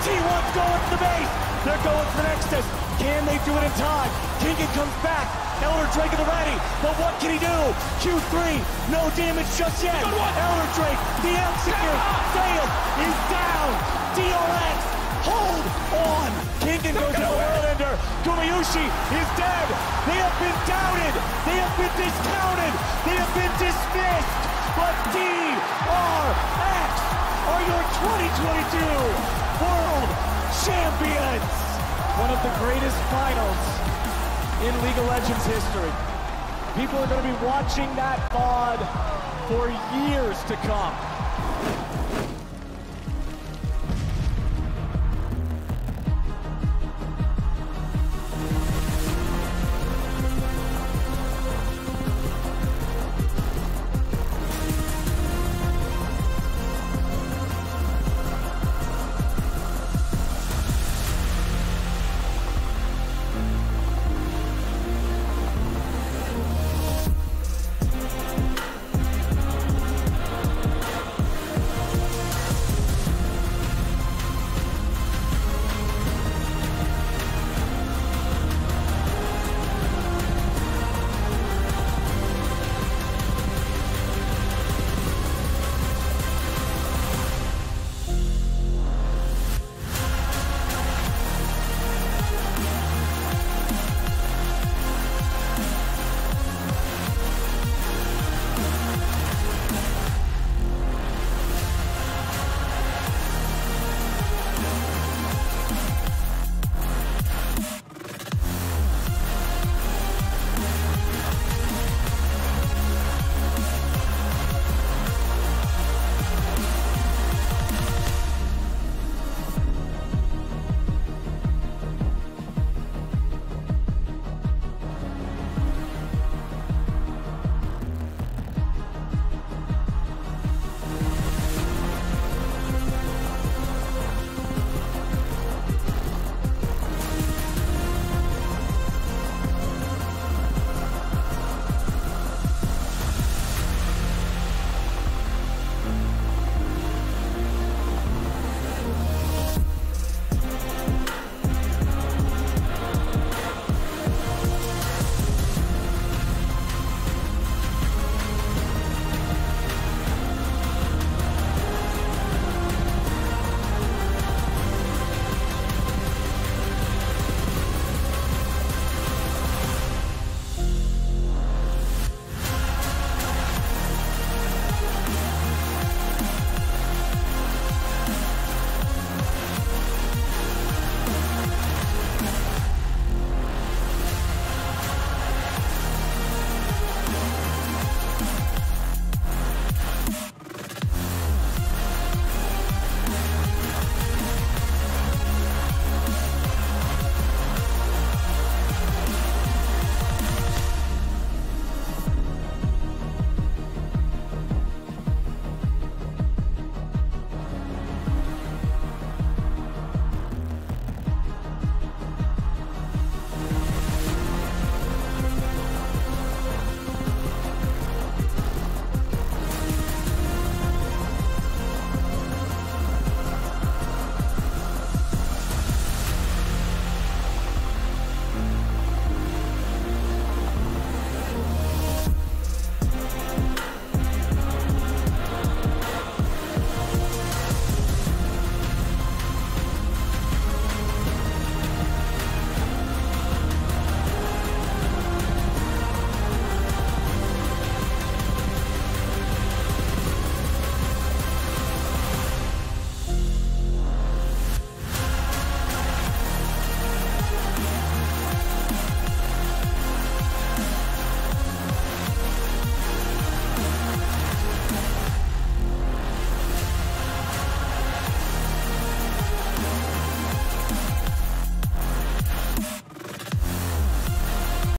[SPEAKER 13] T1's going to the base. They're going for the Nexus. Can they do it in time? Kingen comes back. Elder Drake at the ready. But what can he do? Q3, no damage just yet. Elder Drake, the execute, failed, is down. DRX, hold on. Kingen goes to the Whirlwinder. Gumayushi is dead. They have been doubted. They have been discounted. They have been dismissed. But DRX are your 2022 World Champions. One of the greatest finals in League of Legends history. People are going to be watching that VOD for years to come.